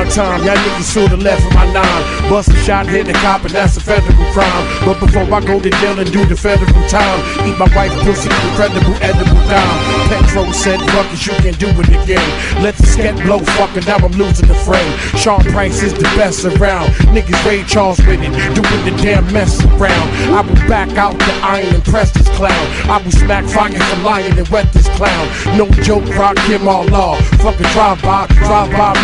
time, y'all niggas should've left with my 9. Bust a shot, hit the cop, and that's a federal crime. But before I go to jail and do the federal time, eat my wife's pussy, incredible edible dime. Petro said, fuck it, you can do it again. Let the scat blow, fucking now I'm losing the frame. Sean Price is the best around. Niggas Ray Charles with it, doing the damn mess around. I will back out the iron and press this clown. I will smack fire for lion and wet this clown. No joke, rock him all law. Fucking drive by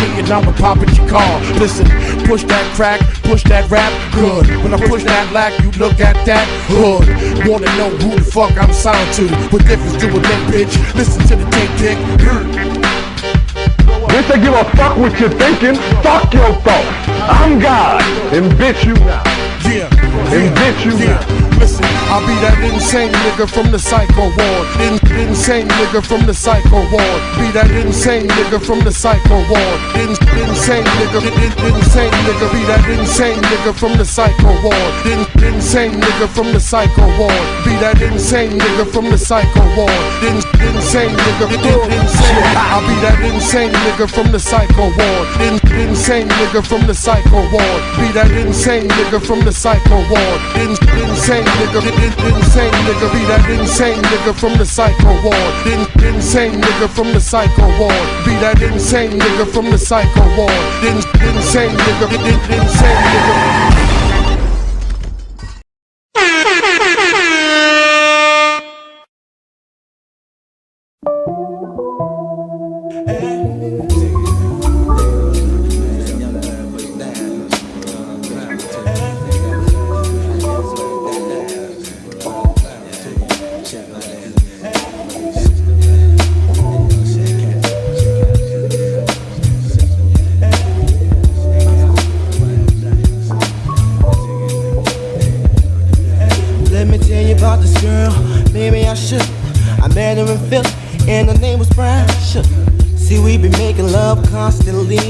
me and I'ma pop at your car. Listen, push that crack, push that rap, good. When I push that lack, you look at that hood. Wanna know who the fuck I'm signed to? What difference do it make, bitch? Listen to the tape dick. Bitch, I give a fuck what you're thinking. Fuck your thoughts. I'm God, and bitch you not. Yeah, and bitch you not. Listen, I'll be that insane nigga from the psycho ward. Insane nigga from the psycho ward. Be that insane nigga from the psycho ward. Insane nigga, insane nigga. Be that insane nigga from the psycho ward. Insane nigga from the psycho ward. Be that insane nigga from the psycho ward. Insane nigga, insane. I'll be that insane nigga from the psycho ward. Insane nigga from the psycho ward. Be that insane nigga from the psycho ward. Insane nigga, insane nigga. Be that insane nigga from the psycho ward. Insane nigga from the psycho ward. Be that insane nigga from the psycho ward. Insane nigga, insane nigga.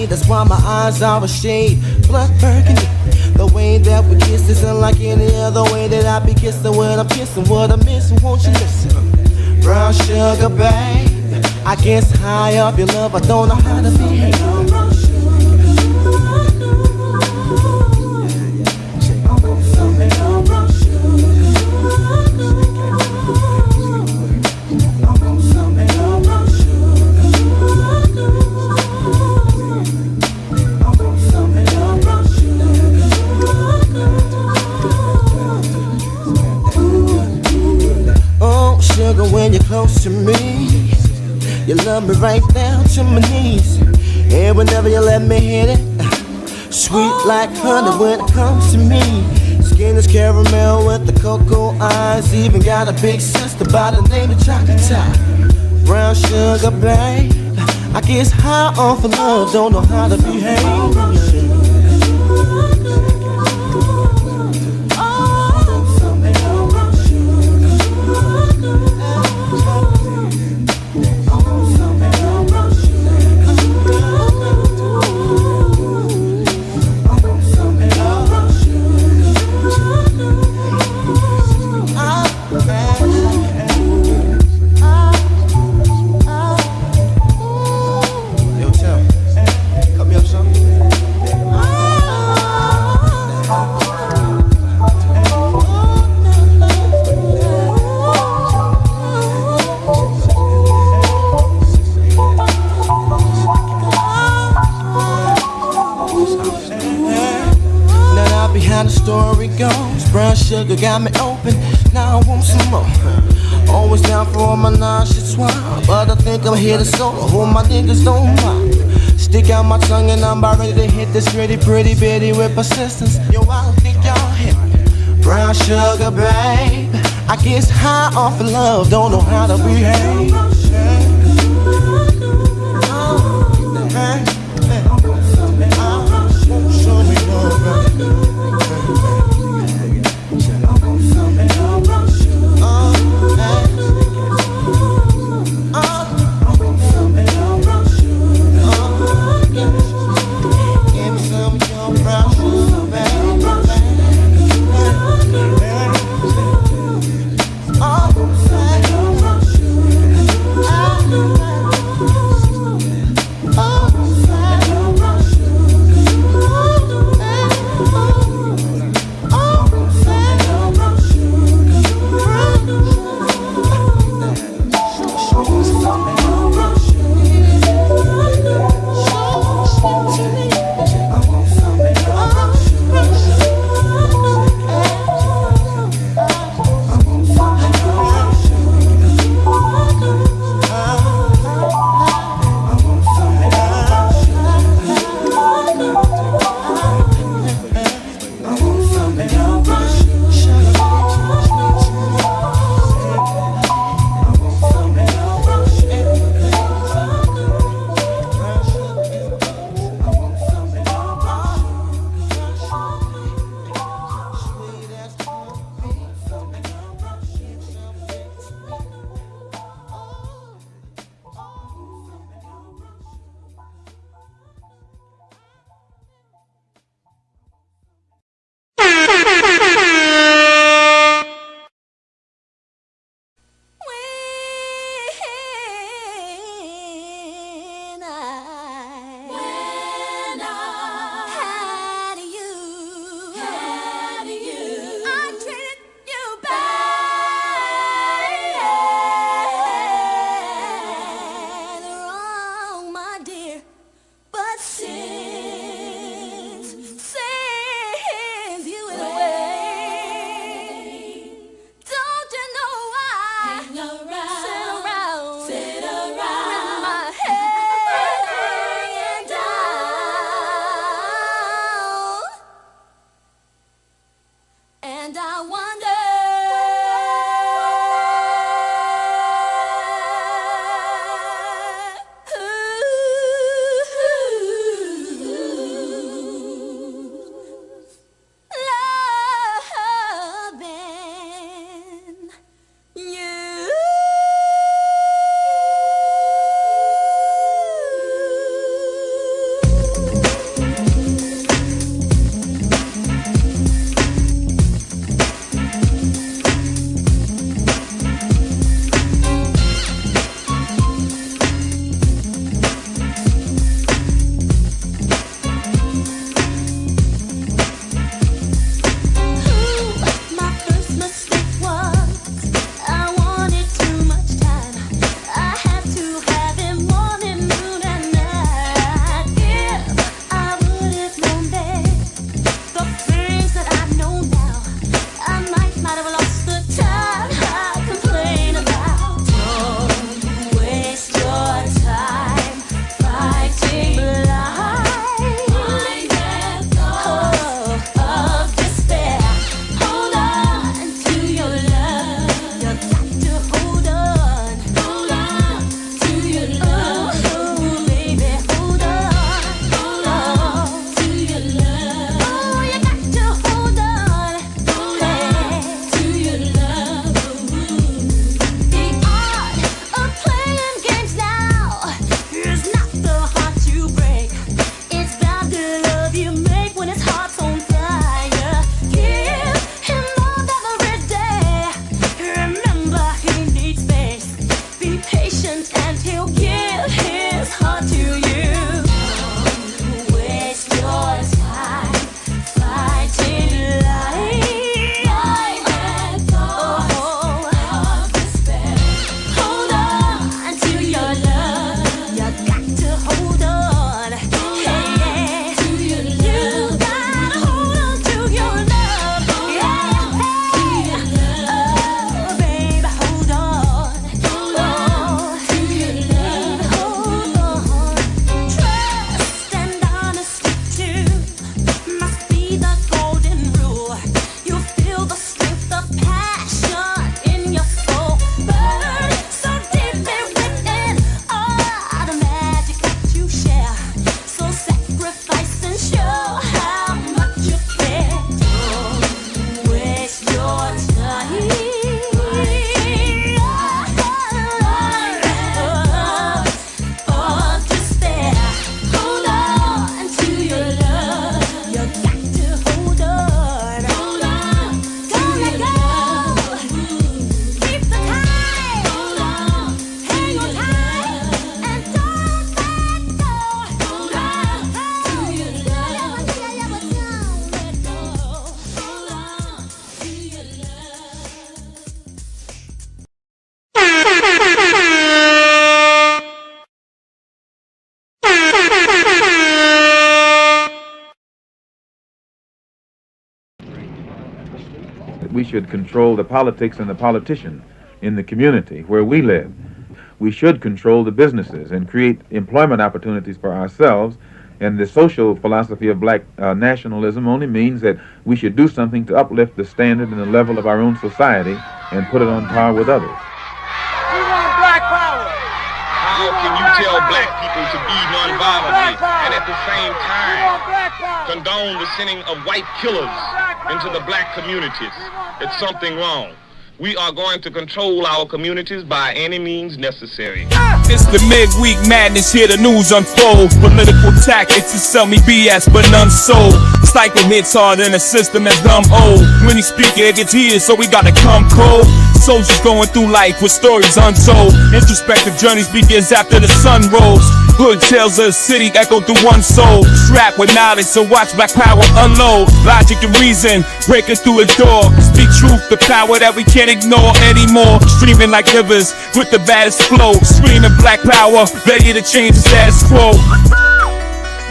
That's why my eyes are a shade blood burgundy. The way that we kiss isn't like any other way that I be kissing. What I'm kissing, what I'm missing, won't you listen? Brown sugar, babe, I guess high up your love, I don't know how to behave. When you're close to me, you love me right down to my knees. And whenever you let me hit it, sweet like honey when it comes to me. Skin is caramel with the cocoa eyes. Even got a big sister by the name of Chocolate Tie. Brown sugar, babe, I guess high off of love, don't know how to behave. Sugar got me open, now I want some more. Always down for all my nauseous wine, but I think I'm here to solo. Hope my niggas don't mind. Stick out my tongue and I'm about ready to hit this pretty bitty with persistence. Yo, I don't think y'all hit me. Brown sugar, babe, I guess high off of love, don't know how to behave. Show me love. Oh, we should control the politics and the politicians in the community where we live. We should control the businesses and create employment opportunities for ourselves. And the social philosophy of black nationalism only means that we should do something to uplift the standard and the level of our own society and put it on par with others. We want black power. How can you tell black people to be nonviolently and at the same time condone the sending of white killers into the black communities? It's something wrong. We are going to control our communities by any means necessary. It's the midweek madness, here the news unfold. Political tactics to sell me BS, but none sold. Psycho hits hard in a system that's dumb old. When you speak it gets heated, so we gotta come cold. Soldiers going through life with stories untold. Introspective journeys begins after the sun rose. Hood tales of the city echo through one soul. Strapped with knowledge, so watch black power unload. Logic and reason, breaking through a door. Speak truth, the power that we can't ignore anymore. Streaming like rivers with the baddest flow. Screaming black power, ready to change the status quo.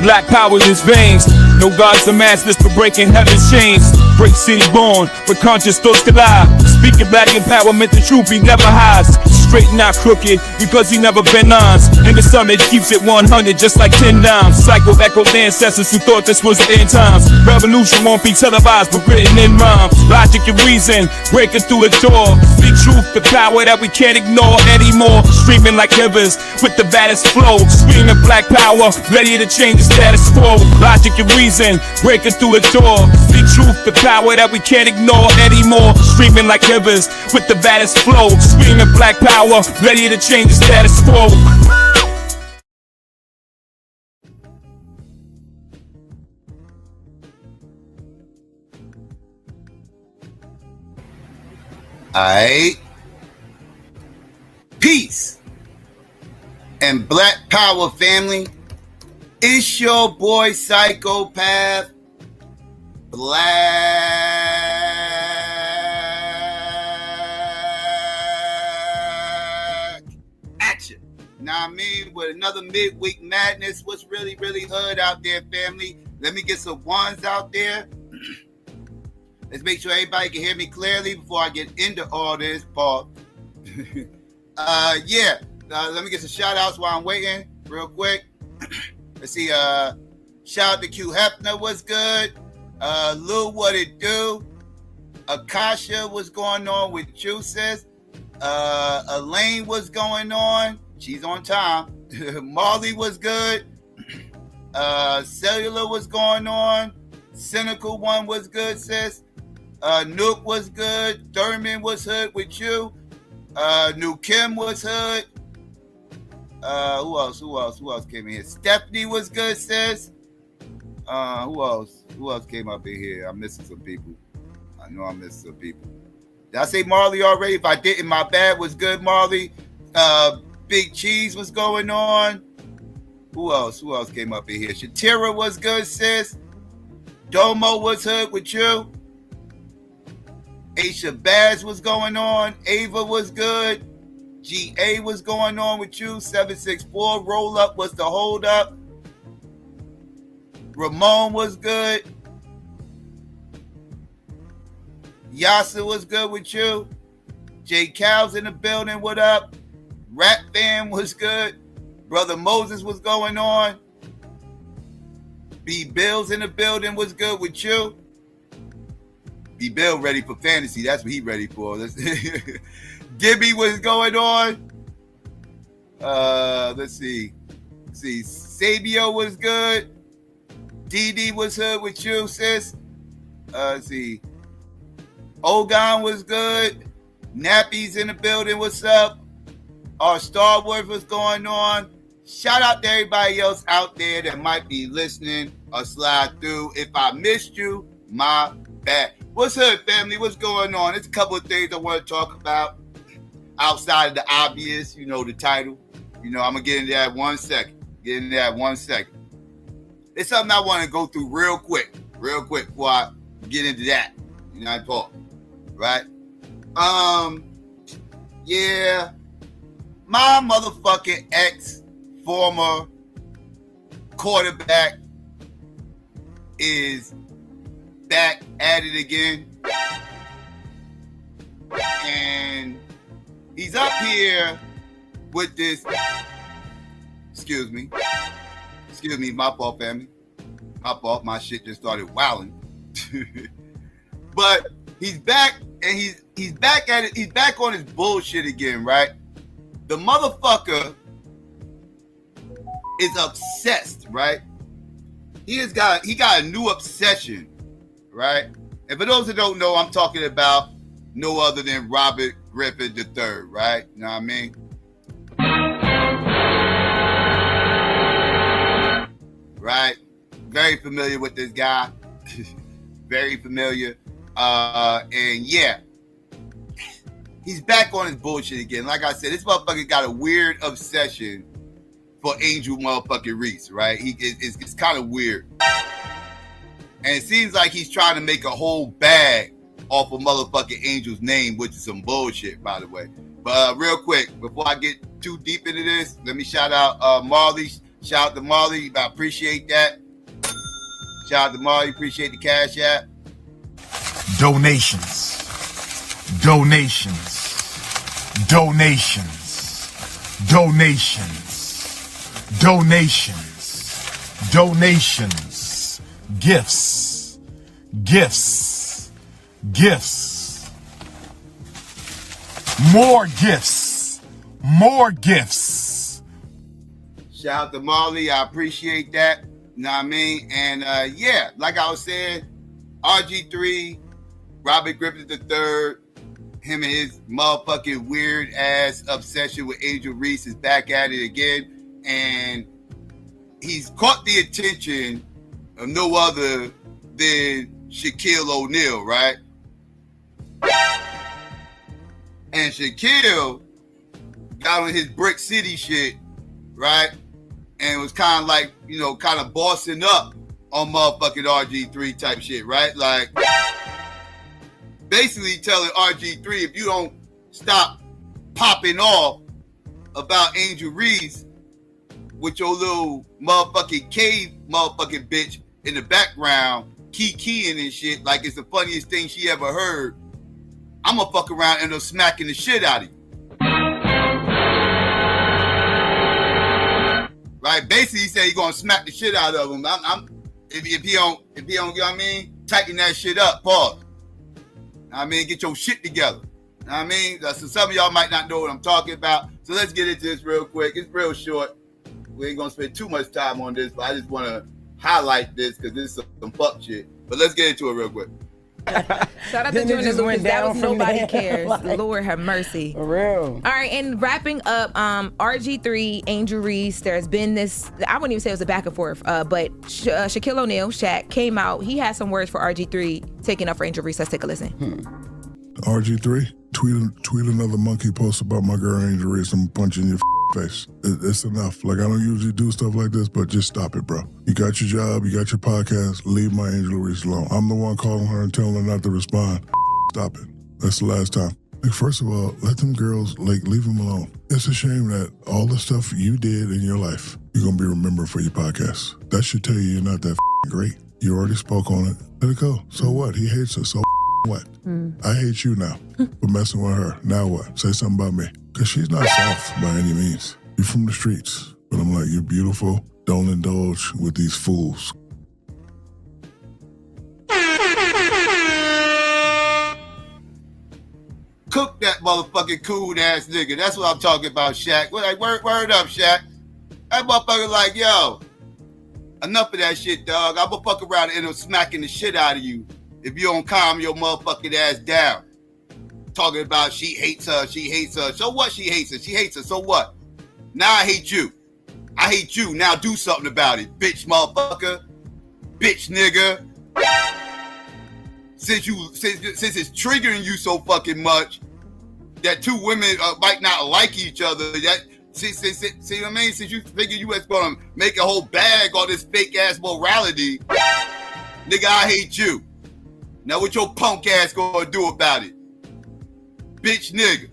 Black power in his veins. No gods or masters for breaking heaven's chains. Break city born, where conscious thoughts collide. Speaking black empowerment, the truth he never hides. Straight not crooked, because he never been ons. In the summit keeps it 100 just like 10 dimes. Psycho echoed ancestors who thought this was the end times. Revolution won't be televised but written in rhymes. Logic and reason, breaking through the door. Speak truth, the power that we can't ignore anymore. Streaming like rivers with the baddest flow. Screaming black power, ready to change the status quo. Logic and reason, breaking through the door. Speak truth, the power that we can't ignore anymore. Streaming like rivers with the baddest flow. Screaming black power, ready to change the status quo. Alright. Peace and black power, family. It's your boy Psychopath Black Action. Now I mean, with another midweek madness. What's really hood out there, family? Let me get some ones out there. Let's make sure everybody can hear me clearly before I get into all this, Paul. Let me get some shout outs while I'm waiting real quick. Let's see, shout out to Q Hefner, what's good? Lou, what it do? Akasha, what's going on with you, sis? Elaine, what's going on? She's on time. Marley was good. Cellular, what's going on? Cynical One was good, sis. Nook was good. Thurman was hood with you. New Kim was hood. Who else came in here? Stephanie was good, sis. Who else came up in here? I'm missing some people. I know I'm missing some people. Did I say Marley already? If I didn't, my bad. Was good, Marley. Big Cheese was going on. Who else came up in here? Shatira was good, sis. Domo was hood with you. Aisha Baz was going on. Ava was good. GA was going on with you. 764 roll up was the hold up. Ramon was good. Yasa was good with you. J Cal's in the building. What up? Rap Fam was good. Brother Moses was going on. B Bill's in the building. Was good with you. B Bill ready for fantasy. That's what he ready for. Gibby was going on. Let's see. Sabio was good. DD was hood with you, sis. Let's see. Ogon was good. Nappy's in the building. What's up? Our Star Wars was going on. Shout out to everybody else out there that might be listening or slide through. If I missed you, my bad. What's up, family? What's going on? There's a couple of things I want to talk about outside of the obvious, you know, the title. You know, I'm going to get into that one second. It's something I want to go through real quick before I get into that. You know, I talk, right? Yeah, my motherfucking ex-former quarterback is back at it again. he's up here with this. Excuse me, my fault, family. My fault. My shit just started wilding. But he's back, and he's back at it. He's back on his bullshit again, right? The motherfucker is obsessed, right? He got a new obsession, right? And for those that don't know, I'm talking about no other than Robert Griffin III, right? You know what I mean? Right? Very familiar with this guy. Very familiar. And yeah, he's back on his bullshit again. Like I said, this motherfucker got a weird obsession for Angel motherfucking Reese, right? It's kind of weird. And it seems like he's trying to make a whole bag off of motherfucking Angel's name, which is some bullshit, by the way. But real quick, before I get too deep into this, let me shout out Marley. Shout out to Marley. I appreciate that. Shout out to Marley. Appreciate the cash app. Donations. Gifts. More gifts. Shout out to Marley. I appreciate that. You know what I mean? And yeah, like I was saying, RG3, Robert Griffin III, him and his motherfucking weird ass obsession with Angel Reese is back at it again. And he's caught the attention of no other than Shaquille O'Neal, right? And Shaquille got on his Brick City shit, right? And was kind of like, you know, kind of bossing up on motherfucking RG3 type shit, right? Like, basically telling RG3, if you don't stop popping off about Angel Reese with your little motherfucking cave motherfucking bitch in the background, keying and shit, like it's the funniest thing she ever heard, I'm gonna fuck around and end up smacking the shit out of you. Right? Basically, he said he's gonna smack the shit out of him. If he don't, you know what I mean? Tighten that shit up, pause. I mean, get your shit together. You know what I mean? So some of y'all might not know what I'm talking about. So let's get into this real quick. It's real short. We ain't gonna spend too much time on this, but I just wanna highlight this because this is some fuck shit. But let's get into it real quick. Shout out to Jordan Lucas. That was Nobody Cares. Like, Lord have mercy. For real. All right, and wrapping up, RG3, Angel Reese, there's been this, I wouldn't even say it was a back and forth, but Shaquille O'Neal, Shaq, came out. He had some words for RG3 taking up for Angel Reese. Let's take a listen. RG3, tweet another monkey post about my girl Angel Reese. I'm punching your face. It's enough. Like, I don't usually do stuff like this, but just stop it, bro. You got your job, you got your podcast, leave my Angel Reese alone. I'm the one calling her and telling her not to respond. Stop it. That's the last time. Like, first of all, let them girls, like, leave them alone. It's a shame that all the stuff you did in your life, you're going to be remembered for your podcast. That should tell you you're not that great. You already spoke on it. Let it go. So what? He hates us. So what? I hate you now for messing with her. Now what? Say something about me. Because she's not soft by any means. You're from the streets. But I'm like, you're beautiful. Don't indulge with these fools. Cook that motherfucking cool ass nigga. That's what I'm talking about, Shaq. We're like, word up, Shaq. That motherfucker like, yo, enough of that shit, dog. I'm gonna fuck around and end up smacking the shit out of you if you don't calm your motherfucking ass down. Talking about she hates her. So what she hates her? She hates her. So what? Now I hate you. I hate you. Now do something about it, bitch motherfucker. Bitch nigga. Since it's triggering you so fucking much that two women might not like each other, that see what I mean? Since you figure you was gonna make a whole bag on this fake ass morality, nigga, I hate you. Now what your punk ass gonna do about it? Bitch nigga.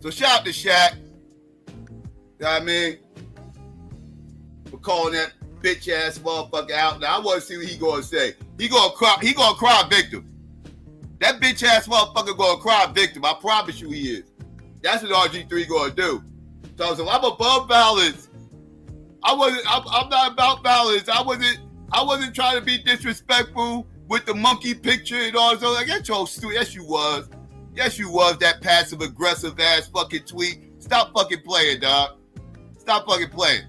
So shout out to Shaq. You know what I mean? For calling that bitch ass motherfucker out. Now I want to see what he gonna say. He gonna cry victim. That bitch ass motherfucker gonna cry victim. I promise you he is. That's what RG3 gonna do. So I'm above violence. I'm not about violence. I wasn't trying to be disrespectful with the monkey picture and all that. Like, that's your stupid. Yes, you was. Yes, you was. That passive aggressive ass fucking tweet. Stop fucking playing, dog. Stop fucking playing.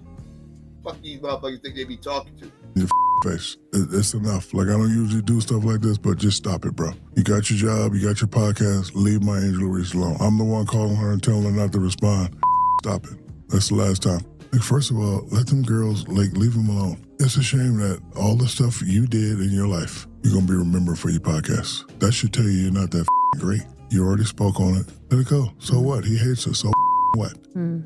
Fuck these motherfuckers think they be talking to. Your face. It's enough. Like, I don't usually do stuff like this, but just stop it, bro. You got your job, you got your podcast, leave my Angel Reese alone. I'm the one calling her and telling her not to respond. Stop it. That's the last time. Like, first of all, let them girls, like, leave them alone. It's a shame that all the stuff you did in your life, you're going to be remembered for your podcast. That should tell you you're not that great. You already spoke on it. Let it go. So what? He hates her. So what?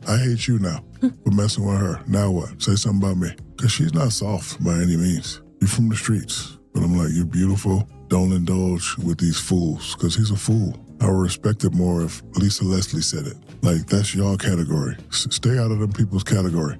I hate you now for messing with her. Now what? Say something about me. Because she's not soft by any means. You're from the streets. But I'm like, you're beautiful. Don't indulge with these fools, because he's a fool. I would respect it more if Lisa Leslie said it. Like, that's your category. Stay out of them people's category.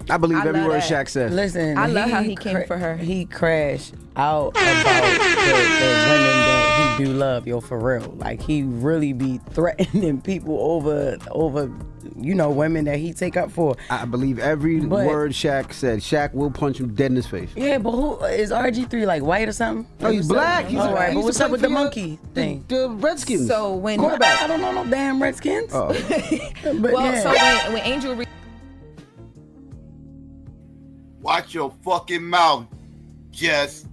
I believe every word Shaq said. Listen, I love how he came for her. He crashed out about the women that he do love, for real. Like, he really be threatening people over women that he take up for. I believe every word Shaq said. Shaq will punch him dead in his face. Yeah, but who is RG3, like, white or something? No, he's black. He's all right, but what's up with the monkey thing? The Redskins. So when quarterback. I don't know no damn Redskins. So when Angel Reese. Watch your fucking mouth, Jess.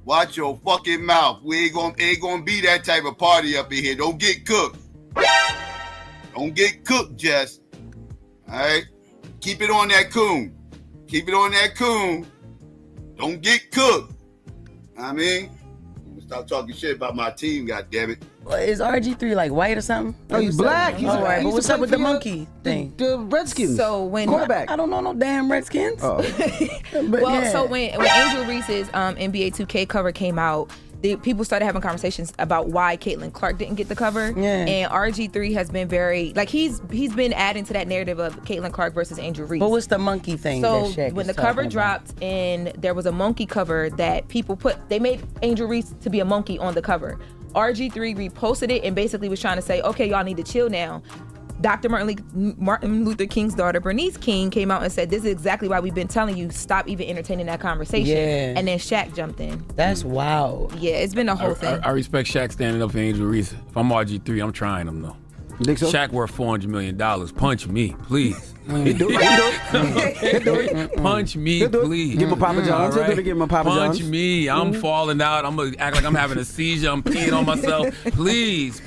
Watch your fucking mouth. We ain't gonna be that type of party up in here. Don't get cooked. Don't get cooked, Jess. All right? Keep it on that coon. Keep it on that coon. Don't get cooked. I mean, stop talking shit about my team, goddammit. Is RG3 like white or something? No, he's black. He's all right, but what's up with the monkey thing? The Redskins. So when quarterback. I don't know no damn Redskins. So when Angel Reese's NBA 2K cover came out, people started having conversations about why Caitlin Clark didn't get the cover. Yeah. And RG3 has been very, like, he's been adding to that narrative of Caitlin Clark versus Angel Reese. But what's the monkey thing? So that Shaq when the is cover talking dropped and there was a monkey cover that people they made Angel Reese to be a monkey on the cover. RG3 reposted it and basically was trying to say, okay, y'all need to chill now. Dr. Martin Luther King's daughter, Bernice King, came out and said, this is exactly why we've been telling you, stop even entertaining that conversation. Yeah. And then Shaq jumped in. That's wild. Yeah, it's been a whole thing. I respect Shaq standing up for Angel Reese. If I'm RG3, I'm trying him, though. You think so? Shaq worth $400 million. Punch me, please. He do it. Punch me, please. Give him a Papa John's. Right. Give him a Papa John's. Punch me. I'm falling out. I'm going to act like I'm having a seizure. I'm peeing on myself. Please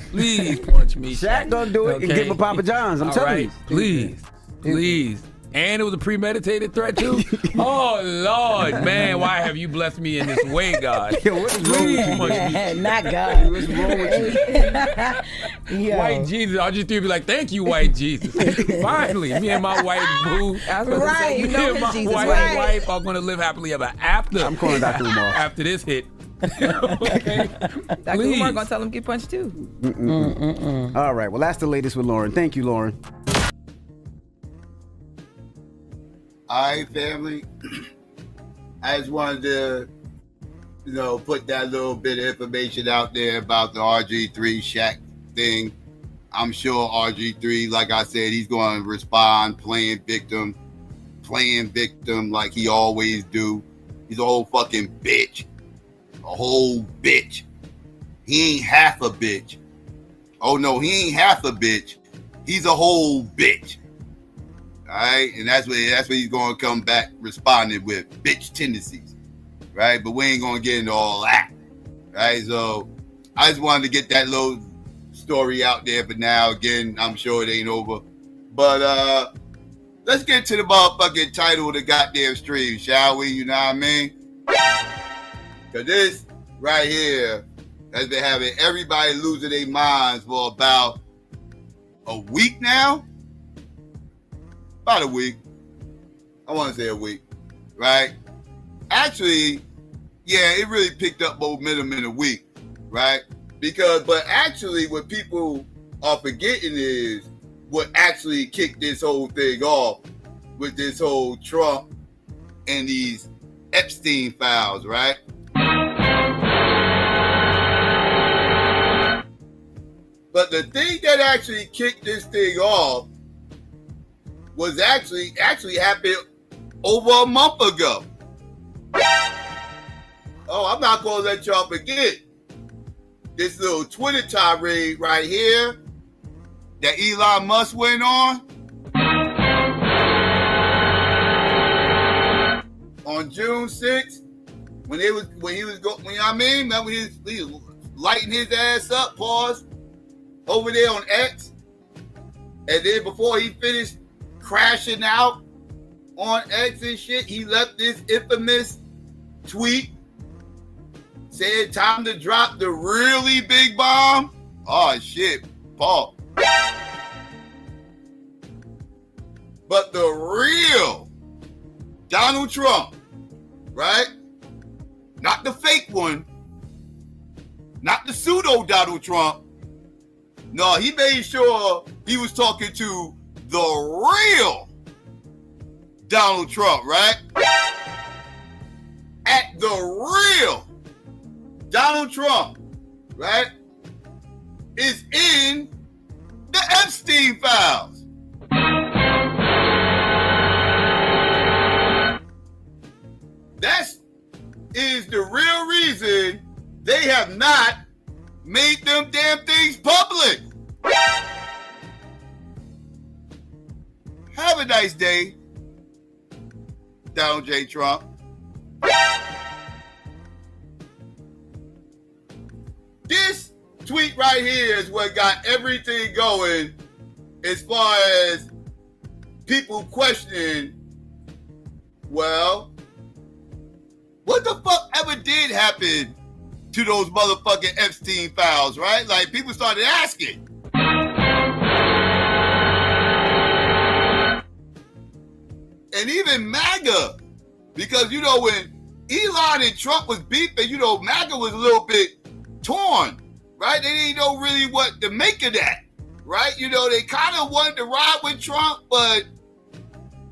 punch me. Shaq gonna do it and give him a Papa John's. I'm telling you. Please. And it was a premeditated threat, too? Oh, Lord, man, why have you blessed me in this way, God? Yo, what is wrong with you? Punch me. Not God. What's wrong with you? White Jesus. I'll just be like, thank you, white Jesus. Finally, me and my white boo. Right. Me and my white wife are going to live happily ever after. I'm calling Dr. Umar. After this hit. Okay. Dr. Umar gonna tell him get punched too. All right, well, that's the latest with Lauren. Thank you, Lauren. All right, family. I just wanted to, put that little bit of information out there about the RG3 Shaq thing. I'm sure RG3, like I said, he's going to respond playing victim like he always do. He's a whole fucking bitch. A whole bitch. He ain't half a bitch. Oh, no, he ain't half a bitch. He's a whole bitch. All right, and that's what he's going to come back responding with, bitch tendencies, right? But we ain't going to get into all that, right? So I just wanted to get that little story out there for now. Again, I'm sure it ain't over, but let's get to the motherfucking title of the goddamn stream, shall we? You know what I mean? Because this right here has been having everybody losing their minds for about a week now. About a week. I want to say a week, right? Actually, yeah, it really picked up momentum in a week, right? But actually what people are forgetting is what actually kicked this whole thing off with this whole Trump and these Epstein files, right? But the thing that actually kicked this thing off was actually happened over a month ago. Oh, I'm not gonna let y'all forget this little Twitter tirade right here that Elon Musk went on June 6th when he was lighting his ass up, pause, over there on X, and then before he finished crashing out on X and shit, he left this infamous tweet, said time to drop the really big bomb. Oh shit, Paul. But the real Donald Trump, right? Not the fake one, not the pseudo Donald Trump. No, he made sure he was talking to the real Donald Trump, right? At the real Donald Trump, right, is in the Epstein files. That is the real reason they have not made them damn things public. Have a nice day, Donald J. Trump. This tweet right here is what got everything going as far as people questioning, well, what the fuck ever did happen to those motherfucking Epstein files, right? Like, people started asking. And even MAGA, because, you know, when Elon and Trump was beefing, you know, MAGA was a little bit torn, right? They didn't know really what to make of that, right? You know, they kind of wanted to ride with Trump, but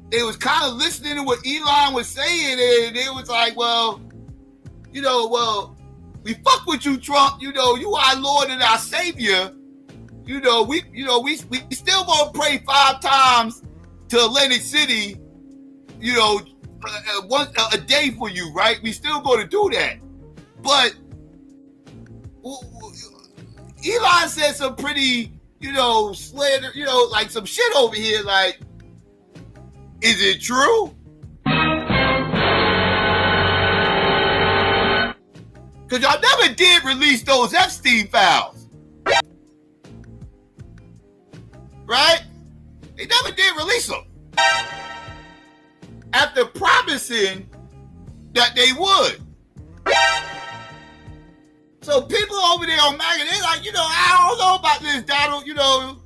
they was kind of listening to what Elon was saying, and it was like, well, you know, well, we fuck with you, Trump. You know, you our Lord and our Savior. You know, we still gonna pray 5 times to Atlantic City, you know, a day for you, right? We still gonna do that. But Elon said some pretty, you know, slander, you know, like some shit over here, like, is it true? Because y'all never did release those Epstein files. Right? They never did release them. After promising that they would. So people over there on MAGA, they're like, you know, I don't know about this, Donald, you know.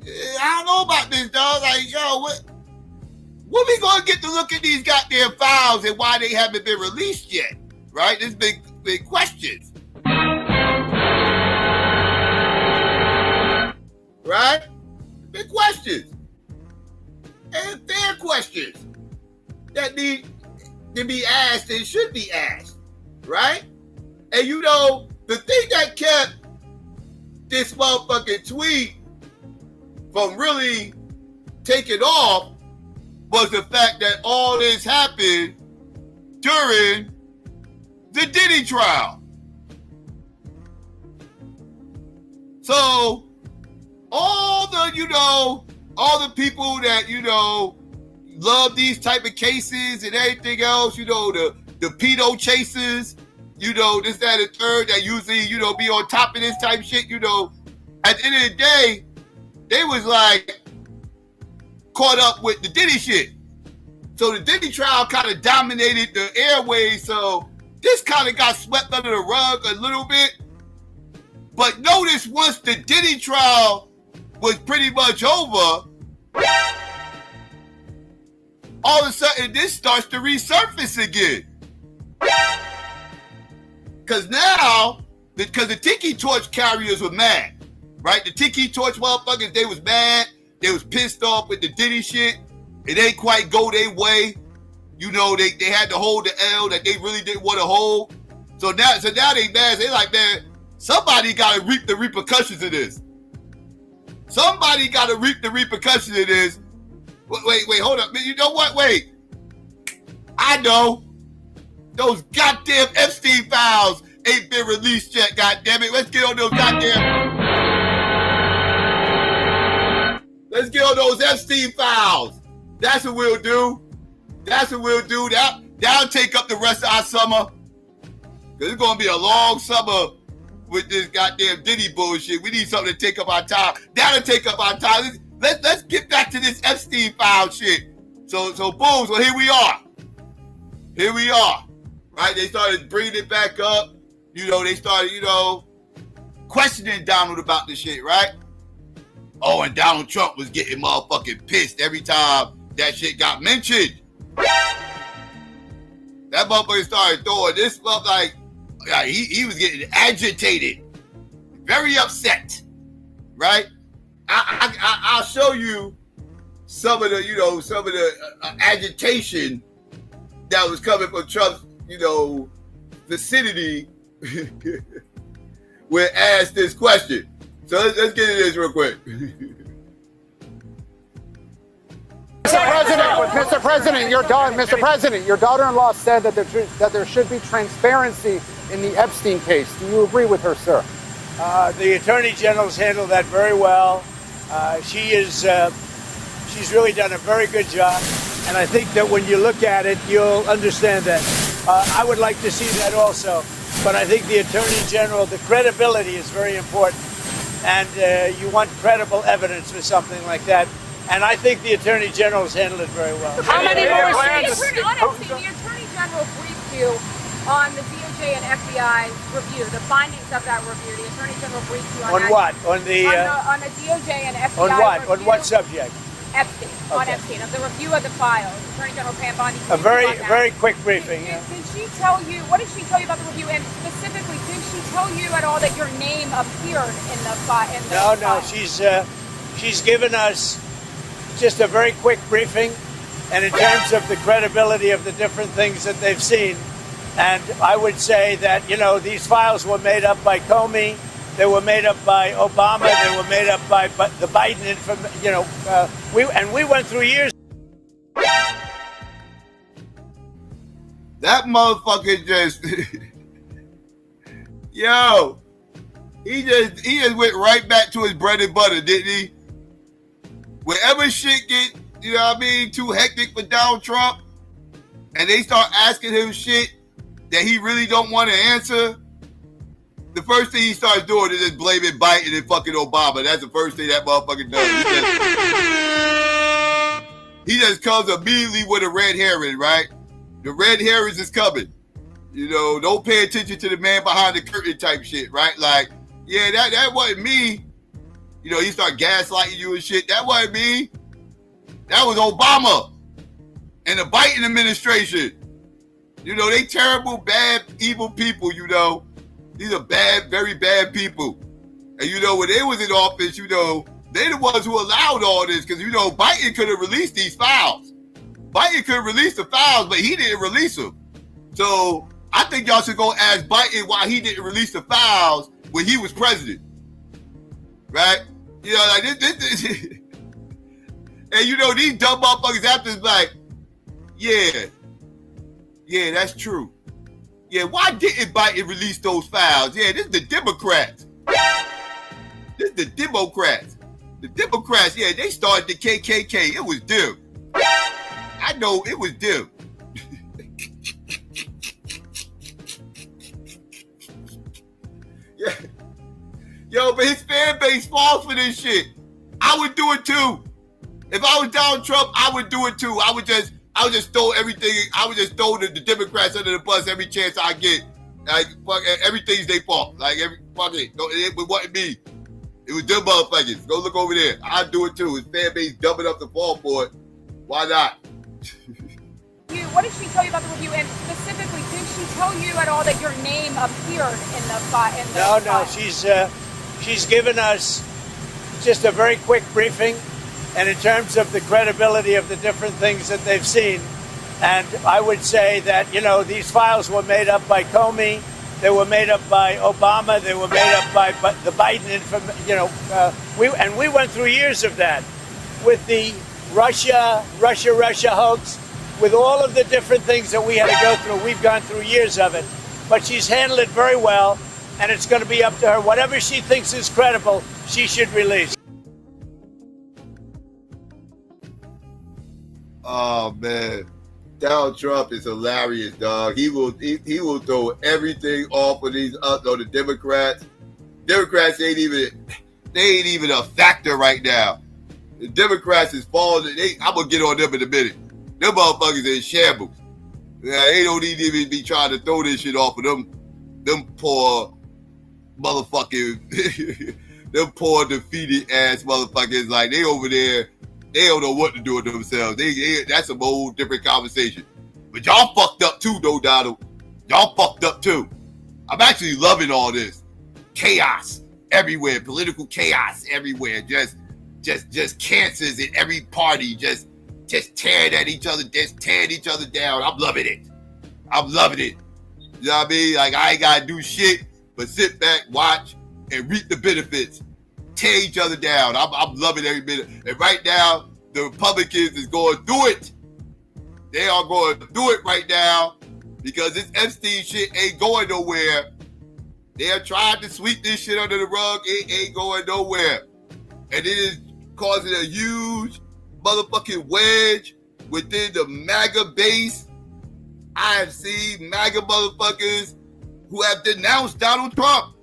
I don't know about this, dog. Like, yo, when we gonna get to look at these goddamn files and why they haven't been released yet? Right? There's big questions. Right? Big questions. And fair questions that need to be asked and should be asked. Right? And you know, the thing that kept this motherfucking tweet from really taking off was the fact that all this happened during the Diddy trial. So all the people that, you know, love these type of cases and everything else, you know, the pedo chasers, you know, this, that, and third, that usually, you know, be on top of this type of shit, you know, at the end of the day, they was like caught up with the Diddy shit. So the Diddy trial kind of dominated the airways, so this kind of got swept under the rug a little bit. But notice once the Diddy trial was pretty much over, all of a sudden this starts to resurface again. Because now, because the Tiki Torch carriers were mad, right? The Tiki Torch motherfuckers, they was mad. They was pissed off with the Diddy shit. It ain't quite go their way. You know, they had to hold the L that they really didn't want to hold. So now they mad. They like, man, Somebody got to reap the repercussions of this. Somebody got to reap the repercussions of this. Wait, hold up. You know what? Wait. I know. Those goddamn Epstein files ain't been released yet, goddammit. Let's get on those Let's get on those Epstein files. That's what we'll do. That's what we'll do. That'll take up the rest of our summer. Because it's going to be a long summer with this goddamn Diddy bullshit. We need something to take up our time. That'll take up our time. Let's get back to this Epstein file shit. So boom, so here we are. Here we are. Right? They started bringing it back up. They started, questioning Donald about the shit, right? Oh, and Donald Trump was getting motherfucking pissed every time that shit got mentioned. That motherfucker started throwing this stuff like he was getting agitated, very upset, right? I'll show you some of the agitation that was coming from Trump's vicinity when asked this question. So let's get into this real quick. Mr. President, your daughter-in-law said that there should be transparency in the Epstein case. Do you agree with her, sir? The Attorney General's handled that very well. She's really done a very good job, and I think that when you look at it, you'll understand that. I would like to see that also, but I think the Attorney General, the credibility is very important, and you want credible evidence for something like that. And I think the Attorney General has handled it very well. How many more the Attorney General briefed you on the DOJ and FBI review, the findings of that review. The Attorney General briefed you on that. What? On the DOJ and FBI On what? review. On what subject? Epstein. Okay. On Epstein, of the review of the files. Attorney General Pam Bondi. A very quick briefing. Did she tell you, what did she tell you about the review? And specifically, did she tell you at all that your name appeared in the file? No, she's given us just a very quick briefing, and in terms of the credibility of the different things that they've seen. And I would say that, these files were made up by Comey, they were made up by Obama, they were made up by the Biden we went through years. That motherfucker just, he just went right back to his bread and butter, didn't he? Wherever shit get, too hectic for Donald Trump, and they start asking him shit that he really don't want to answer, the first thing he starts doing is just blaming Biden and fucking Obama. That's the first thing that motherfucker does. He just comes immediately with a red herring, right? The red herrings is coming. Don't pay attention to the man behind the curtain type shit, right? Like, yeah, that wasn't me. He start gaslighting you and shit. That wasn't me. That was Obama and the Biden administration. They terrible, bad, evil people, These are bad, very bad people. And, when they was in office, they the ones who allowed all this. Because, Biden could have released these files. Biden could have released the files, but he didn't release them. So, I think y'all should go ask Biden why he didn't release the files when he was president. Right? This. And these dumb motherfuckers after is like, yeah, that's true. Yeah, why didn't Biden release those files? Yeah, this is the Democrats. This is the Democrats. The Democrats, yeah, they started the KKK. It was them. I know it was them. Yeah. Yo, but his fan base falls for this shit. I would do it too. If I was Donald Trump, I would do it too. I would just throw everything. I would just throw the Democrats under the bus every chance I get. Like, fuck, everything's their fault. Like, fuck it. No, it wasn't me. It was them motherfuckers. Go look over there. I'd do it too. His fan base dumping up the fall for it. Why not? What did she tell you about the review? And specifically, did she tell you at all that your name appeared in the file? No. She's given us just a very quick briefing, and in terms of the credibility of the different things that they've seen. And I would say that, these files were made up by Comey, They were made up by Obama. They were made up by the Biden we went through years of that with the Russia hoax, with all of the different things that we had to go through. We've gone through years of it, but she's handled it very well, and it's going to be up to her. Whatever she thinks is credible, she should release. Oh man, Donald Trump is hilarious, dog. He will throw everything off of these the Democrats. Democrats ain't even a factor right now. The Democrats is falling. I'm gonna get on them in a minute. Them motherfuckers in shambles. Yeah, they don't even be trying to throw this shit off of them. Them poor motherfucking, them poor defeated ass motherfuckers. Like they over there. They don't know what to do with themselves. That's a whole different conversation. But y'all fucked up too, though, Donald. Y'all fucked up too. I'm actually loving all this chaos everywhere, political chaos everywhere. Just cancers in every party. Just tearing at each other, just tearing each other down. I'm loving it. I'm loving it. You know what I mean? Like I ain't gotta do shit but sit back, watch, and reap the benefits. Tear each other down. I'm loving every minute. And right now, the Republicans is going through it. They are going through it right now because this Epstein shit ain't going nowhere. They are trying to sweep this shit under the rug. It ain't going nowhere. And it is causing a huge motherfucking wedge within the MAGA base. I have seen MAGA motherfuckers who have denounced Donald Trump.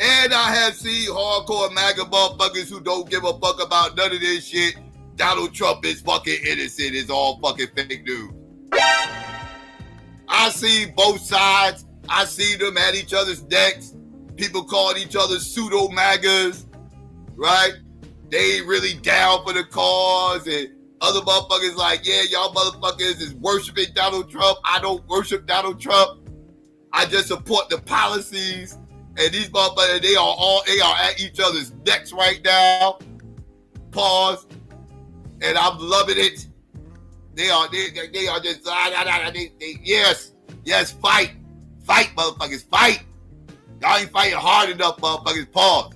And I have seen hardcore MAGA motherfuckers who don't give a fuck about none of this shit. Donald Trump is fucking innocent. It's all fucking fake news. I see both sides. I see them at each other's necks. People calling each other pseudo MAGAs, right? They ain't really down for the cause. And other motherfuckers like, yeah, y'all motherfuckers is worshiping Donald Trump. I don't worship Donald Trump. I just support the policies. And these motherfuckers, they are at each other's necks right now. Pause. And I'm loving it. They are just yes, fight, motherfuckers, fight. Y'all ain't fighting hard enough, motherfuckers. Pause.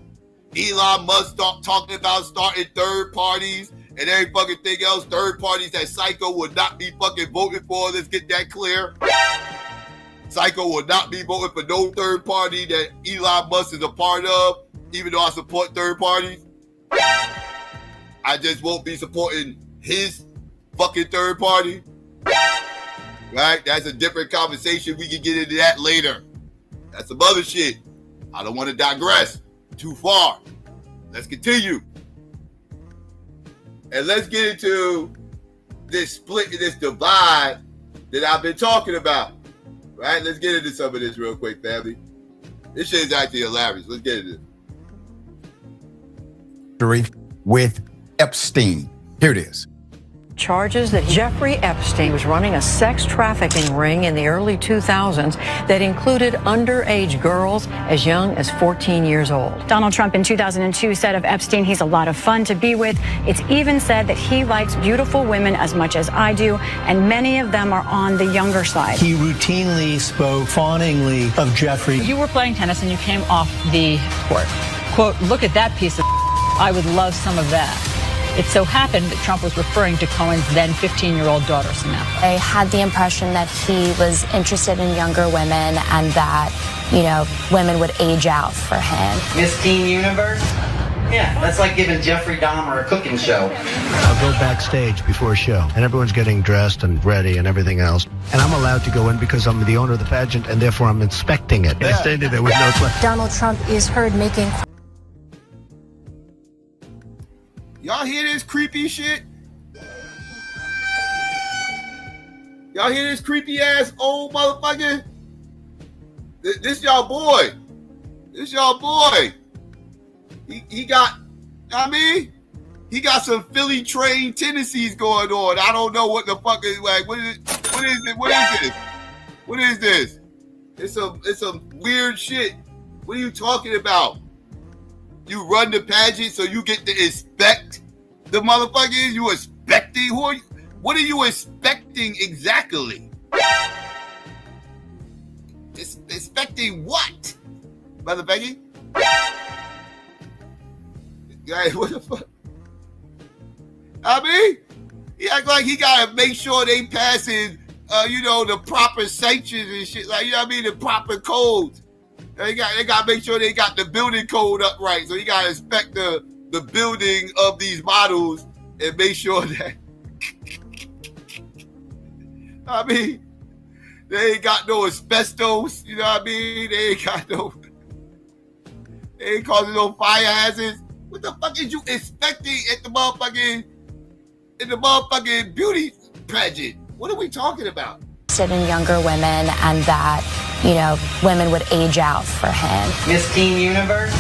Elon Musk start talking about starting third parties and every fucking thing else. Third parties that Psycho would not be fucking voting for. Let's get that clear. Psycho will not be voting for no third party that Elon Musk is a part of, even though I support third parties. I just won't be supporting his fucking third party. Right? That's a different conversation. We can get into that later. That's some other shit. I don't want to digress too far. Let's continue. And let's get into this split, this divide that I've been talking about. Right, let's get into some of this real quick, family. This shit is actually hilarious. Let's get into it. With Epstein. Here it is. Charges that Jeffrey Epstein was running a sex trafficking ring in the early 2000s that included underage girls as young as 14 years old. Donald Trump in 2002 said of Epstein, he's a lot of fun to be with. It's even said that he likes beautiful women as much as I do, and many of them are on the younger side. He routinely spoke fawningly of Jeffrey. You were playing tennis and you came off the court. Quote, look at that piece of I would love some of that. It so happened that Trump was referring to Cohen's then 15-year-old daughter, Samantha. I had the impression that he was interested in younger women and that, women would age out for him. Miss Teen Universe? Yeah, that's like giving Jeffrey Dahmer a cooking show. I'll go backstage before a show, and everyone's getting dressed and ready and everything else. And I'm allowed to go in because I'm the owner of the pageant, and therefore I'm inspecting it. I stayed in there with no sweat. Donald Trump is heard making... Y'all hear this creepy shit? Y'all hear this creepy ass old motherfucker? This y'all boy. This y'all boy. He got, he got some Philly trained tendencies going on. I don't know what the fuck is like. What is this? It's some weird shit. What are you talking about? You run the pageant so you get to inspect the motherfuckers? You inspecting? Who are you? What are you inspecting exactly? This expecting what, Brother Becky? Guys, what the fuck? I mean, he act like he gotta make sure they passing, the proper sanctions and shit. Like, the proper codes. They gotta make sure they got the building code up right. So you gotta inspect the building of these models and make sure that. I mean, they ain't got no asbestos. You know what I mean? They ain't causing no fire hazards. What the fuck is you expecting at the motherfucking beauty pageant? What are we talking about? In younger women, and that, women would age out for him. Miss Teen Universe?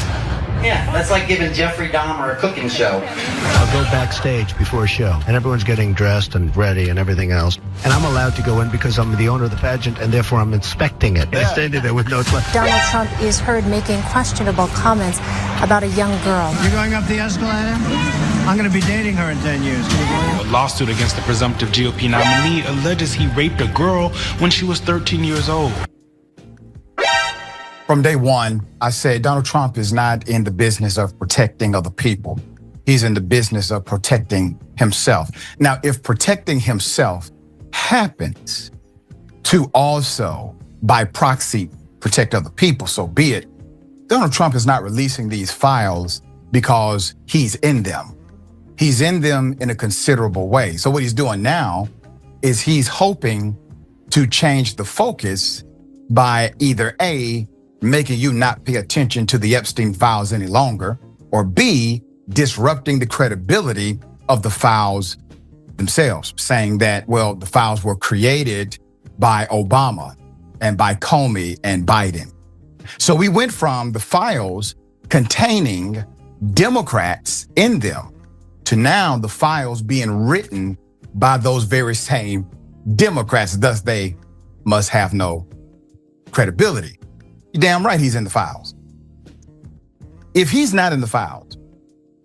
Yeah, that's like giving Jeffrey Dahmer a cooking show. I'll go backstage before a show, and everyone's getting dressed and ready and everything else. And I'm allowed to go in because I'm the owner of the pageant, and therefore I'm inspecting it. I standing there with no... Donald Trump is heard making questionable comments about a young girl. You're going up the escalator? I'm going to be dating her in 10 years. A lawsuit against the presumptive GOP nominee alleges he raped a girl when she was 13 years old. From day one, I said Donald Trump is not in the business of protecting other people. He's in the business of protecting himself. Now, if protecting himself happens to also, by proxy, protect other people, so be it. Donald Trump is not releasing these files because he's in them. He's in them in a considerable way. So what he's doing now is he's hoping to change the focus by either A, making you not pay attention to the Epstein files any longer, or B, disrupting the credibility of the files themselves, saying that, well, the files were created by Obama and by Comey and Biden. So we went from the files containing Democrats in them to now the files being written by those very same Democrats, thus they must have no credibility. You're damn right he's in the files. If he's not in the files,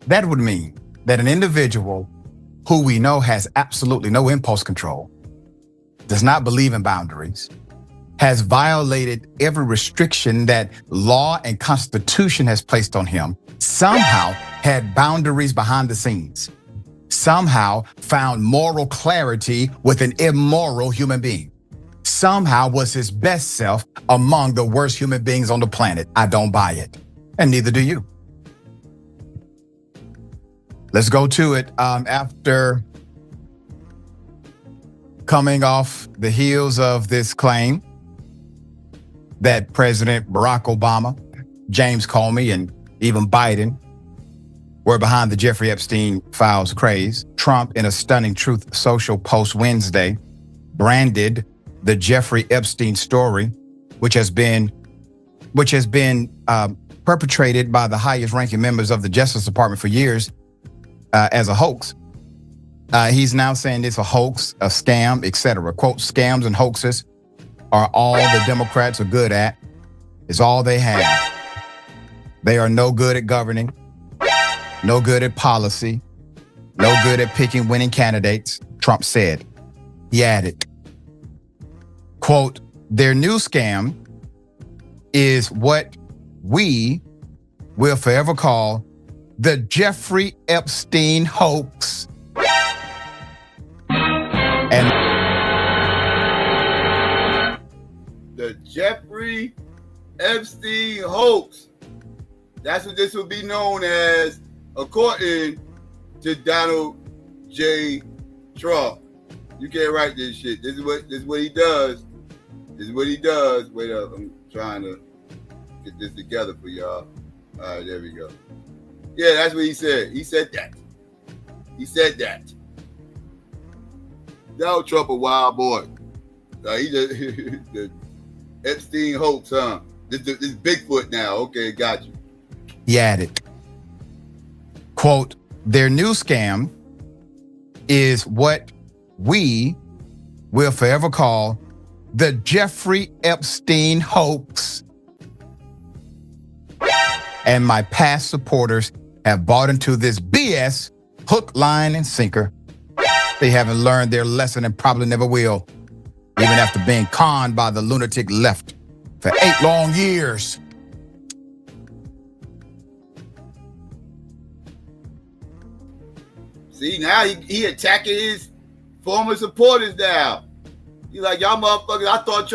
that would mean that an individual who we know has absolutely no impulse control, does not believe in boundaries, has violated every restriction that law and constitution has placed on him, somehow had boundaries behind the scenes, somehow found moral clarity with an immoral human being, somehow was his best self among the worst human beings on the planet. I don't buy it, and neither do you. Let's go to it. After coming off the heels of this claim that President Barack Obama, James Comey, and even Biden were behind the Jeffrey Epstein files craze, Trump, in a stunning Truth Social post Wednesday, branded the Jeffrey Epstein story, which has been perpetrated by the highest ranking members of the Justice Department for years, as a hoax. He's now saying it's a hoax, a scam, etc. Quote, scams and hoaxes are all the Democrats are good at. It's all they have. They are no good at governing, no good at policy, no good at picking winning candidates, Trump said. He added, quote, their new scam is what we will forever call the Jeffrey Epstein hoax. And the Jeffrey Epstein hoax. That's what this would be known as, according to Donald J. Trump. You can't write this shit. This is what he does. This is what he does. Wait up, I'm trying to get this together for y'all. All right, there we go. Yeah, that's what he said. He said that. He said that. Donald Trump a wild boy. He just the Epstein hoax, huh? This Bigfoot now. Okay, got you. He added, quote, their new scam is what we will forever call the Jeffrey Epstein hoax. And my past supporters have bought into this BS hook, line, and sinker. They haven't learned their lesson and probably never will, even after being conned by the lunatic left for 8 long years. See, now he attacking his former supporters now. He like, y'all motherfuckers, I thought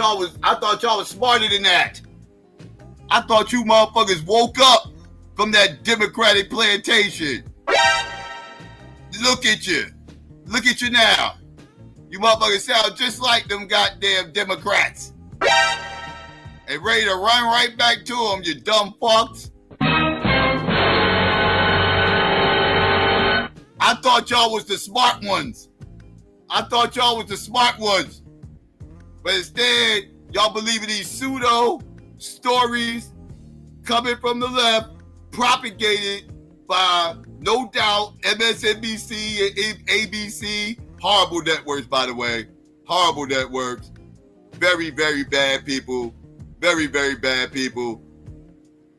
y'all was smarter than that. I thought you motherfuckers woke up from that Democratic plantation. Look at you. Look at you now. You motherfuckers sound just like them goddamn Democrats. And ready to run right back to them, you dumb fucks. I thought y'all was the smart ones. But instead, y'all believe in these pseudo stories coming from the left, propagated by, no doubt, MSNBC and ABC. Horrible networks, by the way. Horrible networks. Very, very bad people. Very, very bad people.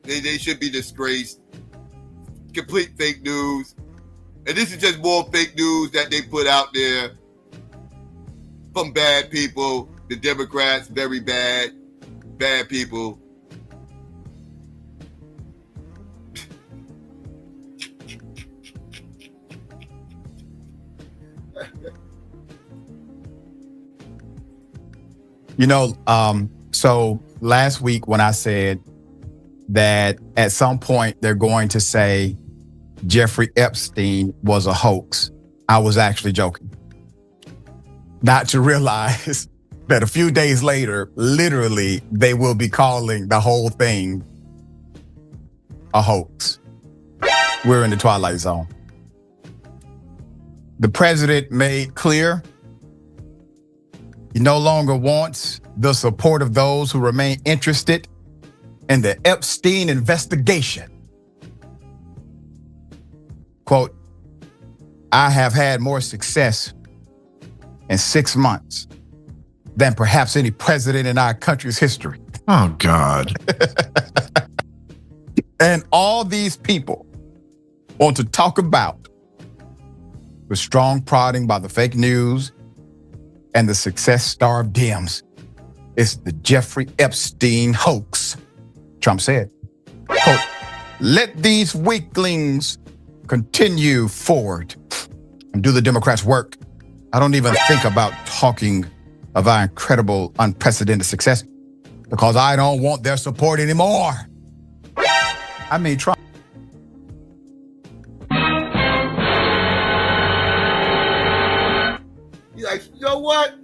They should be disgraced. Complete fake news. And this is just more fake news that they put out there from bad people. The Democrats, very bad people. You know, so last week when I said that at some point they're going to say Jeffrey Epstein was a hoax, I was actually joking. Not to realize that a few days later, literally, they will be calling the whole thing a hoax. We're in the twilight zone. The president made clear he no longer wants the support of those who remain interested in the Epstein investigation. Quote, I have had more success in 6 months than perhaps any president in our country's history. Oh, God. And all these people want to talk about the strong prodding by the fake news and the success-starved Dems. It's the Jeffrey Epstein hoax, Trump said. Quote, let these weaklings continue forward and do the Democrats' work. I don't even think about talking of our incredible, unprecedented success because I don't want their support anymore. I mean, Trump. He's like, you know what?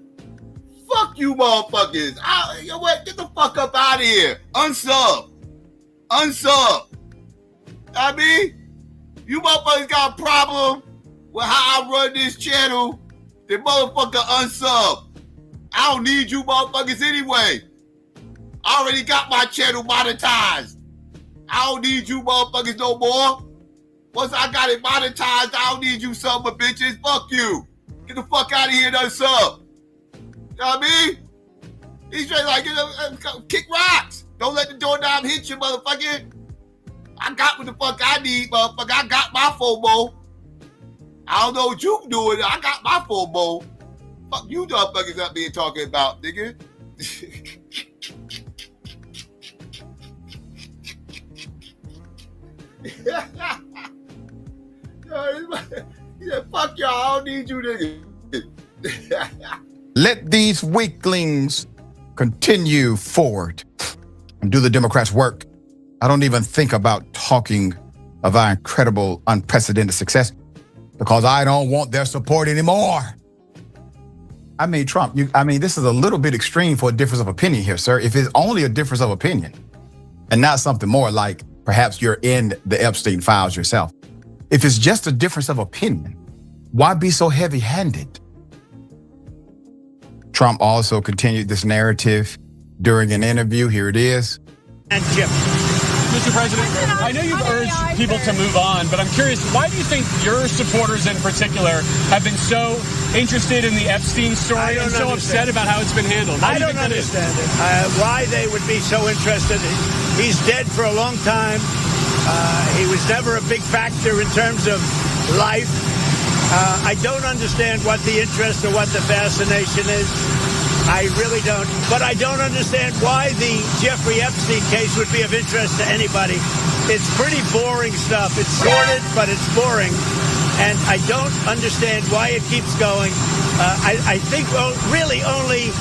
Fuck you motherfuckers. You know what? Get the fuck up out of here. Unsub. I mean, you motherfuckers got a problem with how I run this channel, then motherfucker unsub. I don't need you motherfuckers anyway. I already got my channel monetized. I don't need you motherfuckers no more. Once I got it monetized, I don't need you son of a bitches. Fuck you. Get the fuck out of here and unsub. You know what I mean? He's just like, kick rocks. Don't let the doorknob hit you, motherfucker. I got what the fuck I need, motherfucker. I got my FOMO. I don't know what you doing. I got my FOMO. Fuck you motherfuckers up here talking about, nigga. He said, fuck y'all, I don't need you niggas. Let these weaklings continue forward and do the Democrats' work. I don't even think about talking of our incredible, unprecedented success because I don't want their support anymore. I mean, Trump, this is a little bit extreme for a difference of opinion here, sir. If it's only a difference of opinion and not something more like perhaps you're in the Epstein files yourself. If it's just a difference of opinion, why be so heavy-handed? Trump also continued this narrative during an interview. Here it is. And Jim. Mr. President, I know you've urged people to move on, but I'm curious, why do you think your supporters in particular have been so interested in the Epstein story and so upset about how it's been handled? I don't understand it. Why they would be so interested. He's dead for a long time. He was never a big factor in terms of life. I don't understand what the interest or what the fascination is. I really don't. But I don't understand why the Jeffrey Epstein case would be of interest to anybody. It's pretty boring stuff. It's sordid, but it's boring. And I don't understand why it keeps going. I think really only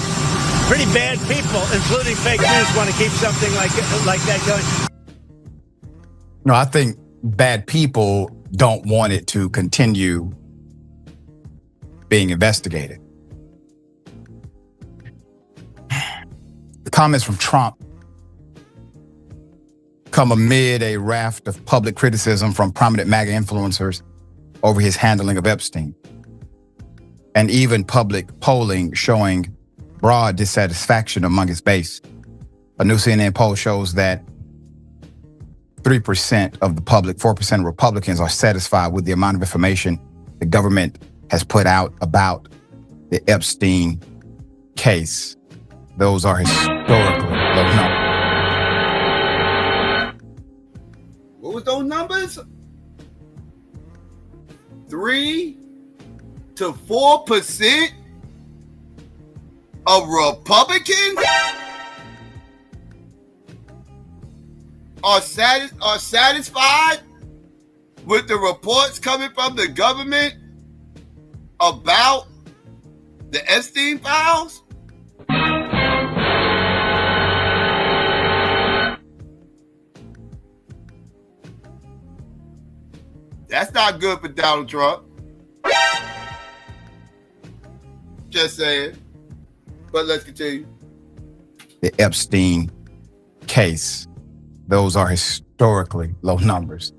pretty bad people, including fake news, want to keep something like that going. No, I think bad people don't want it to continue being investigated. The comments from Trump come amid a raft of public criticism from prominent MAGA influencers over his handling of Epstein, and even public polling showing broad dissatisfaction among his base. A new CNN poll shows that 3% of the public, 4% of Republicans are satisfied with the amount of information the government has put out about the Epstein case. Those are historically low numbers. What was those numbers? 3 to 4% of Republicans are satisfied with the reports coming from the government about the Epstein files? That's not good for Donald Trump. Just saying. But let's continue. The Epstein case. Those are historically low numbers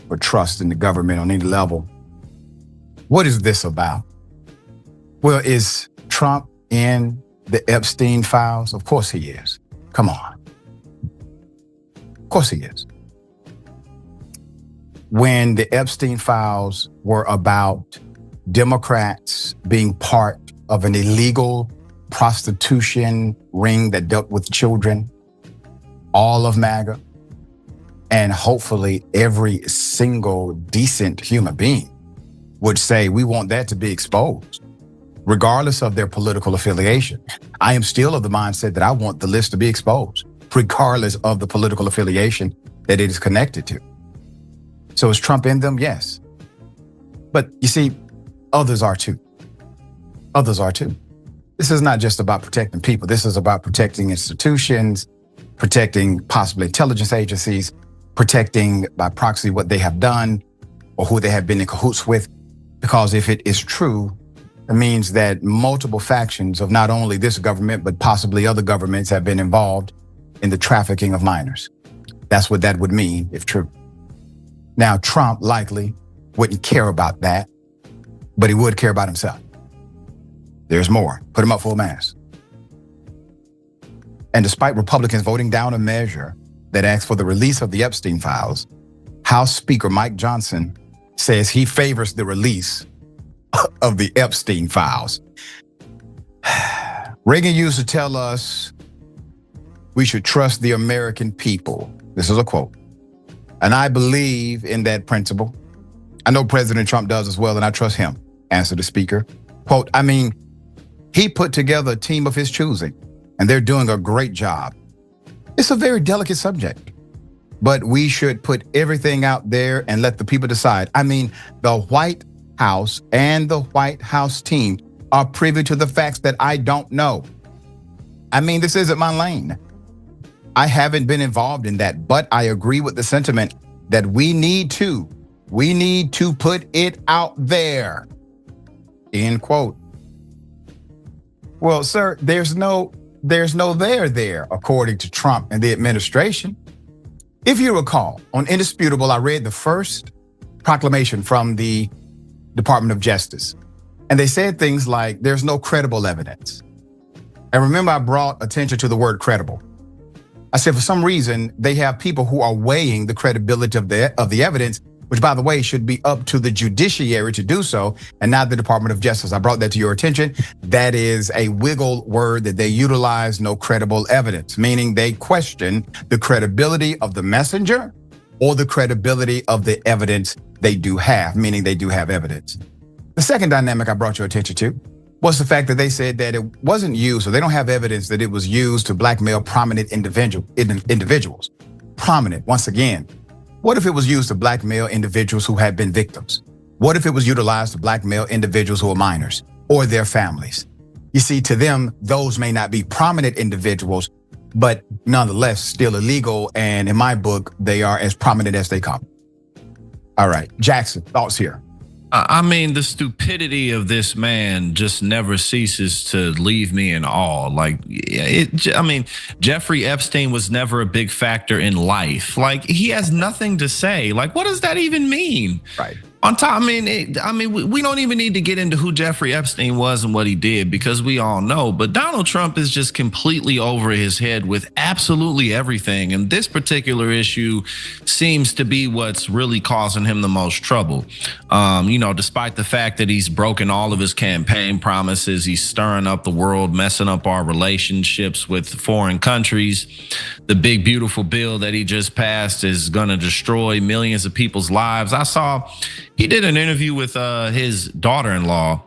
for trust in the government on any level. What is this about? Well, is Trump in the Epstein files? Of course he is. Come on. Of course he is. When the Epstein files were about Democrats being part of an illegal prostitution ring that dealt with children, all of MAGA, and hopefully every single decent human being would say, we want that to be exposed, regardless of their political affiliation. I am still of the mindset that I want the list to be exposed, regardless of the political affiliation that it is connected to. So is Trump in them? Yes. But you see, others are too. Others are too. This is not just about protecting people. This is about protecting institutions, protecting possibly intelligence agencies, protecting by proxy what they have done or who they have been in cahoots with. Because if it is true, it means that multiple factions of not only this government, but possibly other governments have been involved in the trafficking of minors. That's what that would mean if true. Now, Trump likely wouldn't care about that, but he would care about himself. There's more. Put him up full mass. And despite Republicans voting down a measure that asks for the release of the Epstein files, House Speaker Mike Johnson says he favors the release of the Epstein files. Reagan used to tell us we should trust the American people. This is a quote. And I believe in that principle. I know President Trump does as well, and I trust him, answered the speaker. Quote, I mean, he put together a team of his choosing, and they're doing a great job. It's a very delicate subject, but we should put everything out there and let the people decide. I mean, the White House and the White House team are privy to the facts that I don't know. I mean, this isn't my lane. I haven't been involved in that, but I agree with the sentiment that we need to put it out there, end quote. Well, sir, there's no there, according to Trump and the administration. If you recall, on Indisputable, I read the first proclamation from the Department of Justice, and they said things like, there's no credible evidence. And remember, I brought attention to the word credible. I said, for some reason, they have people who are weighing the credibility of the evidence, which, by the way, should be up to the judiciary to do so, and not the Department of Justice. I brought that to your attention. That is a wiggle word that they utilize, no credible evidence, meaning they question the credibility of the messenger or the credibility of the evidence they do have, meaning they do have evidence. The second dynamic I brought your attention to was the fact that they said that it wasn't used, or they don't have evidence that it was used to blackmail prominent individuals. Prominent, once again. What if it was used to blackmail individuals who had been victims? What if it was utilized to blackmail individuals who are minors or their families? You see, to them, those may not be prominent individuals, but nonetheless still illegal. And in my book, they are as prominent as they come. All right, Jackson, thoughts here. I mean, the stupidity of this man just never ceases to leave me in awe. Like, I mean, Jeffrey Epstein was never a big factor in life. Like, he has nothing to say. Like, what does that even mean? Right. On top, I mean, we don't even need to get into who Jeffrey Epstein was and what he did, because we all know. But Donald Trump is just completely over his head with absolutely everything. And this particular issue seems to be what's really causing him the most trouble. You know, despite the fact that he's broken all of his campaign promises, he's stirring up the world, messing up our relationships with foreign countries. The big, beautiful bill that he just passed is going to destroy millions of people's lives. I saw he did an interview with his daughter-in-law,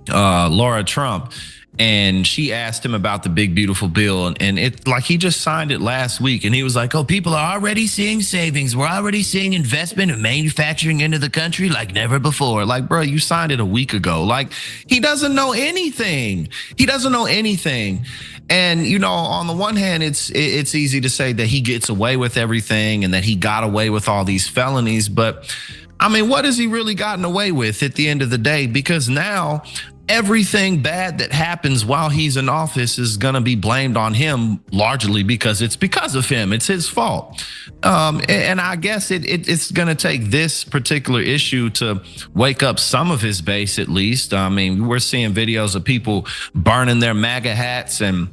Laura Trump, and she asked him about the big, beautiful bill. And it, like, he just signed it last week, and he was like, oh, people are already seeing savings. We're already seeing investment and manufacturing into the country like never before. Like, bro, you signed it a week ago. Like, he doesn't know anything. He doesn't know anything. And, you know, on the one hand, it's easy to say that he gets away with everything and that he got away with all these felonies. But I mean, what has he really gotten away with at the end of the day? Because now everything bad that happens while he's in office is going to be blamed on him, largely because it's because of him. It's his fault. And I guess it's going to take this particular issue to wake up some of his base, at least. I mean, we're seeing videos of people burning their MAGA hats and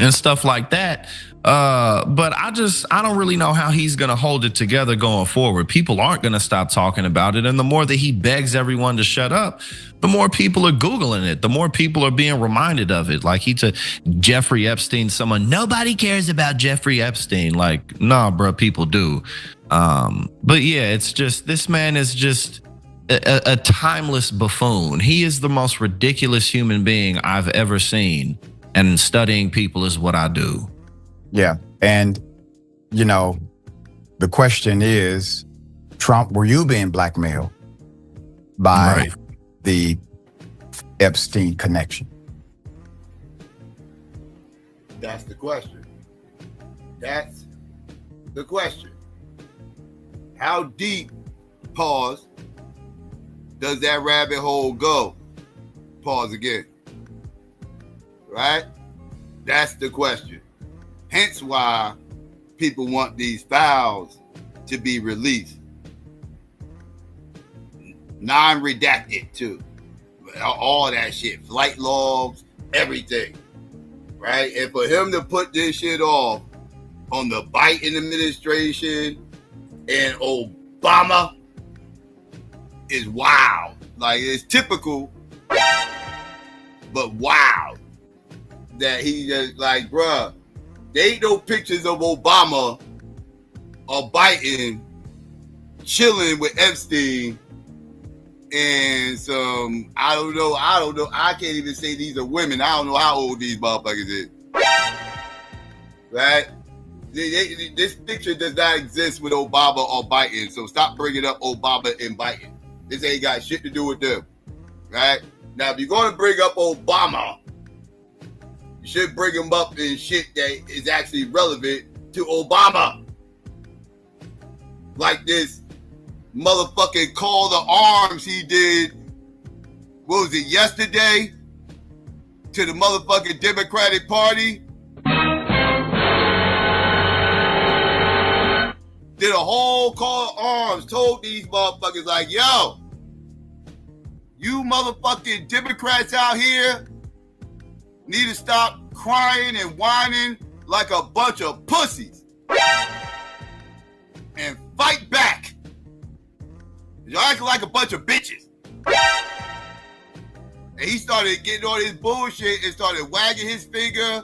stuff like that. But I don't really know how he's going to hold it together going forward. People aren't going to stop talking about it. And the more that he begs everyone to shut up, the more people are Googling it. The more people are being reminded of it. Like, he's a Jeffrey Epstein, someone, nobody cares about Jeffrey Epstein. Like, nah, bro, people do. But yeah, it's just, this man is just a timeless buffoon. He is the most ridiculous human being I've ever seen. And studying people is what I do. Yeah. And, you know, the question is, Trump, were you being blackmailed by the Epstein connection? That's the question. That's the question. How deep, pause, does that rabbit hole go? Pause again. Right? That's the question. Hence why people want these files to be released. Non-redacted too. All that shit. Flight logs, everything. Right? And for him to put this shit off on the Biden administration and Obama is wild. Like, it's typical, but wild. That he just like, bruh, there ain't no pictures of Obama or Biden chilling with Epstein and some, I don't know. I can't even say these are women. I don't know how old these motherfuckers is. Right? This picture does not exist with Obama or Biden, so stop bringing up Obama and Biden. This ain't got shit to do with them. Right? Now, if you're going to bring up Obama, should bring him up in shit that is actually relevant to Obama. Like this motherfucking call to arms he did, what was it, yesterday? To the motherfucking Democratic Party. Did a whole call to arms, told these motherfuckers like, yo, you motherfucking Democrats out here need to stop crying and whining like a bunch of pussies and fight back. Y'all acting like a bunch of bitches. And he started getting on his bullshit and started wagging his finger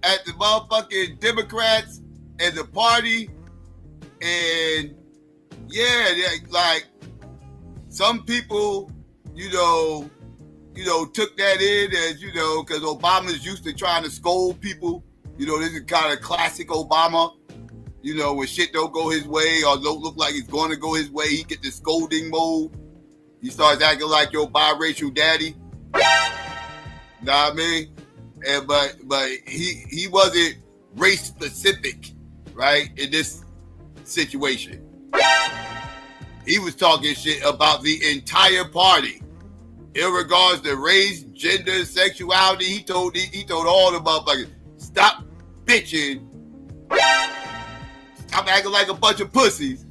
at the motherfucking Democrats and the party. And yeah, like some people, you know, took that in as, because Obama's used to trying to scold people. This is kind of classic Obama. When shit don't go his way or don't look like it's going to go his way, he get the scolding mode. He starts acting like your biracial daddy. Know what I mean? But he wasn't race specific, right? In this situation, he was talking shit about the entire party, in regards to race, gender, sexuality. He told all the motherfuckers, stop bitching, stop acting like a bunch of pussies,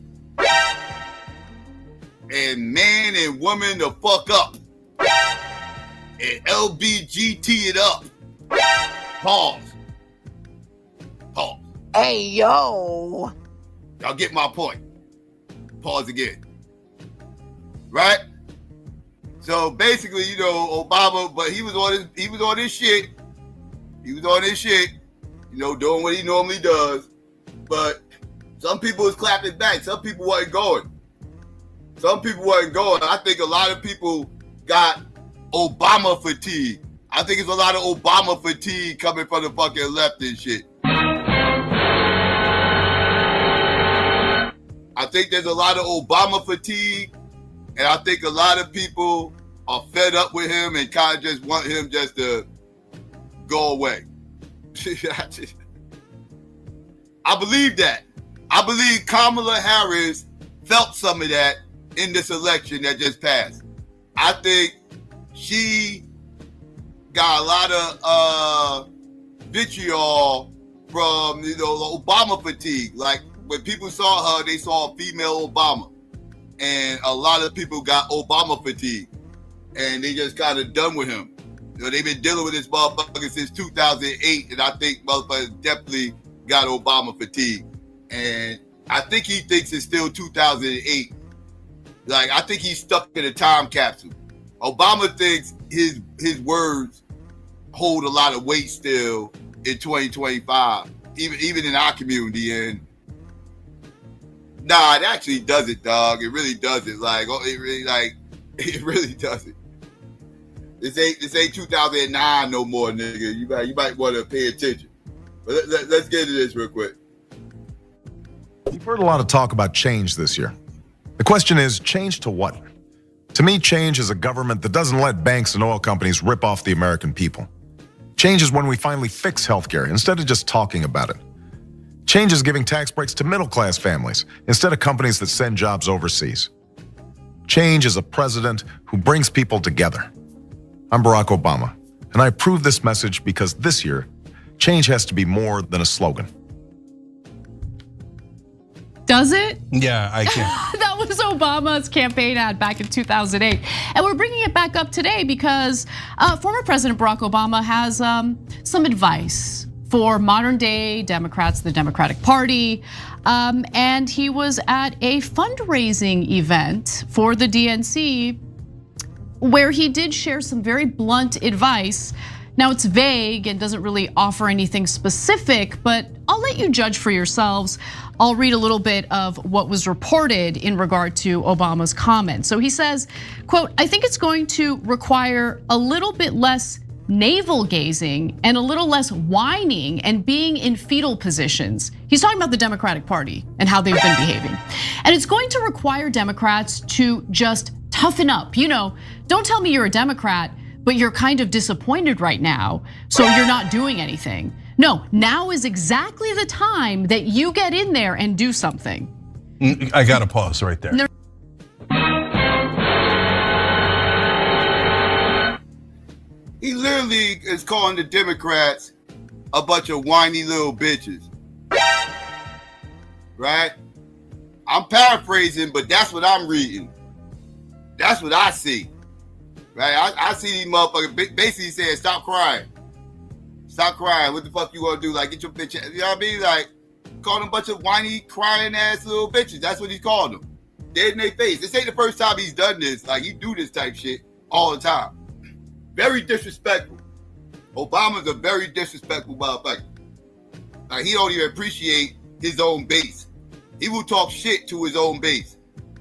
and man and woman the fuck up, and LBGT it up. Pause. Hey, yo. Y'all get my point. Pause again. Right? So basically, Obama, but he was on his shit. He was on his shit, doing what he normally does. But some people was clapping back. Some people wasn't going. I think a lot of people got Obama fatigue. I think it's a lot of Obama fatigue coming from the fucking left and shit. I think there's a lot of Obama fatigue, and I think a lot of people are fed up with him and kind of just want him just to go away. I believe that. I believe Kamala Harris felt some of that in this election that just passed. I think she got a lot of vitriol from Obama fatigue. Like when people saw her, they saw a female Obama, and a lot of people got Obama fatigue, and they just kind of done with him. They've been dealing with this motherfucker since 2008, and I think motherfuckers definitely got Obama fatigue. And I think he thinks it's still 2008. Like, I think he's stuck in a time capsule. Obama thinks his words hold a lot of weight still in 2025, even in our community. And nah, it actually doesn't, dog. It really doesn't. It really doesn't. This ain't 2009 no more, nigga. You might want to pay attention. But let's get into this real quick. You've heard a lot of talk about change this year. The question is, change to what? To me, change is a government that doesn't let banks and oil companies rip off the American people. Change is when we finally fix healthcare instead of just talking about it. Change is giving tax breaks to middle-class families instead of companies that send jobs overseas. Change is a president who brings people together. I'm Barack Obama, and I approve this message because this year, change has to be more than a slogan. Does it? Yeah, I can. That was Obama's campaign ad back in 2008. And we're bringing it back up today because former President Barack Obama has some advice for modern day Democrats, the Democratic Party. And he was at a fundraising event for the DNC where he did share some very blunt advice. Now it's vague and doesn't really offer anything specific, but I'll let you judge for yourselves. I'll read a little bit of what was reported in regard to Obama's comments. So he says, quote, I think it's going to require a little bit less navel gazing and a little less whining and being in fetal positions. He's talking about the Democratic Party and how they've been behaving. And it's going to require Democrats to just toughen up. Don't tell me you're a Democrat, but you're kind of disappointed right now, so you're not doing anything. No, now is exactly the time that you get in there and do something. I gotta pause right there. He literally is calling the Democrats a bunch of whiny little bitches. Right? I'm paraphrasing, but that's what I'm reading. That's what I see. Right? I see these motherfuckers basically saying, stop crying. Stop crying. What the fuck you gonna do? Like, get your bitch. You know what I mean? Like, call them a bunch of whiny, crying ass little bitches. That's what he's called them. Dead in their face. This ain't the first time he's done this. Like, he do this type shit all the time. Very disrespectful. Obama's a very disrespectful motherfucker. Like, he don't even appreciate his own base. He will talk shit to his own base.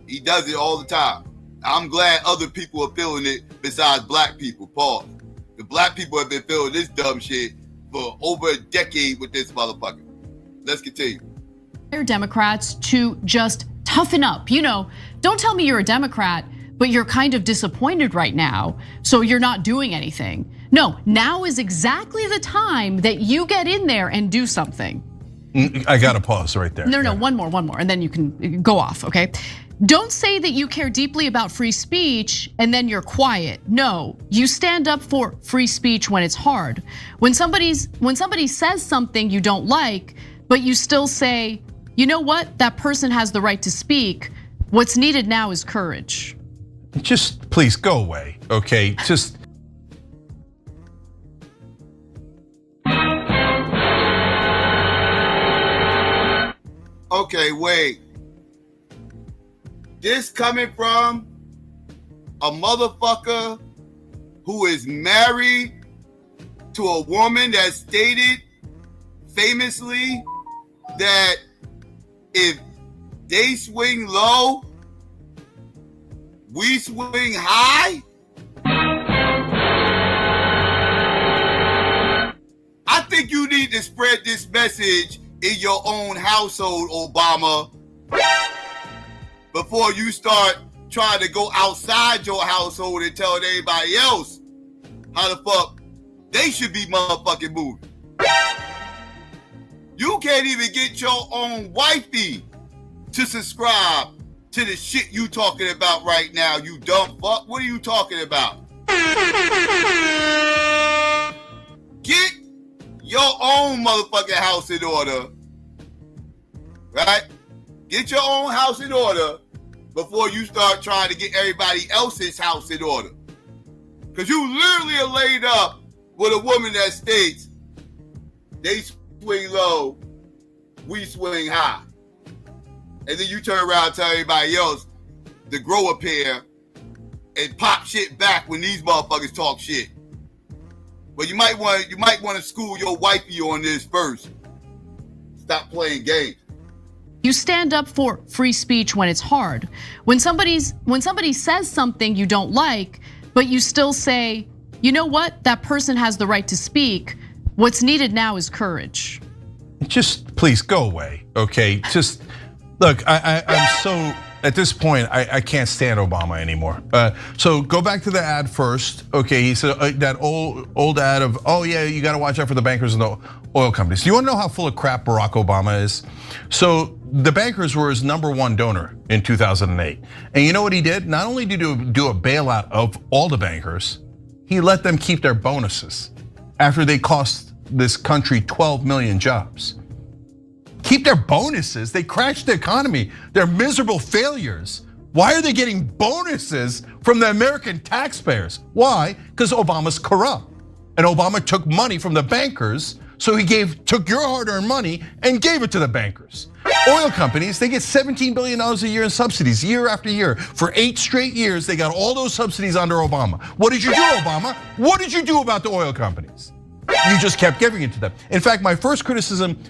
He does it all the time. I'm glad other people are feeling it besides black people. Pause. The black people have been feeling this dumb shit for over a decade with this motherfucker. Let's continue. Democrats to just toughen up. You know, don't tell me you're a Democrat, but you're kind of disappointed right now, so you're not doing anything. No, now is exactly the time that you get in there and do something. I gotta pause right there. No, one more, and then you can go off, okay? Don't say that you care deeply about free speech and then you're quiet. No, you stand up for free speech when it's hard. When somebody says something you don't like, but you still say, you know what? That person has the right to speak. What's needed now is courage. Just please go away, okay? Just. Okay, wait. This coming from a motherfucker who is married to a woman that stated famously that if they swing low, we swing high. I think you need to spread this message in your own household, Obama, before you start trying to go outside your household and tell everybody else how the fuck they should be motherfucking moving. You can't even get your own wifey to subscribe to the shit you talking about right now, you dumb fuck. What are you talking about? Get your own motherfucking house in order, right? Get your own house in order before you start trying to get everybody else's house in order. Because you literally are laid up with a woman that states they swing low, we swing high. And then you turn around and tell everybody else to grow a pair and pop shit back when these motherfuckers talk shit. But you might want to school your wifey on this first. Stop playing games. You stand up for free speech when it's hard. When somebody says something you don't like, but you still say, you know what? That person has the right to speak. What's needed now is courage. Just please go away, okay? Just look, I'm so at this point I can't stand Obama anymore. So go back to the ad first, okay? He said that old ad of, oh yeah, you got to watch out for the bankers and the oil companies. Do you want to know how full of crap Barack Obama is? So the bankers were his #1 donor in 2008, and you know what he did? Not only did he do a bailout of all the bankers, he let them keep their bonuses after they cost this country 12 million jobs. Keep their bonuses. They crashed the economy. They're miserable failures. Why are they getting bonuses from the American taxpayers? Why? Because Obama's corrupt. And Obama took money from the bankers, so he took your hard-earned money and gave it to the bankers. Oil companies, they get $17 billion a year in subsidies, year after year. For 8 straight years, they got all those subsidies under Obama. What did you do, Obama? What did you do about the oil companies? You just kept giving it to them. In fact, my first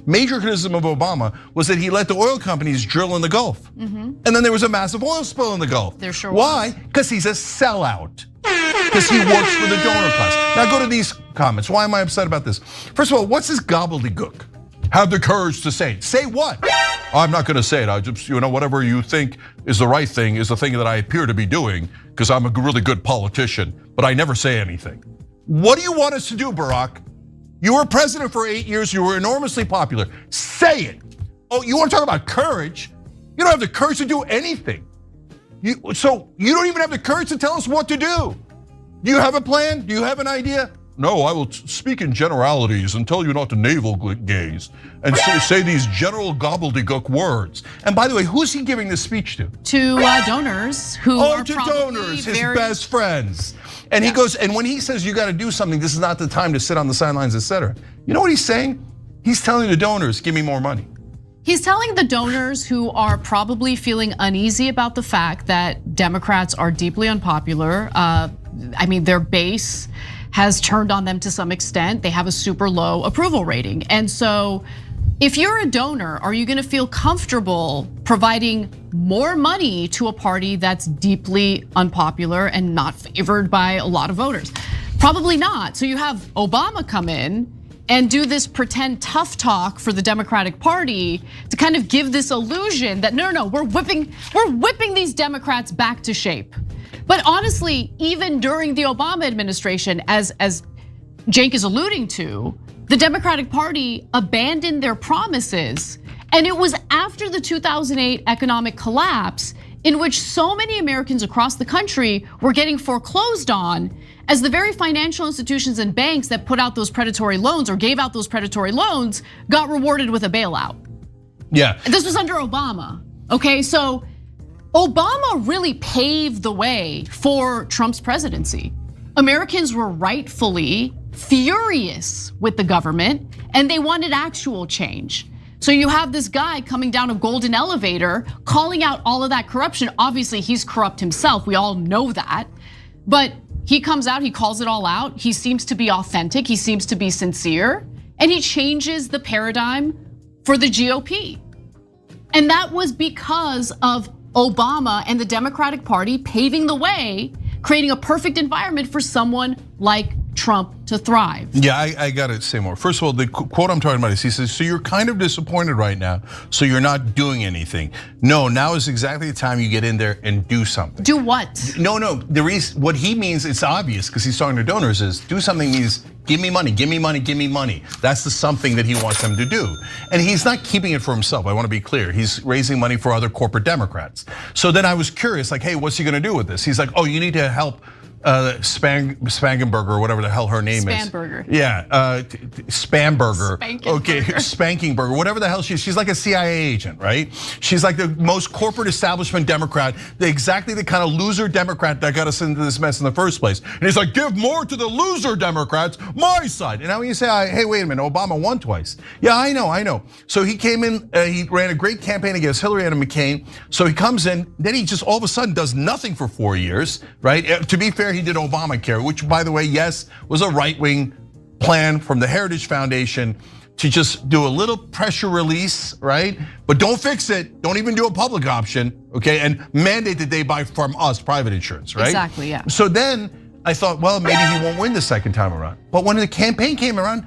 major criticism of Obama was that he let the oil companies drill in the Gulf. And then there was a massive oil spill in the Gulf. There sure Why? Because he's a sellout. Because he works for the donor class. Now go to these comments. Why am I upset about this? First of all, what's this gobbledygook? Have the courage to say it. Say what? I'm not gonna say it. I just, whatever you think is the right thing is the thing that I appear to be doing because I'm a really good politician, but I never say anything. What do you want us to do, Barack? You were president for 8 years, you were enormously popular. Say it. Oh, you want to talk about courage? You don't have the courage to do anything. So you don't even have the courage to tell us what to do. Do you have a plan? Do you have an idea? No, I will speak in generalities and tell you not to navel gaze and say these general gobbledygook words. And by the way, who's he giving this speech to? To donors who are to probably donors, his best friends. And he goes, and when he says you got to do something, this is not the time to sit on the sidelines, etc. You know what he's saying? He's telling the donors, give me more money. He's telling the donors who are probably feeling uneasy about the fact that Democrats are deeply unpopular. I mean, their base has turned on them to some extent. They have a super low approval rating. And so if you're a donor, are you gonna feel comfortable providing more money to a party that's deeply unpopular and not favored by a lot of voters? Probably not. So you have Obama come in and do this pretend tough talk for the Democratic Party to kind of give this illusion that no, we're whipping these Democrats back to shape. But honestly, even during the Obama administration, as Cenk is alluding to, the Democratic Party abandoned their promises. And it was after the 2008 economic collapse in which so many Americans across the country were getting foreclosed on, as the very financial institutions and banks that put out those predatory loans or gave out those predatory loans got rewarded with a bailout. Yeah. This was under Obama, okay? So Obama really paved the way for Trump's presidency. Americans were rightfully furious with the government and they wanted actual change. So you have this guy coming down a golden elevator, calling out all of that corruption. Obviously, he's corrupt himself, we all know that. But he comes out, he calls it all out. He seems to be authentic, he seems to be sincere, and he changes the paradigm for the GOP. And that was because of Obama and the Democratic Party paving the way, creating a perfect environment for someone like Trump to thrive. Yeah, I gotta say more. First of all, the quote I'm talking about is he says, so you're kind of disappointed right now, so you're not doing anything. No, now is exactly the time you get in there and do something. Do what? No, the reason, what he means, it's obvious because he's talking to donors, is do something means give me money, give me money, give me money. That's the something that he wants them to do. And he's not keeping it for himself, I wanna be clear. He's raising money for other corporate Democrats. So then I was curious, like, hey, what's he gonna do with this? He's like, oh, you need to help Spangenberger, or whatever the hell her name is. Spanberger. Yeah, Spamberger. Okay, Spankenberger. Spankingberger, whatever the hell she is. She's like a CIA agent, right? She's like the most corporate establishment Democrat, exactly the kind of loser Democrat that got us into this mess in the first place. And he's like, give more to the loser Democrats, my side. And now when you say, hey, wait a minute, Obama won twice. Yeah, I know. So he came in, he ran a great campaign against Hillary and McCain. So he comes in, then he just all of a sudden does nothing for 4 years, right? To be fair, he did Obamacare, which by the way, yes, was a right-wing plan from the Heritage Foundation to just do a little pressure release, right? But don't fix it, don't even do a public option, okay? And mandate that they buy from us private insurance, right? Exactly, yeah. So then I thought, well, maybe he won't win the second time around. But when the campaign came around,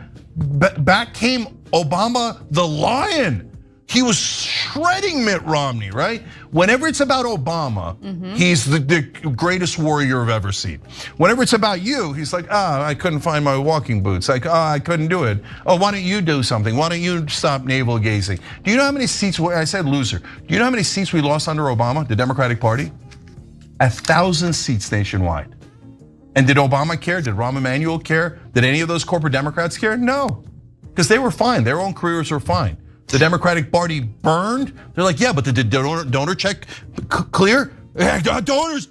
back came Obama the lion. He was shredding Mitt Romney, right? Whenever it's about Obama, he's the greatest warrior I've ever seen. Whenever it's about you, he's like, I couldn't find my walking boots. Like, I couldn't do it. Oh, why don't you do something? Why don't you stop navel gazing? Do you know how many seats, I said loser. Do you know how many seats we lost under Obama, the Democratic Party? 1,000 seats nationwide. And did Obama care? Did Rahm Emanuel care? Did any of those corporate Democrats care? No, because they were fine. Their own careers were fine. The Democratic Party burned. They're like, yeah, but did the donor check clear? Donors.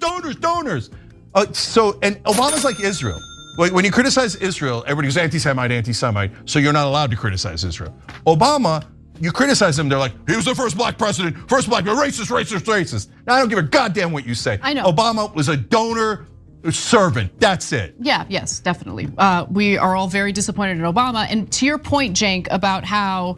So, and Obama's like Israel. When you criticize Israel, everybody goes anti-Semite, so you're not allowed to criticize Israel. Obama, you criticize him, they're like, he was the first black president, racist. Now, I don't give a goddamn what you say. I know. Obama was a donor servant, that's it. Yeah, yes, definitely. We are all very disappointed in Obama. And to your point, Cenk, about how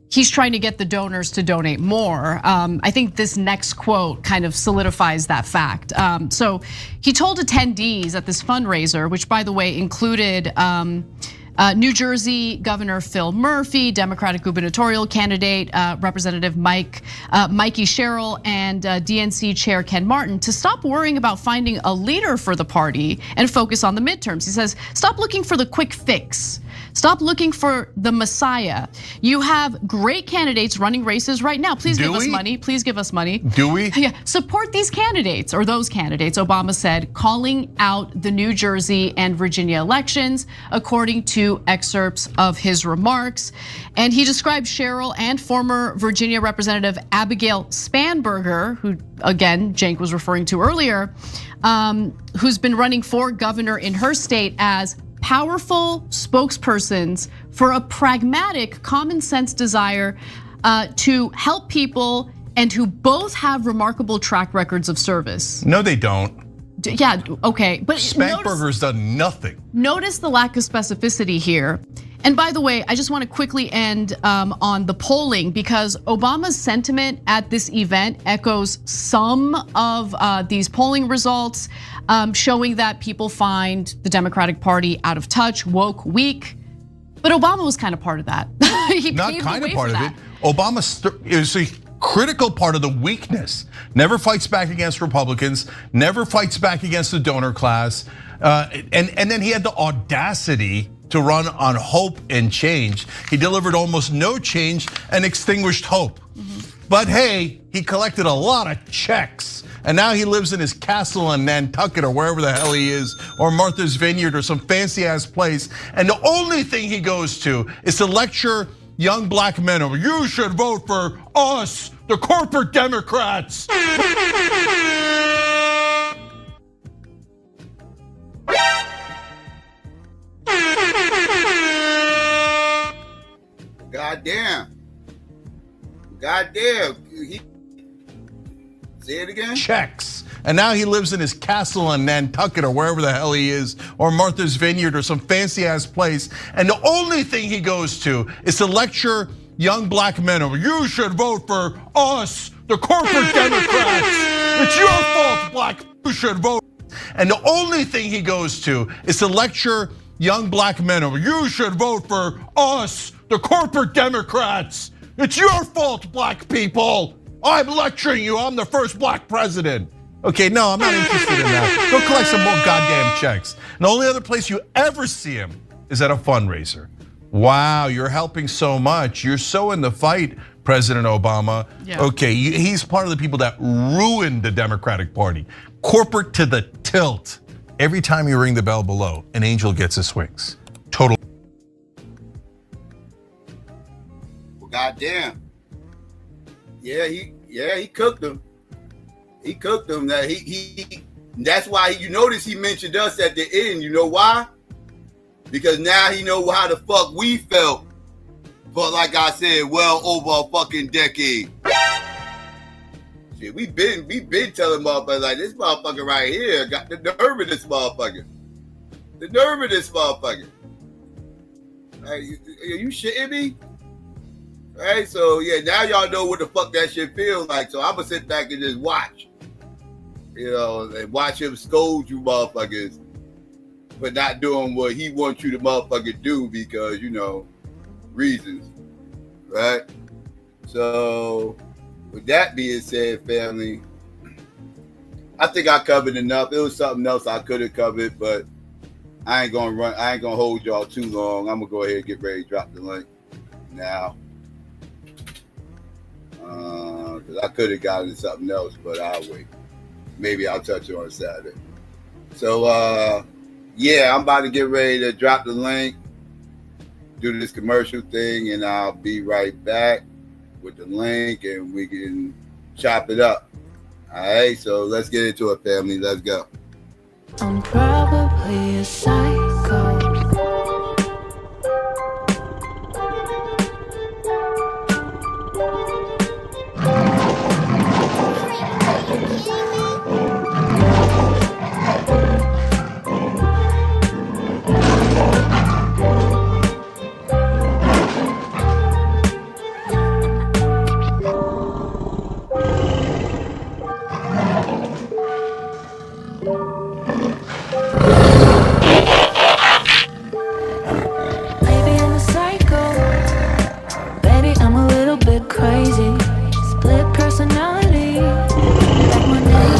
he's trying to get the donors to donate more. I think this next quote kind of solidifies that fact. So he told attendees at this fundraiser, which by the way included New Jersey Governor Phil Murphy, Democratic gubernatorial candidate Representative Mikey Sherrill, and DNC Chair Ken Martin, to stop worrying about finding a leader for the party and focus on the midterms. He says, stop looking for the quick fix. Stop looking for the Messiah. You have great candidates running races right now. Please give us money. Please give us money. Do we? Yeah, support these candidates or those candidates, Obama said, calling out the New Jersey and Virginia elections, according to excerpts of his remarks. And he described Sherrill and former Virginia Representative Abigail Spanberger, who again, Cenk was referring to earlier, who's been running for governor in her state as powerful spokespersons for a pragmatic, common sense desire to help people and who both have remarkable track records of service. No, they don't. Yeah, okay, but Spankberger's done nothing. Notice the lack of specificity here. And by the way, I just want to quickly end on the polling because Obama's sentiment at this event echoes some of these polling results, showing that people find the Democratic Party out of touch, woke, weak. But Obama was kind of part of that. He not kind of part of it. Obama is a critical part of the weakness. Never fights back against Republicans, never fights back against the donor class. And then he had the audacity to run on hope and change. He delivered almost no change and extinguished hope. But hey, he collected a lot of checks. And now he lives in his castle in Nantucket or wherever the hell he is, or Martha's Vineyard or some fancy ass place. And the only thing he goes to is to lecture young black men over, you should vote for us, the corporate Democrats. Goddamn. Say it again? Checks. And now he lives in his castle in Nantucket or wherever the hell he is, or Martha's Vineyard or some fancy ass place. And the only thing he goes to is to lecture young black men over, you should vote for us, the corporate Democrats. It's your fault, black, you should vote. And the only thing he goes to is to lecture young black men over, you should vote for us, the corporate Democrats. It's your fault, black people. I'm lecturing you, I'm the first black president. Okay, no, I'm not interested in that. Go collect some more goddamn checks. And the only other place you ever see him is at a fundraiser. Wow, you're helping so much. You're so in the fight, President Obama. Yeah. Okay, he's part of the people that ruined the Democratic Party. Corporate to the tilt. Every time you ring the bell below, an angel gets his wings. Total. Well, goddamn. Yeah, he cooked them. He cooked them. That that's why you notice he mentioned us at the end. You know why? Because now he know how the fuck we felt. But like I said, well over a fucking decade. Shit, we been telling motherfuckers like this motherfucker right here got the nerve of this motherfucker. The nerve of this motherfucker. Are you shitting me? Right, so yeah, now y'all know what the fuck that shit feels like. So I'm gonna sit back and just watch, and watch him scold you motherfuckers for not doing what he wants you to motherfucker do because reasons, right? So with that being said, family, I think I covered enough. It was something else I could have covered, but I ain't gonna hold y'all too long. I'm gonna go ahead and get ready to drop the link now. Because I could have gotten something else, but I'll wait. Maybe I'll touch it on Saturday. So, yeah, I'm about to get ready to drop the link, do this commercial thing, and I'll be right back with the link, and we can chop it up. All right, so let's get into it, family. Let's go. I'm probably a psycho. Crazy, split personality. Like my name.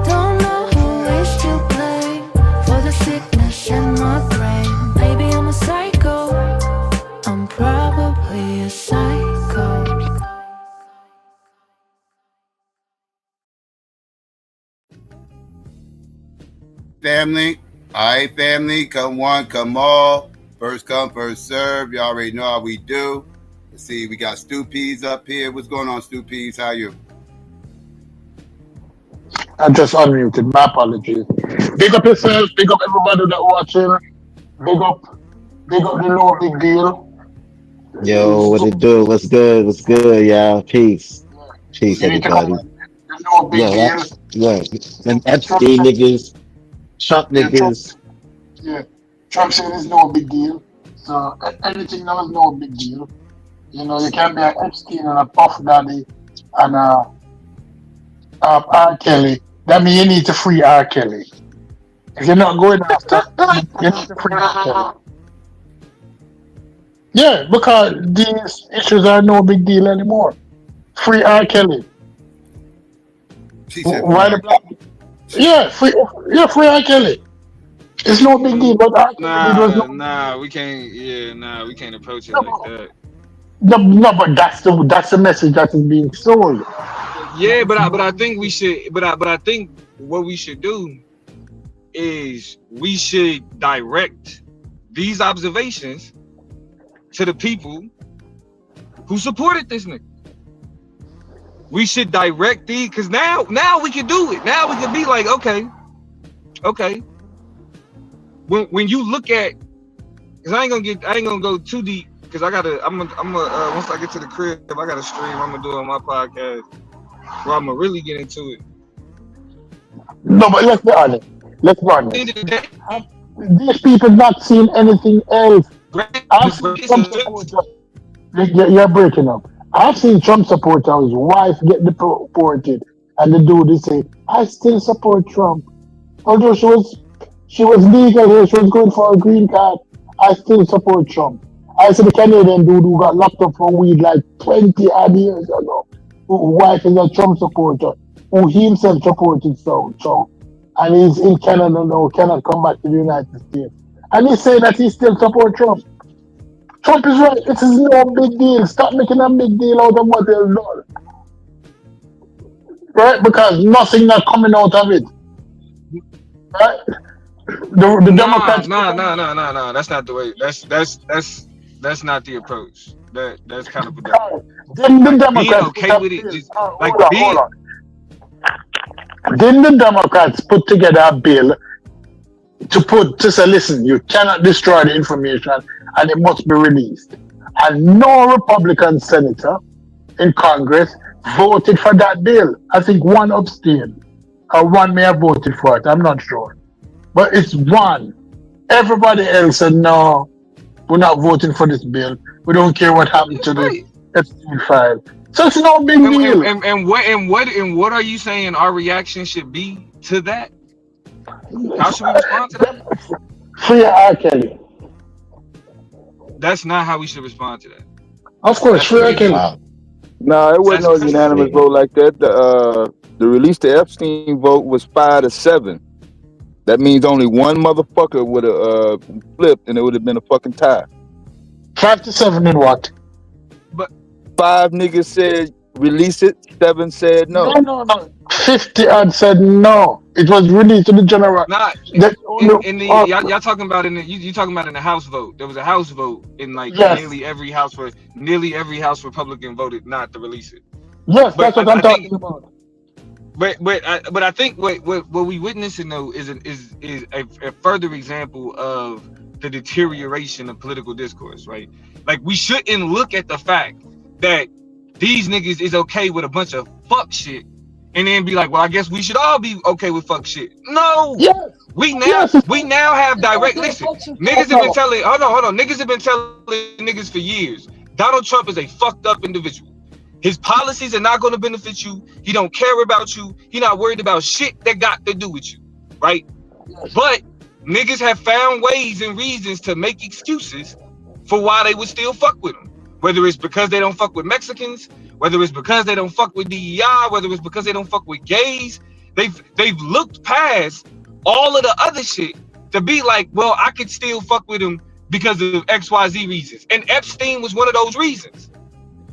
Don't know who is to blame for the sickness in my brain. Maybe I'm a psycho. I'm probably a psycho. Family, all right, family, come one, come all. First come, first serve. You already know how we do. Let's see, we got Stu Peas up here. What's going on, Stu Peas? How you? I just unmuted. My apologies. Big up yourself. Big up everybody that watching. Big up the No Big Deal. Yo, what it do? What's good? What's good, y'all? Peace. Peace, everybody. No Big Deal. Them Epstein niggas, Trump niggas. Yeah. Trump said it's no big deal. So anything now is no big deal. You know, you can't be an Epstein and a Puff Daddy and a R. Kelly. That means you need to free R. Kelly. If you're not going after, you need to free R. Kelly. Yeah, because these issues are no big deal anymore. Free R. Kelly. Why the black? Yeah, free R. Kelly. It's no big deal, but R. Kelly it was no. We can't. Yeah, we can't approach it like that. No, but that's the message that is being sold. Yeah, but I think we should. But I think what we should do is we should direct these observations to the people who supported this nigga. We should direct these, because now we can do it. Now we can be like, okay. When you look at, because I ain't gonna go too deep, because I'm gonna once I get to the crib, I got a stream I'm gonna do on my podcast where I'm gonna really get into it. No, but let's be honest. These people not seen anything else. I've seen Trump supporters. You're breaking up. I've seen Trump supporters' wife get deported, and the dude say, "I still support Trump." Although she was legal here, she was going for a green card. I still support Trump. I see the Canadian dude who got locked up for weed like 20 odd years ago, whose wife is a Trump supporter, who he himself supported Trump. And he's in Canada now, cannot come back to the United States. And he say that he still supports Trump. Trump is right. It is no big deal. Stop making a big deal out of what they've done. Right? Because nothing not coming out of it. Right? The Democrats. No. That's not the way. That's not the approach. That's kind of the Democrats being okay with it. Just, hold on. Didn't the Democrats put together a bill to say, listen, you cannot destroy the information and it must be released? And no Republican senator in Congress voted for that bill. I think one abstained, or one may have voted for it. I'm not sure. But it's one. Everybody else said, no, we're not voting for this bill. We don't care what happened to the Epstein file. So it's no big deal. And what are you saying our reaction should be to that? How should we respond to that? Free R. Kelly. That's not how we should respond to that. Of course, free R. Kelly. No, it wasn't no unanimous vote like that. The release to Epstein vote was 5-7. That means only one motherfucker would have flipped, and it would have been a fucking tie. 5-7 in what? But 5 niggas said release it. 7 said no. No. 50 odd said no. It was released to the general. Nah, y'all talking about you talking about in the House vote. There was a House vote in nearly every House Republican voted not to release it. Yes, that's what I'm talking about. But I think what we witnessing though is a further example of the deterioration of political discourse, right? Like, we shouldn't look at the fact that these niggas is okay with a bunch of fuck shit and then be like, well, I guess we should all be okay with fuck shit. No. Yes. We now have direct, listen, niggas have been telling, hold on, niggas have been telling niggas for years, Donald Trump is a fucked up individual. His policies are not going to benefit you. He don't care about you. He not worried about shit that got to do with you, right? But niggas have found ways and reasons to make excuses for why they would still fuck with him. Whether it's because they don't fuck with Mexicans, whether it's because they don't fuck with DEI, whether it's because they don't fuck with gays, they've looked past all of the other shit to be like, well, I could still fuck with him because of XYZ reasons. And Epstein was one of those reasons.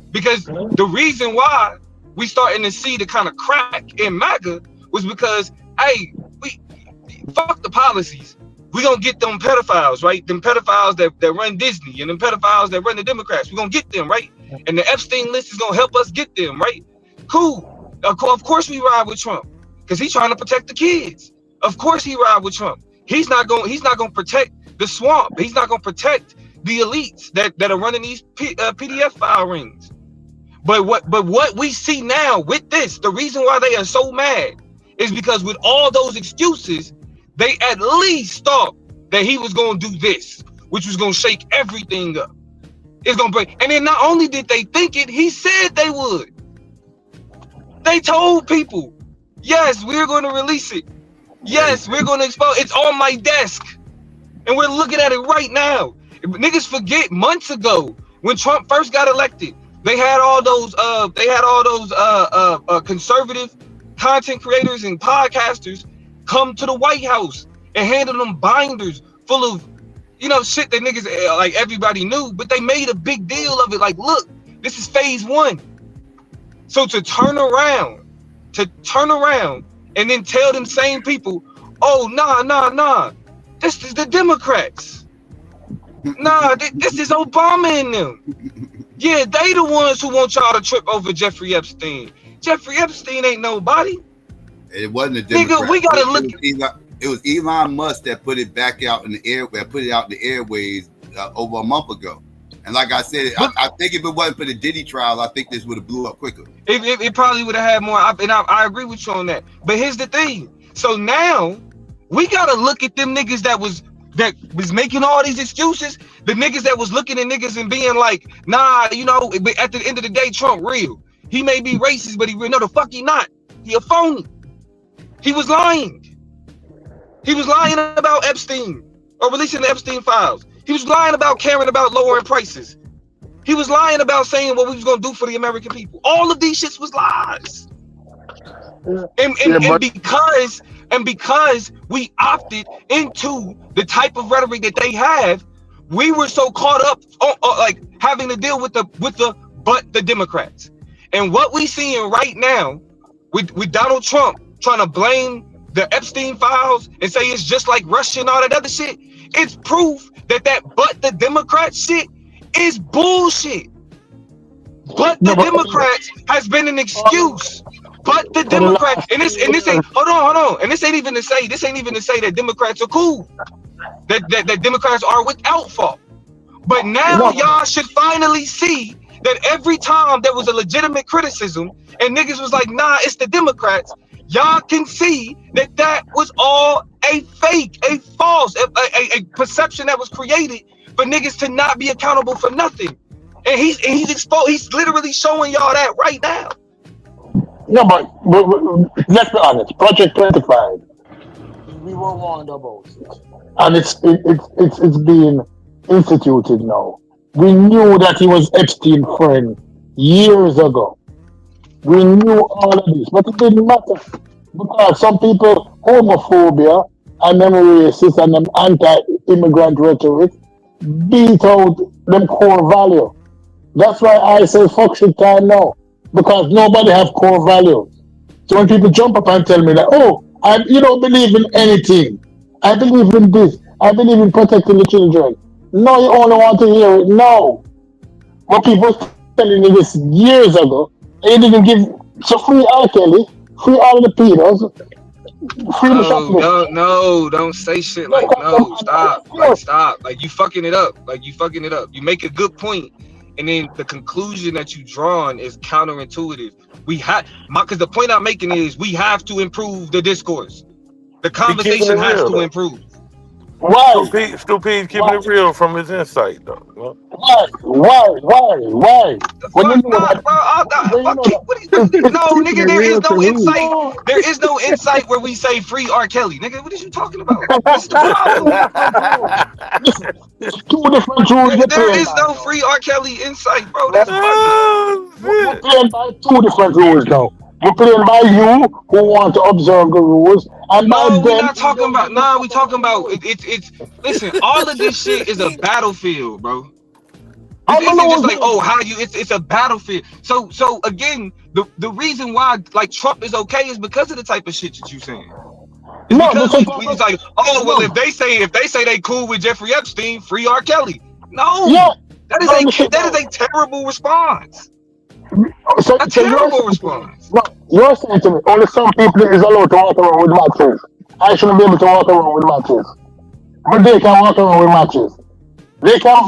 Because the reason why we starting to see the kind of crack in MAGA was because, hey, we fuck the policies. We gonna get them pedophiles, right? Them pedophiles that run Disney and them pedophiles that run the Democrats. We gonna get them, right? And the Epstein list is gonna help us get them, right? Cool. Of course we ride with Trump because he's trying to protect the kids. Of course he ride with Trump. He's not gonna protect the swamp. He's not gonna protect the elites that are running these PDF file rings. But what we see now with this, the reason why they are so mad is because with all those excuses, they at least thought that he was gonna do this, which was gonna shake everything up. It's gonna break. And then not only did they think it, he said they would. They told people, yes, we're gonna release it. Yes, we're gonna expose. It's on my desk, and we're looking at it right now. Niggas forget months ago when Trump first got elected, they had all those conservative content creators and podcasters come to the White House and handed them binders full of, you know, shit that niggas like everybody knew, but they made a big deal of it. Like, look, this is phase 1. So to turn around and then tell them same people, oh, nah, this is the Democrats. Nah, this is Obama and them. Yeah, they the ones who want y'all to trip over Jeffrey Epstein. Jeffrey Epstein ain't nobody. It wasn't a Democrat. Nigga, we gotta look. It was Elon Musk that put it back out in the air. That put it out in the airways over a month ago. And like I said, I think if it wasn't for the Diddy trial, I think this would have blew up quicker. It probably would have had more. And I agree with you on that. But here's the thing. So now we gotta look at them niggas that was making all these excuses. The niggas that was looking at niggas and being like, nah, you know, at the end of the day, Trump real. He may be racist, but he real. No, the fuck he not. He a phony. He was lying. He was lying about Epstein or releasing the Epstein files. He was lying about caring about lowering prices. He was lying about saying what we was gonna do for the American people. All of these shits was lies. And because we opted into the type of rhetoric that they have, we were so caught up on like having to deal with the Democrats. And what we seeing right now with Donald Trump trying to blame the Epstein files and say it's just like Russia and all that other shit, it's proof that but the Democrat shit is bullshit. But the Democrats has been an excuse. But the Democrats, and this ain't hold on, and this ain't even to say that Democrats are cool, that Democrats are without fault. But now y'all should finally see that every time there was a legitimate criticism and niggas was like, nah, it's the Democrats, y'all can see that was all a fake, a false, a perception that was created for niggas to not be accountable for nothing. And he's exposed. He's literally showing y'all that right now. No, but let's be honest. Project 25, we were warned about it, and it's being instituted now. We knew that he was Epstein's friend years ago. We knew all of this, but it didn't matter because some people homophobia and them racist and them anti-immigrant rhetoric beat out them core value. That's why I say fuck shit time now, because nobody have core values. So when people jump up and tell me that, oh, you don't believe in anything, I believe in this, I believe in protecting the children. No, you only want to hear it now. What people were telling you this years ago, and you didn't give. So free R. Kelly, free all the pedos, free the shoplifters. No, don't say shit like no. Stop. Like you fucking it up. You make a good point, and then the conclusion that you drawn is counterintuitive. Because the point I'm making is we have to improve the discourse. The conversation has to improve. Why? Stupid keeping it real from his insight, though. Why? When you know that, no, nigga, there is no insight. There is no insight where we say free R. Kelly, nigga. What is you talking about? What's the problem? Two different rules. There is no free R. Kelly insight, bro. That's we're playing by two different rules now. We're playing by you who want to observe the rules, and by them. We're not talking about. Nah, we talking about. It's. Listen, all of this shit is a battlefield, bro. It isn't just like, oh, how you. It's a battlefield. So again, the reason why like Trump is okay is because of the type of shit that you saying. It's because we just like, oh well, if they say they cool with Jeffrey Epstein, free R. Kelly. No, that is a terrible response. A terrible response. No, you're saying to me, only some people is allowed to walk around with matches. I shouldn't be able to walk around with matches. But they can walk around with matches. They can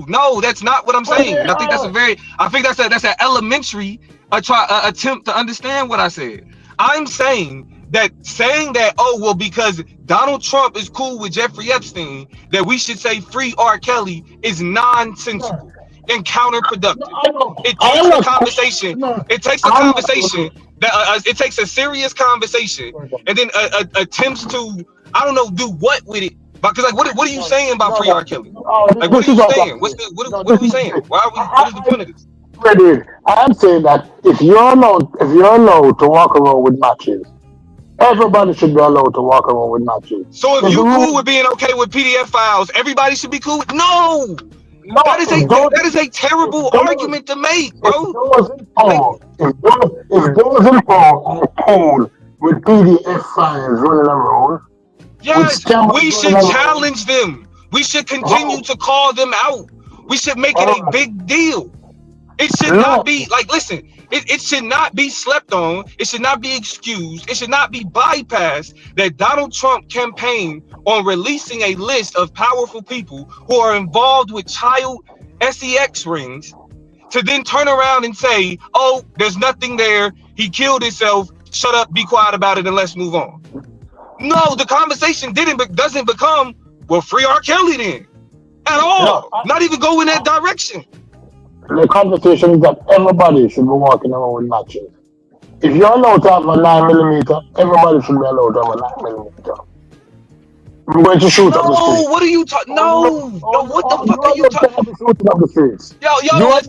No, that's not what I'm saying. I think that's an elementary attempt to understand what I said. I'm saying that saying that, oh, well, because Donald Trump is cool with Jeffrey Epstein, that we should say free R. Kelly is nonsensical and counterproductive. It takes the conversation. It takes a conversation that it takes a serious conversation, and then attempts to, I don't know, do what with it. Because like, what are you saying about free R. Kelly? Like, what are you saying? What are we saying? Why are we? What is the point of this? I'm saying that if you're allowed to walk around with matches, everybody should be allowed to walk around with matches. So if you cool with being okay with PDF files, everybody should be cool with? No, that is a terrible argument to make, bro. If those in power are cool with PDF files running around, yes, we should challenge them. We should continue to call them out. We should make it a big deal. It should not be like, listen, it should not be slept on. It should not be excused. It should not be bypassed that Donald Trump campaigned on releasing a list of powerful people who are involved with child SYKOPATHeist rings, to then turn around and say, oh, there's nothing there. He killed himself. Shut up, be quiet about it, and let's move on. No, the conversation doesn't become, well, free R. Kelly then. At all. Not even go in that direction. The conversation is that everybody should be walking around with matches. If you're allowed to have a 9mm, everybody should be allowed to have a 9mm. I'm going to shoot up the street. No, what are you talking? No, what the fuck are you talking? Yo, a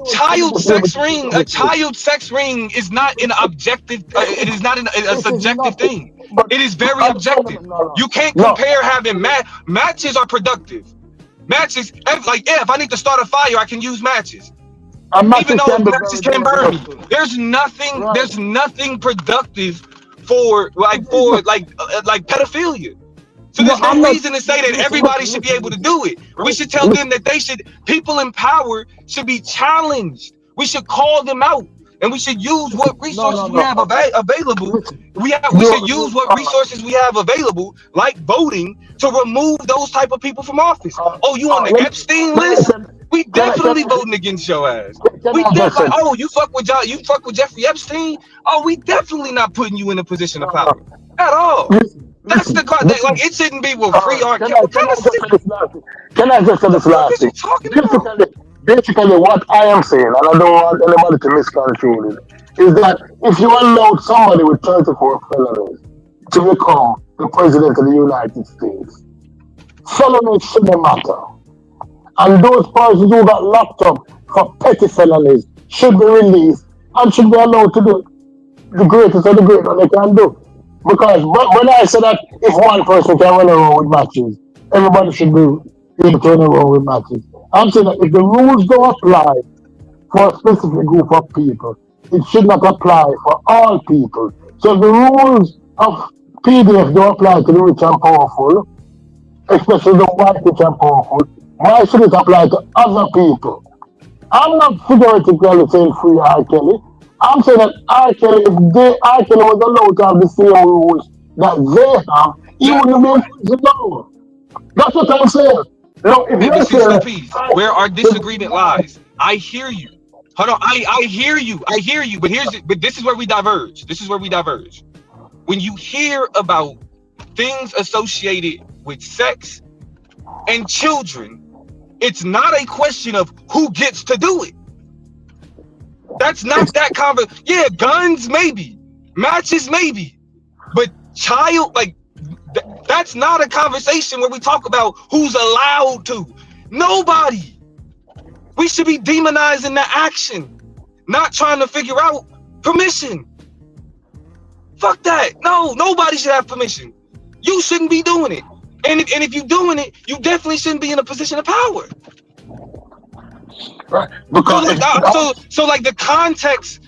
child sex ring is not an objective. It is not a subjective thing. It is very objective. You can't compare having matches are productive. Matches, like, yeah, if I need to start a fire, I can use matches. Even though matches can burn me, there's nothing productive for pedophilia. So there's no reason to say that everybody should be able to do it. We should tell them that people in power should be challenged. We should call them out, and we should use what resources we have available. We should use what resources we have available, like voting, to remove those type of people from office. Oh, you on the Epstein list? We definitely voting against your ass. We definitely. Oh, you fuck with Jeffrey Epstein? Oh, we definitely not putting you in a position of power at all. That's the card. Like, it shouldn't be free R. Kelly. Can I just say this last thing? Basically, what I am saying, and I don't want anybody to misconstrue it, is that if you allow somebody with 34 felonies to become the president of the United States, felonies shouldn't matter. And those persons who got locked up for petty felonies should be released and should be allowed to do the greatest of the great that they can do. Because when I say that if one person can run around with matches, everybody should be able to run around with matches. I'm saying that if the rules don't apply for a specific group of people, it should not apply for all people. So if the rules of PDF don't apply to the rich and powerful, especially the white rich and powerful, why should it apply to other people? I'm not figuratively saying free R. Kelly. I'm saying that R. Kelly, if R. Kelly was allowed to have the same rules that they have, he wouldn't be able to know. That's what I'm saying. No, where our disagreement lies. I hear you. Hold on, I hear you. But this is where we diverge. When you hear about things associated with sex and children, it's not a question of who gets to do it. That's not that conversation. Yeah, guns maybe, matches maybe, but child, like, that's not a conversation where we talk about who's allowed to. Nobody. We should be demonizing the action, not trying to figure out permission. Fuck that. No, nobody should have permission. You shouldn't be doing it. And if you're doing it, you definitely shouldn't be in a position of power. Right. So like the context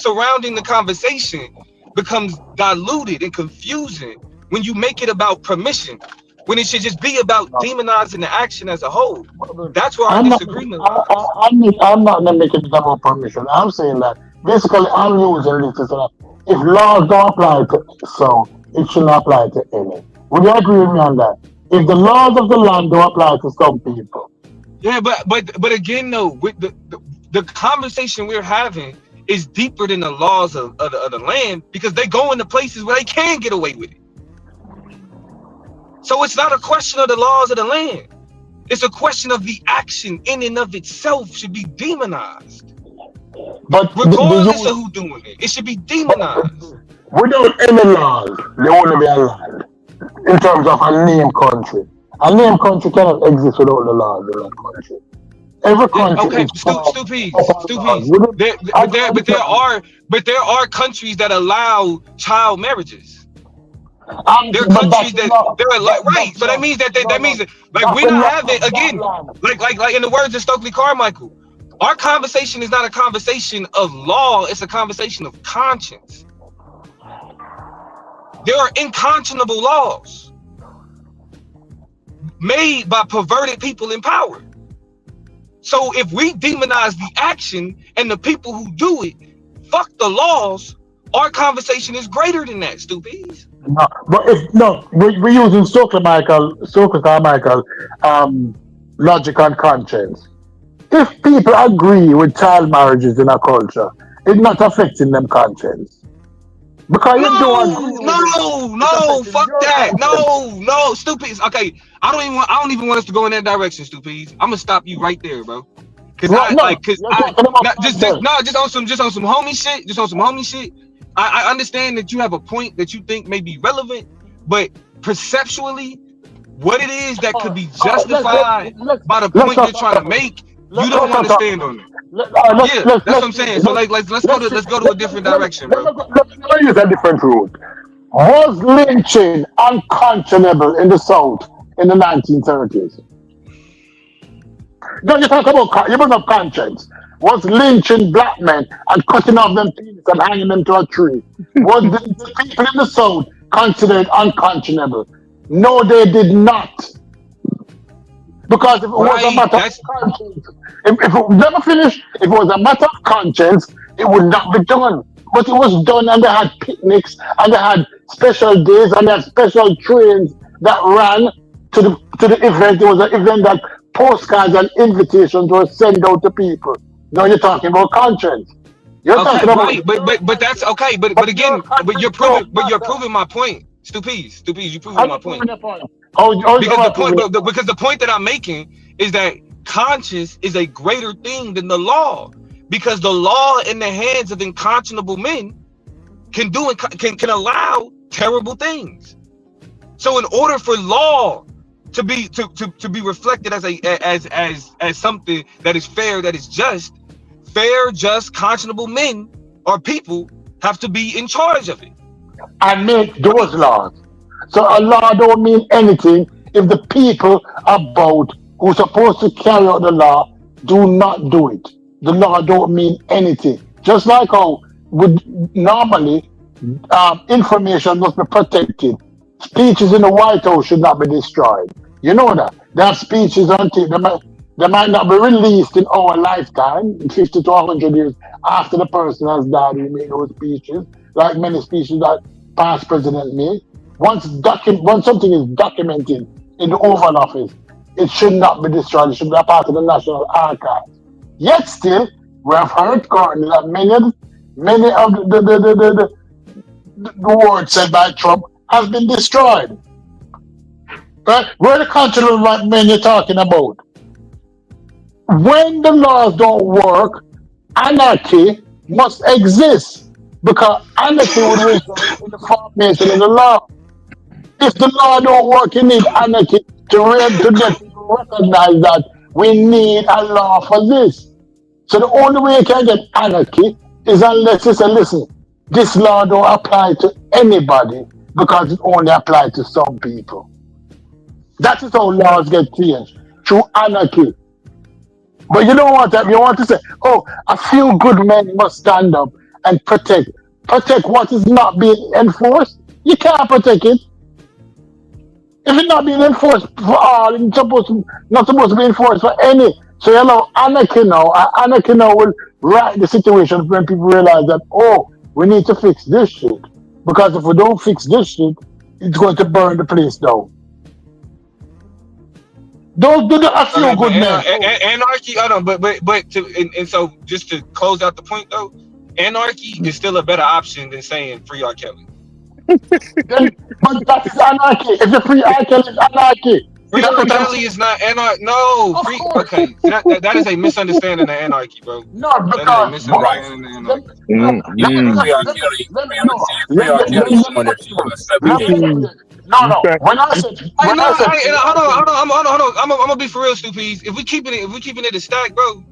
surrounding the conversation becomes diluted and confusing when you make it about permission, when it should just be about demonizing the action as a whole. That's where our disagreement lies. I'm not making it about permission. I'm saying that basically I'm using this to say that if laws don't apply to some, it should not apply to any. Would you agree with me on that? If the laws of the land don't apply to some people. Yeah, but again though, with the conversation we're having is deeper than the laws of the land, because they go into places where they can get away with it. So it's not a question of the laws of the land. It's a question of the action in and of itself should be demonized. But regardless of who's doing it, it should be demonized. Without any laws, there won't be a land. In terms of a named country. A named country cannot exist without the laws of that country. Every country Okay, is stupid. But there are countries that allow child marriages. There are countries that they're like, right. So that means that like we don't have it again. Like in the words of Stokely Carmichael, our conversation is not a conversation of law, it's a conversation of conscience. There are unconscionable laws made by perverted people in power. So if we demonize the action and the people who do it, fuck the laws, our conversation is greater than that, stupids. No, but we're using Stokely Carmichael logic and conscience. If people agree with child marriages in a culture, it's not affecting them conscience. Because no, fuck that. No, stupids. Okay, I don't even want us to go in that direction, stupids. I'm gonna stop you right there, bro. Just on some homie shit. I understand that you have a point that you think may be relevant, but perceptually, what it is that could be justified by the point you're trying to make, you don't want to stand on it. That's what I'm saying. So let's go to a different direction, bro. Let's use a different route. Was lynching unconscionable in the South in the 1930s? Don't you talk about, you bring up conscience. Was lynching black men and cutting off them penis and hanging them to a tree? Was the people in the South considered unconscionable? No, they did not. Because if it was a matter of conscience, if it never finished, if it was a matter of conscience, it would not be done. But it was done, and they had picnics, and they had special days, and they had special trains that ran to the event. It was an event that postcards and invitations were sent out to people. Now you're talking about conscience. You're talking about but that's okay. But again, you're proving my point. Stupids, you proving my point. Because the point that I'm making is that conscience is a greater thing than the law, because the law in the hands of unconscionable men can allow terrible things. So in order for law to be reflected as something that is fair, that is just, conscionable men or people have to be in charge of it and make those laws. So a law don't mean anything if the people about who are supposed to carry out the law do not do it. The law don't mean anything. Just like how normally information must be protected. Speeches in the White House should not be destroyed. You know that. They have speeches on tape. They might not be released in our lifetime, 50 to 100 years after the person has died. We made those speeches, like many speeches that past presidents made. Once something is documented in the Oval Office, it should not be destroyed. It should be a part of the National Archives. Yet still, we have heard currently that many of the words said by Trump has been destroyed. Right? Where the cultural men you're talking about? When the laws don't work, anarchy must exist, because anarchy would result in the formation of the law. If the law don't work, you need anarchy to get people to recognize that we need a law for this. So the only way you can get anarchy is unless you say, listen, this law don't apply to anybody because it only applies to some people. That is how laws get changed, through anarchy. But you don't want that. You want to say, oh, a few good men must stand up and protect what is not being enforced. You can't protect it. If it's not being enforced for all, it's not supposed to be enforced for any. So you allow anarchy now. Anarchy now will right the situation when people realize that, oh, we need to fix this shit. Because if we don't fix this shit, it's going to burn the place down. Don't do a few good men. Anarchy, so just to close out the point though, anarchy is still a better option than saying free R. Kelly. But that's anarchy. If you're free R. Kelly, it's anarchy. Free That's R. what I'm Kelly saying. is not anarchy. No, Of free. course. Okay, that is a misunderstanding of anarchy, bro. No, That is a because misunderstanding of let, anarchy. let me Mm-mm. just Free R. let me Kelly. let me We no understand free let, R. let, let, Kelly let is me someone that explain. you slept Let me with. explain. No. When I said free R. Kelly, Hold on. I'm gonna be for real, Stupies. If we keeping it a stack, bro.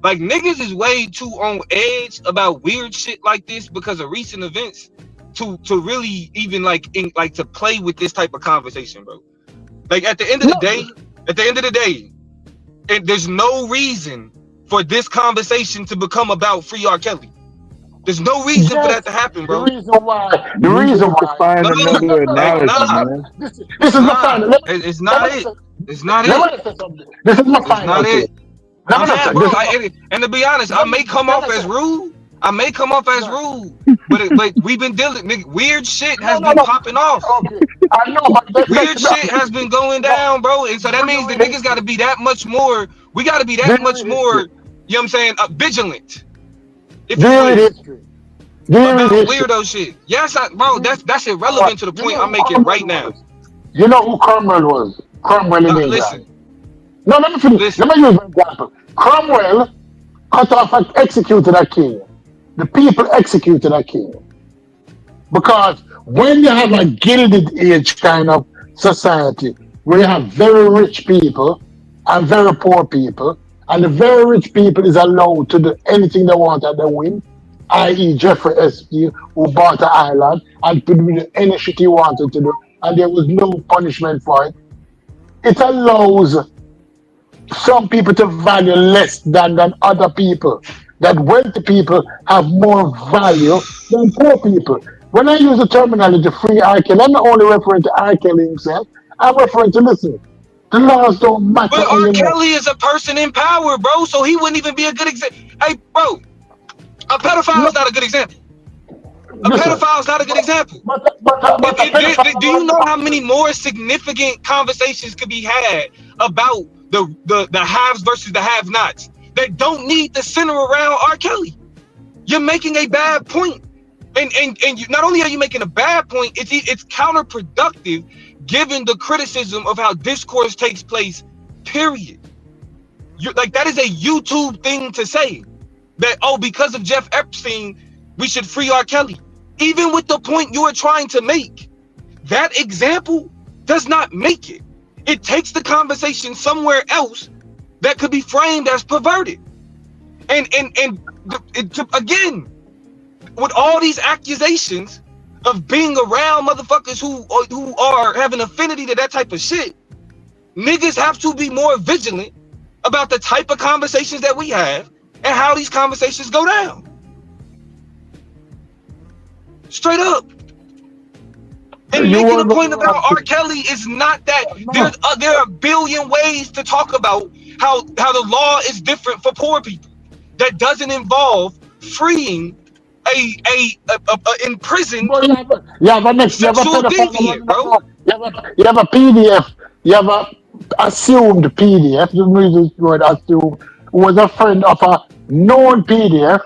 Like niggas is way too on edge about weird shit like this because of recent events to really even like to play with this type of conversation, bro. Like at the end of the day, and there's no reason for this conversation to become about free R. Kelly. There's no reason for yes, that to happen, the bro. reason why, the You reason need to why. find No, another analogy, nah. man. This is my Nah, final. it's Let not me it. say, It's not let it. me say something. This is my It's final not thing. it. Let me say, Bro. this is my, And to be honest, I may come let off me say, as rude. I may come off as no, rude, but we've been dealing. Nigga, weird shit has no, been no. popping off. Okay, I know, but Weird shit has been going no. down, bro. And so that Do means you the read niggas got to history? be that much more. We got to be Do that you much read more. history? You know what I'm saying? Vigilant, if Do you you read will, history? Do you read about history? weirdo shit. Yes, bro. That's All right. irrelevant to the You point know I'm who making Cromwell right now. was? You know who Cromwell was? Cromwell in England. Listen, No, let me finish. Let listen. me use an example. Cromwell cut off and executed a king. The people executed a king. Because when you have a gilded age kind of society, where you have very rich people and very poor people, and the very rich people is allowed to do anything they want at the whim, i.e. Jeffrey Epstein, who bought an island and could do any shit he wanted to do, and there was no punishment for it. It allows some people to value less than other people. That wealthy people have more value than poor people. When I use the terminology free R. Kelly, I'm not only referring to R. Kelly himself, I'm referring to, listen, the laws don't matter But R. anymore. Kelly is a person in power, bro. So he wouldn't even be a good example. Hey, bro, a pedophile No, is not a good example. A listen, pedophile is not a good example. but a Do pedophile you was know never how many more significant conversations could be had about the haves versus the have-nots that don't need to center around R. Kelly? You're making a bad point, and not only are you making a bad point, it's counterproductive given the criticism of how discourse takes place. Period. You like that is a YouTube thing to say that because of Jeff Epstein we should free R. Kelly. Even with the point you are trying to make, that example does not make it. It takes the conversation somewhere else that could be framed as perverted. Again, with all these accusations of being around motherfuckers who are having affinity to that type of shit, niggas have to be more vigilant about the type of conversations that we have and how these conversations go down. Straight up. And you making a want point about to R. Kelly is not that. no. There are a billion ways to talk about how the law is different for poor people. That doesn't involve freeing a imprisoned But you have you have a sexual pedophile deviant, running bro. around. You have a PDF. You have a assumed PDF. The music word assumed, who was a friend of a known PDF,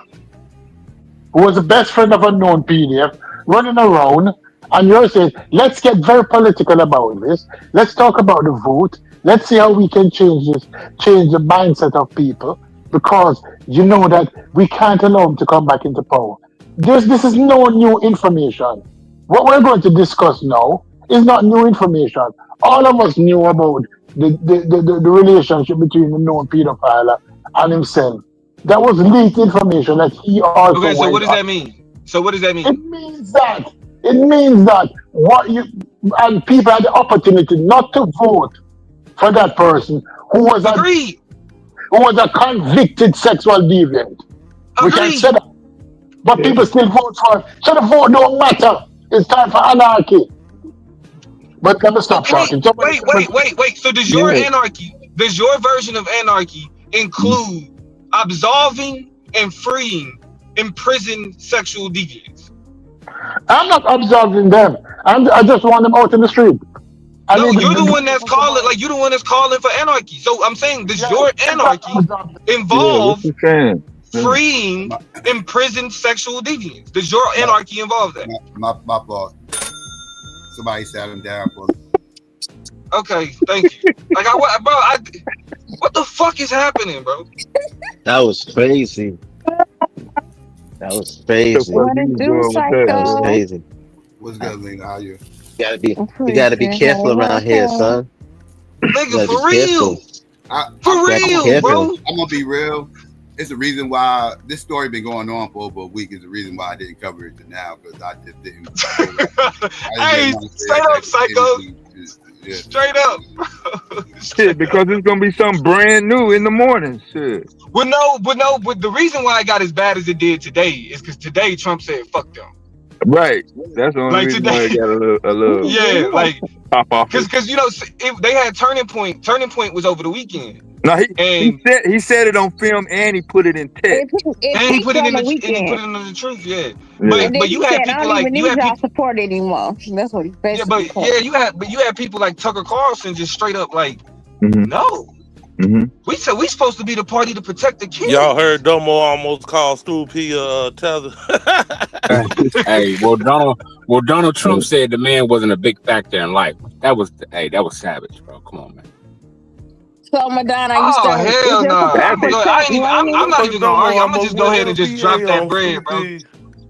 who was the best friend of a known PDF, running around. And you're saying, let's get very political about this. Let's talk about the vote. Let's see how we can change this, change the mindset of people, because you know that we can't allow them to come back into power. This is no new information. What we're going to discuss now is not new information. All of us knew about the relationship between the known pedophile and himself. That was leaked information that he also Okay, so what went does on. that mean? So what does that It mean? means that what you and people had the opportunity not to vote for that person who was Agreed. a convicted sexual deviant. We can say Agreed. that, but people still vote for it. So the vote don't matter. It's time for anarchy. But let me stop Okay, talking. Somebody, wait. So does your version of anarchy include absolving and freeing imprisoned sexual deviants? I'm not absolving them. I just want them out in the street. I No, need you're the the one that's people to calling, buy. like you're the one that's calling for anarchy. So I'm saying, does Yeah, your it's not anarchy absolving. Yeah, what involve you saying? freeing imprisoned sexual deviants. Does your anarchy involve that? My fault. Somebody sat him down for. Okay, thank you. Like, what the fuck is happening, bro? That was crazy. That was crazy. What it do, Psycho? That was crazy. What's good, Lena? How you? You gotta be careful around here, son. Nigga, for real. For real, bro. I'm gonna be real. It's the reason why this story been going on for over a week. Is the reason why I didn't cover it to now, because I just didn't. Hey, straight up, Psycho. Yeah. Straight up. Shit, because it's gonna be something brand new in the morning. Shit. But the reason why it got as bad as it did today is because today Trump said fuck them. Right. That's the only Like reason today, why it got a little yeah, like pop off. because you know they had Turning Point. Turning Point was over the weekend. No, he said it on film and he put it in text. And he put it in the truth, yeah. But you had people like you had people support anymore. That's what he basically. You had people like Tucker Carlson just straight up like, no. We said we supposed to be the party to protect the kids. Y'all heard Domo almost called Stu P tether. Hey, well, Donald Trump said the man wasn't a big factor in life. That was savage, bro. Come on, man. So Madonna, hell no! I'm not even gonna argue. I'm gonna just go ahead and just drop that bread, bro.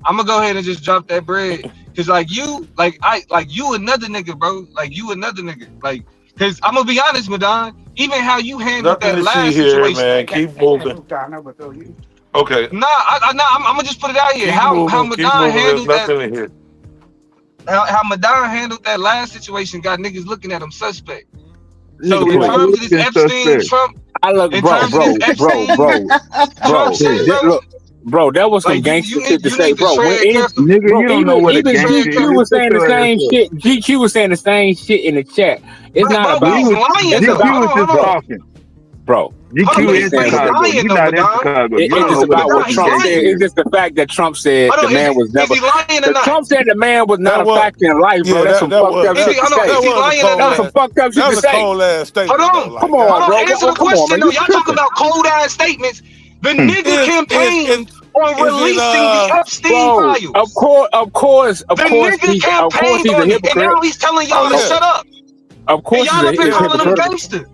I'm gonna go ahead and just drop that bread, cause you another nigga, bro. Like you another nigga, like. Cause I'm gonna be honest, Madonna. Even how you handled Nothing that to last see here, situation. man. Keep moving. Okay. I'm gonna just put it out here. Keep How moving, Madonna handled There's that. nothing in here. How Madonna handled that last situation got niggas looking at him suspect. So in terms of this Epstein, Trump. I look, bro. Bro, that was some gangster shit to say, bro. Nigga, you don't know what a gangster is. GQ was saying the same shit. GQ was saying the same shit in the chat. It's not about. GQ was just talking. Bro, GQ is Chicago. You're not in Chicago. It's just about what Trump said. It's just the fact that Trump said the man was never. Trump said the man was not a factor in life, bro. That's some fucked up shit to say. That's some fucked up shit to say. Cold ass statement. Hold on, come on, bro. Answer the question though. Y'all talking about cold ass statements. The nigga campaign on releasing the Epstein files. Of course, the nigga campaigned on it, and now he's telling y'all to shut up. Of course, and y'all have been calling him gangster.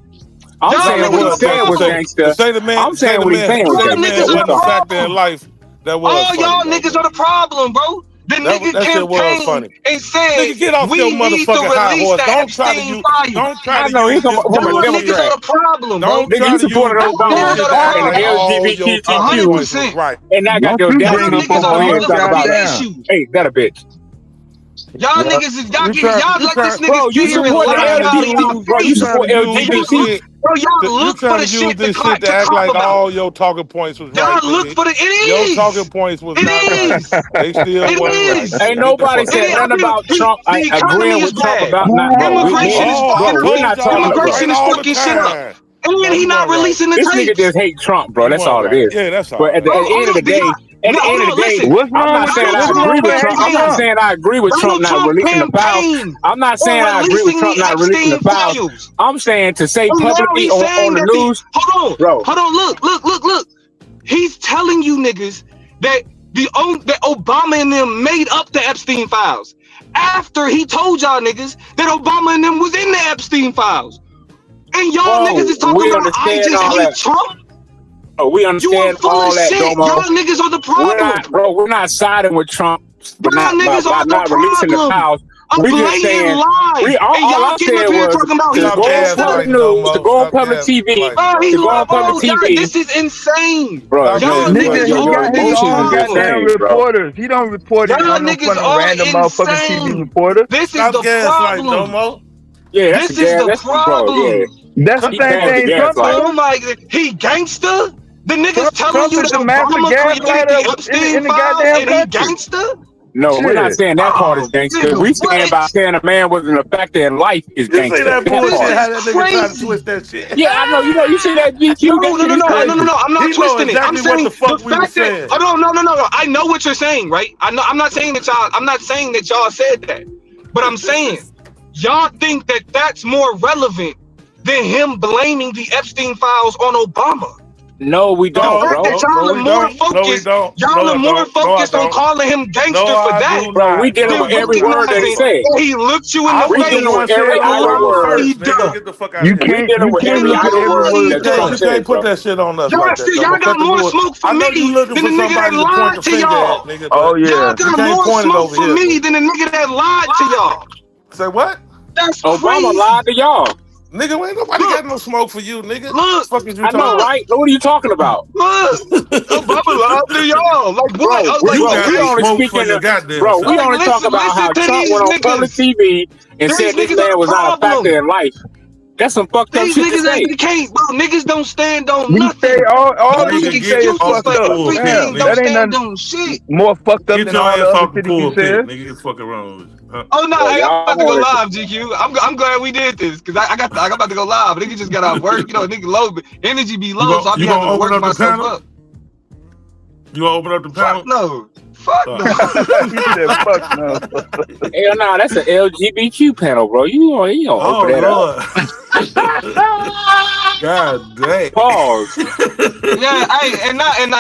I'm saying what he said was gangster. Say the man. I'm saying what he's saying was gangster. Wasn't a factor in life. That was all y'all niggas are the problem, bro. The nigga campaigned and said, nigga, get off we your need to motherfucking high release horse. the Epstein files. Don't try to know he's gonna y'all niggas are the problem, bro. Nigga, you supported Obama and the LGBTQ. Right. And now got your dad on here talking about issues. Hey, that a bitch. Y'all niggas is y'all let this nigga bro, you support LGBT, bro. You support LGBT. Bro, y'all look for the shit to act like all your talking points was right. Y'all look for the your talking points was not right. They still wasn't right. Ain't nobody said nothing about Trump. I agreeing with Trump about not. Immigration is fucking shit up. And he not releasing the tapes. This nigga just hate Trump, bro. That's all it is. Yeah, that's all. But at the end of the day, I'm not saying I agree with Trump. I'm not saying I agree with Trump not releasing the files. I'm not saying I agree with Trump not releasing the files. I'm saying to say publicly on the news. Hold on. Look. He's telling you niggas that that Obama and them made up the Epstein files after he told y'all niggas that Obama and them was in the Epstein files. And y'all niggas is talking about I just hate Trump. Oh, we understand all that, Domo. Y'all niggas are the problem. We're not siding with Trump, but y'all niggas are the not releasing the files. We just saying all I'm saying was to go on public TV. This is insane, bro. Y'all niggas got damn reporters. He don't report it on no random motherfucking TV reporter. This is the problem. Yeah, this is the problem. That's the same thing. Oh my, he gangster. The niggas telling you that Obama created the Epstein files and he gangster. No, we're not saying that part is gangster. We saying about saying a man wasn't a factor in life is gangster. You see that bullshit? How that nigga trying to twist that shit? Yeah, I know. You see that GQ? No. I'm not twisting it. I'm saying what the fuck we were saying. No. I know what you're saying, right? I know. I'm not saying that y'all said that, but I'm saying y'all think that that's more relevant than him blaming the Epstein files on Obama. No, we don't, bro. Y'all are more focused. Y'all are more focused on calling him gangster for that. Bro, we dealing with every word that he said. He looked you in the We face. dealing with every word. Get the fuck out We of here. dealing with every word that Trump You said, can't bro. put that shit on us Y'all like that. see, y'all got more smoke for me than the nigga that lied to y'all. Nigga, Oh but yeah. Y'all got more smoke for me than the nigga that lied to y'all. Say what? That's Obama crazy. lied to y'all. Nigga, ain't nobody got no smoke for you, nigga. Look, Fuck is you I know, talking right? What are you talking about? Look, Obama lied to y'all. Like what? Bro, Like You got we only smoke for speaking. your goddamn Bro, self. we only talk about how listen to Trump these went on public niggas. TV and These said this niggas man are was not a problem. factor in life. That's some fucked up These shit to niggas say. they can't, bro. Niggas don't stand on He nothing. say all Y'all he Nigga, can niggas get say is off useless fucked the for up. pulpit, Damn, everything. Don't that nigga. ain't stand nothing on shit. more fucked up Get than your all the ass other off the shit he be pulpit, saying. nigga. Get fucking wrong with you. Huh? Oh no, Bro, hey, I'm y'all about to go wanted live, GQ. I'm glad we did this because I'm about to go live. Nigga just got out of work. You know, nigga low, but energy be low, so I be You having gonna to open work up the myself panel? up. You gonna open up the panel? Fuck no. Fuck no. He said fuck no. Hell no, that's an LGBTQ panel, bro. You don't open that Lord. up. God damn. Pause. Yeah,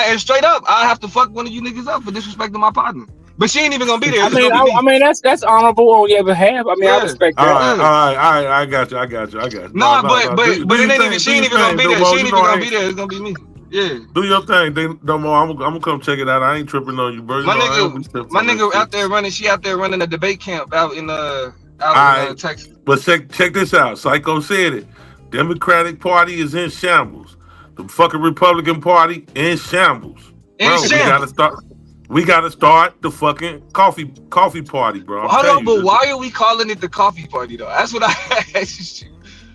and straight up, I have to fuck one of you niggas up for disrespecting my partner. But she ain't even gonna be there. I It's just mean, gonna be me. I mean that's honorable on your behalf. I mean, I Yeah. respect All that. right. I got you. Nah, No. but Do it your ain't thing. even. She Do ain't your even gonna thing, be there. Domo. She ain't You even know I gonna be ain't. there. It's gonna be me. Yeah. Do your thing, Domo. I'm gonna come check it out. I ain't tripping on you, bro. You My know I don't be nigga, tripping on that out shit. there running. She out there running a debate camp out in All right. Texas. But check this out. Psycho said it. Democratic Party is in shambles. The fucking Republican Party in shambles. Bro, we gotta start the fucking coffee party, bro. I'm Hold telling on, you. but why are we calling it the coffee party though? That's what I asked you.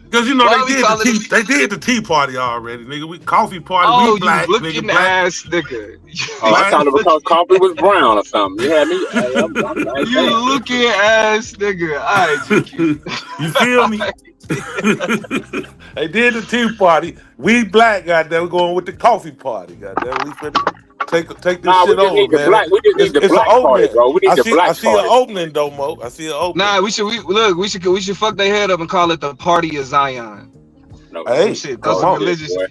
Because you know Why they we calling it? they did the tea party already, nigga. We coffee party, Oh, we you black, nigga, looking black. ass nigga. Oh, I thought it was because coffee was brown or something. You had me. You looking ass nigga. All right, GQ. You feel me? They did the tea party. We black, goddamn. We're going with the coffee party, goddamn. We finna take this Nah, we shit just over, need the man. black. We just need the It's an black party, opening. bro. We need I the see black an party. opening, Domo. I see an opening. Nah, we should fuck their head up and call it the party of Zion. No, Hey, shit. come Some on. religious. boy.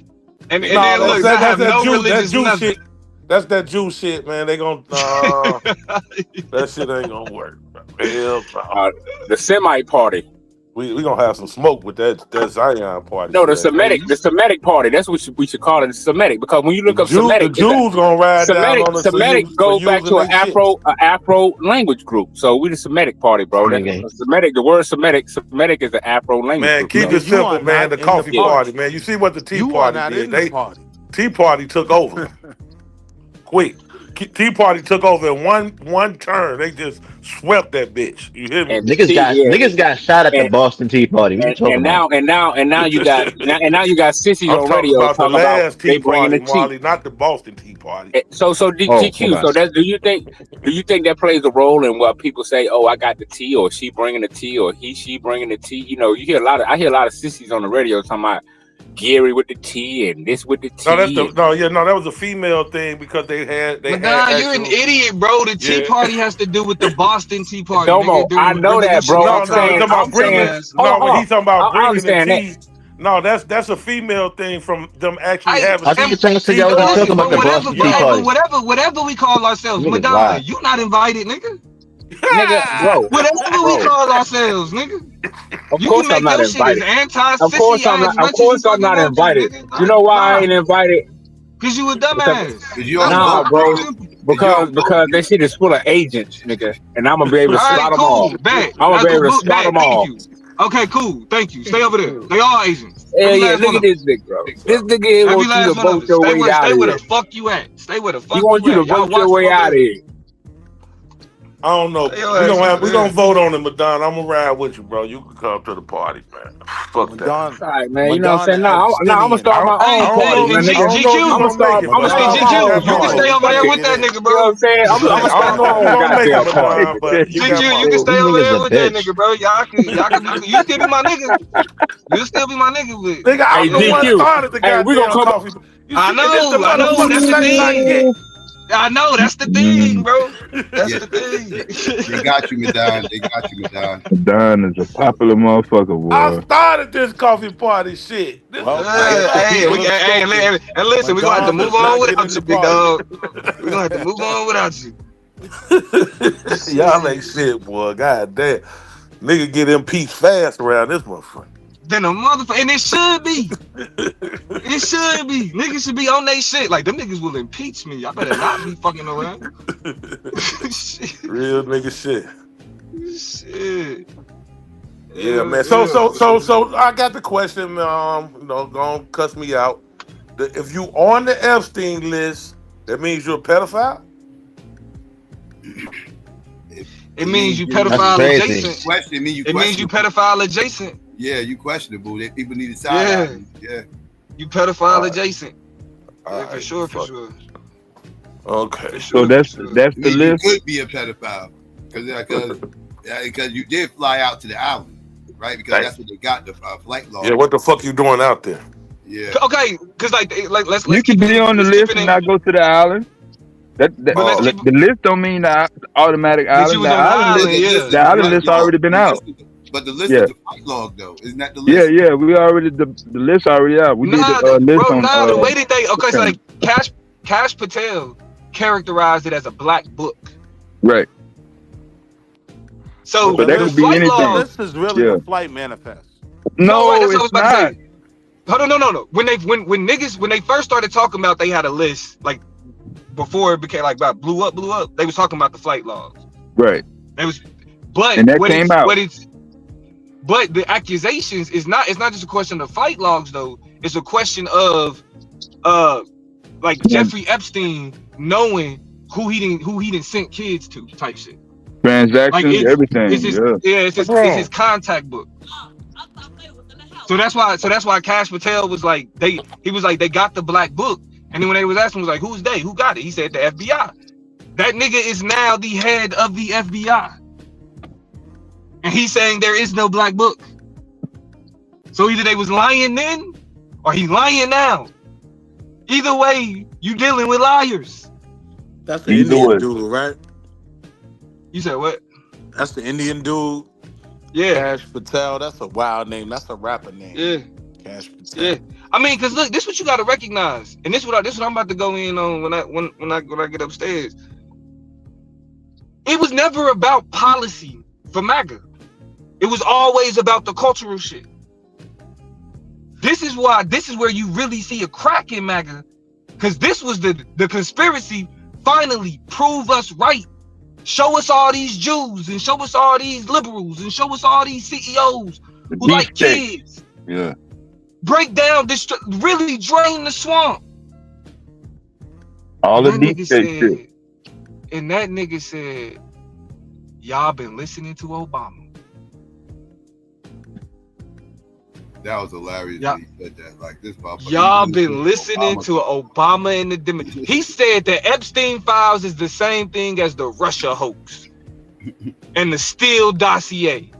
And No, then look, not have no religious Jew nothing. shit. That's that Jew shit, man. They gonna that shit ain't gonna work. Hell no. The Semite party. We gonna have some smoke with that Zion party. No, the shit. Semitic party. That's what we should call it, the Semitic. Because when you look up Semitic, the Jews gonna ride down on us Semitic for goes back to using an Afro language group. So we the Semitic party, bro. Semitic. The word Semitic is an Afro language Man, group. keep it simple, man. The coffee party, man. You see what the tea party did? Tea party took over. Quick. Tea Party took over in one turn. They just swept that bitch. You hear me? And niggas got shot at the Boston Tea Party. What you talking about? And now you got sissies I'm on talking radio about the talking about last they Tea bringing Party, the tea. Marley, not the Boston Tea Party. So GQ. So do you think that plays a role in what people say? Oh, I got the tea, or she bringing the tea, or she bringing the tea. You know, I hear a lot of sissies on the radio talking about Gary with the tea and this with the tea. That was a female thing because they had. You're an idiot, bro. The Tea Party has to do with the Boston Tea Party. Domo, I know that, bro. He's talking about bringing the tea. No, that's a female thing from them actually having. I think trying to figure out what you're talking about the Boston Tea Party. Whatever we call ourselves, Niggas Madonna, lie. you not invited, nigga. Nigga, bro. Whatever we call ourselves, nigga. Of course I'm not invited. Of course I'm not invited. You know why I ain't invited? Cause you a dumbass. Nah, bro. Because that shit is full of agents, nigga. And I'm gonna be able to spot them all. I'm gonna be able to spot them all. Okay, cool. Thank you. Stay over there. They all Asians. Yeah. Look at this nigga, bro. This nigga wants you to vote your way out of here. Stay where the fuck you at. Stay where the fuck you at. He wants you to vote your way out of here. I don't know. We're gonna vote on it, Madonna. I'm gonna ride with you, bro. You can come to the party, man. Fuck that. All right, man. You know what I'm saying? I'm gonna start my own party, man. I'm gonna start my own party. You can stay over there with that nigga, bro. You know what I'm saying? I'm gonna start my own goddamn party. You can stay over there with that nigga, bro. Y'all can be. You still be my nigga. You still be my nigga with. Nigga, I'm the one started the goddamn we gonna come coffee. I know. That's the thing. I know, that's the thing, bro. That's the thing. They got you, Madon. They got you, Madon. Don is a popular motherfucker, I boy. started this coffee party shit. This Hey, and listen, we're gonna have to move on without you, big dog. We're gonna have to move on without you. Y'all ain't shit, boy. God damn. Nigga get impeached fast around this motherfucker. Then a motherfucker, and it should be. It should be. Niggas should be on they shit. Like, them niggas will impeach me. I better not be fucking around. Real nigga shit. Shit. Yeah, man. So I got the question. Gonna cuss me out. If you on the Epstein list, that means you're a pedophile. It means you pedophile adjacent. Question me. It means you pedophile adjacent. Yeah, you questionable. That people need to side. Yeah. You pedophile adjacent. Yeah, for sure. Okay. So that's the list. You could be a pedophile because you did fly out to the island, right? Because that's what they got the flight law. Yeah. What the fuck you doing out there? Yeah. Okay, because let's You can be on the list and not go to the island. The list don't mean the automatic island. The island list already been out. But the list is the flight log, though. Isn't that the list? Yeah. We already the list already out. We did the list on. The way that they so like Cash Patel characterized it as a black book. Right. So that could be anything. This is really the flight manifest. No, it's not. Hold on, no. When they first started talking about they had a list, like before it became like blew up. They was talking about the flight logs. Right. It was, but and that came out. But the accusations it's not just a question of flight logs though. It's a question of like Jeffrey Epstein knowing who he didn't send kids to type shit. Transactions, like everything. It's his contact book. So that's why Cash Patel was like they got the black book, and then when they was asking, was like, who's they? Who got it? He said the FBI. That nigga is now the head of the FBI. And he's saying there is no black book. So either they was lying then or he's lying now. Either way, you dealing with liars. That's the Indian dude, right? You said what? That's the Indian dude. Yeah. Cash Patel. That's a wild name. That's a rapper name. Yeah. Cash Patel. Yeah. I mean, cause look, this is what you gotta recognize. And this is what I'm about to go in on when I get upstairs. It was never about policy for MAGA. It was always about the cultural shit. This is where you really see a crack in MAGA. Because this was the conspiracy finally prove us right. Show us all these Jews and show us all these liberals and show us all these CEOs who like kids. Yeah. Break down, really drain the swamp. All the deep shit. And that nigga said, y'all been listening to Obama. That was hilarious when he said that. Like this motherfucker. Y'all been listening to Obama and the Democrats. He said the Epstein files is the same thing as the Russia hoax and the Steele dossier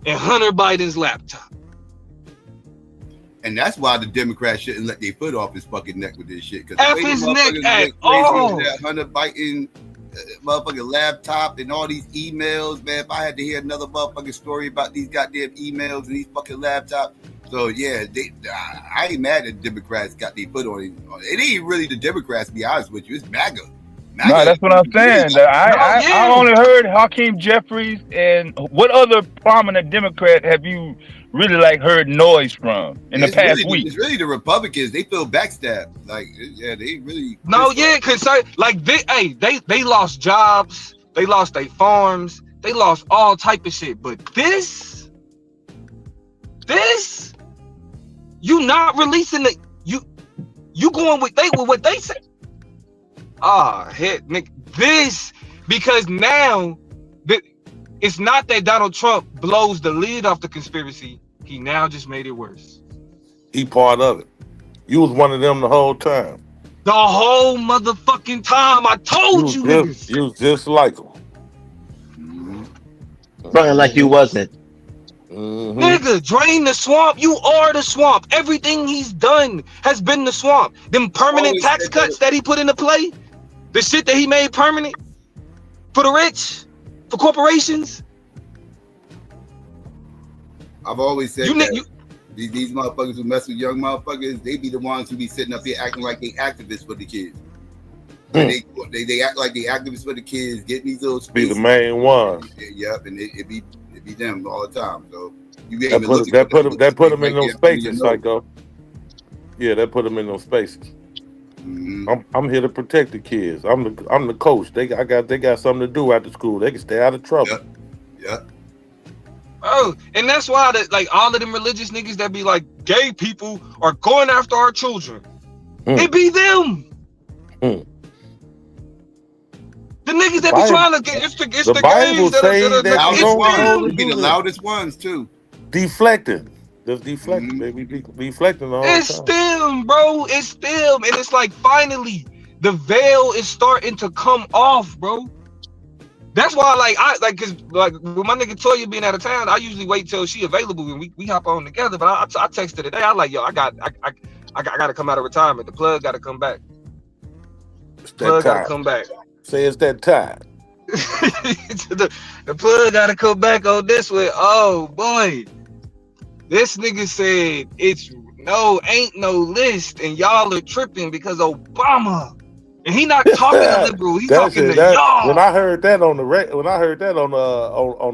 and Hunter Biden's laptop. And that's why the Democrats shouldn't let their foot off his fucking neck with this shit. F his neck at all. That Hunter Biden motherfucking laptop and all these emails, man. If I had to hear another motherfucking story about these goddamn emails and these fucking laptops. So yeah, I ain't mad that the Democrats got their foot on it. It ain't really the Democrats, to be honest with you. It's MAGA. No, that's what I'm saying. I only heard Hakeem Jeffries, and what other prominent Democrat have you really like heard noise from in the past week? It's really the Republicans. They feel backstabbed. Like, yeah, they really. No, yeah, like they lost jobs, they lost their farms, they lost all type of shit. But this, you not releasing the you going with what they say. Nick, this because now it's not that Donald Trump blows the lid off the conspiracy. He now just made it worse. He part of it. You was one of them the whole time. The whole motherfucking time. I told you niggas. You was just like him. Fronting like you wasn't. Mm-hmm. Nigga, drain the swamp. You are the swamp. Everything he's done has been the swamp. Them permanent tax cuts that he put into play. The shit that he made permanent for the rich, for corporations. I've always said these motherfuckers who mess with young motherfuckers, they be the ones who be sitting up here acting like they activists for the kids. They act like they activists for the kids, getting these little spaces. Be the main ones. Yep, and it be them all the time. So you that put them in those spaces, Psycho. Yeah, that put them in those spaces. I'm here to protect the kids. I'm the coach. They got something to do after school. They can stay out of trouble. Yep. Oh, and that's why that like all of them religious niggas that be like gay people are going after our children. It be them. The niggas that be trying to get it's the gays that be the loudest ones too. Deflecting. Just deflecting, baby. Deflecting all the time. It's them, bro. It's them. And it's like finally the veil is starting to come off, bro. That's why cause with my nigga Toya being out of town, I usually wait till she available and we hop on together. But I texted today. I like, yo, I gotta come out of retirement. The plug gotta come back. It's the plug gotta come back. Say it's that time. the plug gotta come back on this one. Oh boy. This nigga said ain't no list, and y'all are tripping because Obama. And he not talking to liberal, he talking to y'all. When I heard that on the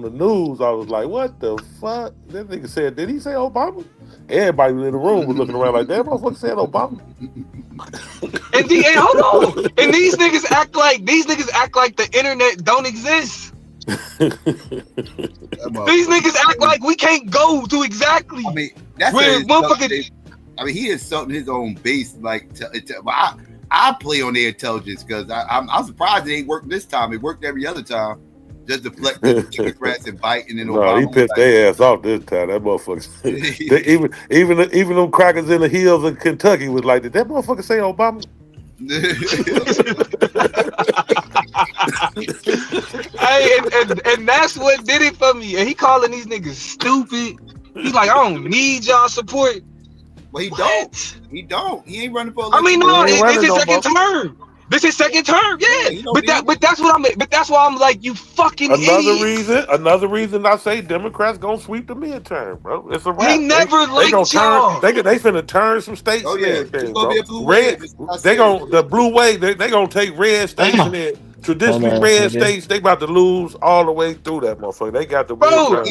news, I was like, what the fuck? That nigga said, did he say Obama? Everybody in the room was looking around like, that motherfucker said Obama. And hold on. And these niggas act like the internet don't exist. These niggas act like we can't go to exactly. I mean, that's motherfucker. I mean, he is something his own base. Like, I play on their intelligence because I'm surprised it ain't worked this time. It worked every other time. Just deflect the Democrats and bite, and then no, he pissed their ass off this time. That motherfucker. even them crackers in the hills of Kentucky was like, did that motherfucker say Obama? Hey, and that's what did it for me. And he calling these niggas stupid. He's like, I don't need y'all support. Well, he don't. He ain't running for election. I mean, no, it's his second term. This is second term, yeah. But that's why I'm like, you fucking idiot. Another reason I say Democrats gonna sweep the midterm, bro. It's a wrap. He never liked y'all. They finna turn some states. Oh yeah, it's gonna be a blue red. Wave. They gonna take red states and then traditionally red states. They about to lose all the way through that motherfucker. They got the Elon,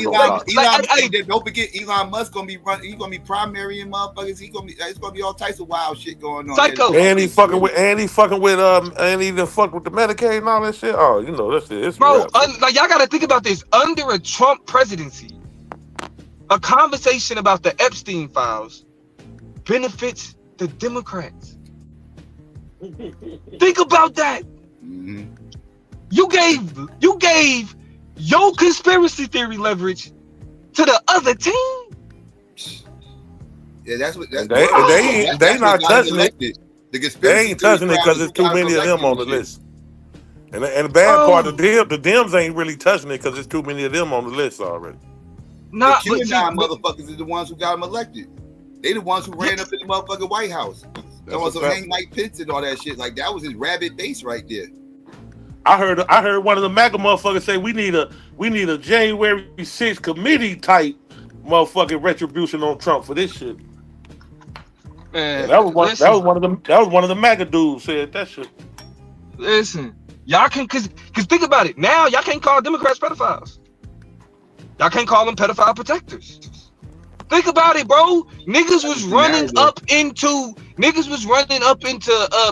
don't forget Elon Musk gonna be running. He's gonna be primary and motherfuckers. It's gonna be all types of wild shit going on. Psycho. And he fucking with and he fuck with the Medicaid and all that shit. Oh, you know that shit. It's bro. Like y'all gotta think about this. Under a Trump presidency, a conversation about the Epstein files benefits the Democrats. Think about that. Mm-hmm. You gave your conspiracy theory leverage to the other team. Yeah, that's what. They not touching it. They ain't touching it because there's too many of them on the list. And the bad part, the Dems ain't really touching it because there's too many of them on the list already. The QAnon motherfuckers is the ones who got them elected. They the ones who ran up in the motherfucking White House. That was hang Mike Pence and all that shit. Like that was his rabid base right there. I heard one of the MAGA motherfuckers say we need a January 6th committee type motherfucking retribution on Trump for this shit. Man, that was one of the MAGA dudes said that shit. Listen, y'all can cause think about it. Now y'all can't call Democrats pedophiles. Y'all can't call them pedophile protectors. Think about it, bro. Niggas was running up into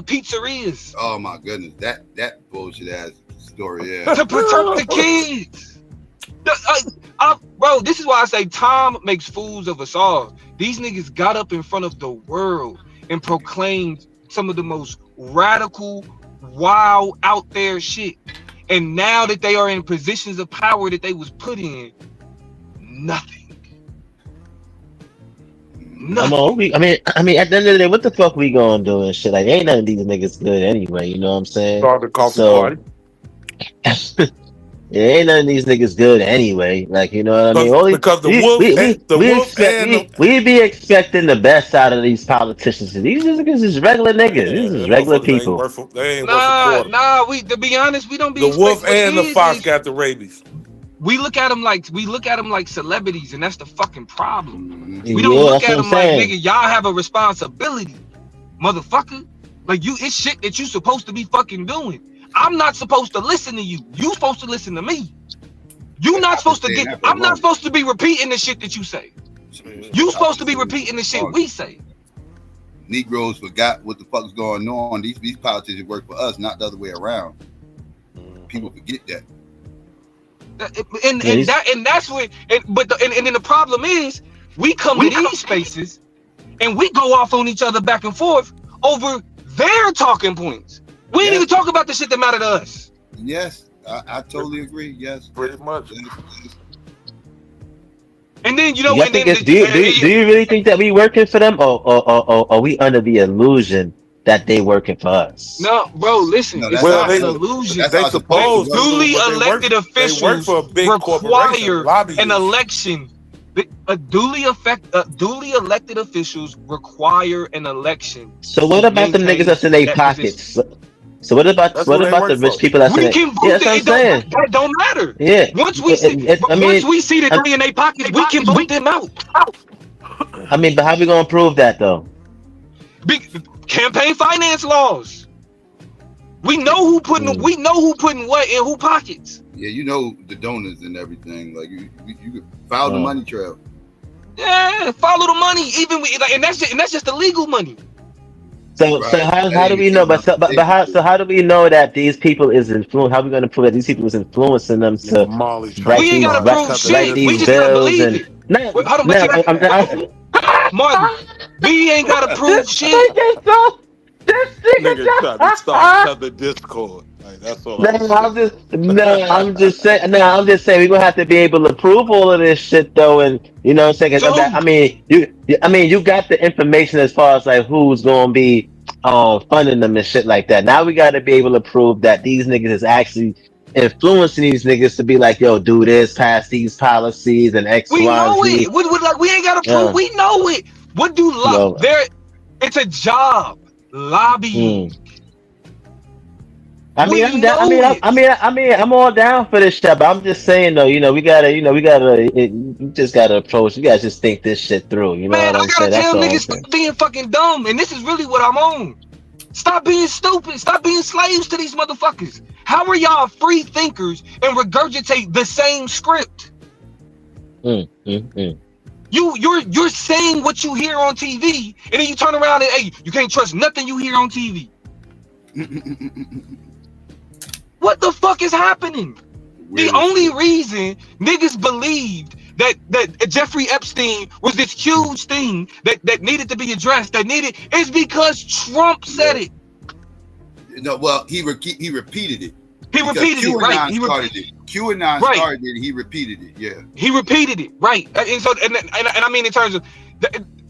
pizzerias. Oh my goodness, that bullshit ass story, yeah. To protect the kids. Bro, this is why I say Tom makes fools of us all. These niggas got up in front of the world and proclaimed some of the most radical, wild, out there shit. And now that they are in positions of power that they was put in, nothing. I mean, at the end of the day, what the fuck we gonna do and shit? Like, ain't none of these niggas good anyway. You know what I'm saying? Start the coffee party. Yeah, ain't none of these niggas good anyway. Like, you know what I mean? Because the wolf We be expecting the best out of these politicians. These niggas is regular niggas. These is them regular motherfuckers ain't people. worth they ain't worth a quarter. We to be honest, we don't be The wolf expecting. and the fox got the rabies. We look at them like celebrities, and that's the fucking problem. We don't Yeah, look that's at what I'm them like, saying. nigga, y'all have a responsibility, motherfucker. Like it's shit that you supposed to be fucking doing. I'm not supposed to listen to you. You supposed to listen to me. You not supposed to get. I'm not supposed to be repeating the shit that you say. You supposed to be repeating the shit we say. Negroes forgot what the fuck's going on. These politicians work for us, not the other way around. People forget that. And that's what. But then the problem is, we come to these spaces, and we go off on each other back and forth over their talking points. We ain't even talk about the shit that matter to us. Yes, I totally agree. Yes, pretty much. And then do you really think that we working for them, or are we under the illusion that they working for us? No, bro. Listen, it's not an illusion. They supposed duly elected officials for a big require an lobbyist. election. Duly elected officials require an election. So what about the niggas that's in their pockets? So what about the rich people that's in we can vote? That don't matter. Yeah. Once we see that they in their pockets, we can vote them out. I mean, but how we gonna prove that though? Big campaign finance laws. We know who putting what in who pockets. Yeah, you know the donors and everything. Like you follow the money trail. Yeah, follow the money. And that's just the legal money. So how do we know? How do we know that these people is influenced? How are we going to prove that these people is influencing them to write these bills and? Martin, we ain't gotta prove shit. Nigga trying to start the Discord. Like, that's all. I'm just saying we're gonna have to be able to prove all of this shit though, and you know what I'm saying? You got the information as far as like who's gonna be funding them and shit like that. Now we gotta be able to prove that these niggas is actually influencing these niggas to be like, yo, do this, pass these policies and X, we Y, know Z. it. We ain't gotta prove. We know it. What do it's a job. Lobbying. I'm all down for this shit, but I'm just saying though, you just gotta approach. You guys just think this shit through. You know what I'm saying? I gotta tell niggas stop being fucking dumb, and this is really what I'm on. Stop being stupid. Stop being slaves to these motherfuckers. How are y'all free thinkers and regurgitate the same script? You're saying what you hear on TV, and then you turn around and hey, you can't trust nothing you hear on TV. What the fuck is happening? The only reason niggas believed that Jeffrey Epstein was this huge thing that needed to be addressed, is because Trump said it. No, well, he repeated it. He repeated it, right? QAnon started it. He repeated it. Yeah. He repeated it, right? And so, and I mean, in terms of,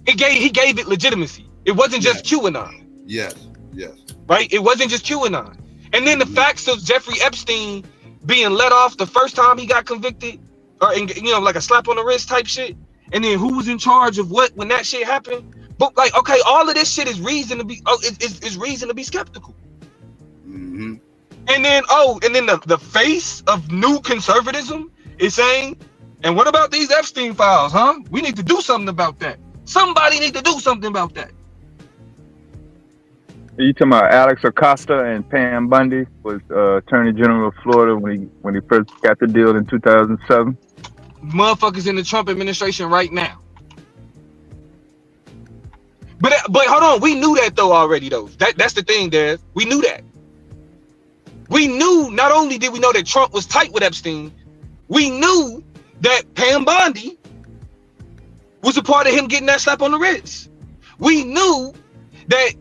he gave it legitimacy. It wasn't just QAnon. Yes. Right? It wasn't just QAnon. And then the facts of Jeffrey Epstein being let off the first time he got convicted, or like a slap on the wrist type shit. And then who was in charge of what when that shit happened? But like, okay, all of this shit is reason to be. Is reason to be skeptical. Mm-hmm. And then the face of new conservatism is saying, and what about these Epstein files, huh? We need to do something about that. Somebody need to do something about that. Are you talking about Alex Acosta and Pam Bundy was Attorney General of Florida when he first got the deal in 2007? Motherfuckers in the Trump administration right now. But hold on, we knew that though already though. That's the thing, Dad. We knew that. We knew, not only did we know that Trump was tight with Epstein, we knew that Pam Bondi was a part of him getting that slap on the wrist. We knew that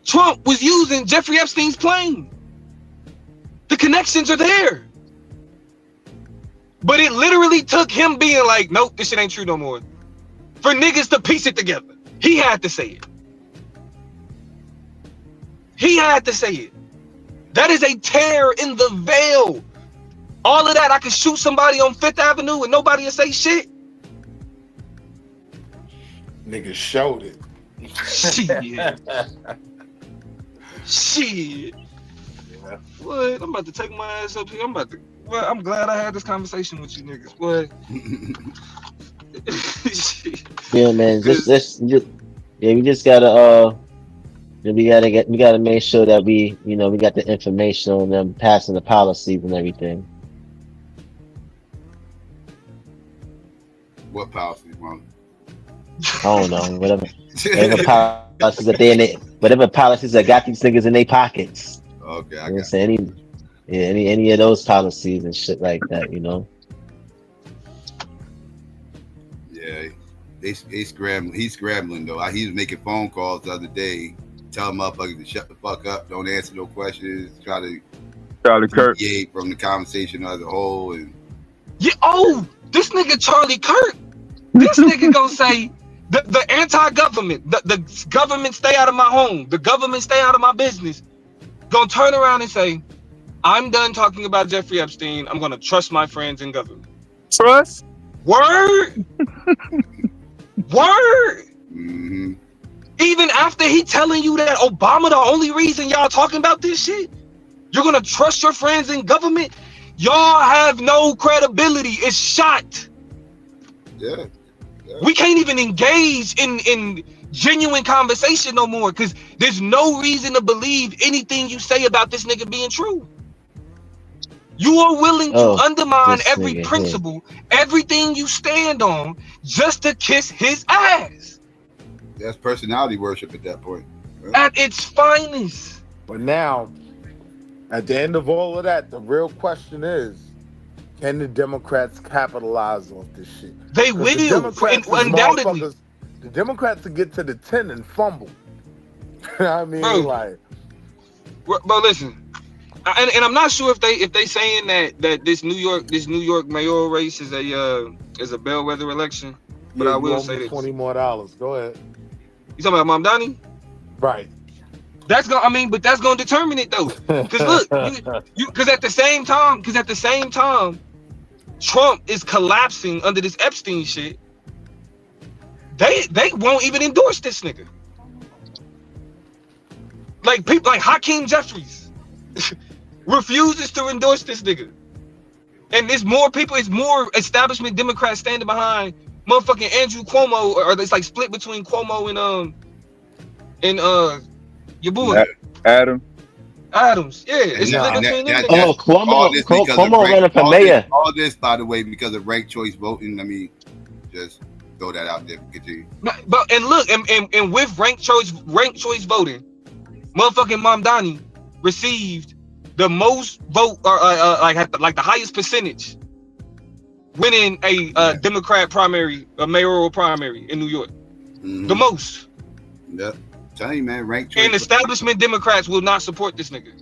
Trump was using Jeffrey Epstein's plane. The connections are there. But it literally took him being like, nope, this shit ain't true no more, for niggas to piece it together. He had to say it. He had to say it. That is a tear in the veil. All of that, I could shoot somebody on 5th Avenue and nobody will say shit. Niggas showed it. Shit. Shit. Yeah. What? I'm about to take my ass up here. Well, I'm glad I had this conversation with you niggas. What? Yeah, man. We just gotta we gotta make sure that we got the information on them passing the policies and everything. What policy, man? I don't know, whatever policies that whatever policies that got these niggas in their pockets. Okay, I You know got any of those policies and shit like that, Yeah, he's scrambling though. He was making phone calls the other day, telling motherfuckers to shut the fuck up, don't answer no questions, try to Charlie Kirk from the conversation as a whole. And this nigga Charlie Kirk. This nigga gonna say the anti-government, the government stay out of my home, the government stay out of my business. Gonna turn around and say, I'm done talking about Jeffrey Epstein. I'm gonna trust my friends in government. Trust? Word. Word. Mm-hmm. Even after he telling you that Obama the only reason y'all talking about this shit, you're gonna trust your friends in government? Y'all have no credibility. It's shot. Yeah. We can't even engage in genuine conversation no more because there's no reason to believe anything you say about this nigga being true. You are willing to undermine every principle, everything you stand on, just to kiss his ass. That's personality worship at that point. Right? At its finest. But now, at the end of all of that, the real question is, can the Democrats capitalize off this shit? They will, undoubtedly. The Democrats will get to the 10 and fumble. I mean, But listen, and I'm not sure if they saying that this New York mayoral race is a bellwether election. But I will say this: $20 more. Go ahead. You talking about Mamdani? Right. That's but that's gonna determine it though. Because look, because at the same time, Trump is collapsing under this Epstein shit. They won't even endorse this nigga. Like people like Hakeem Jeffries refuses to endorse this nigga. And there's more establishment Democrats standing behind motherfucking Andrew Cuomo, or it's like split between Cuomo and your boy Adams. Yeah, it's split between them. Cuomo running for mayor. All this, by the way, because of ranked choice voting. I mean, just throw that out there. Continue. But look, and with ranked choice voting, motherfucking Mamdani received the most vote, or like the highest percentage, winning a Democrat primary, a mayoral primary in New York. Mm-hmm. The most. Yep. Tell you, man, ranked choice. And establishment Democrats will not support this nigga.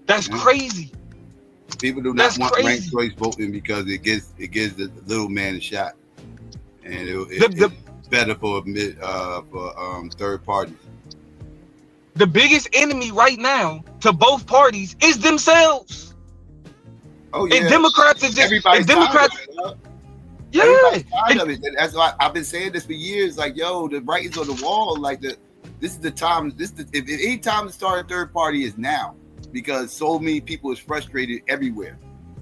That's crazy. People do not want ranked choice voting because it gives the little man a shot, and it's better for third parties. The biggest enemy right now to both parties is themselves. Oh yeah, and Democrats are just everybody's Democrats. Yeah, everybody's tired of it. That's why I've been saying this for years. Like, yo, the writing's on the wall. Like this is the time. If any time to start a third party is now, because so many people is frustrated everywhere.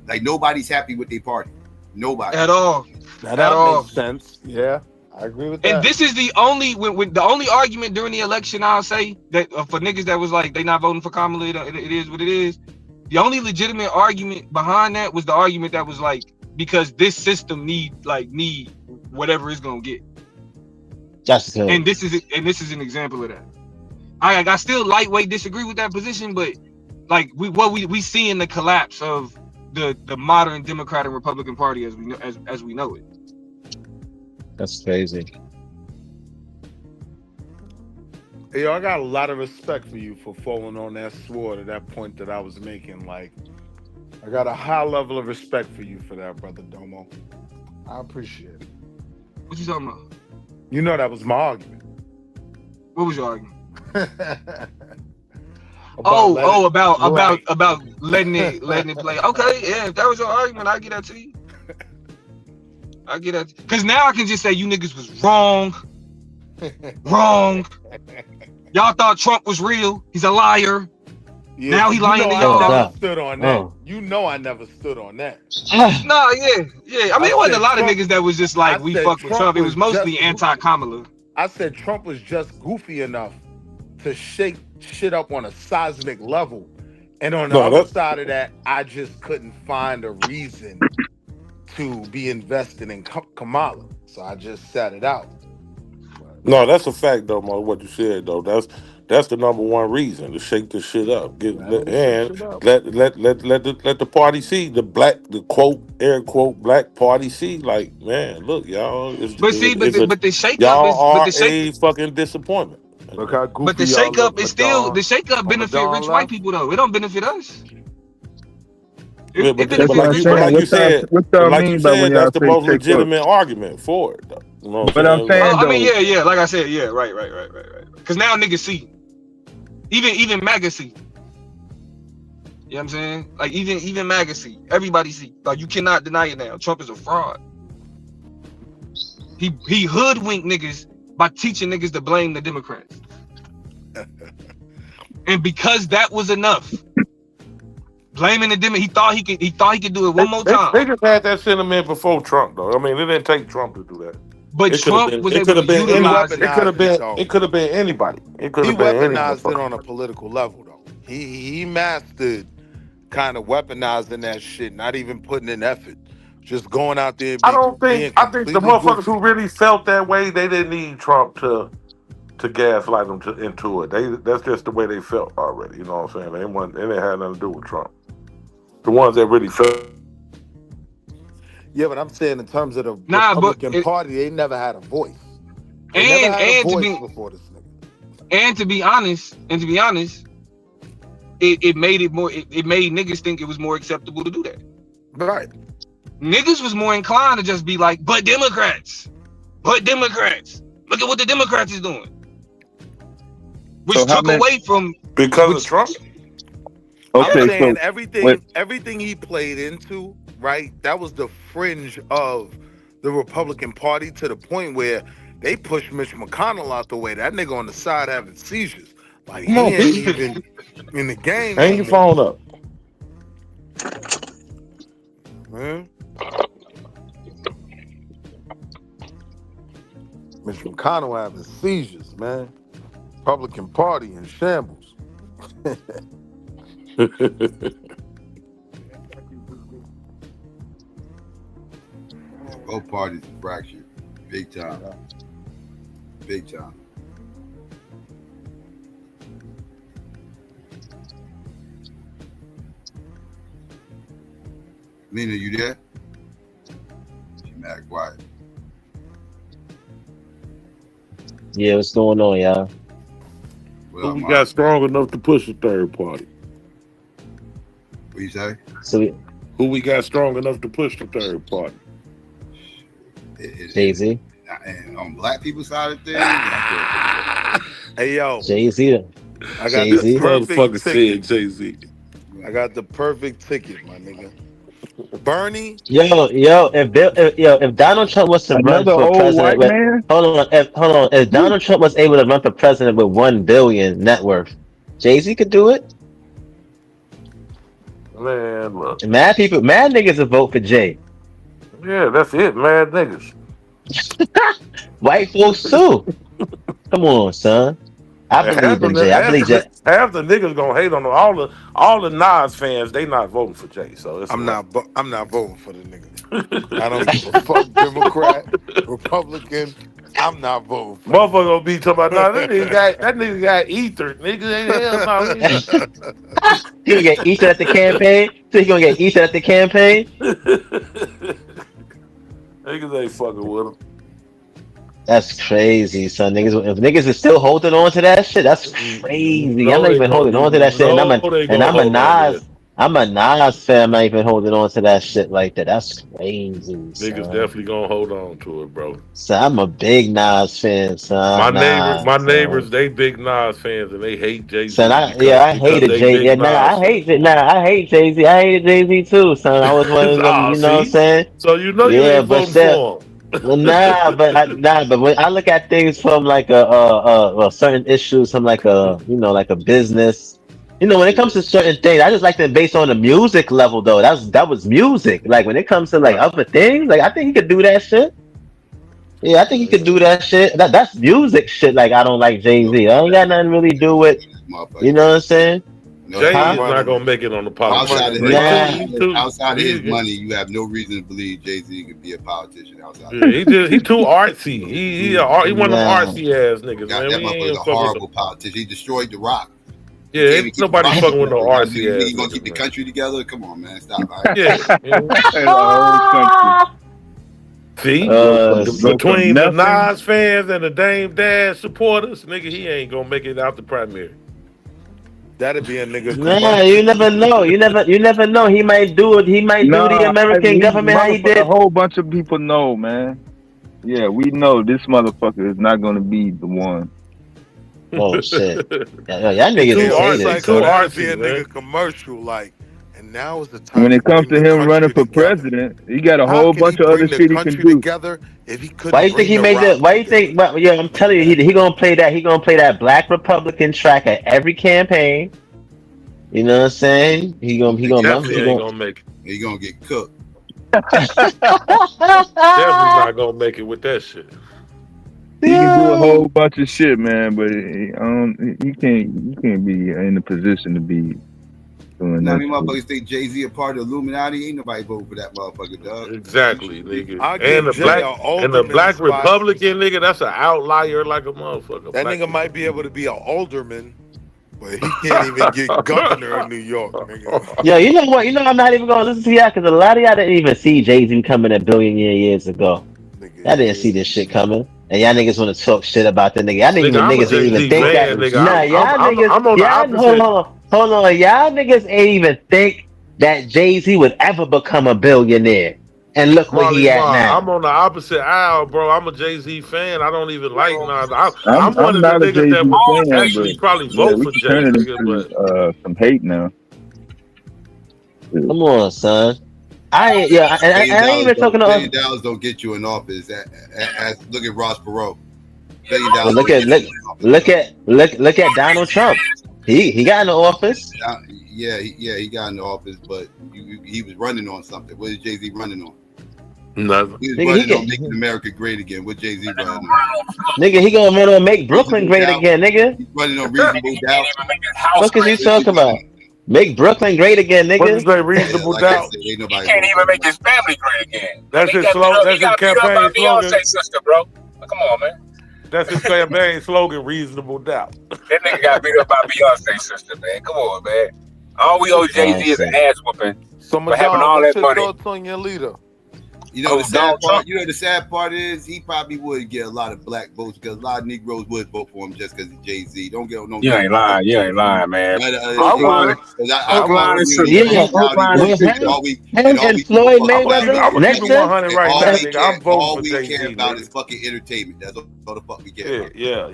Like nobody's happy with their party. Nobody at all. That makes sense. Yeah. I agree with that. And this is the only the only argument during the election I'll say that for niggas that was like they not voting for Kamala, it is what it is. The only legitimate argument behind that was the argument that was like because this system need whatever it's gonna get. And this is an example of that. I still lightweight disagree with that position, but like we see in the collapse of the modern Democratic Republican Party as we know it. That's crazy. Hey, yo, I got a lot of respect for you for falling on that sword at that point that I was making. Like, I got a high level of respect for you for that, brother Domo. I appreciate it. What you talking about? You know that was my argument. What was your argument? About letting it play. Okay, yeah, if that was your argument, I get that to you. I get that because now I can just say you niggas was wrong. Y'all thought Trump was real. He's a liar. Yeah, now he lying to y'all. I never stood on that. You know I never stood on that. No, yeah. I mean, it wasn't a lot of niggas that was just like, we fuck with Trump. It was mostly anti-Kamala. I said Trump was just goofy enough to shake shit up on a seismic level. And on the other side of that, I just couldn't find a reason to be invested in Kamala. So I just sat it out. No, that's a fact though, Mo, what you said though. That's the number one reason to shake this shit up. Let the party see, the quote, air quote, black party see, like, man, look, y'all. But the shake y'all up are a fucking disappointment. Look how goofy but the shake up is still the shake up benefit rich white people though. It don't benefit us. Yeah, but like you said, that's the most legitimate argument for it though. You know what I'm saying? I mean, yeah. Like I said, yeah, right. Because now niggas see, even MAGA see. You know what I'm saying? Like even MAGA see, everybody see. Like you cannot deny it now. Trump is a fraud. He hoodwinked niggas by teaching niggas to blame the Democrats, and because that was enough, blaming the Democrats, he thought he could do it one more time. They just had that sentiment before Trump though. I mean, it didn't take Trump to do that. But Trump was able to utilize it. It could have been anybody. He weaponized it on a political level though. He mastered kind of weaponizing that shit, not even putting in effort. Just going out there. I think the motherfuckers who really felt that way, they didn't need Trump to gaslight them into it. That's just the way they felt already. You know what I'm saying? They didn't have nothing to do with Trump. The ones that really felt. Yeah, but I'm saying in terms of the Republican Party, they never had a voice. Before this nigga. And to be honest, it made it more. It made niggas think it was more acceptable to do that. Right. Niggas was more inclined to just be like, but Democrats. Look at what the Democrats is doing. Which took away from because of Trump. Okay, I'm saying everything he played into, right? That was the fringe of the Republican Party to the point where they pushed Mitch McConnell out the way. That nigga on the side having seizures. Like he ain't even in the game. Hang your phone up. Man. Mitch McConnell having seizures, man. Republican Party in shambles. Both parties are fractured. Big time. Big time. Lena, you there? She mad quiet. Yeah, what's going on, y'all? Who we got strong enough to push the third party? What you say? Who we got strong enough to push the third party? Jay-Z. And on black people's side of things, hey yo, Jay-Z. I got the perfect ticket. Jay-Z. I got the perfect ticket, my nigga. Bernie. Yo, if Donald Trump was to run for president, hold on. If Donald Trump was able to run for president with $1 billion net worth, Jay-Z could do it. Man, look. Mad niggas will vote for Jay. Yeah, that's it, mad niggas. White folks too. Come on, son. I believe in Jay. Half the niggas gonna hate on all the Nas fans. They not voting for Jay. So I'm not voting for the nigga. I don't give a fuck. Democrat, Republican. I'm not voting for. Motherfucker gonna be talking about that nigga got ether. Nigga ain't hell no. He gonna get ether at the campaign. So he gonna get ether at the campaign. Niggas ain't fucking with him. That's crazy, son. If niggas is still holding on to that shit, that's crazy. I'm not even holding on to that shit. And I'm a Nas. I'm a Nas fan. I'm not even holding on to that shit like that. That's crazy, Niggas son. definitely gonna hold on to it, bro. So I'm a big Nas fan, son. My Son. neighbors, they big Nas fans and they hate Jay Son, Z I because hated they Jay. big Yeah, Nas fans. I hate Jay Z. I hated Jay Z too, son. I was one of them. Ah, You know what I'm see, saying? so you know you Yeah, ain't but voting still, for him. but when I look at things from like a certain issues, from like a like a business. When it comes to certain things, I just like them based on the music level though. That was music. Like when it comes to like other things, like I think he could do that shit. Yeah, I think he could do that shit. That's music shit. Like I don't like Jay Z. I ain't got nothing really to do with. You know what I'm saying? Jay is Huh? not gonna make it on the politics. Outside of his money, you have no reason to believe Jay Z could be a politician. Outside, he too artsy. He one of them Nah. artsy ass niggas, man. that We motherfucker's ain't a fucking with horrible politician. He destroyed the Rock. Yeah, ain't nobody fucking with no artsy ass You gonna keep the country together? Come on, man, stop. Yeah. See, between the Nas fans and the Dame Dash supporters, nigga, he ain't gonna make it out the primary. That'd be a nigga. Nah, you never know. You never know. He might do it. He might do the American government how he did. A whole bunch of people know, man. Yeah, we know this motherfucker is not gonna be the one. Oh shit! Y'all niggas is haters. Too artsy, a nigga commercial like. And now is the time. When it comes to him running for president, he got a whole bunch of other shit he can do. Together if he couldn't Why you think he made that? Why you think? Well, yeah, I'm telling you, he gonna play that. He gonna play that Black Republican track at every campaign. You know what I'm saying? He gonna ain't gonna make it. He gonna get cooked. Definitely not gonna make it with that shit. He can do a whole bunch of shit, man, but you can't be in the position to be doing Now, that. these motherfuckers think Jay Z a part of the Illuminati. Ain't nobody vote for that motherfucker, dog. Exactly, nigga. I'll And give the Jay black spot. Republican nigga, that's an outlier like a motherfucker. That nigga might be able to be an alderman, but he can't even get governor in New York, nigga. Yeah, you know what? I'm not even gonna listen to y'all because a lot of y'all didn't even see Jay-Z coming a billion years ago. Y'all didn't see this shit coming. And y'all niggas want to talk shit about that nigga. Y'all niggas ain't even think that. Nah, y'all niggas. I'm on the opposite. Hold on. Y'all niggas ain't even think that Jay-Z would ever become a billionaire. And look where he at now. I'm on the opposite aisle, bro. I'm a Jay-Z fan. I don't even like Nas. I'm one of the not a niggas that would fan, actually but probably vote for we Jay. turning Nigga, into but some hate now. Come on, son. I ain't even talking $1 billion don't get you in office. Look at Ross Perot. Well, look at Donald Trump. He got in the office. Yeah, he got in the office, but he was running on something. What is Jay-Z running on? Nothing. He was running on making America great again. What Jay-Z running on? Nigga, he gonna run on make Brooklyn great again, nigga. He's running on reasonable doubt. What is you talking about? Make Brooklyn great again, nigga. What is that reasonable doubt? He can't even make his family great again. That's his slogan. That's his campaign slogan. Beyonce sister, bro. Come on, man. That's his campaign slogan. Reasonable doubt. That nigga got beat up by Beyonce sister, man. Come on, man. All we owe Jay-Z is an ass whooping for having all that money. Thoughts on your leader? You know the sad part is he probably would get a lot of black votes because a lot of Negroes would vote for him just because he's Jay-Z. Don't get no. You ain't lying, man. I'm lying. And Floyd Mayweather next to 100 right now, nigga. I'm voting for Jay-Z. All we care about is fucking entertainment. That's all the fuck we care about. Yeah.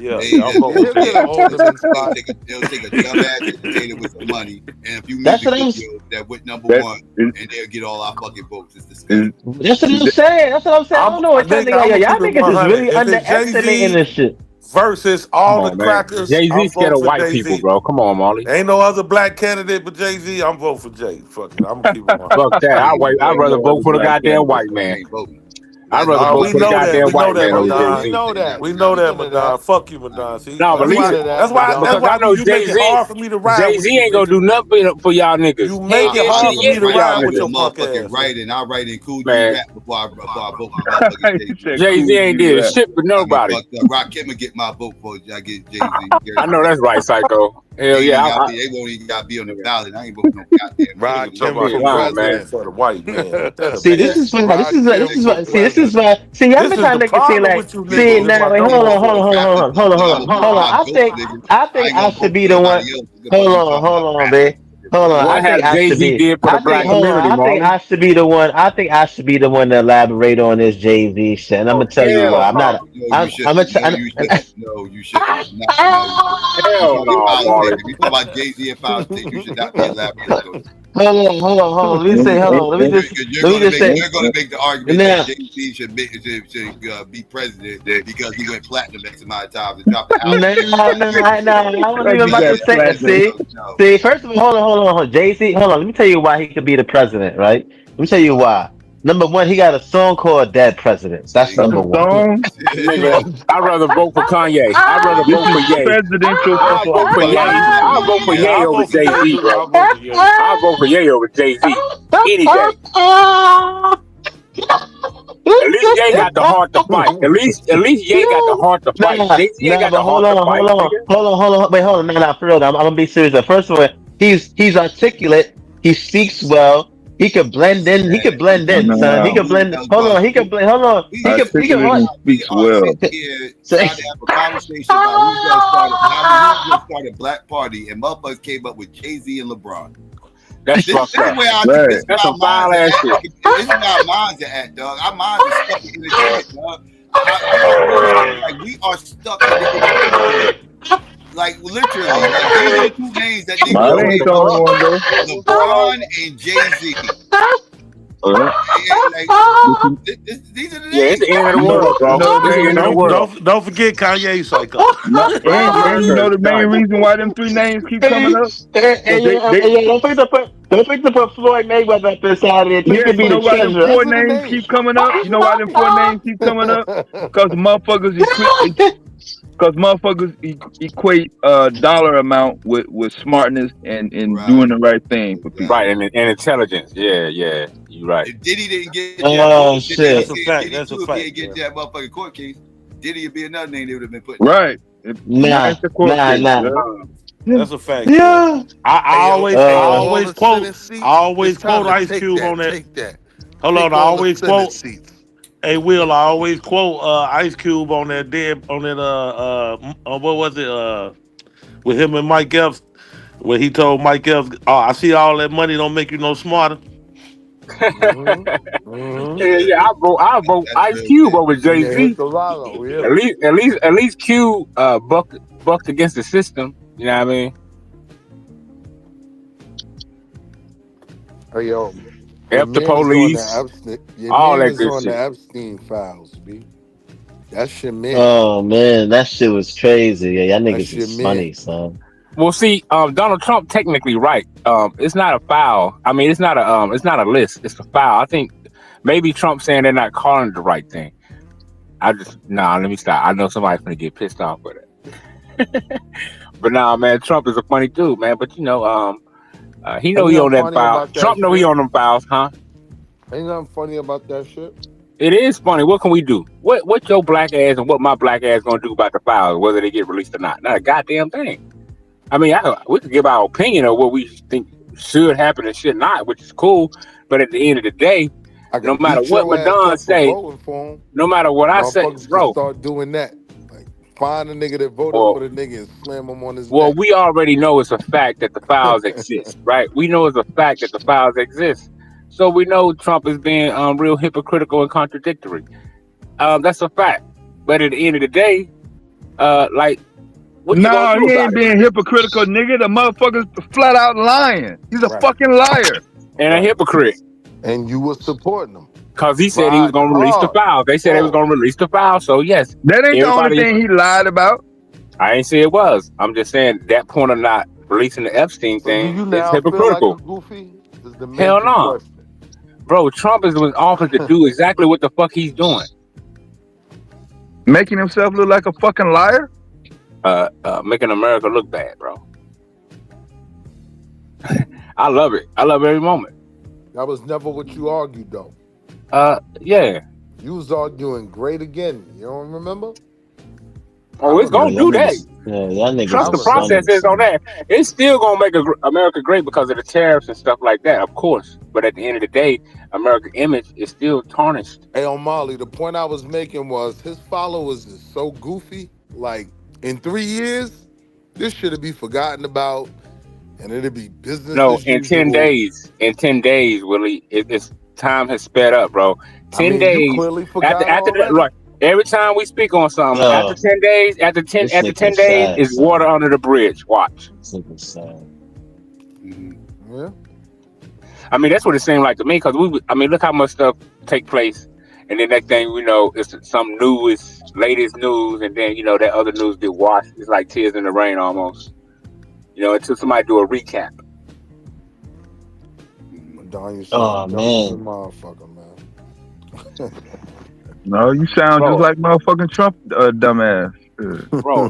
I'm voting for Jay-Z. They'll take a dumbass entertainer with some money and a few That's music what I'm videos that went number one, and they'll get all our fucking votes. It's disgusting. That's what I'm saying. I don't know what y'all niggas is really underestimating this shit. Versus all the crackers. Jay-Z scared of white people, bro. Come on, Molly. Ain't no other black candidate but Jay-Z. I'm voting for Jay. Fuck it. I'm gonna keep it on. Fuck that. I'd rather vote for the goddamn white man. I'd rather vote for the goddamn white man over Jay-Z. We know that, Madonna. Fuck you, Madonna. See, no, but that's why I know you make it hard for me to ride. Jay-Z ain't gonna do nothing for y'all niggas. You make it hard for me to ride with your motherfucking writing. I write in cool rap before I vote for Jay-Z. Jay-Z ain't did shit for nobody. Rakim will get my vote for I get Jay-Z. I know that's right, Psycho. Hell yeah, they won't even gotta be on the ballot. I ain't voting no goddamn. Right, man. For the white man. See, this is why. See, y'all been trying to see like. See, now, wait, hold on. I think I should be the one. Hold on, man. Hold on. What I think has I should Jay-Z be. did for the black Hold on. community, I think Marlon? I should be the one. I think I should be the one to elaborate on this Jay-Z shit. And I'm gonna tell you why. I'm not. No, you shouldn't. No, you shouldn't. No, you shouldn't. Not, Hell no, Marlon. If you talk about Jay-Z and politics, you should not be elaborating. Hold on. Let me say. Hold on. Let me just. You're Let me going just to say. make. You're going to make the argument Now, that Jay-Z should be president because he went platinum X amount of times and dropped the album. I wasn't even about to say that. See. First of all, hold on. Jay-Z. Hold on. Let me tell you why he could be the president. Right. Let me tell you why. Number one, he got a song called "Dead Presidents." That's number one. Nigga, I'd rather vote for Kanye. I'd rather vote for Ye. Presidential. I'll vote for Ye. I'll vote for Ye over Jay-Z, bro. I'll vote for Ye over Jay-Z any day. At least Ye got the heart to fight. At least Ye got the heart to fight. Jay-Z ain't got the heart to fight. Hold on. Wait, hold on. No, for real. I'm gonna be serious. First of all, he's articulate. He speaks well. He could blend in. He could blend in, son. He could blend. Hold on. He could blend. Hold on. He could. Speaks well. Trying to have a conversation about who's going to start a black party, and motherfuckers came up with Jay-Z and LeBron. That's fucked up. That's some foul ass shit. This is how minds are at, dog. Our minds are stuck in the head, dog. Like we are stuck in the head. Like literally, like these are the two names that need to be LeBron and Jay-Z. These are the names. Yeah, it's the end of the world, bro. Don't forget Kanye, Psycho. And you know the main reason why them three names keep coming up? Don't think to put Floyd Mayweather up inside of it. He could be the why them treasurer. four names keep coming up? You know why them four names keep coming up? Because motherfuckers equate dollar amount with smartness and doing the right thing for people. Right, and intelligence. Yeah, you're right. If Diddy didn't get shit. That's a fact. That's a fact. Didn't get that motherfucking court case, Diddy would be another name they would have been putting. Right. Nah. That's a fact. Yeah. I always quote Ice Cube on that. Hold on, I always quote. Hey Will, I always quote Ice Cube on that what was it? With him and Mike Epps, where he told Mike Epps, I see all that money don't make you no smarter. Yeah, I vote Ice Cube over Jay-Z. At least Cube bucked against the system. You know what I mean? Hey yo, F the police. All that good on shit. The Epstein files, B. That shit, man. Oh man, that shit was crazy. Yeah, y'all niggas is funny, son. Well, see, Donald Trump technically right. It's not a file. I mean, it's not a list. It's a file. I think maybe Trump saying they're not calling it the right thing. Let me stop. I know somebody's gonna get pissed off with it. But nah, man, Trump is a funny dude, man. But you know, he know he on that file. Trump know he on them files, huh? Ain't nothing funny about that shit. It is funny. What can we do? What your black ass and what my black ass gonna do about the files, whether they get released or not? Not a goddamn thing. I mean, we could give our opinion of what we think should happen and should not, which is cool. But at the end of the day, no matter what Madonna say, no matter what I say, bro, start doing that. Like find a nigga that voted for the nigga and slam him on his neck. We already know it's a fact that the files exist, right? We know it's a fact that the files exist. So we know Trump is being real hypocritical and contradictory. That's a fact. But at the end of the day, no, he ain't being hypocritical, nigga. The motherfucker's flat out lying. He's a fucking liar. And a hypocrite. And you were supporting him. Because he said he was going to release the files. They said they was going to release the files. So, yes. That ain't the only thing he lied about. I ain't say it was. I'm just saying that point of not releasing the Epstein thing is hypocritical. Hell no. Bro, Trump is in office to do exactly what the fuck he's doing. Making himself look like a fucking liar? Making America look bad, bro. I love it. I love every moment. That was never what you argued, though. Yeah. You was arguing great again. You don't remember? Oh, it's gonna do that. Yeah, y'all niggas. Trust the process is on that. It's still gonna make America great because of the tariffs and stuff like that, of course. But at the end of the day, America's image is still tarnished. Hey, O'Malley, the point I was making was his followers is so goofy. Like in 3 years, this should be forgotten about. And it'd be business No, as in 10 usual. days. In 10 days, Willie, it's time has sped up, bro. 10 You days clearly after forgot that, already. look, every time we speak on something, after 10 days, after 10 This nigga days sad, is son. water under the bridge. Watch. This nigga sad. Yeah. I mean, that's what it seemed like to me, because look how much stuff take place, and then next thing we know, it's some latest news, and then that other news get washed. It's like tears in the rain almost. Until somebody do a recap. Oh man. Motherfucker, man. No, you sound just like motherfucking Trump, dumbass. Bro,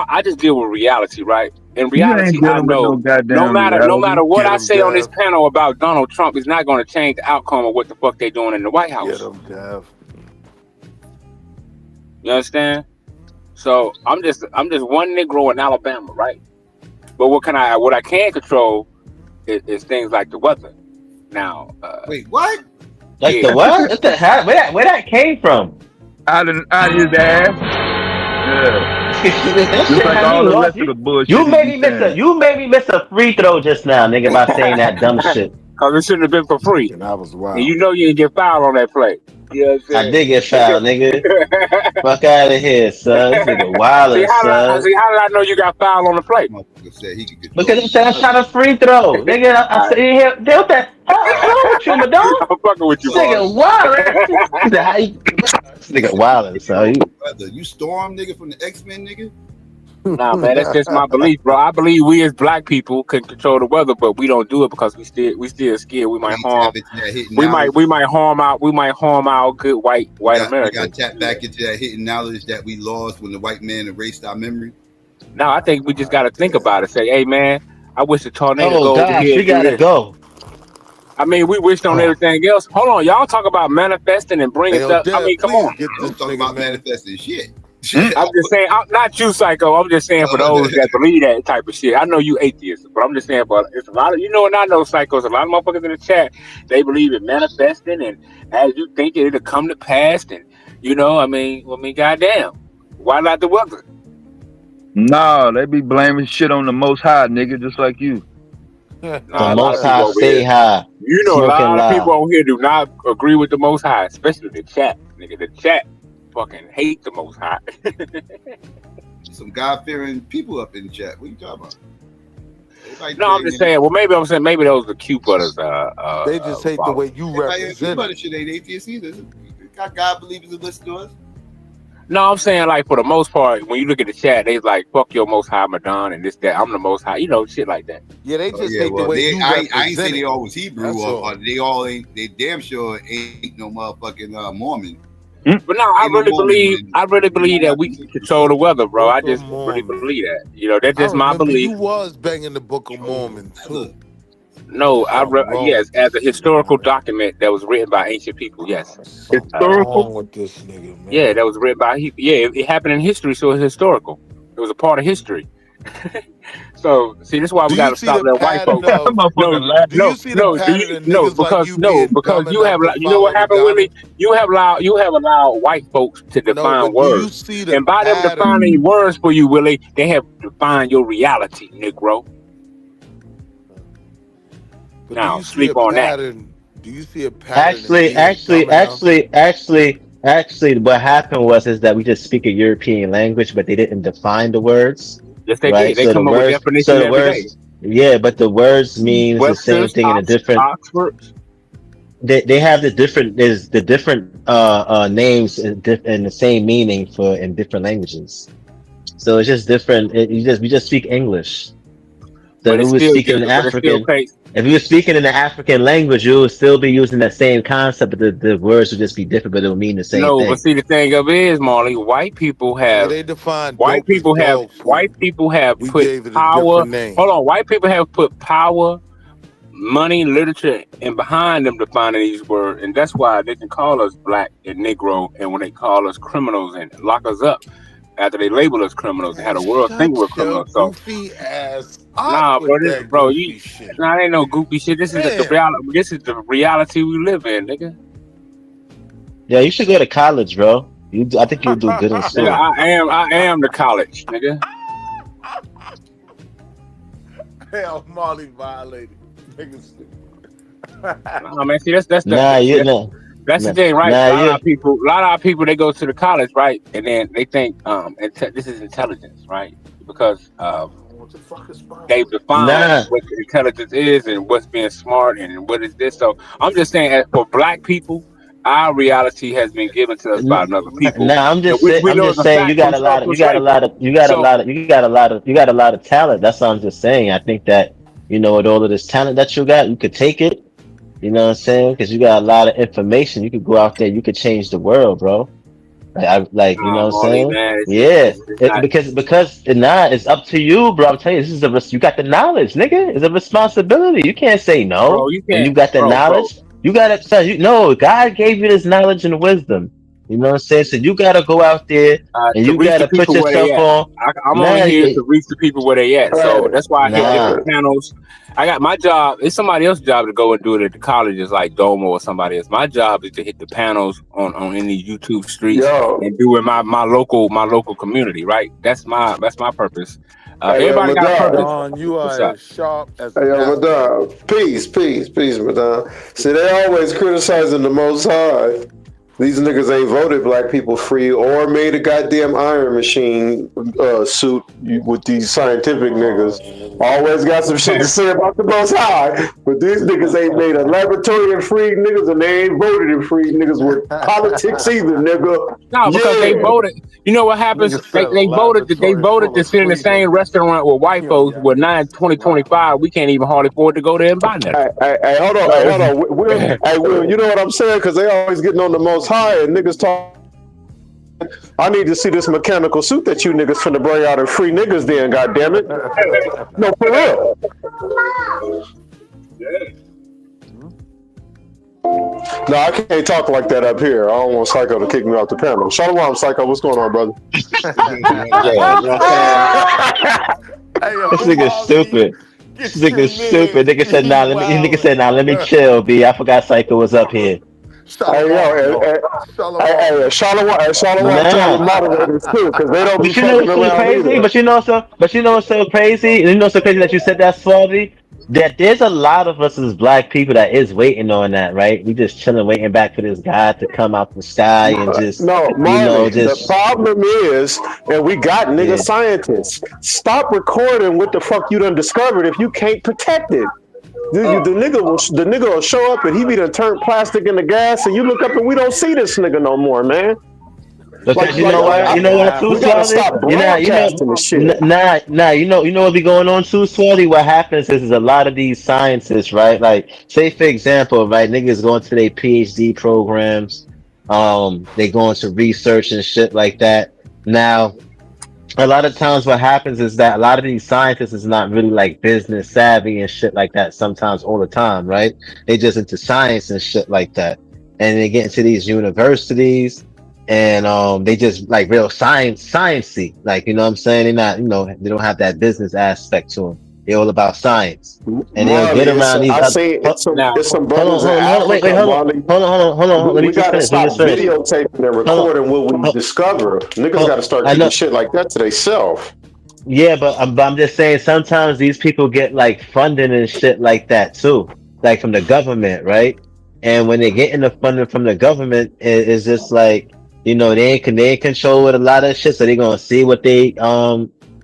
I just deal with reality, right? In You ain't reality, I dealing with know no goddamn no matter reality. what Get I him, say on this Dev. panel about Donald Trump is not going to change the outcome of what the fuck they doing in the White House. Get him, Dev. You understand? So I'm just one Negro in Alabama, right? But what I can control is things like the weather. Now, wait, what? Like the what? What the hell? Where that came from? Out of his ass. Yeah. That Just shit like had all me the lost. rest of the bullshit. You made me miss a free throw just now, nigga, by saying that dumb shit. Cause it shouldn't have been for free. And that was wild. And you didn't get fouled on that play. You know what I'm saying? I did get fouled, nigga. Fuck out of here, son. This nigga wild, son. How did I know you got fouled on the play? Because he said I shot a free throw, nigga. I said, "Here, deal with that." What's wrong with you, Madonna? I'm fucking with you, nigga. Wild. He said, "How you?" This nigga wild, son. You Storm, nigga, from the X-Men, nigga. Nah, man, that's just my belief, bro. I believe we as black people can control the weather, but we don't do it because we still scared. We might harm. We might harm our good white Americans. We got tapped back into that hidden knowledge that we lost when the white man erased our memory. No, I think we just got to think about it. Say, hey, man, I wish the tornado Oh gosh, we gotta go. I mean, we wished on everything else. Hold on, y'all talk about manifesting and bringing stuff. I mean, come on. Don't talk about manifesting shit. I'm just saying, not you, Psycho. I'm just saying for those that believe that type of shit. I know you atheists, but I'm just saying, but it's a lot of, and I know psychos, a lot of motherfuckers in the chat, they believe in manifesting, and as you think it'll come to pass, and I mean, goddamn, why not the weather? No, they be blaming shit on the Most High, nigga, just like you. The Most High stay high. A lot of people on here do not agree with the Most High, especially the chat, nigga. The chat fucking hate the Most High. Some God-fearing people up in the chat. What are you talking about? No, I'm just saying. Well, maybe those are the Q butters. They just hate the way you represent. Q butter shit ain't atheist either. Got God believers that listen to us. No, I'm saying like for the most part, when you look at the chat, they like fuck your Most High Madonna and this that. I'm the Most High, shit like that. Yeah, they just hate the way you represent. I ain't say they all was Hebrew or they all ain't. They damn sure ain't no motherfucking Mormon. But no, I really believe that we can control the weather, bro. I just really believe that. That's just my belief. You was banging the Book of Mormon too. No, yes, as a historical document that was written by ancient people. Yes, historical. With this nigga, man. Yeah, that was written by. Yeah, it happened in history, so it's historical. It was a part of history. So see, this is why we gotta stop that white folks. Because you have, what happened, Willie? You have allowed white folks to define words, and by them defining words for you, Willie, they have defined your reality, Negro. But now sleep on that. Do you see a pattern? Actually, what happened is that we just speak a European language, but they didn't define the words. Yes, they did. They come up with definitions every day. Yeah, but the words mean the same thing in a different. Oxford. They have the different names and the same meaning in different languages. So it's just different. We just speak English. So if we were speaking in African, if you were speaking in the African language, you would still be using that same concept, but the words would just be different, but it would mean the same thing. No, but see, the thing of it is, Marley, white people have put power. Hold on, white people have put power, money, literature, and behind them defining these words, and that's why they can call us black and Negro, and when they call us criminals and lock us up. After they label us criminals, they had the world think we're criminals. So, nah, bro, ain't no goofy shit. This is the reality. This is the reality we live in, nigga. Yeah, you should go to college, bro. I think you'll do good in school. Yeah, I am the college, nigga. Hell, Marley violated. Niggas. Man, see, that's Nah, you know. That's the thing, right? Nah, A lot of our people, they go to the college, right, and then they think this is intelligence, right? Because What the fuck is they've defined Nah. what intelligence is and what's being smart and what is this. So I'm just saying, for Black people, our reality has been given to us by another people. Nah, I'm just saying. We I'm know just the saying. fact from slavery. You got a lot of talent. That's all I'm just saying. I think that with all of this talent that you got, you could take it. You know what I'm saying? Because you got a lot of information. You could go out there. You could change the world, bro. You know what I'm saying? Man, because it's up to you, bro. I'm telling you, you got the knowledge, nigga. It's a responsibility. You can't say no. Bro, you can't. When you got the knowledge, you gotta. God gave you this knowledge and wisdom. You know what I'm saying? So you gotta go out there and you gotta put yourself on. I'm only here to reach the people where they at. So that's why I hit different panels. I got my job. It's somebody else's job to go and do it at the colleges, like Domo or somebody else. My job is to hit the panels on any YouTube streets and do it my local community. Right? That's my purpose. Everybody got a purpose. Don, you are as sharp as Hey, yo, Madonna. Peace, Madonna. See, they always criticizing the Most High. These niggas ain't voted Black people free or made a goddamn Iron Machine suit with these scientific niggas. Always got some shit to say about the Most High, but these niggas ain't made a laboratory and freed niggas, and they ain't voted and freed niggas with politics either, nigga. No, because they voted. You know what happens? They voted to sit in the same restaurant with white folks. With 2025, we can't even hardly afford to go there and buy nothing. Hey, hold on. Will, you know what I'm saying? Because they always getting on the Most High and niggas talk. I need to see this mechanical suit that you niggas finna bring out and free niggas then, goddammit. No, for real. No, I can't talk like that up here. I don't want Psycho to kick me off the panel. Shalom, Psycho. What's going on, brother? This nigga's stupid. This nigga's stupid. Nigga said, let me chill, B. I forgot Psycho was up here. Shalom, moderators too, because they don't be fucking around crazy. either. But you know what's so crazy? You know what's so crazy that you said that, Swarby? That there's a lot of us as Black people that is waiting on that, right? We just chilling, waiting back for this guy to come out the sky and just the problem is, and we got nigga scientists. Stop recording what the fuck you done discovered if you can't protect it. The nigga will show up and he be done turned plastic into gas, and you look up and we don't see this nigga no more, man. Because you know what too, Swally? You know what be going on too, Swally? What happens is a lot of these scientists, right? Like, say for example, right, niggas going to their PhD programs, they go into research and shit like that. Now, a lot of times what happens is that a lot of these scientists is not really like business savvy and shit like that sometimes all the time, right? They just into science and shit like that. And they get into these universities and they just like real sciencey, like, you know what I'm saying? They're not, they don't have that business aspect to them. They're all about science, and they'll get around these. It's some brothers. Hold on. Let me just finish. Stop videotaping and recording what we discover. Niggas got to start keeping shit like that to themselves. Yeah, but I'm just saying sometimes these people get like funding and shit like that too, like from the government, right? And when they getting the funding from the government, it's just like, they ain't control with a lot of shit, so they gonna see what they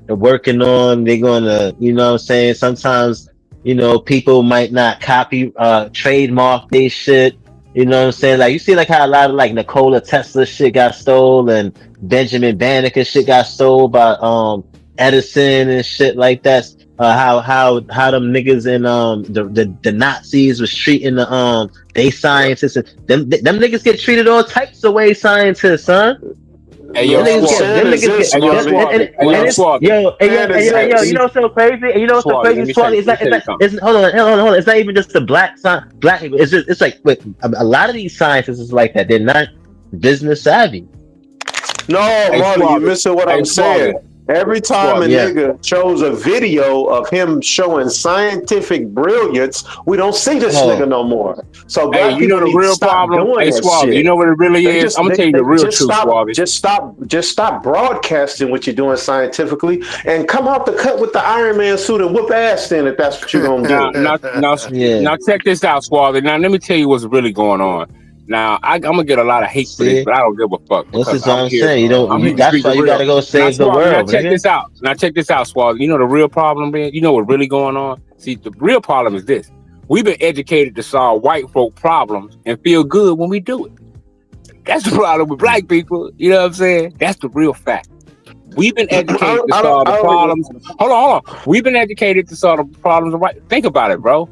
they're working on. They're gonna, you know what I'm saying? Sometimes, people might not copy trademark they shit. You know what I'm saying? Like, you see like how a lot of like Nikola Tesla shit got stole, and Benjamin Banneker shit got stole by Edison and shit like that. How them niggas in the Nazis was treating they scientists, and them niggas get treated all types of ways, scientists, son. Hey, yo, you know what's so crazy? And you know what's so crazy? Hold on. It's not even just the black people. It's like a lot of these scientists is like that. They're not business savvy. No, Marty, you're missing what I'm saying. Every time a Yeah. nigga shows a video of him showing scientific brilliance, we don't see this nigga no more. So Hey, black you know people the need to real stop problem? doing Hey, that Suave, you shit. know what it really They is? just I'm gonna they, tell you the they real truth, Suave. just stop broadcasting what you're doing scientifically and come out the cut with the Iron Man suit and whoop ass then if that's what you're gonna Now, do. now, now, Yeah. now, check this out, Suave. Now, let me tell you what's really going on. Now, I'm gonna get a lot of hate for this, See, but I don't give a fuck this because is what I'm I'm here. saying. You don't. I'm here to That's speak why the you real. gotta go Now, save the Suave. Now, world, check nigga. this out. Now, check this out, Suave. You know the real problem, man. You know what really going on? See, the real problem is this: we've been educated to solve white folk problems and feel good when we do it. That's the problem with black people. You know what I'm saying? That's the real fact. We've been educated to solve the problems. Hold on. We've been educated to solve the problems. Right? Think about it, bro.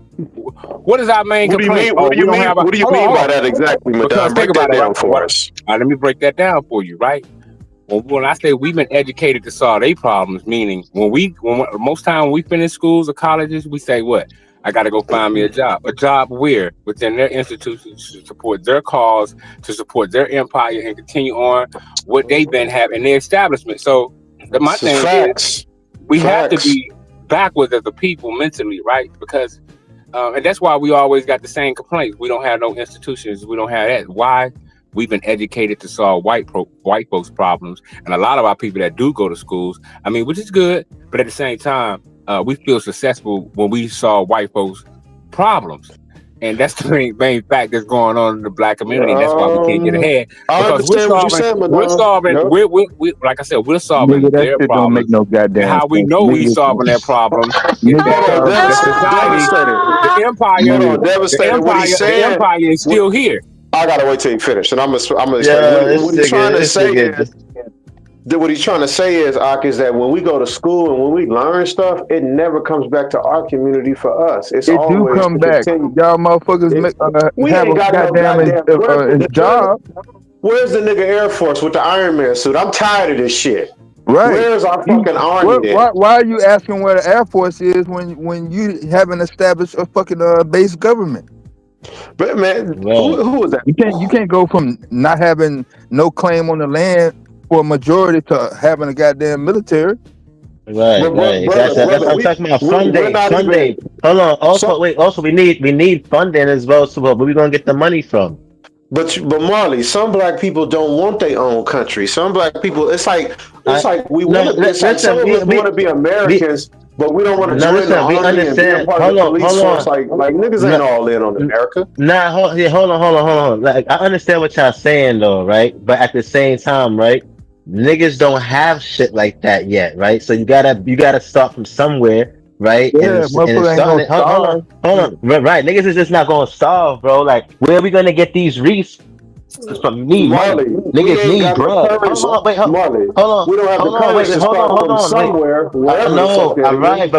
What is our main What do you complaint? mean? What do you We don't mean? have a. What do you Hold mean by on. that exactly, Because Madame? think Break that about it, right? down for us. Let me break that down for you, right? When I say we've been educated to solve their problems, meaning when most time when we finish schools or colleges, we say what? I got to go find me a job. A job where within their institutions to support their cause, to support their empire, and continue on what they've been having in their establishment. So my This is thing facts. is, we have to Facts. be backwards as a people mentally, right? Because and that's why we always got the same complaints. We don't have no institutions. We don't have that. Why? We've been educated to solve white folks' problems, and a lot of our people that do go to schools, I mean, which is good, but at the same time, we feel successful when we solve white folks' problems, and that's the main fact that's going on in the black community. And that's why we can't get ahead I because understand what you're saying, Madame. we're like I said, we're solving Nigga, that their shit don't make problems. no And goddamn how we sense. know we Niggas, solving their problems is niggas that Hold on, the society, devastated. the empire, Hold on, the devastated. What he's saying. empire is still here. I gotta wait till he finished, and I'm gonna explain. Yeah, What he's trying to say is what he's trying to say is, Ak, is that when we go to school and when we learn stuff, it never comes back to our community for us. It's it do always come to back. continue. Y'all motherfuckers We have ain't a got no goddamn goddamn. job. Where's the nigga Air Force with the Iron Man suit? I'm tired of this shit. Right. Where's our fucking army then? Why are you asking where the Air Force is when you haven't established a fucking base government? But man, who was that? You can't go from not having no claim on the land for a majority to having a goddamn military. Right. Exactly. That's what I'm talking about. We're not Funding. even. Hold on. Also, we need funding as well. So where we gonna get the money from? But Marley, some black people don't want their own country. Some black people, it's like we want to. It's like some of us want to be Americans, but we don't want to join the army and be a part of the police force. Like niggas ain't all in on America. Nah, hold on. Like I understand what y'all saying though, right? But at the same time, right? Niggas don't have shit like that yet, right? So you gotta start from somewhere, right? Yeah, motherfucker ain't gonna starve. Hold on. Right. Niggas is just not gonna starve, bro. Like, where are we gonna get these resources from? Need money. Niggas need bread. Hold on. Marley, Hold on. we don't have the courage to start from somewhere, wherever the fuck that all right,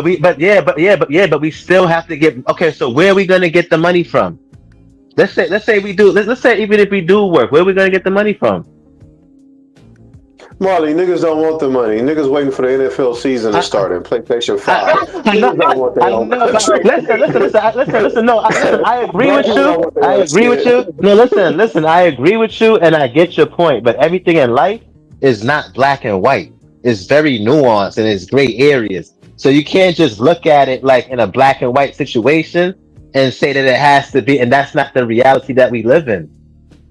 but we still have to get. Okay, so where are we gonna get the money from? Let's say we do. Let's say even if we do work, where are we gonna get the money from? Marley, niggas don't want the money. Niggas waiting for the NFL season to start in PlayStation 5. Niggas don't want their own country. Listen. No, I agree with you. I agree with you. No, listen. I agree with you, and I get your point. But everything in life is not black and white. It's very nuanced and it's gray areas. So you can't just look at it like in a black and white situation and say that it has to be. And that's not the reality that we live in.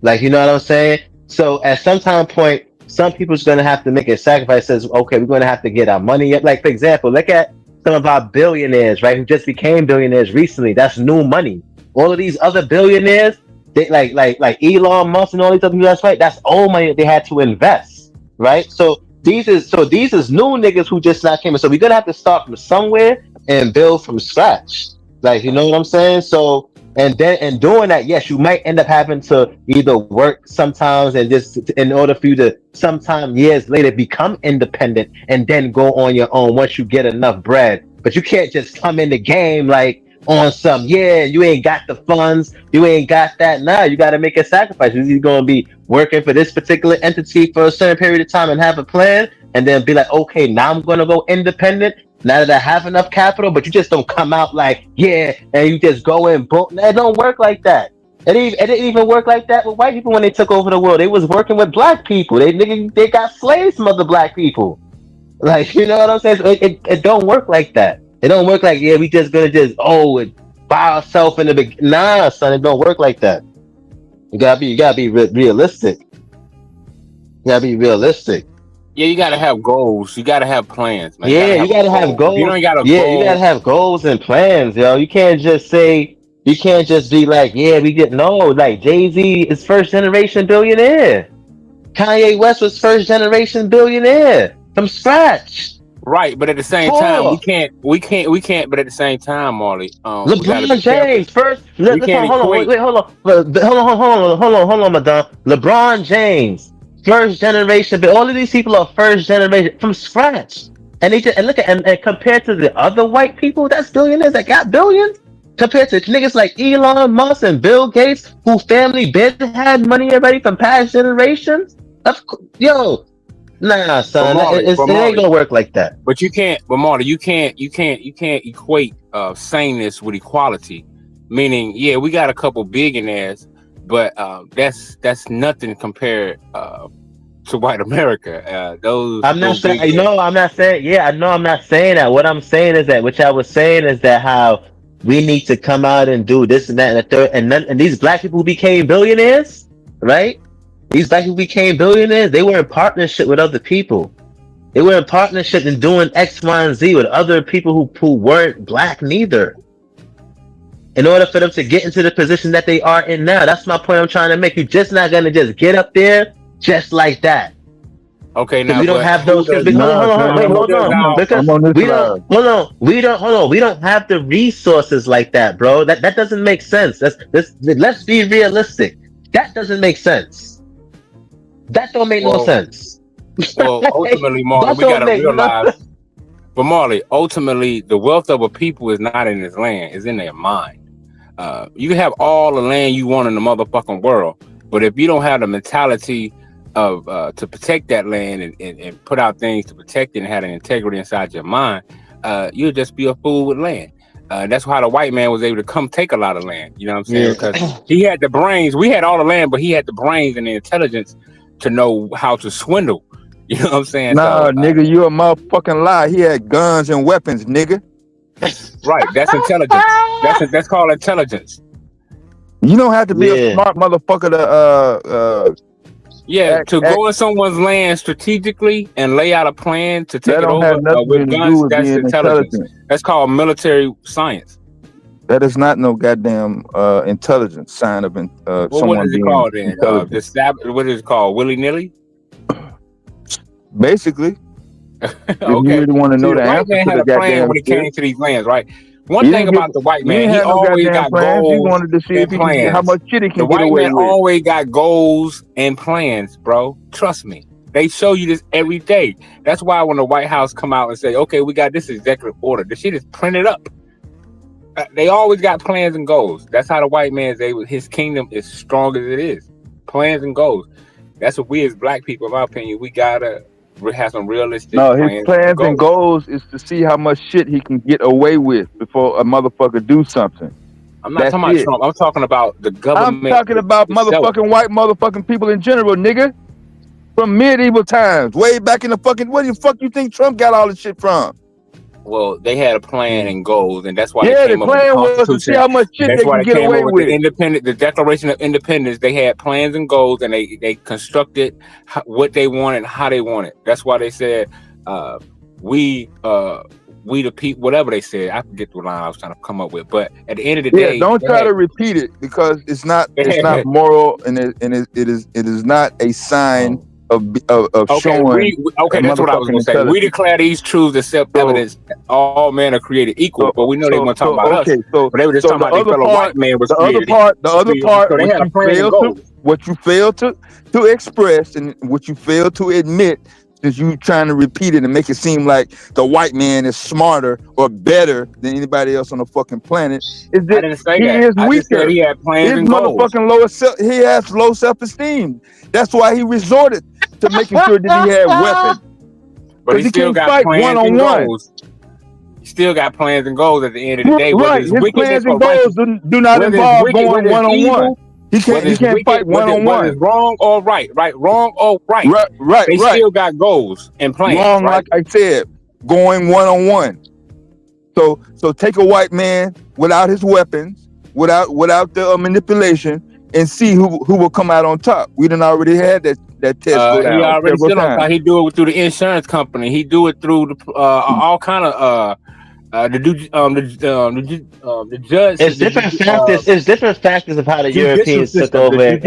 Like, you know what I'm saying? So at some time point, some people's going to have to make a sacrifice. Says, okay, we're going to have to get our money up. Like, for example, look at some of our billionaires, right? Who just became billionaires recently. That's new money. All of these other billionaires, they like Elon Musk and all these other people. That's right. That's old money that they had to invest, right? So these is new niggas who just not came in. So we're going to have to start from somewhere and build from scratch. Like, you know what I'm saying? So, and doing that, yes, you might end up having to either work sometimes and just in order for you to sometime years later become independent and then go on your own once you get enough bread. But you can't just come in the game like on some, you ain't got the funds, you ain't got that. Nah, you got to make a sacrifice. You're going to be working for this particular entity for a certain period of time and have a plan and then be like, okay, now I'm going to go independent. Now that I have enough capital, but you just don't come out like, and you just go in, boom. It don't work like that. It didn't even work like that with white people when they took over the world. They was working with black people. They got slaves from other black people. Like, you know what I'm saying? So it don't work like that. It don't work like, yeah, we just gonna just buy ourselves in the beginning. Nah, son, it don't work like that. You gotta be realistic. You gotta be realistic. Yeah, you gotta have goals. You gotta have plans, man. Yeah, you gotta have If you goals. don't got a Yeah, you gotta goal, have goals and plans, yo. You can't just be like, yeah, we get no. Like Jay-Z is first generation billionaire. Kanye West was first generation billionaire from scratch. right? But at the same time, we can't. But at the same time, Marley, we gotta LeBron be careful. James first. We can't Hold on, equate. wait, hold on, Madonna. LeBron James, first generation, but all of these people are first generation from scratch, and look at and compared to the other white people, that's billionaires that got billions. Compared to niggas like Elon Musk and Bill Gates, who family been had money already from past generations. Yo, nah, son, it ain't gonna work like that. But you can't. But Marley, you can't equate sameness with equality. Meaning, yeah, we got a couple billionaires, but that's nothing compared to white America. I'm not saying yeah, I know I'm not saying that. What I'm saying is that, which I was saying is that how we need to come out and do this and that and the third, and these black people who became billionaires, right? These black people became billionaires. They were in partnership with other people. They were in partnership in doing X, Y, and Z with other people who weren't black neither. In order for them to get into the position that they are in now. That's my point I'm trying to make. You're just not gonna just get up there just like that. Okay, now we don't have those. Hold on. Because we don't have the resources like that, bro. That doesn't make sense. Let's be realistic. That doesn't make sense. That don't make no sense. Well, ultimately, Marley, we gotta realize. But Marley, ultimately, the wealth of a people is not in his land; it's in their mind. You can have all the land you want in the motherfucking world, but if you don't have the mentality of to protect that land and put out things to protect it and have an integrity inside your mind, you'll just be a fool with land. That's why the white man was able to come take a lot of land. You know what I'm saying? Because he had the brains. We had all the land, but he had the brains and the intelligence to know how to swindle. You know what I'm saying? Nah, so, nigga, you a motherfucking lie. He had guns and weapons, nigga. Right, that's intelligence. That's called intelligence. You don't have to be a smart motherfucker to go in someone's land strategically and lay out a plan to take it over with guns. That's intelligence. That's called military science. That is not no goddamn intelligence sign of someone what is it called then? What is it called? Willy nilly? Basically. Okay. If you really want to know the answer man to had the a plan goddamn when it came to these lands, right? One He thing didn't about give- the white he man, didn't he have no always goddamn got plans. He goals wanted to see if and he could get how plans. much shit he can The get white away man with. always got goals and plans, bro. Trust me. They show you this every day. That's why when the White House come out and say, okay, we got this executive order, the shit is printed up. They always got plans and goals. That's how the white man is able, his kingdom is strong as it is. Plans and goals. That's what we as black people, in my opinion, we gotta have some realistic No, his plans goals. and goals is to see how much shit he can get away with before a motherfucker do something. I'm not talking about Trump. I'm talking about the government. I'm talking about itself. motherfucking white motherfucking people in general, nigga. From medieval times, way back in the fucking, where the fuck you think Trump got all this shit from? Well, they had a plan and goals, and that's why Yeah, they came the up with the plan was to Constitution. see how much shit That's they why can they get came away up with. the Declaration of Independence. They had plans and goals, and they constructed what they wanted, how they wanted. That's why they said, we the people, whatever they said. I forget the line I was trying to come up with, but at the end of the day, Don't try to repeat it because it's not moral, and it is not a sign of showing. That's what I was going to say. We declare these truths as self-evidence. All men are created equal, but we know they want to talk about us. But they were just talking about their fellow white man was created. The other part, so they had a plan and goals. what you fail to express and what you fail to admit, since you trying to repeat it and make it seem like the white man is smarter or better than anybody else on the fucking planet, is that I didn't say he that. is I weaker. just said he had plans and goals. Motherfucking he has low self-esteem. That's why he resorted to making sure that he had weapons. But he still got plans and goals. He still got plans and goals at the end of the day. Right, his plans and goals do not involve going one-on-one. He can't fight one-on-one. Whether it's wrong or right, wrong or right. Right. They still got goals and plans. Wrong, right? like I said, going one-on-one. So take a white man without his weapons, without the manipulation, and see who will come out on top. We done already had that test go down. He already said on top. He do it through the insurance company. He do it through the all kind of the judge. It's different factors. It's different factors of how the Europeans took over and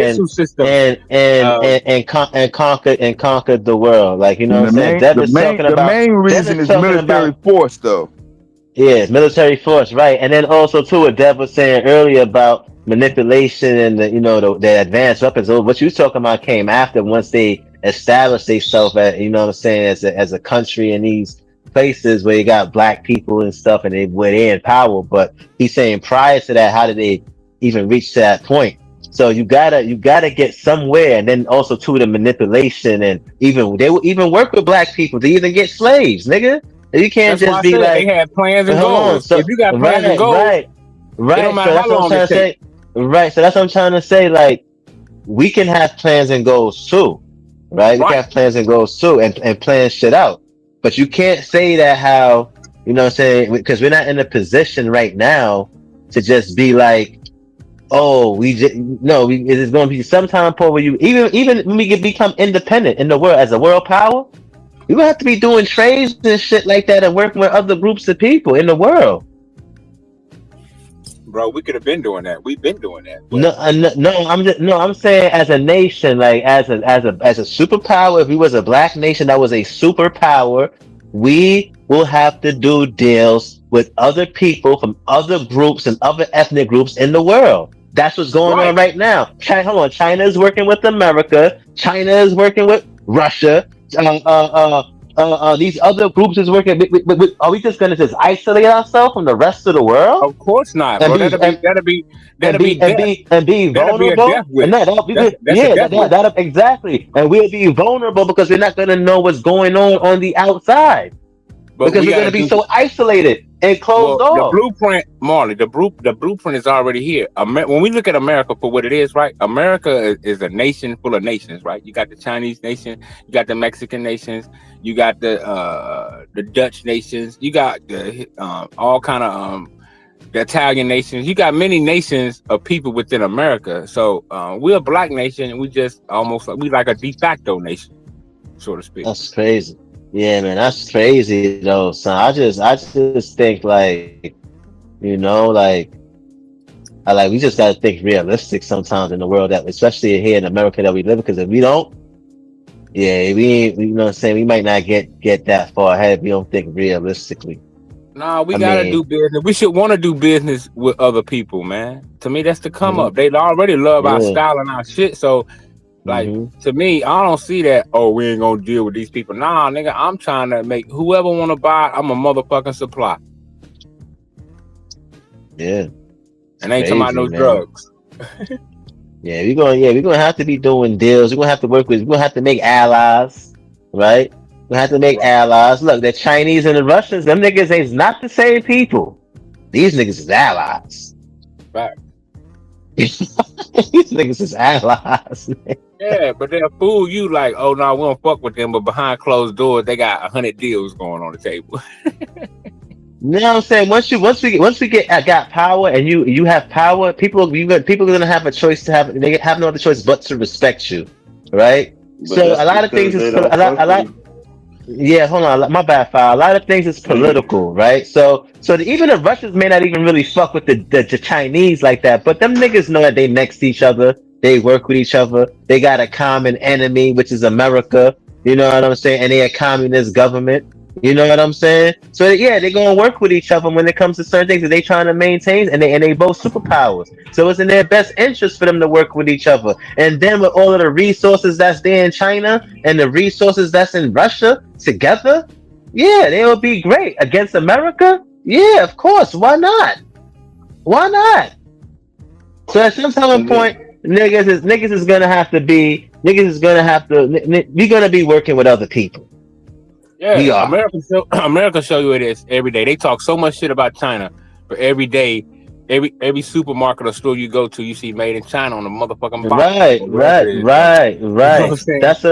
conquered the world. Like, you know what I'm saying? The main reason is military force, though. Yeah, military force, right? And then also too, what Dev was saying earlier about manipulation and the advanced weapons. What you was talking about came after, once they established themselves as, you know what I'm saying, as a country in these places where you got black people and stuff, and where they're in power. But he's saying prior to that, how did they even reach to that point? So you gotta get somewhere, and then also too the manipulation, and they will even work with black people to even get slaves, nigga. You can't just be like, they had plans and goals. So, if you got plans and goals, right. It don't matter how long it takes. Right. So that's what I'm trying to say. Like, we can have plans and goals too, right? We can have plans and goals too, and plan shit out. But you can't say that how, you know what I'm saying? Because we're not in a position right now to just be like, oh, it is going to be some time point where you, even when we can become independent in the world as a world power, you have to be doing trades and shit like that and working with other groups of people in the world. Bro, we could have been doing that. We've been doing that. I'm saying as a nation, like as a superpower, if we was a black nation that was a superpower, we will have to do deals with other people from other groups and other ethnic groups in the world. That's what's going on right now. China is working with America. China is working with Russia. These other groups is working. Are we just gonna just isolate ourselves from the rest of the world? Of course not, bro. That'll be vulnerable. Exactly. And we'll be vulnerable because we're not gonna know what's going on the outside. Because we're gonna be so isolated and closed off. The blueprint, Marley. The blueprint is already here. When we look at America for what it is, right? America is a nation full of nations, right? You got the Chinese nation, you got the Mexican nations, you got the Dutch nations, you got the all kind of the Italian nations. You got many nations of people within America. So we're a black nation, and we just we like a de facto nation, so to speak. That's crazy. Yeah, man, that's crazy though, son. I just think like, we just gotta think realistic sometimes in the world, that especially here in America that we live in, because if we don't, we ain't, you know what I'm saying, we might not get that far ahead if we don't think realistically. Nah, we gotta do business. We should want to do business with other people, man. To me, that's the come up. They already love our style and our shit, so like, to me, I don't see that, oh, we ain't gonna deal with these people. Nah, nigga, I'm trying to make whoever want to buy, I'm a motherfucking supply. Yeah. And ain't talking about no drugs. We're gonna have to be doing deals. We're gonna have to make allies, right? We have to make allies. Look, the Chinese and the Russians, them niggas is not the same people. These niggas is allies. Right. These niggas is allies. Yeah, but they'll fool you like, oh no, we don't fuck with them, but behind closed doors, they got 100 deals going on the table. You know what I'm saying? Once we got power, and you have power, people are gonna have a choice they have no other choice but to respect you, right? But so a lot of things is yeah, hold on, my bad, File. A lot of things is political, right? So even the Russians may not even really fuck with the Chinese like that, but them niggas know that they next to each other, they work with each other, they got a common enemy, which is America, you know what I'm saying? And they a communist government, you know what I'm saying? So yeah, they're gonna work with each other when it comes to certain things that they trying to maintain, and they both superpowers. So it's in their best interest for them to work with each other. And then with all of the resources that's there in China and the resources that's in Russia together, yeah, they will be great against America. Yeah, of course. Why not? Why not? So at some point, niggas is gonna have to be we're gonna be working with other people. Yeah, America show you it is every day. They talk so much shit about China, but every day every supermarket or store you go to, you see made in China on the motherfucking box. Right. You know what I'm saying? That's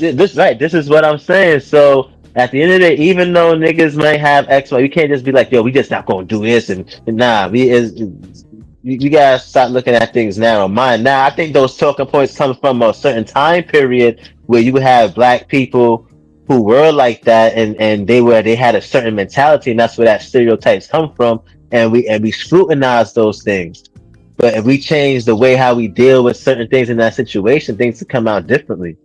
it. This is what I'm saying. So at the end of the day, even though niggas might have X, Y, you can't just be like, yo, we just not gonna do this and nah. You gotta start looking at things narrow mind. Now, I think those talking points come from a certain time period where you have black people who were like that, and they had a certain mentality, and that's where that stereotypes come from. And we scrutinize those things. But if we change the way how we deal with certain things in that situation, things will come out differently.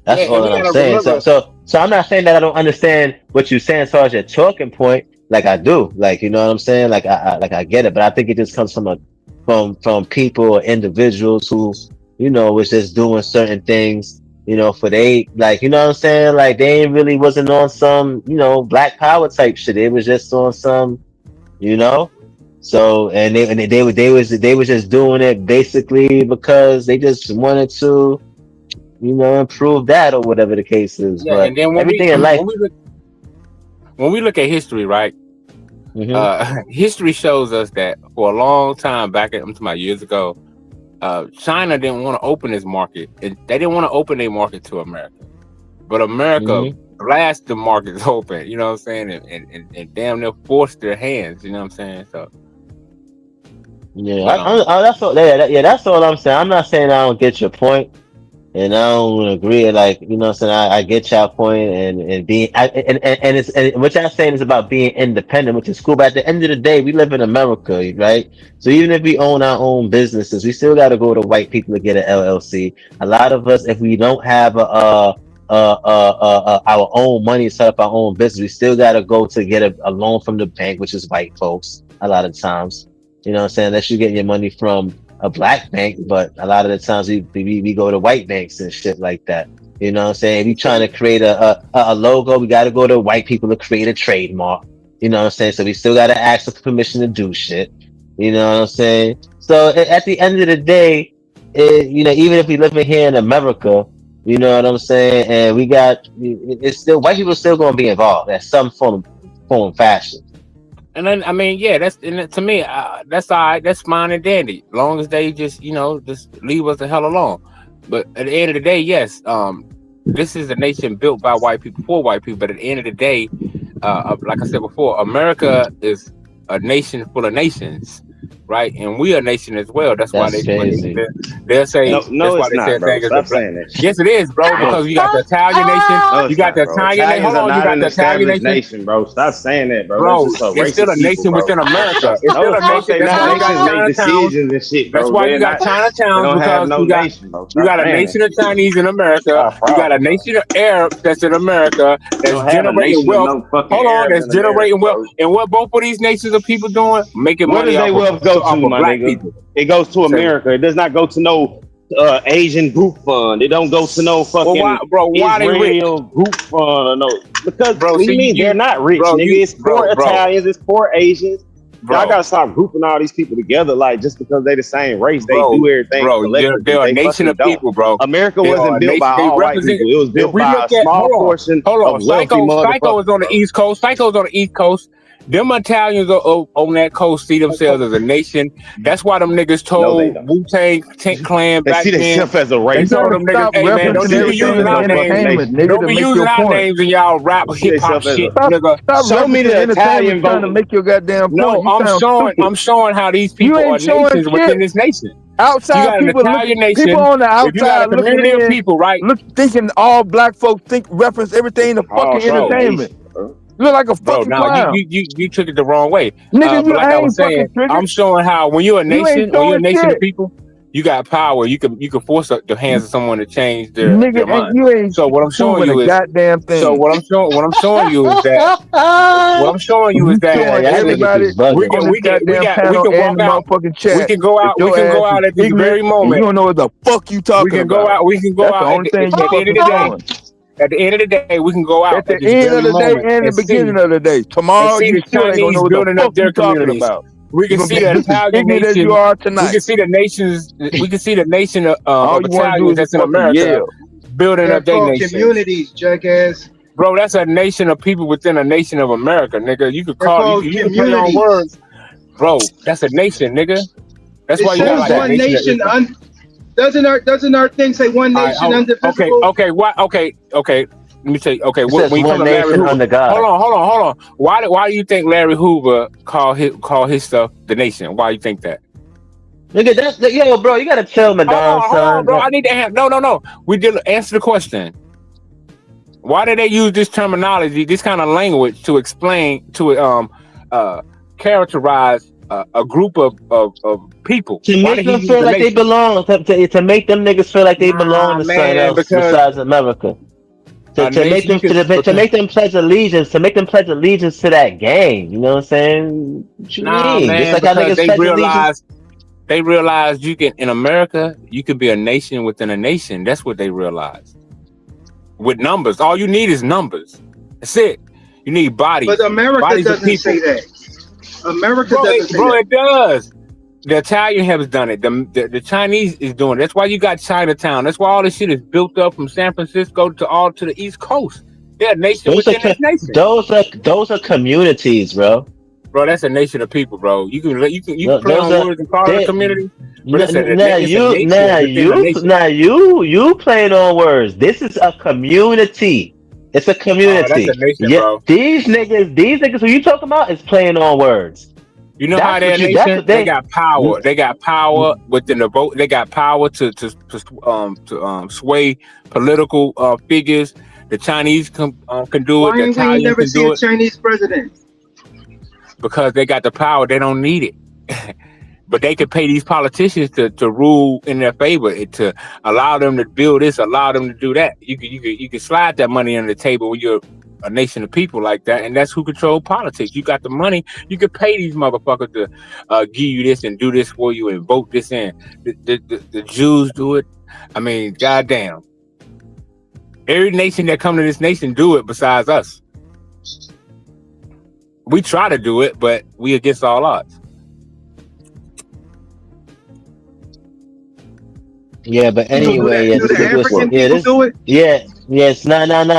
That's all that I'm saying. So I'm not saying that I don't understand what you're saying as far as your talking point. Like I do, like, you know what I'm saying? Like I get it, but I think it just comes from people or individuals who, you know, was just doing certain things, you know, for they, like, you know what I'm saying? Like they really wasn't on some, you know, black power type shit. It was just on some, you know. So and they was just doing it basically because they just wanted to, you know, improve that or whatever the case is. Yeah, but and then everything in life. When we look at history, right? History shows us that for a long time back, I'm talking about years ago, China didn't want to open its market. They didn't want to open their market to America, but America blasted the markets open. You know what I'm saying? And damn near forced their hands. You know what I'm saying? So that's all. That's all I'm saying. I'm not saying I don't get your point. And I don't agree, like, you know what I'm saying? I get your point and being, and what y'all saying is about being independent, which is cool. But at the end of the day, we live in America, right? So even if we own our own businesses, we still got to go to white people to get an LLC. A lot of us, if we don't have our own money, set up our own business, we still got to go to get a loan from the bank, which is white folks a lot of times. You know what I'm saying? Unless you get your money from a black bank, but a lot of the times we go to white banks and shit like that. You know what I'm saying? We trying to create a logo, we got to go to white people to create a trademark. You know what I'm saying? So we still got to ask for permission to do shit. You know what I'm saying? So at the end of the day, you know, even if we live in here in America, you know what I'm saying, and we got, it's still, white people still going to be involved at some form fashion. And then, I mean, yeah, to me, that's all right. That's fine and dandy, long as they just, you know, just leave us the hell alone. But at the end of the day, yes, this is a nation built by white people for white people. But at the end of the day, like I said before, America is a nation full of nations, right? And we are a nation as well. That's why they'll say no, that's it's why not, bro. Stop saying that. Yes, it is, bro. Because you got the Italian nation, you got the Italian nation. Hold on, you got the Italian nation, bro. Stop saying that, bro. Bro, it's still a nation within America. It's still a nation. That's why you got Chinatown and shit, bro. That's why you got Chinatown, because you got a nation of Chinese in America. You got a nation of Arabs that's in America that's generating wealth. Hold on, that's generating wealth. And what both of these nations of people doing? Making money off wealth go to, my black nigga? people. It goes to America. It does not go to no Asian group fund. It don't go to no fucking why they rich? Group fund or no. Because bro, what do you mean they're not rich, nigga? It's poor Italians, it's poor Asians. Y'all gotta stop grouping all these people together, like just because they the same race, they do everything. They're a nation of people, bro. America wasn't built by all white people. It was built by a small portion of wealthy motherfuckers. Psycho's on the East Coast. Psycho's on the East Coast. Them Italians on that coast see themselves as a nation. That's why them niggas told Wu-Tang Clan back then. They see themselves as a race. They told them niggas, hey man, don't be using our names. Don't be using our names in y'all rap hip hop shit, nigga. Show me the Italian trying to make your goddamn point. No, I'm showing how these people are nations within this nation. Outside people, people on the outside community of people, right? Look, thinking all black folks reference everything to fucking entertainment. You look like a fucking clown. You took it the wrong way. Nigga, but like I was saying, I'm showing how when you're a nation, of people, you got power. You can force the hands of someone to change their mind. You ain't so what I'm showing you is goddamn thing. So what I'm showing you is that everybody we can go out at this very moment. You don't know what the fuck you talking about. We can go out at the end of the day, we can go out at the end of the day and the beginning of the day. Tomorrow, you still ain't gonna know what the fuck you talking about. We can see the Italian nation. You are tonight. We can see the nations. We can see the nation of Italians that's in America building up their nation. Communities, jackass. Bro, that's a nation of people within a nation of America, nigga. You could call you can play on words. Bro, that's a nation, nigga. That's why you got like one nation. Doesn't our thing say one nation indivisible? Okay. Let me tell you. Okay, It when says you come one to Larry nation Hoover, under God. hold on. Why do you think Larry Hoover call his stuff the nation? Why you think that? Nigga, yo, bro, you gotta chill, Madonna, Hold on, bro. I need to have no. We did answer the question. Why do they use this terminology, this kind of language, to explain to characterize a group of people? To make them feel like they belong, to make them niggas feel like they belong to something else besides America. To make them pledge allegiance to that gang. You know what I'm saying? What you mean? Man, just like how niggas pledge allegiance. They realize you can in America, you can be a nation within a nation. That's what they realized. With numbers, all you need is numbers. That's it. You need bodies. But America doesn't say that. America doesn't say that. It does. The Italian has done it. The Chinese is doing it. That's why you got Chinatown. That's why all this shit is built up from San Francisco to the East Coast. They're a nation within a nation. Those are communities, bro. Bro, that's a nation of people, bro. You can play on words and call it a community. You playing on words. This is a community. It's a community. That's a nation, bro. These niggas who you talking about is playing on words. You know how they're a nation? They got power. They got power within the vote. They got power to sway political figures. The Chinese can do it. The Italians can do it. Why ain't we never seen a Chinese president? Because they got the power, they don't need it. But they can pay these politicians to rule in their favor, to allow them to build this, allow them to do that. You can slide that money under the table when you're a nation of people like that, and that's who control politics. You got the money, you can pay these motherfuckers to give you this and do this for you and vote this in. The Jews do it. I mean, goddamn. Every nation that come to this nation do it besides us. We try to do it, but we against all odds. Yeah, but anyway, do the African people do it? Yes. No. Let's not. Hold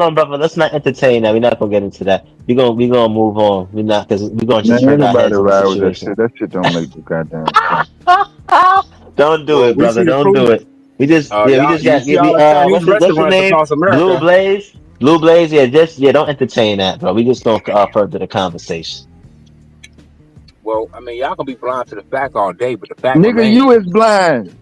on, brother. Let's not entertain that. We're not gonna get into that. We gonna move on. We're not, because we're gonna just turn our heads to the situation. That shit don't make the goddamn. Don't do it, brother. Don't do it. We just got what's his name? Blue Blaze. Yeah, don't entertain that, bro. We just gonna further the conversation. Well, I mean, y'all gonna be blind to the fact all day, but the fact, nigga, you is blind.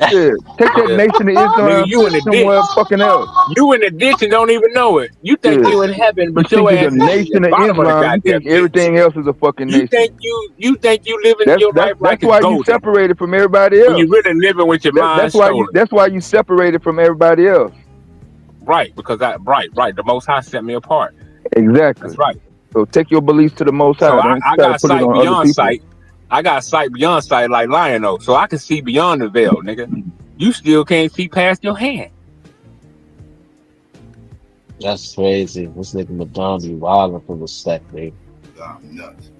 Shit. Take that nation of Islam you in the somewhere fucking else. You in the ditch and don't even know it. You think you in heaven, but your ass is a nation of Islam. You think everything else is a fucking nation. You think you living your life like that's why you separated from everybody else. You really living with your mind. That's why you separated from everybody else. Right, because the Most High set me apart. Exactly. That's right. So take your beliefs to the Most High. So I got sight beyond sight. I got sight beyond sight like Lionel, so I can see beyond the veil, nigga. You still can't see past your hand. That's crazy. This nigga Madonna be wilding for respect, baby. I'm nuts.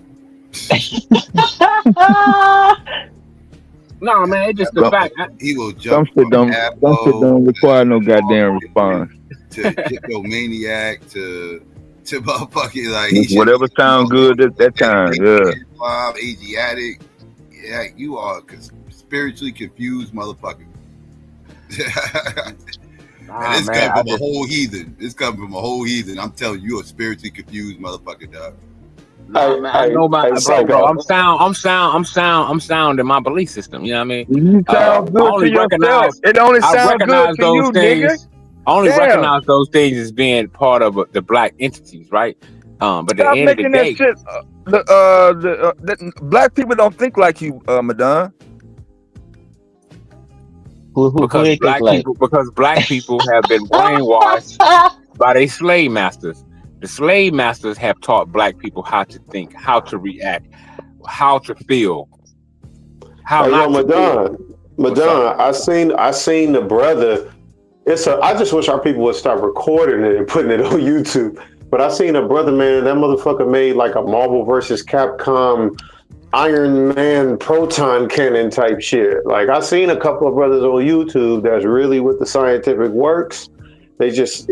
No, man, it's just the fact. He will jump. Some shit don't require no goddamn response. To Maniac to motherfucking like whatever sound good at that time. Yeah. Islam, Asiatic. Yeah, you are spiritually confused motherfucker. And it's coming from a whole heathen. It's coming from a whole heathen. I'm telling you, a spiritually confused motherfucker, dog. I know my bro. I'm sound in my belief system. You know what I mean? You sound good to yourself. It only sounds good to you, nigga. I only recognize those things as being part of the black entities, right? But at the end of the day, the black people don't think like you, Madonna. Because black people have been brainwashed by their slave masters. The slave masters have taught black people how to think, how to react, how to feel. Madonna, I seen the brother. I just wish our people would stop recording it and putting it on YouTube. But I seen a brother, man, that motherfucker made like a Marvel versus Capcom Iron Man proton cannon type shit. Like I seen a couple of brothers on YouTube that's really with the scientific works. It just,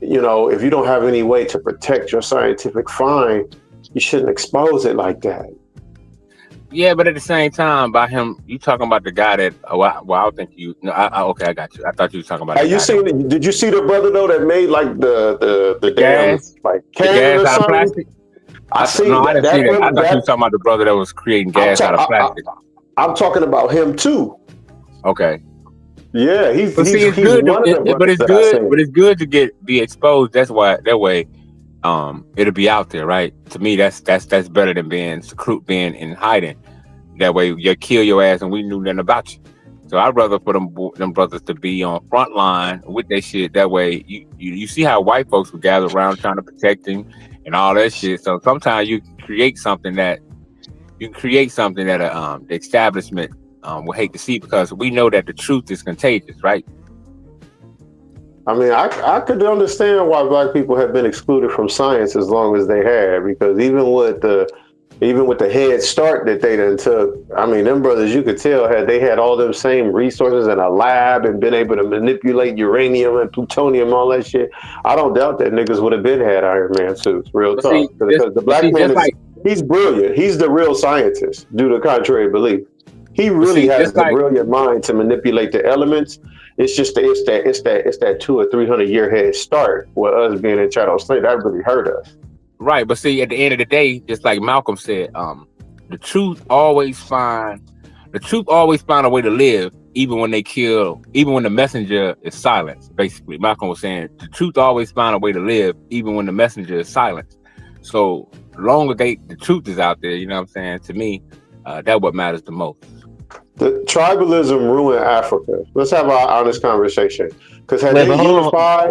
you know, if you don't have any way to protect your scientific find, you shouldn't expose it like that. Yeah, but at the same time, by him, you talking about the guy that? I don't think you. No, okay, I got you. I thought you was talking about. Did you see the brother though that made like the damn gas, like the cannon gas or out of something? plastic? I see. No, I didn't see that. I thought you that was talking about the brother that was creating gas out of plastic. I'm talking about him too. Okay. Yeah, he's But see, he's it's good. one of the But it's brothers that I good. seen. But it's good to be exposed. That's why that way, it'll be out there, right? To me, that's better than being in hiding. That way, you kill your ass, and we knew nothing about you. So I'd rather for them brothers to be on front line with their shit. That way, you see how white folks would gather around trying to protect him and all that shit. So sometimes you create something that the establishment will hate to see, because we know that the truth is contagious, right? I mean, I could understand why black people have been excluded from science as long as they have, because even with the head start that they done took, I mean, them brothers, you could tell they had all them same resources in a lab and been able to manipulate uranium and plutonium, all that shit. I don't doubt that niggas would have had Iron Man suits, real talk. Because the black man he's brilliant. He's the real scientist, due to contrary belief. He really has the brilliant mind to manipulate the elements. It's just that 200 or 300 year head start with us being in chattel slave. That really hurt us. Right, but see, at the end of the day, just like Malcolm said, the truth always find a way to live, even when the messenger is silenced. Basically, Malcolm was saying the truth always find a way to live, even when the messenger is silenced. So long as the truth is out there, you know what I'm saying? To me, that's what matters the most. The tribalism ruined Africa. Let's have our honest conversation. Because had they unified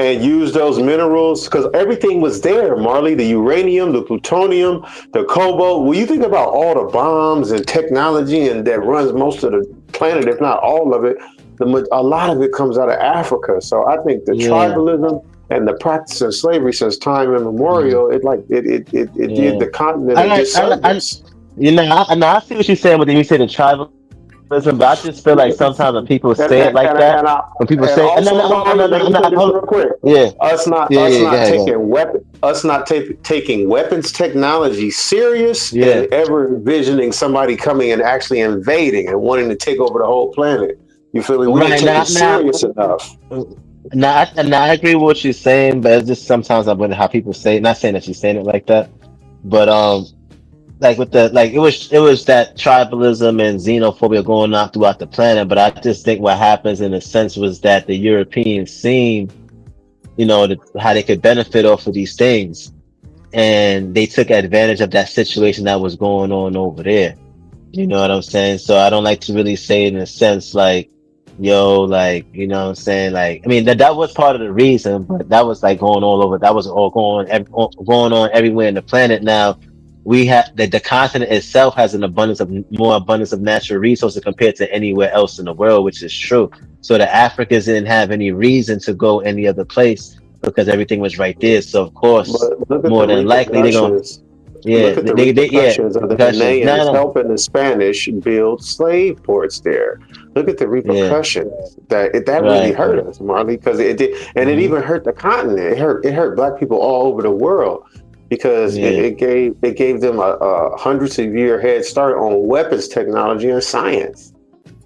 and used those minerals, because everything was there, Marley, the uranium, the plutonium, the cobalt. When you think about all the bombs and technology and that runs most of the planet, if not all of it, a lot of it comes out of Africa. So I think the tribalism and the practice of slavery since time immemorial, it did the continent a disservice. I see what you're saying when you say the tribalism, but I just feel like sometimes when people say it like that, when people say, real quick, us not taking weapons technology serious, and ever envisioning somebody coming and actually invading and wanting to take over the whole planet. You feel me? We didn't take it serious enough. I agree with what you're saying, but it's just sometimes I wonder how people say it. Not saying that she's saying it like that, but it was that tribalism and xenophobia going on throughout the planet. But I just think what happens in a sense was that the Europeans seen, how they could benefit off of these things, and they took advantage of that situation that was going on over there. You know what I'm saying? So I don't like to really say it in a sense like, you know what I'm saying? Like, I mean, that was part of the reason, but that was like going all over. That was all going on everywhere in the planet. Now, we have the continent itself has more abundance of natural resources compared to anywhere else in the world, which is true. So the Africans didn't have any reason to go any other place because everything was right there. So of course, more than likely they're gonna. Look at the repercussions of the Ghanaians helping the Spanish build slave ports there. Look at the repercussions that really hurt us, Marley, because it did, and it even hurt the continent. It hurt black people all over the world because it gave them a hundreds of year head start on weapons technology and science.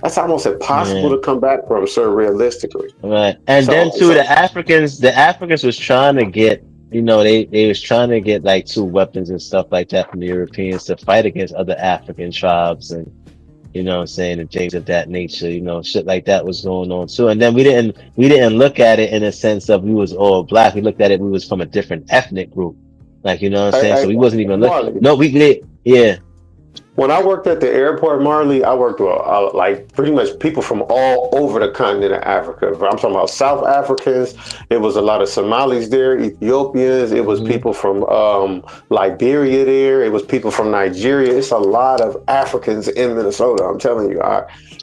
That's almost impossible to come back from, sir, realistically. Right, and then the Africans was trying to get. They was trying to get like two weapons and stuff like that from the Europeans to fight against other African tribes and, and things of that nature, shit like that was going on too. And then we didn't look at it in a sense of we was all black. We looked at it, we was from a different ethnic group. Like, you know what I'm saying? So we wasn't even looking. No, we did. Yeah. When I worked at the airport, Marley, I worked with like pretty much people from all over the continent of Africa. I'm talking about South Africans. It was a lot of Somalis there, Ethiopians. It was people from Liberia there. It was people from Nigeria. It's a lot of Africans in Minnesota, I'm telling you.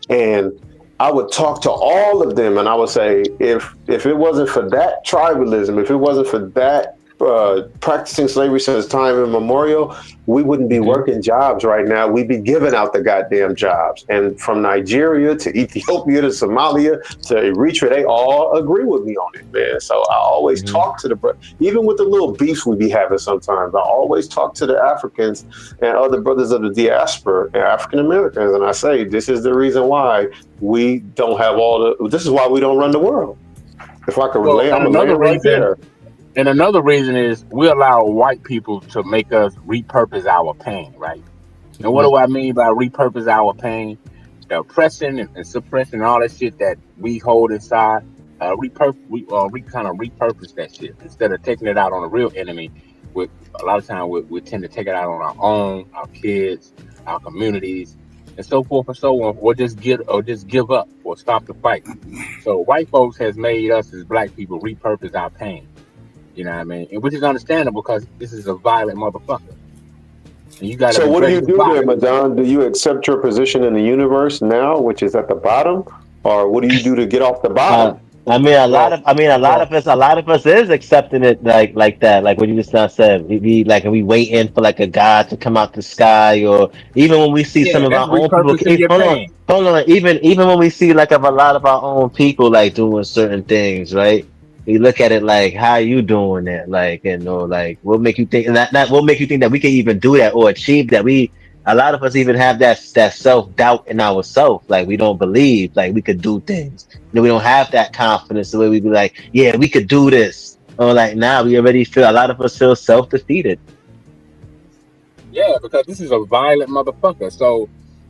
And I would talk to all of them and I would say, if it wasn't for that tribalism, if it wasn't for that practicing slavery since time immemorial, we wouldn't be working jobs right now. We'd be giving out the goddamn jobs. And from Nigeria to Ethiopia to Somalia to Eritrea, they all agree with me on it, man. So I always talk to the, even with the little beefs we be having sometimes, I always talk to the Africans and other brothers of the diaspora and African Americans. And I say, this is the reason why we don't have this is why we don't run the world. If I could relay, I'm another right reason, there. and another reason is we allow white people to make us repurpose our pain, right? And what do I mean by repurpose our pain? The oppression and suppression and all that shit that we hold inside, we kind of repurpose that shit instead of taking it out on a real enemy. With a lot of time, we tend to take it out on our own, our kids, our communities, and so forth and so on, or just give up or stop the fight. So white folks has made us as black people repurpose our pain. You know what I mean? And which is understandable because this is a violent motherfucker. And you got. So what do you do there, Madon? Do you accept your position in the universe now, which is at the bottom, or what do you do to get off the bottom? A lot of us is accepting it like that. Like what you just now said, we waiting for like a god to come out the sky, or even when we see some of our own people. Hold on. Even when we see like a lot of our own people like doing certain things, right? We look at it like, how you doing that? Like, like what make you think that what make you think that we can even do that or achieve that? A lot of us even have that self-doubt in ourselves. Like we don't believe like we could do things. We don't have that confidence the way we be like, yeah, we could do this. Or like now we already feel, a lot of us feel self-defeated. Yeah, because this is a violent motherfucker. So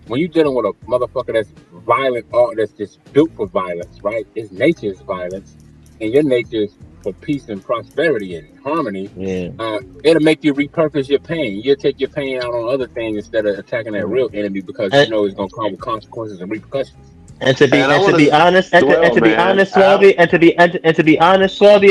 when you're dealing with a motherfucker that's violent or that's just built for violence, right? His nature is violence, and your nature is for peace and prosperity and harmony. It'll make you repurpose your pain. You'll take your pain out on other things instead of attacking that real enemy because you know it's gonna come with consequences and repercussions. And to be honest, Swabby,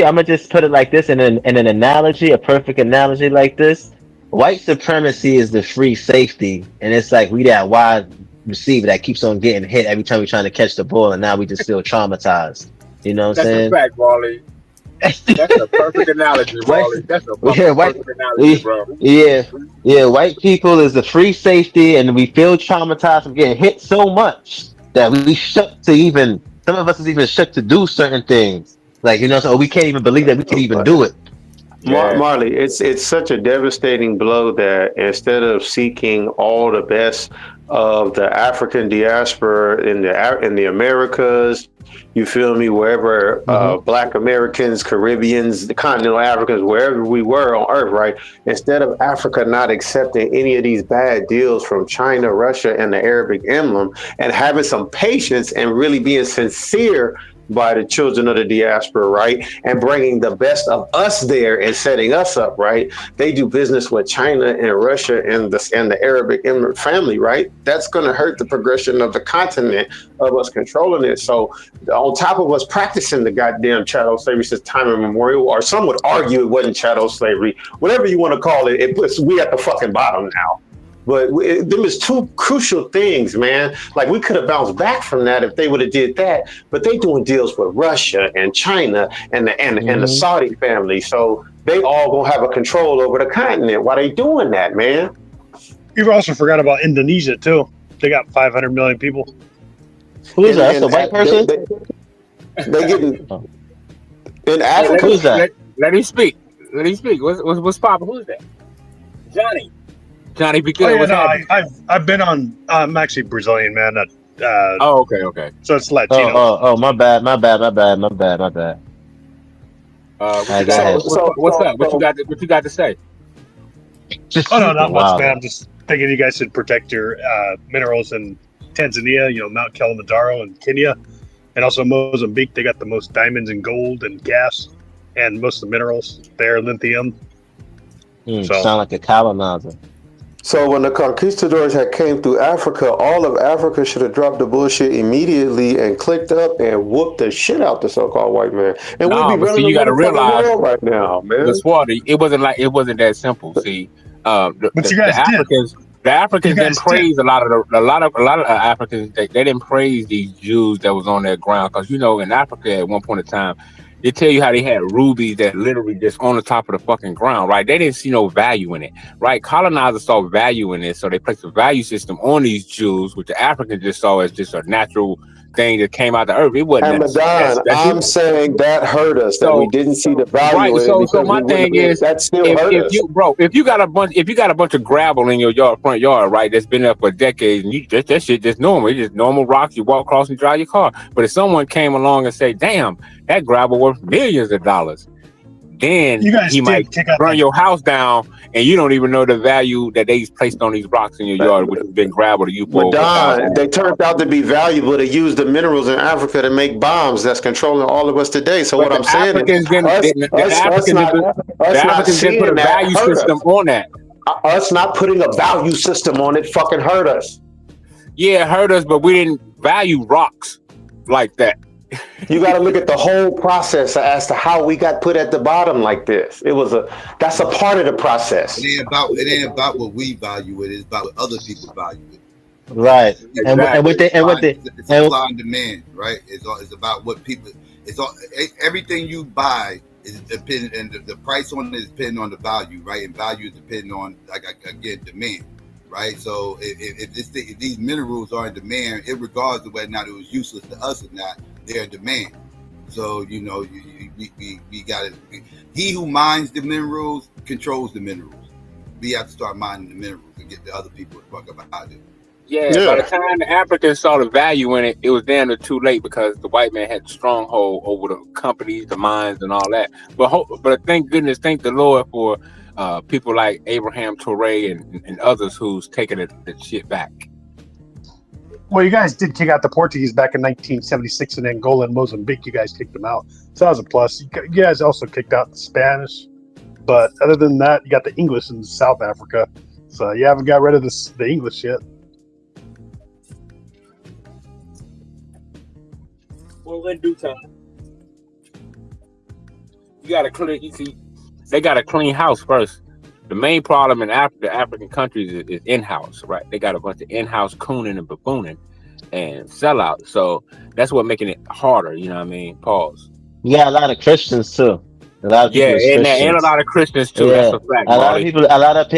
I'm gonna just put it like this in an analogy, a perfect analogy like this. White supremacy is the free safety, and it's like we that wide receiver that keeps on getting hit every time we're trying to catch the ball, and now we just feel traumatized. You know what I'm saying? That's a fact, Wally. That's a perfect analogy, Wally. That's a perfect analogy, bro. Yeah. White people is the free safety, and we feel traumatized from getting hit so much that we shook to even. Some of us is even shook to do certain things, like so we can't even believe that we can even do it. Marley, it's such a devastating blow that instead of seeking all the best of the African diaspora in the Americas, you feel me, wherever Black Americans, Caribbeans, the continental Africans, wherever we were on Earth, right? Instead of Africa not accepting any of these bad deals from China, Russia, and the Arabic emblem, and having some patience and really being sincere by the children of the diaspora, right? And bringing the best of us there and setting us up, right? They do business with China and Russia and the Arabic immigrant family, right? That's going to hurt the progression of the continent of us controlling it. So on top of us practicing the goddamn chattel slavery since time immemorial, or some would argue it wasn't chattel slavery, whatever you want to call it, it puts we at the fucking bottom now. But them is two crucial things, man. Like we could have bounced back from that if they would have did that. But they doing deals with Russia and China and the Saudi family, so they all gonna have a control over the continent. Why they doing that, man? You also forgot about Indonesia too. They got 500 million people. Who is that? That's a white person. They getting in Africa. Who's that? Let him speak. What's poppin'? Who's that? Johnny, be good. I've been on. I'm actually Brazilian, man. Okay. So it's Latino. Oh, my bad. What's up? What you got to say? No, not much, man. I'm just thinking you guys should protect your minerals in Tanzania. Mount Kilimanjaro in Kenya, and also Mozambique. They got the most diamonds and gold and gas, and most of the minerals there, lithium. Sound like a colonizer. So when the conquistadors had came through Africa, all of Africa should have dropped the bullshit immediately and clicked up and whooped the shit out the so-called white man. And we'd be running you got to realize right now, man. The Swarty, it wasn't that simple. See, the Africans didn't praise a lot of Africans. They didn't praise these Jews that was on their ground because in Africa at one point in time, They tell you how they had rubies that literally just on the top of the fucking ground, right? They didn't see no value in it, right? Colonizers saw value in it, so they placed a value system on these jewels, which the Africans just saw as just a natural thing that came out the earth. It wasn't And Madon, that's I'm saying that hurt us, that we so didn't see the right. value in it So because my we wouldn't thing have been, is, that still hurt us. if you got a bunch of gravel in your front yard, right, that's been there for decades, and that shit just normal. It's just normal rocks. You walk across and drive your car. But if someone came along and say, "Damn, that gravel worth millions of dollars," then he might burn your house down, and you don't even know the value that they placed on these rocks in your yard, which has been gravel to you for over 1,000 years. They turned out to be valuable. They used the minerals in Africa to make bombs that's controlling all of us today. So what I'm saying is, us not seeing that hurt us. On that. Us not putting a value system on it fucking hurt us. Yeah, it hurt us, but we didn't value rocks like that. You got to look at the whole process as to how we got put at the bottom like this. That's a part of the process. It ain't about what we value it. It's about what other people value it. Right. It's supply and demand, right? It's about what people. It's all everything you buy is dependent, and the price on it is depending on the value, right? And value is depending on, like, again, demand, right? So if these minerals are in demand, regardless of whether or not it was useless to us or not, they're in demand. So we got it. He who mines the minerals controls the minerals. We have to start mining the minerals and get the other people to fuck about it. Yeah, by the time the Africans saw the value in it, it was damn near too late because the white man had a stronghold over the companies, the mines, and all that. But thank goodness, thank the Lord for people like Abraham Touré and others who's taken the shit back. Well, you guys did kick out the Portuguese back in 1976 in Angola and Mozambique. You guys kicked them out, so that was a plus. You guys also kicked out the Spanish, but other than that, you got the English in South Africa. So you haven't got rid of the English yet. Well, in due time, you got to clean. You see, they got to clean house first. The main problem in the African countries is in-house, right? They got a bunch of in-house cooning and buffooning and sellout. So that's what making it harder. You know what I mean? Pause. Yeah, a lot of Christians too. A lot of people and a lot of Christians too. Yeah. That's a fact. A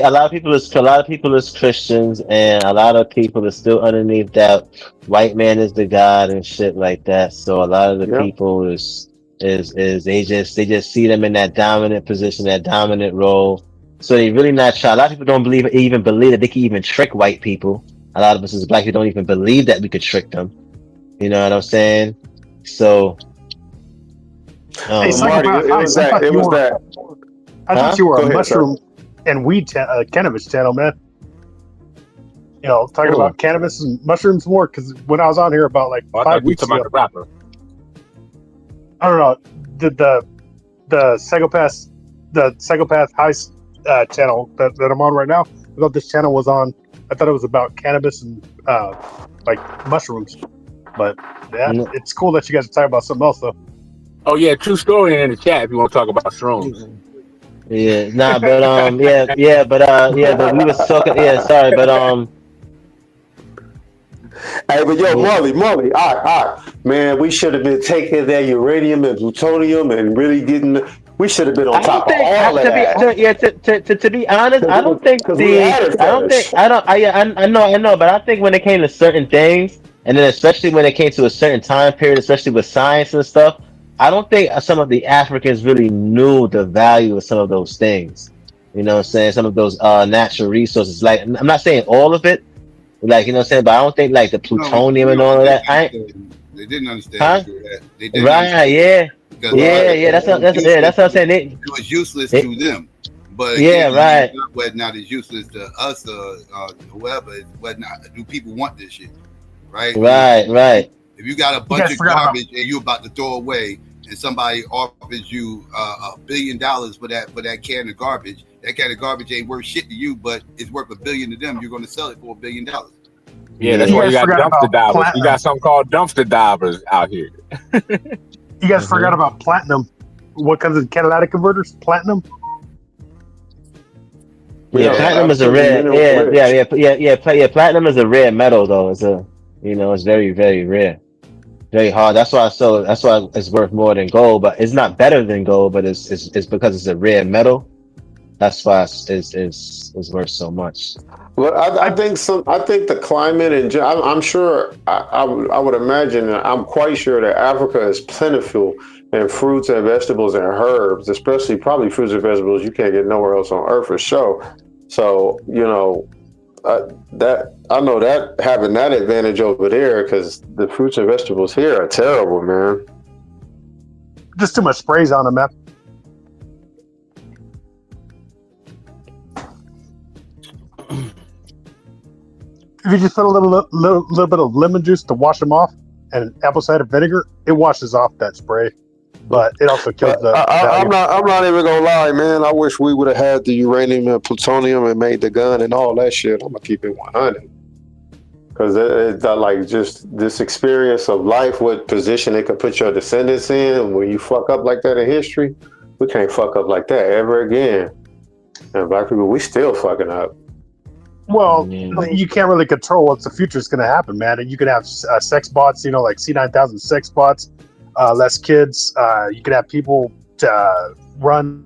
lot of people is Christians, and a lot of people are still underneath that white man is the God and shit like that. So a lot of the people is they just see them in that dominant position, that dominant role. So they really not try. A lot of people don't even believe that they can even trick white people. A lot of us as black people don't even believe that we could trick them. You know what I'm saying? So. Hey, Marty, it was that. I thought you were a mushroom and weed cannabis channel, man. You know, talking about cannabis and mushrooms more, because when I was on here about like 5 weeks ago, rapper. I don't know, the SYKOPATHeist channel that I'm on right now. I thought this channel was on. I thought it was about cannabis and like mushrooms, but yeah, it's cool that you guys are talking about something else though. Oh yeah, true story in the chat if you want to talk about shrooms. Yeah, nah, but but we was talking. Yeah, sorry, but Hey, but yo, Molly, all right, man, we should have been taking that uranium and plutonium and really getting. We should have been on top of all of that. To be honest, I don't think but I think when it came to certain things, and then especially when it came to a certain time period, especially with science and stuff, I don't think some of the Africans really knew the value of some of those things. You know what I'm saying? Some of those natural resources. Like, I'm not saying all of it, like, you know what I'm saying, but I don't think like the plutonium and all of that. They didn't understand. They didn't understand. That's what I'm saying. It was useless to them. But whether not it's useless to us or whoever, whether not do people want this shit, right? Right. If you got a bunch of garbage and you're about to throw away, and somebody offers you $1 billion for that can of garbage, that can of garbage ain't worth shit to you, but it's worth $1 billion to them. You're going to sell it for $1 billion. Yeah, that's why you got dumpster divers. You got something called dumpster divers out here. You guys forgot about platinum. What comes in catalytic converters? Platinum. Yeah, platinum is a rare. Platinum is a rare metal, though. It's it's very, very rare. very hard. That's why it's worth more than gold, but it's not better than gold. But it's because it's a rare metal. That's why it's worth so much. Well, I think the climate and I'm sure I would imagine, and I'm quite sure that Africa is plentiful in fruits and vegetables and herbs, especially probably fruits and vegetables you can't get nowhere else on earth for sure. So that I know that having that advantage over there, because the fruits and vegetables here are terrible, man. Just too much sprays on them, man. If you just put a little bit of lemon juice to wash them off and apple cider vinegar, it washes off that spray. But it also kills the I'm not even gonna lie, man. I wish we would have had the uranium and plutonium and made the gun and all that shit. I'm gonna keep it 100. Because it's like just this experience of life, what position it could put your descendants in when you fuck up like that in history. We can't fuck up like that ever again. And black people, we still fucking up. Well, you can't really control what the future is going to happen, man. And you can have sex bots, like C9000 sex bots, less kids. You can have people run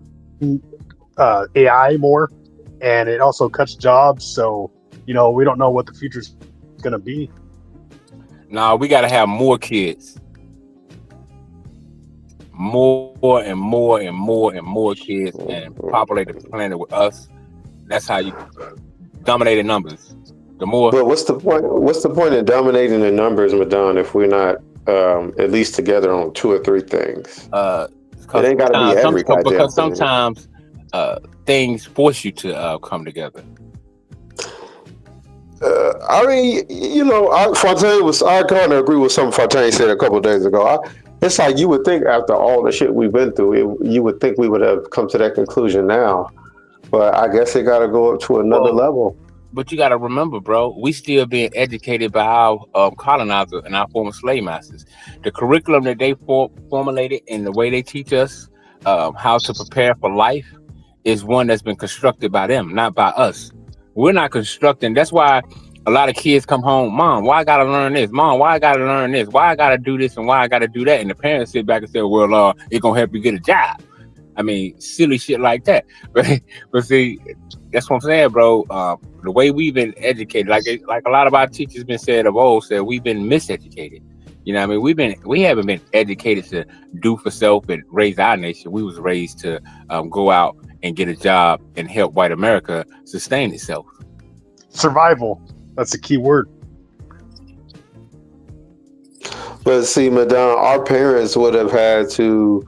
AI more, and it also cuts jobs. So, we don't know what the future is going to be. Nah, we got to have more kids. More and more and more and more kids, and populate the planet with us. That's how you dominate the numbers. The more. But what's the point? What's the point in dominating the numbers, Madon, if we're not at least together on 2 or 3 things? It ain't got to be every goddamn thing. Because sometimes things force you to come together. I mean, Fontaine I kind of agree with something Fontaine said a couple of days ago. It's like you would think after all the shit we've been through, you would think we would have come to that conclusion now. But I guess it got to go up to another level. But you got to remember, bro, we still being educated by our colonizers and our former slave masters. The curriculum that they formulated and the way they teach us how to prepare for life is one that's been constructed by them, not by us. We're not constructing. That's why a lot of kids come home, Mom, why I got to learn this? Mom, why I got to learn this? Why I got to do this and why I got to do that? And the parents sit back and say, well, it's going to help you get a job. I mean, silly shit like that. But see, that's what I'm saying, bro. The way we've been educated, like a lot of our teachers been said of old, said we've been miseducated. You know what I mean? We haven't been educated to do for self and raise our nation. We was raised to go out and get a job and help white America sustain itself. Survival. That's a key word. But see, Madon, our parents would have had to,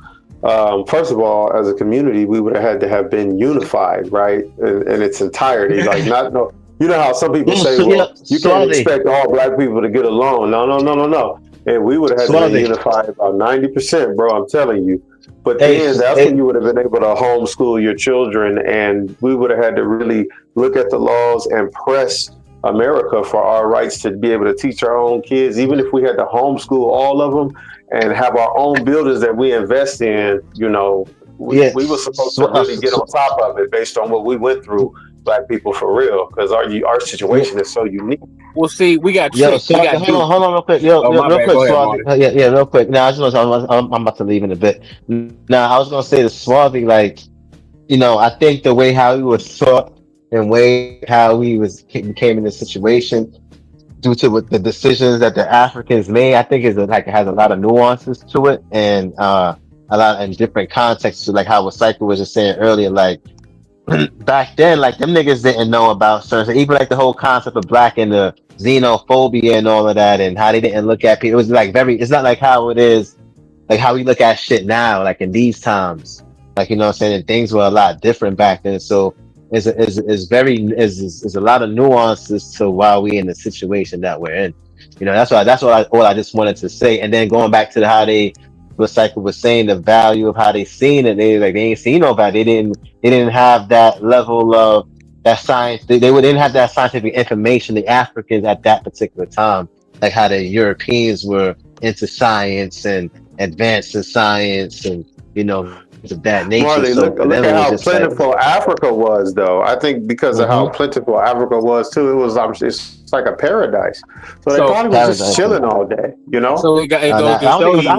first of all, as a community, we would have had to have been unified, right, in its entirety. Like, you know how some people say, well, you can't expect all black people to get along. No. And we would have had to be unified about 90%, bro. I'm telling you. But then that's when you would have been able to homeschool your children, and we would have had to really look at the laws and press America for our rights to be able to teach our own kids, even if we had to homeschool all of them and have our own buildings that we invest in. We were supposed to really get on top of it based on what we went through, black people, for real, because our situation is so unique. Well, see, we got hold on real quick. Real quick. Now, I'm about to leave in a bit. Now, I was gonna say to Swarthy, I think the way how he was taught and way how he became in this situation due to the decisions that the Africans made, I think it has a lot of nuances to it and a lot in different contexts. To how what Psycho was just saying earlier, back then, them niggas didn't know about certain, even the whole concept of black and the xenophobia and all of that, and how they didn't look at people. It was it's not like how it is, how we look at shit now, in these times. You know what I'm saying? And things were a lot different back then. So is a lot of nuances to why we in the situation that we're in. That's all I just wanted to say. And then going back to how what Psycho was saying, the value of how they seen it, they ain't seen no value. They didn't have that level of that science. They didn't have that scientific information. The Africans at that particular time, how the Europeans were into science and advanced in science and of that nature. Marley, So look for them, at it was how just like, plentiful Africa was, though. I think because of how plentiful Africa was too, it was it's like a paradise. So they So probably was just paradise. chilling all day, you know. so it I goes to don't think show it was. you.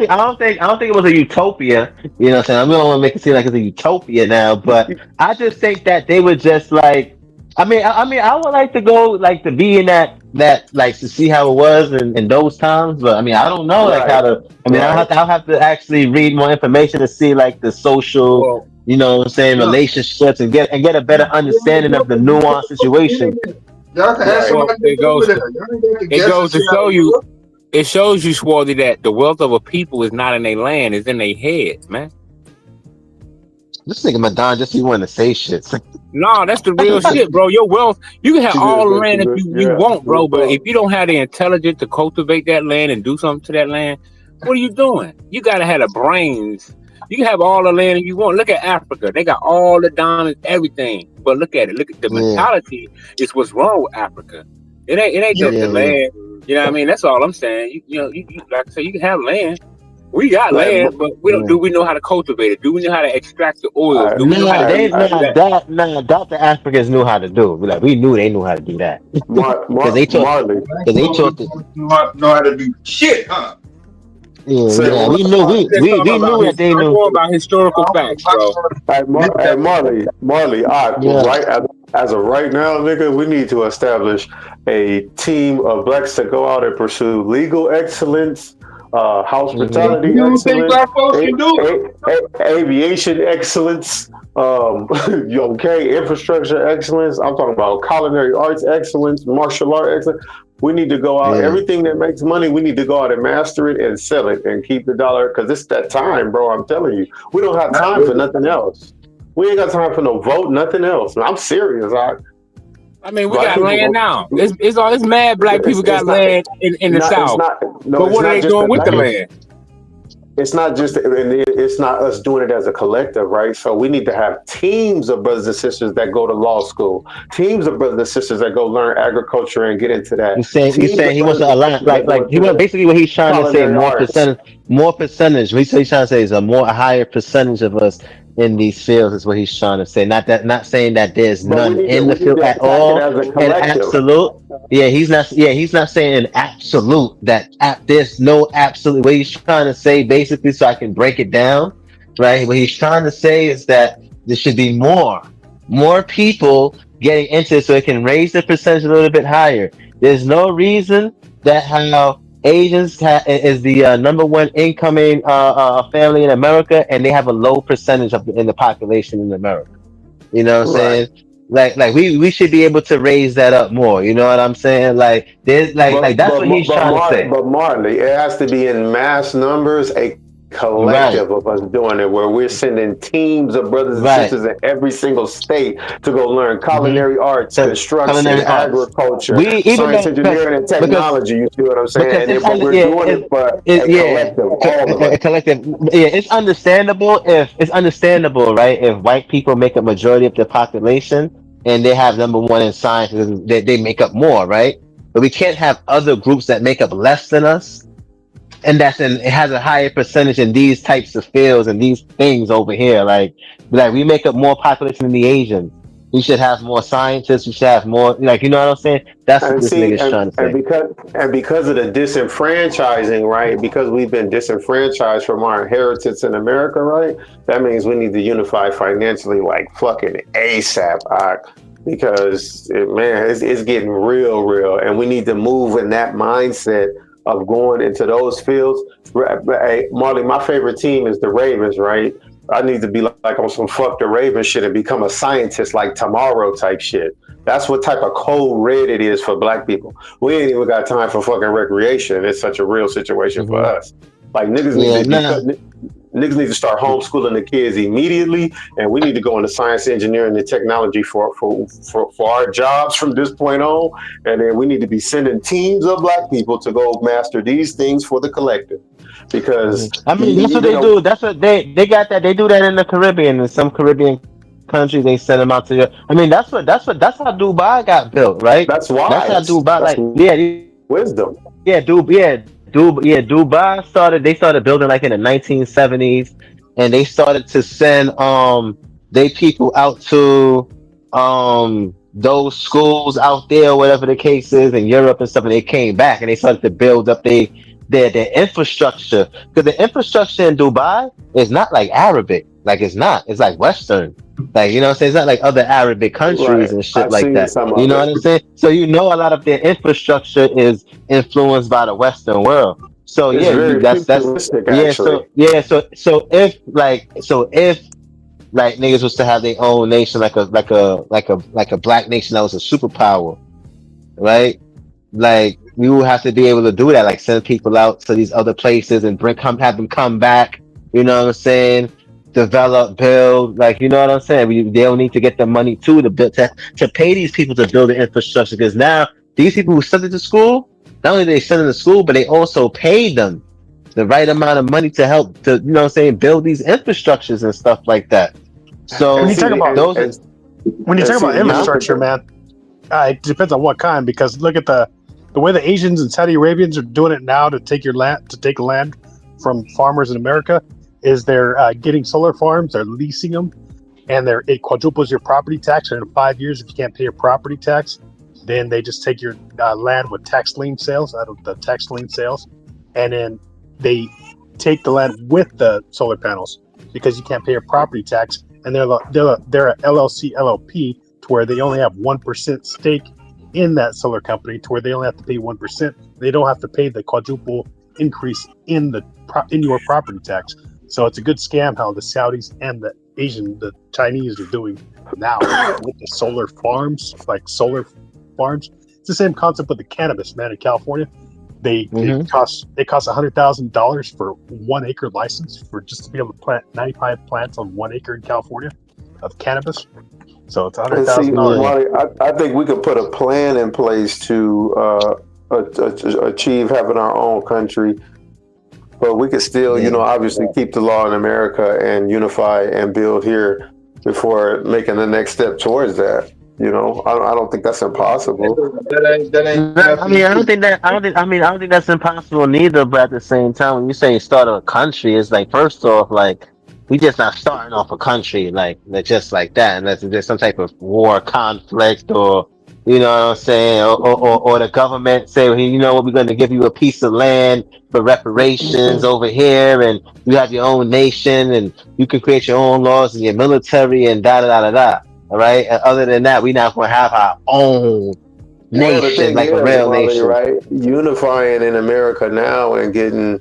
I don't think it was a utopia. You know what I'm saying? I don't want to make it seem like it's a utopia now, but I just think that they were just like. I would like to go, like, to be in that like to see how it was in those times. But I mean, I don't know like how Right, to. I mean, right. I'll have to actually read more information to see like the social. Well, You know what I'm saying? Y'all, Relationships and get a better understanding of the nuanced situation. y'all can ask Right. well, somebody over there. Y'all ain't got to it guess goes and to see how show they you. look. It shows you, Swarthy, that the wealth of a people is not in their land; it's in their heads, man. This nigga Madon just he want to say shit. No, that's the real shit, bro. Your wealth, you can have all the land that you Yeah. want, bro. But if you don't have the intelligence to cultivate that land and do something to that land, what are you doing? You gotta have the brains. You can have all the land you want. Look at Africa; they got all the diamonds, everything. But look at it. Look at the Yeah, mentality. Is what's wrong with Africa. It ain't just the yeah. land. You know what I mean? That's all I'm saying. You like I said, you can have land. We got Like, land, but we don't. Yeah. Do we know how to cultivate it? Do we know how to extract the oils? Do we know how to do That the Africans knew how to do. Like we knew they knew how to do that because Marley. they taught the Know how to do shit, huh? Say yeah, what? we knew that they I'm knew. going about historical facts, bro. Hey, Marley, Yeah. as of right now, nigga, we need to establish a team of blacks to go out and pursue legal excellence, hospitality You don't think excellence, black folks can do it? aviation excellence, okay, infrastructure excellence. I'm talking about culinary arts excellence, martial art excellence. We need to go out. Yeah. Everything that makes money, we need to go out and master it and sell it and keep the dollar. Because it's that time, bro. I'm telling you, we don't have time for nothing else. We ain't got time for no vote, nothing else. I'm serious. I mean, we Black got people, land now. It's mad black people got not, land in the not, it's South. not, no, But it's what are not they just doing that with black the people. land? It's not just, and it's not us doing it as a collective, right? So we need to have teams of brothers and sisters that go to law school, teams of brothers and sisters that go learn agriculture and get into that. You Teams saying of he wants brothers to and align sisters that go like he into want the basically what he's trying to say culinary arts. more percentage. What he's trying to say is a higher percentage of us in these fields is what he's trying to say. Not saying that there's But none in we the need field to at attack it all as a and collective. absolute. He's not saying an absolute that there's no absolute. What he's trying to say basically, so I can break it down, right? What he's trying to say is that there should be more people getting into it so it can raise the percentage a little bit higher. There's no reason that how Asians is the number one incoming family in America, and they have a low percentage in the population in America. You know what I'm Right. saying? Like we should be able to raise that up more. You know what I'm saying? Like there's like that's what he's trying to say. But Marley, it has to be in mass numbers, a Right, collective of us doing it, where we're sending teams of brothers and right. sisters in every single state to go learn hmm culinary arts, So construction, culinary arts. agriculture, We even science, though engineering, and because technology. You see what I'm saying? because And it's then, but under we're yeah doing it for it a yeah collective, all of us. a collective yeah it's understandable, right, if white people make a majority of the population and they have number one in science, they make up more, right, but we can't have other groups that make up less than us and it has a higher percentage in these types of fields and these things over here. Like we make up more population than the Asians. We should have more scientists. We should have more, like, you know what I'm saying? That's what And this see, nigga's trying to and say. because of the disenfranchising, right? Because we've been disenfranchised from our inheritance in America, right? That means we need to unify financially, like fucking ASAP, because it's getting real, and we need to move in that mindset of going into those fields. Hey, Marley, my favorite team is the Ravens, right? I need to be like on some fuck the Raven shit and become a scientist like tomorrow type shit. That's what type of cold red it is for black people. We ain't even got time for fucking recreation. It's such a real situation for us. Like niggas need Yeah, to be nah. niggas need to start homeschooling the kids immediately, and we need to go into science, engineering, and technology for our jobs from this point on. And then we need to be sending teams of black people to go master these things for the collective, because I mean, that's what even they though do. That's what they got that. They do that in the Caribbean. In some Caribbean countries, they send them out to. I mean, that's how Dubai got built, right? that's That's how wise, Dubai, that's like, wisdom. Dubai started. They started building like in the 1970s, and they started to send they people out to those schools out there, whatever the case is, in Europe and stuff, and they came back and they started to build up their infrastructure. Because the infrastructure in Dubai is not like Arabic. Like it's not. It's like Western. Like, you know what I'm saying? It's not like other Arabic countries Right. and shit I've like seen that. some You of know it. what I'm saying? So you know a lot of their infrastructure is influenced by the Western world. So It's yeah, very that's futuristic, yeah. actually. So if like niggas was to have their own nation, like a black nation that was a superpower, right? Like we will have to be able to do that, like send people out to these other places and have them come back. You know what I'm saying? Develop, build, like, you know what I'm saying? They'll need to get the money too to build to pay these people to build the infrastructure, because now these people who send it to school, not only they send it to school, but they also pay them the right amount of money to help to, you know what I'm saying, build these infrastructures and stuff like that. And When So you talk see, about those the youth infrastructure, man, it depends on what kind. Because look at the way the Asians and Saudi Arabians are doing it now to take land from farmers in America. Is they're getting solar farms, they're leasing them, and it quadruples your property tax. And in 5 years, if you can't pay your property tax, then they just take your land with tax lien sales out of the tax lien sales, and then they take the land with the solar panels because you can't pay your property tax. And they're a LLC LLP to where they only have 1% stake in that solar company, to where they only have to pay 1%. They don't have to pay the quadruple increase in your property tax. So it's a good scam how the Saudis and the Chinese are doing now with the solar farms, It's the same concept with the cannabis, man, in California. It costs $100,000 for 1 acre license for just to be able to plant 95 plants on 1 acre in California of cannabis. So it's And see, $100,000. Wally, I think we could put a plan in place to achieve having our own country, but we could still, obviously keep the law in America and unify and build here before making the next step towards that. I don't think that's impossible. That ain't I mean, I don't think that's impossible neither. But at the same time, when you say start a country, it's like, first off, like, we just not starting off a country like just like that, unless there's some type of war, conflict, or you know what I'm saying, or the government say, well, you know what, we're going to give you a piece of land for reparations over here, and you have your own nation, and you can create your own laws and your military, and da da da da da. All right. And other than that, we're not going to have our own Well, the nation, thing like a is, real Wally, nation. right? Unifying in America now and getting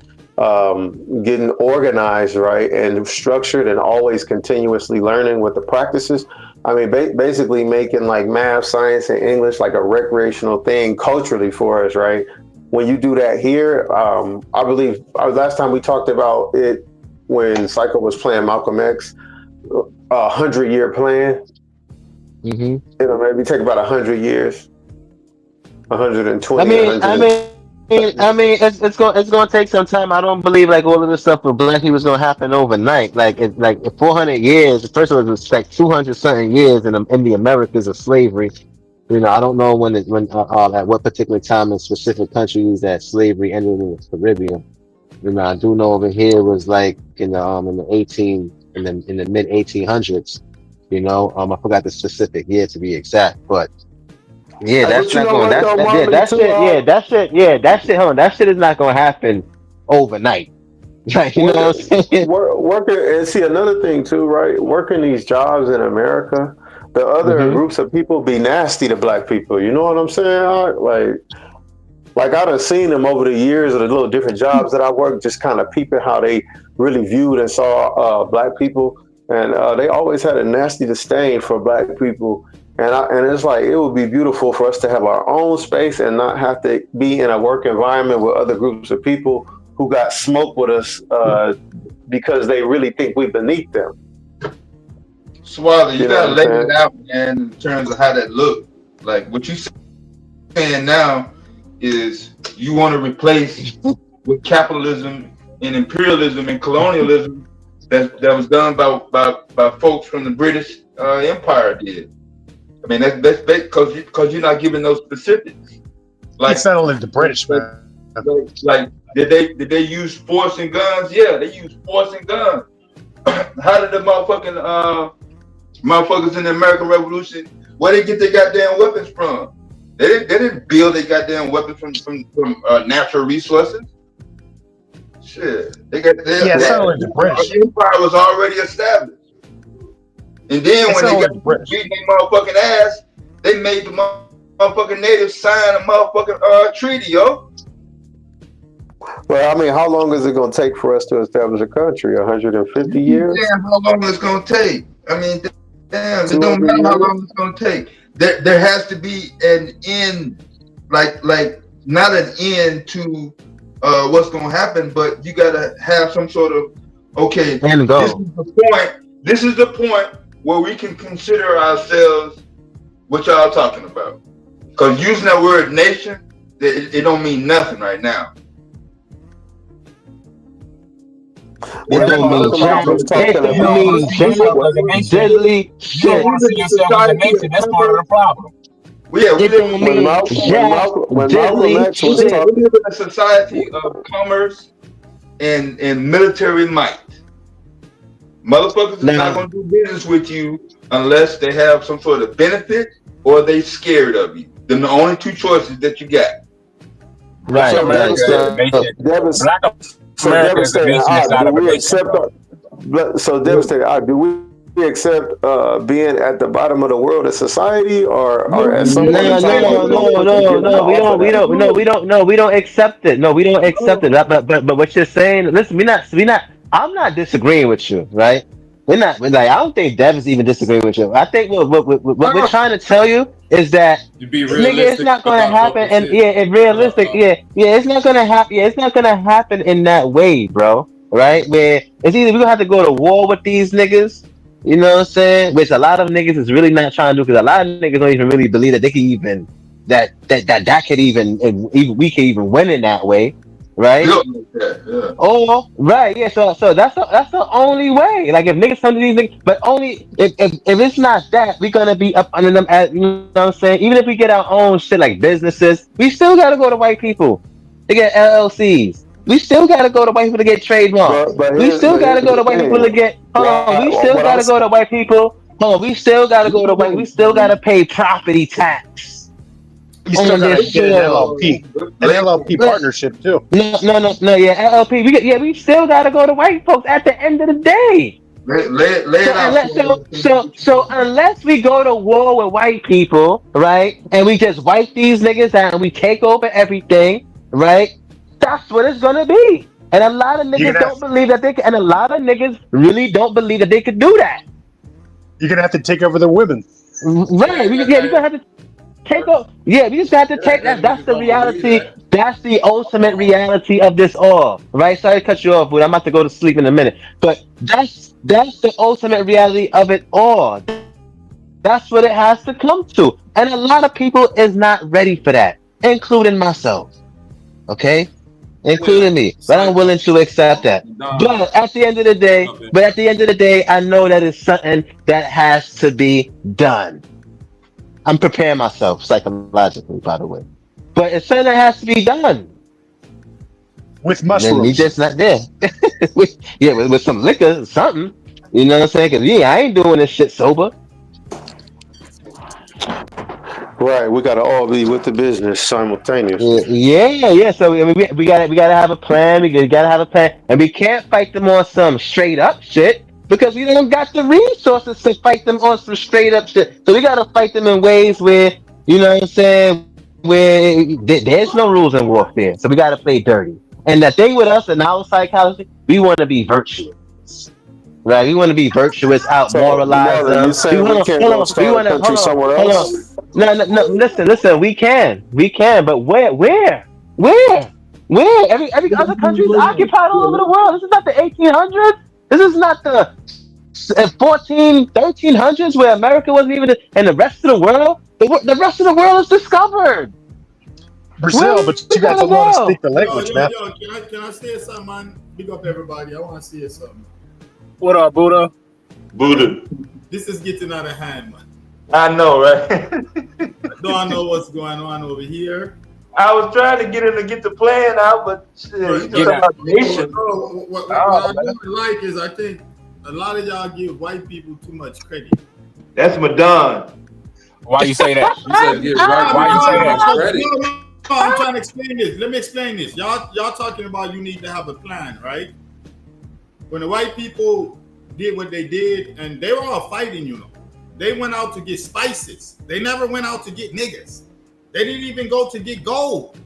organized, right, and structured, and always continuously learning with the practices. I mean, basically making like math, science, and English like a recreational thing culturally for us, right? When you do that here, I believe last time we talked about it when Psycho was playing Malcolm X, 100-year plan. Maybe take about 100 years. 120. I mean, it's going to take some time. I don't believe like all of this stuff for black people is going to happen overnight. Like 400 years. First of all, it's like 200 something years in the Americas of slavery. I don't know when at what particular time in specific countries that slavery ended in the Caribbean. I do know over here was like in the mid 1800s. I forgot the specific year to be exact, but. Yeah, that's not going. Hold on, that shit is not going to happen overnight. Like, you know what I'm saying? Working, and see another thing too, right? Working these jobs in America, the other groups of people be nasty to black people. You know what I'm saying? Like I done seen them over the years of the little different jobs that I worked, just kind of peeping how they really viewed and saw black people, and they always had a nasty disdain for black people. And it's like, it would be beautiful for us to have our own space and not have to be in a work environment with other groups of people who got smoke with us because they really think we beneath them. Swallow, you gotta lay it out, man, in terms of how that look. Like what you saying now is you want to replace with capitalism and imperialism and colonialism that was done by folks from the British Empire did. I mean, that's because you're not giving those specifics. Like, it's not only the British, man. Like, did they use force and guns? Yeah, they used force and guns. how did the motherfuckers in the American Revolution, where they get their goddamn weapons from? They didn't build their goddamn weapons from natural resources. Shit, they got their empire was already established. And then when they got beating their motherfucking ass, they made the motherfucking natives sign a motherfucking treaty, yo. Well, I mean, how long is it going to take for us to establish a country? 150 years? Damn, how long it's going to take? I mean, damn, it don't matter how long it's going to take. There has to be an end, like not an end to what's going to happen, but you got to have some sort of, okay, this is the point where we can consider ourselves what y'all talking about. Because using that word nation, it don't mean nothing right now. It don't mean deadly shit. That's part of the problem. Yeah, we live when Malcolm X was talking, we live in a society of commerce and military might. Motherfuckers are not going to do business with you unless they have some sort of benefit or they scared of you. Then the only two choices that you got. Right. So devastating. Do we accept being at the bottom of the world as society, or as no, we don't accept it. No, we don't accept it. But what you're saying, listen, I'm not disagreeing with you, right? I don't think Dev is even disagreeing with you. I think what we're trying to tell you is that nigga, it's not gonna happen, and it's not gonna happen. Yeah, it's not gonna happen in that way, bro. Right? Where it's either we're gonna have to go to war with these niggas, you know what I'm saying? Which a lot of niggas is really not trying to do, because a lot of niggas don't even really believe that they can even that could even we can even win in that way. Right? Yeah. Oh, right, yeah. So that's the only way. Like if niggas come to these niggas, but only if it's not that, we're gonna be up under them. You know what I'm saying? Even if we get our own shit like businesses, we still gotta go to white people to get LLCs. We still gotta go to white people to get trademarks. We still gotta go to white people to get. Hold on. We still gotta go to white people. Hold on. We still gotta go to white. We still gotta pay property tax. You still gotta get an LLP partnership too. No, yeah, LLP. We still gotta go to white folks at the end of the day. So unless we go to war with white people, right, and we just wipe these niggas out and we take over everything, right, that's what it's gonna be. And a lot of niggas don't believe that they can, and a lot of niggas really don't believe that they could do that. You're gonna have to take over the women. Right, we're gonna have to take over. Yeah, we just have to take that. That's the reality. That's the ultimate reality of this all. Right? Sorry to cut you off, but I'm about to go to sleep in a minute. But that's the ultimate reality of it all. That's what it has to come to. And a lot of people is not ready for that, including myself. Okay? Including me. But I'm willing to accept that. But at the end of the day, I know that it's something that has to be done. I'm preparing myself psychologically, by the way. But it's something that has to be done. With mushrooms. We just not there. with some liquor, something. You know what I'm saying? Because I ain't doing this shit sober. Right, we gotta all be with the business simultaneously. Yeah. So I mean, we gotta have a plan. We gotta have a plan, and we can't fight them on some straight up shit. Because we don't got the resources to fight them on some straight up shit. So we gotta fight them in ways where, you know what I'm saying, where there's no rules in warfare. So we gotta play dirty. And the thing with us in our psychology, we want to be virtuous. Right? We want to be virtuous, out moralize them. You say we can't go start a country somewhere else? No, listen, we can, but where? Every other country is occupied all over the world. This is not the 1800s. This is not the 1300s where America wasn't even, and the rest of the world, the rest of the world is discovered. Brazil, but you got to learn to speak the language, man. Can I say something, man? Big up everybody. I want to say something. What up, Buddha? This is getting out of hand, man. I know, right? I don't know what's going on over here. I was trying to get him to get the plan out, but shit, you just about nation. What I don't like is I a lot of y'all give white people too much credit. That's Madonna. Why you say that? You said give white Why you say that? credit. No, I'm trying to explain this. Let me explain this. Y'all talking about you need to have a plan, right? When the white people did what they did, and they were all fighting, you know. They went out to get spices. They never went out to get niggas. They didn't even go to get gold.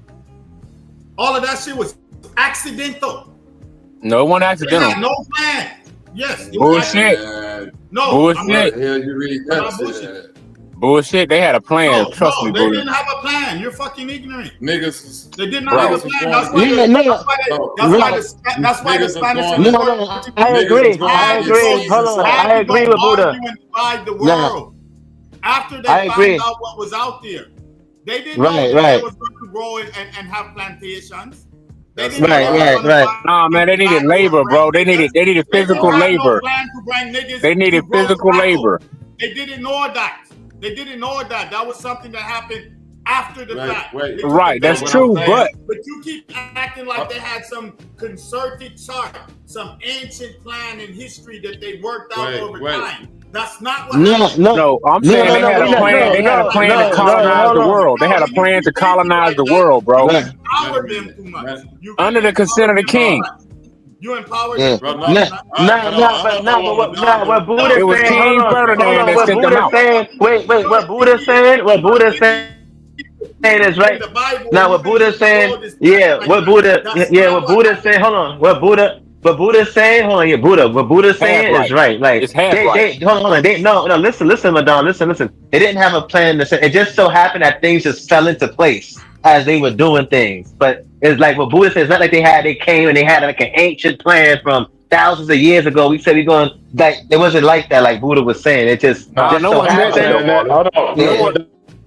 All of that shit was accidental. No one accidental. They had no plan. Yes. Bullshit. No. Bullshit. You read that? Bullshit. They had a plan. Trust me, they bro. didn't have a plan. You're fucking ignorant. Niggas. They did not have a plan. That's why the Spanish. I agree. Hold on. I agree with Buddha. The world. After they found out what was out there, they didn't know that they was going to grow and have plantations. Right. Nah, man, they needed labor, bro. They needed physical labor. They needed physical labor. They didn't know that. That was something that happened after the fact. Right, that's true, but you keep acting like they had some concerted chart, some ancient plan in history that they worked out over time. That's not what happened. No, I'm saying they had a plan. They had a plan to colonize the world. They had a plan to colonize the world, bro. Empower them too much. Under the consent of the king. You empowered them. What Buddha it was saying, King Ferdinand that sent them out. Wait, what Buddha saying is right. Now what Buddha saying, what Buddha saying, hold on, what Buddha saying, hold on, what Buddha saying is right. Like they hold on, no, listen, Madonna, listen. They didn't have a plan to say. It just so happened that things just fell into place as they were doing things. But it's like what Buddha says, it's not like they came and they had like an ancient plan from thousands of years ago. We said we're going, like, it wasn't like that, like Buddha was saying. It just so happened.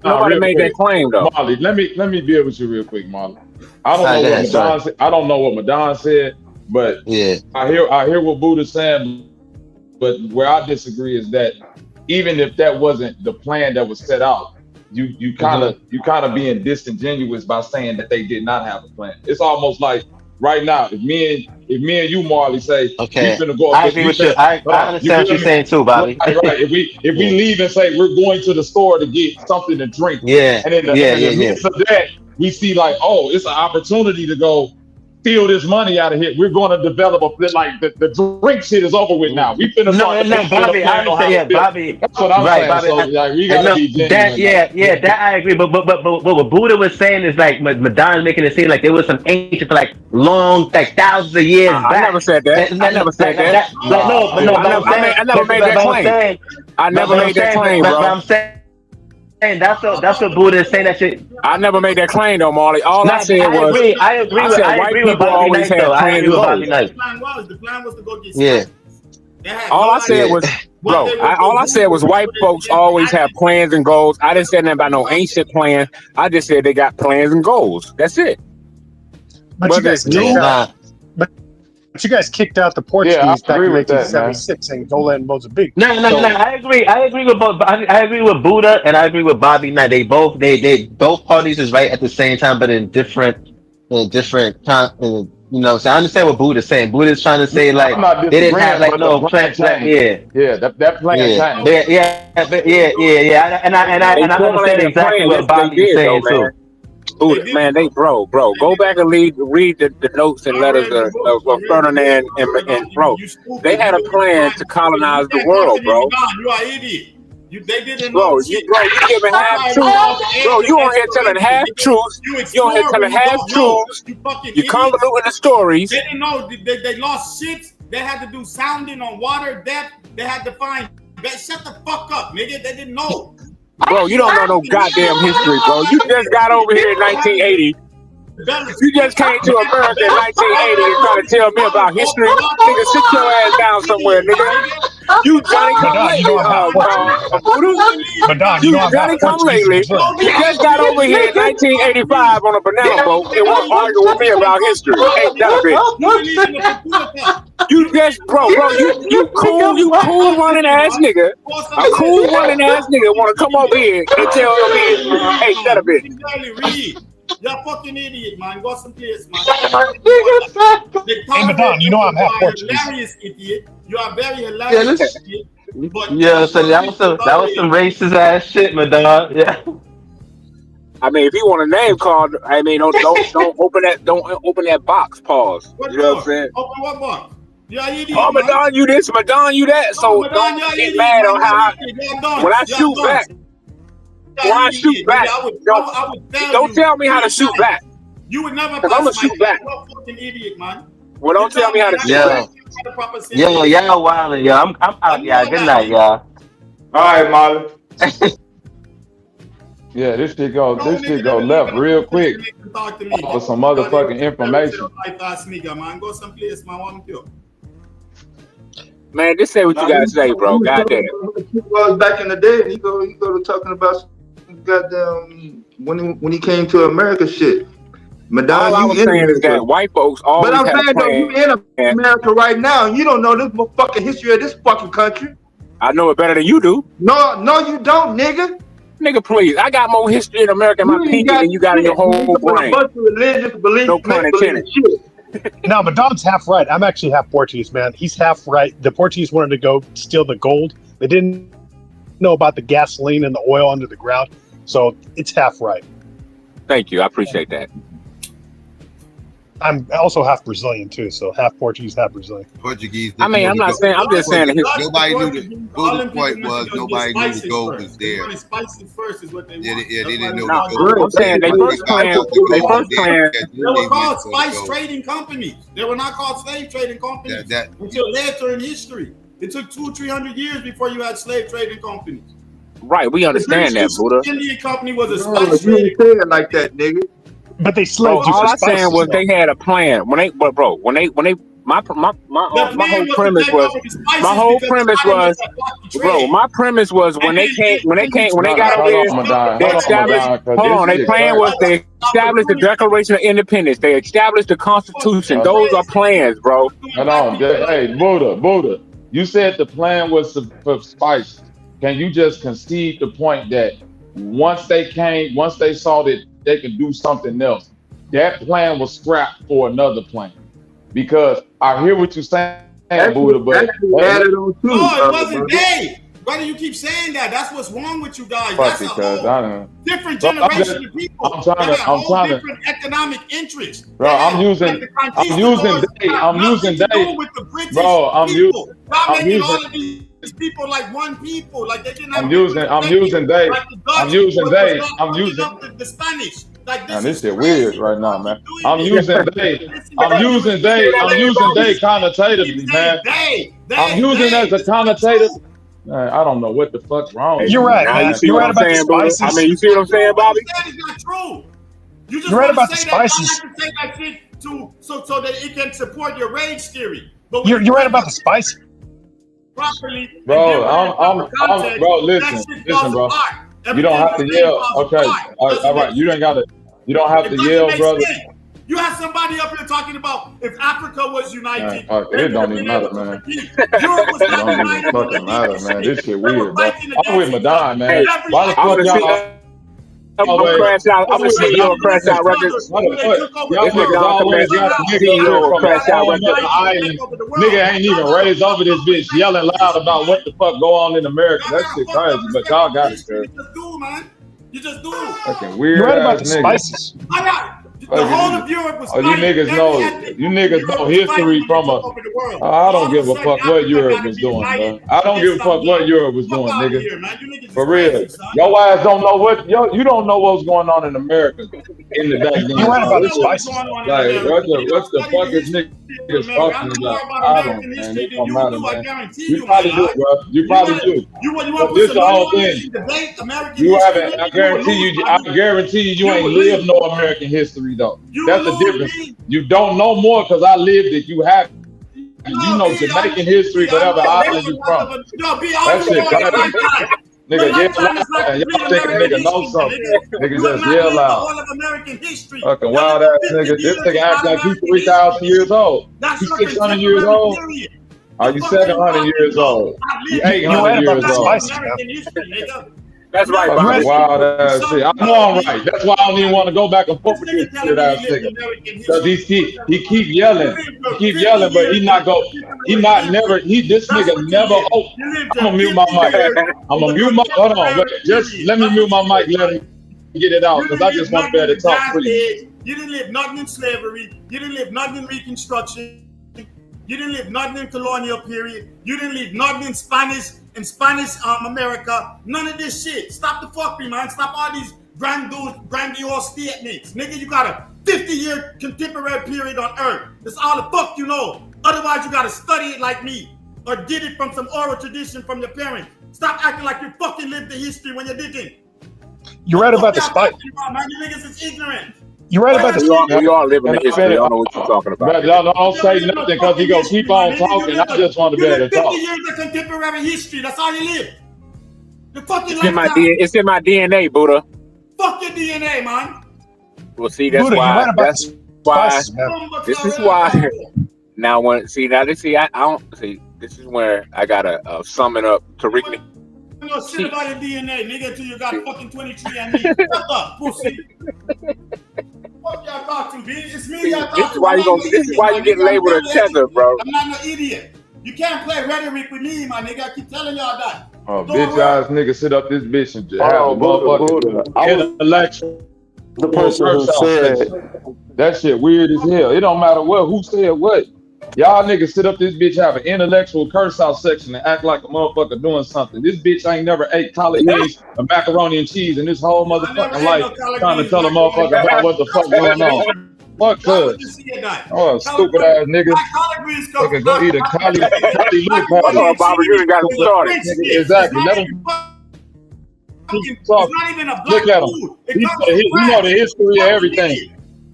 Nobody made that claim though. Molly, let me deal with you real quick, Molly. I don't know what Madonna said, but I hear what Buddha's saying. But where I disagree is that even if that wasn't the plan that was set out, you kind of being disingenuous by saying that they did not have a plan. It's almost like right now, if me and you, Marley, say we're gonna go. I agree with you. I understand what you're saying too, Bobby. Right. If we leave and say we're going to the store to get something to drink, and in the midst of that, we see like, oh, it's an opportunity to go steal this money out of here. We're going to develop like the drink shit is over with now. We finna Bobby. Bobby. That's what I'm saying. Bobby, so like, we gotta be genuine. That I agree. But what Buddha was saying is like Madonna's making it seem like there was some ancient, like long, like thousands of years back. I never said that. I never said that. I never made that claim. I never made that claim, bro. I'm saying. That's what Buddha is saying. That shit. I never made that claim though, Marley. All I said was I agree with Bobby Knight. The plan was to go get all I said was, bro. All I said was white folks always have plans and goals. I didn't say nothing about no ancient plan. I just said they got plans and goals. That's it. But you guys kicked out the Portuguese back in 1976 in Angola and Mozambique. No. I agree with both. I agree with Buddha and I agree with Bobby Knight. They both parties is right at the same time, but in different time. You know, so I understand what Buddha's saying. Buddha's trying to say like they didn't have like no plan. That plan changed. And I understand exactly what Bobby's saying too. Buddha, man, bro, go back and read the notes and letters of Ferdinand and bro. They had a plan to colonize the world, bro. You are idiot. They didn't know. You giving half truths. Bro, you on here telling half truths. You on here telling half truths. You convoluting the stories. They didn't know. They lost ships. They had to do sounding on water depth. They had to find. Shut the fuck up, nigga. They didn't know. Bro, you don't know no goddamn history, bro. You just got over here in 1980. You just came to America in 1980 and trying to tell me about history. Nigga, sit your ass down somewhere, nigga. You Johnny come lately, you Johnny come lately. You just got over here in 1985 on a banana boat and want to argue with me about history. Ain't that a bitch? You just, bro, you cool running ass nigga. A cool running ass nigga want to come over here and tell me, ain't that a bitch? You're a fucking idiot, man. Go someplace, man. Hey, Madonna, you know I'm half Portuguese. Hilarious idiot. You are very hilarious idiot. But Yeah, so that was some racist ass shit, my dog. Yeah. I mean, if you want a name called, I mean, don't open that box. Pause. You know what I'm saying? Open what box? You're an idiot. Oh, Madonna, you this, Madonna, you that. So don't get mad on how when I shoot back. When I shoot back, don't tell me how to shoot back. You would never. Because I'm gonna shoot back. You're a fucking idiot, man. Well, don't tell me how to shoot back. Yo, y'all wildin', yo. I'm out, y'all. Good night, y'all. All right, Molly. Yeah, this shit go left real quick for some motherfucking information. Man, go someplace, man. Want you? Man, just say what you gotta say, bro. Goddamn. Was back in the day, and he go to talking about goddamn when he came to America shit. Madonna, all I was saying is that white folks always. But I'm saying though, you in America right now, and you don't know this fucking history of this fucking country. I know it better than you do. No, you don't, nigga. Nigga, please. I got more history in America in my pinky than you got in your whole brain. No pun intended. No, but Dom's half right. I'm actually half Portuguese, man. He's half right. The Portuguese wanted to go steal the gold. They didn't know about the gasoline and the oil under the ground. So it's half right. Thank you. I appreciate that. I'm also half Brazilian too, so half Portuguese, half Brazilian. Portuguese. I mean, I'm not saying. I'm just saying. Nobody knew the golden point was. Nobody knew the gold was there. Spicy first is what they want. Yeah, they didn't know. I'm saying they first plan. They were called spice trading companies. They were not called slave trading companies until later in history. It took 200-300 years before you had slave trading companies. Right, we understand that, Buddha. The Indian company was a spice trading company like that, nigga. But they slaved you for all I'm spices, saying was they had a plan. My whole premise was when they got over there, they established. Hold on, their plan was they established the Declaration of Independence. They established the Constitution. Those are plans, bro. Hold on, hey, Buddha, you said the plan was for spice. Can you just concede the point that once they saw that they could do something else, that plan was scrapped for another plan? Because I hear what you're saying, Buddha, but it wasn't they. Why do you keep saying that? That's what's wrong with you guys. That's a whole different generation of people. I'm trying to different economic interests. Bro, I'm using they. Bro, I'm using all of these people like one people. Like they didn't have I'm using they. The Spanish. Like this shit weird right now, man. I'm using they connotatively, man. I'm using as a connotative. Man, I don't know what the fuck's wrong. You're right. You're right about the spices. I mean, you see what I'm saying, Bobby? That is not true. You just You're right about the spices. That, say that shit so that it can support your rage theory. But you're right about the spices. Properly, bro. Bro. Listen, bro. You don't have to yell. Okay, all right. You don't have to yell, brother. You have somebody up here talking about if Africa was united. It don't even matter, man. Europe was not united. It don't even fucking matter, man. This shit weird, bro. I'm with Madonna, man. Why the fuck y'all? I'm gonna crash out. I'm gonna see you on Crash Out Records. Nigga ain't even raised over this bitch yelling loud about what the fuck go on in America. That shit crazy, but y'all got it, sir. You just do. Fucking weird. You're right about the niggas. Spices. The whole of Europe was you niggas know history from a. I don't give a fuck what Europe was doing, bro. I don't give a fuck what Europe was doing, nigga. For real, your ass don't know what you don't know what's going on in America in the day. You're right about the spices. Like what the fuck is niggas talking about? I don't, man. It don't matter, man. You probably do, bro. You probably do. This the whole thing. You haven't. I guarantee you ain't lived no American history. Though that's the difference. You don't know more because I lived it. You have, you know Jamaican history, whatever island you from. That shit, nigga, yell loud. Y'all think a nigga know something? Nigga just yell loud. Fucking wild ass nigga. This nigga act like he's 3,000 years old. He's 600 years old. Are you 700 years old? You 800 years old. That's right, That's Bobby. wild ass shit. I know I'm right. That's why I don't even want to go back and forth with this shit ass nigga. Because he keep yelling. He keep yelling, but he not go. He not never. This nigga never. Oh, I'm gonna mute my mic. I'm gonna mute my. Hold on, wait. Just let me mute my mic. Let me get it out because I just want to be able to talk free. You didn't live nothing in slavery. You didn't live nothing in Reconstruction. You didn't live nothing in colonial period. You didn't live nothing in Spanish America. None of this shit. Stop the fuckery, man. Stop all these grandiose statements. Nigga, you got a 50-year contemporary period on Earth. That's all the fuck you know. Otherwise, you gotta study it like me or get it from some oral tradition from your parents. Stop acting like you fucking lived the history when you're digging. You're right about the spike. Man, you niggas is ignorant. You're right about the. We all live in the history. I don't know what you're talking about. Don't say nothing because he gonna keep on talking. I just want to be able to talk. 50 years of contemporary history. That's all you live. The fucking It's in my DNA, Buddha. Fuck your DNA, man. Well, see, that's Buddha, why. you're right about That's why. This is why. Now, I don't see. This is where I gotta sum it up to Rick. You know shit about your DNA, nigga, until you got fucking 23 and me. Shut up, pussy. Fuck y'all talk to, B. It's me y'all talk to. This is why you get labeled a tether, bro. I'm not no idiot. You can't play rhetoric with me, my nigga. I keep telling y'all that. Oh, bitch ass nigga sit up this bitch and just have a motherfucking intellectual. The person who said that shit weird as hell. It don't matter who said what. Y'all niggas sit up this bitch, have an intellectual curse out section and act like a motherfucker doing something. This bitch ain't never ate collard greens and macaroni and cheese in this whole motherfucking life trying to tell a motherfucker about what the fuck going on. Fuck cuz. Oh, stupid ass nigga. Nigga go eat a collard party. Oh, Bobby, you done got him started. Exactly. Let him talk. Look at him. He know the history of everything.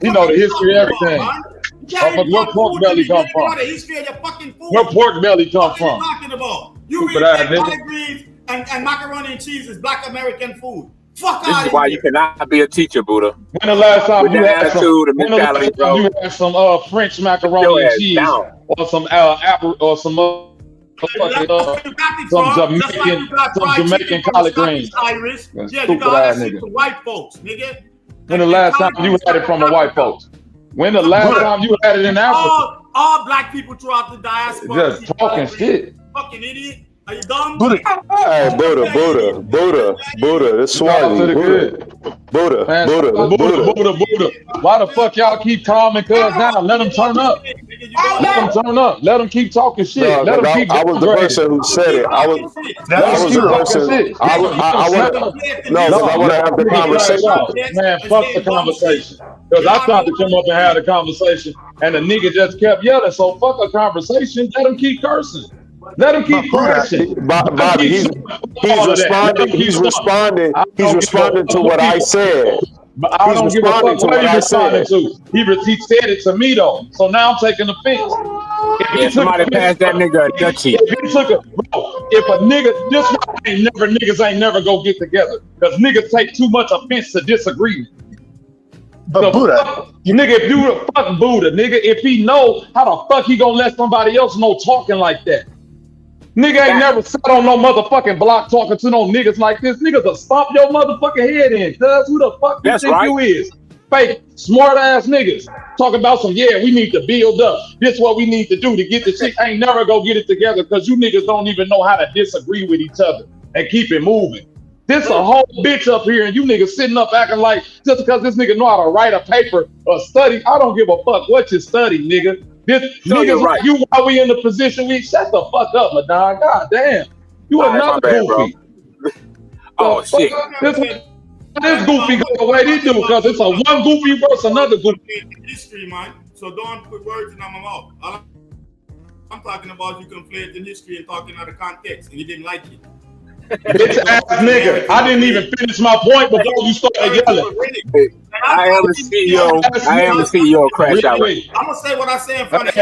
He know the history of everything. Where pork belly come from? Where pork belly come from? You read that collard greens and macaroni and cheese is black American food. Fuck This is why you cannot be a teacher, Buddha. When the last time you had some French macaroni and cheese or some apple or some Jamaican collard greens? Yeah, you got that shit to white folks, nigga. When the last time you had it from the white folks? When the last time you had it in Africa? All black people throughout the diaspora. Just talking shit. Fucking idiot. Are you dumb? Hey, Buddha, that's Swahili. Buddha. Why the fuck y'all keep calming cuz down? Let them turn up. Let them turn up. Let them keep talking shit. No, Let them keep I was the person who said it. I was the person. I want to have the conversation. Man, fuck the conversation. Because I tried to come up and have a conversation, and the nigga just kept yelling. So fuck a conversation. Let him keep cursing. Let him keep crashing. Bobby, he's responding. He's responding to what I said. But I don't give a fuck what he responded to. He said it to me though. So now I'm taking offense. If somebody passed that nigga a Dutchie. If a nigga, this why niggas ain't never go get together. Because niggas take too much offense to disagreement. But Buddha, nigga, if you the fucking Buddha, nigga, if he know, how the fuck he gonna let somebody else know talking like that? Nigga ain't never sat on no motherfucking block talking to no niggas like this. Niggas will stomp your motherfucking head in, cuz who the fuck you think you is? Fake, smart ass niggas. Talking about some, we need to build up. This what we need to do to get the shit. Ain't never go get it together because you niggas don't even know how to disagree with each other and keep it moving. This a whole bitch up here and you niggas sitting up acting like just because this nigga know how to write a paper or study, I don't give a fuck what you study, nigga. This niggas like you while we in the position we shut the fuck up, Madon. God damn. You another goofy. Oh shit. This goofy go the way they do because it's a one goofy versus another goofy. History, man. So don't put words in my mouth. I'm talking about you conflating history and talking out of context and you didn't like it. Bitch ass nigga. I didn't even finish my point before you started yelling. I am the CEO of Crash Out. I'm gonna say what I say in front of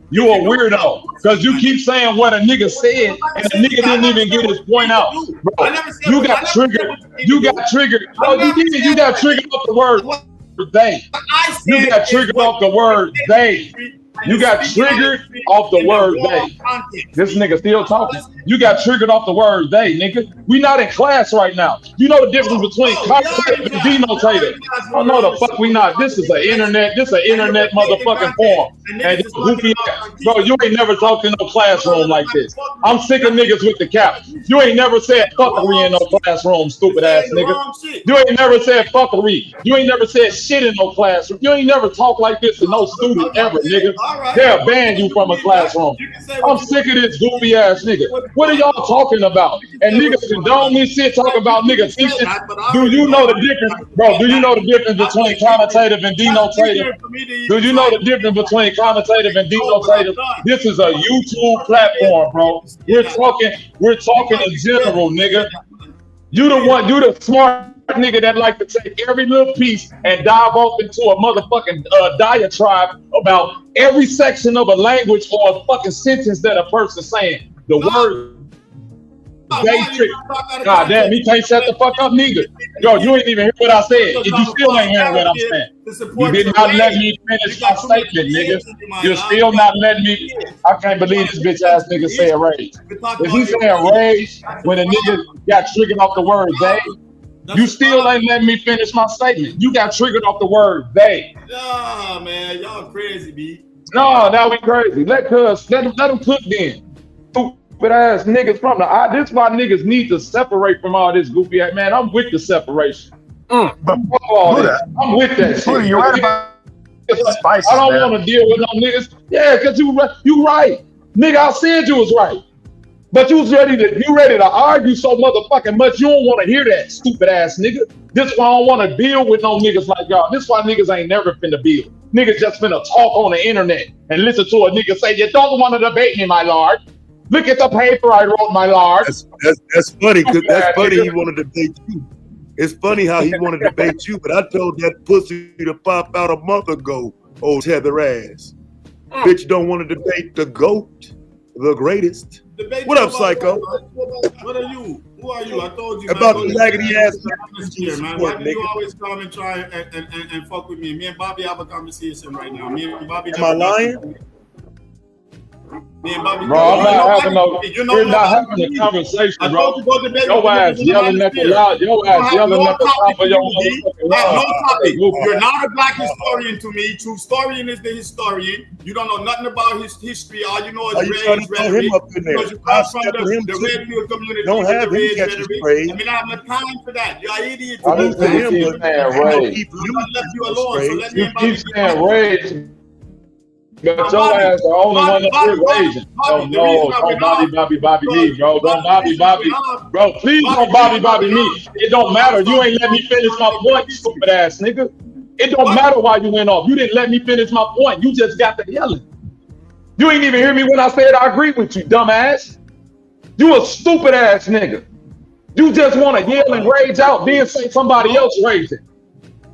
you a weirdo because you keep saying what a nigga said and the nigga didn't even get his point out. Bro, you got triggered. Oh, you did. You got triggered off the word they. You got triggered off the word they. You got triggered off the word they. This nigga still talking. You got triggered off the word they, nigga. We not in class right now. You know the difference between connotative and denotative. Oh no, the fuck we not. This is an internet. This is an internet motherfucking forum. And this goofy ass, bro, you ain't never talked in no classroom like this. I'm sick of niggas with the cap. You ain't never said fuckery in no classroom, stupid ass nigga. You ain't never said fuckery. You ain't never said shit in no classroom. You ain't never talked like this to no student ever, nigga. They'll ban you from a classroom. I'm sick of this goofy ass nigga. What are y'all talking about? And niggas condone this shit talking about niggas teaching. Do you know the difference, bro? Do you know the difference between connotative and denotative? Do you know the difference between connotative and denotative? This is a YouTube platform, bro. We're talking in general, nigga. You the smart nigga that like to take every little piece and dive off into a motherfucking diatribe about every section of a language or a fucking sentence that a person's saying. The word they trick. God damn, he can't shut the fuck up neither. Yo, you ain't even hear what I said. You still ain't hearing what I'm saying. You did not let me finish my statement, nigga. You're still not letting me. I can't believe this bitch ass nigga said rage. If he saying rage when a nigga got triggered off the word they, you still ain't letting me finish my statement. You got triggered off the word they. Nah, man, y'all crazy, B. No, now we crazy. Let them cook then. Stupid ass niggas from the. This is why niggas need to separate from all this goofy ass. Man, I'm with the separation. But fuck all that. I'm with that shit. You're right about spices, I don't want to deal with no niggas. Yeah, because you right. Nigga, I said you was right. But you ready to argue so motherfucking much. You don't want to hear that, stupid ass nigga. This why I don't want to deal with no niggas like y'all. This why niggas ain't never finna build. Niggas just finna talk on the internet and listen to a nigga say, you don't want to debate me, my lord. Look at the paper I wrote, my lord. That's funny, because that's funny he want to debate you. It's funny how he want to debate you, but I told that pussy to pop out a month ago, old tether ass. Bitch don't want to debate the GOAT, the greatest. What up, Psycho? What are you? Who are you? I told you. About the raggedy ass. Man. Why do you always come and try and fuck with me? Me and Bobby have a conversation right now. Me and Bobby. Am I lying? Me and Bobby. Bro, I'm not having no. We're not having a conversation, bro. Your ass yelling at the loud. Your ass yelling at the top of your motherfucking no topic. You're not a black historian to me. True historian is the historian. You don't know nothing about his history. All you know is rage rhetoric. Because you come from the red pill community. Don't have him catch his praise. I mean, I have no time for that. You're an idiot. I just keep saying rage. Left you alone. So let me. You keep saying rage. But your ass the only one that's raging. Oh no, don't Bobby me, bro. Don't Bobby. Bro, please don't Bobby me. It don't matter. You ain't let me finish my point, stupid ass nigga. It don't matter why you went off. You didn't let me finish my point. You just got to yelling. You ain't even hear me when I said I agree with you, dumbass. You a stupid ass nigga. You just want to yell and rage out, then say somebody else raging.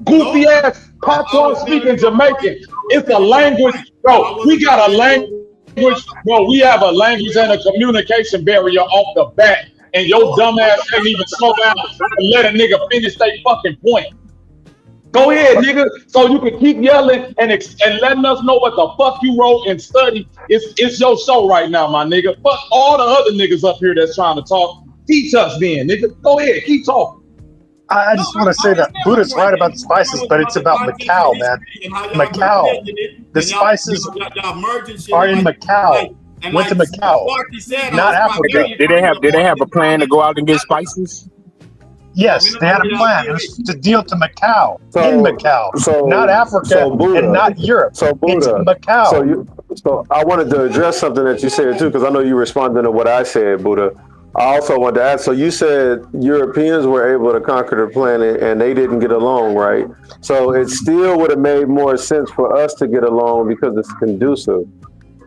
Goofy ass, patois speaking Jamaican. It's a language, bro. We got a language, bro. We have a language and a communication barrier off the bat, and your dumb ass can't even slow down and let a nigga finish their fucking point. Go ahead, nigga, so you can keep yelling and letting us know what the fuck you wrote and study. It's your show right now, my nigga. Fuck all the other niggas up here that's trying to talk. Teach us then, nigga. Go ahead, keep talking. I just want to say that Buddha's right about the spices, but it's about Macau, man. Macau. The spices are in Macau. Went to Macau, not Africa. Did they have a plan to go out and get spices? Yes, they had a plan. It was to deal to Macau, in Macau, not Africa and not Europe. So Buddha, it's Macau. So I wanted to address something that you said too, because I know you responded to what I said, Buddha. I also wanted to ask, so you said Europeans were able to conquer the planet and they didn't get along, right? So it still would have made more sense for us to get along because it's conducive.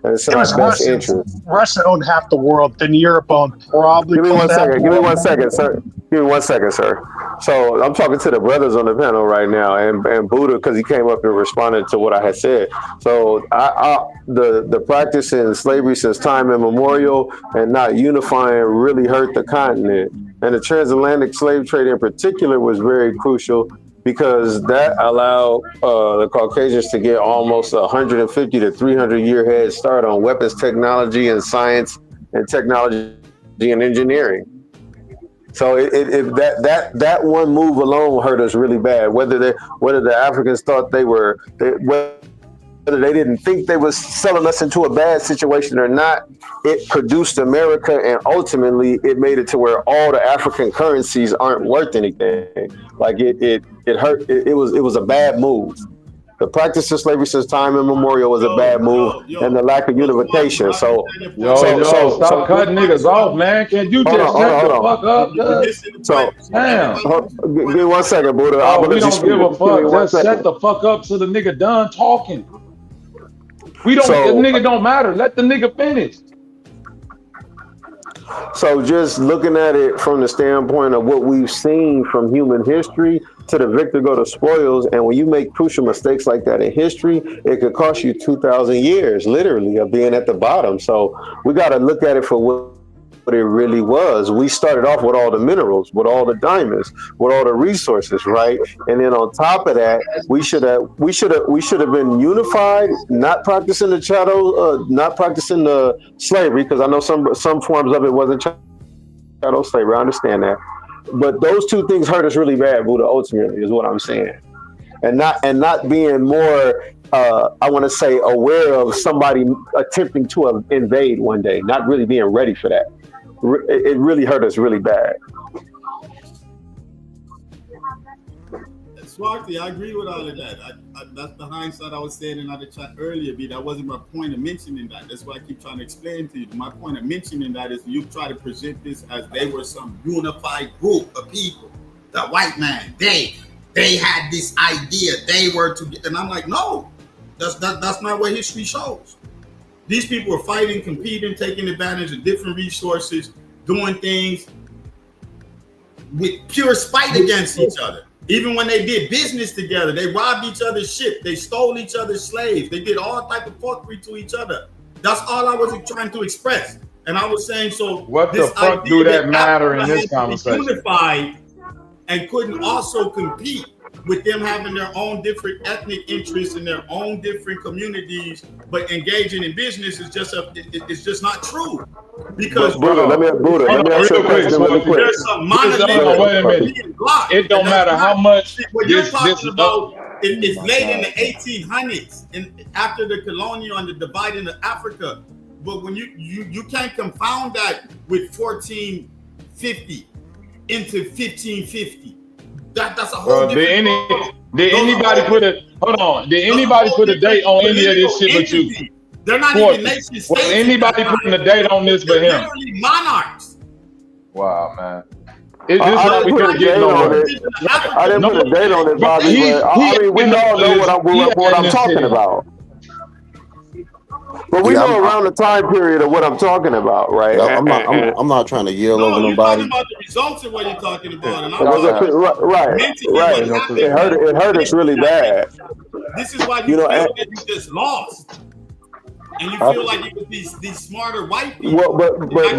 And it's in our best interest. Russia owned half the world, then Europe owned probably. Give me 1 second. Give me 1 second, sir. Give me 1 second, sir. So I'm talking to the brothers on the panel right now, and Buddha, because he came up and responded to what I had said. So the practice in slavery since time immemorial and not unifying really hurt the continent. And the transatlantic slave trade in particular was very crucial because that allowed the Caucasians to get almost 150 to 300 year head start on weapons technology and science and technology and engineering. So that one move alone hurt us really bad. Whether the Africans thought whether they didn't think they was selling us into a bad situation or not, it produced America, and ultimately it made it to where all the African currencies aren't worth anything. Like it hurt. It was a bad move. The practice of slavery since time immemorial was a bad move, and the lack of unification. So stop cutting niggas off, man. Can you just shut the fuck up, cuz? So, damn. Give me 1 second, Buddha. Oh, we don't give a fuck. Just shut the fuck up till the nigga done talking. The nigga don't matter. Let the nigga finish. So just looking at it from the standpoint of what we've seen from human history to the victor go to spoils, and when you make crucial mistakes like that in history, it could cost you 2,000 years, literally, of being at the bottom. So we got to look at it for what it really was. We started off with all the minerals, with all the diamonds, with all the resources, right? And then on top of that, we should have been unified, not practicing the chattel, not practicing the slavery, because I know some forms of it wasn't chattel slavery. I understand that. But those two things hurt us really bad, Buddha, ultimately, is what I'm saying. And not being more, I want to say, aware of somebody attempting to invade one day, not really being ready for that. It really hurt us really bad. Swarty, I agree with all of that. That's the hindsight I was saying in the chat earlier, B. That wasn't my point of mentioning that. That's why I keep trying to explain to you. My point of mentioning that is you try to present this as they were some unified group of people. The white man, they had this idea. They were to, and I'm like, no, that's not what history shows. These people were fighting, competing, taking advantage of different resources, doing things with pure spite against each other. Even when they did business together, they robbed each other's shit. They stole each other's slaves. They did all type of fuckery to each other. That's all I was trying to express. And I was saying, so what the fuck do that matter in this conversation? Unified and couldn't also compete with them having their own different ethnic interests and their own different communities, but engaging in business is just it's just not true. Because let me ask you a question really quick. There's some monolithic. Wait a minute. It don't matter how much. What you're talking about is late in the 1800s, and after the colonial and the dividing of Africa. But when you can't confound that with 1450 into 1550. That's a whole different did anybody put a date on any of this shit but you? They're not even nation states. Was anybody putting a date on this but him? They're literally monarchs. Wow, man. I didn't put a date on it, Bobby. I mean, we all know what I'm talking about. But we know around the time period of what I'm talking about, right? I'm not trying to yell over nobody. You're talking about the results of what you're talking about. And right. It hurt us really bad. This is why you feel that you just lost. And you feel like it was these smarter white people. But wait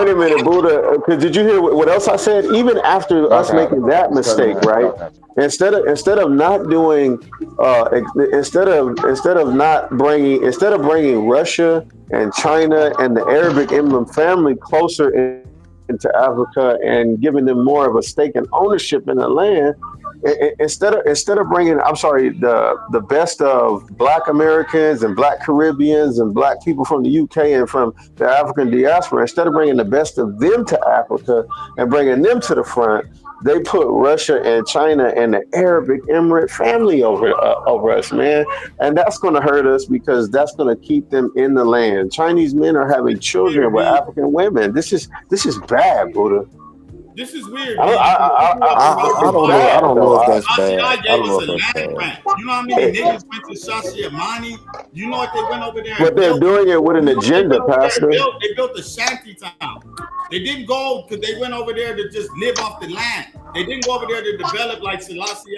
a minute, Buddha. Because did you hear what else I said? Even after us making that mistake, right? Instead of bringing Russia and China and the Arabic Imam family closer into Africa and giving them more of a stake and ownership in the land, instead of bringing, the best of Black Americans and Black Caribbeans and Black people from the UK and from the African diaspora, instead of bringing the best of them to Africa and bringing them to the front, they put Russia and China and the Arabic Emirate family over us, man. And that's going to hurt us because that's going to keep them in the land. Chinese men are having children with African women. This is bad, Buddha. This is weird. I don't know if that's bad. I don't know if that's bad. You know how many niggas went to Shashamani? You know what they went over there? But they're doing it with an agenda, Pastor. They built a shanty town. They didn't go because they went over there to just live off the land. They didn't go over there to develop like Selassie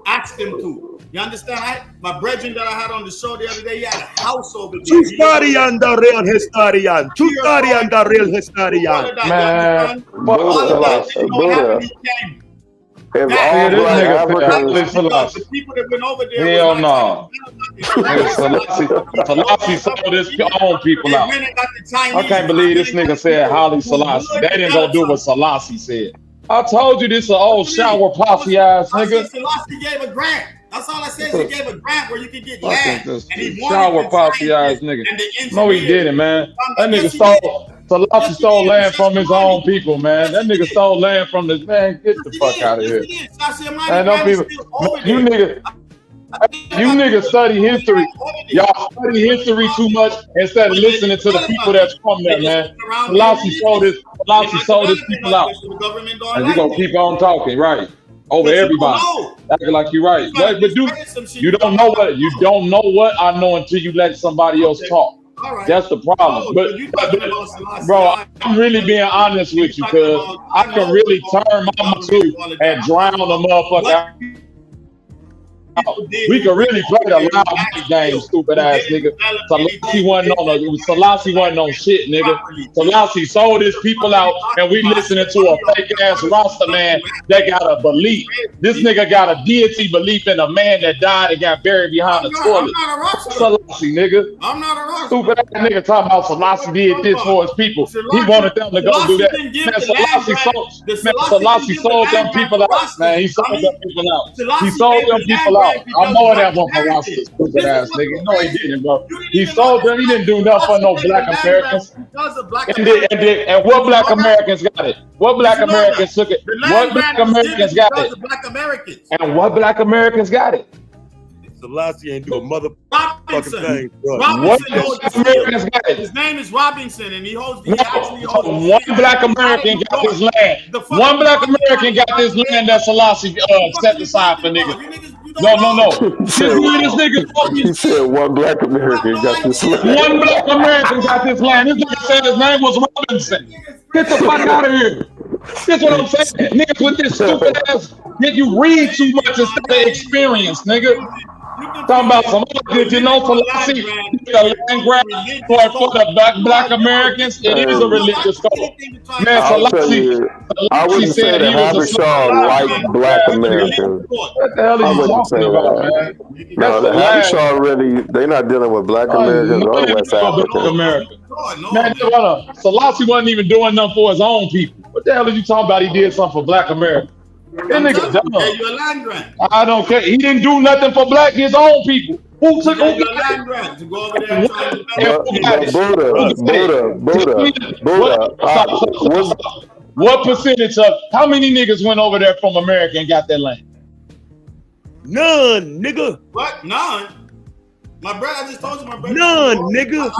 asked them to. You understand? My brethren that I had on the show the other day, he had a house over there. Historian, the real historian. Historian, the real historian. Man, If all Nigga, this black nigga said Africans, Haile Selassie. The people that went over there Hell was no. Nigga, Selassie sold his own people out. I can't believe this nigga said Haile Selassie. That didn't go do what Selassie said. I told you this is an old shower posse ass I nigga. said Selassie gave a grant. That's all I said. He gave a grant where you could get I land, think this and he shower wanted posse ass nigga. No, he didn't, man. That nigga stole. Selassie stole land from his own people, man. That nigga stole land from the man. Get the fuck out of here. Man, them people, you niggas study history. Y'all study history too much instead of listening to the people that's from there, man. Selassie sold his people out. And you gonna keep on talking, right? Over everybody. Acting like you're right. But you don't know what I know until you let somebody else talk. That's the problem. But bro, I'm really being honest with you, cuz I can really turn my mouth and drown a motherfucker out. We could really play the loud mic game, stupid ass nigga. Selassie wasn't on shit, nigga. Selassie sold his people out, and we listening to a fake ass Rasta man that got a belief. This nigga got a deity belief in a man that died and got buried behind the toilet. Selassie, nigga. I'm not a Rasta. Stupid ass nigga talking about Selassie did this for his people. He wanted them to go do that. Man, Selassie sold them people out. Man, he sold them people out. He sold them people out. I know that one for Rasta, stupid ass nigga. No, he didn't, bro. He sold them. He didn't do nothing for no black Americans. And what black Americans got it? What black Americans took it? What black Americans got it? And what black Americans got it? Selassie ain't do a motherfucking thing. What black Americans got it? His name is Robinson, and he actually holds. One black American got this land. One black American got this land that Selassie set aside for niggas. No. He said one black American got this land. One black American got this land. This nigga said his name was Robinson. Get the fuck out of here. That's what I'm saying. Niggas with this stupid ass. Did you read too much instead of experience, nigga? Talking about some other good, you know, Selassie, the land grab for the black Americans. It is a religious code. Man, Selassie I wouldn't say that Habeshaw like black Americans. What the hell are you talking about, man? No, the Habeshaw really, they're not dealing with black Americans or West Africans. Man, Selassie wasn't even doing nothing for his own people. What the hell are you talking about? He did something for black America. That nigga dumb. I don't care. He didn't do nothing for his own people. Who took land grant to go over there? Buddha. What percentage of how many niggas went over there from America and got that land? None, nigga. What? None. My brother, I just told you, my brother. None, nigga.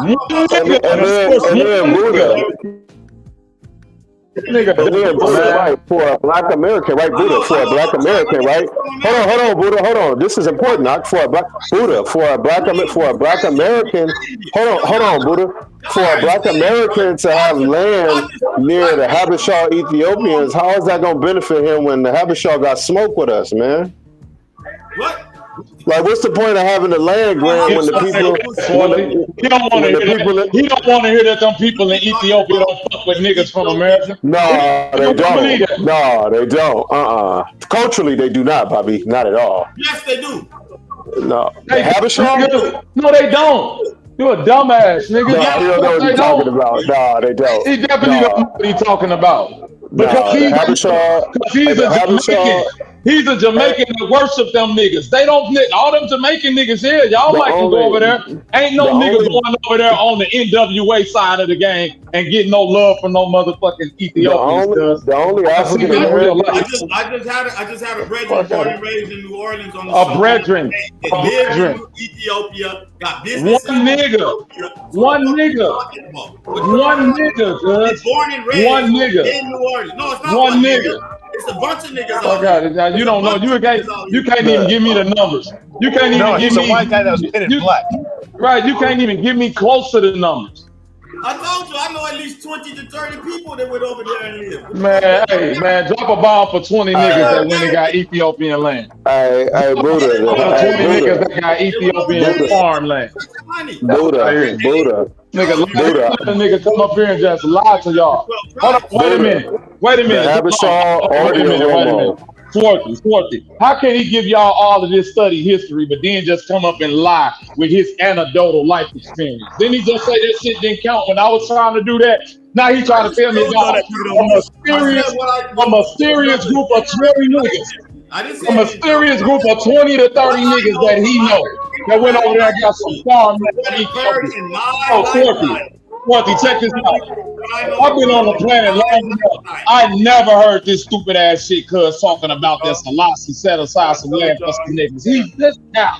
Right, for a black American, right? Buddha, for a black American, right? Hold on, Buddha, hold on. This is important, not for a black Buddha, for a black American. Hold on, Buddha. For a black American to have land near the Habeshaw Ethiopians, how is that gonna benefit him when the Habeshaw got smoked with us, man? What? Like, what's the point of having the land grant when the people? He don't want to hear that them people in Ethiopia don't fuck with niggas from America. No, they don't. No, they don't. Culturally, they do not, Bobby. Not at all. Yes, they do. No, they have a show. No, they don't. You're a dumbass, nigga. No, you don't know what you're talking about. No, they don't. He definitely don't know what he's talking about. Because he's a Jamaican that worship them niggas. They don't, all them Jamaican niggas here, y'all might can go over there. Ain't no nigga going over there on the NWA side of the game and getting no love from no motherfucking Ethiopians. The only African American. I just had a brethren born and raised in New Orleans on the show. Brethren. Ethiopia, got business. One nigga, cuz. Born and raised one nigga in New Orleans. No, it's not one nigga. It's a bunch of niggas. Oh God, now you don't know. You can't even give me the numbers. You can't even give me. He's a white guy that was painted black. Right, you can't even give me close to the numbers. I told you, I know at least 20 to 30 people that went over there and lived. Man, hey, man, drop a bomb for 20 niggas that went and got Ethiopian land. Hey, Buddha. 20 niggas that got Ethiopian farmland. Buddha. Nigga come up here and just lie to y'all. Hold on, wait a minute. Habeshaw or Swarthy. How can he give y'all all of this study history, but then just come up and lie with his anecdotal life experience? Didn't he just say that shit didn't count when I was trying to do that? Now he trying to tell me about a mysterious group of 20 niggas. A mysterious group of 20 to 30 niggas that he knows that went over there and got some farm land. Oh, Swarthy, check this out. I've been on the planet long enough. I never heard this stupid ass shit cuz talking about that Selassie set aside some land for some niggas. He's this now.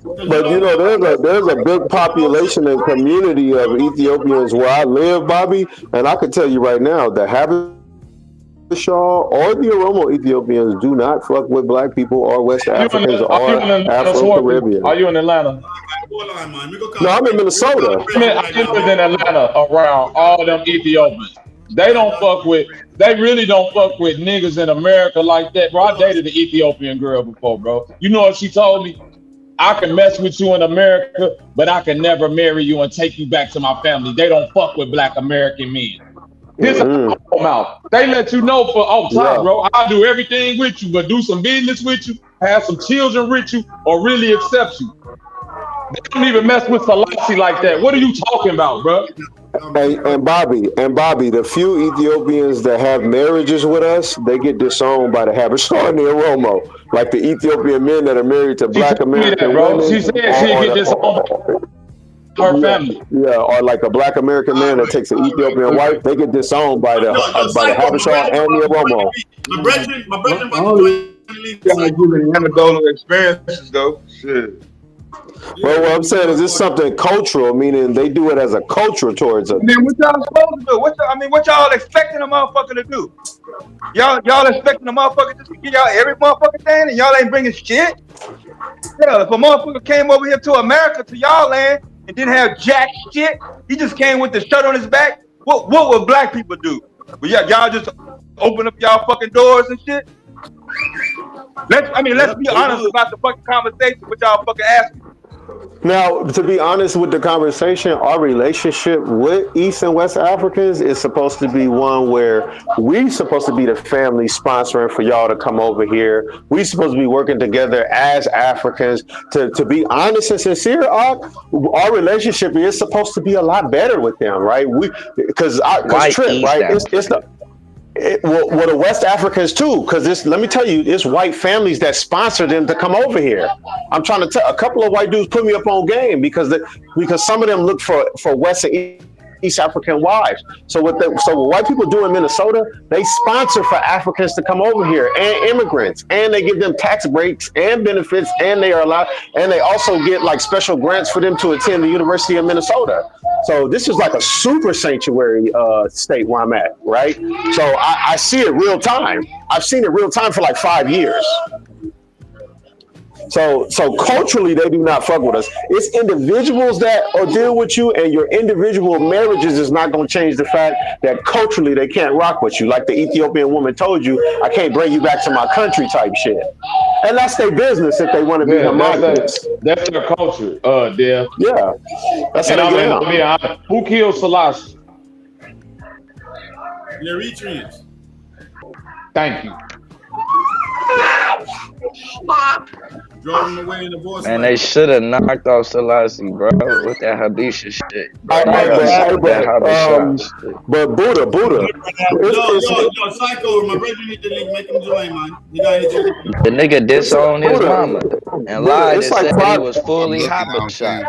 But you know, there's a big population and community of Ethiopians where I live, Bobby, and I can tell you right now, the Habesha or the Oromo Ethiopians do not fuck with black people or West Africans or Afro-Caribbean. Are you in Atlanta? No, I'm in Minnesota. I lived in Atlanta around all them Ethiopians. They really don't fuck with niggas in America like that, bro. I dated an Ethiopian girl before, bro. You know what she told me? I can mess with you in America, but I can never marry you and take you back to my family. They don't fuck with black American men. Here's a mouth. They let you know bro. I'll do everything with you, but do some business with you, have some children with you, or really accept you. They don't even mess with Selassie like that. What are you talking about, bro? And Bobby, the few Ethiopians that have marriages with us, they get disowned by the Habesha and the Oromo. Like the Ethiopian men that are married to black American women. She said she'd get disowned. Her family. Yeah, or like a black American man that takes an Ethiopian wife, they get disowned by the Habesha and the Oromo. My brethren, giving anecdotal experiences though. Shit. Well, what I'm saying is this something cultural, meaning they do it as a culture towards us. Then what y'all supposed to do? What y'all expecting a motherfucker to do? Y'all expecting a motherfucker just to give y'all every motherfucking thing, and y'all ain't bringing shit? Hell, if a motherfucker came over here to America, to y'all land, and didn't have jack shit, he just came with the shirt on his back, what would black people do? Well, y'all just open up y'all fucking doors and shit? Let's be honest about the fucking conversation with y'all fucking asking. Now, to be honest with the conversation, our relationship with East and West Africans is supposed to be one where we supposed to be the family sponsoring for y'all to come over here. We supposed to be working together as Africans. To be honest and sincere, our relationship is supposed to be a lot better with them, right? Because Trip, right? It's the West Africans too, because let me tell you, it's white families that sponsor them to come over here. I'm trying to tell a couple of white dudes put me up on game because some of them look for West and East African wives. So what white people do in Minnesota, they sponsor for Africans to come over here and immigrants, and they give them tax breaks and benefits, and they also get like special grants for them to attend the University of Minnesota. So this is like a super sanctuary state where I'm at, right? So I see it real time. I've seen it real time for like 5 years. So culturally, they do not fuck with us. It's individuals that deal with you, and your individual marriages is not going to change the fact that culturally they can't rock with you. Like the Ethiopian woman told you, I can't bring you back to my country type shit. And that's their business if they want to be homogenous. That's their culture, Dev. Yeah. That's how they get out. Who killed Selassie? The Eritreans. Thank you. Drove him away in the voice. Man, they should have knocked off Selassie, bro, with that Habesha shit. But Buddha. Yo, Psycho, my brother need to make him join, man. The nigga disowned his mama and lied and said he was fully Habesha.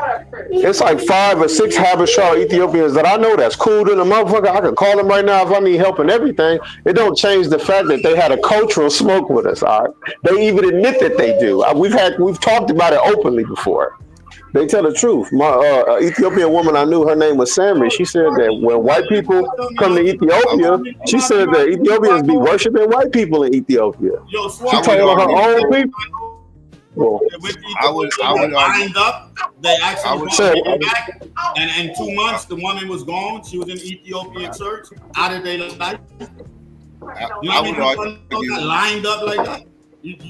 It's like 5 or 6 Habesha Ethiopians that I know that's cool to the motherfucker. I can call them right now if I need help and everything. It don't change the fact that they had a cultural smoke with us. All right? They even admit that they do. We've talked about it openly before. They tell the truth. My Ethiopian woman I knew, her name was Sammy. She said that when white people come to Ethiopia, she said that Ethiopians be worshiping white people in Ethiopia. She told her own people. Well, I would lined up. They actually brought back, and in 2 months the woman was gone. She was in Ethiopian church, out of their life. I would argue lined up like that.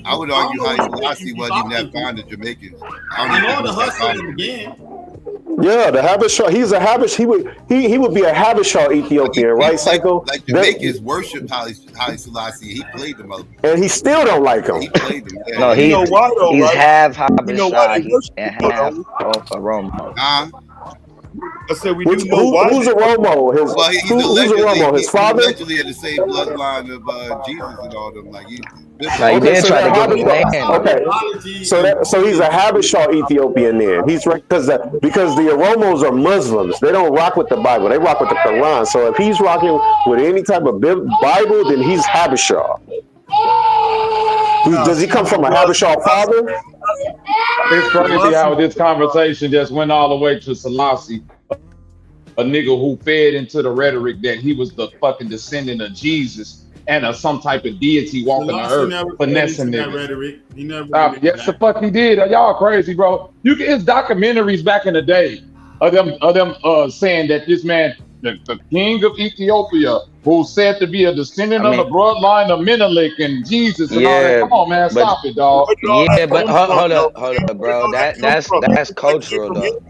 I would argue Haile Selassie wasn't even that fond of Jamaicans. I know the hustle again. Yeah, the Habesha. He's a Habesh. He would be a Habesha Ethiopian, right, Psycho? Like Jamaicans worship Haile Selassie. He played the mother. And he still don't like him. He played him. Yeah. No, You know why, though, he's right? half You know why they Habesha worship and him, half though? Oromo. I said we do know why. Who's Oromo? Well, he's who's allegedly, Oromo? His father? He's allegedly in the same bloodline of Jesus and all them. Like he did try to give him land. Okay, so he's a Habesha Ethiopian then. He's right because the Oromos are Muslims. They don't rock with the Bible. They rock with the Quran. So if he's rocking with any type of Bible, then he's Habesha. Does he come from a Habesha father? It's crazy how this conversation just went all the way to Selassie, a nigga who fed into the rhetoric that he was the fucking descendant of Jesus and some type of deity walking the earth, finessing niggas. He never Yes, the fuck he did. Y'all crazy, bro. It's documentaries back in the day of them saying that this man, the king of Ethiopia, who's said to be a descendant of the bloodline of Menelik and Jesus and all that. Come on, man, stop it, dog. Yeah, but hold up, bro. That's cultural though.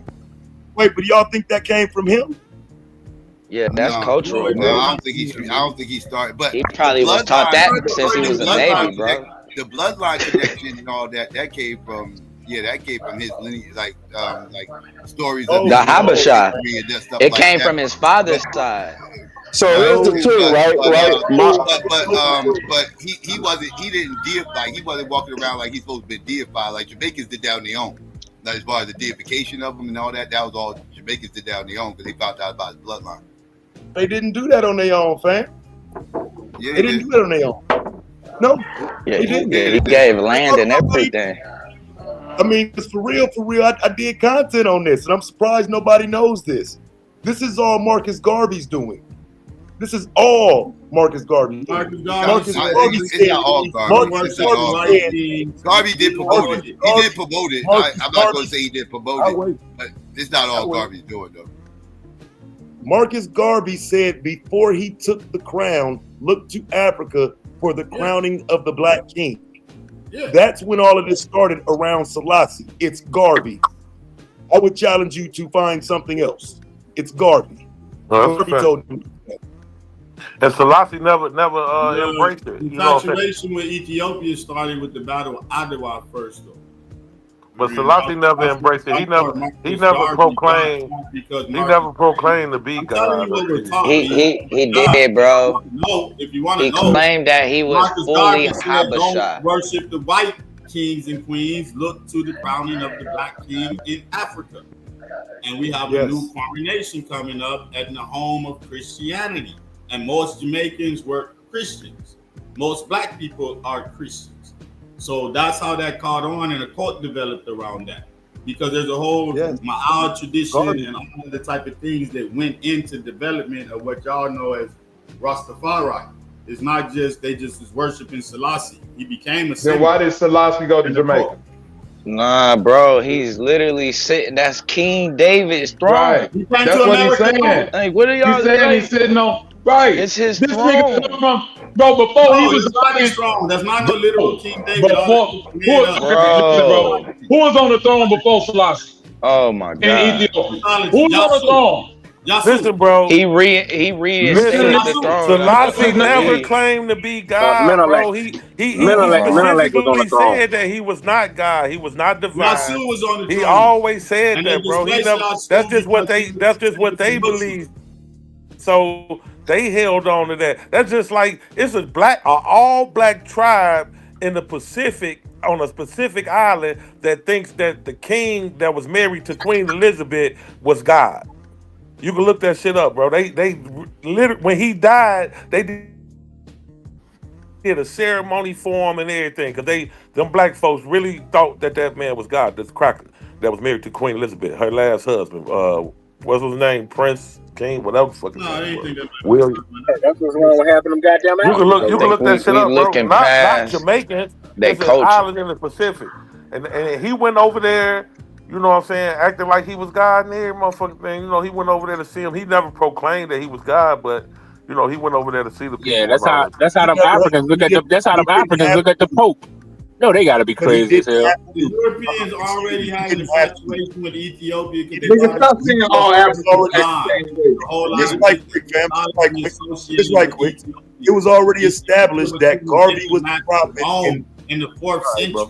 Wait, but y'all think that came from him? Yeah, that's cultural, bro. No, I don't think he started. But he probably was taught that since he was a baby, bro. The bloodline connection and all that came from his lineage, like stories of the Habesha. It like came that. from his father's side. So here's the truth, right? But he wasn't. He didn't deify. He wasn't walking around like he's supposed to be deified. Like Jamaicans did down their own. Like, as far as the deification of him and all that, that was all Jamaicans did down their own because they found out about his bloodline. They didn't do that on their own, fam. Yeah, they didn't do that on their own. No. Yeah, he gave land and everything. I mean, it's for real. I did content on this, and I'm surprised nobody knows this. This is all Marcus Garvey's doing. This is all Marcus Garvey. Garvey said, Garvey did promote it. He did promote it. I'm not going to say he did promote it, but it's not all Garvey's doing, though. Marcus Garvey said before he took the crown, look to Africa for the crowning of the Black King. Yeah. That's when all of this started around Selassie. It's Garvey. I would challenge you to find something else. It's Garvey. Garvey told him. And Selassie never embraced it. The infatuation with Ethiopia started with the Battle of Adwa first, though. But Selassie never embraced it. He never proclaimed. He never proclaimed to be God. He did, bro. If you want to he know, claimed that he was fully Habesha. Don't worship the white kings and queens. Look to the crowning of the Black king in Africa, and we have a new coronation coming up at the home of Christianity. And most Jamaicans were Christians. Most Black people are Christians. So that's how that caught on, and a cult developed around that. Because there's a whole Ma'al tradition and all the type of things that went into development of what y'all know as Rastafari. It's not just they just was worshiping Selassie. He became a symbol. Then why did Selassie go to Jamaica? Nah, bro, he's literally sitting. That's King David's throne. Right. That's what he's saying. Like, what are y'all saying? He's sitting on. Right. It's his this throne. Nigga come from, bro, before he was not his throne. That's not no literal King David. Who was on the throne before Selassie? Oh my God. In Ethiopia. Who was on the throne? Listen, bro. He reinstated the throne. Selassie never claimed to be God, bro. He specifically said that he was not God. He was not divine. Was on the throne. He always said that, bro. He never, that's just what they believe. So they held on to that. That's just like it's an all black tribe in the Pacific on a specific island that thinks that the king that was married to Queen Elizabeth was God. You can look that shit up, bro. They literally, when he died, they did a ceremony for him and everything because them black folks really thought that man was God. This cracker that was married to Queen Elizabeth, her last husband. What's his name? Prince, King, whatever the fuck his name was. William. That's what's wrong with having them goddamn islands. You can look that shit up, bro. Not Jamaican. It's an island in the Pacific. And he went over there, you know what I'm saying, acting like he was God and every motherfucking thing. You know, he went over there to see him. He never proclaimed that he was God, but you know, he went over there to see the people. Yeah, that's how them Africans look at the Pope. No, they got to be crazy as hell. The Europeans already had an infatuation with Ethiopia because they Nigga, stop saying all Africans Just right quick. It was already established that Garvey was the prophet in the 4th century.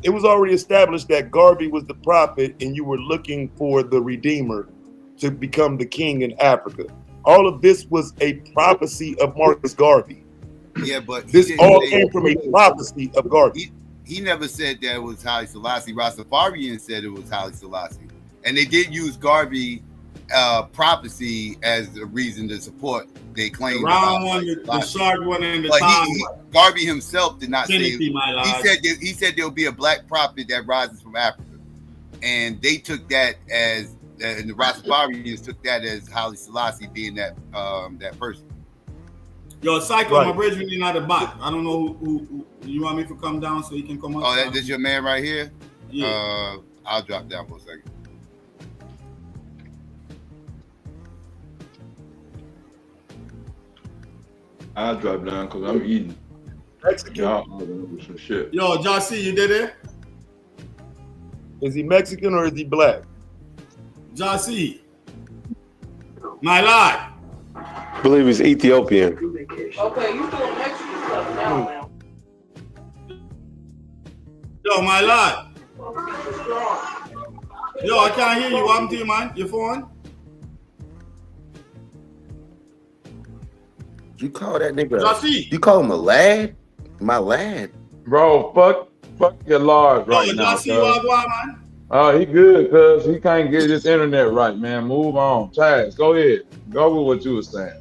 It was already established that Garvey was the prophet, and you were looking for the Redeemer to become the king in Africa. All of this was a prophecy of Marcus Garvey. Yeah, but this all came from a prophecy of Garvey. He never said that it was Haile Selassie. Rastafarian said it was Haile Selassie, and they did use Garvey prophecy as a reason to support their claim. The round one, the short one, and the time one. Garvey himself did not say. He He said there will be a black prophet that rises from Africa, and they took that as, and the Rastafarians took that as Haile Selassie being that person. Yo, Psycho, right. My bridge really not a bot. I don't know who you want me to come down so he can come up. Oh, that's your man right here? Yeah. I'll drop down for a second. I'll drop down because I'm eating. Y'all with some shit. Yo, Jossie, you did it? Is he Mexican or is he black? Jossie. My lord. I believe he's Ethiopian. Okay, you doing Mexican stuff now. Yo, my lord. Yo, I can't hear you. What happened to you, man? Your phone? You call that nigga? Jossie. You call him a lad? My lad. Bro, fuck your large right now. Jossie, what man? He good, cuz he can't get his internet right, man. Move on. Chaz, go ahead. Go with what you were saying.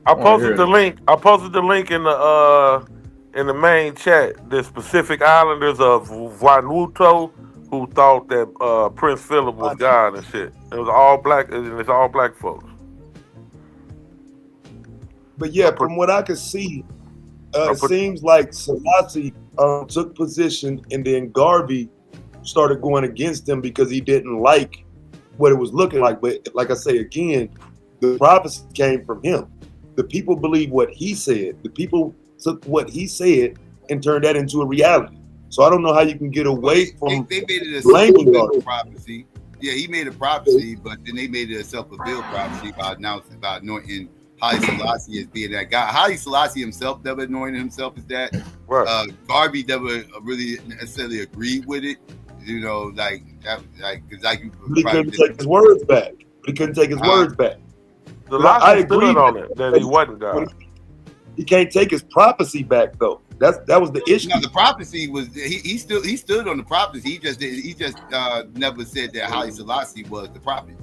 I posted the link. I posted the link in the main chat. The specific islanders of Vanuatu who thought that Prince Philip was God and shit. It was all black, and it's all black folks. But yeah, from what I could see, it seems like Selassie took position, and then Garvey started going against him because he didn't like what it was looking like. But like I say again, the prophecy came from him. The people believe what he said. The people took what he said and turned that into a reality. So I don't know how you can get away from they made it a self-fulfilled prophecy. Yeah, he made a prophecy, but then they made it a self-fulfilled prophecy by anointing Haile Selassie as being that guy. Haile Selassie himself never anointed himself as that. Right. Garvey never really necessarily agreed with it. You know, like you. He couldn't take his words back. He couldn't take his words back. I agree on it that he wasn't God. He can't take his prophecy back though. That was the issue. No, the prophecy was he stood on the prophecy. He just never said that Haile Selassie was the prophet.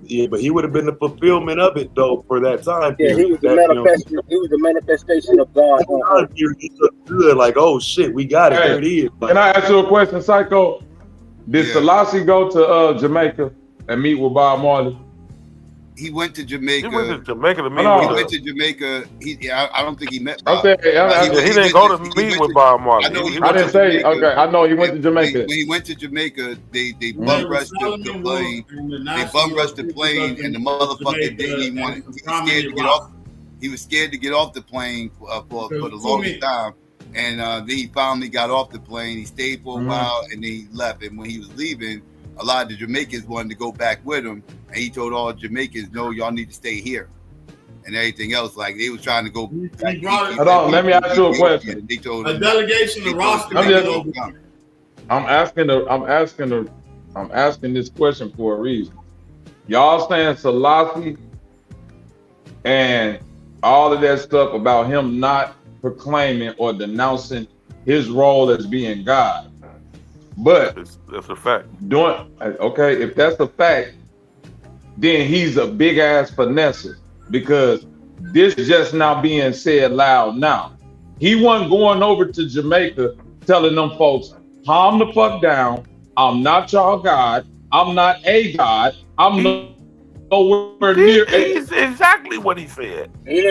Yeah, but he would have been the fulfillment of it though for that time. Yeah, he was the manifestation. He was the manifestation of God. He looked good, like, oh shit, we got it. Hey, there it is. Can I ask you a question, Psycho? Did Selassie go to Jamaica and meet with Bob Marley? He went to Jamaica. He went to Jamaica to meet. He went to Jamaica. I don't think he met Bob. He didn't go to meet with Bob Marley. I didn't say. Okay, I know he went to Jamaica. When he went to Jamaica, they bum rushed the plane. They bum rushed the plane, and the motherfucker didn't want. He was scared to get off. He was scared to get off the plane for the longest time. And then he finally got off the plane. He stayed for a while, and then he left. And when he was leaving, a lot of the Jamaicans wanted to go back with him, and he told all Jamaicans, "No, y'all need to stay here," and everything else. Like they was trying to go. Hold on, let me ask you a question. They told a delegation of roster. I'm asking this question for a reason. Y'all saying Selassie and all of that stuff about him not proclaiming or denouncing his role as being God. But that's a fact. Okay, if that's a fact, then he's a big ass finesser because this just now being said loud now. He wasn't going over to Jamaica telling them folks, calm the fuck down. I'm not y'all God. I'm not a God. I'm nowhere near. He's exactly what he said.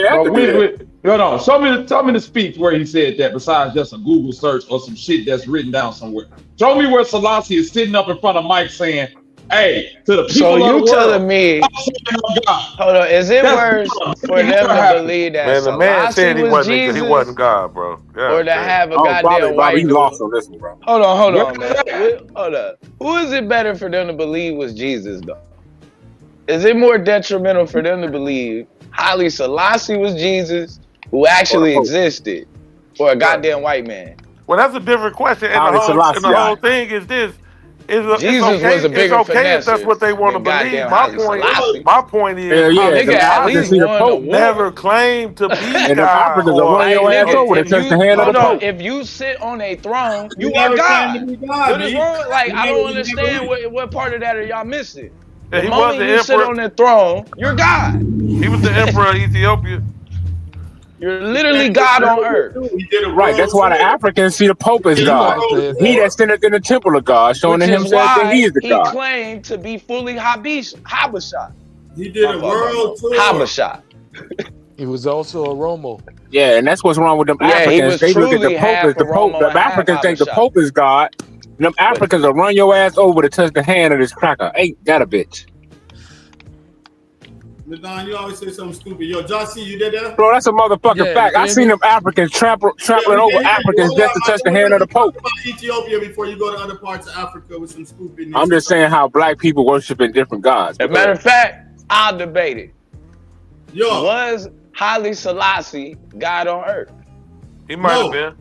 Hold on. Tell me the speech where he said that besides just a Google search or some shit that's written down somewhere. Show me where Selassie is sitting up in front of Mike saying, Hey, to the So people of you the world, telling me? stop saying on God. Hold on, is it That's worse dumb. for That them never to happened. believe that Man, the man Selassie said he was wasn't Jesus, God, bro. or God to damn. have a Oh, goddamn Bobby, white you lost dude? on this one, bro. Hold What on, you man. say? Hold up. Who is it better for them to believe was Jesus, though? Is it more detrimental for them to believe Haile Selassie was Jesus, who Or the actually Pope. existed, or a Right. goddamn white man? Well, that's a different question. And Haile the Selassie. whole thing is this: it's Jesus was okay. a It's bigger okay if that's finesser what they want to than believe. goddamn Haile Selassie. My point is, Hell yeah, Nigga them at Africans least see the won a Pope. never war. claimed to be And them God Africans will run or Hey, your ass or nigga, over to if touch the you hand of the hold on, Pope. if you sit on a throne, You you are never claimed God. to be God, What is me. wrong? Like, I don't You never understand went. what part of that are y'all missing. Yeah, The he was moment the you sit emperor. on the throne, you're God. He was the emperor of Ethiopia. You're He literally came to God on America earth. too. He did a Right, world that's why the tour. Africans see the Pope He as did a You God. gotta world say He tour. that sitteth in the temple of God, showing Which to is himself that he why is the he God. claimed to be fully Habasha. He did My a fault, world Domo. tour. Habasha. he was also a Romo. Yeah, and that's what's wrong with them Yeah, he Africans. was They look at the truly Pope as half the Pope. Oromo The and half Africans think the Habasha. Pope is God. And them But Africans will run your ass over to touch the hand of this cracker. Ain't that a bitch? Madon, you always say something stupid. Yo, Jossie, you did that? Bro, that's a motherfucking Yeah, you fact. I hear seen me? them Africans Yeah, trampling we over can hear you. Africans Hold just to on. touch the Don't hand of the let you talk Pope. about Ethiopia before you go to other parts of Africa with some stupidness I'm and just stuff. saying how black people worshiping different gods. as a But go matter ahead. of fact, I'll debate it. Yo, Was Haile Selassie God on earth? He might have no. been.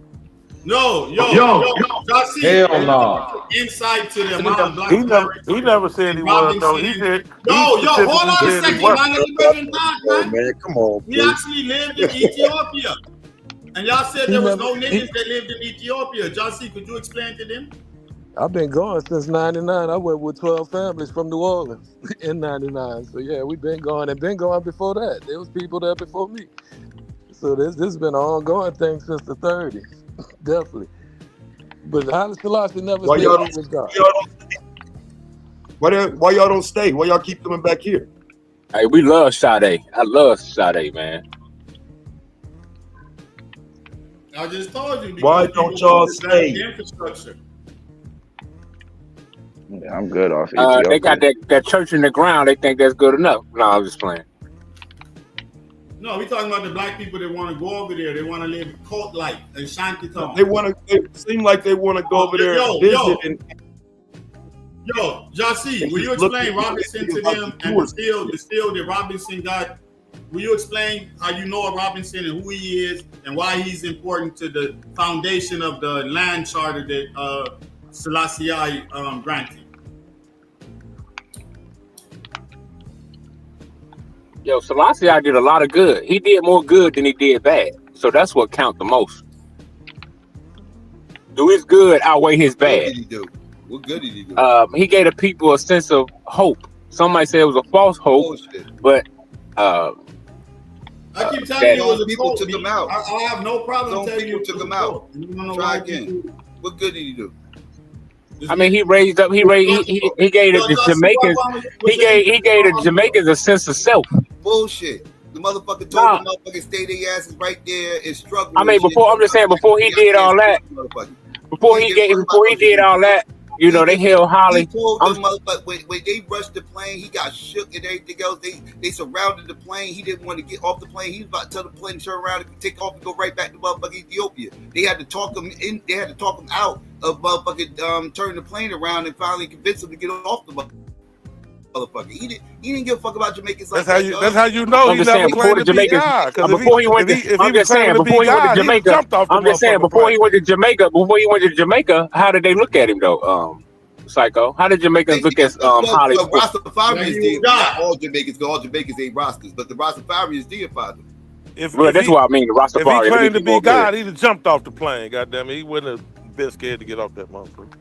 No, Jossie, Hell let me no. get your insight to the He amount never, of black he never, Americans he never said he and was though. He Robinson. said he Yo, hold specifically on a said he second, wasn't. man. Let the brethren talk, Oh man. man, come on, We please. actually lived in Ethiopia. And y'all said He there was never. no niggas that lived in Ethiopia. Jossie, could you explain to them? I've been going since '99. I went with 12 families from New Orleans in '99. So yeah, we've been going and been going before that. There was people there before me. So this has been an ongoing thing since the '30s, definitely. But Haile Selassie never Why said y'all he don't? was God. Why y'all don't stay? Why y'all keep coming back here? Hey, we love Sade. I love Sade, man. I just told you. Why Because don't people y'all want to develop stay? the infrastructure. Yeah, I'm good off They got Ethiopia. that church in the ground. They think that's good enough. No, I'm just playing. No, we talking about the black people that want to go over there. They want to live cult life and shanty town. They want to. It seem like they want to go over there and visit. Yo, Jossie, And will you just look explain at what Robinson they to about them to and do the still that Robinson got? Will you explain how you know Robinson and who he is and why he's important to the foundation of the land charter that Selassie granted? Yo, Selassie did a lot of good. He did more good than he did bad. So that's what counts the most. Do his good outweigh his What bad? did he do? What good did he do? He gave the people a sense of hope. Some might say it was a false hope, Bullshit. but I keep telling you, it was a people cult. took him out. I have no problem Some telling you people it took was him a out. cult. You don't know Try why again. people- What good did he do? I mean, he gave the Jamaicans. He gave the Jamaicans a sense of self. Bullshit. The motherfucker told the motherfucker stay their asses right there and struggle. I mean, I'm just saying, before he did all that, before he did all that, you know, they held Holly. He told them motherfucker when they rushed the plane, he got shook and everything else. They surrounded the plane. He didn't want to get off the plane. He was about to tell the plane to turn around and take off and go right back to motherfucking Ethiopia. They had to talk him in. They had to talk him out of motherfucking turning the plane around and finally convince him to get off the motherfucker. He didn't give a fuck about Jamaicans like that. That's how you know he never claimed to be God. Because if he was claiming to be God, he'd have jumped off the I'm just saying, before he went to Jamaica, how did they look at him though? Psycho. How did Jamaicans look at Holly? Rastafarians did. Not all Jamaicans, because all Jamaicans ain't Rastas, but the Rastafarians deified them. Well, that's what I mean. The Rastafari. If he claimed to be God, he'd have jumped off the plane. Goddamn it, he wouldn't have been scared to get off that motherfucker.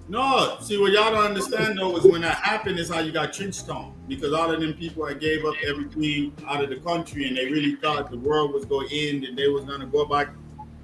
No, see what y'all don't understand though is when that happened is how you got Trenchtown, because all of them people had gave up everything out of the country and they really thought the world was going to end and they was going to go back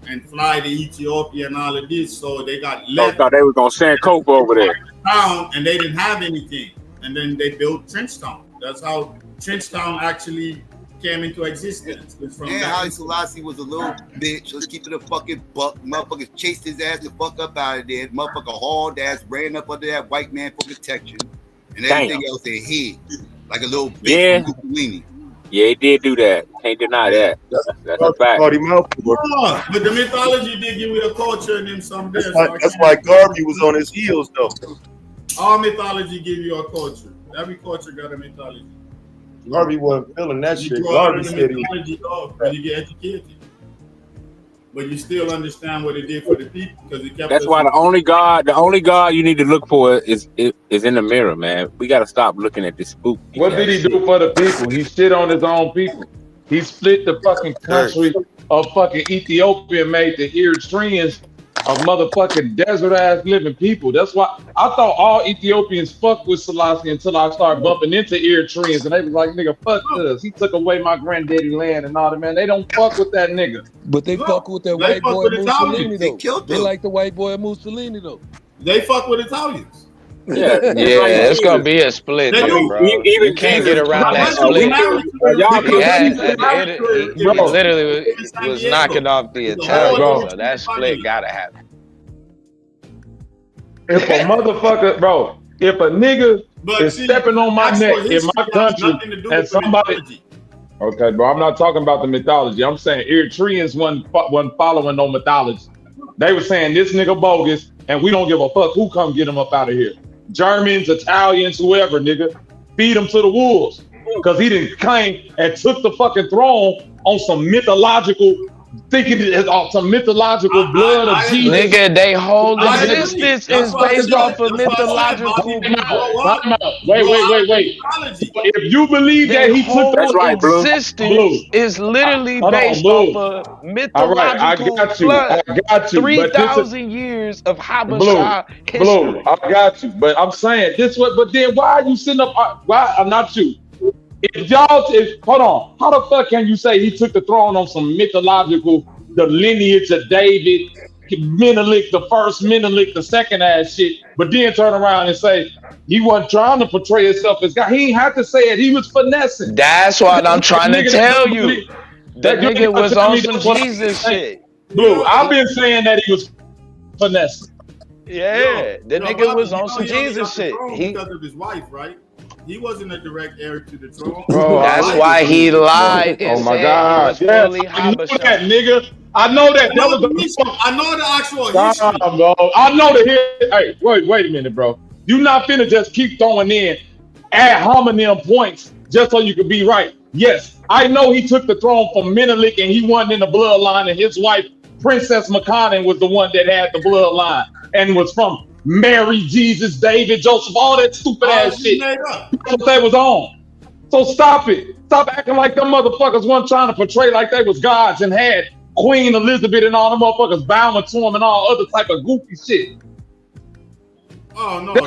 and fly to Ethiopia and all of this, so they got left. Thought they were gonna send Cope over there. Town and they didn't have anything, and then they built Trenchtown. That's how Trenchtown actually came into existence. And Haile Selassie was a little bitch. Let's keep it a fucking buck. Motherfuckers chased his ass the fuck up out of there. Motherfucker hauled ass, ran up under that white man for protection. and everything else they hid, like a little bitch Yeah. from Mussolini. Yeah, he did do that. Can't deny that. That's a fact. But the mythology did give you a culture and then some there. That's why Garvey was on his heels, though. All mythology give you a culture. Every culture got a mythology. Garvey wasn't feeling that You shit. grow up Garvey with the said he mythology when you get educated. But you still understand what it did for the people because it kept That's us why the only God you need to look for is in the mirror, man. We got to stop looking at this spook. What did he do for the people? He shit on his own people. He split the fucking country of fucking Ethiopia and made the Eritreans of motherfucking desert ass living people. That's why I thought all Ethiopians fucked with Selassie until I started bumping into Eritreans and they was like, nigga, fuck this. He took away my granddaddy land and all that, man. They don't fuck with that nigga. But they fuck with that white boy Mussolini though. They like the white boy Mussolini though. They fuck with Italians. Yeah, it's gonna be a split, though, bro. You can't get around that split. He literally was knocking off the Italians, so that split gotta happen. If a motherfucker, bro, if a nigga is stepping on my neck in my country and somebody, okay, bro, I'm not talking about the mythology. I'm saying Eritreans wasn't following no mythology. They were saying this nigga bogus, and we don't give a fuck who come get him up out of here. Germans, Italians, whoever, nigga, feed him to the wolves, because he didn't came and took the fucking throne on some mythological. Thinking it's some mythological blood of Jesus. Nigga, they whole existence is based off of mythological. Wait. If you believe that he took the existence is literally based off of mythological I got you. 3,000 years of Habasha history. Blue, I got you. But I'm saying this way, but then why are you sitting up? Why? I'm not you. Hold on. How the fuck can you say he took the throne on some mythological, the lineage of David, Menelik, the first Menelik, the second ass shit, but then turn around and say he wasn't trying to portray himself as God. He ain't have to say it. He was finessing. That's what I'm trying to tell you. That nigga was on some Jesus shit. Blue, I've been saying that he was finessing. Yeah, the nigga was on some Jesus shit. Because of his wife, right? He wasn't a direct heir to the throne. Bro, that's why he lied. Oh my God! Yes, I know that, nigga. I know that. I know the actual history. Bro. I know the history. Hey, wait a minute, bro. You not finna just keep throwing in ad hominem points just so you could be right. Yes, I know he took the throne from Menelik and he wasn't in the bloodline, and his wife, Princess Makane, was the one that had the bloodline and was from Mary, Jesus, David, Joseph, all that stupid ass shit. That's what they was on. So stop it. Stop acting like them motherfuckers weren't trying to portray like they was gods and had Queen Elizabeth and all them motherfuckers bowing to them and all other type of goofy shit. Oh no, he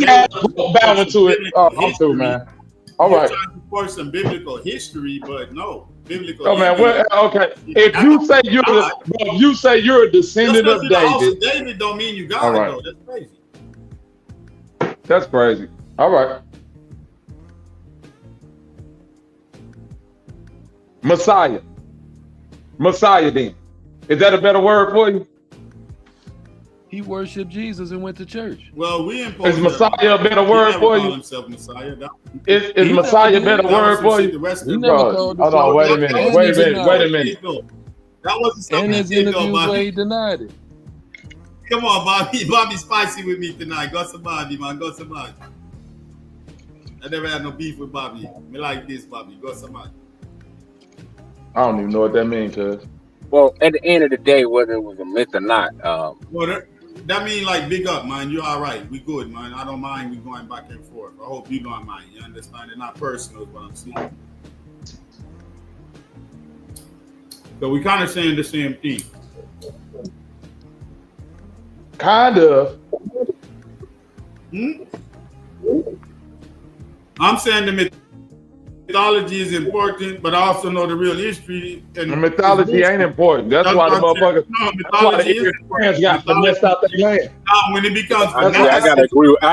had bowing to it. Oh, I'm through, man. All right. Trying to support some biblical history, but no. Biblical. Oh man, okay. If you say you're a descendant of David, David don't mean you God, right. Though. That's crazy. That's crazy. All right. Messiah then. Is that a better word for you? He worshiped Jesus and went to church. Well, is Messiah a better word for you? Messiah. Is Messiah a better word for you? Hold on, wait a minute. That wasn't something in his interview where he denied it. Come on, Bobby. Bobby spicy with me tonight. Got somebody, man. Got somebody. I never had no beef with Bobby. Me like this, Bobby. Got somebody. I don't even know what that means, cuz. Well, at the end of the day, whether it was a myth or not, that mean like big up, man. You're all right. We good, man. I don't mind we going back and forth. I hope you don't mind. You understand? It's not personal, is what I'm saying. So we kind of saying the same thing. Kind of. I'm saying the mythology is important, but I also know the real history. And the mythology ain't important. That's why the motherfuckers. That's why the Eritreans got finessed out their land. When it becomes, I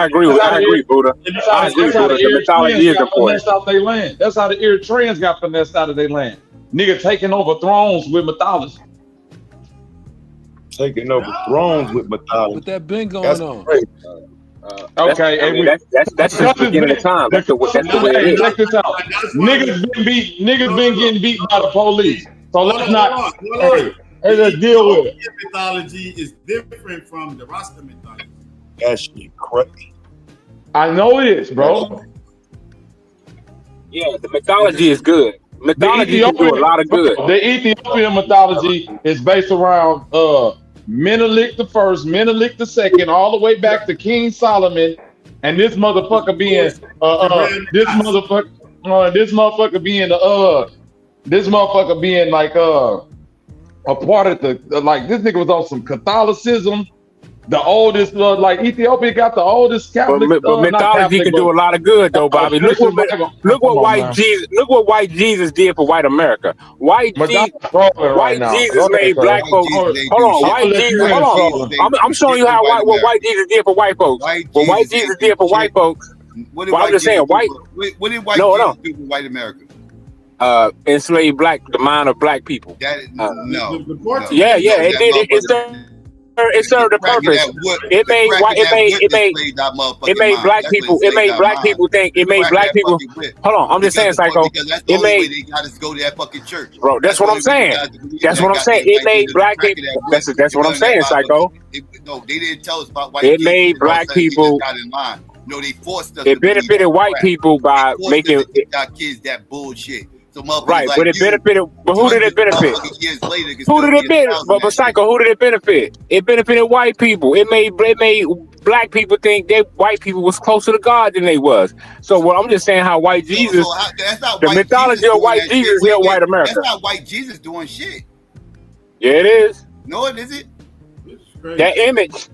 agree, Buddha. I agree, Buddha. The mythology is important. Out their land. That's how the Eritreans got finessed out of their land. Nigga taking over thrones with mythology. Taking over thrones with mythology. But that been going on. Okay, and That's just the beginning of time. That's the way it is. check this out. Niggas been getting beat by the police. So let's not. Hey, let's deal with it. Mythology is different from the Rasta mythology. That shit crazy. I know it is, bro. Yeah, the mythology is good. Mythology can do a lot of good. The Ethiopian mythology is based around Menelik the First, Menelik the Second, all the way back to King Solomon, and this motherfucker being this motherfucker being like a part of the like this nigga was on some Catholicism. The oldest, like Ethiopia got the oldest Catholic. But mythology can do a lot of good, though, Bobby. Look what white Jesus did for white America. White Jesus made black folks. Hold on, I'm showing you how what white Jesus did for white folks. What white Jesus did for white folks. What did white Jesus do for white America? Enslave the mind of black people. No. Yeah, it served a purpose. It made black people think. It made black people. Hold on, I'm just saying, Psycho. It made. They got us go to that fucking church. Bro, that's what I'm saying. That's what I'm saying. It made black people. That's what I'm saying, Psycho. No, they didn't tell us about white. It made black people. No, they forced us. It benefited white people by making our kids that bullshit. So right, but it benefited. But who did it benefit? Who did it benefit? But Psycho, who did it benefit? It benefited white people. It made black people think that white people was closer to God than they was. So what I'm just saying, how white Jesus, the mythology of white Jesus, here, white America. That's not white Jesus doing shit. Yeah, it is. No, it isn't. That image.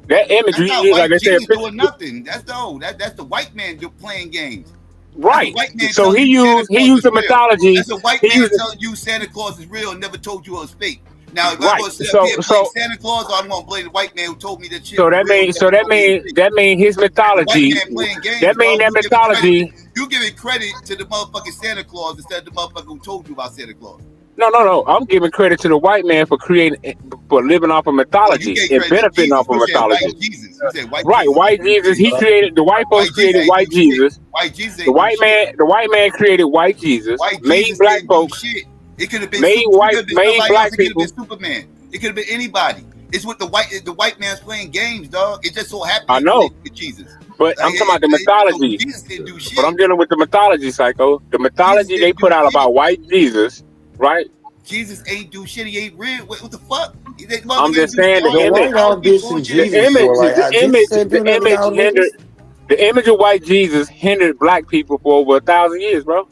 That's you not use, white like I said, Jesus doing nothing. That's the white man playing games. Right. So he used the mythology. That's a white man telling you Santa Claus is real and never told you it was fake. Now, if I'm going to sit up here and blame Santa Claus, I'm going to blame the white man who told me that shit. So that means his mythology. That means that mythology. You giving credit to the motherfucking Santa Claus instead of the motherfucker who told you about Santa Claus. No. I'm giving credit to the white man for living off of mythology and benefiting off of mythology. White Jesus. He created the white folks created white Jesus. The white man created white Jesus. Made black folks. It could have been made black people. Superman. It could have been anybody. It's what the white man's playing games, dog. It just so happened. I know. With Jesus. But I'm talking about the mythology. But I'm dealing with the mythology, Psycho. The mythology they put out about white Jesus. Right? Jesus ain't do shit. He ain't real. What the fuck? I'm just saying the image of white Jesus hindered black people for over 1,000 years, bro.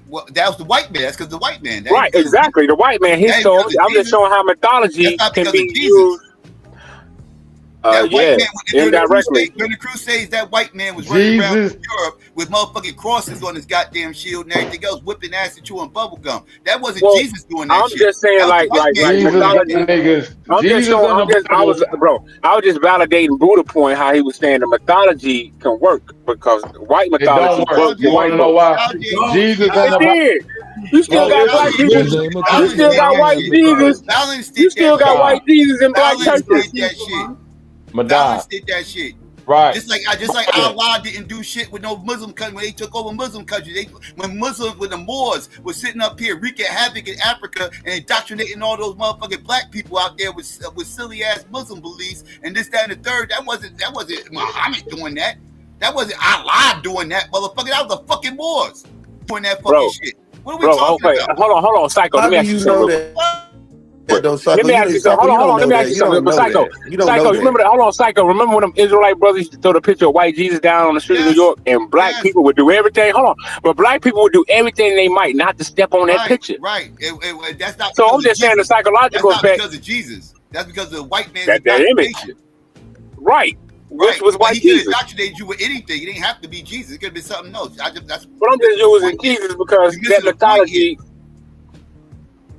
Well, that was the white man. That's because the white man. Right, exactly. The white man. I'm just showing how mythology can be used. Indirectly. During the Crusades, that white man was running around Europe with motherfucking crosses on his goddamn shield and everything else, whipping ass and chewing bubble gum. That wasn't Jesus doing that shit. I'm just saying, like mythology. I was just validating Buddha point how he was saying the mythology can work because white mythology works. You want to know why? Jesus did. You still got white Jesus. You still got white Jesus. You still got white Jesus in black churches. Balance did that shit. Right. Just like Allah didn't do shit with no Muslim country when they took over Muslim countries. When the Moors were sitting up here wreaking havoc in Africa and indoctrinating all those motherfucking black people out there with silly ass Muslim beliefs and this, that, and the third. That wasn't Muhammad doing that. That wasn't Allah doing that, motherfucker. That was the fucking Moors doing that fucking shit. What are we talking about? Hold on, Psycho. Let me ask you something. Let me ask you something. Hold on. Let me ask you something. Psycho, you remember that? Hold on, Psycho. Remember when them Israelite brothers used to throw the picture of white Jesus down on the street of New York and black people would do everything? Hold on. But black people would do everything they might not to step on that picture. Right. That's not. So I'm just saying the psychological effect. That's not effect. because of Jesus. That's because of the white man's that image. Right. Which was white Jesus. He could indoctrinate you with anything. It didn't have to be Jesus. It could have been something else. But I'm just using Jesus because that mythology.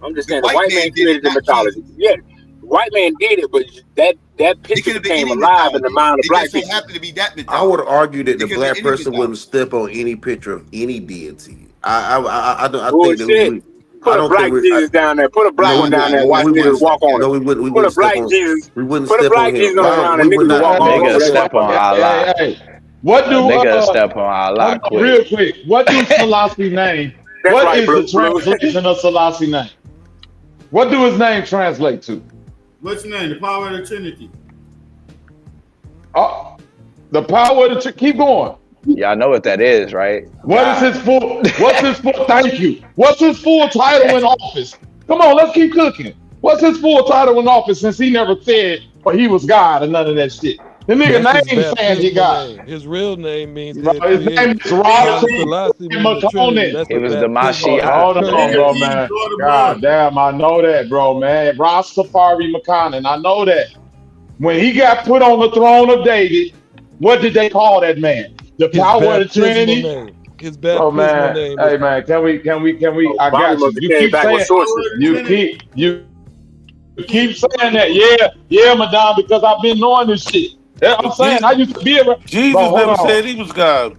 I'm just saying the white man created the mythology. Yeah, white man did it, but that picture became alive in the mind of black people. I would argue that the black person wouldn't step on any picture of any deity. I think that Put a black Jesus down there. Put a black one down there and watch niggas walk on it. No, we wouldn't. Put a black Jesus. We wouldn't Put a step black on him. Jesus on the ground and We would niggas will not. walk all over Nigga that. step on Allah. What do Nigga step on Allah hold on, quick. real quick? What do Selassie name? That's What right, is Blue. the translation of Selassie name? What do his name translate to? What's your name? The power of the Trinity. Oh, the power of the keep going. Y'all know what that is, right? What is his full? What's his full? Thank you. What's his full title in office? Come on, let's keep cooking. What's his full title in office? Since he never said or he was God or none of that shit. The nigga That's his name saying he baptismal God. name. His real name means Bro, his name is Rob Selassie means the Trinity. That's He was the baptismal Mashiach. Hold on, bro, man. God damn, I know that, bro, man. Rastafari McConnell, I know that. When he got put on the throne of David, what did they call that man? The His power of the baptismal Trinity. name. His Oh baptismal man, name. hey man, can we? I got you. You keep saying you keep saying that, yeah, madame, because I've been knowing this shit. Yeah, I'm saying I used to be around. Jesus Bro, hold never on. said he was God.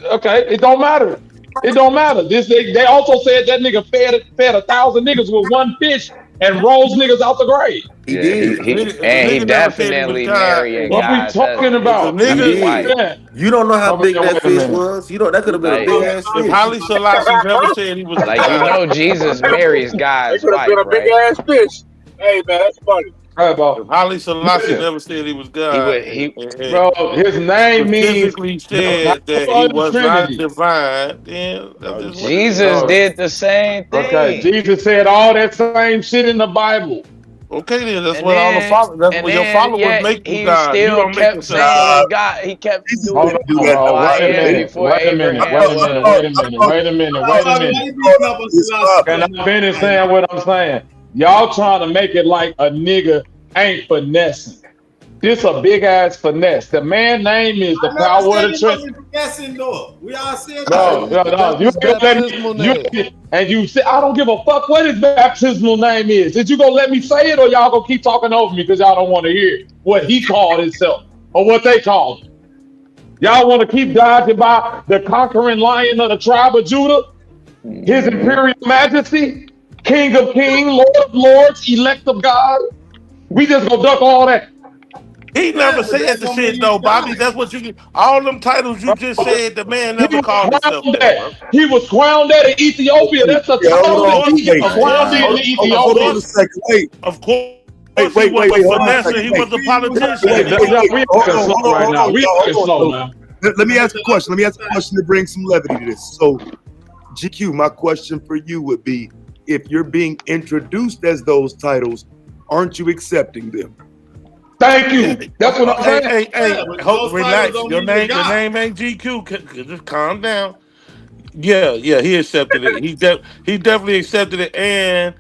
Okay, it don't matter. It don't matter. They also said that nigga fed 1,000 niggas with one fish and rose niggas out the grave. Yeah, he definitely marrying What we God's talking husband. about? That's his wife. You don't know how big Wait that a fish minute. was. You know that could have been Like, a big ass If fish. Haile Selassie never said he was Like, you God. know Jesus marries God's Could have wife, been a big right? ass fish. Hey man, that's funny. Right, bro. If Haile Selassie Listen. never said he was God, Bro, his name means specifically the said that power he of the was not Trinity. divine, then that's just what it is. Jesus did the same thing. Okay, Jesus said all that same shit in the Bible. Okay, then that's And what all the then- followers. That's and what your then, followers yet make you he God. You still don't make kept yourself saying God. God. He kept doing Hold on, bro. Wait a minute. before Wait a minute. Abraham. Wait a minute. Wait a minute. Wait a minute. Wait a minute. Can I finish saying what I'm saying? Y'all trying to make it like a nigga ain't finessing. This a big ass finesse. The man name is the power of the Trinity. Guessing though. We all said No, you ain't gonna let me. And you say I don't give a fuck what his baptismal name is. Is you gonna let me say it, or y'all gonna keep talking over me because y'all don't want to hear what he called himself or what they called him? Y'all want to keep dodging by the conquering lion of the tribe of Judah, His Imperial Majesty, King of Kings, Lord of Lords, elect of God. We just gonna duck all that. He never said the shit though, Bobby. That's what you. All them titles you just said, the man never called himself that, bro. He was crowned that in Ethiopia. That's the title that he was crowned in Ethiopia. Hold on a second. Wait. Of course. Wait. He was a Hold on a finesse. second. He was a politician. Let me ask a question. To bring some levity to this. So, GQ, my question for you would be: if you're being introduced as those titles, aren't you accepting them? Thank you. That's what I'm saying. Hey, relax. Your name ain't GQ. Just calm down. Yeah, he accepted it. He definitely accepted it, and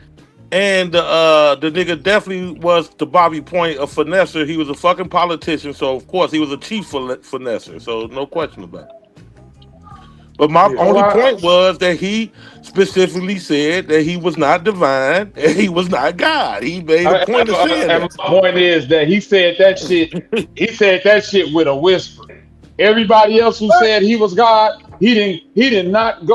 the nigga definitely was, to Bobby point, a finesser. He was a fucking politician, so of course he was a chief finesser. So no question about it. But my only point was that he specifically said that he was not divine and he was not God. He made a point of saying that. And my point is that he said that shit. He said that shit with a whisper. Everybody else who said he was God, he did not.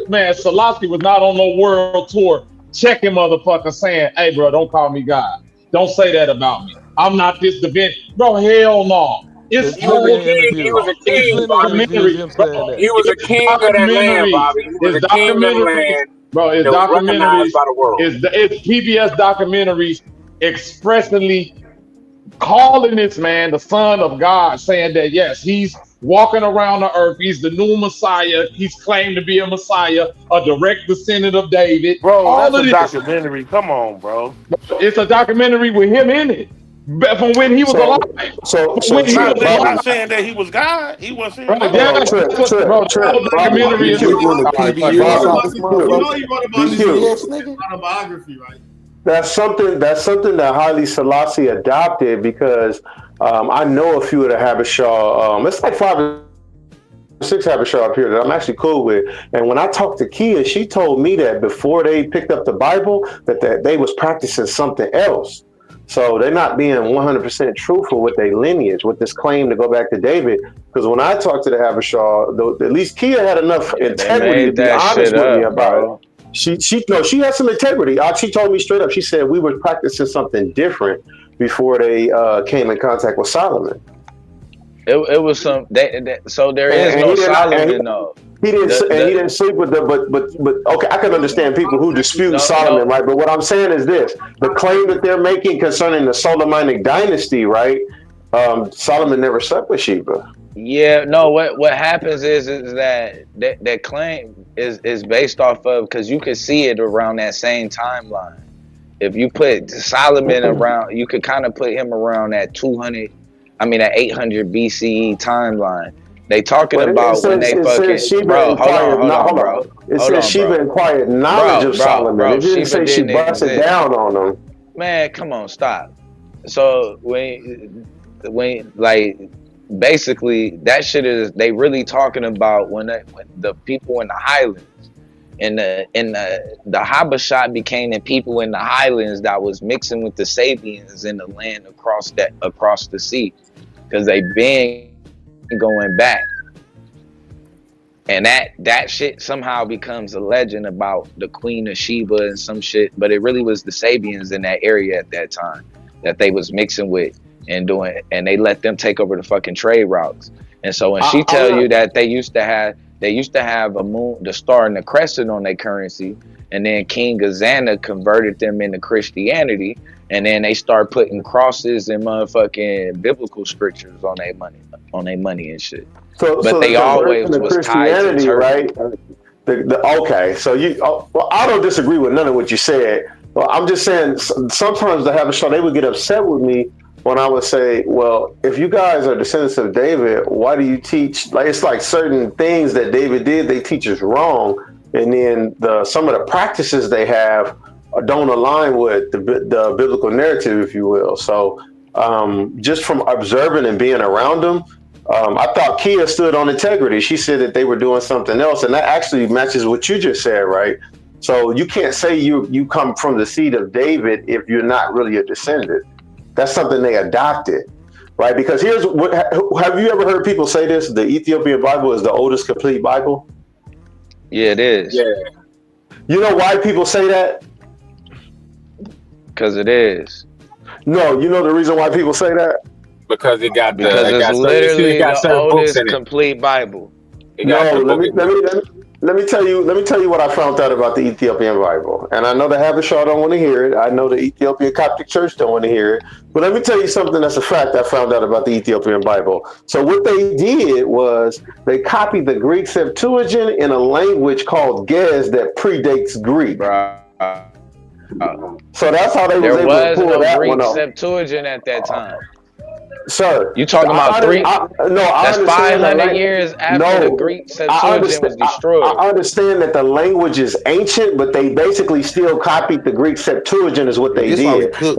Man, Selassie was not on no world tour checking motherfucker saying, "Hey, bro, don't call me God. Don't say that about me. I'm not this divine." Bro, hell no. He was a king, Bobby. He was a king of that land, Bobby. He was a king of that land. Bro, it's that was recognized documentaries. by the world. It's PBS documentaries expressly calling this man the son of God, saying that yes, he's walking around the earth. He's the new Messiah. He's claimed to be a Messiah, a direct descendant of David. Bro, all that's of a this. documentary. Come on, bro. It's a documentary with him in it. From when he was alive. When he was alive. Not saying that he was God. He wasn't saying Bro, that. documentary is autobiography, right? That's something that Haile Selassie adopted because I know a few of the Habesha. It's like 5 or 6 Habesha up here that I'm actually cool with. And when I talked to Kia, she told me that before they picked up the Bible, that they was practicing something else. So they're not being 100% truthful with their lineage, with this claim to go back to David. Because when I talked to the Habesha, at least Kia had enough integrity to be honest with me about it. She has some integrity. She told me straight up. She said we were practicing something different before they came in contact with Solomon. It was some. So there is no Solomon though. He didn't sleep with them, but okay, I can understand people who dispute Solomon, right? But what I'm saying is this: the claim that they're making concerning the Solomonic dynasty, right? Solomon never slept with Sheba. Yeah, no. What happens is that claim is based off of, because you could see it around that same timeline. If you put Solomon around, you could kind of put him around that 800 BCE timeline. They talking about when they fucking bro. Hold on, bro. It says Sheba inquired knowledge of Solomon. It didn't say she busted down on him. Man, come on, stop. So when like basically that shit is, they really talking about when the people in the highlands and the Habashah became the people in the highlands that was mixing with the Sabians in the land across the sea, because they been going back, and that shit somehow becomes a legend about the Queen of Sheba and some shit, but it really was the Sabians in that area at that time that they was mixing with and doing, and they let them take over the fucking trade routes. And so when she tell you that they used to have a moon, the star and the crescent on their currency, and then King Azana converted them into Christianity, and then they start putting crosses and motherfucking biblical scriptures on their money and shit. But they always was tied to right? Okay, so I don't disagree with none of what you said. Well, I'm just saying sometimes the Habashah, they would get upset with me when I would say, well, if you guys are descendants of David, why do you teach, like, it's like certain things that David did, they teach us wrong. And then some of the practices they have don't align with the biblical narrative, if you will. So just from observing and being around them, I thought Kia stood on integrity. She said that they were doing something else, and that actually matches what you just said, right? So you can't say you come from the seed of David if you're not really a descendant. That's something they adopted, right? Because here's what, have you ever heard people say this? The Ethiopian Bible is the oldest complete Bible? Yeah, it is. Yeah. You know why people say that? Because it is. No, you know the reason why people say that? Because it's literally the oldest complete Bible. Let me tell you what I found out about the Ethiopian Bible. And I know the Habashah don't want to hear it. I know the Ethiopian Coptic Church don't want to hear it. But let me tell you something that's a fact I found out about the Ethiopian Bible. So what they did was they copied the Greek Septuagint in a language called Ge'ez that predates Greek. So that's how they was able to pull that one off. Greek Septuagint at that time. Sir, you talking about that's 500 years after the Greek Septuagint was destroyed. I understand that the language is ancient, but they basically still copied the Greek Septuagint is what they did. How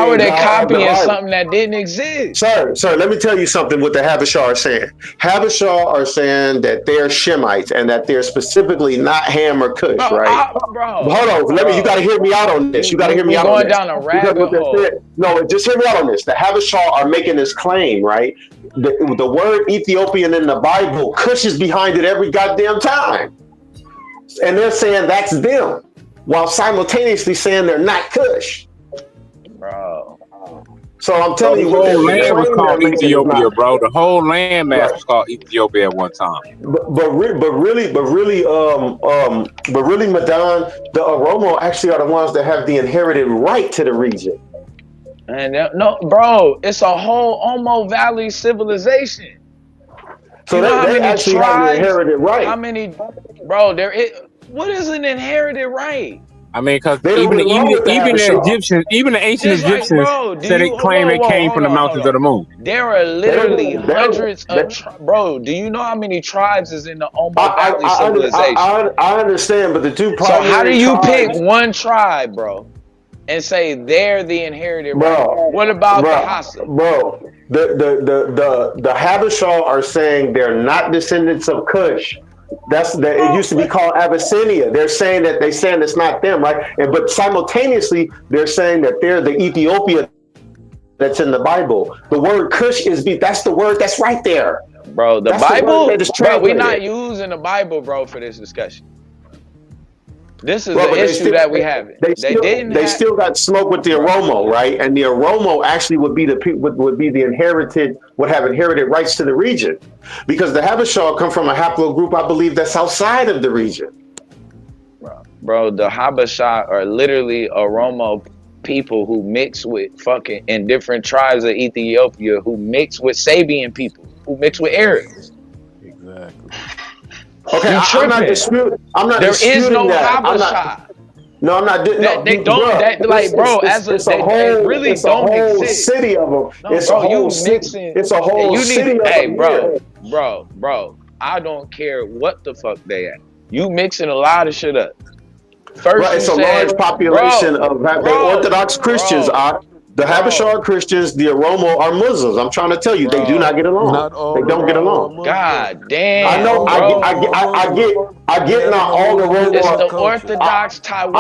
are they copying something that didn't exist? Sir, let me tell you something what the Habashah are saying. Habashah are saying that they're Shemites and that they're specifically not Ham or Cush, right? Hold on, you gotta hear me out on this. You gotta hear me out on this. Going down a rabbit hole. No, just hear me out on this. The Habashah are making this claim, right? The word Ethiopian in the Bible, Cush is behind it every goddamn time. And they're saying that's them, while simultaneously saying they're not Cush. Bro. So I'm telling you, the whole land was called Ethiopia, bro. The whole land mass was called Ethiopia at one time. But really, Madan, the Oromo actually are the ones that have the inherited right to the region. And no, bro, it's a whole Omo Valley civilization. So they actually have the inherited right. How many, bro? What is an inherited right? I mean, because even the Egyptians, even the ancient Egyptians said they claim they came from the mountains of the moon. There are literally hundreds of bro. Do you know how many tribes is in the Omo Valley civilization? I understand, but the two primary So how do you pick one tribe, bro, and say they're the inherited right? What about the Hassa? Bro, the Habashah are saying they're not descendants of Cush. It used to be called Abyssinia. They're saying it's not them, right? But simultaneously, they're saying that they're the Ethiopia that's in the Bible. The word Cush that's the word that's right there. Bro, the That's the word Bible, that is bro, we're not translated. using the Bible, bro, for this discussion. This is Well, the but issue that we have. They didn't they have, still got smoke with the bro. Oromo, right? And the Oromo actually would be would be the inherited, would have inherited rights to the region, because the Habesha come from a haplogroup, I believe, that's outside of the region. Bro, the Habesha are literally Oromo people who mix with fucking in different tribes of Ethiopia, who mix with Sabian people, who mix with Arabs. Exactly. Okay, I'm not disputing. I'm not There is disputing no that. I'm Habesha. not. No, I'm not. That they don't. That like, bro, as a It's a they whole. really It's a don't whole exist. city of them. No, It's a bro, whole you city. mixing. It's a whole You need. city of Hey, them bro, here. bro. I don't care what the fuck they at. You mixing a lot of shit up. First, Right, it's you a said, large population bro, of the Orthodox Christians. The Habesha are Christians. The Oromo are Muslims. I'm trying to tell you, they do not get along. Not all They don't get Oromo are along. Muslims. God damn, I know. bro. I get not all the Oromo. It's the Orthodox Taiwan.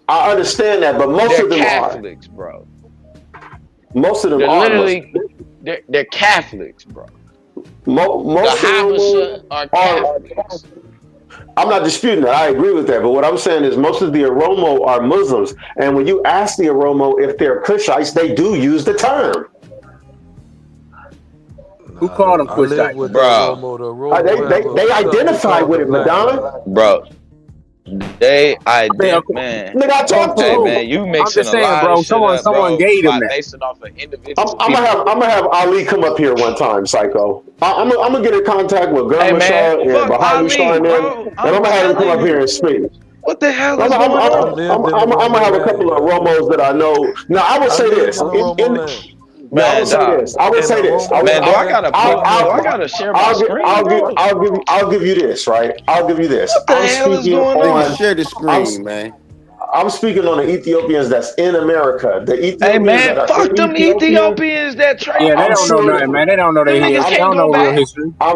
I understand that, but most They're of them Catholics, bro. Most of them They're are literally they're Catholics, bro. Most the of Habesha them are Catholics. I'm not disputing that. I agree with that. But what I'm saying is most of the Oromo are Muslims. And when you ask the Oromo if they're Kushites, they do use the term. Who called them live with Kushites? the Oromo. The Oromo They have identify something with it, called the black Madonna. man. Bro. Man. Nigga, I talked to Hey him. man, you I'm mixing just a saying, lot bro. of shit up, Someone bro, gave them by that. basing off of individual I'm gonna have Ali come up here one time, Psycho. I'm gonna get in contact with Hey man, Gurma and fuck Bahadu Shah Ali, and them, bro. and I'm I'm gonna have them come telling up here you. and speak. What the hell I'm is going I on? lived in gonna Oromo have a couple land, of man. Romos that I know. Now I would I say lived this. in Oromo land. No, I Man, would say dog. this. I would And say this. Oromo Man, do I land gotta lived do I with gotta share my screen, bro? I'll give you this, right? I'll give you this. What the hell is going Nigga, on? share the screen, man. I'm speaking on the Ethiopians that's in America. The Hey Ethiopians man, that are fuck in them Ethiopia. Ethiopians that trade. Yeah, they I'm don't know sure. nothing, man. They don't know Them their niggas history. They can't don't go know real back. history. I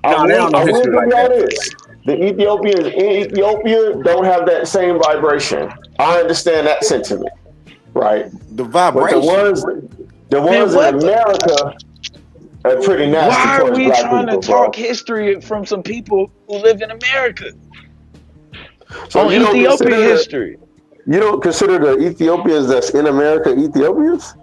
No, they don't know will history give like y'all that. this. The Ethiopians in Ethiopia don't have that same vibration. I understand that sentiment, right? The But the vibration. ones Man, in what the? America are pretty nasty Why are towards we black trying to people, talk bro. history from some people who live in America? So On you don't Ethiopian consider history. the Ethiopians that's in America Ethiopians?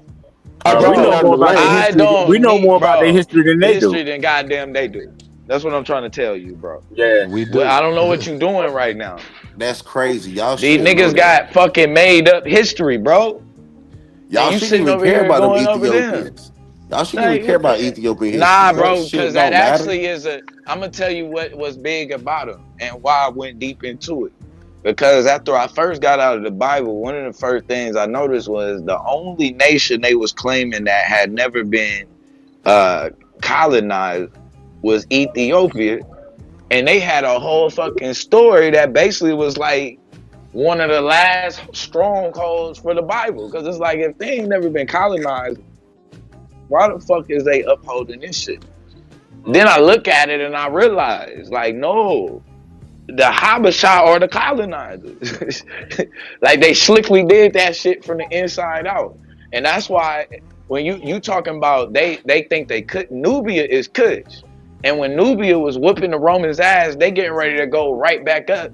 I get We they're know Bro, not in more the about their land. I history. We don't know need, more about their bro, history than they do. history than goddamn they do. That's what I'm trying to tell you, bro. Yeah. We Well, I do. don't know what you doing right now. That's crazy. Y'all These should know niggas that. got fucking made up history, bro. Y'all And you shouldn't sitting even over care here about them going over them. Ethiopians. Y'all shouldn't even Like, care what about the? Ethiopian history. Nah, That bro, shit because that don't matter. actually is a. I'm gonna tell you what was big about them and why I went deep into it. Because after I first got out of the Bible, one of the first things I noticed was the only nation they was claiming that had never been colonized was Ethiopia, and they had a whole fucking story that basically was like one of the last strongholds for the Bible. Because it's like, if they ain't never been colonized, why the fuck is they upholding this shit? Then I look at it and I realize, like, no, the Habesha are the colonizers. Like, they slickly did that shit from the inside out. And that's why when you talking about they think they could, Nubia is Kush. And when Nubia was whooping the Romans' ass, they getting ready to go right back up.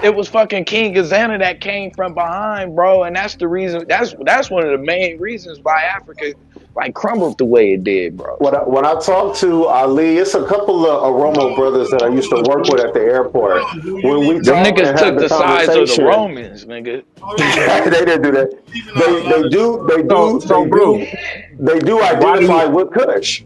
It was fucking King Gazana that came from behind, bro. And that's the reason, that's one of the main reasons why Africa like crumbled the way it did, bro. When I talk to Ali, it's a couple of Oromo brothers that I used to work with at the airport. When we Them talk niggas and have took the the sides of the conversation, Romans, nigga. they didn't do that. Blue. They do Why do identify you? with Kush.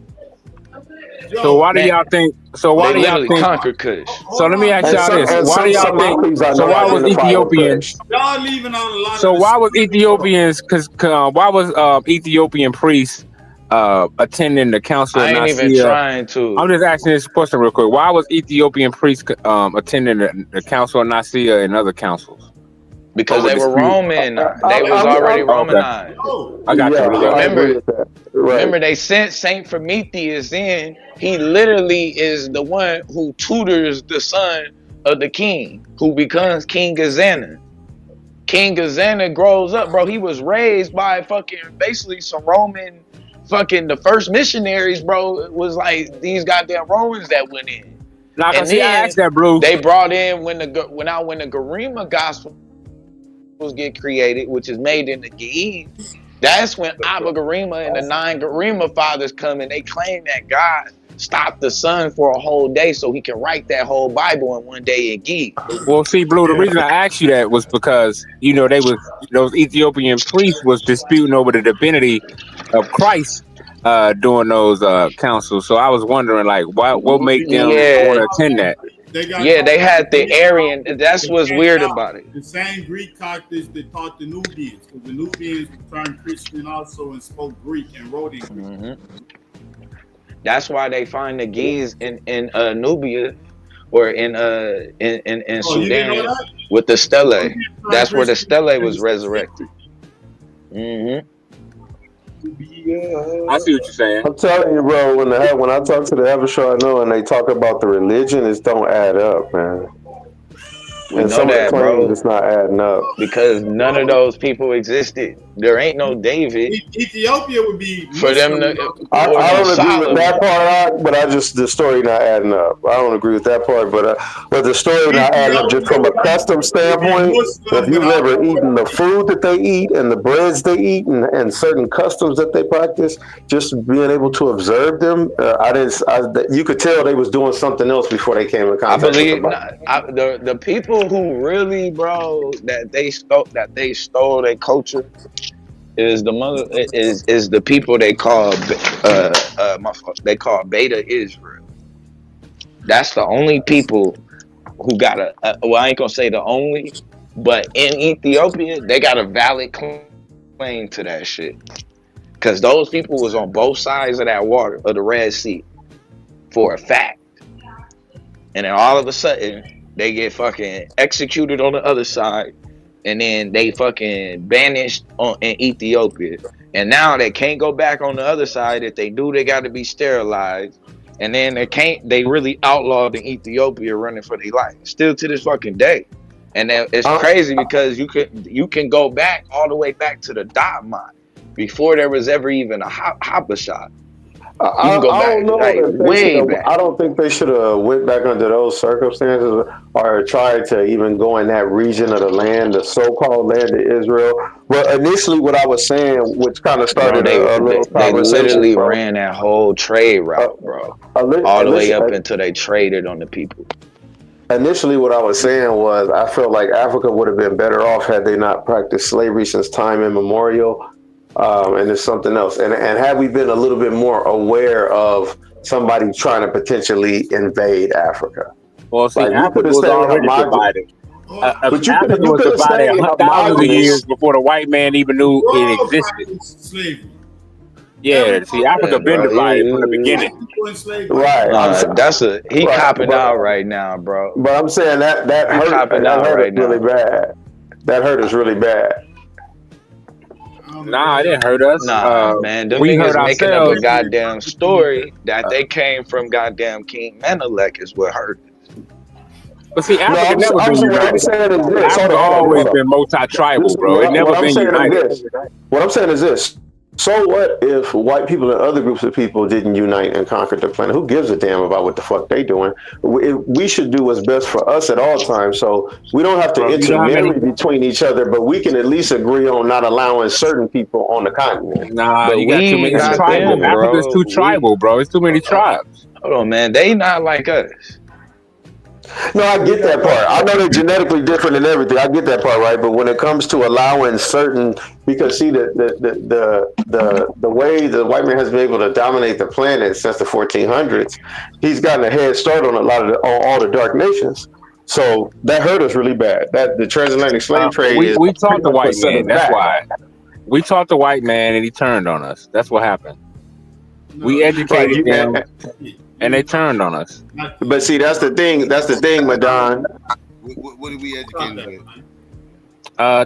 So why do Man, y'all think? So why they do y'all literally think? conquered Kush. So let me ask And y'all this: Why do y'all some think? Malis I So know why was identify with Ethiopian? Kush. Y'all leaving out a lot So of why was Ethiopians? Because why was Ethiopian priests attending the Council of I ain't even Nicaea? trying to. I'm just asking this question real quick. Why was Ethiopian priests attending the Council of Nicaea and other councils? Because they were Roman. They was already Romanized. I got you. I agree with that. Right. Remember, they sent Saint Prometheus in. He literally is the one who tutors the son of the king, who becomes King Gazana. King Gazana grows up, bro. He was raised by fucking basically some Roman fucking the first missionaries, bro, was like these goddamn Romans that went in. Now, And see, I then asked that, bro. they brought in when the Garima gospel get created, which is made in the Ge'ez. That's when Abba Garima and the 9 Garima fathers come and they claim that God stopped the sun for a whole day so he can write that whole Bible in one day in Ge'ez. Well, see, Blue, the reason I asked you that was because, you know, those Ethiopian priests was disputing over the divinity of Christ during those councils. So I was wondering, like, what made them want to attend that? They had the Aryan. That's what's weird about it. The same Greek doctors that taught the Nubians, because the Nubians turned Christian also and spoke Greek and wrote in Greek. That's why they find the Ge'ez in Nubia or in Sudan with the stele. That's where the stele was resurrected. I see what you're saying. I'm telling you, bro. When I talk to the Abishar and they talk about the religion, it don't add up, man. And some of the claims it's not adding up because none of those people existed. There ain't no David. Ethiopia would be for them. I don't agree with that part, but the story not adding up. I don't agree with that part, but the story not adding up just from a custom standpoint. If you've ever eaten the food that they eat and the breads they eat and certain customs that they practice, just being able to observe them, you could tell they was doing something else before they came in contact. I believe the people who really, bro, that they stole their culture is the people they call Beta Israel. That's the only people who got well, I ain't gonna say the only, but in Ethiopia they got a valid claim to that shit, because those people was on both sides of that water of the Red Sea for a fact, and then all of a sudden they get fucking executed on the other side. And then they fucking banished in Ethiopia. And now they can't go back on the other side. If they do, they got to be sterilized. And then they really outlawed in Ethiopia running for their life. Still to this fucking day. And it's crazy because you can go back all the way back to the Dotmont before there was ever even a Habasha. I don't know I don't think they should have went back under those circumstances or tried to even go in that region of the land, the so-called land of Israel. But initially, what I was saying, which kind of started a little they conversation, literally ran that whole trade route, bro, all the way up until they traded on the people. Initially, what I was saying was I felt like Africa would have been better off had they not practiced slavery since time immemorial. And there's something else. And had we been a little bit more aware of somebody trying to potentially invade Africa? Well, see, Africa was already divided. But Africa was divided thousands of years before the white man even knew it existed. Yeah, see, Africa been divided from the beginning. Right. He copping out right now, bro. But I'm saying that hurt really bad. That hurt us really bad. Nah, it didn't hurt us. Nah, man, them niggas making up a goddamn story that they came from goddamn King Menelik is what hurt us. But see, Africa never been united. Africa always been multi-tribal, bro. It never been united. What I'm saying is this. So what if white people and other groups of people didn't unite and conquer the planet? Who gives a damn about what the fuck they doing? We should do what's best for us at all times. So we don't have to intermarry between each other, but we can at least agree on not allowing certain people on the continent. Nah, you got too many tribal. Africa's too tribal, bro. It's too many tribes. Hold on, man. They not like us. No, I get that part. I know they're genetically different and everything. I get that part, right? But when it comes to allowing certain, because see the way the white man has been able to dominate the planet since the 1400s, he's gotten a head start on all the dark nations. So that hurt us really bad. That the transatlantic slave trade. We taught the white man. That's why we taught the white man, and he turned on us. That's what happened. We educated them. And they turned on us. But see, that's the thing. That's the thing, Madon. What did we educate with?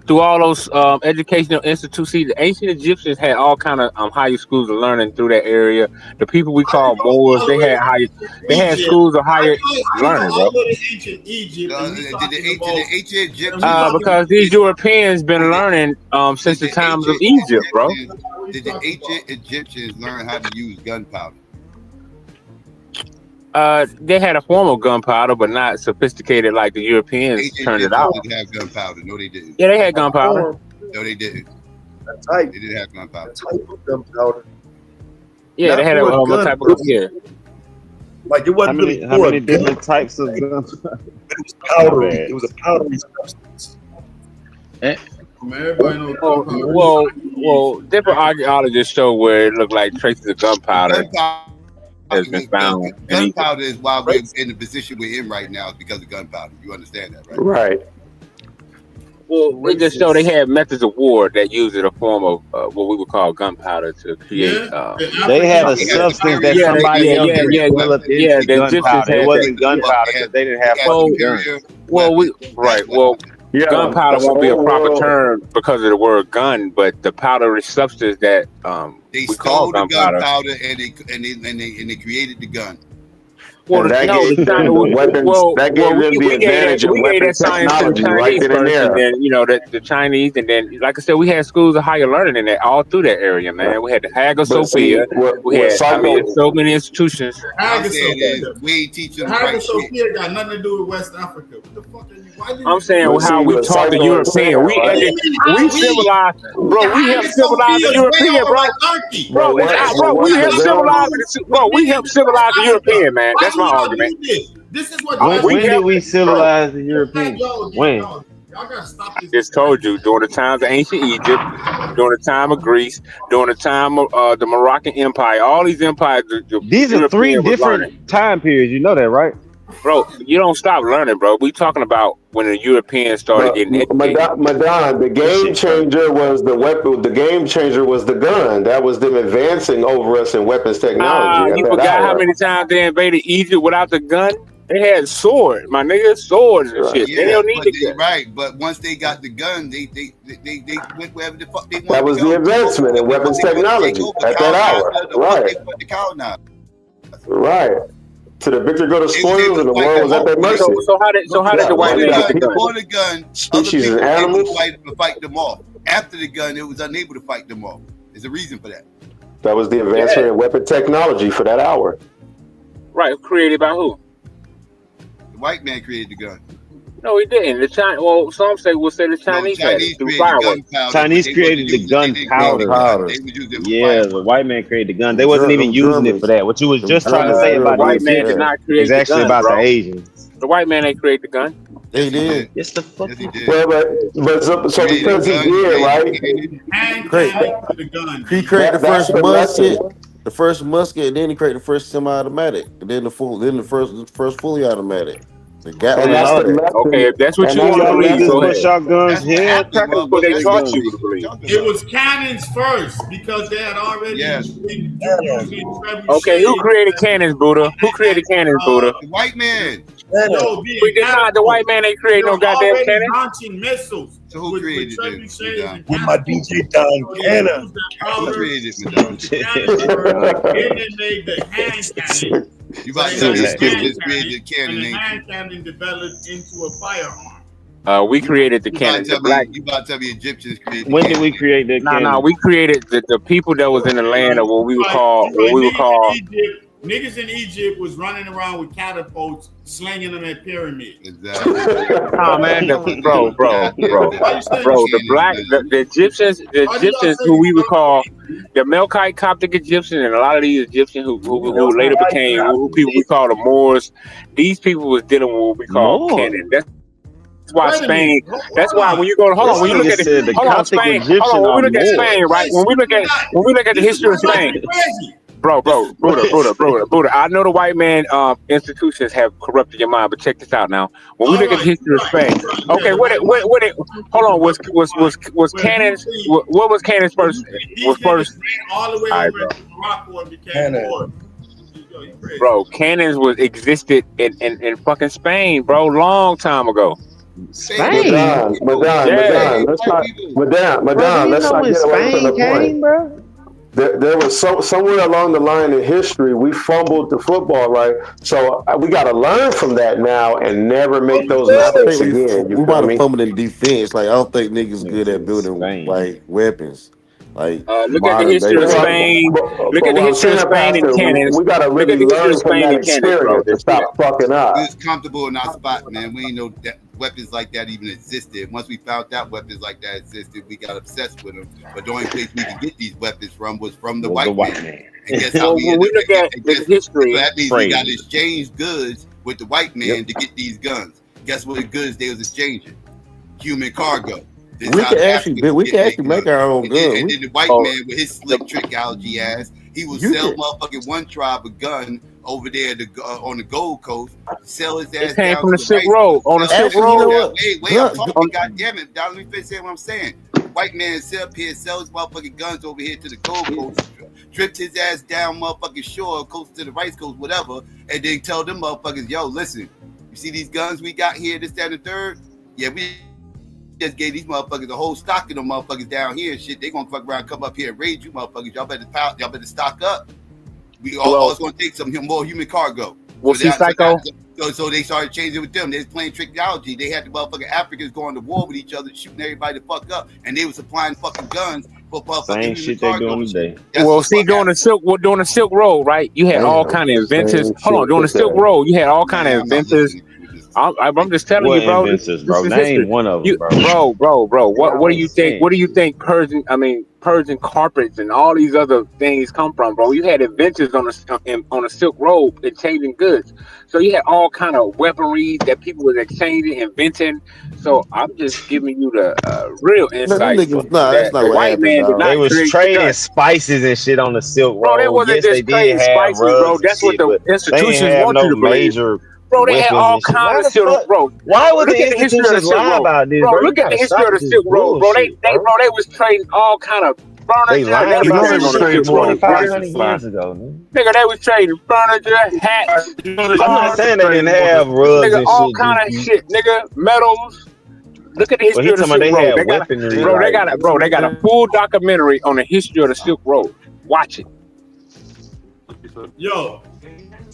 Through all those educational institutes. See, the ancient Egyptians had all kind of higher schools of learning through that area. The people we call Moors, they had schools of higher learning, bro. Because these Europeans been learning since the times of Egypt, bro. did the ancient Egyptians learn how to use gunpowder? They had a form of gunpowder, but not sophisticated like the Europeans Ancient turned it Egyptians out. didn't have gunpowder. No, they didn't. Yeah, they had gunpowder. No, they didn't. They didn't have gunpowder. Type of gunpowder. Yeah, they had a type of Like it wasn't really How many different types of guns? It was powdery. It was a powdery substance. Well, different archaeologists show where it looked like traces of gunpowder has been found. Gunpowder is why we're in the position we're in right now, is because of gunpowder. You understand that, right? Right. Well, they just show they had methods of war that used a form of what we would call gunpowder to create. They had a substance that somebody else developed into gunpowder. It wasn't gunpowder because they didn't have fucking guns. Gunpowder won't be a proper term because of the word gun, but the powdery substance that They we stole call the gunpowder. gunpowder and they created the gun. Well, And that no, gave the China, them the weapons. That gave them the advantage of we gave weapon that science to the technology right Chinese then and first, and there. then the Chinese, and then like I said, we had schools of higher learning in that all through that area, man. We had the Hagia But see, Sophia. We had, so many institutions. I'm saying is we ain't teaching them Hagia right shit. Sophia got nothing to do with West Africa. What the fuck are you? Why did I'm saying how we taught the European. We civilized, bro. We helped civilize the European, bro. We helped civilize, we helped civilize the European, man. That's my argument. This is what When did we civilize the Europeans? When? Just told you during the times of ancient Egypt, during the time of Greece, during the time of the Moroccan Empire. All these empires. These are three different time periods. You know that, right? Bro, you don't stop learning, bro. We talking about when the Europeans started getting educated. Madon, the game changer was the weapon. The game changer was the gun. That was them advancing over us in weapons technology. You forgot how many times they invaded Egypt without the gun? They had swords, my nigga, swords and shit. They don't need the gun. Right, but once they got the gun, they went wherever the fuck they wanted. That was the advancement in weapons technology at that hour. Right. Right. To the victor go to spoils, and the world was at their mercy. So how did the white man get the gun? Before the gun, species and animals to fight them off. After the gun, it was unable to fight them off. There's a reason for that. That was the advancement in weapon technology for that hour. Right, created by who? The white man created the gun. No, he didn't. The Chinese. Well, some will say the Chinese. Chinese created the gunpowder. Yeah, the white man created the gun. They wasn't even using it for that. What you was just trying to say about the white man did not create is actually about the Asians. The white man ain't create the gun. They did. Yes, the fuck. Well, but so because he did, right? He created the first musket. The first musket, and then he created the first semi-automatic, and then the first fully automatic. The okay, if that's what you want to believe, go ahead. Shotguns here, what they taught you to believe. It was cannons first because they had already. Okay, who created cannons, Buddha? Who created cannons, Buddha? The white man. The white man ain't create no goddamn cannon. Launching missiles. So who created it? With my DJ Don Cannon. Who created it? Then they made the hand cannon. You about to tell me Egyptians created the cannon? And the hand cannon developed into a firearm. We created the cannon. You about to tell me Egyptians created? When did we create the cannon? No, we created the people that was in the land of what we would call. Niggas in Egypt was running around with catapults, slinging them at pyramids. Exactly. Nah, man, the Egyptians, who we would call the Melkite Coptic Egyptians, and a lot of these Egyptians who later became who people we call the Moors. These people was dealing with what we call canon. That's why Spain. That's why when you go when you look at Spain. When we look at Spain, right? When we look at the history of Spain. Bro, Buddha. I know the white man institutions have corrupted your mind, but check this out now. When we look at the history of Spain, okay, hold on, was cannons? What was cannons first? Was first? All the way over to Morocco and became war. Bro, cannons existed in fucking Spain, bro, long time ago. Spain, Madon, let's not get away from the point, bro. There was somewhere along the line in history we fumbled the football, right? So we got to learn from that now and never make those mistakes again. We about to fumble in defense. Like I don't think niggas good at building like weapons. Like look at the history of Spain. Look at the history of Spain and cannons. We gotta Look really at the history learn of from Spain that and cannons, bro. experience to stop fucking We up. was comfortable in our spot, man. We ain't know that weapons like that even existed. Once we found out weapons like that existed, we got obsessed with them. But the only place we could get these weapons from was from the white man. And guess how Well, when we look at the history, so that means we got to exchange goods with the white man to get these guns. Guess what the goods they was exchanging? Human cargo. This we how can the actually Africans we get can their actually make guns. our own And then gun. the white man with his slick trickology ass, he would You sell can- motherfucking one tribe a gun over there on the Gold Coast, sell his ass it came down from to the Silk rice Road. On the sell Silk his Actually, you ass know down- what? Wait, I'm talking. God damn it, dog. Let me finish saying what I'm saying. The white man sit up here, sell his motherfucking guns over here to the Gold Coast, dripped his ass down motherfucking shore, coast to the rice coast, whatever, and then tell them motherfuckers, yo, listen, you see these guns we got here, this, that, and the third? Yeah, we just gave these motherfuckers a whole stock of them motherfuckers down here and shit. They gonna fuck around, come up here and raid you motherfuckers. Y'all better stock up. We all gonna take some more human cargo. Well, see, Psycho. So they started changing with them. They was playing trickology. They had the motherfucking Africans going to war with each other, shooting everybody the fuck up, and they was supplying fucking guns for motherfucking Same human shit they cargo. doing today. Well, see, during the Silk Road, right? You had all kind of inventors. Hold on, during the Silk Road, you had all kind of inventors. I'm just telling you, bro. This is Name history. one of them, bro. What do you think? What do you think Persian carpets and all these other things come from, bro? You had inventors on the Silk Road exchanging goods. So you had all kind of weaponry that people was exchanging, inventing. So I'm just giving you the real insight. That's not the what white happened, man did dog. not They was create the trading gun. spices and shit on the Silk Road. Bro, they wasn't Yes, just they did trading have spices, rugs bro. and That's shit, what the but they institutions ain't have want no you to believe. major Bro, they had weapons all and shit. kinds Why of the Silk fuck? Road. Why would Look the at the history of the institutions Silk lie Road. about this, Bro, bro? You look at the gotta history stop of the this Silk Road, bro. They bullshit, was trading all kind of They furniture lied and about everything this on the shit Silk Road. 2,500 years ago, man. Nigga, they was trading furniture, hats, I'm not cars, saying they didn't have rugs nigga, and all shit, kind of GP. shit, nigga, metals. Look at the But history he of the talking about Silk they Road. had They got weaponry, they got a full documentary on the history of the Silk Road. Watch it. Yo,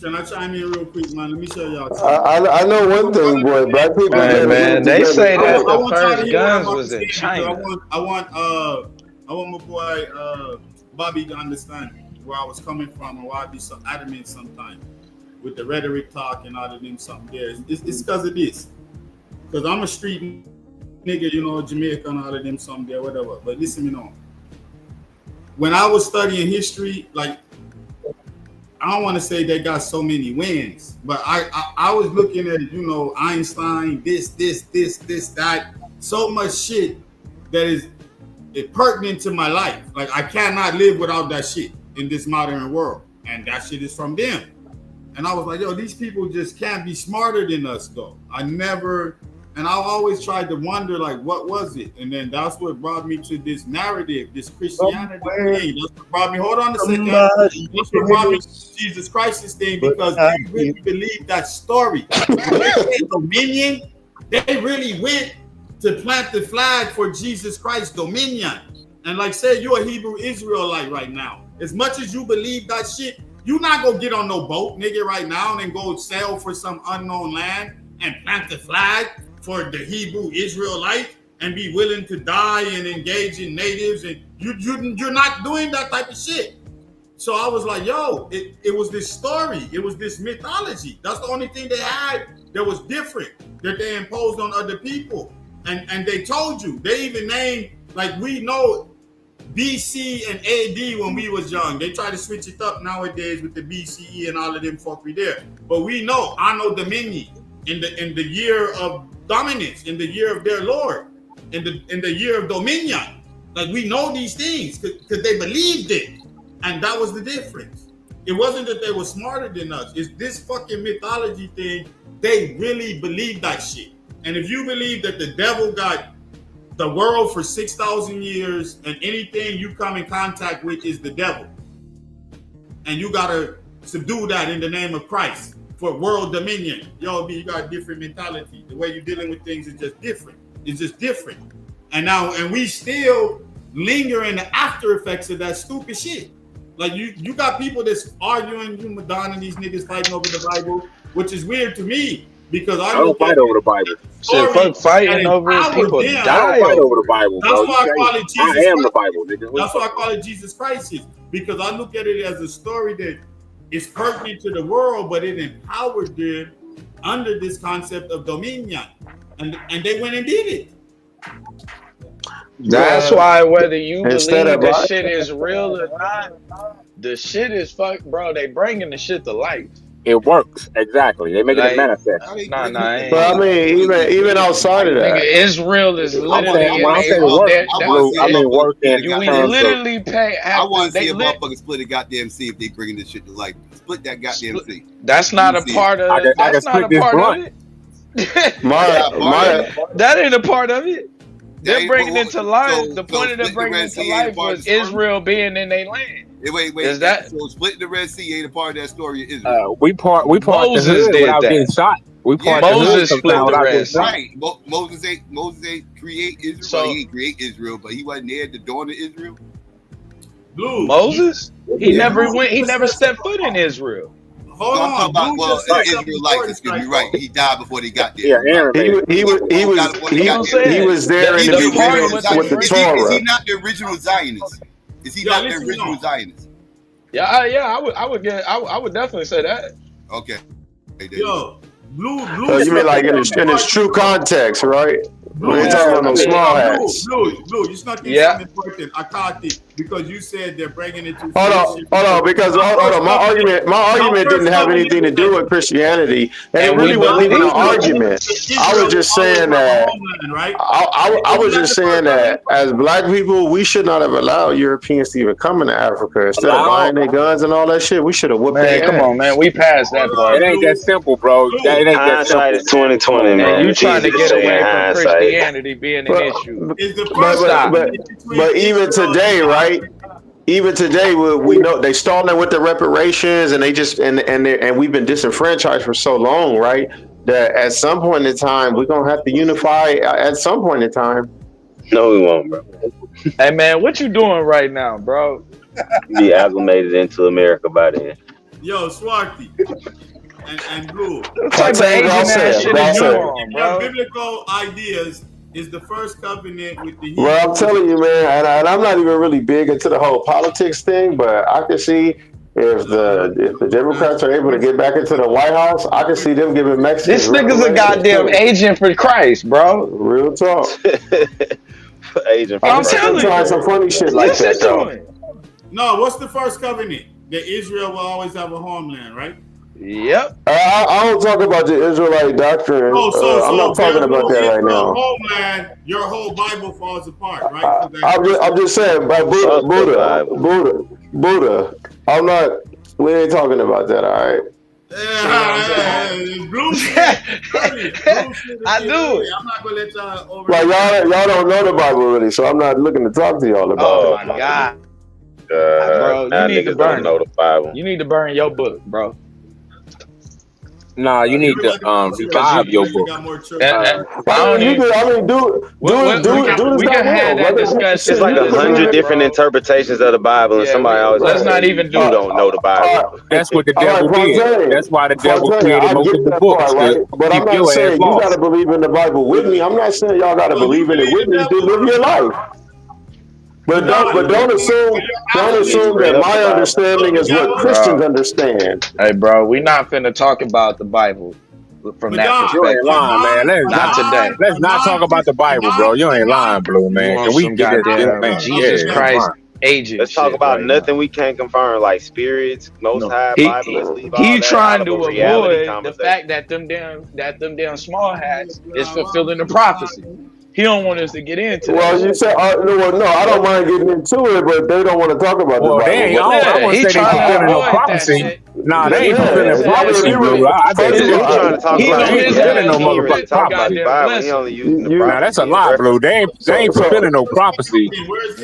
can I chime in real quick, man? Let me show y'all. I know one thing, boy. Black people Hey, better man, get they say together. that the y'all first to hear what I'm guns was in about to say, because China. I want my boy Bobby to understand where I was coming from and why I be so adamant sometimes with the rhetoric talk and all of them something there. It's because of this. Because I'm a street nigga, you know, Jamaica and all of them something there, whatever. But listen, you know, when I was studying history, like, I don't want to say they got so many wins, but I was looking at, you know, Einstein, this, that, so much shit that is pertinent to my life. Like, I cannot live without that shit in this modern world. And that shit is from them. And I was like, yo, these people just can't be smarter than us, though. I always tried to wonder, like, what was it? And then that's what brought me to this narrative, this Christianity thing. That's what brought me, hold on a second. That's what brought me to Jesus Christ's thing, because they really believe that story. When they say dominion, they really went to plant the flag for Jesus Christ's dominion. And like, say you're a Hebrew Israelite right now. As much as you believe that shit, you're not gonna get on no boat, nigga, right now and go sail for some unknown land and plant the flag for the Hebrew Israelite and be willing to die and engage in natives, and you're not doing that type of shit. So I was like, yo, it was this story, it was this mythology. That's the only thing they had that was different, that they imposed on other people. And they told you, they even named, like, we know BC and AD when we was young. They try to switch it up nowadays with the BCE and all of them fuckery there. But we know Anno Domini, in the year of dominance, in the year of their Lord, in the year of dominion. Like, we know these things because they believed it. And that was the difference. It wasn't that they were smarter than us. It's this fucking mythology thing. They really believe that shit. And if you believe that the devil got the world for 6,000 years and anything you come in contact with is the devil, and you got to subdue that in the name of Christ for world dominion, yo, you got a different mentality. The way you're dealing with things is just different. It's just different. And we still linger in the after effects of that stupid shit. Like, you got people that's arguing, you Madonna and these niggas fighting over the Bible, which is weird to me, Because I don't fight over the Bible. Shit, fuck fighting over it. People I die don't fight over over the Bible, That's bro. why I call it Jesus I am the Christ. Bible, nigga. That's why I call it Jesus Christ, because I look at it as a story that is pertinent to the world, but it empowered them under this concept of dominion, and they went and did it. That's why whether you Instead believe of the shit is real or not, the shit is fuck, bro. They bringing the shit to life. It works exactly. They making it manifest. Nah, But I mean, even outside of nigga, that, Israel is literally when I say work, I mean work in do we terms of literally pay? I want to see they a lit- motherfucker split a goddamn sea if they bringing this shit to life. Split that goddamn sea. That's not a part of. That's not a part of it. That ain't a part of it. They're bringing it to life. The point of them bringing it to life was Israel being in their land. Wait. Is that so? Splitting the Red Sea ain't a part of that story of Israel. we part Moses the hood did without that. getting shot. We part Moses the hood split the without Red getting Sea. shot. Right. Moses ain't create Israel. So- He ain't create Israel, but he wasn't there at the dawn of Israel. Blue. Moses? He Yeah. never went. He never stepped foot in Israel. Hold I'm talking about Blue just said something Israelites. Excuse me. Right. He died before they got there. Yeah, Aaron. he was there in the beginning with the Is Torah. he not the original Zionist? Is he not the original Zionist? Yeah, I would definitely say that. Okay. Yo, Blue. So you mean like in its true context, right? We ain't talking about no small hats. Blue, you snuck in something important. I caught it because you said they're bringing it to. Hold on, because hold on. My argument didn't have anything to do with Christianity, and it really wasn't even an argument. I was just saying that. I was just saying that as black people, we should not have allowed Europeans to even come into Africa. Instead of buying their guns and all that shit, we should have whooped their ass. Come on, man. We passed that part. It ain't that simple, bro. It ain't that simple. Hindsight is 2020, man. You trying to Easy get say away from hindsight. Christianity being an issue. But even today, right? Even today, we know they stalling with the reparations, and they just and we've been disenfranchised for so long, right? That at some point in time, we're gonna have to unify. At some point in time. No, we won't, bro. Hey, man, what you doing right now, bro? Be acclimated into America by then. Yo, Swarty and Blue. What type of Asian ass shit is you on, bro? Your biblical ideas is the first covenant with the. Well, I'm telling you, man, and I'm not even really big into the whole politics thing, but I can see if the Democrats are able to get back into the White House, I can see them giving Mexicans. This nigga's a goddamn agent for Christ, bro. Real talk. Agent for I'm Christ. telling you, trying some funny shit like that, though. No, what's the first covenant? That Israel will always have a homeland, right? Yep. I don't talk about the Israelite doctrine. I'm not talking about that right now. Homeland, your whole Bible falls apart, right? I'm just saying, by Buddha. I'm not. We ain't talking about that, all right? I do. I'm not gonna let y'all over. Like y'all don't know the Bible really, so I'm not looking to talk to y'all about it. Oh my God. Bro, you need to burn the Bible. You need to burn your book, bro. Nah, you need to revive your book. We can have that discussion. It's like 100 different interpretations of the Bible, and somebody always let's not even do you don't know the Bible. That's what the devil did. That's why the devil created multiple books. Right? But I'm not saying you got to believe in the Bible with me. I'm not saying y'all got to believe in it with me to live your life. But don't assume that my understanding is what Christians understand. Hey, bro, we not finna talk about the Bible from that perspective. You ain't lying, man. Not today. Let's not talk about the Bible, bro. You ain't lying, Blue, man. Can we get that man? Jesus Christ agent? Let's talk about nothing we can't confirm, like spirits, Most High, Bible. Let's leave all He that trying out to of a reality avoid the fact that them damn small hats is fulfilling the prophecy. He don't want us to get into that. Well, you said, no, I don't mind getting into it, but they don't want to talk about the Bible. I want to say they fulfilling no prophecy. Nah, they ain't fulfilling prophecy, bro. I bet you trying to talk about ain't fulfilling no motherfucking prophecy. He only using the Nah, that's a lie, Blue. They ain't fulfilling no prophecy.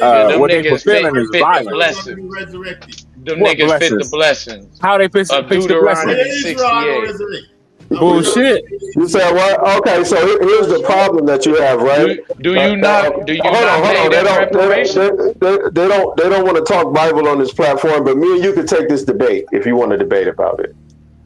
What they fulfilling is violence. Them niggas fit the blessings. How they fit the Deuteronomy blessings? 68. Bullshit. You said what? Okay, so here's the problem that you have, right? Do you not pay them reparations? They don't want to talk Bible on this platform, but me and you could take this debate if you want to debate about it.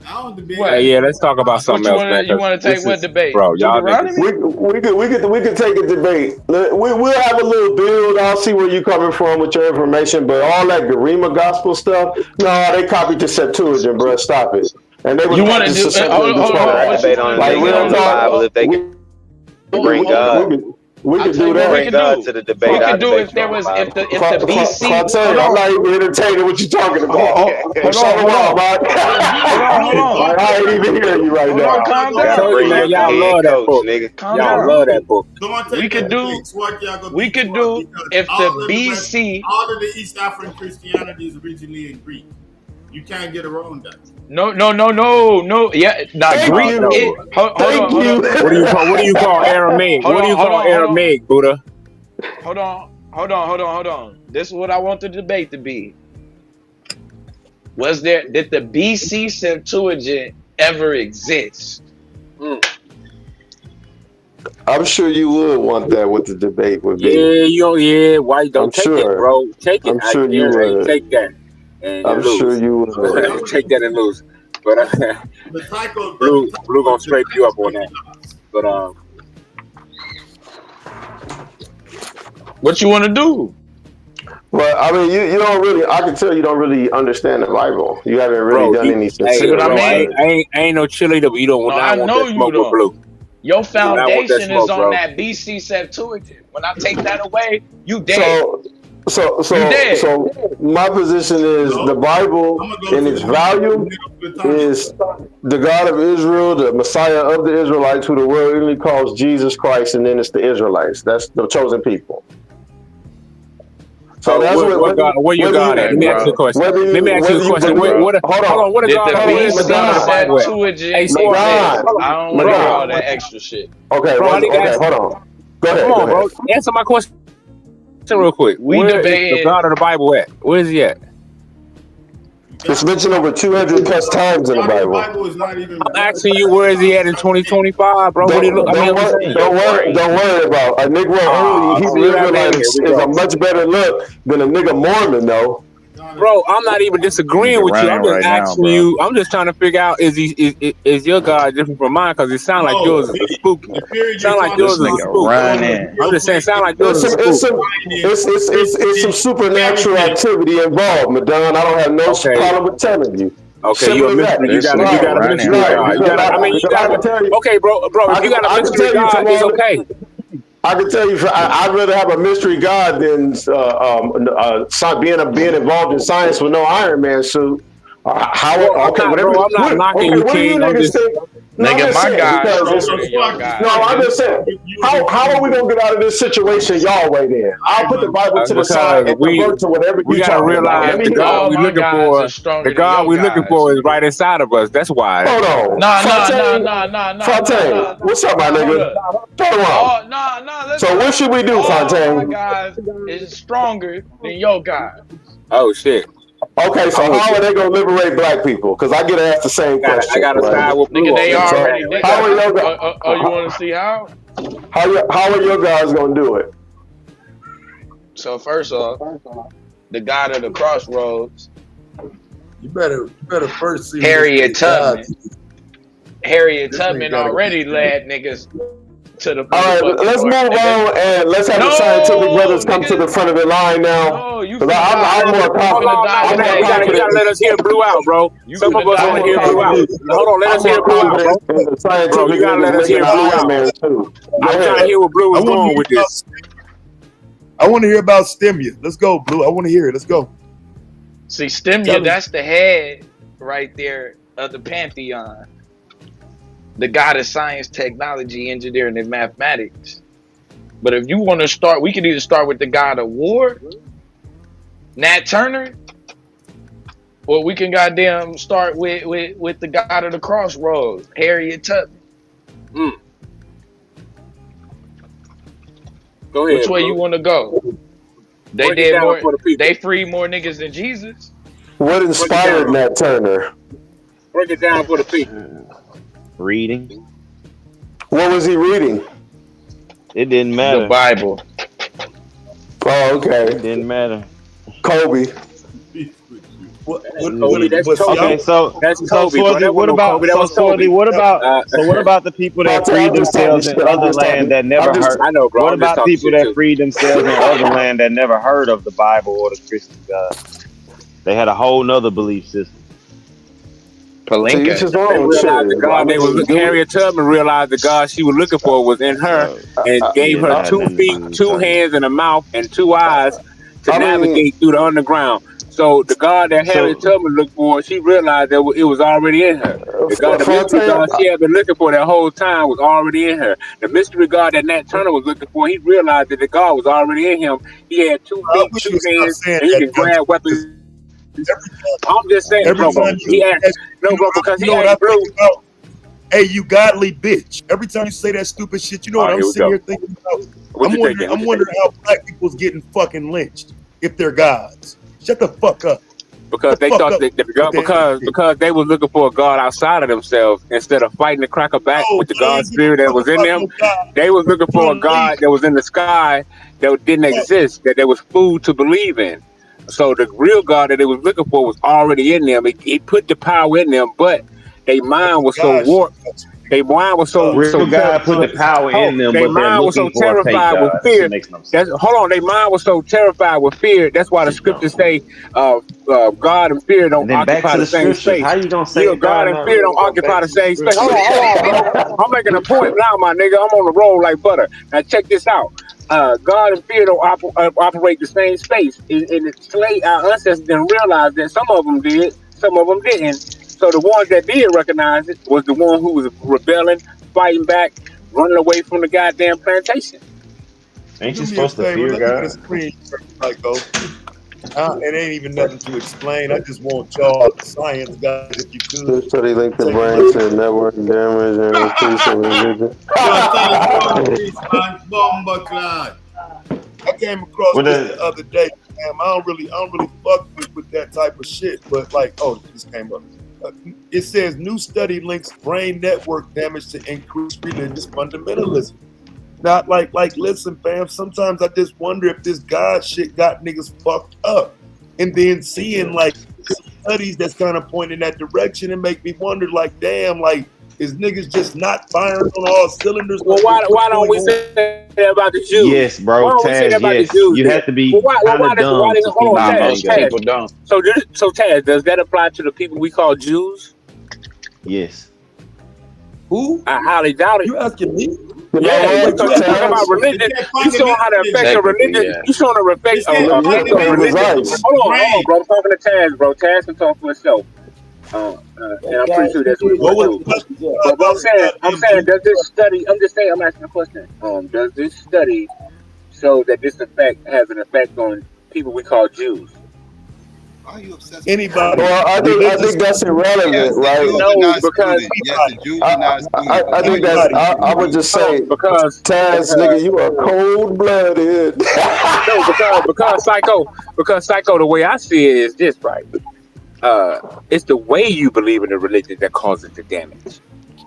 I don't debate. Hey, yeah, let's talk about something else, man. You want to take what debate? Bro, y'all Deuteronomy? niggas. We could take a debate. We'll have a little build. I'll see where you coming from with your information, but all that Garima gospel stuff, no, they copied the Septuagint, bro. Stop it. And they You want to do? Hold on. Debate on like real Bible if they can bring God. We could do that. Bring God to the debate. We could do if there was if the BC. I'm not even entertaining what you're talking about. Hold on. I ain't even hearing you right now. Calm I down. told you, man, y'all love that book. Y'all love that book. We could do if the BC. All of the East African Christianity is originally in Greek. You can't get around that. No. Yeah, not Greek. Hold on. What do you call Aramaic? What do you call Aramaic, Buddha? Hold on. This is what I want the debate to be. Did the BC Septuagint ever exist? I'm sure you would want that what the debate would be. Yeah, why don't take it, bro? Take it. I'm sure you would. Take that. And I'm sure you would. take that and lose. But Blue gonna scrape you up on that. But what you want to do? Well, I mean, you don't really. I can tell you don't really understand the Bible. You haven't really done any specific. I ain't no cheerleader, but you don't. I know you don't. Blue. Your foundation is on that BC Septuagint. When I take that away, you dead. So my position is the Bible in its value is the God of Israel, the Messiah of the Israelites, who the world only calls Jesus Christ, and then it's the Israelites. That's the chosen people. So that's where you got at? Let me ask you a question. Hold on. What is God? I don't want all that extra shit. Okay, hold on. Go ahead. Come on, bro. Answer my question real quick. Where is the God of the Bible at? Where is he at? It's mentioned over 200 plus times in the Bible. I'm asking you, where is he at in 2025, bro? Don't worry about a nigga Hebrew Israelite is a much better look than a nigga Mormon, though. Bro, I'm not even disagreeing with you. I'm just asking you. I'm just trying to figure out is your God different from mine? Because it sounds like yours is spooky. Sound like yours is spooky. I'm just saying, sound like yours is spooky. It's some supernatural activity involved, Madon. I don't have no problem with telling you. Okay, you a mystery. You got a mystery God. Okay, bro. If you got a mystery God, it's okay. I can tell you, I'd rather have a mystery God than being involved in science with no Iron Man suit. I'm not knocking you, King. I'm just nigga, my God. No, I'm just saying. How are we gonna get out of this situation, y'all way then? I'll put the Bible to the side and convert to whatever you gotta realize the God we're looking for is right inside of us. That's why. Hold on. Nah. Fontaine, what's up, my nigga? Turn around. Nah. So what should we do, Fontaine? My God is stronger than your God. Oh shit. Okay, so how are they gonna liberate black people? Because I get asked the same question. I got to side with Blue. Nigga, they already. You want to see how? How are your guys gonna do it? So first off, the God of the crossroads. You better first see Harriet Tubman. Harriet Tubman already led niggas to the. All right, let's move on and let's have the scientific brothers come to the front of the line now. I'm more confident. You gotta let us hear Blue out, bro. Some of us want to hear Blue out. Hold on, let us hear Blue out, bro. Bro, you gotta let us hear Blue out. I'm trying to hear where Blue is going with this. I want to hear about Stimia. Let's go, Blue. I want to hear it. Let's go. See, Stimia, that's the head right there of the pantheon. The God of science, technology, engineering, and mathematics. But if you want to start, we could either start with the God of war, Nat Turner, or we can goddamn start with the God of the crossroads, Harriet Tubman. Go ahead. Which way you want to go? They did more. They freed more niggas than Jesus. What inspired Nat Turner? Break it down for the people. Reading. What was he reading? It didn't matter. The Bible. Oh, okay. It didn't matter. Kobe. That's Kobe. Okay, so That's so Kobe, bro. Swordy, That what wasn't no about Kobe. That was Kobe. what about the people that freed themselves in other land that never heard? I know, bro. What I'm just about talking people shit that too. freed themselves in other land that never heard of the Bible or the Christian God? They had a whole nother belief system. To each Palenque. his They own shit. realized the I God they was mean, looking. Harriet Tubman realized the God she was looking for was in her, and gave Yeah, her that had 2 nothing to feet, do with 2 talking. hands, and a mouth, and 2 eyes to I mean, navigate through the underground. So the God that Harriet So Tubman looked for, she realized that it was already in her. The God, the mystery Fontaine, God she had been looking for that whole time was already in her. The mystery God that Nat Turner was looking for, he realized that the God was already in him. He had 2 I feet, wish 2 you would stop hands, saying and he that, can Gunner, grab weapons. because I'm just saying, every bro. time you He say asked, that, no, bro, because you he know what I asked think Blue. about? Hey, you godly bitch. Every time you say that stupid shit, you know All what right, I'm here we sitting go. here thinking about? What you thinking? I'm wondering how black people's getting fucking lynched if they're gods. Shut the fuck up. Because Shut the they fuck thought up that with that shit. because they was looking for a God outside of themselves instead of fighting the cracker back No, with the they God ain't give spirit a that fuck was in about them. no God. They was looking You for a don't believe. God that was in the sky that didn't Yeah. exist, that there was food to believe in. So the real God that they was looking for was already in them. It put the power in them, but their mind was so God shit. warped. Their mind was so real God put the power in them, their but they're mind was so looking for a fake terrified with God. That fear. shit makes no That's sense. hold on. Their mind was so terrified with fear. That's why the Shit don't. scriptures say, God and fear don't And then back occupy to the the same scriptures. space. How you gonna You say know, a God God and not fear real don't and go occupy back the to the same space. Hold scriptures? on, bro. I'm making a point now, my nigga. I'm on the road like butter. Now check this out. God and fear don't operate the same space. And our ancestors didn't realize that some of them did, some of them didn't. So the ones that did recognize it was the one who was rebelling, fighting back, running away from the goddamn plantation. Ain't Do you me a supposed to favor. fear Let me get a God? screen, Psycho. It ain't even nothing to explain. I just want y'all science guys, if you could, this study linked the take a brain look at to network damage and increase of religion. Yo, thanks for the peace, man. Bomba clad. I came across What this the the other day. Damn, I don't really fuck with that type of shit. But like, oh, this came up. It says new study links brain network damage to increased religious fundamentalism. Not like listen, fam. Sometimes I just wonder if this God shit got niggas fucked up, and then seeing like studies that's kind of pointing that direction and make me wonder, like, damn, like is niggas just not firing on all cylinders? Well, Like, why what's don't going we on? say that about the Jews? yes, bro, Why don't we say that Taz. about the Yes, Jews you then? have to be Well, why kind of dumb to hold think on, Nah, you Taz, think most that. people don't. So Taz, does that apply to the people we call Jews? Yes. Who? I highly doubt it. You asking me? You know Yeah, what, because you're talking about Taz? They religion. said You showing how the effects of Technically, religion. yeah. You showing the They effect said Look, effects of paper is fundamentalism religion. is ice. Hold on, brain. bro. I'm talking to Taz, bro. Taz can talk for himself. And I'm pretty sure that's what he What want was to the do. question? But I'm saying, Goddamn Jew. does this study? I'm just saying, I'm asking a question. Does this study show that this effect has an effect on people we call Jews? Why are you obsessed with Anybody brain? Well, I religious? think that's Yes, irrelevant, the right? Jews are No, not because students. Yes, the Jews are not students. But I why are think you that's. Anybody. obsessed with I would brain? just say, because Taz, nigga, you are cold blooded. no, because psycho. The way I see it is this, right? It's the way you believe in the religion that causes the damage.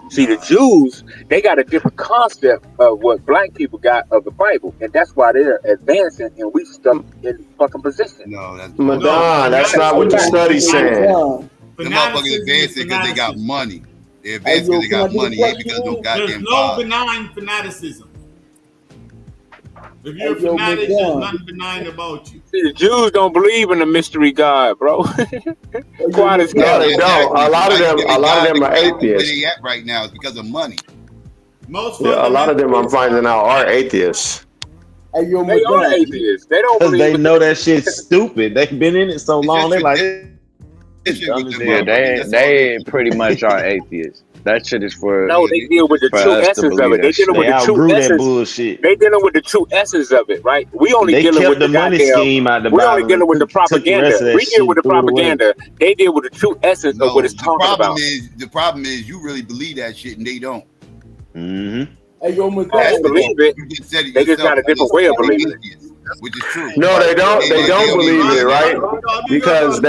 See, the Jews, they got a different concept of what black people got of the Bible, and that's why they're advancing, and we stuck in fucking position. No, that's bullshit. No, Madon, that's not what the fanaticism is study's saying. fanaticism. The motherfuckers Fanaticism is advancing because they got fanaticism. money. They advancing because they got money. Ain't because no There's goddamn no God. benign fanaticism. If you're a fanatic, there's nothing benign about you. See, the Jews don't believe in the mystery God, bro. Quiet as No, kept. they don't. Exactly. A So lot why of you them, giving a lot of God them the are credit for where atheists. they at right now? It's because of money. Most Yeah, a lot of them I'm fundamentalists are finding out are fanatics. atheists. They are atheists. They don't Because believe they in know that shit's stupid. They've been in it so It's long. just They're like, tradition it's dumb with as them Yeah, hell. motherfuckers. they That's all it they is. pretty much are atheists. That shit is No, Yeah, they they deal with the for true us to essence of believe it. They that dealing shit. with They the true outgrew that essence. bullshit. They dealing with the true essence of it, right? We only They dealing with kept the the money goddamn. scheme out the We only Bible dealing and with the took the rest propaganda. of that We deal shit with and the threw it away. propaganda. They deal with the true essence of what No, it's talking about. the problem is you really believe that shit and they don't. Mm-hmm. They That's the believe issue. it. You just said it They just yourself. got a You different just way of said they believing it. atheists, which is true. No, they don't. They They don't don't even believe it, believe that right? shit. Because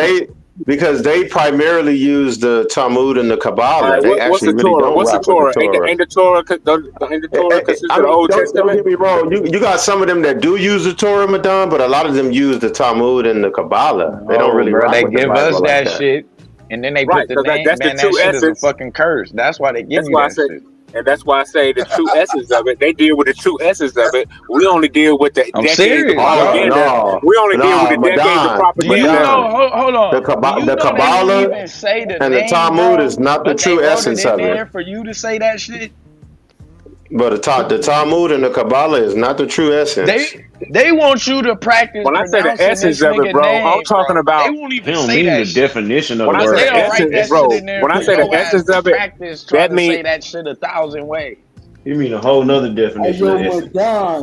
because they primarily use the Talmud and the Kabbalah. Right, They what's actually the really Torah? don't What's the rock with the Torah? Ain't Torah. the Torah? Ain't the Torah consist I of the mean, Old don't Testament? get me wrong. You got some of them that do use the Torah, Madon, but a lot of them use the Talmud and the Kabbalah. They don't Oh, really bro, rock they with the give us Bible like that that. shit, and then they Right, put the because name. that's the Man, that true shit is a essence. fucking curse. That's why they give That's you why I that say, shit. and that's why I say the true essence of it. They deal with the true essence of it. We only deal with the I'm decades of serious, Oh dog. propaganda. no, We only deal with no, the decades of Madon, Do you propaganda. know? Madon. Hold on. Do you The know they won't Kabbalah even say the and the name, Talmud bro? is not the But they true wrote it essence in of it. there for you to say that shit. But the Talmud and the Kabbalah is not the true essence. They want you to practice When I say the pronouncing essence this of it, nigga bro, I'm name, talking bro. They about. won't He even don't say mean the that shit. definition of When the I But say word. the they'll write essence, that shit bro. in there When I for say the your ass essence to of it, practice trying that to means say that shit 1,000 ways. You mean a whole nother Hey, definition yo, of essence.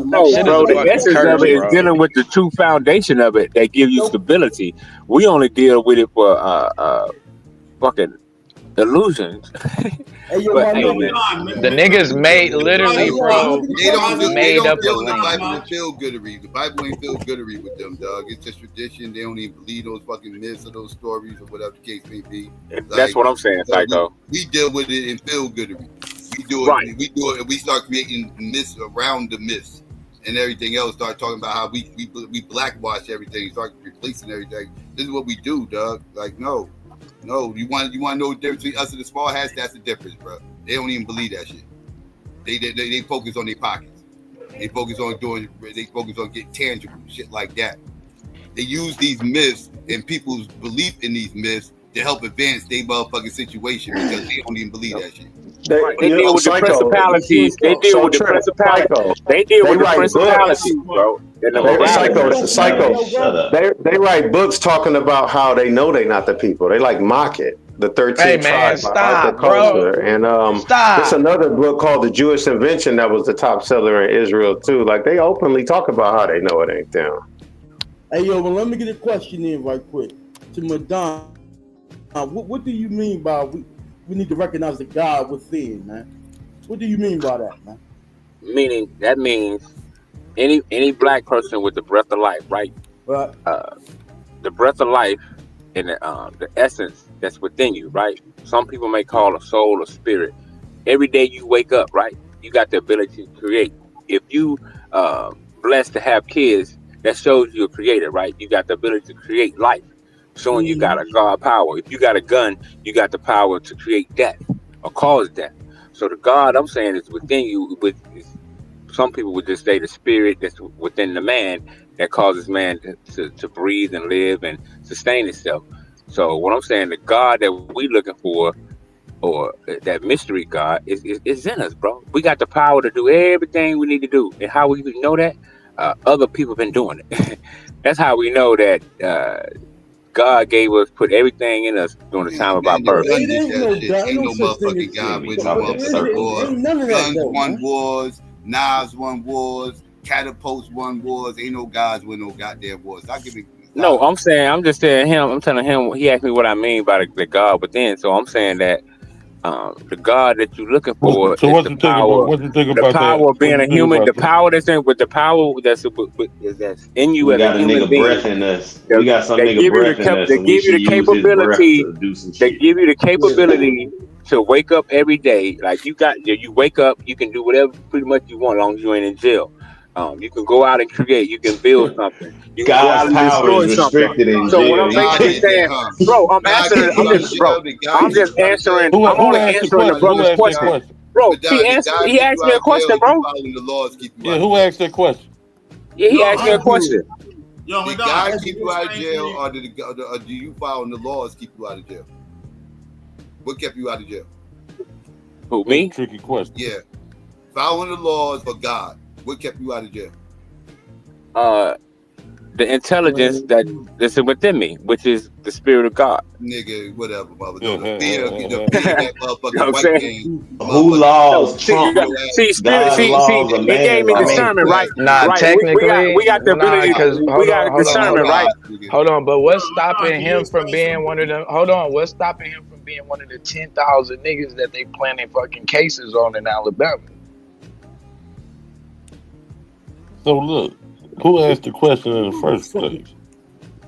no, Shit is Madonna, a bro. The let me fucking ask essence you of curse, it is this. bro. dealing with the true foundation of it that gives you Yo, stability. We only deal with it for fucking illusions. hey, yo, But my hey, Yo, man. nigga. The niggas made Hey, literally, yo, let me bro, get a They don't question. do they made don't up a deal with the language. Bible and feel goodery. The Bible ain't feel goodery with them, dog. It's just tradition. They don't even believe those fucking myths or those stories or whatever the case may be. That's Like what I'm saying, Psycho. we deal with it in feel goodery. We do Right. it and we start creating myths around the myths and everything else. Start talking about how we blackwash everything, start replacing everything. This is what we do, dog. Like no, you want to know the difference between us and the small hats? That's the difference, bro. They don't even believe that shit. They focus on their pockets. They focus on getting tangible shit like that. They use these myths and people's belief in these myths to help advance their motherfucking situation because they don't even believe that shit. Right. They deal with the principalities. They deal with the principalities. They deal They with the write books. principalities, bro. And the Psycho. morality. Shut up. They write books talking about how they know they're not the people. They like mock it. The Hey 13th man, tribe by Arthur stop, bro. Koestler. And it's Stop. another book called The Jewish Invention that was the top seller in Israel too. Like they openly talk about how they know it ain't them. Hey, yo, well, let me get a question in right quick to Madonna. What do you mean by we need to recognize the God within, man? What do you mean by that, man? Meaning that means any black person with the breath of life, right? Right. The breath of life and the essence that's within you, right? Some people may call a soul or spirit. Every day you wake up, right? You got the ability to create. If you blessed to have kids, that shows you're a creator, right? You got the ability to create life, showing you got a God power. If you got a gun, you got the power to create death or cause death. So the God I'm saying is within you. Some people would just say the spirit that's within the man that causes man to breathe and live and sustain itself. So what I'm saying, the God that we looking for, or that mystery God, is in us, bro. We got the power to do everything we need to do. And how we know that? Other people have been doing it. That's how we know that God put everything in us during the time of our birth. It ain't no God, Ain't no no such thing as motherfucking God but winning motherfucking wars. ain't none of that Guns though, won man. wars, knives won wars, catapults won wars. Ain't no gods win no goddamn wars. Stop giving. No, I'm telling him, he asked me what I mean by the God within. So I'm saying that the God that you're looking for So is what the you think power, about that? of being a human, the power that's in with the power that's in you We as a got a human nigga being. breath in us. We got some They nigga give you breath in us, they and we give you should the use his breath capability. to do some They shit. give you the capability to wake up every day. Like you wake up, you can do whatever pretty much you want as long as you ain't in jail. You can go out and create. You can build something. You can go out God's and power is destroy something. restricted in So what jail. I'm He God basically can't. did that, saying, huh? bro, I'm God keep you out of jail. Did God I'm keep just you out of jail? answering. Who I'm only asked the answering the question? Who brother's asked that question, question? bro. But did God He keep asked you me out a of jail? question, Or you bro. following the laws keep you Yeah, out of who jail? asked that question? Yeah, he Yo, asked me a question. Yo, Did Madonna, God can keep you you out of explain to jail, me? or do you following the laws keep you out of jail? What kept you out of jail? Who, That's a me? tricky question. Yeah, following the laws for God. What kept you out of jail? The intelligence that's within me, which is the spirit of God. Nigga, whatever, mother. No, the fear that You know motherfucking what I'm white saying? man. Who laws trump Spirit. God's laws or He gave man's me I mean, laws? discernment, right? nah, Right. We technically, got the nah, ability. cause We got discernment, right? hold on. But what's Madonna, stopping can you him from explain being something one to of me? them? Hold on, what's stopping him from being one of the 10,000 niggas that they planning fucking cases on in Alabama? So look, who asked the question in the first place?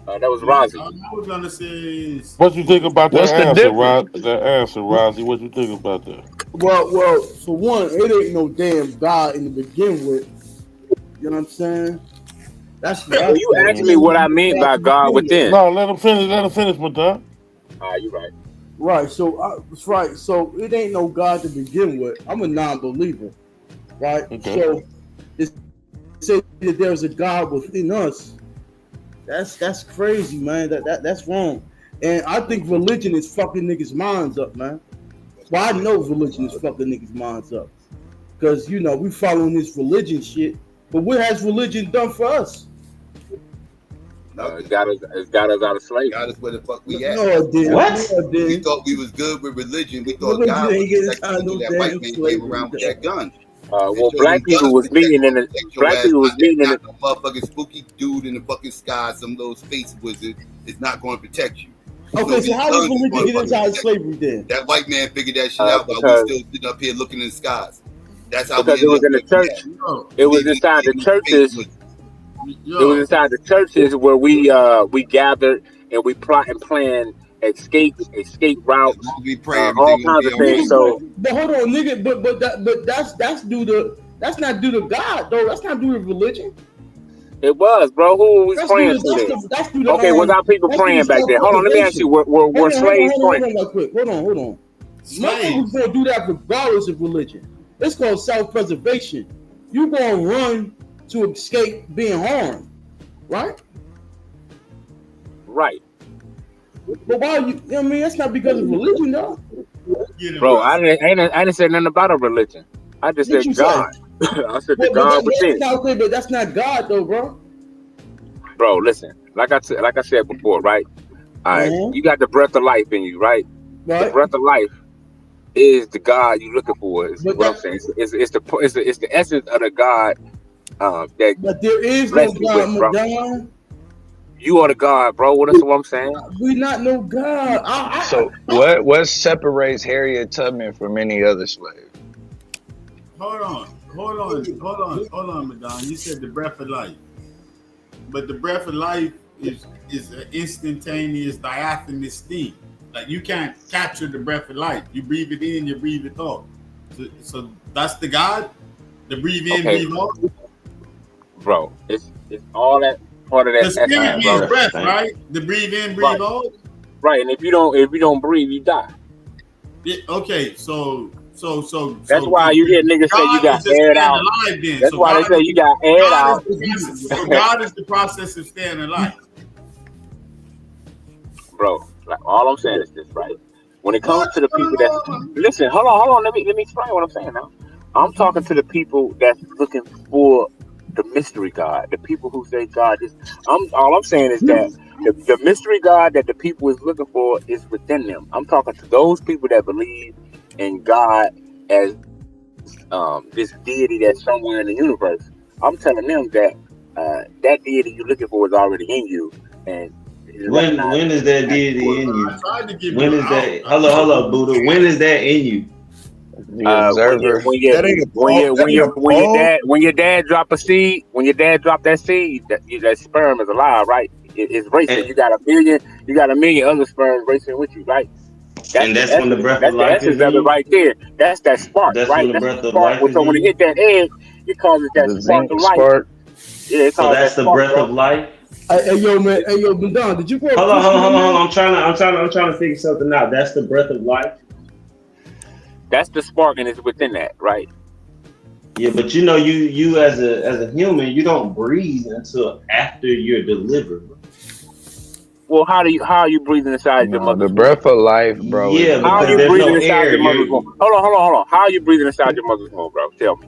That was Rozzy. I was gonna say. What you think about that What's the answer, difference? Rozzy? What you think about that? Well, for one, it ain't no damn God in the begin with. You know what I'm saying? That's Well, you asked me what I mean by God within. No, let him finish. Let him finish, Madonna. You right. Right. So that's right. So it ain't no God to begin with. I'm a non-believer. Right. Okay. So to say that there's a God within us, that's crazy, man. That's wrong. And I think religion is fucking niggas' minds up, man. Well, I know religion is fucking niggas' minds up. Because, you know, we following this religion shit. But what has religion done for us? It got us out of slavery. Got us where the fuck we at. No, it didn't. What? No, it didn't. We thought we was good with religion. We thought Religion God was ain't getting protecting out us no when that damn white man slavery. came around with that gun. Well, black people was meeting in the No motherfucking spooky dude in the fucking sky, some little space wizard is not going to protect you. Okay, so how does religion get inside slavery then? That white man figured that shit out while we still sitting up here looking in the skies. That's how because it was in the church. It was inside the churches. It was inside the churches where we gathered and we plot and plan escape routes, all kinds of things. So, but hold on, nigga. But that's due to not due to God though. That's not due to religion. it was, bro. Who were we praying to then? Okay, was our people praying back then? Hold on, let me ask you. Were slaves praying? Hold on. Motherfuckers gonna do that regardless of religion. It's called self-preservation. You gonna run to escape being harmed, right? Right. But why you know what I mean? That's not because of religion, though. Bro, I didn't say nothing about a religion. I just said God. I said the God within. But that's not God, though, bro. Bro, listen. Like I said before, right? All right. You got the breath of life in you, right? The breath of life is the God you looking for. Is what I'm saying. It's the essence of the God that. But there is no God, Madonna. You are the God, bro. That's what I'm saying. We not no God. So what separates Harriet Tubman from any other slave? Hold on, Madonna. You said the breath of life, but the breath of life is an instantaneous diaphanous thing. Like you can't capture the breath of life. You breathe it in, you breathe it out. So that's the God. The breathe in, breathe out. Bro, it's all that part of that. The spirit means breath, right? The breathe in, breathe out. Right, and if you don't breathe, you die. Yeah, okay, so that's why you hear niggas say you got aired out. That's why they say you got aired out. So God is the process of staying alive. Bro, like all I'm saying is this, right? When it comes to the people that listen, hold on, let me explain what I'm saying now. I'm talking to the people that's looking for the mystery God, the people who say God is. All I'm saying is that the mystery God that the people is looking for is within them. I'm talking to those people that believe in God as this deity that's somewhere in the universe. I'm telling them that that deity you're looking for is already in you. And when is that deity in you? When is that? Hello, Buddha. When is that in you? The observer. When your dad drop a seed, when your dad drop that seed, that sperm is alive, right? It's racing. You got a million other sperms racing with you, right? That's when the breath of life is in you? Right there. That's that spark, that's right? When the breath of spark. life is so when it hit that egg, it causes that spark of life. Spark. Yeah, so that's the breath of life. Hey, yo, man. Hey, yo, Madonna, did you go? Hold on. I'm trying to figure something out. That's the breath of life. That's the spark, and it's within that, right? Yeah, but you know, you as a human, you don't breathe until after you're delivered. Well, how are you breathing inside your mother's The breath of life, bro. Yeah, how are you breathing inside your mother's womb? Hold on. How are you breathing inside your mother's womb, bro? Tell me.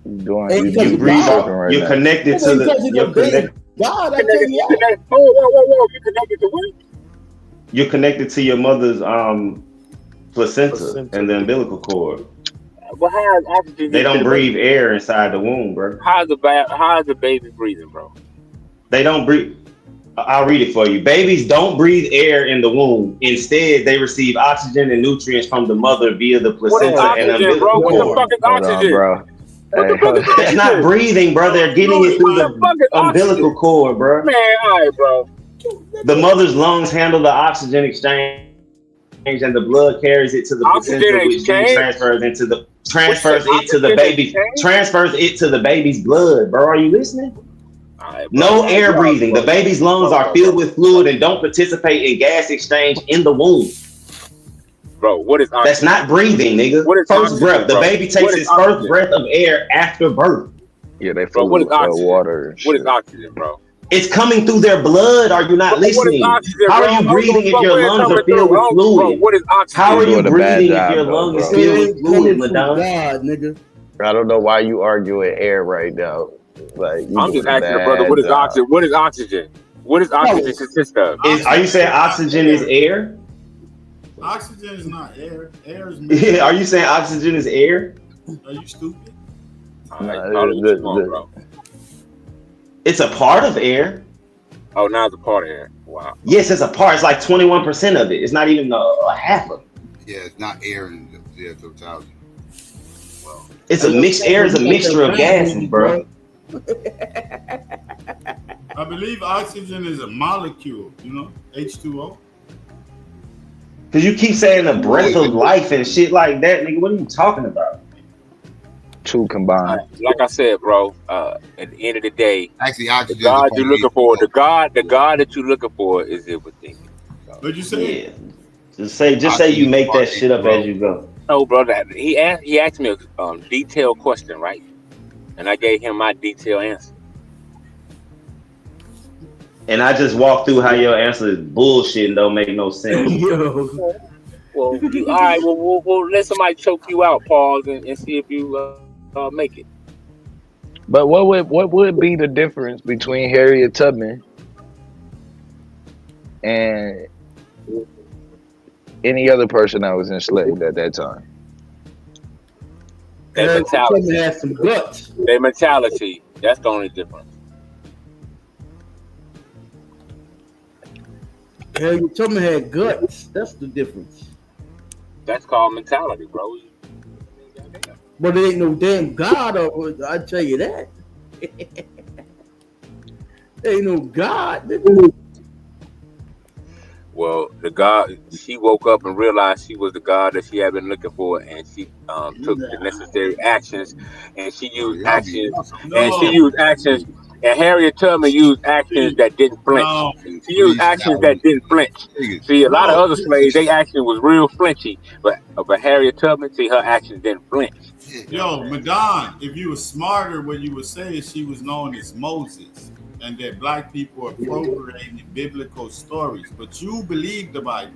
You breathe. You're connected to the. You're connected. God, I tell you. Whoa! You connected to what? You're connected to your mother's placenta and the umbilical cord. Well, how is oxygen? They don't breathe air inside the womb, bro. How is the baby breathing, bro? They don't breathe. I'll read it for you. Babies don't breathe air in the womb. Instead, they receive oxygen and nutrients from the mother via the placenta and umbilical cord. What the fuck is oxygen, bro? That's not breathing, bro. They're getting it through the umbilical cord, bro. Man, all right, bro. The mother's lungs handle the oxygen exchange, and the blood carries it to the placenta, which then transfers it to the baby's blood. Bro, are you listening? Right, no air breathing. The baby's lungs are filled with fluid and don't participate in gas exchange in the womb. Bro, what is oxygen? That's not breathing, nigga. What is first oxygen, breath. bro? The baby takes his first breath of air after birth. Yeah, they Bro, full what is of oxygen? water. And What shit. is oxygen, bro? It's coming through their blood. Are you not listening? Oxygen, How bro? are you Hold breathing on, if bro, your where it lungs coming are filled through? with fluid? Bro, what is oxygen? How are you doing a bad breathing if job, your though, lung is bro. filled with fluid, from Madonna? God, nigga. I don't know why you arguing air right now. Like you I'm just doing a asking the brother, bad what is job. oxygen? What is oxygen? What does oxygen consist of? Are you saying oxygen is air? Oxygen is not air. Air is Yeah, are you saying oxygen is air? Are you stupid? It's a part of air. Oh, now it's a part of air. Wow. Yes, it's a part. It's like 21% of it. It's not even a half of it. Yeah, it's not air in the totality. It's a mixed air. It's a mixture of gases, bro. I believe oxygen is a molecule, you know, H2O. Because you keep saying the breath of life and shit like that, nigga. What are you talking about? Two combined. Like I said, bro, at the end of the day, actually, the God you're looking for, the God that you're looking for is it within you. So. What'd you say? Yeah. Just say you make that shit up as you go. No, bro, he asked me a detailed question, right? And I gave him my detailed answer. And I just walked through how your answer is bullshit and don't make no sense. Well, all right. Well, we'll let somebody choke you out, pause, and see if you make it. But what would be the difference between Harriet Tubman and any other person that was enslaved at that time? Their mentality. Has some guts. Their mentality. That's the only difference. Harriet Tubman had guts. That's the difference. That's called mentality, bro. But there ain't no damn God. I tell you that. There ain't no God. Well, the God, she woke up and realized she was the God that she had been looking for, and she took the necessary actions, and she used actions, and Harriet Tubman used actions that didn't flinch. She used actions that didn't flinch. See, a lot of other slaves, their action was real flinchy, but Harriet Tubman, see, her actions didn't flinch. Yo, Madon, if you were smarter, what you would say is she was known as Moses, and that black people are appropriating biblical stories. But you believe the Bible,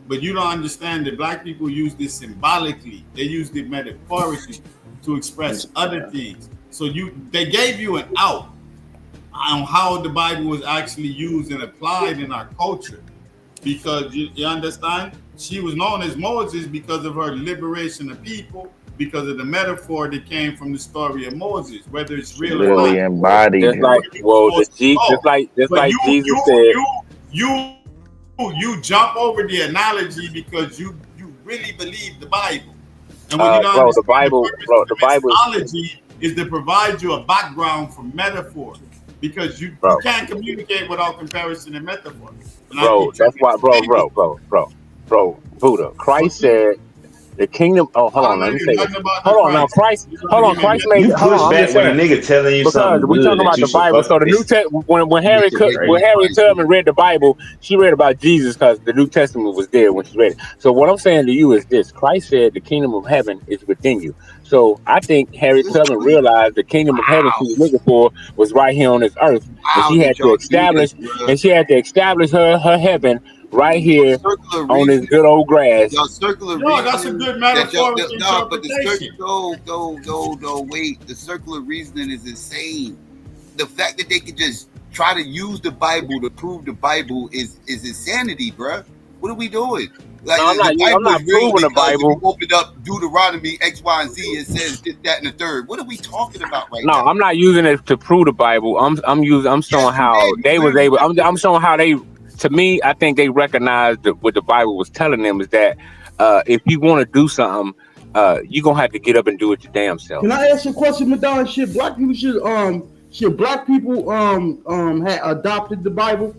but you don't understand that black people use this symbolically. They use it metaphorically to express other things. So they gave you an out on how the Bible was actually used and applied in our culture. Because you understand, she was known as Moses because of her liberation of people, because of the metaphor that came from the story of Moses, whether it's real or Really not. embodied Just him. like, well, just like Jesus said. You jump over the analogy because you really believe the Bible. And when you don't understand the Bible is to provide you a background for metaphor, because you can't communicate without comparison and metaphor. Bro, that's why, bro, Buddha. Christ said the kingdom. Oh, hold on. Let me say this. Hold on, now Christ. Hold on, Christ made. You push Hold on, back when a nigga telling you something because we good talking about that you the Bible. So the New Testament, when Harriet Tubman read the Bible, she read about Jesus because the New Testament was there when she read it. So what I'm saying to you is this: Christ said the kingdom of heaven is within you. So I think Harriet Tubman realized the kingdom of heaven she was looking for was right here on this earth, and she had to establish her heaven right here on this good old grass. No, that's a good metaphorical interpretation. No, wait. The circular reasoning is insane. The fact that they could just try to use the Bible to prove the Bible is insanity, bruh. What are we doing? Like, no, I'm not proving the Bible. If you opened up Deuteronomy X, Y, and Z, it says this, that, and the third. What are we talking about right now? No, I'm not using it to prove the Bible. I'm showing how they was able. I'm showing how they. To me, I think they recognized that what the Bible was telling them is that if you want to do something, you're gonna have to get up and do it your damn self. Can I ask you a question, Madonna? Should black people have adopted the Bible?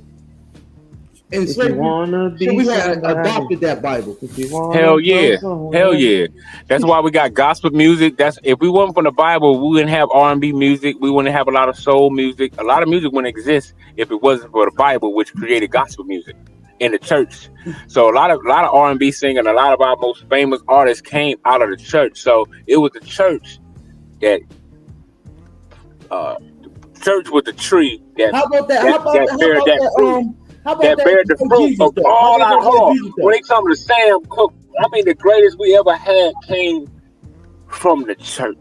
in If you slavery, wanna so be we had somebody, adopted that Bible. if you wanna Hell go yeah, somewhere. hell yeah. That's why we got gospel music. That's if we wasn't from the Bible, we wouldn't have R&B music. We wouldn't have a lot of soul music. A lot of music wouldn't exist if it wasn't for the Bible, which created gospel music in the church. So a lot of R&B singing, a lot of our most famous artists came out of the church. So it was the church that church was the tree that How about that? How about that that? bear that fruit. How about That that? bear the fruit Jesus of stuff. all How our about that hold on. Jesus When stuff? it comes to Sam Cooke, I mean the greatest we ever had came from the church.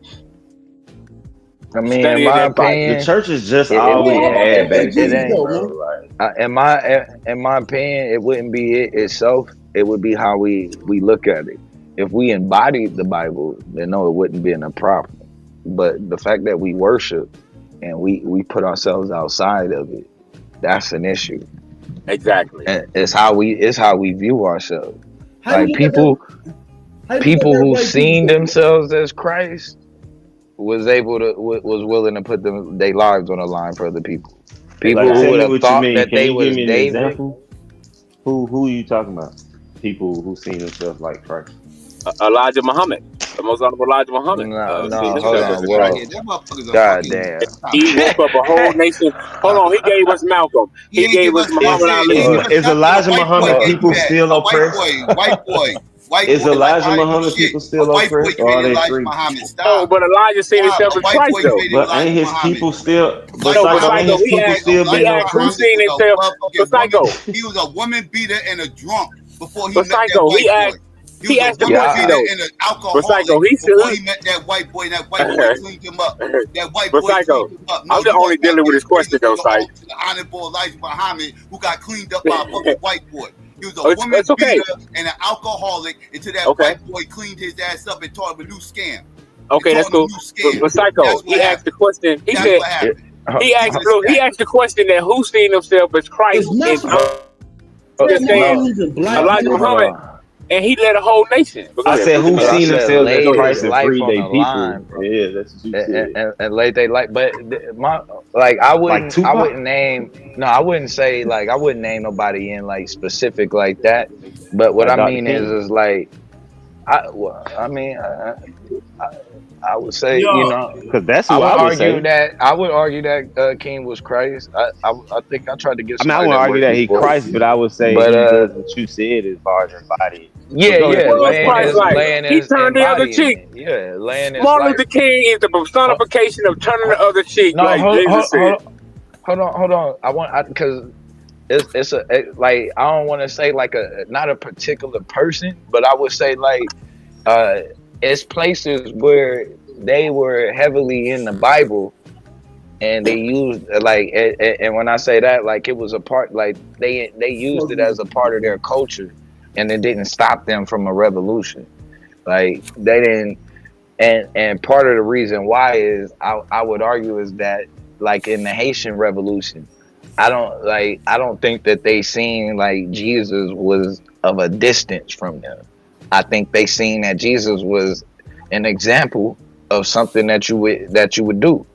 I mean, in Studying my that Bible. The opinion, church is just it all we How about had that back it Jesus then, ain't. though, bro. man? Like, In my opinion, it wouldn't be it itself. It would be how we look at it. If we embodied the Bible, then no, it wouldn't be a problem. But the fact that we worship and we put ourselves outside of it, that's an issue. Exactly. And it's how we view ourselves. How you Like look at that? How you look at people that who white seen Jesus themselves as Christ was willing to put their lives on the line for other people. People like, who tell would me have what you thought mean. that Can they you give was me an David. example? Who are you talking about? People who seen themselves like Christ. Elijah Muhammad, the most honorable Elijah Muhammad, seen No, hold himself as on. Christ. Well, That motherfucker's a God fucking. damn. He woke up a whole nation. Hold on, he gave us Malcolm. He He ain't gave give us us shit. Muhammad He ain't Ali. give us Is nothing. A Elijah white boy Muhammad gave you people that. still A white oppressed? boy. Is Like Elijah how they do Muhammad shit. people A still white boy oppressed, or are created they Elijah free? Muhammad. Oh, Stop. but Elijah seen Stop. himself A as white Christ boy though. created But ain't Elijah his Muhammad. people still? But No, but Psycho, ain't Psycho, his Elijah he people asked, created still he being asked who Muhammad oppressed? seen was himself. a But motherfucking woman. Psycho, He was a woman beater and a drunk before he but met that Psycho, white boy. He he was a asked the woman question Yeah. beater though. and an But Psycho, alcoholic he before should. he met that white boy. And that white boy cleaned him up. That white But boy cleaned Psycho, him up. No, I'm just you only must not dealing be with a his question praiser to though, Psycho. to the honorable Elijah Muhammad who got cleaned up by a fucking white boy. He was a woman It's okay. beater and an alcoholic until that Okay. white boy cleaned his ass up and taught him a new scam. Okay, that's cool. But Psycho, That's what he asked the happened. question. He That's said what happened. he asked the question that who seen himself as Christ. It's not. And I'm just Not saying even black Elijah nigga. Muhammad, and he led a whole nation. But go I ahead, said finish who your thought. I seen said themselves as laid Christ his and life free on their the people. line, bro. Yeah, that's what you said. And laid they life. But my like I Like Tupac. wouldn't name I wouldn't say like I wouldn't name nobody in like specific like that. But what Like I Dr. mean King. is like I mean I would say Because that's I who would I would argue say. that King was Christ. I think I tried to get I mean, I somebody wouldn't that argue worked that he before, Christ, but I would say but he does what you said is larger embodied. yeah, But go ahead, yeah, What finish was your Christ thought. like? He turned the other embodying cheek. it. Yeah, laying his Martin life. Luther King is the personification of turning the other cheek, No, like Jesus said. hold on. Because like I don't want to say like not a particular person, but I would say like it's places where they were heavily in the Bible and they used like and when I say that like it was a part like they used it as a part of their culture and it didn't stop them from a revolution. Like they didn't and part of the reason why is I would argue is that like in the Haitian Revolution, I don't think that they seen like Jesus was of a distance from them. I think they seen that Jesus was an example of something that you would do.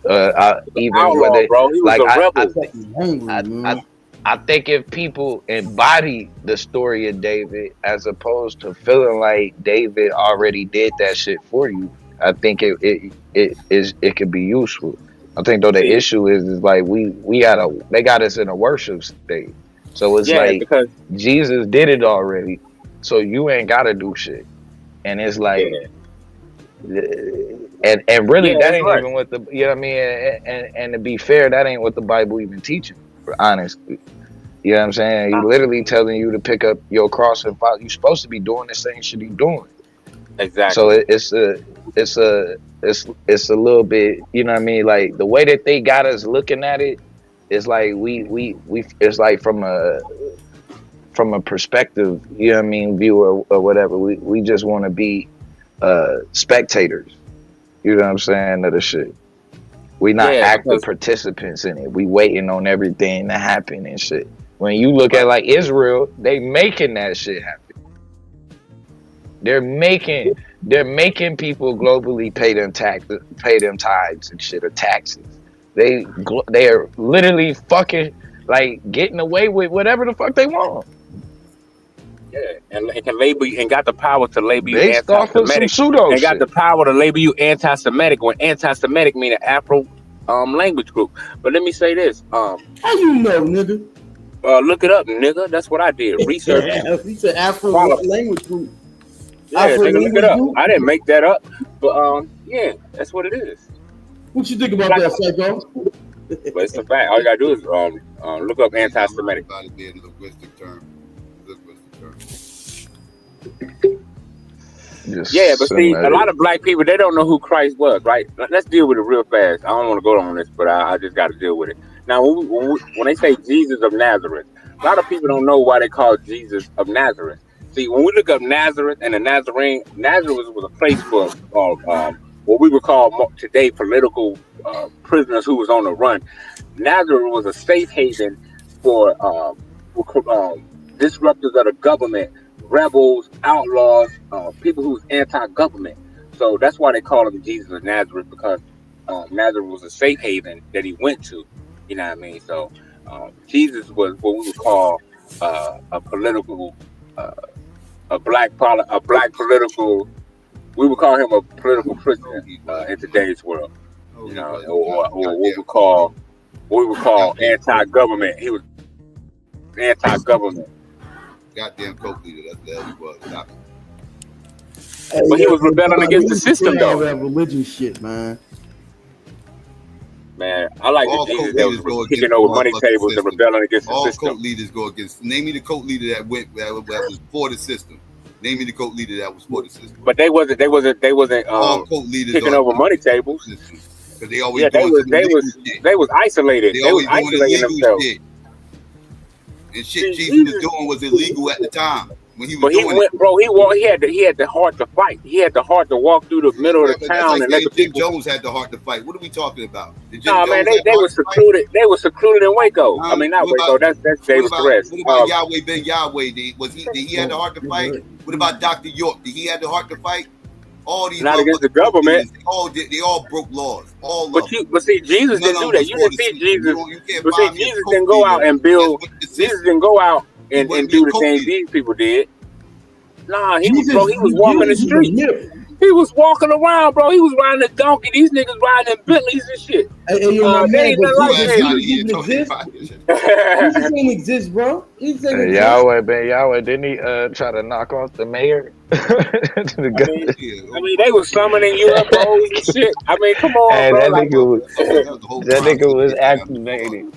Even Outlaw, whether bro. He was like a rebel. I think if people embody the story of David as opposed to feeling like David already did that shit for you, I think it could be useful. I think though the issue is like they got us in a worship state. So it's Yeah, like because Jesus did it already. So you ain't gotta do shit. And it's like and really that ain't even what the you know what I mean and to be fair, that ain't what the Bible even teaches, honestly. You know what I'm saying? He literally telling you to pick up your cross and follow. You're supposed to be doing the same shit he's doing. Exactly. So it's a little bit, you know what I mean? Like the way that they got us looking at it is like we it's like from a perspective, you know what I mean, view or whatever. We just want to be spectators. You know what I'm saying, of the shit. We not active participants in it. We waiting on everything to happen and shit. When you look at like Israel, they making that shit happen. They're making people globally pay them tithes and shit or taxes. They are literally fucking like getting away with whatever the fuck they want. Yeah, and it can label you, and got the power to label you Based off of some anti-Semitic, pseudo and got shit. the power to label you anti-Semitic when anti-Semitic mean an Afro language group. But let me say this, how you know, nigga? Look it up, nigga. That's what I did. Research. He said Afro language group. Yeah, Afro nigga, look language it up. group? I didn't make that up, but yeah, that's what it is. What you think about that, Psycho? But it's a fact. All you gotta do is look up anti-Semitic. About it being a linguistic term. Yeah, but see, a lot of black people, they don't know who Christ was, right? Let's deal with it real fast. I don't want to go on this, but I just got to deal with it. Now, when they say Jesus of Nazareth, a lot of people don't know why they call Jesus of Nazareth. See, when we look up Nazareth and the Nazarene, Nazareth was a place for what we would call today political prisoners who was on the run. Nazareth was a safe haven for disruptors of the government, rebels, outlaws, people who was anti-government. So that's why they call him Jesus of Nazareth, because Nazareth was a safe haven that he went to. You know what I mean? So Jesus was what we would call a political, a black political. We would call him a political prisoner in today's world. You know, or what we would call anti-government. He was anti-government. Goddamn coke leader, that's the hell he was. But he was rebelling against the system, though. That religion shit, man. Man, I like the Jesus that was kicking over money tables and rebelling against the system. All cult leaders go against. Name me the cult leader that was for the system. Name me the cult leader that was for the system. But they wasn't all cult leaders kicking over money tables. Because they always they was isolated. They was isolating themselves. Shit. And shit Jesus was doing was illegal at the time. When he was he had the heart to fight. He had the heart to walk through the middle of the town and let the Jim people. Jones had the heart to fight. What are we talking about? No, man, they were secluded. They were secluded in Waco. I mean, not Waco. That's Davis Perez. What about Yahweh Ben Yahweh? Did he have the heart to fight? What about Dr. York? Did he have the heart to fight? All these not against the government. They all broke laws. But see, Jesus didn't do that. You didn't see Jesus. But see, Jesus didn't go out and build. Jesus didn't go out and do the things these people did. Nah, he was walking the street. He was walking around, bro. He was riding a donkey. These niggas riding in Bentleys and shit. They ain't nothing like that. Jesus ain't exist, bro. Yahweh, didn't he try to knock off the mayor? I mean, they was summoning UFOs and shit. I mean, come on, hey, bro. That nigga was activated.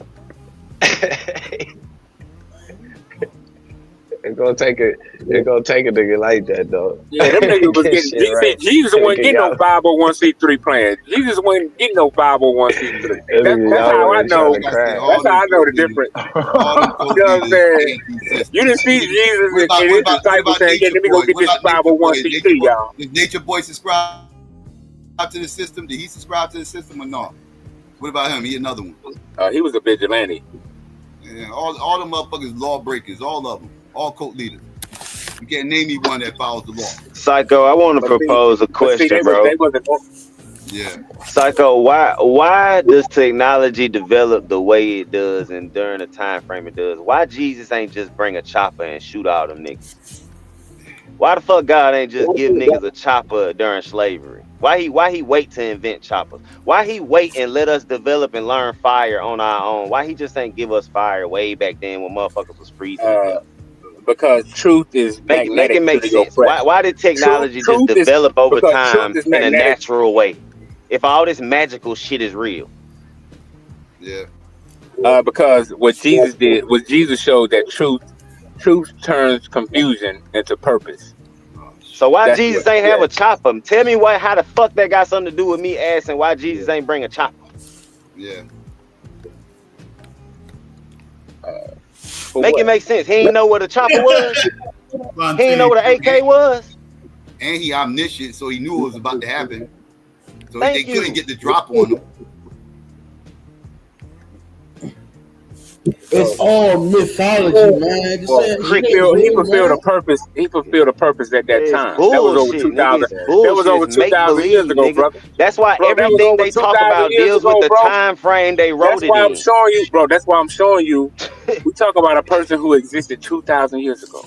It's gonna take a nigga like that, though. Yeah, them niggas was getting. Right. Jesus wasn't getting no 501c3 plan. Jesus wasn't getting no 501c3. That's how I know. That's how I know the difference. You know what I'm saying? You didn't see Jesus and his disciples saying, "Yeah, let me go get this 501c3, y'all." Did Nature Boy subscribe to the system? Did he subscribe to the system or not? What about him? He another one. He was a vigilante. Yeah, all the motherfuckers lawbreakers, all of them. All cult leaders. You can't name me one that follows the law. Psycho, I want to propose a question, bro. Yeah. Psycho, why does technology develop the way it does and during the time frame it does? Why Jesus ain't just bring a chopper and shoot all them niggas? Why the fuck God ain't just give niggas a chopper during slavery? Why he wait to invent choppers? Why he wait and let us develop and learn fire on our own? Why he just ain't give us fire way back then when motherfuckers was freezing? Because truth is magnetic. Make it make sense. Why did technology just develop over time in a natural way? If all this magical shit is real. Yeah. Because what Jesus did was Jesus showed that truth turns confusion into purpose. So why Jesus ain't have a chopper? Tell me how the fuck that got something to do with me asking why Jesus ain't bring a chopper? Yeah. Make it make sense. He ain't know what a chopper was. He ain't know what an AK was. And he omniscient, so he knew it was about to happen. So they couldn't get the drop on him. It's all mythology, man. Just Well, saying, he it ain't fulfilled real, a purpose. He fulfilled a purpose at that It's time. That was over bullshit, nigga. 2,000. It's That was bullshit. over It's make 2,000 years believe, ago, nigga. brother. That's why Bro, that was everything over they talk 2,000 about years deals with ago, the bro. time frame they That's wrote it why I'm in. showing you, bro. That's why I'm showing you. We talk about a person who existed 2,000 years ago,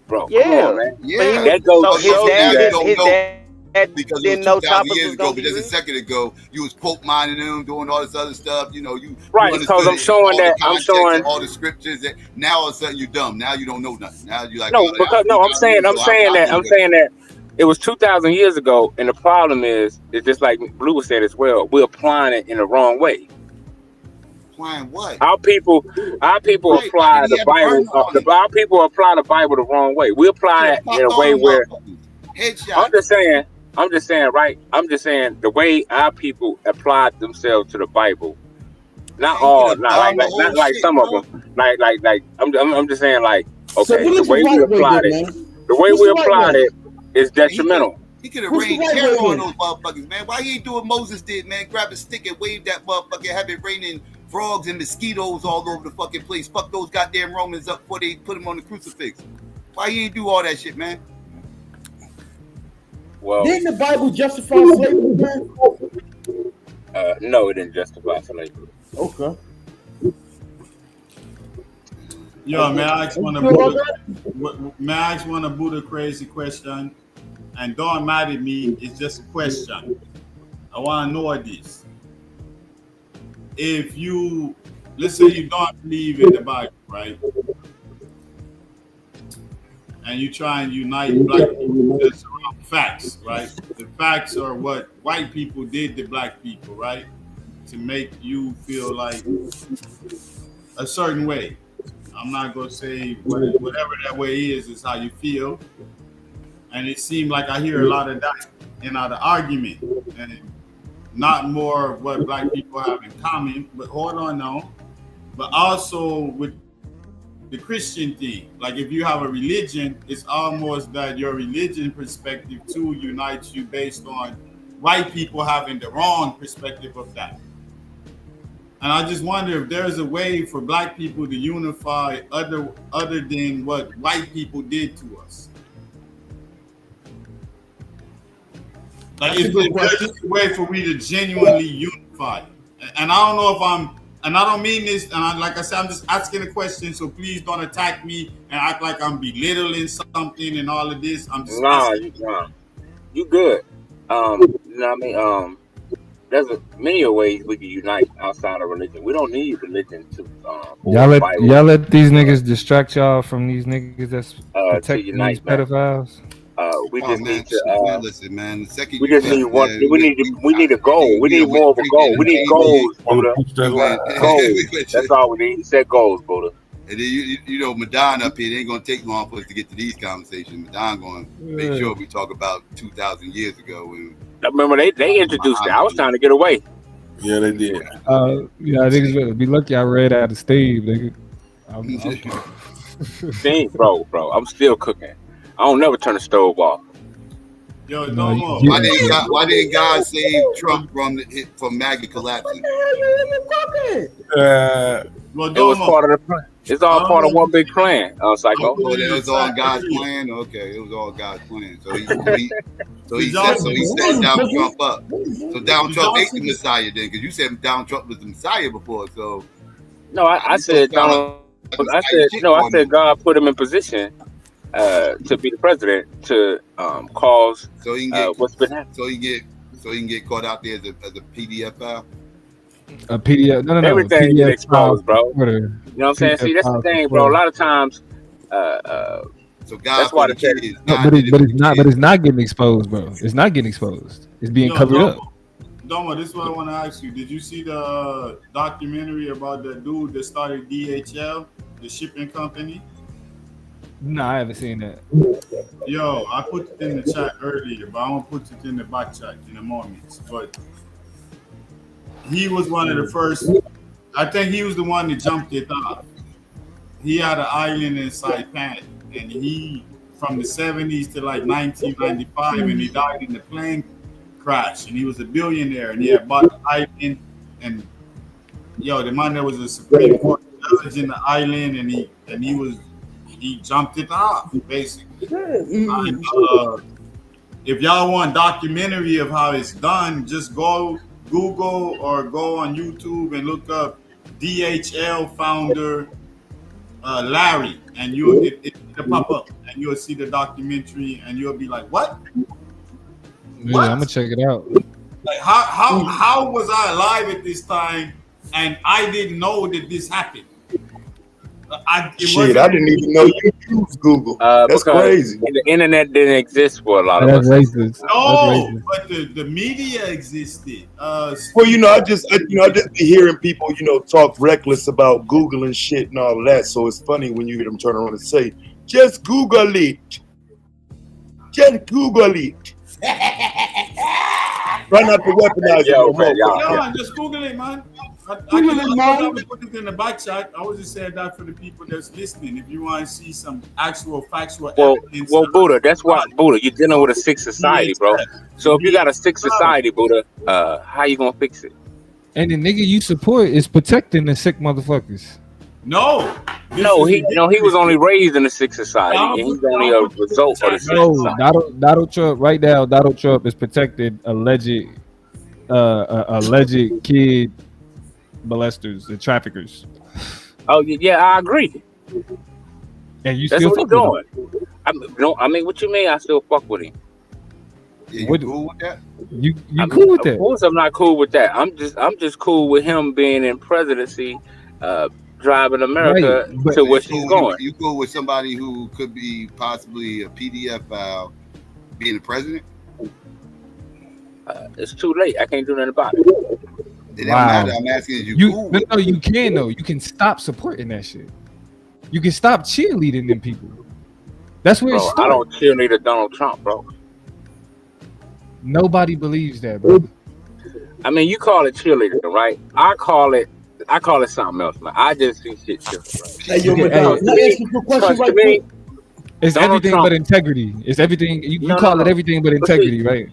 bro. Come on, Yeah, man. but he Yeah. That goes so to his show So you now dad you that. didn't don't his know dad because it was didn't know 2,000 choppers years was ago. gonna But be just a real. second ago, you was quote mining them, doing all this other stuff. You Right, because understood I'm showing all the that. I'm context of showing. all the scriptures. That now all of a sudden you're dumb. Now you don't know nothing. Now you're like, No, oh, that because was no, 2,000 years I'm ago. How saying could I that know what? it was 2,000 years ago, and the problem is just like Blue was said as well. We're applying it in the wrong way. Applying what? Our people Right. apply And he the had a Bible. burner on it. Our people apply the Bible the wrong way. We Should apply have it in popped a all way them where motherfuckers. I'm Headshots. just saying. Right. I'm just saying the way our people applied themselves to the Bible. Not Man, you could all, have bombed the not whole like shit, some of bro. them. I'm just saying like So okay, what the is the way we right way applied then, it, man? the way What's we the right applied way? it is Man, detrimental. he could have What's the rained right terror way on then? those motherfuckers, man. Why he ain't do what Moses did, man? Grab a stick and wave that motherfucker, have it raining frogs and mosquitoes all over the fucking place. Fuck those goddamn Romans up before they put him on the crucifix. Why he ain't do all that shit, man? Well, Didn't the Bible justify slavery, man? no, it didn't justify slavery. Okay. Yo, may I ask one of Buddha crazy question? And don't mad at me, it's just a question. I want to know this. If you, let's say you don't believe in the Bible, right? And you try and unite black people just around facts, right? The facts are what white people did to black people, right? To make you feel like a certain way. I'm not going to say whatever that way is how you feel. And it seemed like I hear a lot of that in the argument. And not more of what black people have in common, but hold on now. But also with the Christian thing, like if you have a religion, it's almost that your religion perspective too unites you based on white people having the wrong perspective of that. And I just wonder if there's a way for black people to unify other than what white people did to us. Like, is there a way for me to genuinely unify? And I don't know if and I don't mean this, and like I said, I'm just asking a question, so please don't attack me and act like I'm belittling something and all of this. I'm just asking. You good. You know what I mean? There's many ways we can unite outside of religion. We don't need religion to Y'all let these niggas distract y'all from these niggas that's protecting these unite, man. pedophiles. We Oh, just man, need to. listen, man. The second We you just miss, need one. man, We need a goal. We need more of a goal. We need goals, Buddha. Goals. That's all we need. Set goals, Buddha. And then you know, Madonna up here, it ain't gonna take long for us to get to these conversations. Madonna gonna make sure we talk about 2,000 years ago. And I remember they introduced it. I was trying to get away. Yeah, they did. Yeah, niggas better be lucky I read out of Steve, nigga. Steve, bro, I'm still cooking. I don't never turn the stove off. Yo, no more. Why didn't God save Trump from MAGA collapsing? It was part of the plan. It's all part of one big plan, Psycho. Oh, it was all God's plan. Okay, it was all God's plan. So he set Donald Trump up. So Donald Trump ain't the Messiah then, because you said Donald Trump was the Messiah before. So no, I said Donald. I said God put him in position to be the president to cause so he can get what's been happening. So he can get caught out there as a PDF file. A PDF, no. Everything PDF get exposed, bro. Twitter. You know what I'm saying? See, that's the thing, bro. A lot of times, so God that's why the kids. But it's not getting exposed, bro. It's not getting exposed. It's being covered up. Domo, this is what I want to ask you. Did you see the documentary about the dude that started DHL, the shipping company? No, I haven't seen that. Yo, I put it in the chat earlier, but I'm gonna put it in the back chat in a moment. But he was one of the first. I think he was the one that jumped it off. He had an island in Saipan, and he from the 70s to like 1995, and he died in the plane crash. And he was a billionaire, and he had bought an island. And yo, the man that was a Supreme Court judge in the island, and he jumped it off basically. And, if y'all want documentary of how it's done, just go Google or go on YouTube and look up DHL founder Larry, and it'll pop up, and you'll see the documentary, and you'll be like, "What? Yeah, I'm gonna check it out. Like, how was I alive at this time, and I didn't know that this happened?" I didn't even know you used Google. That's crazy. The internet didn't exist for a lot of That's us. racist. No, but the media existed. Well, I just be hearing people, talk reckless about Google and shit and all of that. So it's funny when you hear them turn around and say, "Just Google it. Just Google it." Try not to weaponize it. No, just Google it, man. I can put it in the back chat. I was just saying that for the people that's listening. If you want to see some actual factual evidence. Well, Buddha, that's why, Buddha, you're dealing with a sick society, bro. So if you got a sick society, Buddha, how you gonna fix it? And the nigga you support is protecting the sick motherfuckers. No, he was only raised in a sick society, and he's only a result of the sick society. Donald Trump, right now, Donald Trump is protecting alleged kid molesters and traffickers. Oh yeah, I agree. And you That's still what he's doing. I mean, what you mean? I still fuck with him. Yeah, you cool with that? You cool with that? Of course, I'm not cool with that. I'm just cool with him being in presidency, driving America to where she's going. You cool with somebody who could be possibly a PDF file being the president? It's too late. I can't do nothing about it. It don't matter. I'm asking if you cool. No, you can though. You can stop supporting that shit. You can stop cheerleading them people. That's where it starts. I don't cheerlead Donald Trump, bro. Nobody believes that, bro. I mean, you call it cheerleading, right? I call it something else, man. I just see shit different. Hey, yo, Madonna, can I ask you a question right quick? It's everything but integrity. It's everything. You call it everything but integrity, right?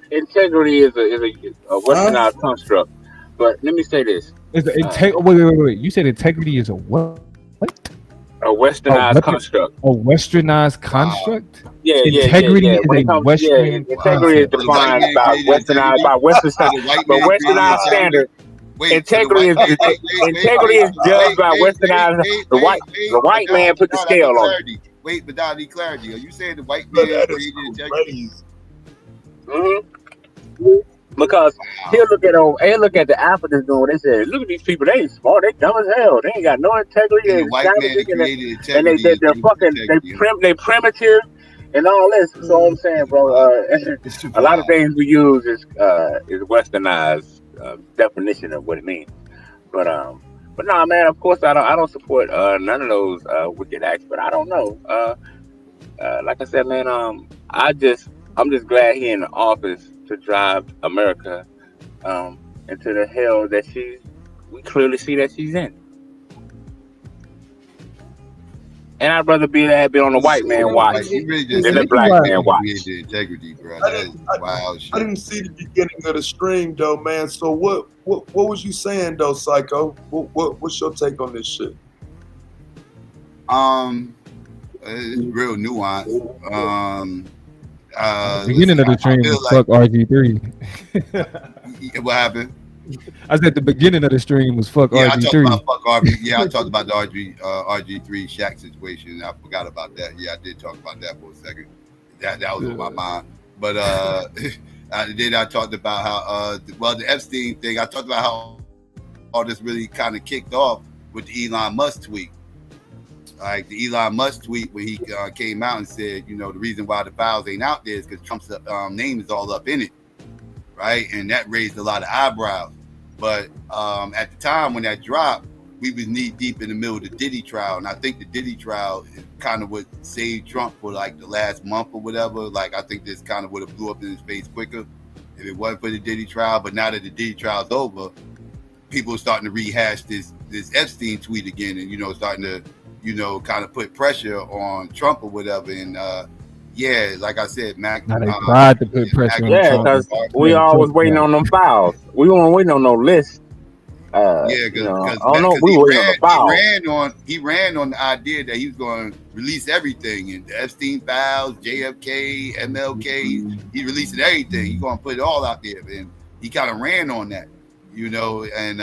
Integrity is a westernized construct. But let me say this. Wait. You said integrity is a what? A westernized construct. A westernized construct? Yeah. Integrity is a Western. Integrity is defined by westernized, by Western standard. But westernized standard. Integrity is judged by westernized. The white man put the scale on it. Wait, but I need clarity. Are you saying the white man created integrity? Because he'll look at the Africans doing. They say, "Look at these people. They ain't smart. They dumb as hell. They ain't got no integrity. The white man created integrity. And they're fucking. They primitive and all this." So I'm saying, bro, a lot of things we use is westernized definition of what it means. But nah, man. Of course, I don't support none of those wicked acts. But I don't know. Like I said, man. I'm just glad he in the office to drive America into the hell that we clearly see that she's in. And I'd rather be on the white man watch than the black man watch. Integrity, bro. I didn't see the beginning of the stream though, man. So what was you saying though, Psycho? What's your take on this shit? It's real nuanced. Beginning of the stream was fuck RG3. What happened? I said the beginning of the stream was fuck RG3. I talked about fuck RG. Yeah, I talked about the RG3 Shaq situation. I forgot about that. Yeah, I did talk about that for a second. That was on my mind. But then I talked about how the Epstein thing. I talked about how all this really kind of kicked off with the Elon Musk tweet. Like the Elon Musk tweet when he came out and said, the reason why the files ain't out there is because Trump's name is all up in it, right? And that raised a lot of eyebrows. But at the time when that dropped, we was knee deep in the middle of the Diddy trial, and I think the Diddy trial is kind of what saved Trump for like the last month or whatever. Like I think this kind of would have blew up in his face quicker if it wasn't for the Diddy trial. But now that the Diddy trial's over, people are starting to rehash this Epstein tweet again, and starting to kind of put pressure on Trump or whatever. And like I said, Mac. Now they tried to put pressure on Trump. Yeah, because we always waiting on them files. We weren't waiting on no list. Yeah, You know, because I don't know. We were waiting on the file. he ran on the idea that he was going to release everything, and the Epstein files, JFK, MLK. He releasing everything. He's going to put it all out there, and he kind of ran on that, you know, and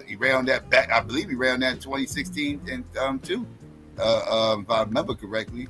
he ran on that back. I believe he ran on that in 2016 and too, if I remember correctly.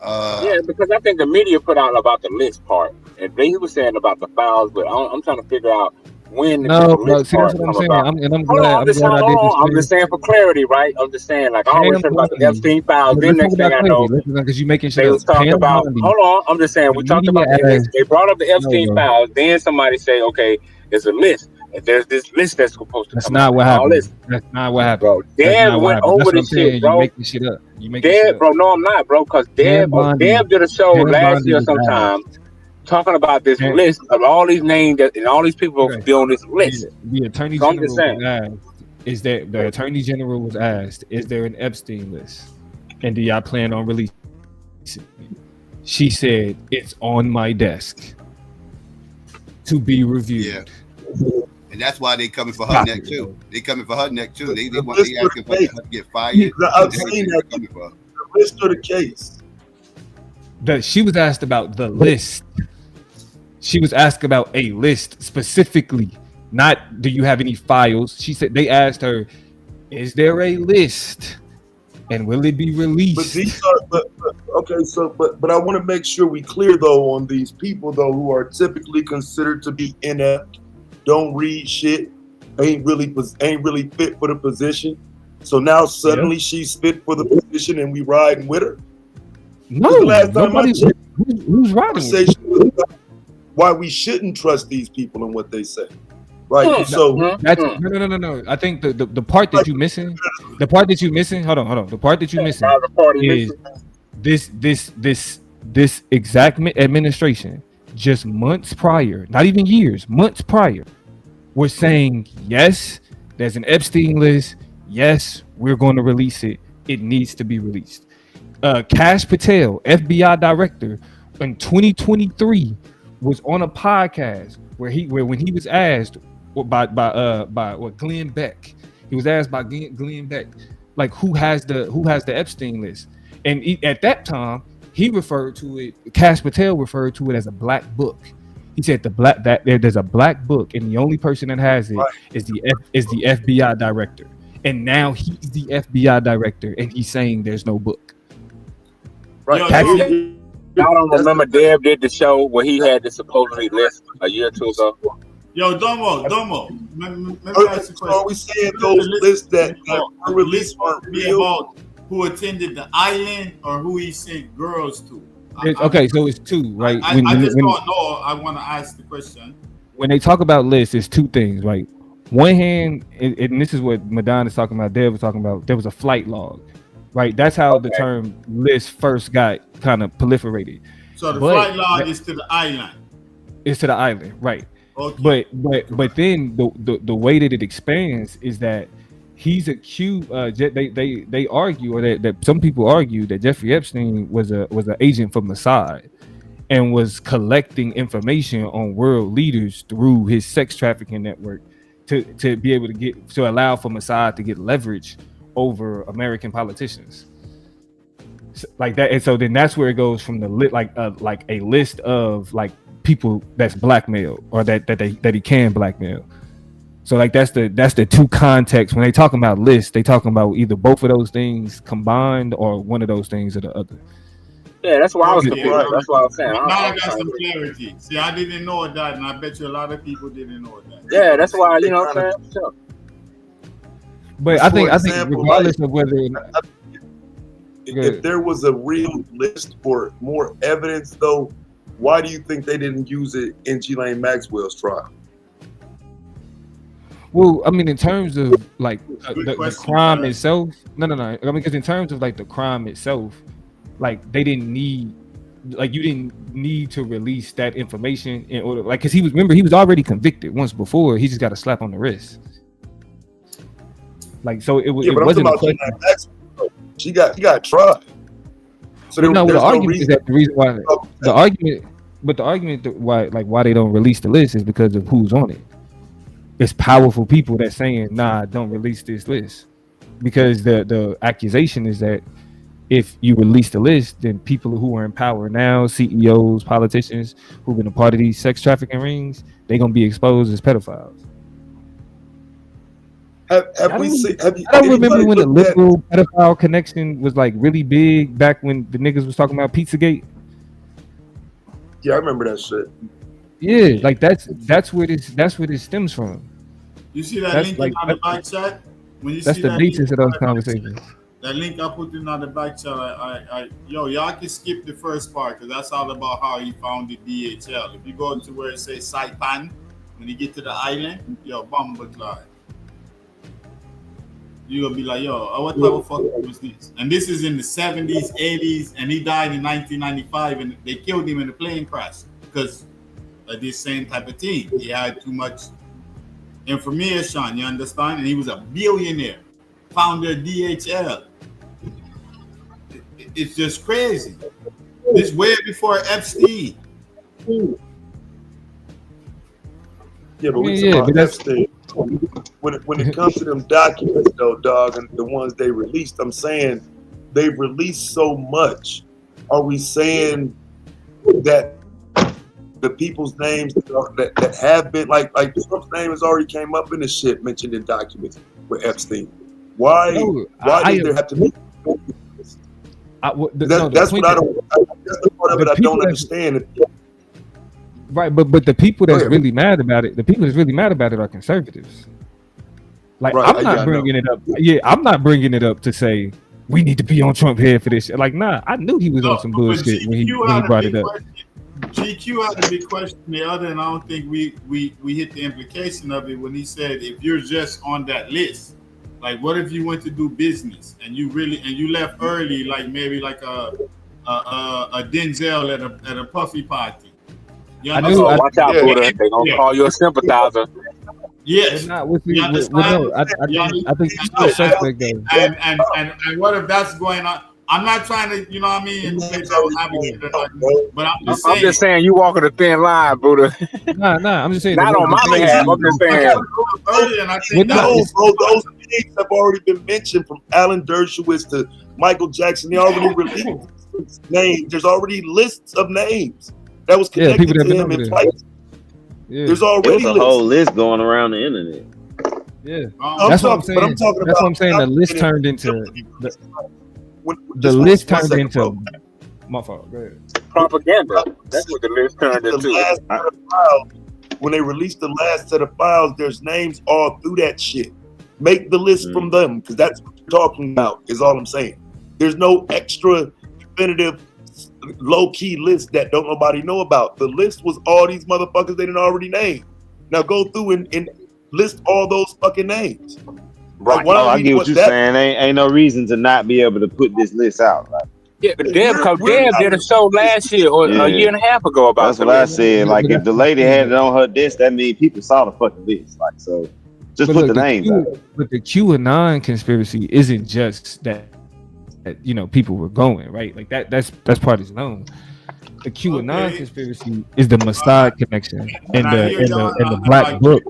Yeah, because I think the media put out about the list part, and he was saying about the files, but I'm trying to figure out when the list see, part that's what I'm come saying. about. I'm just saying for clarity, right? I'm just saying, like, I always heard about the Epstein files. Then next thing I know, because you making shit they up. was talking about. Hold on, I'm just saying we talked about the list. They brought up the Epstein files. Then somebody say, okay, there's a list. And there's this list that's supposed to That's come not out. what All happened. this. That's not what happened. Bro, Deb went over this shit, bro. You making shit up. You making shit up. Bro, no, I'm not, bro, because Deb did a show last year sometime talking about this list of all these names and all these people be on this list. The attorney general was asked, the attorney general was asked, is there an Epstein list? And do y'all plan on releasing it? She said, it's on my desk to be reviewed. Yeah. And that's why they coming for her neck too. They coming for her neck too. They asking for her to get fired. I've seen that. The list of the case. She was asked about the list. She was asked about a list specifically, not do you have any files. She said they asked her, is there a list and will it be released? But these are, okay, so but I want to make sure we clear though on these people though who are typically considered to be inept, don't read shit, ain't really fit for the position. So now suddenly she's fit for the position and we riding with her. No, who's riding with her? Why we shouldn't trust these people and what they say, right? So that's no. I think the part that you're missing, hold on. The part that you're missing is this exact administration just months prior, not even years, months prior, was saying yes, there's an Epstein list. Yes, we're going to release it. It needs to be released. Kash Patel, FBI director, in 2023. Was on a podcast where when he was asked by Glenn Beck, he was asked by Glenn Beck, like who has the Epstein list, and at that time he referred to it. Kash Patel referred to it as a black book. He said there's a black book, and the only person that has it is the FBI director, and now he's the FBI director, and he's saying there's no book. Right. Y'all don't remember Deb did the show where he had the supposedly list a year or two ago? Yo, Domo. Let me ask you a question. Are we saying those lists that were released weren't real? About who attended the island or who he sent girls to? So it's two, right? I just don't know. I want to ask the question. When they talk about lists, it's two things, right? One hand, and this is what Madonna is talking about, Deb was talking about, there was a flight log. Right, that's how the term list first got kind of proliferated. So the flight log is to the island. It's to the island, right? Okay. But then the way that it expands is that he's accused. They argue, or that some people argue that Jeffrey Epstein was an agent from Mossad and was collecting information on world leaders through his sex trafficking network to be able to allow for Mossad to get leverage over American politicians, like that. And so then that's where it goes from the like a list of like people that's blackmailed or that he can blackmail. So like that's the two contexts when they talking about lists. They talking about either both of those things combined or one of those things or the other. Yeah, that's why I was confused. That's what I was saying. Now I got some clarity. See, I didn't know that, and I bet you a lot of people didn't know that. Yeah, that's why, you know what I'm saying? Sure. But I think regardless of whether if there was a real list or more evidence, though, why do you think they didn't use it in Ghislaine Maxwell's trial? Well, I mean, in terms of like the crime itself, no. I mean, because in terms of like the crime itself, like you didn't need to release that information in order, like, because he was already convicted once before. He just got a slap on the wrist. Like, so it wasn't a question. She got tried. So the argument is that the reason why the argument why they don't release the list is because of who's on it. it's powerful people that's saying, nah, don't release this list. Because the accusation is that if you release the list, then people who are in power now, CEOs, politicians who've been a part of these sex trafficking rings, they're gonna be exposed as pedophiles. Have we seen? Have you? I don't remember anybody when the looked at? liberal pedophile connection was like really big back when the niggas was talking about Pizzagate. Yeah, I remember that shit. Yeah, like that's where this stems from. You see that That's link like in the back chat? When you that's see the that basis of link, those conversations. that link I put in on the back chat, y'all can skip the first part because that's all about how he founded DHL. If you go to where it says Saipan, when you get to the island, yo, bomba cloud. You're gonna be like, yo, what type of fuck was this? And this is in the 70s, 80s, and he died in 1995, and they killed him in a plane crash because of this same type of thing. He had too much information, you understand? And he was a billionaire, founder of DHL. It's just crazy. This way before Epstein. Yeah, but we talking about Epstein. When it comes to them documents, though, dog, and the ones they released, I'm saying they've released so much. Are we saying that the people's names that have been like Trump's name has already came up in the shit mentioned in documents with Epstein? Why does there have to be? That's what I don't. That's the part of it I don't understand. Right, but the people that's really mad about it, are conservatives. Like I'm not bringing it up. Yeah, I'm not bringing it up to say we need to be on Trump head for this shit. Like, nah, I knew he was on some bullshit when he brought it up. GQ had a big question the other, and I don't think we hit the implication of it when he said if you're just on that list, like what if you went to do business and you left early, like maybe like a Denzel at a puffy party. I knew. Watch out, Buddha. They're gonna call you a sympathizer. Yes. I think it's suspect though. And what if that's going on? I'm not trying to, you know what I mean? But I'm just saying you walking a thin line, Buddha. Nah, I'm just saying. Not on my behalf. I'm just saying. No, bro, those names have already been mentioned from Alan Dershowitz to Michael Jackson. They already released names. There's already lists of names that was connected to him in place. Yeah. There's already a whole list going around the internet. Yeah, that's what I'm saying. That's what I'm saying. The list turned into the list turned into. My fault. Go ahead. Propaganda. That's what the list turned into. When they released the last set of files, there's names all through that shit. Make the list from them because that's what you're talking about. Is all I'm saying. There's no extra definitive low-key list that don't nobody know about. The list was all these motherfuckers they didn't already name. Now go through and list all those fucking names. Right. Like, I get what you're saying. Ain't no reason to not be able to put this list out. Right? Yeah, but Deb did a show last year or a year and a half ago about that's what I said. Like if the lady had it on her desk, that means people saw the fucking list. Like so, just put the names out. But the QAnon conspiracy isn't just that people were going right. Like that's part is known. The QAnon conspiracy is the Mossad connection and the Black Book.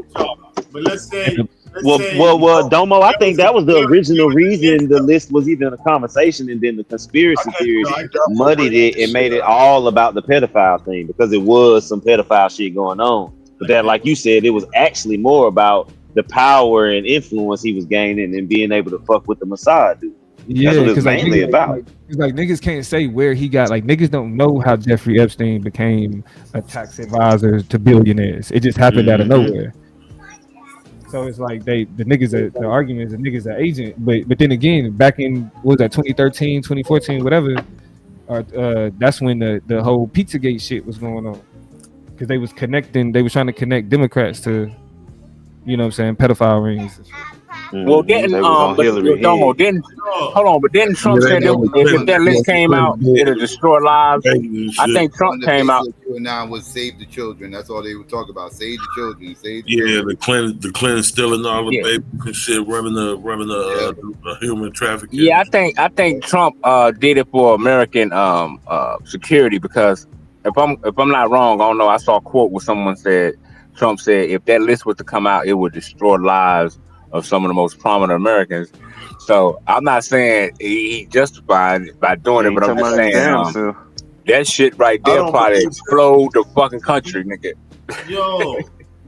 But let's say. Well, Domo, I think that was the original reason the list was even a conversation, and then the conspiracy theories muddied it and made it all about the pedophile thing because it was some pedophile shit going on. But that, like you said, it was actually more about the power and influence he was gaining and being able to fuck with the Mossad dude. Yeah, that's what it's mainly about. Like niggas can't say where he got. Like niggas don't know how Jeffrey Epstein became a tax advisor to billionaires. It just happened out of nowhere. So it's like the argument is the niggas are agent, but then again, back in what was that 2013, 2014, whatever, that's when the whole Pizzagate shit was going on. Because they was trying to connect Democrats to, you know what I'm saying, pedophile rings and shit. Well, then, hold on, but then Trump said if that list came out, it'll destroy lives. I think Trump came out. Now was save the children. That's all they would talk about. Save the children. Save the children. the Clinton stealing all the babies and shit, running the human trafficking. Yeah, I think Trump did it for American security because if I'm not wrong, I don't know. I saw a quote where someone said Trump said if that list was to come out, it would destroy lives of some of the most prominent Americans. So I'm not saying he justified it by doing it, but I'm just saying that shit right there probably explode the fucking country, nigga. Yo,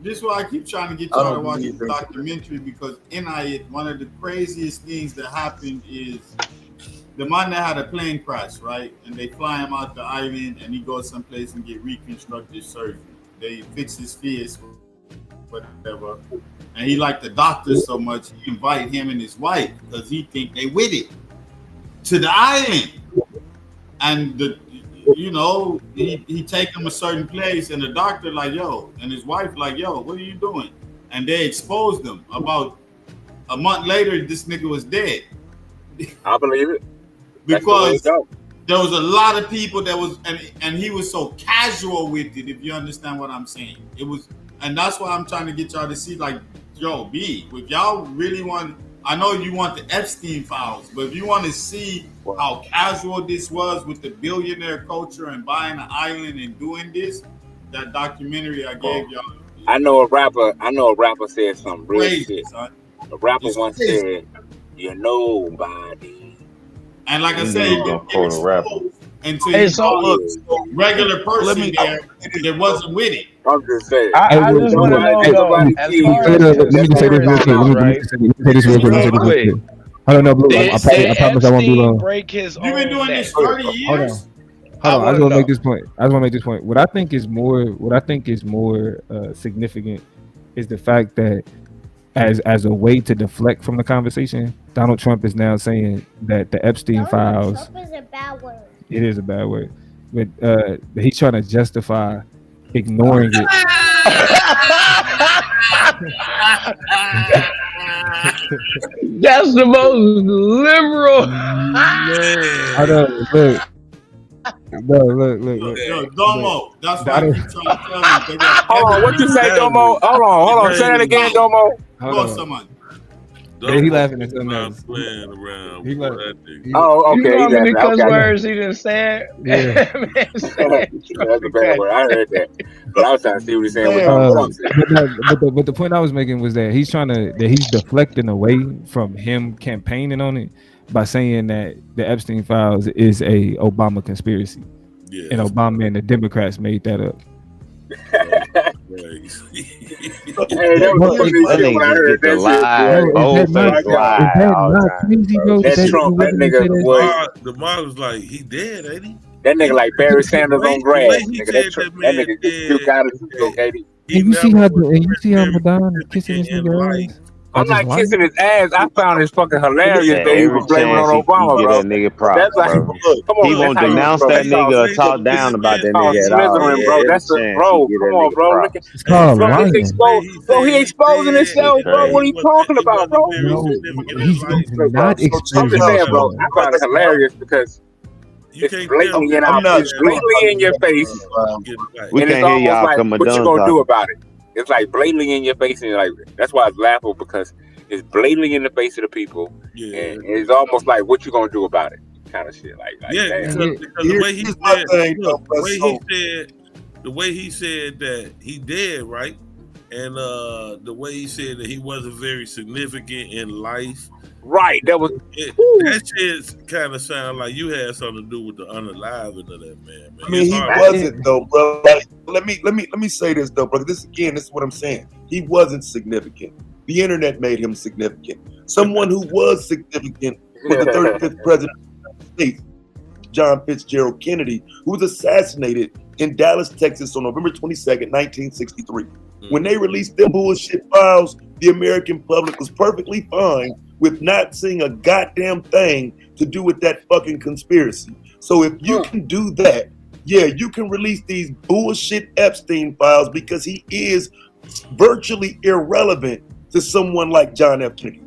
this is why I keep trying to get y'all to watch this documentary, because in it, one of the craziest things that happened is the man that had a plane crash, right? And they fly him out the island and he goes someplace and get reconstructive surgery. They fix his face, whatever. And he liked the doctor so much, he invite him and his wife because he think they with it to the island. And he take him a certain place, and the doctor like, yo, and his wife like, yo, what are you doing? And they exposed him. About a month later, this nigga was dead. I believe it. Because there was a lot of people that was, and he was so casual with it, if you understand what I'm saying. It was, and that's why I'm trying to get y'all to see, like, yo, if y'all really want, I know you want the Epstein files, but if you want to see how casual this was with the billionaire culture and buying an island and doing this, that documentary I gave y'all. I know a rapper said something real Crazy, shit. son. A rapper It's once crazy. said, "You're nobody." And like I said, you get exposed until Hey, you so saw look, a regular person there that wasn't with it. I'm just saying. I just want to know though, as far as Let me just say this real quick. Let me say this real quick. I don't know, Blue. I promise I won't be long. Break his You've been doing this 30 years? Hold on. I just want to make this point. What I think is more significant is the fact that as a way to deflect from the conversation, Donald Trump is now saying that the Epstein files. Trump is a bad word. It is a bad word, but he's trying to justify ignoring it. That's the most liberal. I know. Look. Yo, Domo, that's why I keep trying to tell you. Hold on, what you say, Domo? Hold on. Say that again, Domo. Go, someone. Yeah, he laughing at something else. Playing around. He like, oh, okay. You know how many cuss Okay. words he done said? Yeah. That's a bad word. I heard that, but I was trying to see what he's saying. But the point I was making was that he's deflecting away from him campaigning on it by saying that the Epstein files is a Obama conspiracy, and Obama and the Democrats made that up. The mom was like, he dead, ain't he? That nigga like Barry Sanders on grass. That nigga get puke out of his throat, Katie. You see how Madonna kissing this nigga ass? I'm not kissing his ass. I found it fucking hilarious that he was blaming on Obama, bro. That nigga props, That's like, bro. come on, He won't denounce that nigga or talk down about that nigga at all. bro. That's a bro. Come on, bro. Look at It's called lying. Bro, he exposing himself, bro. What are you talking about, bro? No, he's not exposing I'm just saying, bro. himself. I found it hilarious because it's blatantly in your face. We And it's can't hear almost y'all like, come what you done gonna do talking. about it? It's like blatantly in your face, and like that's why it's laughable, because it's blatantly in the face of the people, and it's almost like what you gonna do about it, kind of shit. Like Because damn. the way he said, the way he said that he dead, right, and the way he said that he wasn't very significant in life. Right, that shit kind of sound like you had something to do with the unaliving of that man. I mean, he wasn't though, bro. Like, let me say this though, bro. This is what I'm saying. He wasn't significant. The internet made him significant. Someone who was significant was the 35th president of the United States, John Fitzgerald Kennedy, who was assassinated in Dallas, Texas on November 22nd, 1963. When they released them bullshit files, the American public was perfectly fine with not seeing a goddamn thing to do with that fucking conspiracy. So if you can do that, yeah, you can release these bullshit Epstein files because he is virtually irrelevant to someone like John F. Kennedy.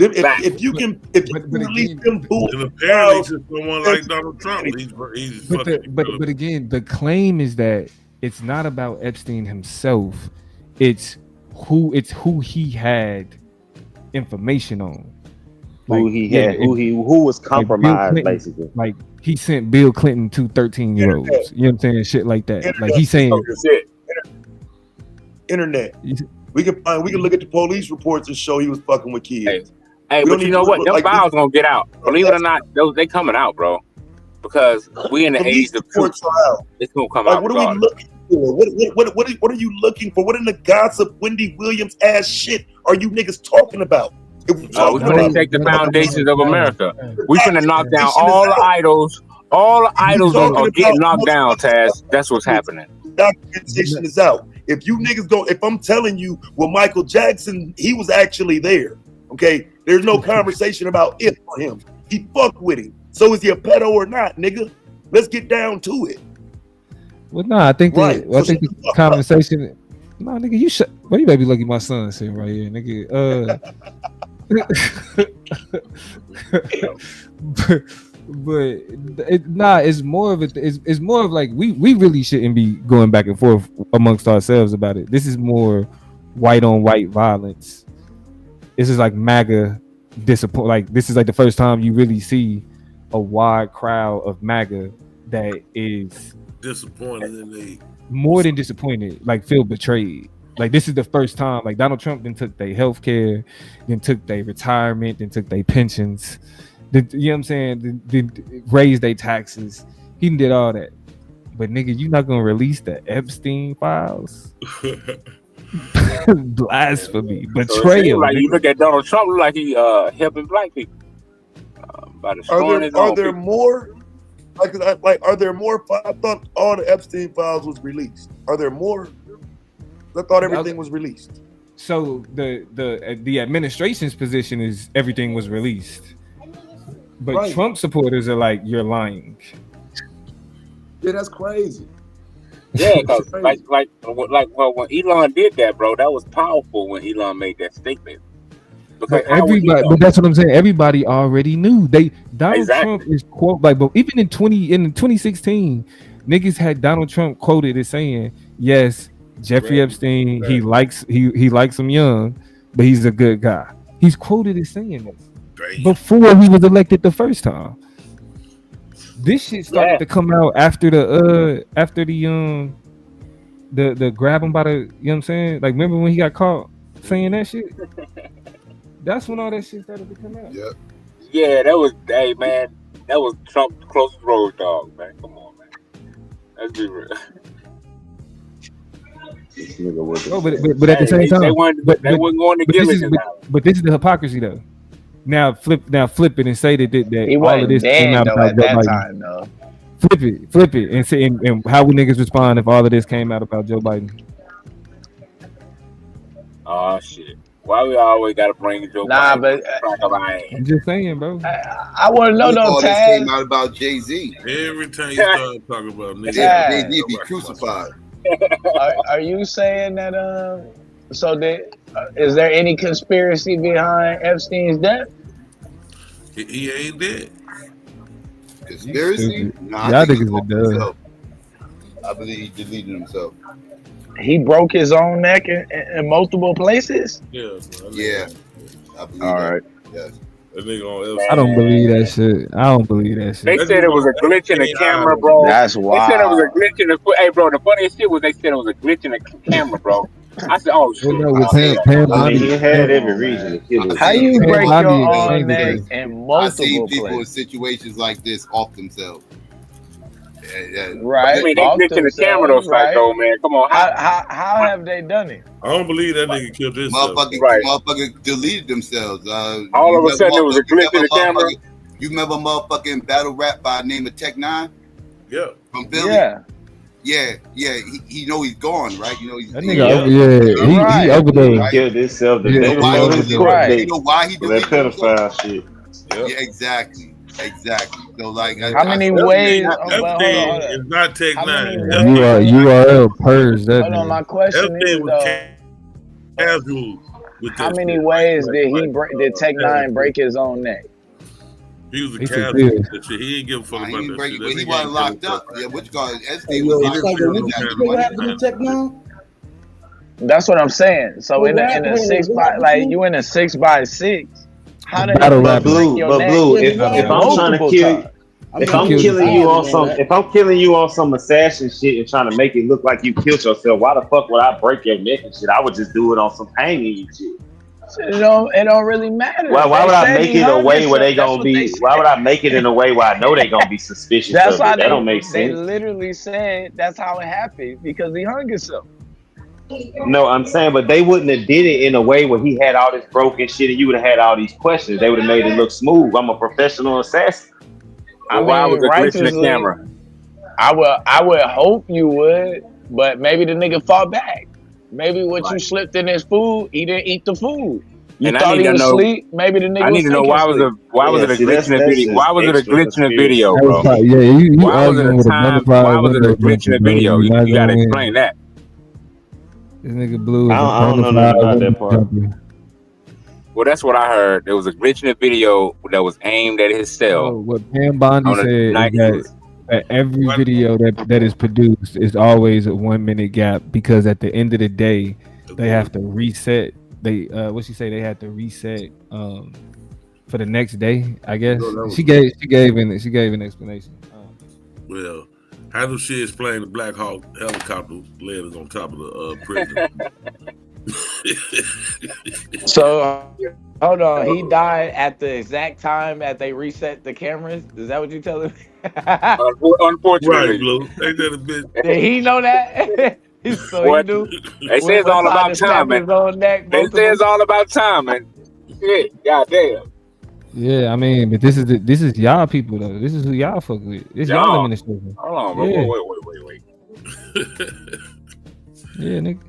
If you can release them bullshit files, to someone like Donald Trump, he's but again, the claim is that it's not about Epstein himself. It's who he had information on. Who was compromised, like basically. Like he sent Bill Clinton to 13-year-olds. You know what I'm saying? Shit like that. Like he's saying internet. We can look at the police reports and show he was fucking with kids. Hey, but you know what? Them files gonna get out. Believe it or not, they coming out, bro. Because we in the age of truth. It's gonna come out. What are we looking for? What are you looking for? What in the gossip Wendy Williams ass shit are you niggas talking about? We finna take the foundations of America. We finna knock down all the idols. All the idols are getting knocked down, Taz. That's what's happening. Documentation is out. If you niggas if I'm telling you, well, Michael Jackson, he was actually there. Okay, there's no conversation about if for him. He fucked with him. So is he a pedo or not, nigga? Let's get down to it. Well, no, I think the conversation. No, nigga, you should. Well, you better be lucky my son's here right here, nigga. It's more of it's more of like we really shouldn't be going back and forth amongst ourselves about it. This is more white on white violence. This is like MAGA disappoint. Like this is like the first time you really see a wide crowd of MAGA that is disappointed in the more than disappointed, like feel betrayed. Like this is the first time, like Donald Trump then took their health care, then took their retirement, then took their pensions, then, you know what I'm saying, then raised their taxes. He did all that. But nigga, you not gonna release the Epstein files? Blasphemy, betrayal. So like you look at Donald Trump, look like he helping black people by destroying his own Are there people. more? Are there more? I thought all the Epstein files was released. Are there more? I thought everything was released. So the administration's position is everything was released, but Right. Trump supporters are like, you're lying. Yeah, that's crazy. Yeah, because like when Elon did that, bro, that was powerful when Elon made that statement. Because But everybody, but that's what I'm saying. Everybody already knew. Donald Trump is quote like, but even in 2016, niggas had Donald Trump quoted as saying, yes, Jeffrey Epstein, he likes him young, but he's a good guy. He's quoted as saying this before he was elected the first time. This shit started to come out after the grab him by the, you know what I'm saying? Like, remember when he got caught saying that shit? That's when all that shit started to come out. Yeah, that was man, that was Trump's closest road dog, man. Come on, man. Let's be real. Oh, but at the same time, they weren't going to give it. But this is the hypocrisy, though. Now flip it and say that He all of this came out though, about at Joe that Biden. time, though. Flip it, and say and how would niggas respond if all of this came out about Joe Biden? Oh shit! Why we always gotta bring Joe Nah, Biden? but I'm just saying, bro. I want to know though, All this Taz. came out about Jay-Z. Every time you start talking about niggas, Yeah. Jay-Z be crucified. Are you saying that is there any conspiracy behind Epstein's death? he ain't dead. Conspiracy? Nah, Y'all I think he niggas are broke dumb. himself. I believe he deleted himself. He broke his own neck in multiple places. Yeah, Yeah. I believe All that. right. Yes. That nigga on Epstein. I don't believe that shit. I don't believe that shit. They said it was a glitch in the camera, bro. That's They said it was a wild. glitch in the. Hey, bro, the funniest shit was they said it was a glitch in the camera, bro. I said, oh shit. Well, no, with Pam I mean, he Bondi, had every reason to kill himself. How you Pam break Bondi your explained own neck it. in I see multiple people in places? situations like this off themselves. Yeah. Right. I mean, they off glitch in the camera, though, themselves, right? Psycho, man. Come on. How have they done it? I don't believe that nigga killed himself. Motherfucker deleted themselves. All of a sudden, there was a glitch in the camera. You remember motherfucking battle rap by the name of Tech Nine? Yeah. From Philly? Yeah. He know he's gone, right? You know he's That nigga, he overdosed. He killed himself the Yeah, day he before overdosed. his court date. You know why he For that deleted himself? pedophile shit. Yeah, exactly. So like, How many ways? Epstein is not Tech Nine. URL purge that. Hold on, my question is Epstein was casual with how that many shit. ways did Tech Nine break his own neck? He was a He casual said, with that shit. He didn't give a fuck about that shit. That He nigga wasn't ain't locked give a up. fuck. Yeah, which guy? Hey, Epstein yo, was it's locked like, up. what you know what happened to Tech Nine? That's what I'm saying. So Well, in what a happened? 6x, like you in a 6x6, how the Battle hell rap. you break your But neck Blue, if I'm trying to multiple kill, times? If I'm killing you on some assassin shit and trying to make it look like you killed yourself, why the fuck would I break your neck and shit? I would just do it on some hanging you shit. It don't really matter. Why They would I said make he it a hung way where himself. they That's gonna what they be? said. Why would I make it in a way where I know they gonna be suspicious That's of why it? That don't make they sense. literally said that's how it happened because he hung himself. No, I'm saying, but they wouldn't have did it in a way where he had all this broken shit and you would have had all these questions. They would have made it look smooth. I'm a professional assassin. I mean, why was the glitch in the righteously, camera? I would hope you would, but maybe the nigga fought back. Maybe what you slipped in his food, he didn't eat the food. You And I thought need he to was know. asleep. Maybe the nigga I need was to know thinking why was sleep. it a glitch in the video? Why was it a glitch in the video, That was bro? probably, yeah, you Why was it arguing a with a time? bona Why fide was it a window glitch in junkie, the bro. video? You're not You gotta gonna explain win. that. This nigga Blue is a I don't bona know nothing fide about that window part. junkie. Well, that's what I heard. There was a glitch in the video that was aimed at his So cell what Pam Bondi on said the is night. that every video that is produced is always a 1 minute gap because at the end of the day they have to reset. They what she say? They had to reset for the next day. I guess she gave an explanation. Well, how do she explain the Black Hawk helicopter landed on top of the prison? So hold on, he died at the exact time that they reset the cameras. Is that what you telling me? Unfortunately, Right, Blue. Ain't that a bitch? Did he know that? So What? he knew. They say it's what all time about to snap timing. his own neck. They Both say of it's them. all about timing. Shit, goddamn. Yeah, I mean, but this is y'all people though. This is who y'all fuck with. It's y'all Y'all. administration. Hold on, bro. Yeah. Wait. Yeah, nigga.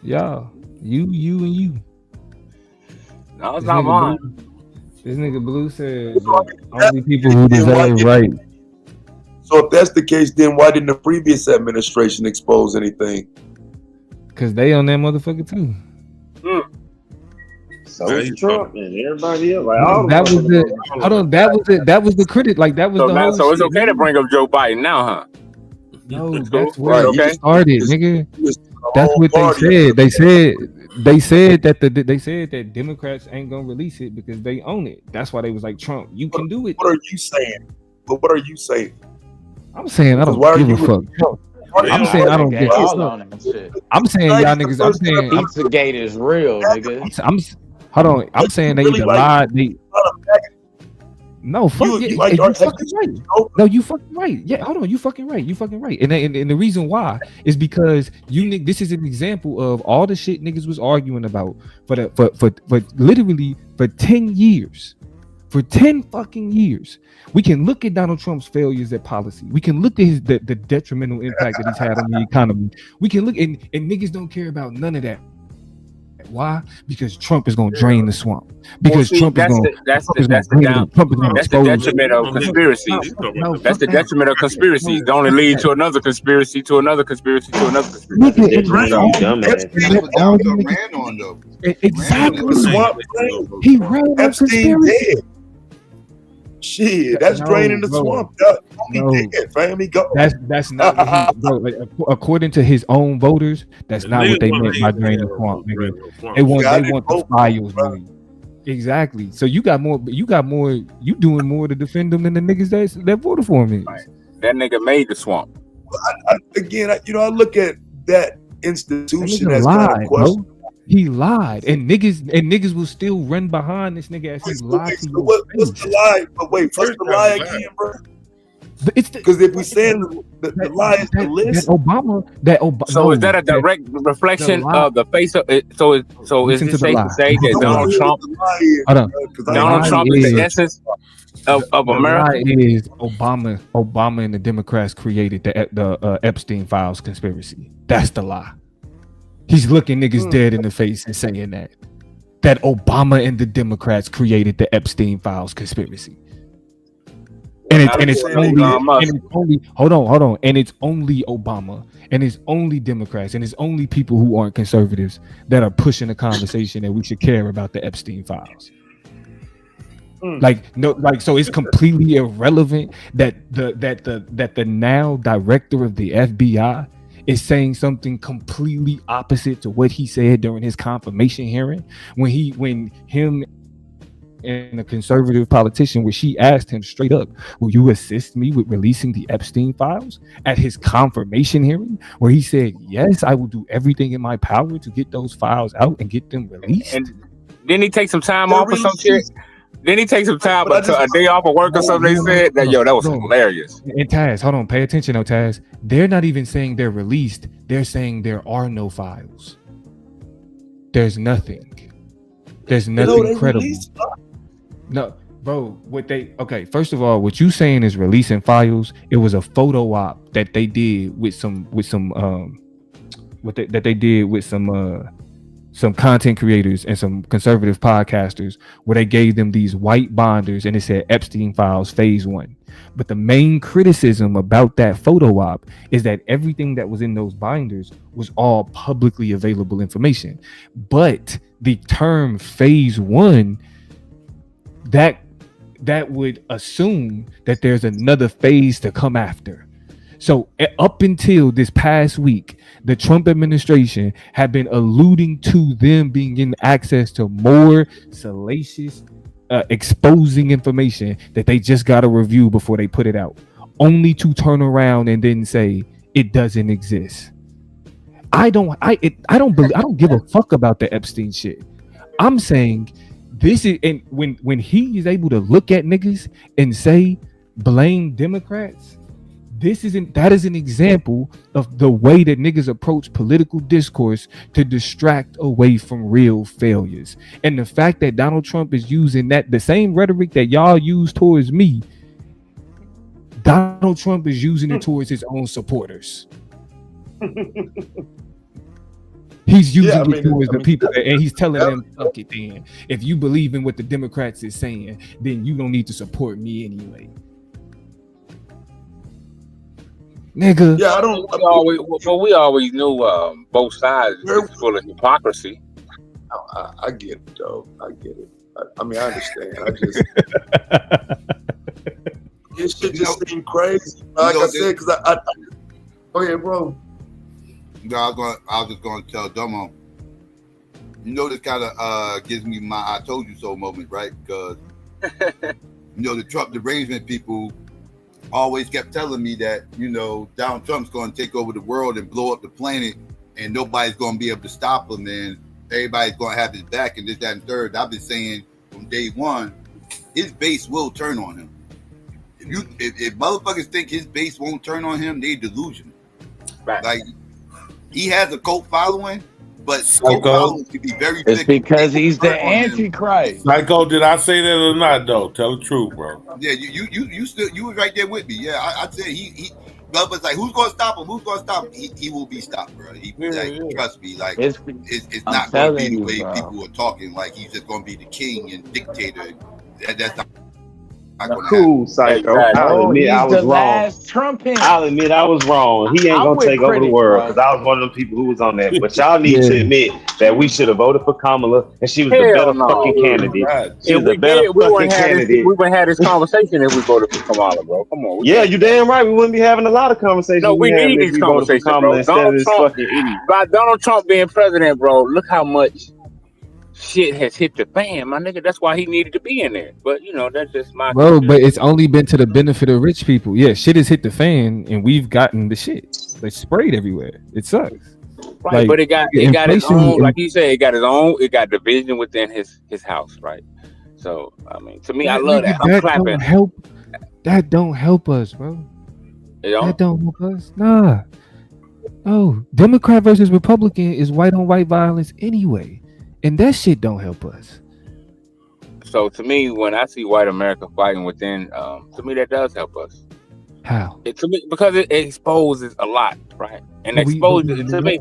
Y'all. You and you. No, it's This not nigga mine. This nigga Blue said that only people who deserve right. So if that's the case, then why didn't the previous administration expose anything? Cause they on that motherfucker too. So it's Trump and everybody else. Like all That was the motherfuckers. hold on. That was the critic. Like that was So the now, whole. so it's shit, okay to nigga. bring up Joe Biden now, huh? No, It's cool. that's where It's it okay. started, nigga. That's what they said. They said that Democrats ain't gonna release it because they own it. That's why they was like, Trump, you can do it. What are you saying? But what are you saying? I'm saying I don't Why are give a you- fuck. I'm saying I don't give all a on that shit. I'm saying y'all niggas. I'm saying Pizzagate is real, nigga. hold on. I'm saying they either lied. No, fuck yeah. You fucking right. No, you fucking right. Yeah, hold on. You fucking right. You fucking right. And the reason why is because this is an example of all the shit niggas was arguing about for literally for 10 years. For 10 fucking years, we can look at Donald Trump's failures at policy. We can look at the detrimental impact that he's had on the economy. We can look and niggas don't care about none of that. Why? Because Trump is going to drain the swamp. Because Trump is going to That's the detriment of conspiracies. That's the detriment of conspiracies. They only lead to another conspiracy, to another conspiracy, to another conspiracy. Exactly. He ran on conspiracy. Dead. Shit, that's draining the swamp. Dead, fam. He go. That's not what he, bro. Like, according to his own voters, that's not what they meant by drain the swamp, nigga. They want the files, bro. Exactly. So you doing more to defend them than the niggas that voted for him. That nigga made the swamp. I look at that institution That nigga as lied, kind of question. bro. He lied, and niggas will still run behind this nigga as he lied to you. What's the lie? But wait, what's the lie again, bro? Because if we saying the lie is the list, So is that a direct reflection of the face of it? So is Listen it to the safe lie. to say that Donald Trump is the essence of America? The lie is Obama and the Democrats created the Epstein files conspiracy. That's the lie. He's looking niggas dead in the face and saying that Obama and the Democrats created the Epstein files conspiracy. And it's only hold on. And it's only Obama and it's only Democrats and it's only people who aren't conservatives that are pushing the conversation that we should care about the Epstein files. So it's completely irrelevant that the now director of the FBI is saying something completely opposite to what he said during his confirmation hearing when him and a conservative politician where she asked him straight up, will you assist me with releasing the Epstein files, at his confirmation hearing, where he said, yes, I will do everything in my power to get those files out and get them released. And then he take some time off or some shit. Then he takes some time, a day off of work or something. They said that, yo, that was hilarious. And Taz, hold on, pay attention though, Taz. They're not even saying they're released. They're saying there are no files. There's nothing. There's nothing credible. No, bro, first of all, what you saying is releasing files. It was a photo op that they did with some content creators and some conservative podcasters, where they gave them these white binders and it said Epstein Files Phase 1. But the main criticism about that photo op is that everything that was in those binders was all publicly available information. But the term Phase 1, that would assume that there's another phase to come after. So up until this past week, the Trump administration had been alluding to them being given access to more salacious, exposing information that they just got to review before they put it out, only to turn around and then say it doesn't exist. I don't give a fuck about the Epstein shit. I'm saying this is, and when he is able to look at niggas and say blame Democrats, that is an example of the way that niggas approach political discourse to distract away from real failures. And the fact that Donald Trump is using the same rhetoric that y'all use towards me, Donald Trump is using it towards his own supporters. He's using it towards the people, and he's telling them, fuck it then. If you believe in what the Democrats is saying, then you don't need to support me anyway. Nigga. Yeah, we always knew both sides is full of hypocrisy. I get it, though. I get it. I mean, I understand. I just this shit just seemed crazy. Like I said, because I go ahead, bro. No, I was just going to tell Dumbo. You know, this kind of gives me my "I told you so" moment, right? Because you know, the Trump derangement people always kept telling me that, you know, Donald Trump's going to take over the world and blow up the planet, and nobody's going to be able to stop him, and everybody's going to have his back, and this, that, and third. I've been saying from day one, his base will turn on him. If motherfuckers think his base won't turn on him, they delusional. Right. Like, he has a cult following, but cult followers can be very It's because he's the Antichrist. Psycho, did I say that or not though? Tell the truth, bro. Yeah, you was right there with me. Yeah, I said he but like, who's gonna stop him? Who's gonna stop him? He will be stopped, bro. Trust me, like it's not gonna be the way people are talking, like he's just gonna be the king and dictator. That's not cool, Psycho. I'll admit I was wrong. I'll admit I was wrong. He ain't gonna take over the world, because I was one of them people who was on that. But y'all need to admit that we should have voted for Kamala, and she was the better fucking candidate. She was the better fucking candidate. We wouldn't have this conversation if we voted for Kamala, bro. Come on. Yeah, you damn right. We wouldn't be having a lot of conversations. No, we need these conversations, bro. By Donald Trump being president, bro, look how much shit has hit the fan, my nigga. That's why he needed to be in there. But you know, that's just my but it's only been to the benefit of rich people. Yeah, shit has hit the fan, and we've gotten the shit. They sprayed everywhere. It sucks. Right, like, but it got its own, like you said, it got its own. It got division within his house, right? So I mean, to me, I love that. I'm clapping. That don't help us, bro. That don't help us. Nah. Oh, Democrat versus Republican is white on white violence anyway. And that shit don't help us. So to me, when I see white America fighting within, to me that does help us. How? To me, because it exposes a lot, right? And exposes it to me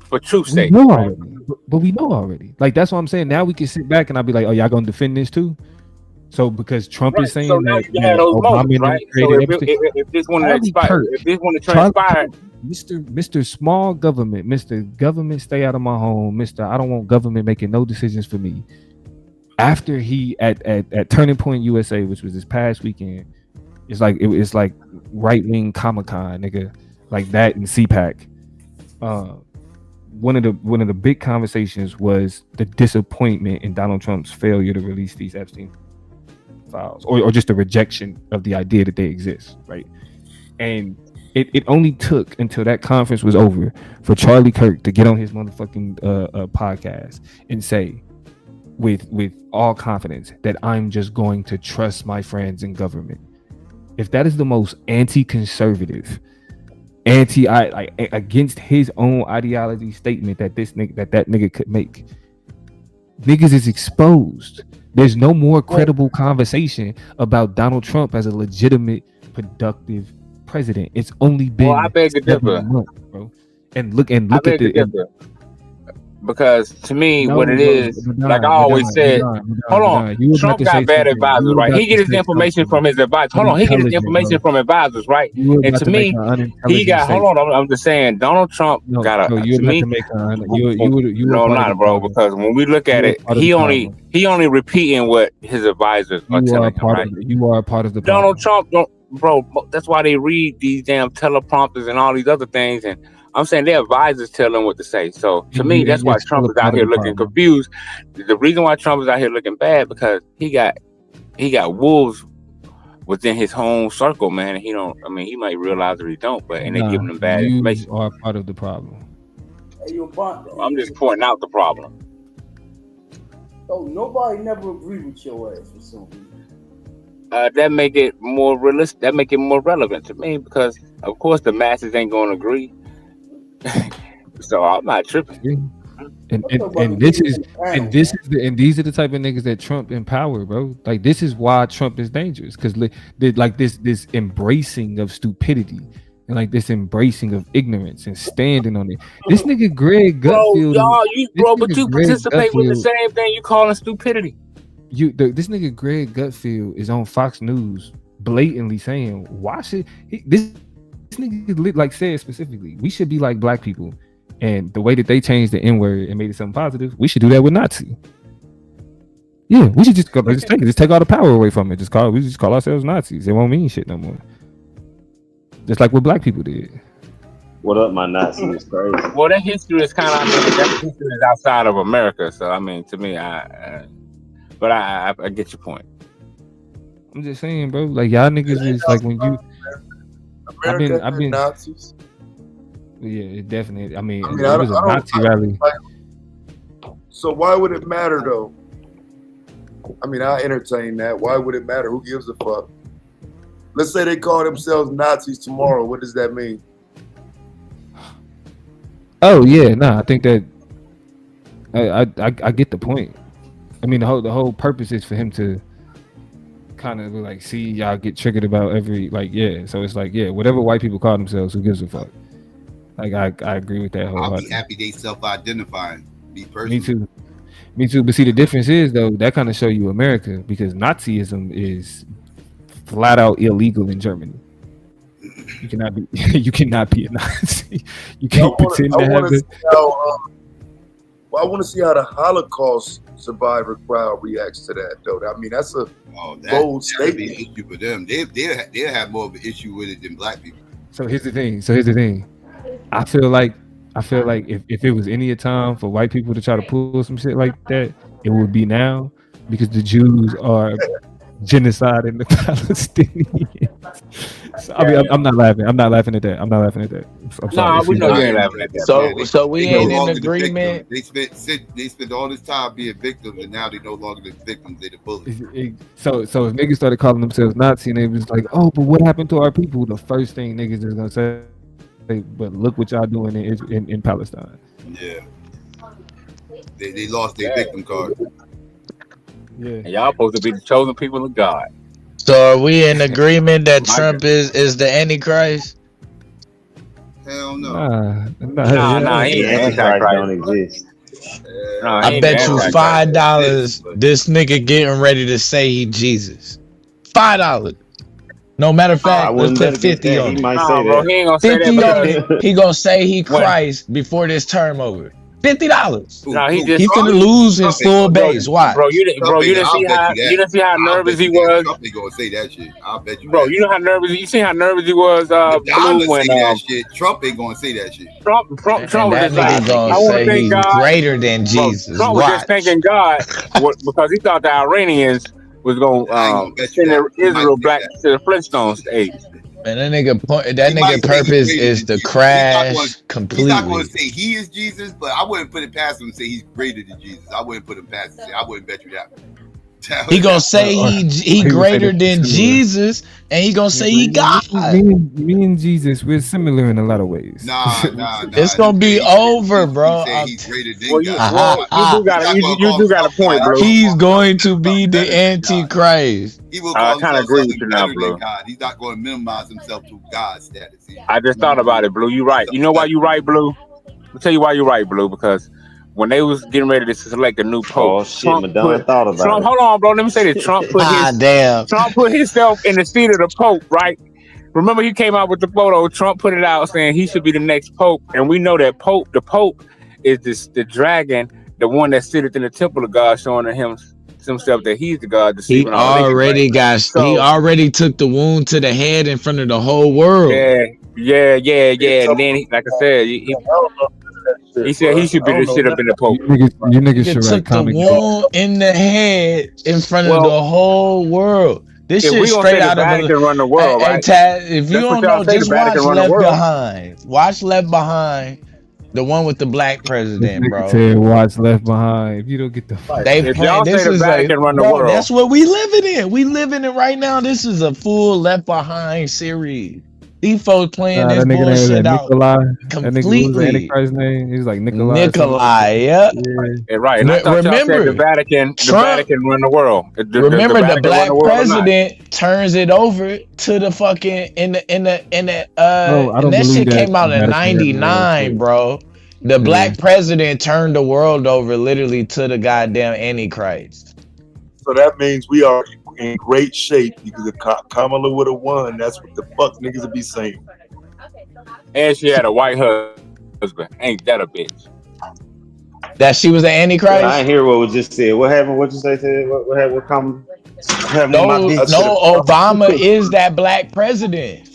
for truth's sake. But we know already. Like, that's what I'm saying. Now we can sit back and I'll be like, oh, y'all gonna defend this too? So because Trump is saying that Obama right? So if this one expires, if this one transpire, Mr. Small Government, Mr. Government, stay out of my home, Mr. I don't want government making no decisions for me. After he at Turning Point USA, which was this past weekend, it's like right wing Comic-Con, nigga, like that in CPAC. one of the big conversations was the disappointment in Donald Trump's failure to release these Epstein files, or just the rejection of the idea that they exist, right? And it only took until that conference was over for Charlie Kirk to get on his motherfucking podcast and say, with all confidence, that I'm just going to trust my friends in government. If that is the most anti-conservative, against his own ideology statement that that nigga could make, niggas is exposed. There's no more credible conversation about Donald Trump as a legitimate, productive president. It's only been I beg to differ, bro. And look at the. Because to me, what it is, like I always said, hold on, Trump got bad advisors, right? He gets his information from his advisors. Hold on, he gets his information from advisors, right? And to me, he got. Hold on, I'm just saying, Donald Trump got a. To me, no, not bro, because when we look at it, he only repeating what his advisors are telling him, right? You are a part of the Donald Trump, bro. That's why they read these damn teleprompters and all these other things, and I'm saying their advisors tell them what to say. So to me, that's why Trump is out here looking confused. The reason why Trump is out here looking bad because he got wolves within his home circle, man. And he don't. I mean, he might realize that he don't, but and they giving him bad information. You are part of the problem. I'm just pointing out the problem. Oh, nobody never agreed with your ass for some reason. That make it more realistic. That make it more relevant to me because, of course, the masses ain't gonna agree. So I'm not tripping. And these are the type of niggas that Trump empower, bro. Like this is why Trump is dangerous because like this embracing of stupidity and like this embracing of ignorance and standing on it. This nigga Greg Gutfield, but you participate with the same thing you calling stupidity. This nigga Greg Gutfield is on Fox News blatantly saying, why should this nigga like said specifically, we should be like black people, and the way that they changed the N-word and made it something positive, we should do that with Nazi. Yeah, we should just take all the power away from it. We just call ourselves Nazis. It won't mean shit no more. Just like what black people did. What up, my Nazi is crazy. Well, that history is kind of that history is outside of America. So I mean, to me, I get your point. I'm just saying, bro. Like y'all niggas is like when you. I've been Nazis. Yeah, it definitely. I mean it was a Nazi rally. So why would it matter though? I mean, I entertain that. Why would it matter? Who gives a fuck? Let's say they call themselves Nazis tomorrow. What does that mean? Oh yeah, I think that I get the point. I mean, the whole purpose is for him to kind of like see y'all get triggered about every so it's like whatever white people call themselves, who gives a fuck? Like I agree with that whole. I'll be happy they self-identifying. Me too. But see, the difference is though that kind of show you America because Nazism is flat out illegal in Germany. You cannot be a Nazi. You can't pretend to have it. I want to see how the Holocaust survivor crowd reacts to that, though. I mean, that's a bold statement. Be an issue for them. They'll have more of an issue with it than black people. So here's the thing. I feel like if it was any time for white people to try to pull some shit like that, it would be now because the Jews are genociding the Palestinians. So, I mean, I'm not laughing. I'm not laughing at that. I'm sorry. We know you ain't laughing at that. So we ain't in agreement. They spent all this time being victims, and now they no longer the victims. They're the bullies. So if niggas started calling themselves Nazi, and they was like, "Oh, but what happened to our people?" The first thing niggas is gonna say, "But look what y'all doing in Palestine." Yeah, they lost their victim card. Yeah, and y'all supposed to be the chosen people of God. So are we in agreement that Trump is the Antichrist? Hell no. Nah, he ain't Antichrist. Don't exist. I bet you $5 this nigga getting ready to say he Jesus. $5. No matter of fact, let's put 50 on it. He ain't gonna say 50 on it. He gonna say he Christ before this term over. $50. No, he He just finna lose his full base. Watch. Bro, you didn't see how nervous he was. Trump ain't gonna say that shit. I'll bet you Bro, that. you know how nervous you see how nervous he was, Madonna Blue, when say that shit. Trump ain't gonna say that shit. Trump And was that just like, nigga gonna I want say to thank he's God. greater than Bro, Jesus. Trump was just Watch. thanking God because he thought the Iranians was gonna send Israel back to the Flintstone stage. And that nigga He might say he's purpose greater is than to Jesus. crash He's not going completely. to say he is Jesus, but I wouldn't put it past him to say he's greater than Jesus. I wouldn't put him past him. I wouldn't bet you that. He gonna say he greater than Jesus, and he gonna say he God. Me and Jesus, we're similar in a lot of ways. Nah. It's gonna be over, bro. He's greater than Well, God. you do got a point, Blue. He's going to be the Antichrist. He will I call kind of himself agree with something you now, better Blue. than God. He's not going to minimize himself to God's status. I just thought about it, Blue. You're right. You know why you're right, Blue? I'll tell you why you're right, Blue. Because when they was getting ready to select a new pope, Oh shit, Madonna thought about Trump. it. Hold on, bro. Let me say this. Trump put himself in the seat of the pope, right? Remember, he came out with the photo. Trump put it out saying he should be the next pope, and we know that the pope is the dragon, the one that sitteth in the temple of God, showing himself that he's the God. He already he already took the wound to the head in front of the whole world. Yeah. And then, like I said, he said he should have been the pope. You niggas He should took write the comic wound in the head in front of the whole world. This if shit we gonna straight say the out of Vatican run the world, Hey, right? Taz, if you That's what don't y'all know, say, the just Vatican watch run the Left world. Behind. Watch Left Behind, the one with the black president, bro. said watch Left Behind. If you don't get the fuck. They If playing. y'all This say the is Vatican run the world, that's what we living in. We living in right now. This is a full Left Behind series. These folks playing That this nigga name was bullshit out Nikolai. That nigga who was the completely. Antichrist name? He was like Nikolai. Nikolai, yeah. Right. And I thought y'all said the Vatican run the world. Remember, the Vatican black run the world or not? president turns it over to the fucking and I don't that believe shit that came out in Vatican ran the world, '99, bro. The black president turned the world over literally to the goddamn Antichrist. So that means we are in great shape because if Kamala would have won, that's what the fuck niggas would be saying. And she had a white husband. Ain't that a bitch? That she was the Antichrist? I ain't hear what was just said. What happened? What you say? What happened with Kamala? No, Obama is that black president.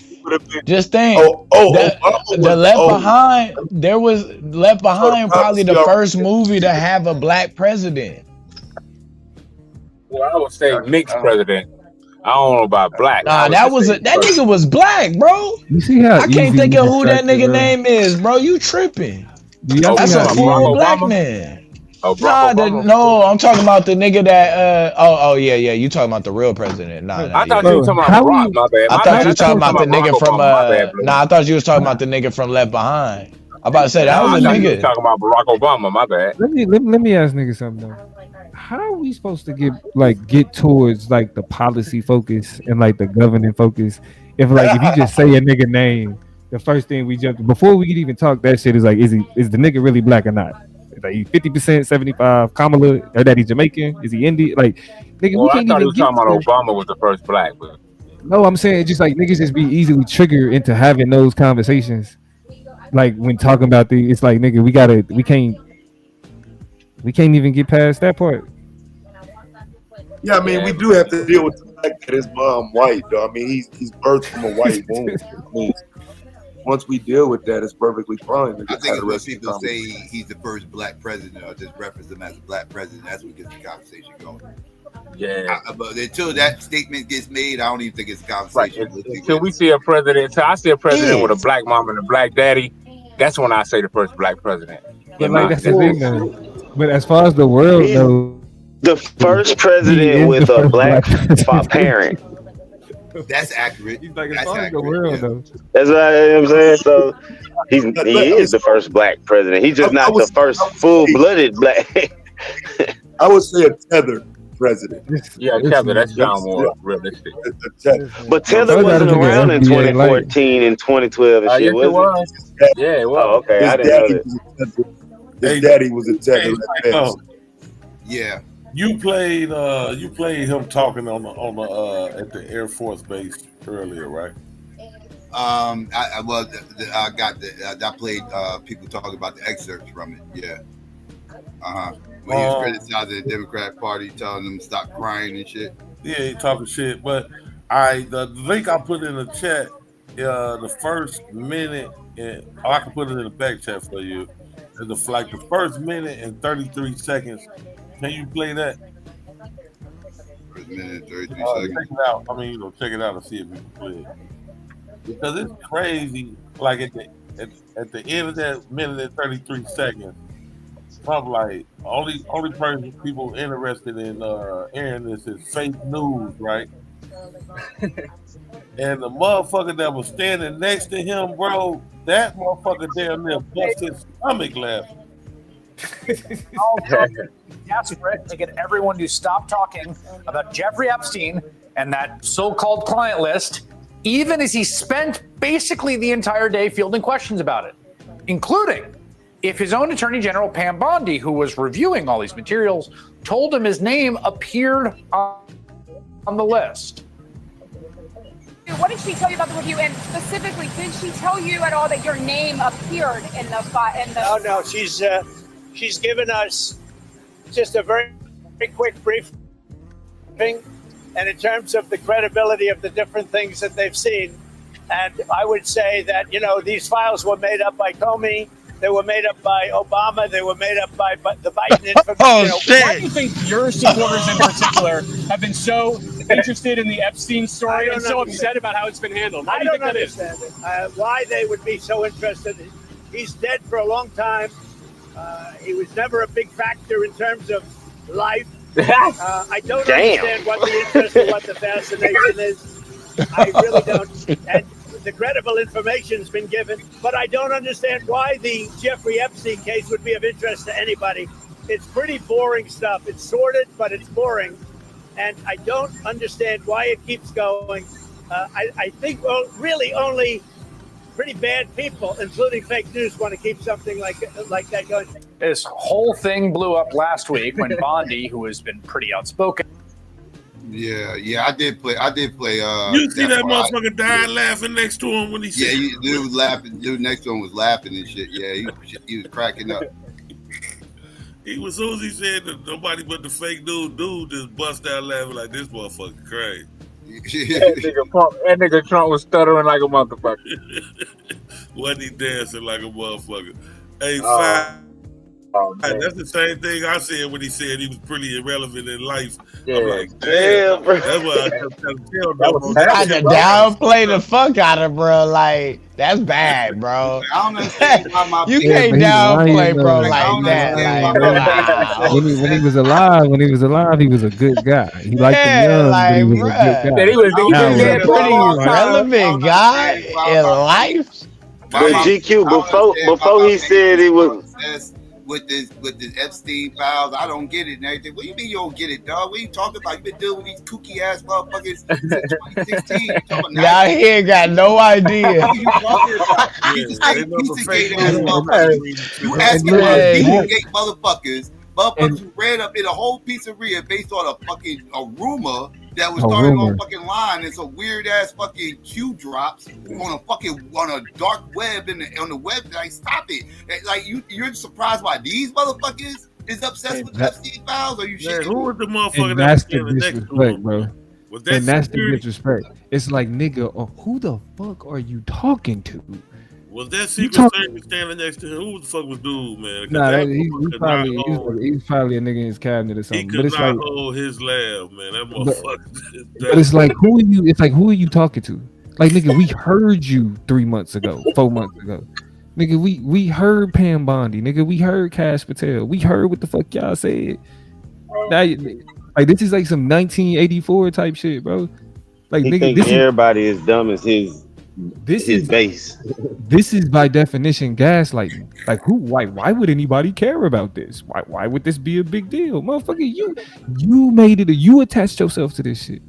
Just think. The Left Behind. There was Left Behind, probably the first movie to have a black president. Well, I would say mixed president. I don't know about black. Nah, that nigga was black, bro. You see how I can't easy think you of who that distracted, nigga bro? name is, bro. You tripping? That's a full black man. No, I'm talking about the nigga that yeah, you talking about the real president. Nah, I thought you were talking about Barack, my bad. I thought you were talking about the nigga from I thought you was talking about the nigga from Left Behind. I'm about to say that was a I thought you were nigga. talking about Barack Obama, my bad. Let me ask niggas something though. How are we supposed to get towards like the policy focus and like the governing focus if you just say a nigga name, the first thing we jump to, before we could even talk that shit is like, is the nigga really black or not? Like 50%, 75, Kamala, or that he's Jamaican? Is he Indian? Like, nigga, Well, we I can't thought even you were get talking about to- Obama was the first black. But No, I'm saying just like niggas just be easily triggered into having those conversations. Like when talking about it's like, nigga, we can't even get past that part. Yeah, I mean, we do have to deal with the fact that his mom white, though. I mean, he's birthed from a white womb. I mean, once we deal with that, it's perfectly fine. I think it's when people say he's the first black president or just reference him as a black president, that's what gets the conversation going. Yeah. But until that statement gets made, I don't even think it's a conversation. Until we see a president, until I see a president with a black mom and a black daddy, that's when I say the first black president. But like that's the thing though. But as far as the world knows, the first president with a black parent. That's accurate. He's like, as That's far as the accurate. world though. That's what I'm saying. So he is the first black president. He's just not the first full-blooded black. I would say a tethered president. Yeah, tether. That sounds more realistic. But Tether wasn't around in 2014 and 2012 and shit, Yes, it was was. Yeah, it was. Oh, okay. I didn't know that. His daddy was a tether. Yeah. You played him talking on the at the Air Force base earlier, right? I played people talking about the excerpts from it. Yeah. When he was criticizing the Democrat Party, telling them to stop crying and shit. Yeah, he talking shit. But the link I put in the chat, the first minute, I can put it in the back chat for you. The first minute and 33 seconds. Can you play that? First minute, 33 Check seconds. it out. I mean, check it out and see if you can play it. Because it's crazy. Like at the end of that minute and 33 seconds, I'm like, only person people interested in airing this is fake news, right? And the motherfucker that was standing next to him, bro, that motherfucker damn near bust his stomach laughing. Desperate to get everyone to stop talking about Jeffrey Epstein and that so-called client list, even as he spent basically the entire day fielding questions about it, including if his own Attorney General, Pam Bondi, who was reviewing all these materials, told him his name appeared on the list. What did she tell you about the review? And specifically, did she tell you at all that your name appeared in the? No, she's given us just a very, very quick briefing. And in terms of the credibility of the different things that they've seen, and I would say that, these files were made up by Comey. They were made up by Obama. They were made up by the Biden information. Shit. Why do you think your supporters in particular have been so interested in the Epstein story and so upset about how it's been handled? Why do you think that is? Why they would be so interested. He's dead for a long time. He was never a big factor in terms of life. I don't understand what the interest and what the fascination is. I really don't. And the credible information's been given, but I don't understand why the Jeffrey Epstein case would be of interest to anybody. It's pretty boring stuff. It's sordid, but it's boring. And I don't understand why it keeps going. I think really only pretty bad people, including fake news, want to keep something like that going. This whole thing blew up last week when Bondi, who has been pretty outspoken. Yeah, I did play. You see that motherfucker died laughing next to him when he said. Yeah, dude was laughing. Dude next to him was laughing and shit. Yeah, he was cracking up. As soon as he said that nobody but the fake dude just bust out laughing like this motherfucker crazy. That nigga Trump was stuttering like a motherfucker. Wasn't he dancing like a motherfucker? Hey, fine. That's the same thing I said when he said he was pretty irrelevant in life. Yeah. I'm like, damn, bro. That's what I kept trying to tell them. I had to downplay the fuck out of bro. Like, that's bad, bro. I don't understand why my you can't downplay bro like that. Like, when he was alive, he was a good guy. He liked them young, but he was a good guy. He was a pretty relevant guy in life. But GQ, before he said he was with this Epstein files, I don't get it and everything. What do you mean you don't get it, dog? What are you talking about? You been dealing with these kooky ass motherfuckers since 2016. Y'all here got no idea. What are you talking about? These Pizzagate ass motherfuckers. You asking about Pizzagate motherfuckers who ran up in a whole pizzeria based on a rumor that was started on fucking line and some weird ass fucking Q drops on a dark web on the web. Like, stop it! Like, you're surprised why these motherfuckers is obsessed with Epstein files? Are you shit? Who was the motherfucker and that that's was the standing next to disrespect, him? bro. And that's the disrespect. It's like, nigga, who the fuck are you talking to? Was that Secret Service standing next to him? Who the fuck was dude, man? Nah, he's probably a nigga in his cabinet or something. He could not hold his laugh, man. That motherfucker. But it's like, who are you? It's like, who are you talking to? Like, nigga, we heard you 3 months ago, 4 months ago. Nigga, we heard Pam Bondi. Nigga, we heard Cash Patel. We heard what the fuck y'all said. Now, like, this is like some 1984 type shit, bro. Like, he nigga, think everybody is dumb as his base. This is by definition gaslighting. Like, why would anybody care about this? Why would this be a big deal? Motherfucker, you made it, you attached yourself to this shit.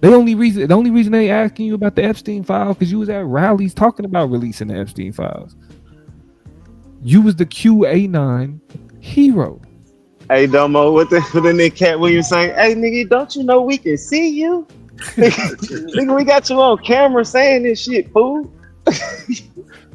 The only reason they asking you about the Epstein files because you was at rallies talking about releasing the Epstein files. You was the QA9 hero. Hey Domo, what the Cat Williams saying? Hey nigga, don't you know we can see you? Nigga, we got you on camera saying this shit, fool.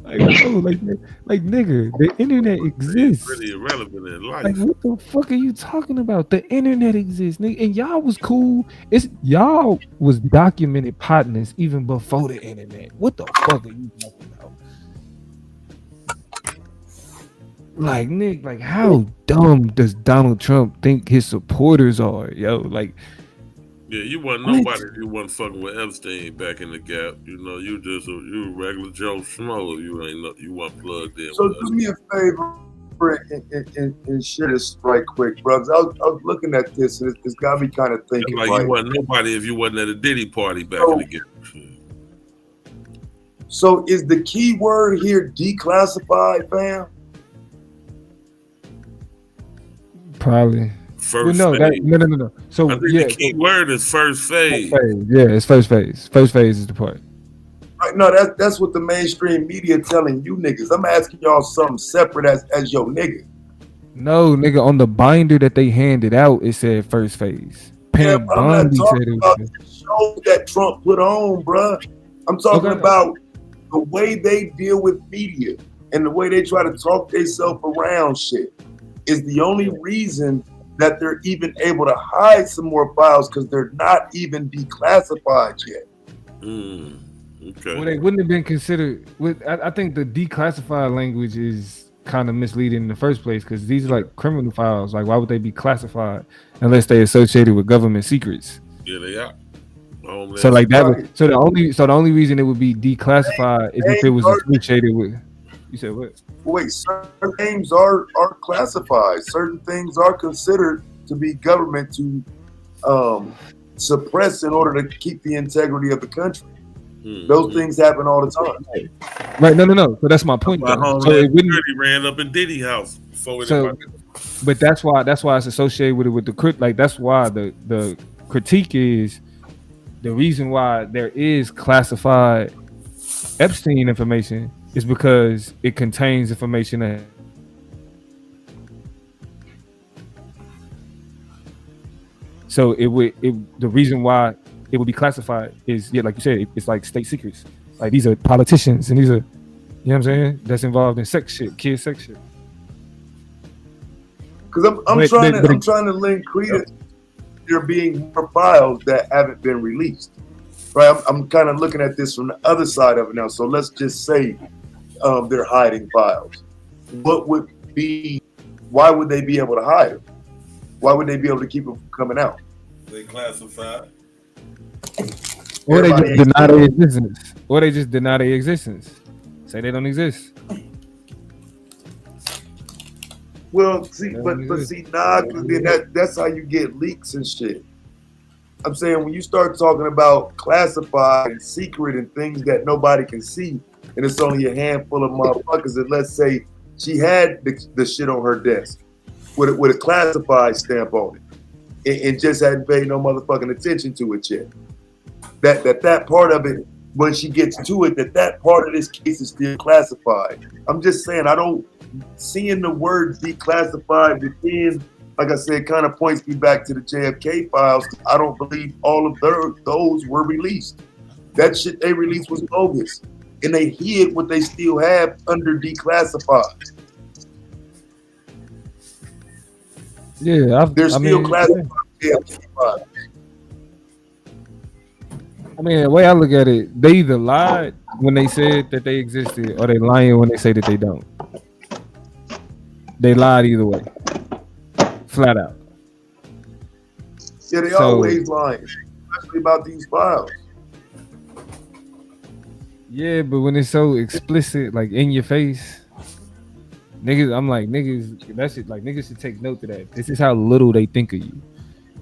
Like nigga, the internet exists. Pretty irrelevant in life. Like, what the fuck are you talking about? The internet exists, nigga, and y'all was cool. It's y'all was documented partners even before the internet. What the fuck are you talking about? Like, Nick, like, how dumb does Donald Trump think his supporters are, yo? Like, yeah, you wasn't nobody if you wasn't fucking with Epstein back in the Gap. You know, you a regular Joe Schmo. You weren't plugged in. So do me a favor and share this right quick, brothers. I was looking at this and it's got me kind of thinking. Like, you wasn't nobody if you wasn't at a Diddy party back in the Gap. So is the key word here declassified, fam? probably. First no. So I think the key word is first phase. Yeah, it's first phase. First phase is the part. Right, no, that's what the mainstream media telling you niggas. I'm asking y'all something separate as your nigga. No, nigga, on the binder that they handed out, it said first phase. Yeah, but I'm not talking about the show that Trump put on, bruh. I'm talking about the way they deal with media and the way they try to talk themselves around shit is the only reason that they're even able to hide some more files because they're not even declassified yet. Okay. Well, they wouldn't have been considered. I think the declassified language is kind of misleading in the first place because these are like criminal files. Like, why would they be classified unless they associated with government secrets? Yeah, they are. So like that. So the only reason it would be declassified is if it was associated with. You said what? Wait, certain names are classified. Certain things are considered to be government to suppress in order to keep the integrity of the country. Those things happen all the time. Right? No. So that's my point. So it wouldn't ran up in Diddy house before. But that's why it's associated with the like. That's why the critique is the reason why there is classified Epstein information is because it contains information that so the reason why it would be classified is like you said, it's like state secrets. Like these are politicians and these are, you know what I'm saying, that's involved in sex shit, kid sex shit. Because I'm trying to link credence. There being more files that haven't been released. Right, I'm kind of looking at this from the other side of it now. So let's just say they're hiding files. Why would they be able to hide them? Why would they be able to keep them from coming out? They classified. Or they just deny their existence. Or they just deny their existence. Say they don't exist. Well, see, but see, nah, then that's how you get leaks and shit. I'm saying when you start talking about classified and secret and things that nobody can see, and it's only a handful of motherfuckers, and let's say she had the shit on her desk with a classified stamp on it, and just hadn't paid no motherfucking attention to it yet. That part of it, when she gets to it, that part of this case is still classified. I'm just saying, seeing the word declassified within, like I said, kind of points me back to the JFK files. I don't believe all of those were released. That shit they released was bogus. And they hid what they still have under declassified. Yeah, they're still classified. Yeah. I mean, the way I look at it, they either lied when they said that they existed or they lying when they say that they don't. They lied either way. Flat out. Yeah, they always lying, especially about these files. Yeah, but when it's so explicit, like in your face, niggas, I'm like, niggas, that shit, like niggas should take note of that. This is how little they think of you.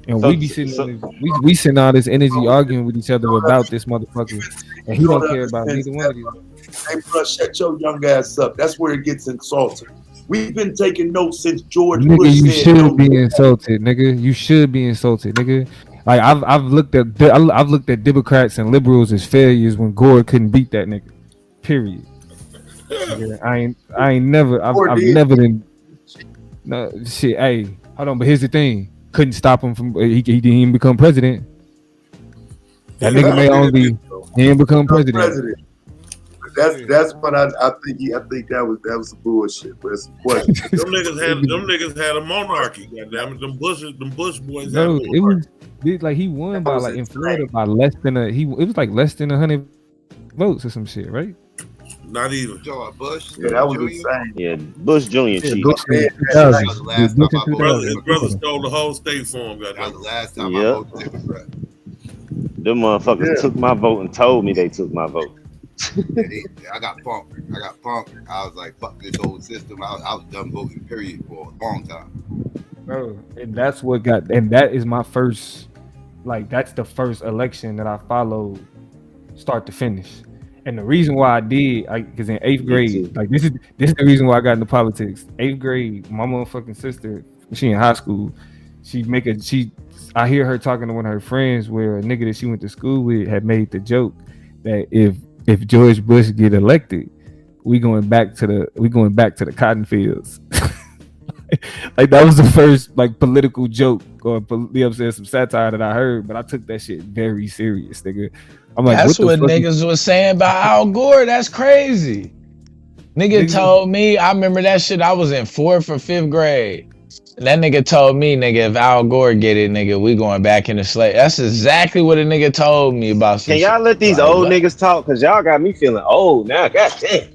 And we be sitting we send all this energy arguing with each other about this motherfucker, and he don't care about neither one of these. Hey, bro, shut your young ass up. That's where it gets insulting. We've been taking notes since George Bush said you should be insulted, nigga. You should be insulted, nigga. Like I've looked at Democrats and liberals as failures when Gore couldn't beat that nigga. Period. Nigga, I've never been. No shit. Hey, hold on. But here's the thing. Couldn't stop him from. He didn't even become president. That nigga may only be. He didn't become president. That's what I think. I think that was some bullshit. But it's a question. Them niggas had a monarchy. Goddamn it, them Bush boys. No, it was like he won by like in Florida by less than it was like less than 100 votes or some shit, right? Not even. George Bush. Yeah, that was insane. Yeah, Bush Jr. cheated. His brother stole the whole state for him. That was the last time I voted Democrat. Them motherfuckers took my vote and told me they took my vote. I got punked. I was like, fuck this old system. I was done voting, period, for a long time. Bro, and that's what got, and that is my first, like, that's the first election that I followed start to finish. And the reason why I did, because in 8th grade, like this is the reason why I got into politics. 8th grade, my motherfucking sister, she in high school, I hear her talking to one of her friends where a nigga that she went to school with had made the joke that if George Bush get elected, we going back to the cotton fields. Like that was the first like political joke or some satire that I heard, but I took that shit very serious, nigga. I'm like, that's what niggas was saying about Al Gore. That's crazy. Nigga told me, I remember that shit. I was in 4th or 5th grade. And that nigga told me, nigga, if Al Gore get it, nigga, we going back into slave. That's exactly what a nigga told me about. Can y'all let these old niggas talk? Cause y'all got me feeling old now. God damn.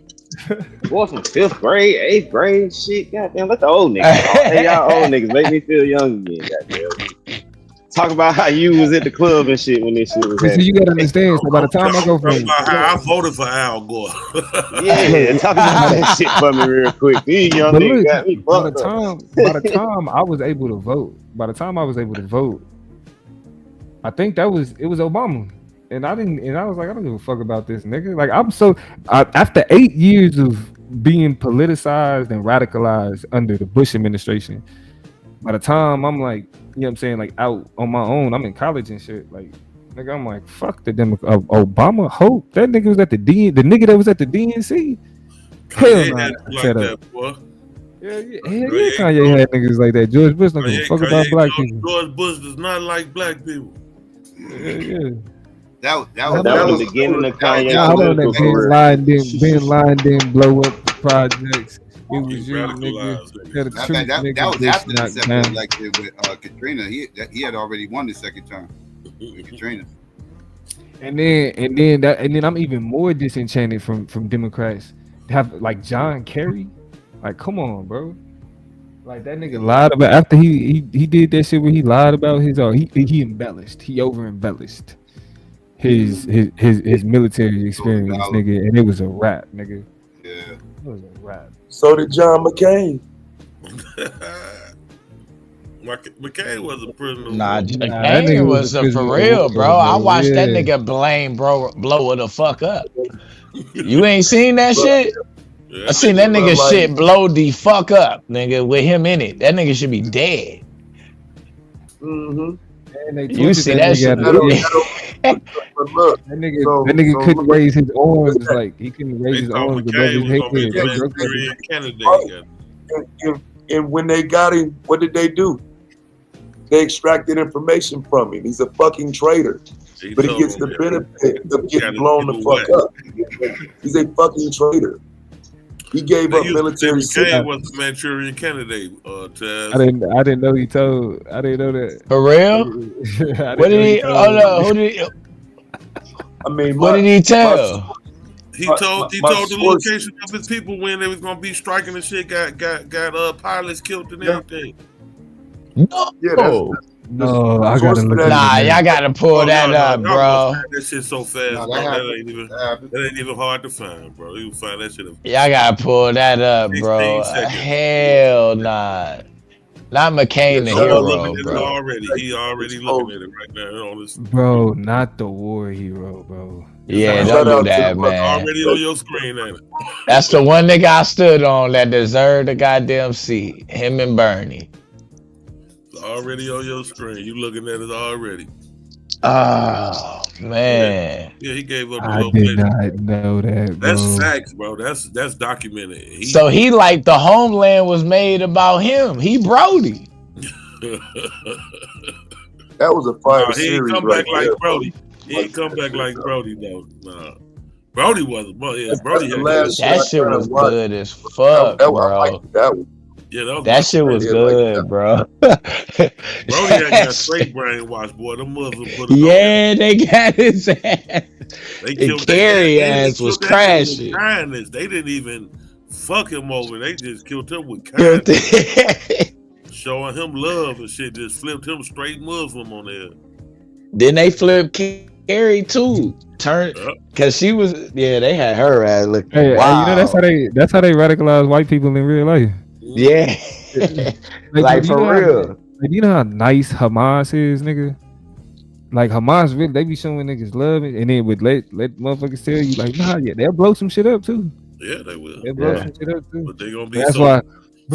Boy from 5th grade, 8th grade, shit. Goddamn, let the old niggas talk. Hey, y'all old niggas make me feel young again. Goddamn. Talk about how you was at the club and shit when this shit was happening. You gotta understand. So by the time I go from, I voted for Al Gore. Yeah, talk about that shit for me real quick. These young niggas got me fucked up. By the time I was able to vote, I think it was Obama. And I was like, I don't give a fuck about this nigga. Like after 8 years of being politicized and radicalized under the Bush administration, by the time I'm like, you know what I'm saying, like out on my own, I'm in college and shit. Like, nigga, I'm like, fuck the Obama hope. That nigga was at the nigga that was at the DNC. Hell nah. Shut up. Yeah, Kanye had niggas like that. George Bush don't give a fuck about black people. George Bush does not like black people. Yeah. That was the beginning of Kanye. Ben Laden didn't blow up the projects. It was you, nigga. That was after the second election with Katrina. He had already won the second term with Katrina. And then I'm even more disenchanted from Democrats. Have like John Kerry, like come on, bro. Like that nigga lied about after he did that shit where he lied about his he embellished, he over embellished his military experience, nigga, and it was a rap, nigga. Yeah, it was a rap. So did John McCain. McCain was a prisoner. Nah, McCain was for real, bro. I watched that nigga blow it the fuck up. You ain't seen that shit? Yeah, I seen that nigga shit blow the fuck up, nigga, with him in it. That nigga should be dead. You see that shit? That nigga couldn't raise his arms, like he couldn't raise his arms above his head. And when they got him, what did they do? They extracted information from him. He's a fucking traitor. But he gets the benefit of getting blown the fuck up. He's a fucking traitor. He gave up military McCain was the Manchurian candidate. Taz. I didn't know he told. I didn't know that. For real? What did he? Oh no! Who did he? I mean, what did he tell? He told the location of his people when they was gonna be striking and shit. Got pilots killed and everything. No. Yeah, no, I gotta look. Nah, y'all gotta pull that up, bro. That shit so fast, bro. That ain't even hard to find, bro. You can find that shit. Y'all gotta pull that up, bro. Hell nah. Not McCain the hero, bro. He already looking at it right now on this. Bro, not the war hero, bro. Yeah, don't do that, man. Already on your screen, ain't it? That's the one nigga I stood on that deserved the goddamn seat. Him and Bernie. Already on your screen. You looking at it already. Oh man. Yeah, he gave up. I did not know that, bro. That's facts, bro. That's documented. So he like the homeland was made about him. He Brody. That was a fire he series. Ain't come right back like there. Brody. He ain't come back like Brody though. Nah. Brody wasn't. Well, yeah, Brody had That shit was good as fuck, bro. Yeah, that was That shit was good, bro. Brody had got straight brainwashed, boy. Them Muslims put it on. Yeah, they got his ass. They And killed Carrie ass was crashing. kindness. They didn't even fuck him over. They just killed him with kindness. Showing him love and shit. Just flipped him straight Muslim on there. Then they flipped Carrie too. Cause she was they had her ass looking. Hey, wow. you know that's how they radicalize white people in real life. Yeah. Like for real. You know how nice Hamas is, nigga? Like Hamas really, they be showing niggas love and then would let motherfuckers tell you like, nah, yeah, they'll blow some shit up too. Yeah, they will. They'll blow some shit up too. But they gonna be That's so, why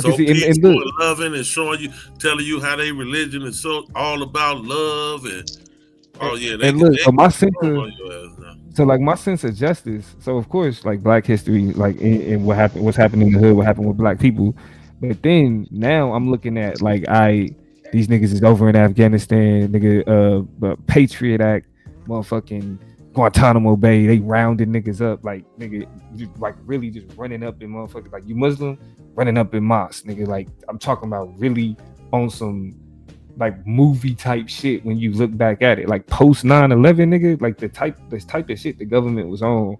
so see, peaceful and and loving and showing you, telling you how they religion is so all about love and and look, so my sense of my sense of justice. So of course, like Black history, like in what's happened in the hood, what happened with Black people. But then now I'm looking at like these niggas is over in Afghanistan, nigga, Patriot Act, motherfucking Guantanamo Bay, they rounded niggas up like nigga, like really just running up in motherfuckers like you Muslim running up in mosque, nigga. Like I'm talking about really on some like movie type shit when you look back at it, like post 9/11, nigga, like this type of shit the government was on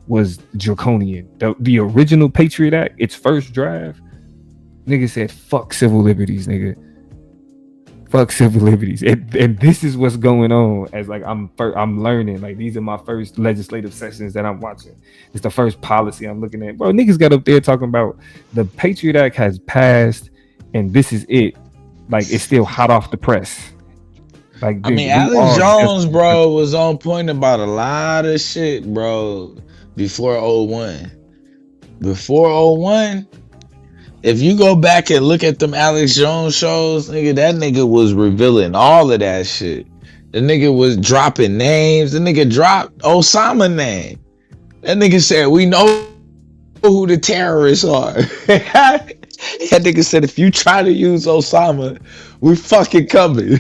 was draconian. The original Patriot Act, its first draft, nigga said fuck civil liberties, nigga. Fuck civil liberties. And this is what's going on as like I'm learning. Like these are my first legislative sessions that I'm watching. It's the first policy I'm looking at. Bro, niggas got up there talking about the Patriot Act has passed and this is it. Like it's still hot off the press. Like I mean, Alex Jones, bro, was on point about a lot of shit, bro, before 01. Before 01, if you go back and look at them Alex Jones shows, nigga, that nigga was revealing all of that shit. The nigga was dropping names. The nigga dropped Osama name. That nigga said, we know who the terrorists are. That nigga said, if you try to use Osama, we fucking coming.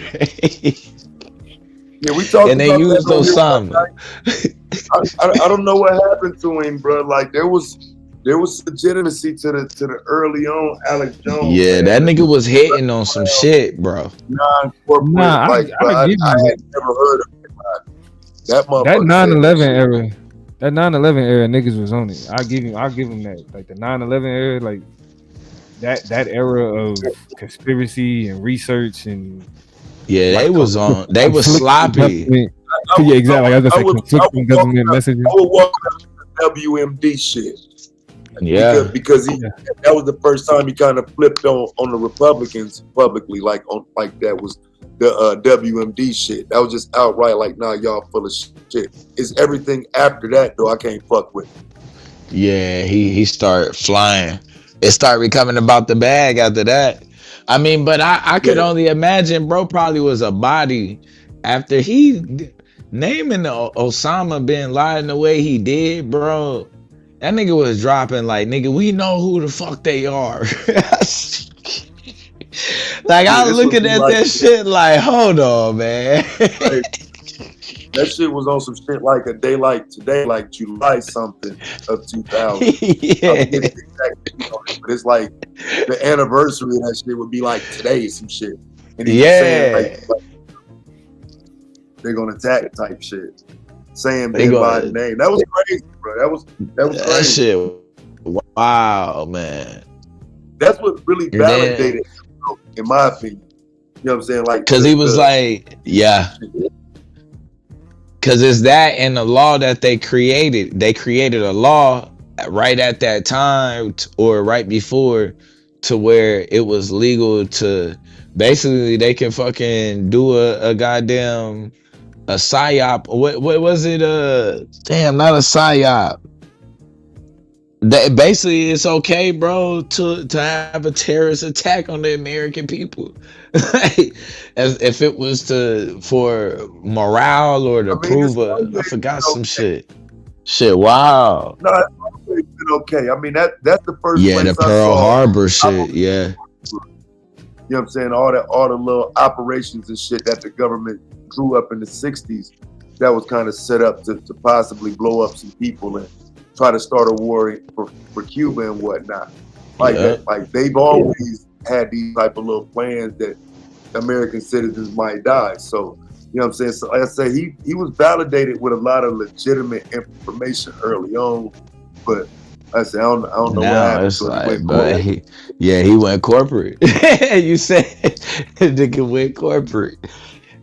Yeah, we talked and they about used Osama. I don't know what happened to him, bro. Like there was legitimacy to the early on Alex Jones. Yeah, that nigga was hitting on some shit, bro. Non-corporate, I had never heard of it. That motherfucker. That 9/11 era. That 9/11 era, niggas was on it. I'll give him that. Like the 9/11 era, like that era of conspiracy and research and they was on. They was sloppy. Yeah, exactly. I was gonna say conflicting government messages. I would walk up to the WMD shit. Yeah, because that was the first time he kind of flipped on the Republicans publicly, like that was the WMD shit. That was just outright like, nah, y'all full of shit. It's everything after that though I can't fuck with. Yeah, he started flying. It started becoming about the bag after that. I mean, but I could only imagine, bro, probably was a body after he naming Osama bin Laden the way he did, bro. That nigga was dropping like, nigga, we know who the fuck they are. Like I was looking at that shit like, hold on, man. That shit was on some shit like a day like today, like July something of 2000. Yeah. But it's like the anniversary of that shit would be like today, some shit. And he's saying like they're gonna attack type shit. Saying bin Laden name. That was crazy, bro. That was crazy. That shit. Wow, man. That's what really validated him, in my opinion. You know what I'm saying? Like, because he was like, yeah. Because it's that and the law that they created. They created a law right at that time or right before to where it was legal to basically they can fucking do a goddamn a psyop. What was it? Damn, not a psyop. That basically it's okay, bro, to have a terrorist attack on the American people. As if it was for morale or to prove I forgot some shit. Wow. No, it's always been okay. I mean that's the first place the Pearl Harbor shit, yeah. You know what I'm saying? All the little operations and shit that the government drew up in the 60s. that was kind of set up to possibly blow up some people and try to start a war for Cuba and whatnot. Like that, like they've always had these type of little plans that American citizens might die. So, you know what I'm saying? So like I say, he was validated with a lot of legitimate information early on, but I said, I don't know what Now happened. it's So like, but he went corporate. You said nigga went corporate.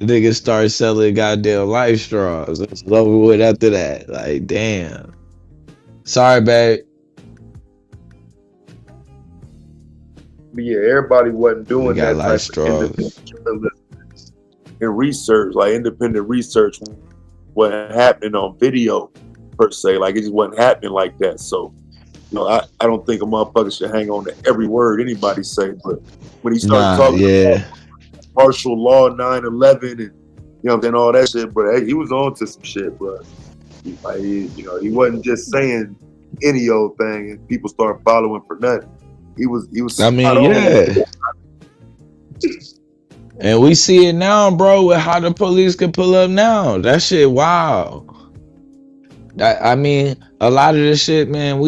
Nigga started selling goddamn life straws. It's over with after that. Like, damn. Sorry, babe. But yeah, everybody wasn't doing that type of independent journalism and research, like independent research wasn't happening on video per se. Like it just wasn't happening like that. So, you know, I don't think a motherfucker should hang on to every word anybody say. But when he started talking about martial law 9/11 and you know then all that shit, bro, he was on to some shit, bro. Like he wasn't just saying any old thing and people started following for nothing. He was I mean, yeah. And we see it now, bro, with how the police can pull up now. That shit wild. I mean, a lot of this shit, man,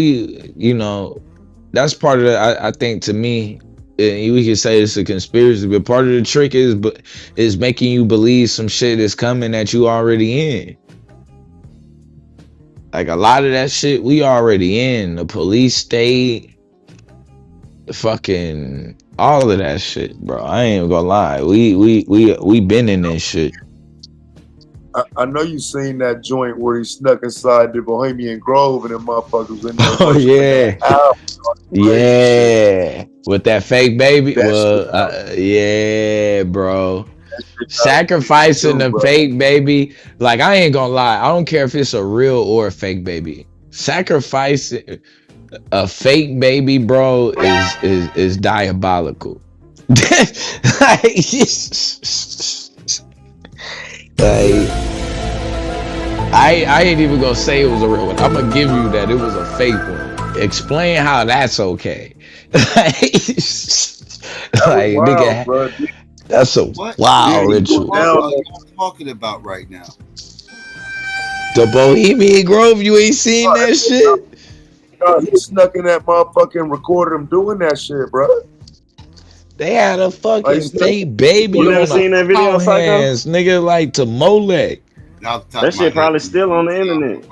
that's part of the, I think to me, we can say it's a conspiracy, but part of the trick is making you believe some shit is coming that you already in. Like a lot of that shit we already in. The police state, the fucking all of that shit, bro. I ain't even gonna lie. We been in this shit. I know you seen that joint where he snuck inside the Bohemian Grove and them motherfuckers in there. Oh yeah, yeah. With that fake baby. Yeah, bro. Sacrificing the fake baby. Like I ain't gonna lie. I don't care if it's a real or a fake baby. Sacrificing a fake baby, bro, is diabolical. I ain't even gonna say it was a real one. I'm gonna give you that it was a fake one. Explain how that's okay. Nigga, that's a wild ritual. What are you talking about right now? The Bohemian Grove, you ain't seen that shit? No, he snuck in that motherfucker and recorded him doing that shit, bro. They had a fucking fake baby You on never seen that video, Psycho? hands, nigga, like to Molek. That shit probably still on the internet.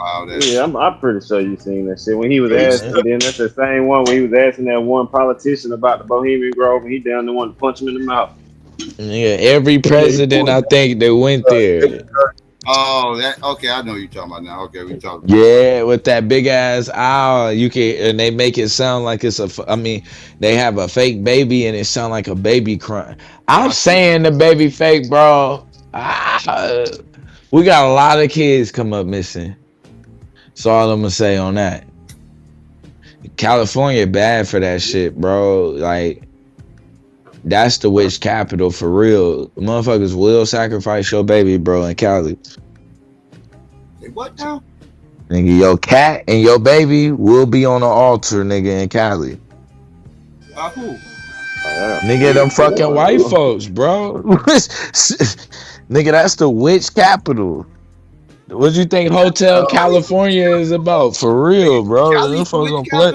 Yeah, I'm pretty sure you seen that shit. When he was asking, then that's the same one when he was asking that one politician about the Bohemian Grove, and he down the one to punch him in the mouth. Yeah, every president I think they went there. Oh, okay. I know what you're talking about now. Okay, we talking. Yeah, with that big ass owl, and they make it sound like it's they have a fake baby and it sound like a baby crying. I'm saying the baby fake, bro. We got a lot of kids come up missing. That's all I'm gonna say on that. California bad for that shit, bro. Like, that's the witch capital for real. Motherfuckers will sacrifice your baby, bro, in Cali. Say what now? Nigga, your cat and your baby will be on the altar, nigga, in Cali. Who? Nigga, them fucking white folks, bro. Nigga, that's the witch capital. What you think Hotel California is about? For real, bro. Them folks gonna play.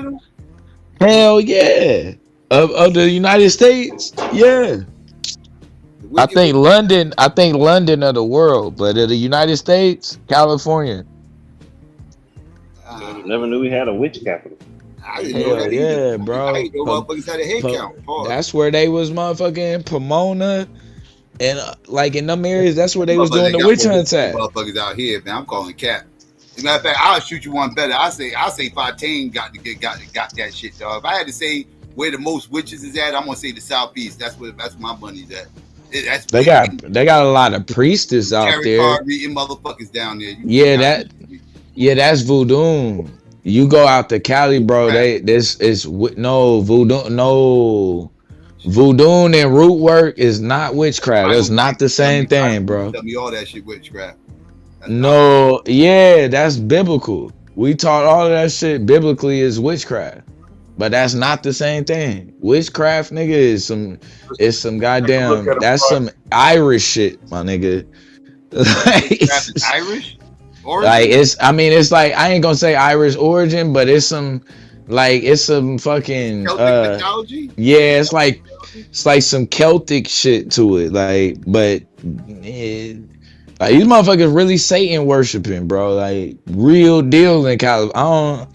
Hell yeah. Of the United States? Yeah. I think London of the world, but of the United States, California. Never knew we had a witch capital. I didn't know that either. Yeah, bro. I didn't know motherfuckers had a head count. Pause. That's where they was motherfucking Pomona and like in them areas, that's where they was doing the witch hunts at. Motherfuckers out here, man. I'm calling cap. As a matter of fact, I'll shoot you one better. I'll say Fontaine got that shit, dog. If I had to say where the most witches is at, I'm gonna say the Southeast. That's where my money's at. They got a lot of priestess out Terry there. Card reading motherfuckers down there. That's voodoo. You go out to Cali, bro. Voodoo and root work is not witchcraft. That's not the same thing, bro. Tell me all that shit witchcraft. That's biblical. We taught all of that shit biblically is witchcraft, but that's not the same thing. Witchcraft, nigga, is some goddamn. That's some Irish shit, my nigga. It's Irish origin? Like it's like I ain't gonna say Irish origin, but it's some fucking Celtic mythology? yeah, it's like some Celtic shit to it. Like, but like these motherfuckers really Satan worshiping, bro. Like real deal in California.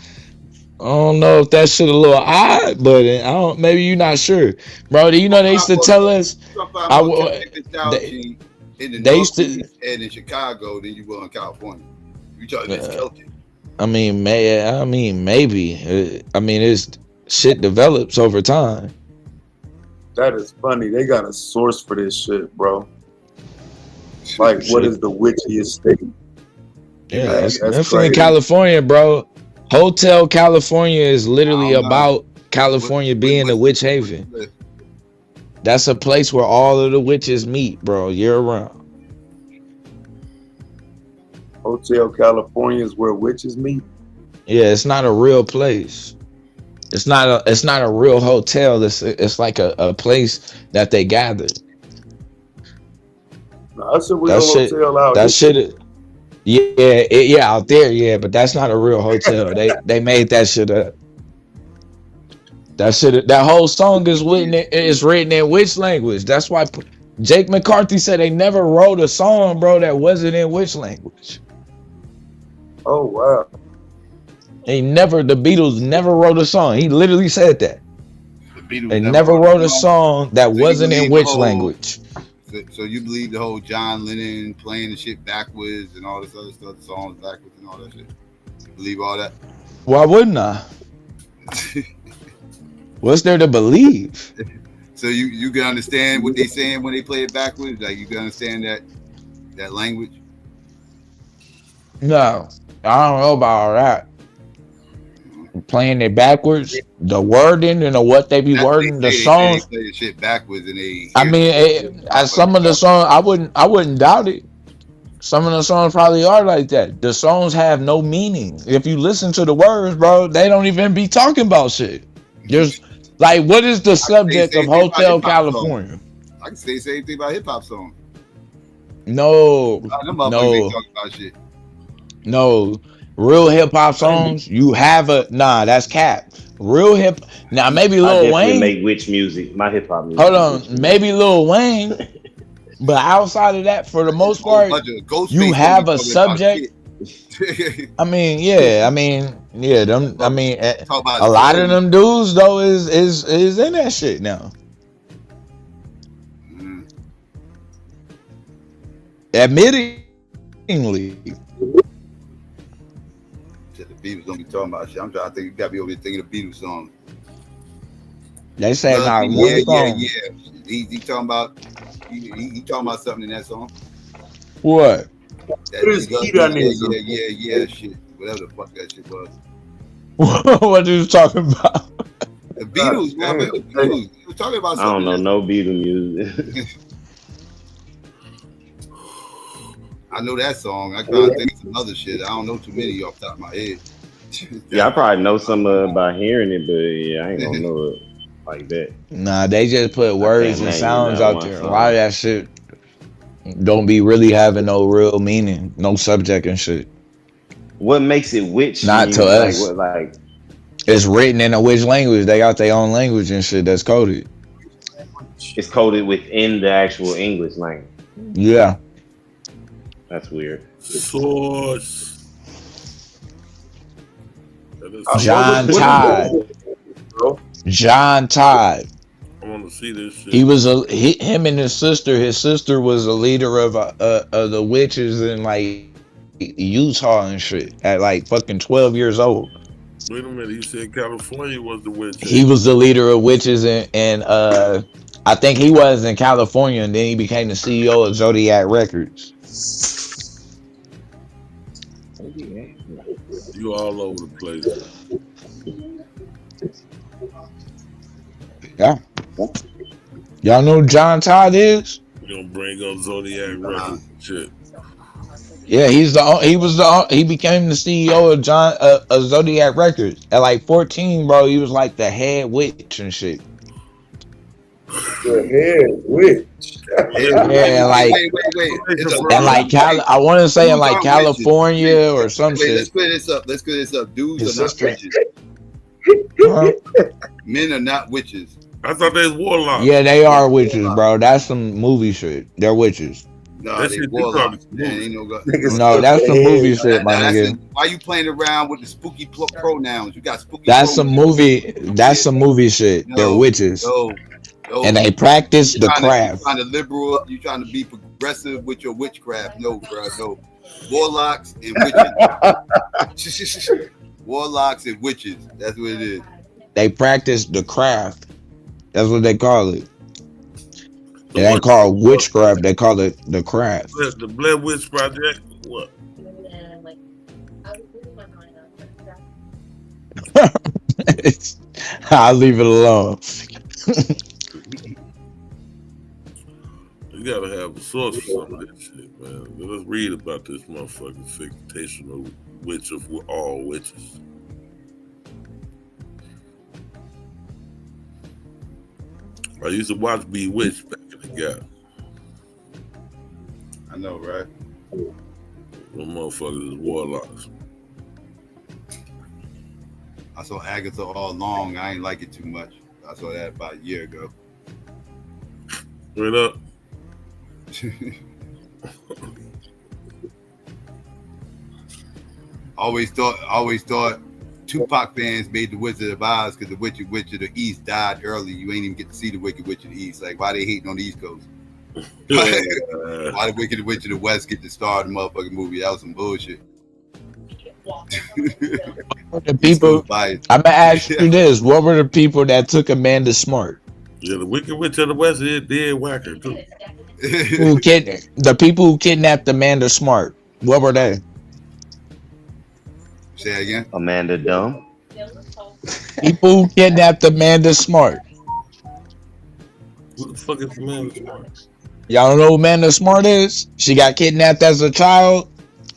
I don't know if that shit a little odd, but I don't. Maybe you're not sure, bro. You know they used to tell us. They used to, and in Chicago, then you go in California. You talking about Celtic? I mean, maybe. I mean, it's shit develops over time. That is funny. They got a source for this shit, bro. Like, what is the witchiest state? Yeah, that's definitely in California, bro. Hotel California is literally about California being a witch haven. That's a place where all of the witches meet, bro, year round. Hotel California is where witches meet. Yeah, it's not a real place. It's not a real hotel. It's like a place that they gather. No, that's a real hotel out that shit. Yeah, out there, yeah, but that's not a real hotel. They made that shit up. That whole song is written in which language? That's why Jake McCarthy said they never wrote a song, bro, that wasn't in which language. Oh wow. The Beatles never wrote a song. He literally said that. They never wrote a song that wasn't in which language. So you believe the whole John Lennon playing the shit backwards and all this other stuff, the songs backwards and all that shit? You believe all that? Why wouldn't I? What's there to believe? So you can understand what they saying when they play it backwards? Like you can understand that language? No, I don't know about all that. Playing it backwards, the wording and what they be wording, the songs. They play the shit backwards and they. I mean, some of the songs, I wouldn't doubt it. Some of the songs probably are like that. The songs have no meaning. If you listen to the words, bro, they don't even be talking about shit. There's like, what is the subject of Hotel California? I can say the same thing about hip hop songs. No. Real hip hop songs, you have that's cap. Real hip. Now maybe Lil Wayne make witch music. My hip hop music. Hold on, maybe Lil Wayne, but outside of that, for the most part, you have a subject. I mean, a lot of them dudes though is in that shit now. Admittingly. The Beatles don't be talking about shit. I'm trying to think. You gotta be over here thinking of Beatles songs. They said not one song. Yeah. He talking about. He talking about something in that song. What? Yeah. Shit. Whatever the fuck that shit was. What you talking about? The Beatles, man. The Beatles. You were talking about something. I don't know no Beatles music. I know that song. I can't think of some other shit. I don't know too many off the top of my head. Yeah, I probably know some by hearing it, but yeah, I ain't gonna know it like that. Nah, they just put words and sounds out there. A lot of that shit don't be really having no real meaning, no subject and shit. What makes it witch? Not to us. Like it's written in a which language. They got their own language and shit that's coded. It's coded within the actual English language. Yeah. That's weird. Source. John Todd. John Todd. I want to see this shit. He was him and his sister. His sister was a leader of the witches in like Utah and shit at like fucking 12 years old. Wait a minute. He said California was the witch. He was the leader of witches and I think he was in California, and then he became the CEO of XyayX Records. You all over the place. Yeah. Y'all know who John Todd is? You gonna bring up XyayX Records and shit. Yeah, he became the CEO of XyayX Records. At like 14, bro, he was like the head witch and shit. head witch. Yeah, like wait. and like I want to say in Dudes like aren't witches. California or some Wait, let's shit. clear this up. Dudes His are not sister. witches. Huh? Men are not witches. I thought they was warlocks. Yeah, they are witches, bro. That's some movie shit. They're witches. No, That they shit warlocks. you Man, ain't no God. No, that's some movie shit, my nigga. Why you playing around with the spooky pronouns? You got spooky. That's some movie. That's some movie shit. They're witches, No. and they practice the craft. You trying to be progressive with your witchcraft? No, bro. No. Warlocks and witches. Warlocks and witches. That's what it is. They practice the craft. That's what they call it. It ain't called witchcraft. They call it the craft. The Blair Witch Project. What? I'll leave it alone. You gotta have a source for some of this shit, man. Let's read about this motherfucking fictional witch of all witches. I used to watch Bewitched back in the gap. I know, right? Them motherfuckers is warlocks. I saw Agatha all along. I ain't like it too much. I saw that about a year ago. Straight up. Always thought Tupac fans made the Wizard of Oz because the Wicked Witch of the East died early. You ain't even get to see the Wicked Witch of the East. Like, why they hating on the East Coast? Why the Wicked Witch of the West get to star in the motherfucking movie? That was some bullshit. The people, I'm gonna ask you this: what were the people that took Amanda Smart? Yeah, the Wicked Witch of the West is dead whacker too. The people who kidnapped Amanda Smart? What were they? Say again. Amanda Dumb. People who kidnapped Amanda Smart. What the fuck is Amanda Smart? Y'all don't know who Amanda Smart is? She got kidnapped as a child,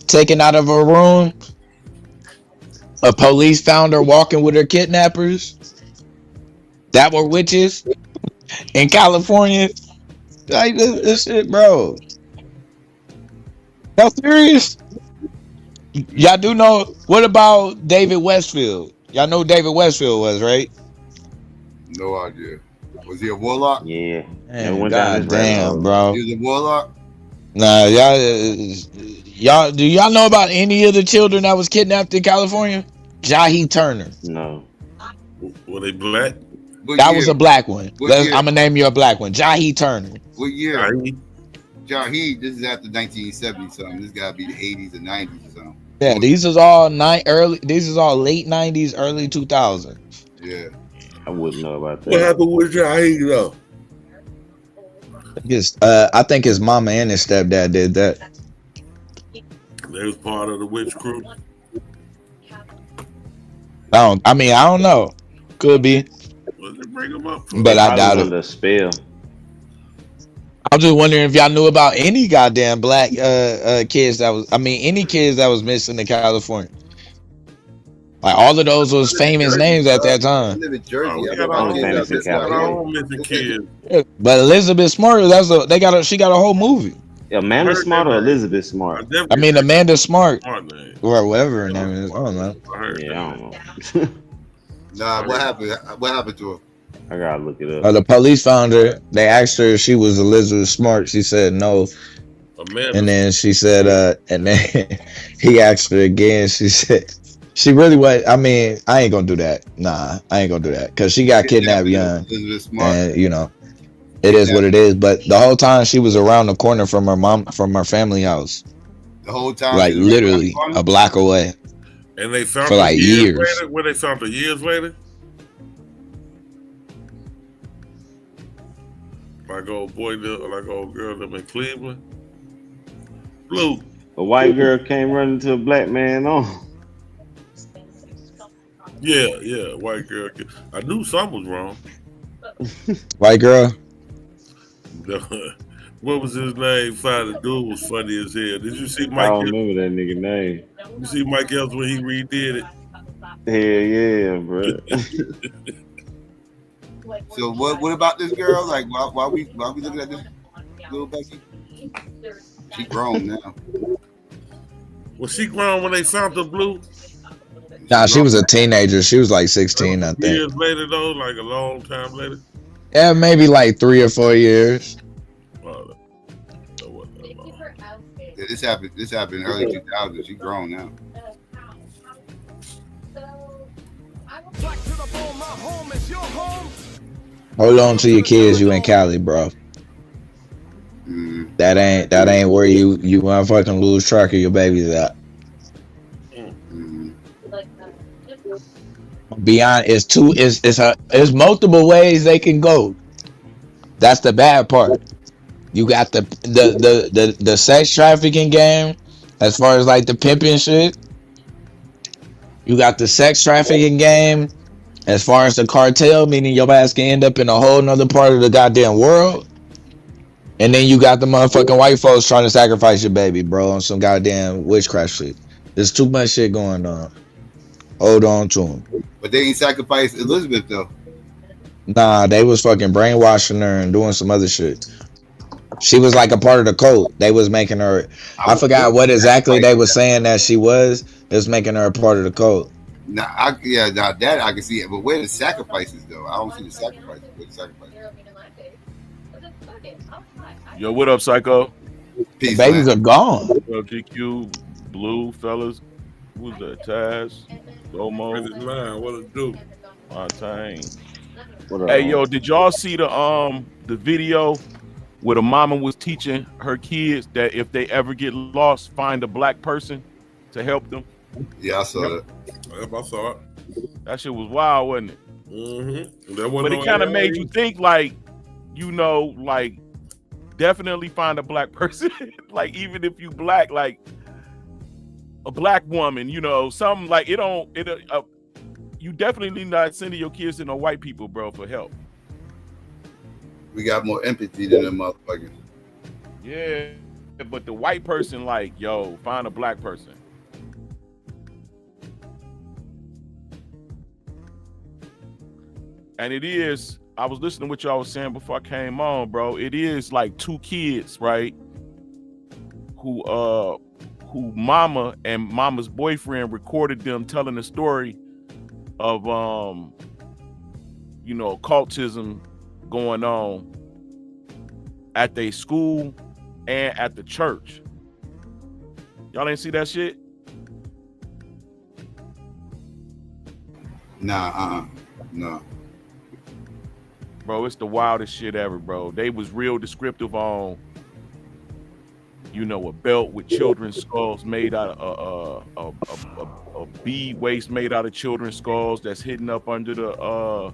taken out of her room. A police found her walking with her kidnappers. That were witches in California. Like this shit, bro. Y'all serious? Y'all do know. What about David Westfield? Y'all know who David Westfield was, right? No idea. Was he a warlock? Yeah. Man, God damn, bro. He was a warlock? Nah, y'all. Do y'all know about any of the children that was kidnapped in California? Jahi Turner. No. Were they black? That was a black one. I'm gonna name you a black one. Jahi Turner. What year? Jahi, this is after 1970 something. This gotta be the 80s or 90s or something. Yeah, these is all These is all late 90s, early 2000s. Yeah. I wouldn't know about that. What happened with Jahi though? I think his mama and his stepdad did that. They was part of the witch crew. I don't know. Could be. Bring them up. But I doubt it. The spell. I'm just wondering if y'all knew about any goddamn black kids any kids that was missing in California. Like all of those was famous names at that time. I live in Jersey. But Elizabeth Smart, she got a whole movie. Amanda Smart or Elizabeth Smart? I mean Amanda Smart or whatever her name is. I don't know. Yeah, I don't know. Nah, what happened? What happened to her? I gotta look it up. The police found her. They asked her if she was Elizabeth Smart. She said no. Amanda. And then she said, and then he asked her again. She said she really was. I mean, I ain't gonna do that. Nah, I ain't gonna do that because she got kidnapped young. And you know, it is what it is. But the whole time she was around the corner from her family house. The whole time, like literally a block away. And they found for her like years. Later? Where they found her years later? Like old girl them in Cleveland. Blue. A white girl came running to a black man on. Yeah, white girl. I knew something was wrong. White girl. What was his name? The dude was funny as hell. Did you see Mike? I don't remember that nigga name. You see Mike Else when he redid it? Hell yeah, bro. So what about this girl? Like why we looking at this little Becky? She grown now. Was she grown when they found the blue? Nah, she was a teenager. She was like 16, I think. Years later though, like a long time later. Yeah, maybe like 3 or 4 years. Yeah, this happened early 2000s. She grown now. Hold on to your kids. You in Cali, bro. That ain't where you motherfucking lose track of your babies at. Beyond it's multiple ways they can go. That's the bad part. You got the sex trafficking game, as far as like the pimping shit. You got the sex trafficking game, as far as the cartel, meaning your ass can end up in a whole nother part of the goddamn world. And then you got the motherfucking white folks trying to sacrifice your baby, bro, on some goddamn witchcraft shit. There's too much shit going on. Hold on to them. But they ain't sacrificed Elizabeth though. Nah, they was fucking brainwashing her and doing some other shit. She was like a part of the cult. They was making her. I forgot what exactly they was saying that she was. It was making her a part of the cult. Now that I can see it. But where the sacrifices though? I don't see the sacrifices. Where the sacrifices? Yo, what up, Psycho? The babies are gone. Yo, GQ, Blue, fellas. Who's that? Taz, Domo. What it do? Hey, yo, did y'all see the video where the mama was teaching her kids that if they ever get lost, find a black person to help them? Yeah, I saw that. Yep, I saw it. That shit was wild, wasn't it? Mm-hmm. But it kind of made you think, like, definitely find a black person. Like, even if you black, like a black woman, something like you definitely not sending your kids to no white people, bro, for help. We got more empathy than them motherfuckers. Yeah, but the white person, like, yo, find a black person. And it is, I was listening to what y'all was saying before I came on, bro. It is like 2 kids, right? Who mama and mama's boyfriend recorded them telling the story of occultism going on at their school and at the church. Y'all ain't see that shit? No. Bro, it's the wildest shit ever, bro. They was real descriptive on, a belt with children's skulls made out of a bead waist made out of children's skulls that's hidden up under the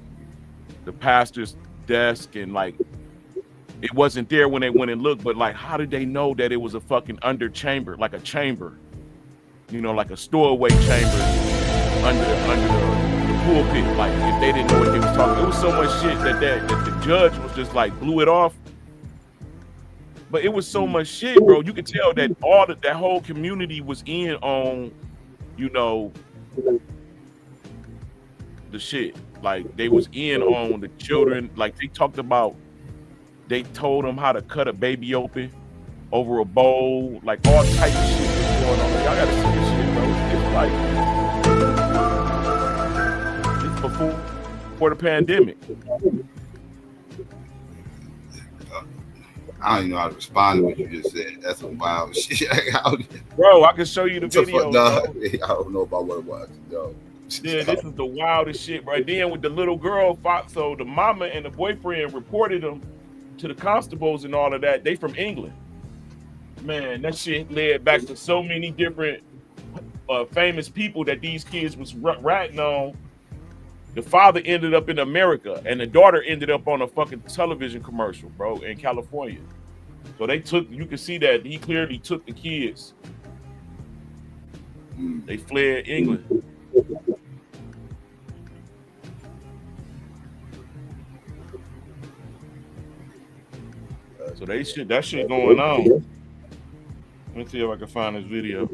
pastor's desk, and like it wasn't there when they went and looked, but like how did they know that it was a fucking under chamber, like a chamber, like a stowaway chamber under the pulpit? Like if they didn't know what they was talking, it was so much shit that the judge was just like blew it off. But it was so much shit, bro. You could tell that that whole community was in on, the shit. Like they was in on the children. Like they talked about, they told them how to cut a baby open over a bowl. Like all type of shit was going on. Y'all gotta see this shit, bro. It's before the pandemic. I don't even know how to respond to what you just said. That's some wild shit. Bro, I can show you the video. I don't know about what it was. No. Yeah, this is the wildest shit right then with the little girl. So the mama and the boyfriend reported them to the constables and all of that. They from England. Man, that shit led back to so many different famous people that these kids was ratting on. The father ended up in America, and the daughter ended up on a fucking television commercial, bro, in California. So you can see that he clearly took the kids. They fled England. So that shit going on. Let me see if I can find this video.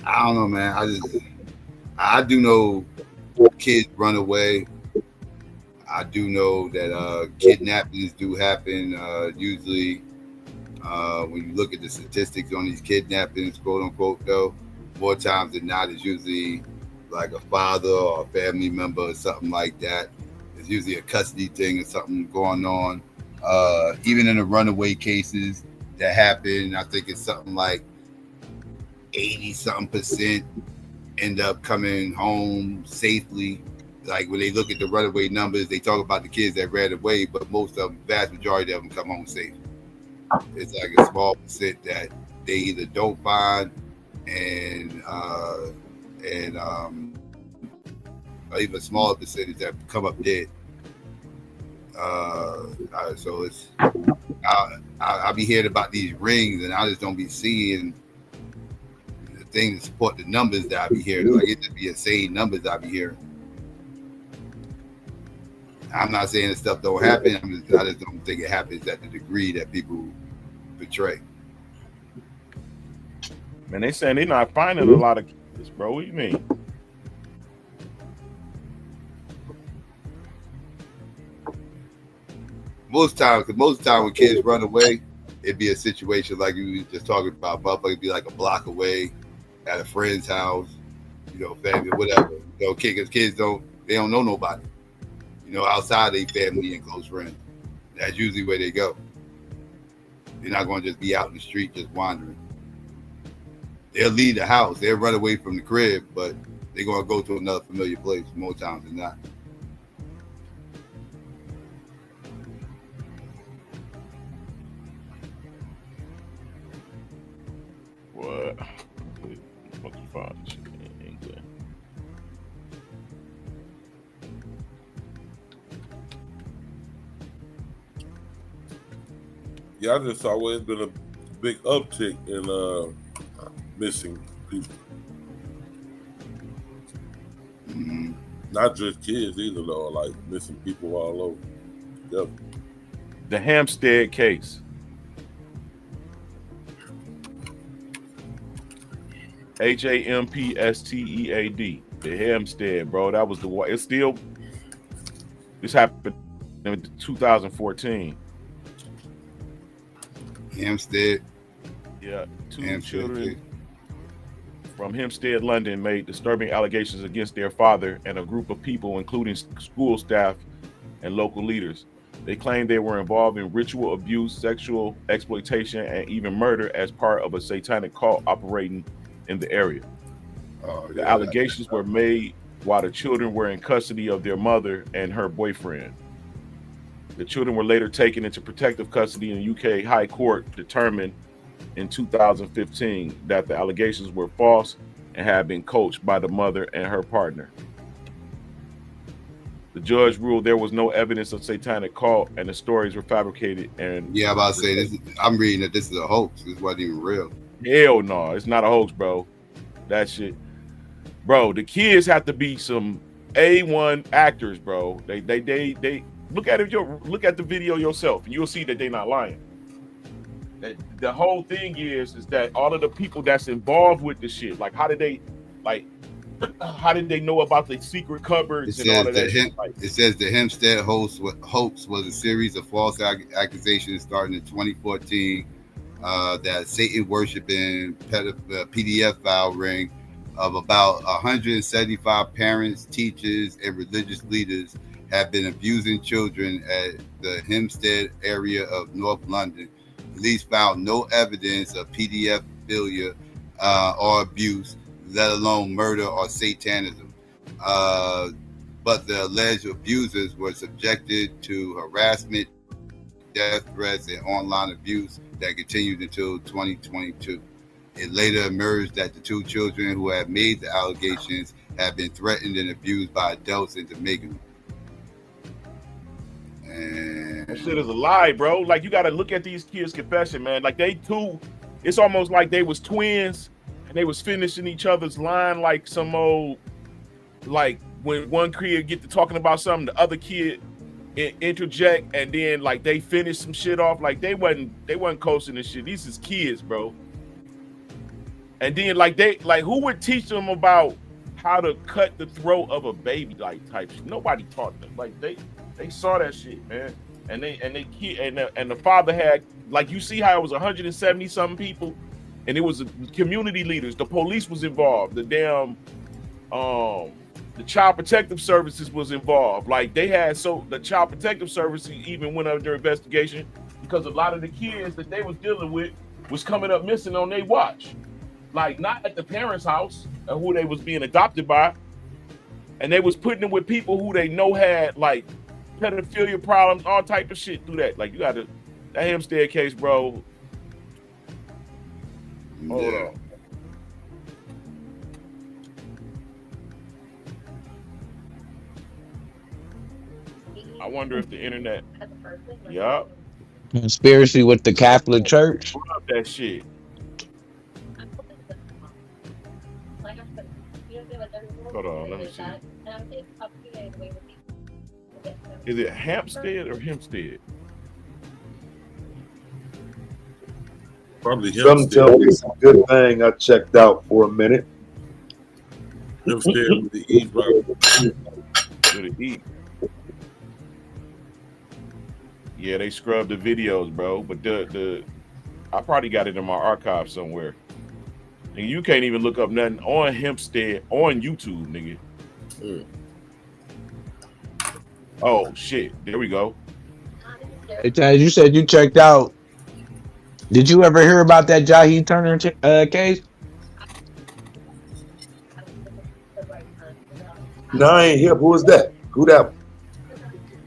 I don't know, man. I do know kids run away. I do know that kidnappings do happen. Usually, when you look at the statistics on these kidnappings, quote unquote, though, more times than not, it's usually like a father or a family member or something like that. It's usually a custody thing or something going on. Even in the runaway cases that happen, I think it's something like 80-something% end up coming home safely. Like when they look at the runaway numbers, they talk about the kids that ran away, but most of them, vast majority of them come home safe. It's like a small percent that they either don't find and even a smaller percentage that come up dead. So it's I be hearing about these rings, and I just don't be seeing the things that support the numbers that I be hearing. Like it just be insane numbers I be hearing. I'm not saying this stuff don't happen. I just don't think it happens at the degree that people portray. Man, they saying they're not finding a lot of kids, bro. What do you mean? Most times when kids run away, it'd be a situation like you were just talking about. Motherfuckers be like a block away at a friend's house, family, whatever. Kids don't know nobody, outside their family and close friends. That's usually where they go. They're not going to just be out in the street just wandering. They'll leave the house. They'll run away from the crib, but they're going to go to another familiar place more times than not. What? What's the fun? Ain't good. Yeah, I just saw where it's been a big uptick in missing people. Mm-hmm. Not just kids either, though. Like missing people all over. Yep. The Hampstead case. Hampstead. The Hampstead, bro. That was the one. It's still. This happened in 2014. Hampstead. Yeah, two children from Hampstead, London, made disturbing allegations against their father and a group of people, including school staff and local leaders. They claimed they were involved in ritual abuse, sexual exploitation, and even murder as part of a satanic cult operating in the area. The allegations were made while the children were in custody of their mother and her boyfriend. The children were later taken into protective custody, and UK High Court determined in 2015 that the allegations were false and had been coached by the mother and her partner. The judge ruled there was no evidence of satanic cult and the stories were fabricated. And yeah, I'm about to say this. I'm reading that this is a hoax. This wasn't even real. Hell no, it's not a hoax, bro. That shit, bro. The kids have to be some A1 actors, bro. They look at it. Look at the video yourself, and you'll see that they're not lying. The whole thing is that all of the people that's involved with the shit, like how did they know about the secret cupboards and all of that shit? It says the Hempstead hoax was a series of false accusations starting in 2014 that Satan worshiping PDF file ring of about 175 parents, teachers, and religious leaders have been abusing children at the Hempstead area of North London. Police found no evidence of pedophilia or abuse, let alone murder or satanism. But the alleged abusers were subjected to harassment, death threats, and online abuse that continued until 2022. It later emerged that the two children who had made the allegations had been threatened and abused by adults into making them. That shit is a lie, bro. Like, you got to look at these kids' confession, man. Like, they two, it's almost like they was twins and they was finishing each other's line like some old, like when one kid get to talking about something, the other kid interject, and then like they finish some shit off. Like they wasn't coasting this shit. These is kids, bro. And then who would teach them about how to cut the throat of a baby, like type shit? Nobody taught them. Like they saw that shit, man. And the father had, like, you see how it was 170 something people, and it was the community leaders, the police was involved, the damn the child protective services was involved. Like they had, so the child protective services even went under investigation because a lot of the kids that they was dealing with was coming up missing on their watch. Like not at the parents' house and who they was being adopted by, and they was putting them with people who they know had like pedophilia problems, all type of shit through that. Like you got that Hempstead case, bro. Hold on. I wonder if the internet. Yup. Conspiracy with the Catholic Church. Love that shit. Hold on, let me see. Is it Hampstead or Hempstead? Probably Some tell me it's a good thing I checked out for a minute. Hempstead with the E, bro. With the E. Yeah, they scrubbed the videos, bro. But I probably got it in my archive somewhere. And you can't even look up nothing on Hempstead on YouTube, nigga. Oh shit! There we go. Hey, Taz, you said you checked out. Did you ever hear about that Jahi Turner case? No, I ain't here. Who was that? Who that?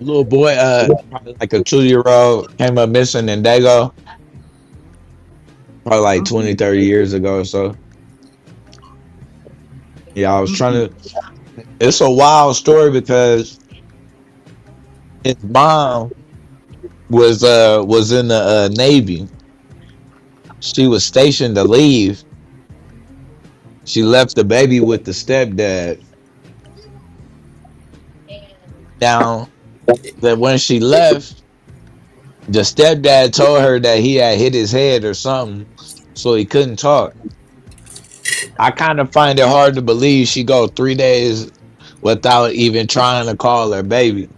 Little boy, probably like a 2-year-old, came up missing in Dago. Probably like 20, 30 years ago or so. Yeah, I was trying to. It's a wild story because his mom was in the Navy. She was stationed to leave. She left the baby with the stepdad. Now, that when she left, the stepdad told her that he had hit his head or something, so he couldn't talk. I kind of find it hard to believe she go 3 days without even trying to call her baby.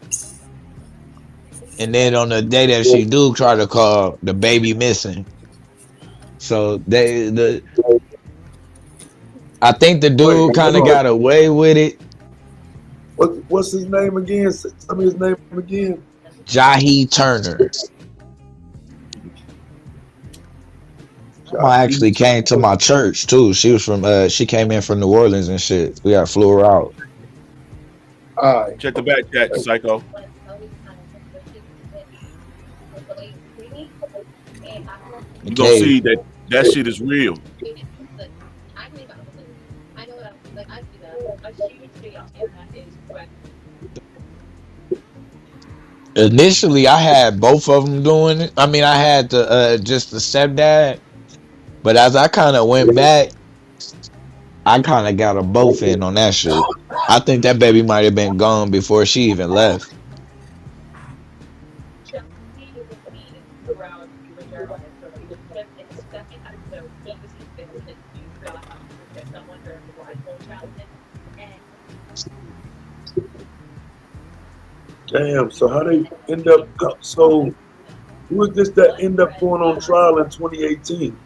And then on the day that she do try to call, the baby missing. So I think the dude kind of got away with it. What's his name again? Tell me his name again. Jahi Turner. I actually came to my church too. She was from she came in from New Orleans and shit. We got flew her out. All right. Check the back chat, Psycho. You gonna see that shit is real. Initially, I had both of them doing it. I mean, I had just the stepdad, but as I kind of went back, I kind of got them both in on that shit. I think that baby might have been gone before she even left. Damn, so how they end up, so who is this that end up going on trial in 2018?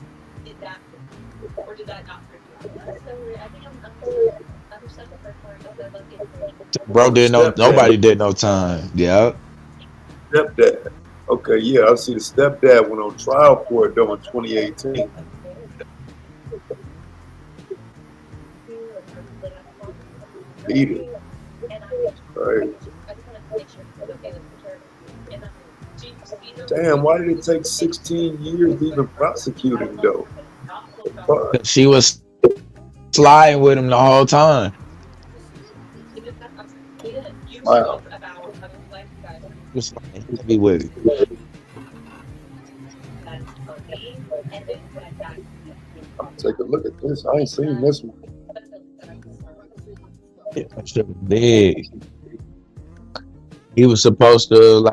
Bro didn't know, nobody did no time. Yeah. Stepdad. Okay, yeah, I see the stepdad went on trial for it though in 2018. Beat it. Right. Damn, why did it take 16 years to even prosecute him though? Fuck. She was sliding with him the whole time. Wow. Just be with it. Take a look at this. I ain't seen this one. Yeah, that shit was big. He was supposed to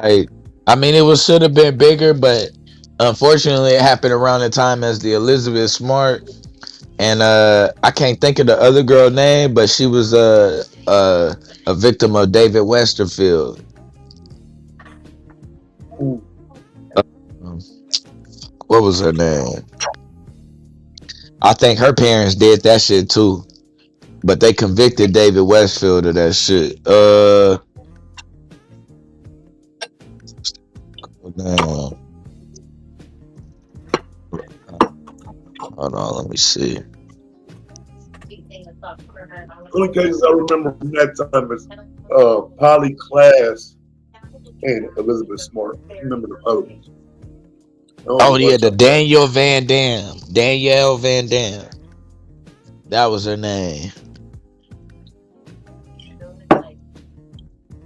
it should have been bigger, but unfortunately it happened around the time as the Elizabeth Smart and I can't think of the other girl name, but she was a victim of David Westerfield. What was her name? I think her parents did that shit too, but they convicted David Westfield of that shit. Damn. Hold on, let me see. Only cases I remember from that time is Polly Class and Elizabeth Smart. I remember the others. Oh yeah, the Danielle Van Dam. That was her name.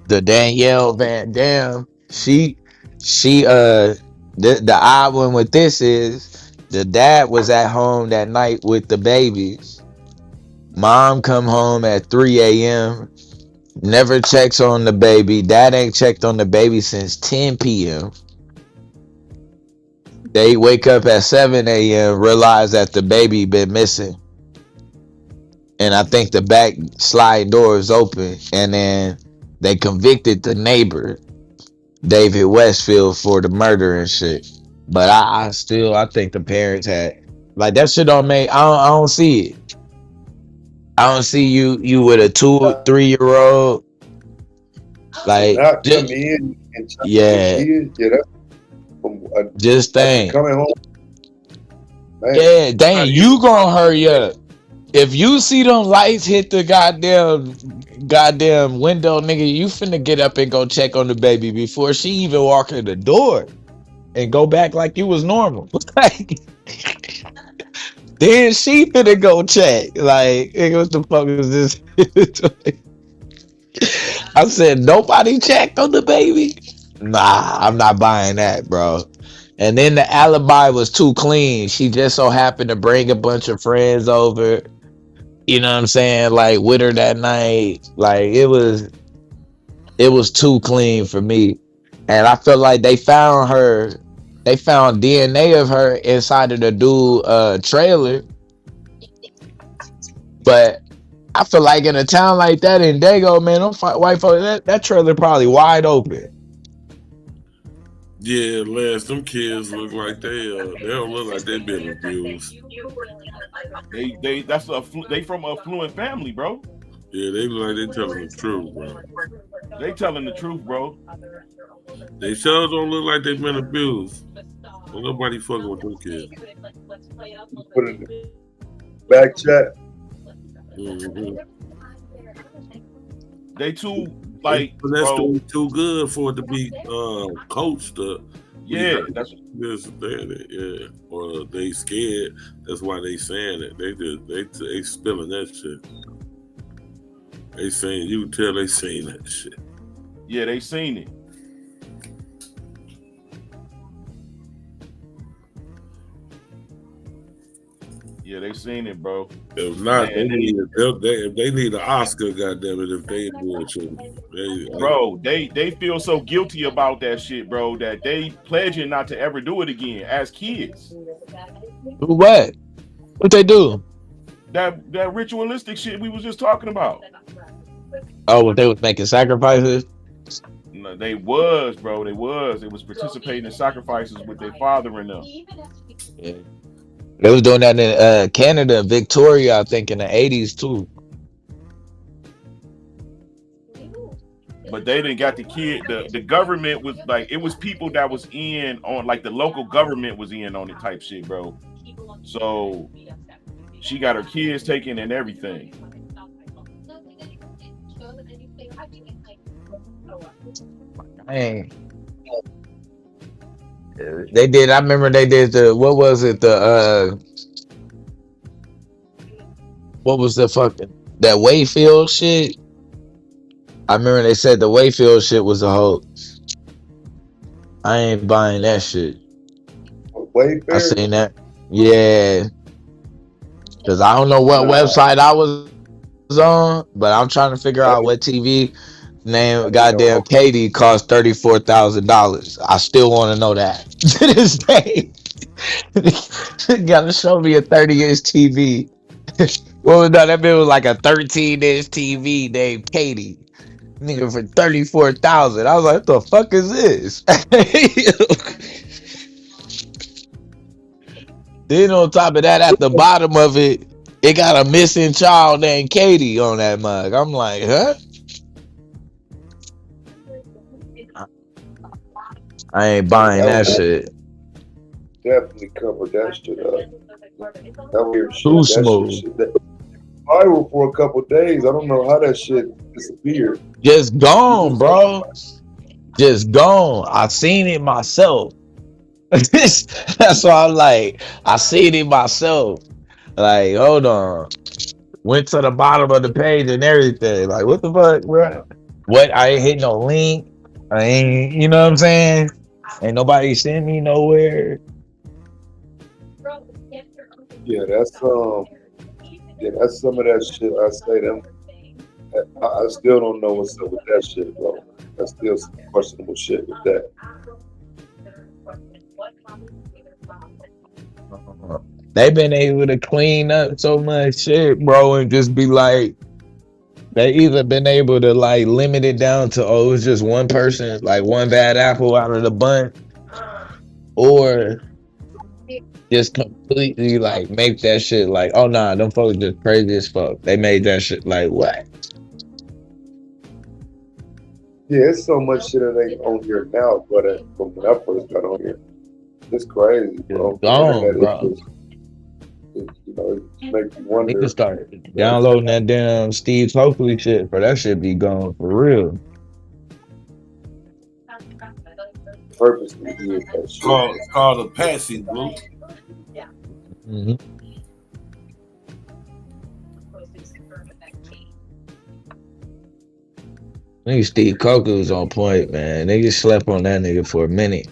The Danielle Van Dam. The odd one with this is the dad was at home that night with the babies. Mom come home at 3 a.m. Never checks on the baby. Dad ain't checked on the baby since 10 p.m. They wake up at 7 a.m. realize that the baby been missing. And I think the back slide door is open. And then they convicted the neighbor, David Westfield, for the murder and shit. But I think the parents had like that shit don't make I don't see it. I don't see you with a 2 or 3 year old like not come in and yeah. Just think. Coming home. Man. Yeah, dang, you gonna hurry up. If you see them lights hit the goddamn window, nigga, you finna get up and go check on the baby before she even walk in the door and go back like you was normal. Like, then she finna go check. Like, nigga, what the fuck is this? I said, nobody checked on the baby? Nah, I'm not buying that, bro. And then the alibi was too clean. She just so happened to bring a bunch of friends over. You know what I'm saying? Like with her that night. Like it was too clean for me. And I feel like they found DNA of her inside of the dude trailer. But I feel like in a town like that in Dago, man, them white folks, that trailer probably wide open. Yeah, Les, them kids look like they don't look like they been abused. They from a affluent family, bro. Yeah, they look like they telling the truth, bro. They telling the truth, bro. They sure don't look like they've been abused. Well, nobody fucking with them kids. Put it in the back chat. Mm-hmm. They too like, but that's too good for it to be coached. Yeah, that's yeah. Or they scared. That's why they saying it. They spilling that shit. They saying you can tell they seen that shit. Yeah, they seen it. Yeah, they seen it, bro. If not, they need an Oscar, goddamn it, if they bullshit. Bro, they feel so guilty about that shit, bro, that they pledging not to ever do it again as kids. What? What they do? That ritualistic shit we was just talking about. Oh, what they was making sacrifices? No, they was, bro. They was. It was participating in sacrifices with their father and them. Yeah. They was doing that in Canada, Victoria, I think, in the 80s too. But they didn't got the kid. The government was like, it was people that was in on, like the local government was in on it type shit, bro. So she got her kids taken and everything. Dang. They did. I remember they did what was it? What was the fucking that Wayfield shit? I remember they said the Wayfield shit was a hoax. I ain't buying that shit. Wayfair? I seen that. Yeah. Cause I don't know what website I was on, but I'm trying to figure out what TV name goddamn Katie cost $34,000. I still want to know that to this day. Gotta show me a 30-inch TV Well, no, that bill was like a 13-inch TV named Katie. Nigga for 34,000. I was like, what the fuck is this? Then on top of that, at the bottom of it, it got a missing child named Katie on that mug. I'm like, huh? I ain't buying that shit. Definitely covered that shit up. That weird shit. Too That smooth. shit that viral for a couple days. I don't know how that shit disappeared. Just gone, bro. Just gone. I seen it myself. That's why I'm like, I seen it myself. Like, hold on. Went to the bottom of the page and everything. Like, what the fuck, bro? What? I ain't hit no link. I ain't, you know what I'm saying? Ain't nobody send me nowhere. Yeah, that's some of that shit. I say them. I still don't know what's up with that shit, bro. That's still some questionable shit with that. They've been able to clean up so much shit, bro, and just be like, they either been able to like limit it down to, oh, it's just one person, like one bad apple out of the bunch, or just completely like make that shit like, oh nah, them folks just crazy as fuck. They made that shit like what? Yeah, it's so much shit that ain't on here now, but from when I first got on here, it's crazy, bro. Gone, bro. You know, it makes you wonder. Niggas start downloading that damn Steve Hopefully shit, for that shit be gone for real. Purposely did that shit. It's called a passing, bro. Mm-hmm. Nigga Steve Coker was on point, man. Niggas slept on that nigga for a minute.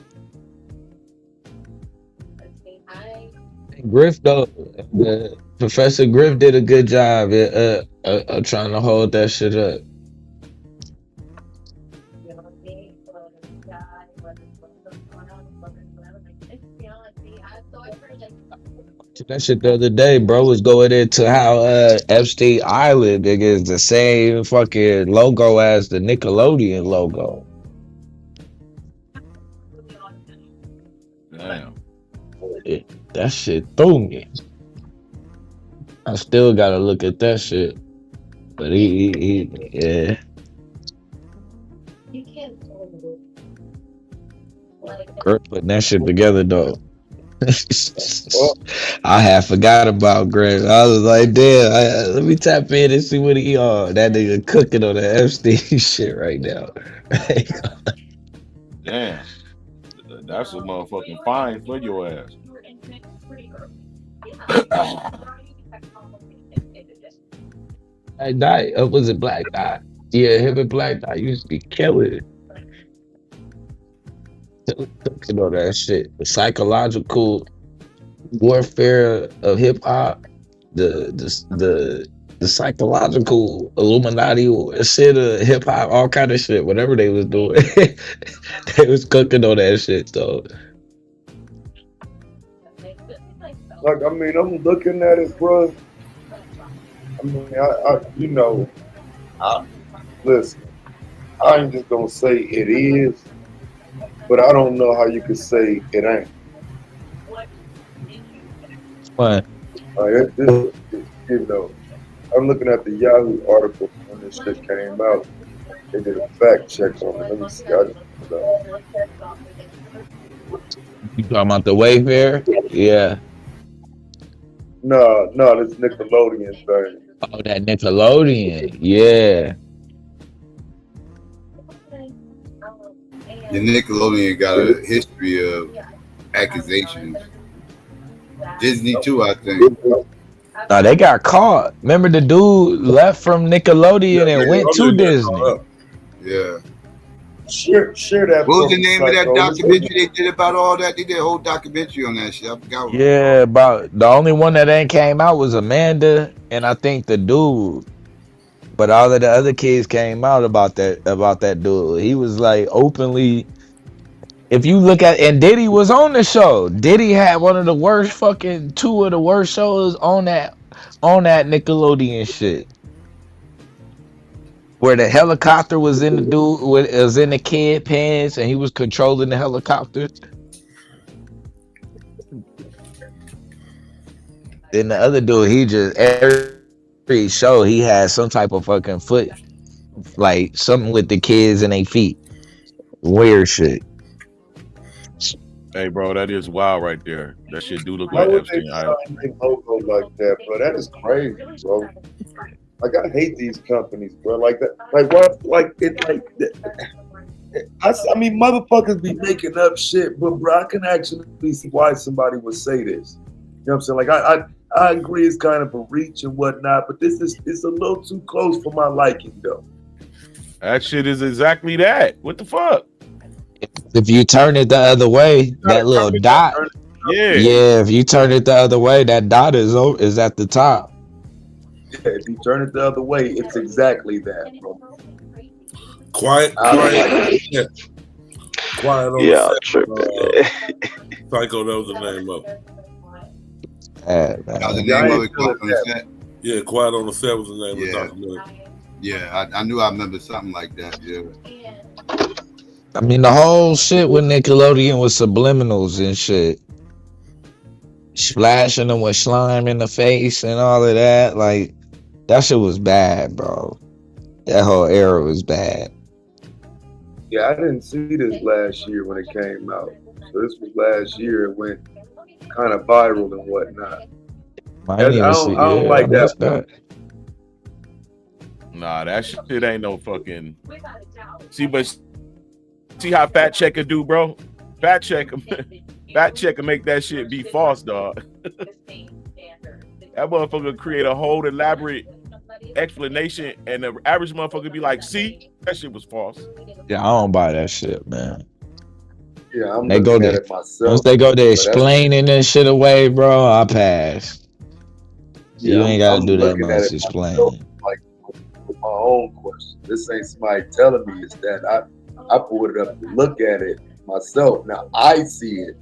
Griff though, Professor Griff did a good job at trying to hold that shit up. That shit the other day, bro, was going into how Epstein Island, nigga, is the same fucking logo as the Nickelodeon logo. Damn. That shit threw me. I still gotta look at that shit. But he yeah. Kurt putting that shit together though. I had forgot about Greg. I was like, damn, let me tap in and see what he on. That nigga cooking on the Epstein shit right now. Damn. That's a motherfucking fine for your ass. Black Dot, was it Black Dot? Yeah, him and Black Dot used to be killing. Cooking on that shit. The psychological warfare of hip hop, the psychological Illuminati shit of hip hop, all kind of shit, whatever they was doing. They was cooking on that shit though. Like, I mean, I'm looking at it, bro. I mean, listen, I ain't just gonna say it is, but I don't know how you could say it ain't. What? You know, I'm looking at the Yahoo article when this shit came out. They did a fact check on it. Let me see. You talking about the Wayfair? Yeah. No, this Nickelodeon thing. Oh, that Nickelodeon. Yeah. The Nickelodeon got a history of accusations. Disney too, I think. No, they got caught. Remember the dude left from Nickelodeon and went to Disney. Yeah. Share that. What was the name of that documentary they did about all that? They did a whole documentary on that shit. I forgot. Yeah, about the only one that ain't came out was Amanda and I think the dude. But all of the other kids came out about that dude. He was like openly. If you look at, and Diddy was on the show. Diddy had two of the worst shows on that on that Nickelodeon shit, where the helicopter was in the dude was in the kid pants and he was controlling the helicopter. Then the other dude, he just every show he had some type of fucking foot, like something with the kids and their feet. Weird shit. Hey, bro, that is wild right there. That shit do look Why like would they Epstein Island. sign their logo like that, bro? That is crazy, bro. Like I hate these companies, bro. Like that, like what? Like it, like. I mean, motherfuckers be making up shit, but bro, I can actually see why somebody would say this. You know what I'm saying? Like I agree, it's kind of a reach and whatnot, but it's a little too close for my liking, though. That shit is exactly that. What the fuck? If you turn it the other way, that little dot. Yeah. If you turn it the other way, that dot is at the top. Yeah, if you turn it the other way, it's exactly that, bro. Quiet on the set. Psycho, that was the name of it. That was the name of it. Quiet on the Set. Yeah, Quiet on the Set was the name of the documentary. Yeah, I knew I remember something like that. Yeah. I mean, the whole shit with Nickelodeon was subliminals and shit. Splashing them with slime in the face and all of that. Like, that shit was bad, bro. That whole era was bad. Yeah, I didn't see this last year when it came out. So this was last year. It went kind of viral and whatnot. I don't like that. Nah, that shit ain't no fucking. See how Fat Checker do, bro? Fat Checker make that shit be false, dog. That motherfucker create a whole elaborate explanation, and the average motherfucker be like, "See, that shit was false." Yeah, I don't buy that shit, man. Yeah, I'm they looking go at to it myself. once they go to explaining that shit away, bro, I pass. You ain't gotta do that much explaining. Like with my own question. This ain't somebody telling me it's that. I pulled it up to look at it myself. Now I see it.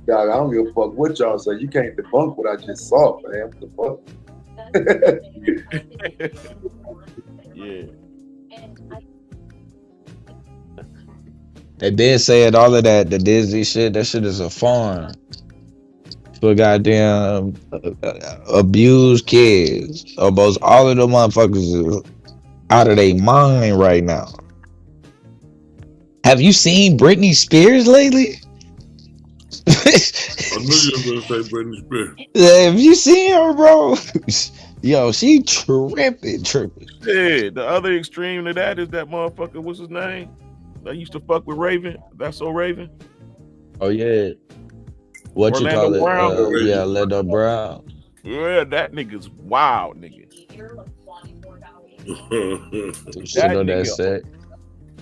Dog, I don't give a fuck what y'all say. You can't debunk what I just saw, man. What the fuck? Yeah. They been saying all of that, the Disney shit, that shit is a farm for goddamn abused kids. Almost all of the motherfuckers is out of their mind right now. Have you seen Britney Spears lately? I knew you were gonna say Britney Spears. Have you seen her, bro? Yo, she tripping. Yeah, the other extreme to that is that motherfucker, what's his name? That used to fuck with Raven. That's so Raven. Oh yeah. What Orlando you call it? Brown. Yeah, Orlando Brown. Yeah, that nigga's wild, nigga.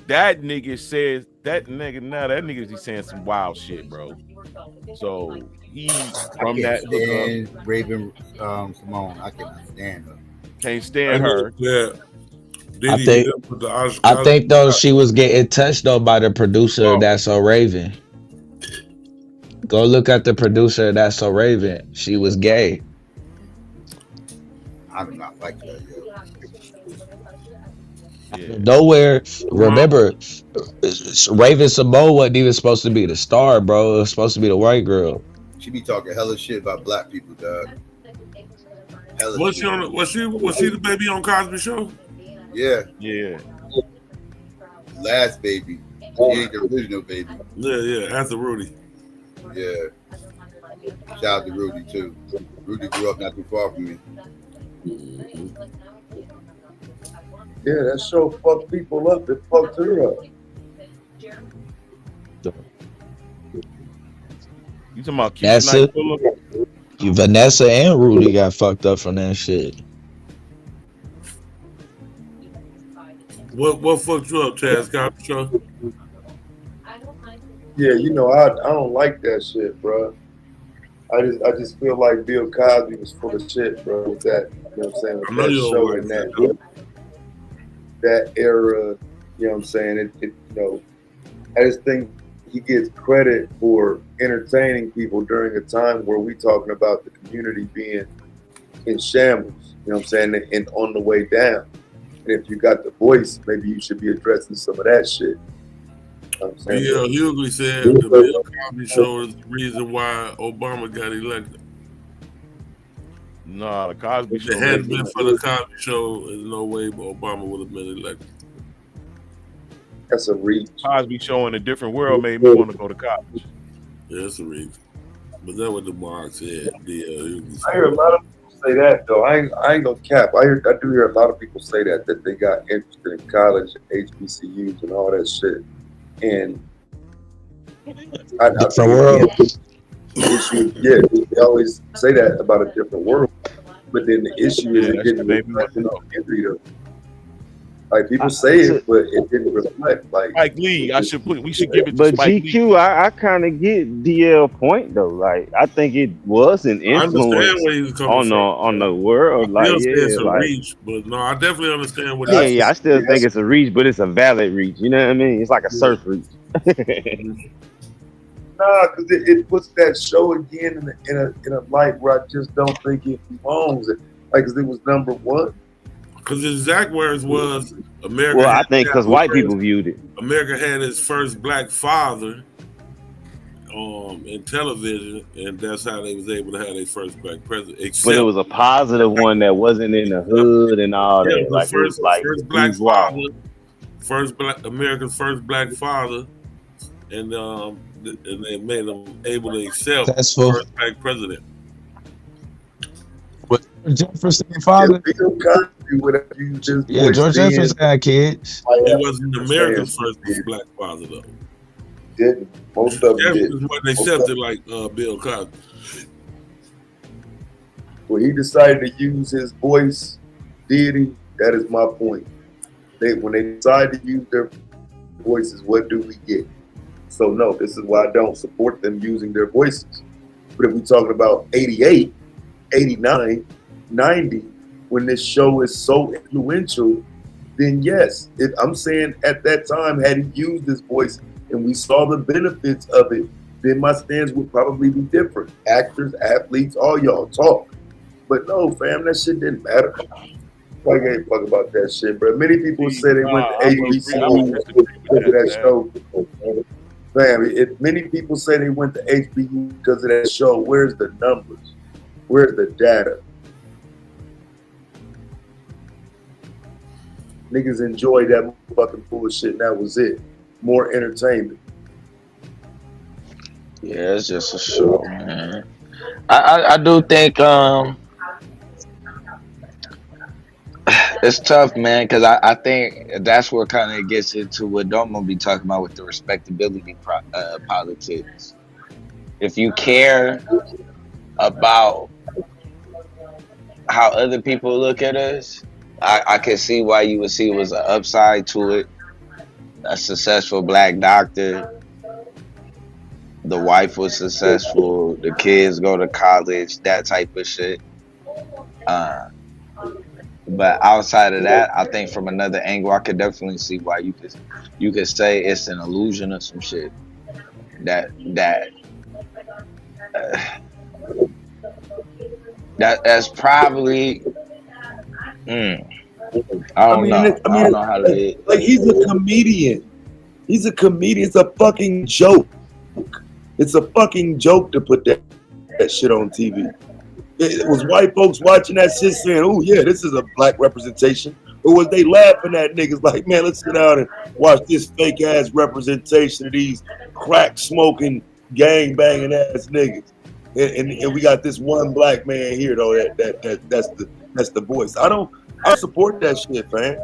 That nigga says that nigga be saying some wild shit, bro. So he from that Raven Simone, I can't stand her. Can't stand her. Yeah. I think though she was getting touched though by the producer of That's So Raven. Go look at the producer of That's So Raven. She was gay. I do not like that. Yeah. Nowhere. Remember, Raven Simone wasn't even supposed to be the star, bro. It was supposed to be the white girl. She be talking hella shit about black people, dog. Was she the baby on Cosby Show? Yeah. Yeah. Last baby. She ain't the original baby. Yeah. After Rudy. Yeah. Shout out to Rudy too. Rudy grew up not too far from me. Yeah, that show fucked people up. It fucked her up. You talking about Vanessa and Rudy got fucked up from that shit. What fucked you up, Chaz Cosby Show? Yeah, you know, I don't like that shit, bro. I just feel like Bill Cosby was full of shit, bro. With that, you know what I'm saying? With that show and that era, you know what I'm saying? It you know, I just think he gets credit for entertaining people during a time where we talking about the community being in shambles. You know what I'm saying? And on the way down. And if you got the voice, maybe you should be addressing some of that shit. I'm saying, Yeah, Hughley said the Bill Cosby show is the reason why Obama got elected. No, the Cosby If show. it hadn't been for the Cosby show, there's no way Obama would have been elected. That's a reach. Cosby show in a different world made me want to go to college. Yeah, that's a reason. But that's what the Mark said. I hear a lot of people say that though. I ain't gonna cap. I do hear a lot of people say that they got interested in college, HBCUs, and all that shit. And different world. Yeah, they always say that about a different world. But then the issue is it didn't reflect in the community though. Like people say it, but it didn't reflect. Like Spike Lee, we should give it to But Spike GQ, Lee. I kind of get DL point though. Like I think it was an I understand influence where he's coming from. on the world. Like Still say it's a like reach, but no, I definitely understand what yeah. I still think it's a reach, but it's a valid reach. You know what I mean? It's like a surf reach. Nah, because it puts that show again in a light where I just don't think it belongs. Like, because it was number one. Because his exact words was America. Well, I think because white people viewed it. America had its first black father in television, and that's how they was able to have their first black president. But it was a positive one that wasn't in the hood and all that. Like it was like first black father, America's first black father, and they made them able to accept the first black president. Jefferson father. Yeah, George Jefferson had kids. He wasn't America's first black father though. Didn't most of them Jefferson wasn't accepted like Bill Cosby. When he decided to use his voice, deity, that is my point. When they decide to use their voices, what do we get? So no, this is why I don't support them using their voices. But if we're talking about 88, 89, 90, when this show is so influential, then yes, I'm saying at that time, had he used his voice and we saw the benefits of it, then my stance would probably be different. Actors, athletes, all y'all talk. But no, fam, that shit didn't matter. I ain't fuck about that shit, bro. Many people say they went to HBCU because of that show. Fam, if many people say they went to HBCU because of that show, where's the numbers? Where's the data? Niggas enjoyed that fucking bullshit, and that was it. More entertainment. Yeah, it's just a show, man. I do think it's tough, man, because I think that's where kind of gets into what I'm gonna be talking about with the respectability politics. If you care about how other people look at us, I can see why you would see it was an upside to it. A successful black doctor, the wife was successful, the kids go to college, that type of shit. But outside of that, I think from another angle, I could definitely see why you could say it's an illusion of some shit. That's probably. I don't know how to. Like he's a comedian. He's a comedian. It's a fucking joke. It's a fucking joke to put that shit on TV. It was white folks watching that shit saying, "Oh yeah, this is a black representation," or was they laughing at niggas like, "Man, let's sit down and watch this fake ass representation of these crack smoking, gang banging ass niggas," and we got this one black man here though that's the voice. I support that shit, fam.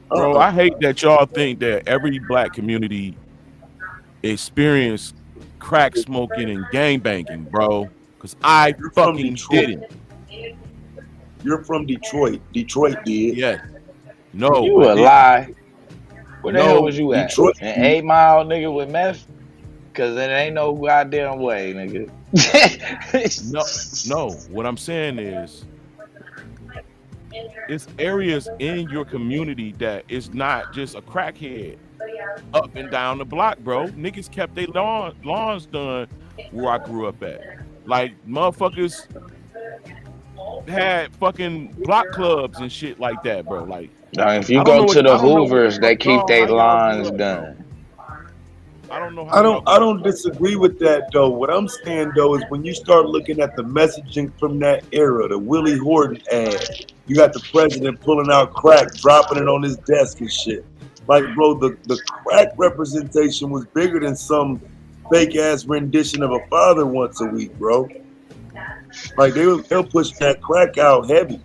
Bro, I hate that y'all think that every black community experienced crack smoking and gang banging, bro. Because I fucking didn't. You're from Detroit. Detroit did. Yes. No. You a lie. Where the No, hell was you at? Detroit. An 8 Mile, nigga, with meth? Because it ain't no goddamn way, nigga. No. What I'm saying is, it's areas in your community that is not just a crackhead up and down the block, bro. Niggas kept their lawns done where I grew up at. Like, motherfuckers had fucking block clubs and shit like that, bro. Like, Now, if you I don't go know to what, the I don't know what Hoovers, the they fuck keep y'all, their how y'all grew lawns up, bro. done. I don't know how y'all I don't disagree with that though. What I'm saying though is when you start looking at the messaging from that era, the Willie Horton ad, you got the president pulling out crack, dropping it on his desk and shit. Like, bro, the crack representation was bigger than some fake ass rendition of a father once a week, bro. Like they'll push that crack out heavy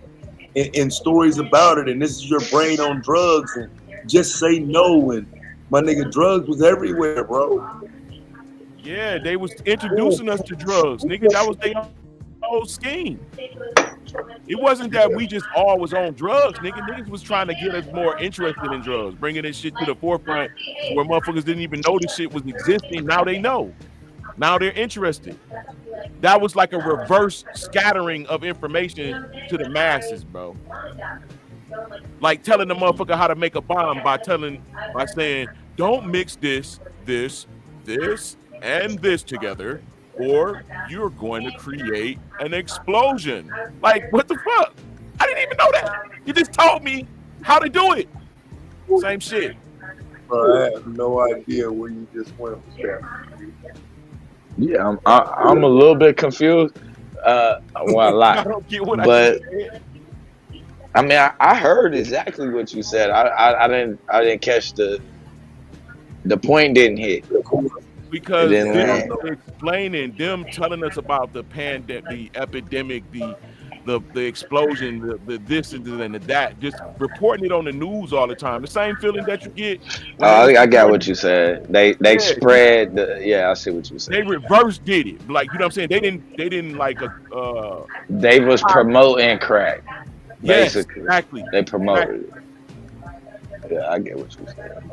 in stories about it, and this is your brain on drugs, and just say no, and my nigga, drugs was everywhere, bro. Yeah, they was introducing us to drugs, nigga. That was their whole scheme. It wasn't that we just all was on drugs, nigga. Niggas was trying to get us more interested in drugs, bringing this shit to the forefront where motherfuckers didn't even know this shit was existing. Now they know. Now they're interested. That was like a reverse scattering of information to the masses, bro. Like telling the motherfucker how to make a bomb by saying, don't mix this, and this together, or you're going to create an explosion. Like, what the fuck? I didn't even know that. You just told me how to do it. Same shit. Bro, I have no idea where you just went with that. Yeah, I'm a little bit confused. Well, a lot. I don't get what but I said. I mean, I heard exactly what you said. I didn't catch the point. Didn't hit. Because didn't them land. explaining, them telling us about the pandemic, the epidemic, the explosion, the this and the that, just reporting it on the news all the time. The same feeling that you get. When I got what you said. They spread the. Yeah, I see what you said. They reverse did it. Like, you know what I'm saying? They didn't like They was promoting crack. Basically. Yes, exactly. They promoted it. Yeah, I get what you said.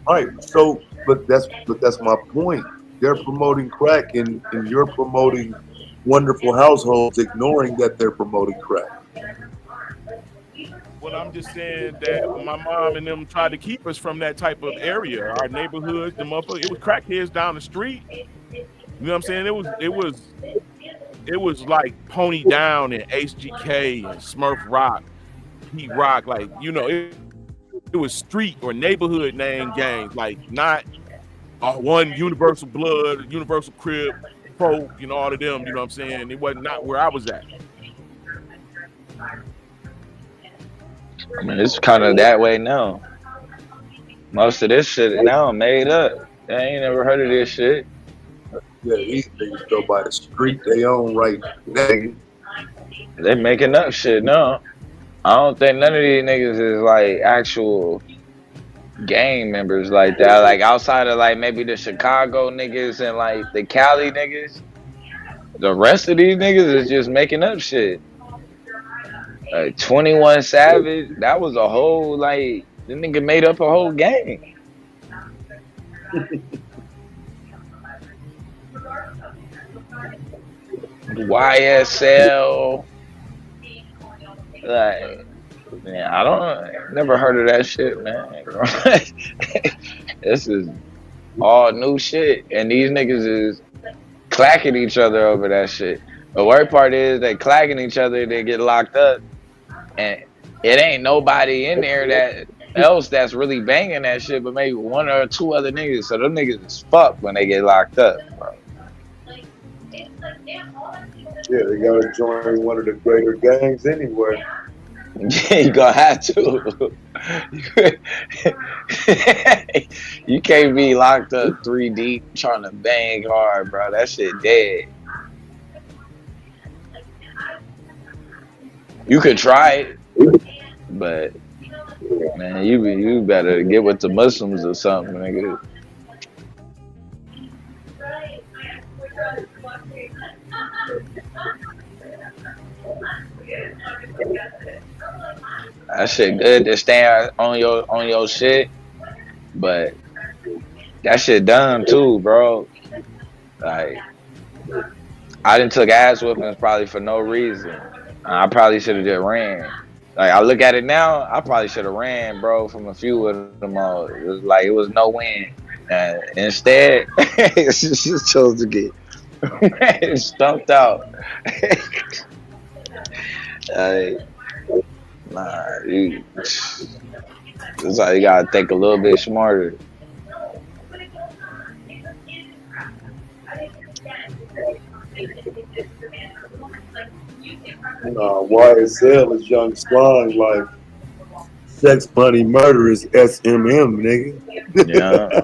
Right. So, but that's my point. They're promoting crack, and you're promoting wonderful households, ignoring that they're promoting crack. Well, I'm just saying that my mom and them tried to keep us from that type of area. Our neighborhoods, the motherfucker, it was crackheads down the street. You know what I'm saying? It was like Pony Down and HGK and Smurf Rock, Heat Rock, like, you know, it was street or neighborhood name gangs, like not one Universal Blood, Universal Crib, Pro, you know, all of them, you know what I'm saying? It wasn't not where I was at. I mean, it's kind of that way now. Most of this shit now made up. I ain't never heard of this shit. Yeah, these niggas go by the street they own right now. They making up shit now. I don't think none of these niggas is like actual gang members like that. Like outside of like maybe the Chicago niggas and like the Cali niggas, the rest of these niggas is just making up shit. Like 21 Savage, that was a whole like the nigga made up a whole gang. YSL, like, man, never heard of that shit, man. This is all new shit, and these niggas is clacking each other over that shit. The worst part is they clacking each other, they get locked up, and it ain't nobody in there that's really banging that shit, but maybe one or two other niggas. So them niggas is fucked when they get locked up, bro. Yeah, they gotta join one of the greater gangs anyway. You gonna have to. You can't be locked up 3 deep trying to bang hard, bro. That shit dead. You could try it, but man, you better get with the Muslims or something, nigga. That shit good to stand on your shit, but that shit dumb too, bro. Like, I done took ass whoopings probably for no reason. I probably should have just ran. Like, I look at it now, I probably should have ran, bro, from a few of them all. It was like, it was no win. Instead, just chose to get stumped out. That's how you gotta think a little bit smarter. YSL is young slime like sex, money, murder is SMM, nigga. Yeah.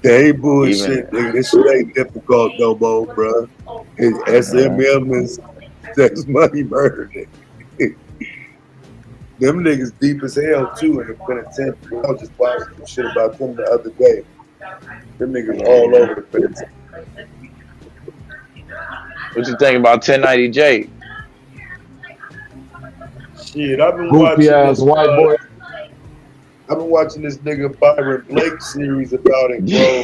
They ain't bullshit, nigga. This shit ain't difficult no more, bro. SMM is sex, money, murder, nigga. Them niggas deep as hell too in the penitentiary. I was just watching some shit about them the other day. Them niggas all over the penitentiary. What you think about 1090J? Shit, I've been Goofy watching ass this white boy. I've been watching this nigga Byron Blake series about it, bro.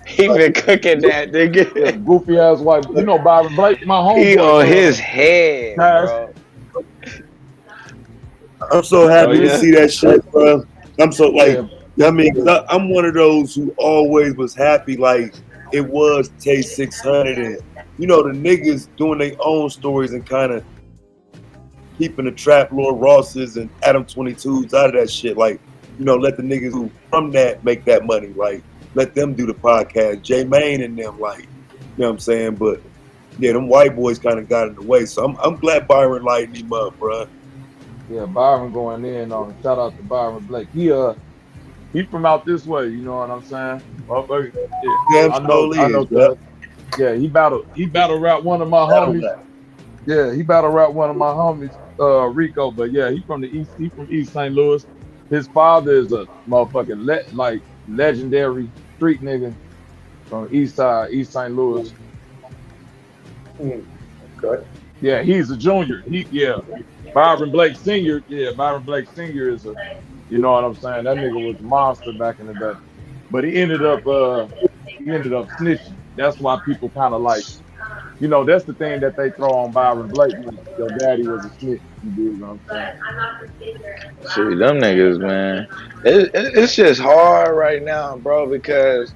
He been cooking that nigga. Yeah, goofy ass white. You know Byron Blake, my homeboy. He on his head, bro. I'm so happy yeah. to see that shit, bro. I'm so like, I mean, 'cause I'm one of those who always was happy, like it was Tay 600, and you know the niggas doing their own stories and kind of keeping the Trap Lord Rosses and Adam 22s out of that shit. Like, you know, let the niggas who from that make that money. Like, let them do the podcast. J Main and them, like, you know what I'm saying? But yeah, them white boys kind of got in the way. So I'm glad Byron lightened him up, bro. Yeah, Byron going in on him. Shout out to Byron Blake. He from out this way, you know what I'm saying? Yeah, I know that. Yeah, he battle rap one of my homies. Yeah, he battle rap one of my homies, Rico. But yeah, he from the East. He from East St. Louis. His father is a motherfucking legendary street nigga from East Side, East St. Louis. Okay. Yeah, he's a junior. Byron Blake Sr. Yeah, Byron Blake Sr. is a, you know what I'm saying? That nigga was a monster back in the day. But he ended up snitching. That's why people kind of like, you know, that's the thing that they throw on Byron Blake. Your daddy was a snitch. You do what I'm saying? See, them niggas, man. It's just hard right now, bro, because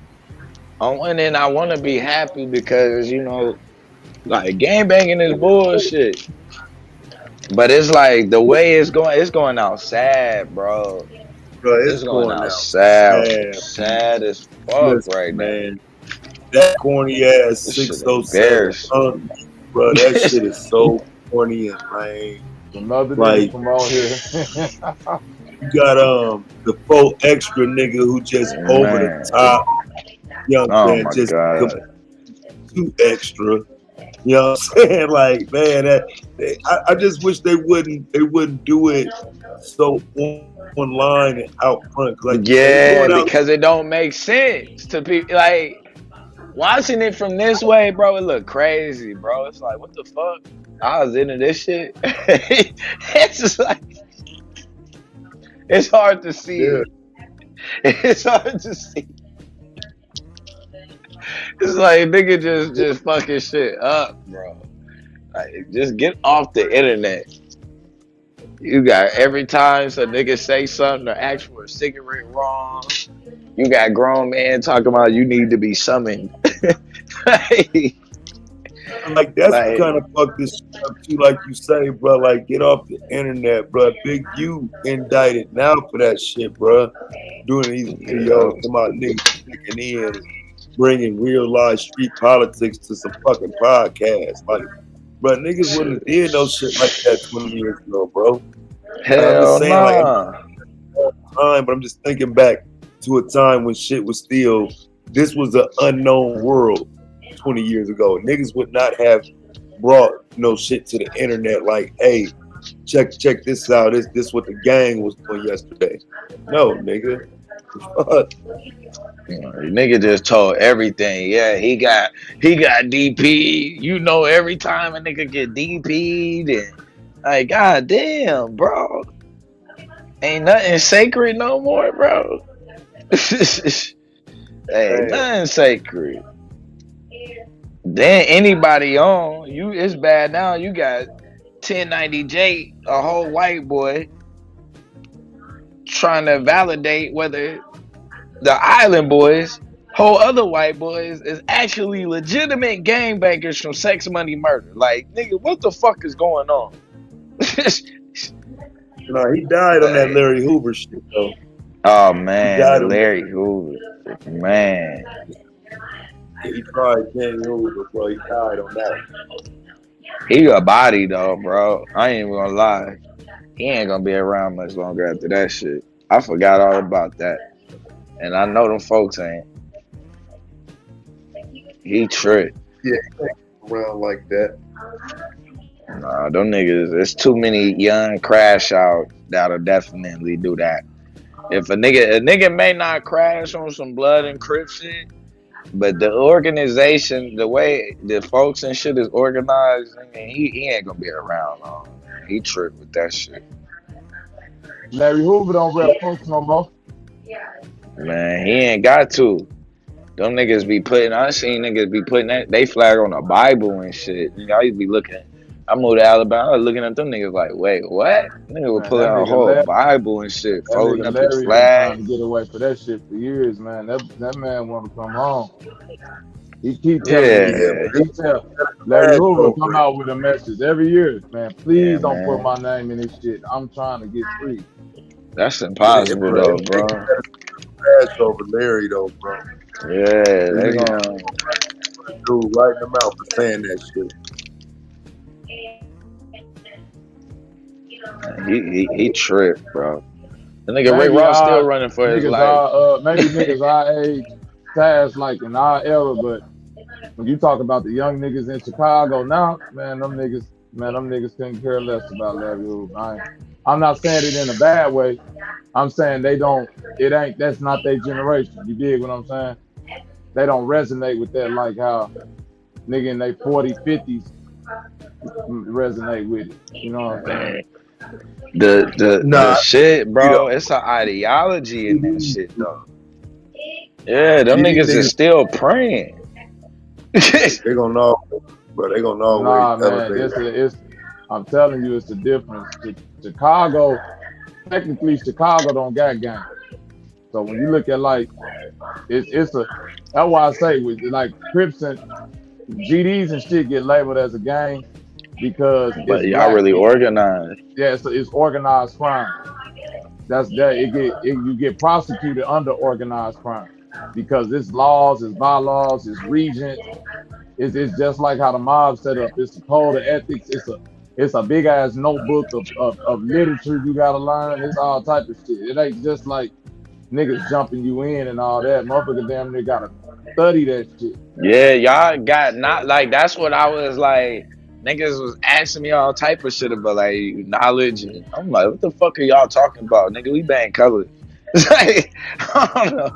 on one end I want to be happy because, you know, like gangbanging is bullshit. But it's like the way it's going out sad, bro. It's going out sad as fuck right man. now. That corny ass 607, bro. That shit is so corny and lame. Another like, nigga from out here. You got the full extra nigga who just over the top. You know what I'm saying? Just too extra. You know what I'm saying? Like, man, I just wish they wouldn't do it so online and out front. Like, because it don't make sense to people. Like, watching it from this way, bro, it look crazy, bro. It's like, what the fuck? I was into this shit. It's just like, it's hard to see. Yeah. It's hard to see. It's like, nigga just fucking shit up, bro. Like, just get off the internet. You got every time some nigga say something or ask for a cigarette wrong, you got grown men talking about you need to be summoned. Like, that's kind of fucked this shit up too, like you say, bro. Like, get off the internet, bro. Big U indicted now for that shit, bro. Doing these videos about niggas sticking in, bringing real life street politics to some fucking podcasts. Like, bro, niggas wouldn't have did no shit like that 20 years ago, bro. Hell nah. But I'm just thinking back to a time when shit was still, this was an unknown world 20 years ago. Niggas would not have brought no shit to the internet like, hey, check this out. This what the gang was doing yesterday. No, nigga. Nigga just told everything. Yeah, he got DP. You know, every time a nigga get DP'd and like, goddamn, bro. Ain't nothing sacred no more, bro. Ain't nothing sacred. Then anybody on you, it's bad now. You got 1090J, a whole white boy, trying to validate whether the Island Boys whole other white boys is actually legitimate gangbangers from Sex Money Murder. Like, nigga, what the fuck is going on? No, he died on that Larry Hoover shit though. Oh He man, died the on Larry Hoover, man. He tried King Hoover, bro. He died on that. He a body though, bro. I ain't even gonna lie. He ain't gonna be around much longer after that shit. I forgot all about that, and I know them folks ain't. He tripped. Yeah, he ain't around like that. Nah, them niggas. There's too many young crash out that'll definitely do that. If a nigga may not crash on some blood and crip shit, but the organization, the way the folks and shit is organized, I mean, he ain't gonna be around long. Man. He tripped with that shit. Larry Hoover don't rep folks no more. Man, he ain't got to. Them niggas be putting. I seen niggas be putting that they flag on the Bible and shit. I used to be looking. I moved to Alabama. I was looking at them niggas like, wait, what? Nigga was Man, pulling that out a nigga whole Larry, Bible and shit, that folding nigga up his Larry been trying flag. to get away for that shit for years, man. That man want to come home. He keep telling Yeah. me, he tell Larry Hoover come out with a message every year, man. Please Yeah, don't put man. my name in this shit. I'm trying to get free. That's impossible though, bro. Crash over Larry though, bro. Yeah, they nigga gonna. dude right in the mouth for saying that shit. He tripped, bro. The nigga Rick Maybe Ross still running for his niggas life. maybe niggas our age, past like in our era, but when you talk about the young niggas in Chicago now, man, them niggas couldn't care less about Larry Hoover. I'm not saying it in a bad way. I'm saying that's not their generation. You dig what I'm saying? They don't resonate with that like how nigga in their 40s, 50s resonate with it. You know what I'm saying? The shit, bro, it's an ideology in that shit though. Yeah, them niggas is still praying. They gonna know, bro. They gonna always Nah, man, elevate. I'm telling you, it's the difference. Chicago, technically, Chicago don't got gang. So when you look at like, that's why I say with like Crips and GDs and shit get labeled as a gang because But it's y'all black really people. organized. Yeah, it's organized crime. That's that you get prosecuted under organized crime because it's laws, it's bylaws, it's regents. It's just like how the mob set up. It's a code of ethics. It's a big ass notebook of literature you gotta learn. It's all type of shit. It ain't just like niggas jumping you in and all that. Motherfucker damn near gotta study that shit. Yeah, y'all got not like that's what I was like. Niggas was asking me all type of shit about like knowledge, and I'm like, what the fuck are y'all talking about, nigga? We bang colors. It's like I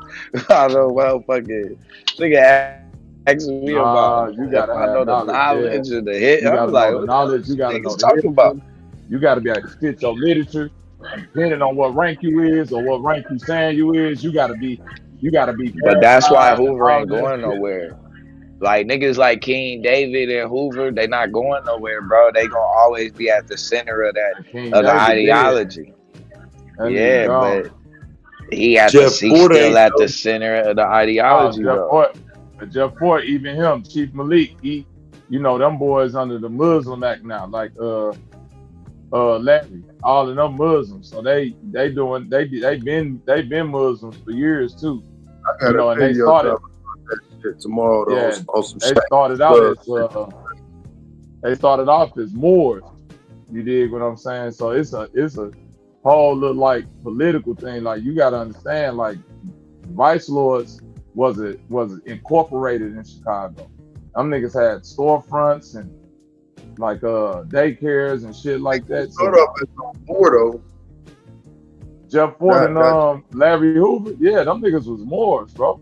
don't know what fucking nigga asking me about You if gotta I know have the knowledge. Yeah, knowledge of the hit. you I'm gotta like, know the what the fuck knowledge. You you gotta know niggas the talking about? history. You gotta be able to spit your literature. Depending on what rank you is or what rank you saying you is, you gotta be But that's why verified and Hoover all ain't of that going shit. nowhere. Like niggas like King David and Hoover, they not going nowhere, bro. They gonna always be at the center of that King of the David dead. ideology. That nigga Yeah, gone. but he's Jeff Ford still ain't at the though. center of the ideology though. Jeff Ford, even him, Chief Malik, them boys under the Muslim Act now, like Larry, all of them Muslims. So they've been Muslims for years too. I got a And they video started about that shit tomorrow though, on some they shit. started out as they started off as Moors. You dig what I'm saying? So it's a whole little like political thing. Like you gotta understand, like vice lords was incorporated in Chicago. Them niggas had storefronts and like daycares and shit like that. Start off as Ford though. Jeff Ford and Larry Hoover, yeah, them niggas was Moors, bro.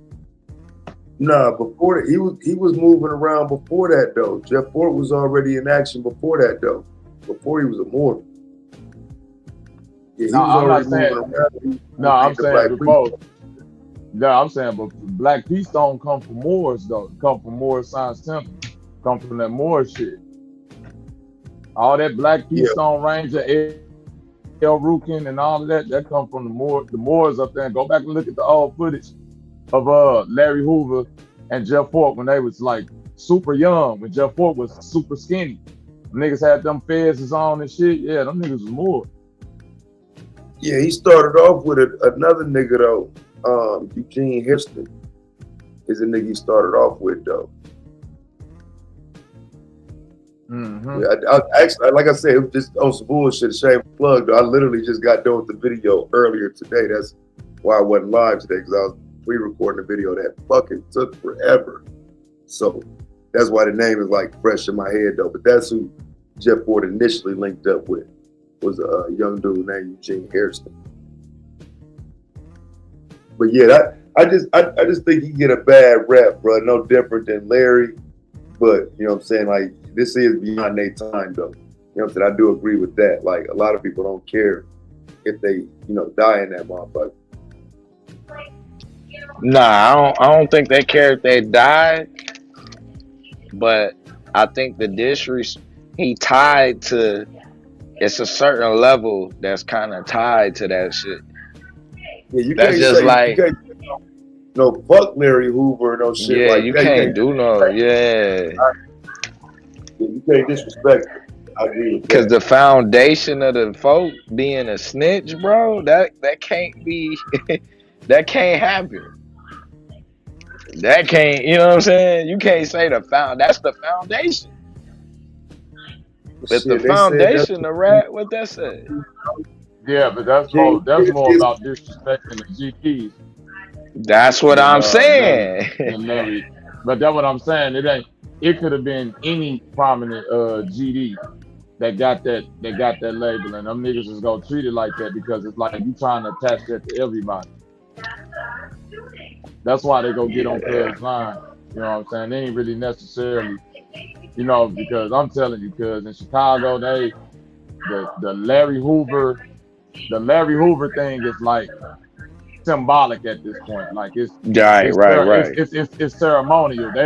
Nah, before that, he was moving around before that though. Jeff Ford was already in action before that though. Before he was a Moor. Yeah, he was already moving around. No, I'm saying before. No, I'm saying, but Black Peace don't come from Moors though. It come from Moors Science Temple. Come from that Moor shit. All that Black Peace Stone Ranger, El Rukin, and all of that come from the Moors up there. And go back and look at the old footage. of Larry Hoover and Jeff Fort when they was like super young, when Jeff Fort was super skinny. Niggas had them fezes on and shit. Yeah, them niggas was more. Yeah, he started off with another nigga though. Eugene Hairston is a nigga he started off with though. Mm-hmm. Yeah, I actually, like I said, it was just on some bullshit. Shame plug though. I literally just got done with the video earlier today. That's why I wasn't live today, because I was pre-recording a video that fucking took forever. So that's why the name is like fresh in my head though. But that's who Jeff Ford initially linked up with, was a young dude named Eugene Hairston. But yeah, I just think he get a bad rap, bro. No different than Larry, but you know what I'm saying? Like, this is beyond their time though. You know what I'm saying? I do agree with that. Like, a lot of people don't care if they, die in that motherfucker. Nah, I don't think they care if they died, but I think the disrespect he tied to, it's a certain level that's kind of tied to that shit. Yeah, you that's can't just say, like, you can't, no, fuck Larry Hoover, no shit yeah, like you that. can't do no, yeah. You can't disrespect it. I agree with that. Because the foundation of the folk being a snitch, bro, that can't be, that can't happen. That can't, you know what I'm saying? You can't say that's the foundation. But the foundation, the rat, what that say? Yeah, but that's more about disrespecting the GPs. That's what I'm saying. Than Larry. But that's what I'm saying. It could have been any prominent GD that got that label, and them niggas is gonna treat it like that because it's like you trying to attach that to everybody. That's why they go get on Cuz line. You know what I'm saying? They ain't really necessarily, because I'm telling you, cuz in Chicago, the Larry Hoover thing is like symbolic at this point. Like it's ceremonial. They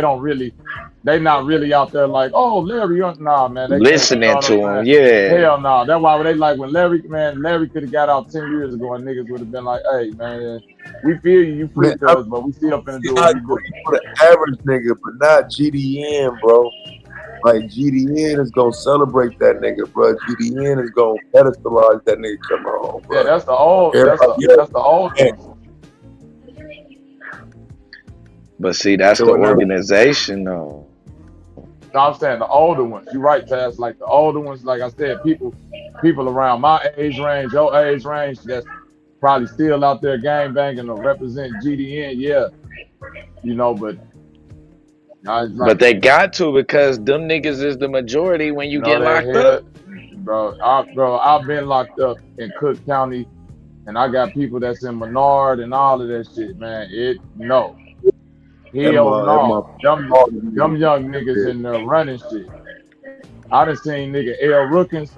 not really out there like, oh, Larry, nah, man. They listening to him, yeah. Hell no. That's why they like when Larry could have got out 10 years ago and niggas would have been like, hey, man, we feel you freak us, but we still finna do what we do. For the average nigga, but not GDN, bro. Like, GDN is gonna celebrate that nigga, bro. GDN is gonna pedestalize that nigga. Come on, bro. Yeah, that's the old. That's the old one. But see, that's the organization, though. No, I'm saying the older ones. You're right, Taz. Like the older ones, like I said, people around my age range, your age range, that's probably still out there gang banging or represent GDN. Yeah, but. But they got to, because them niggas is the majority when you get locked up. Bro, I've been locked up in Cook County, and I got people that's in Menard and all of that shit, man. Hell no. Them young niggas in there running shit. I done seen nigga L. Rookins,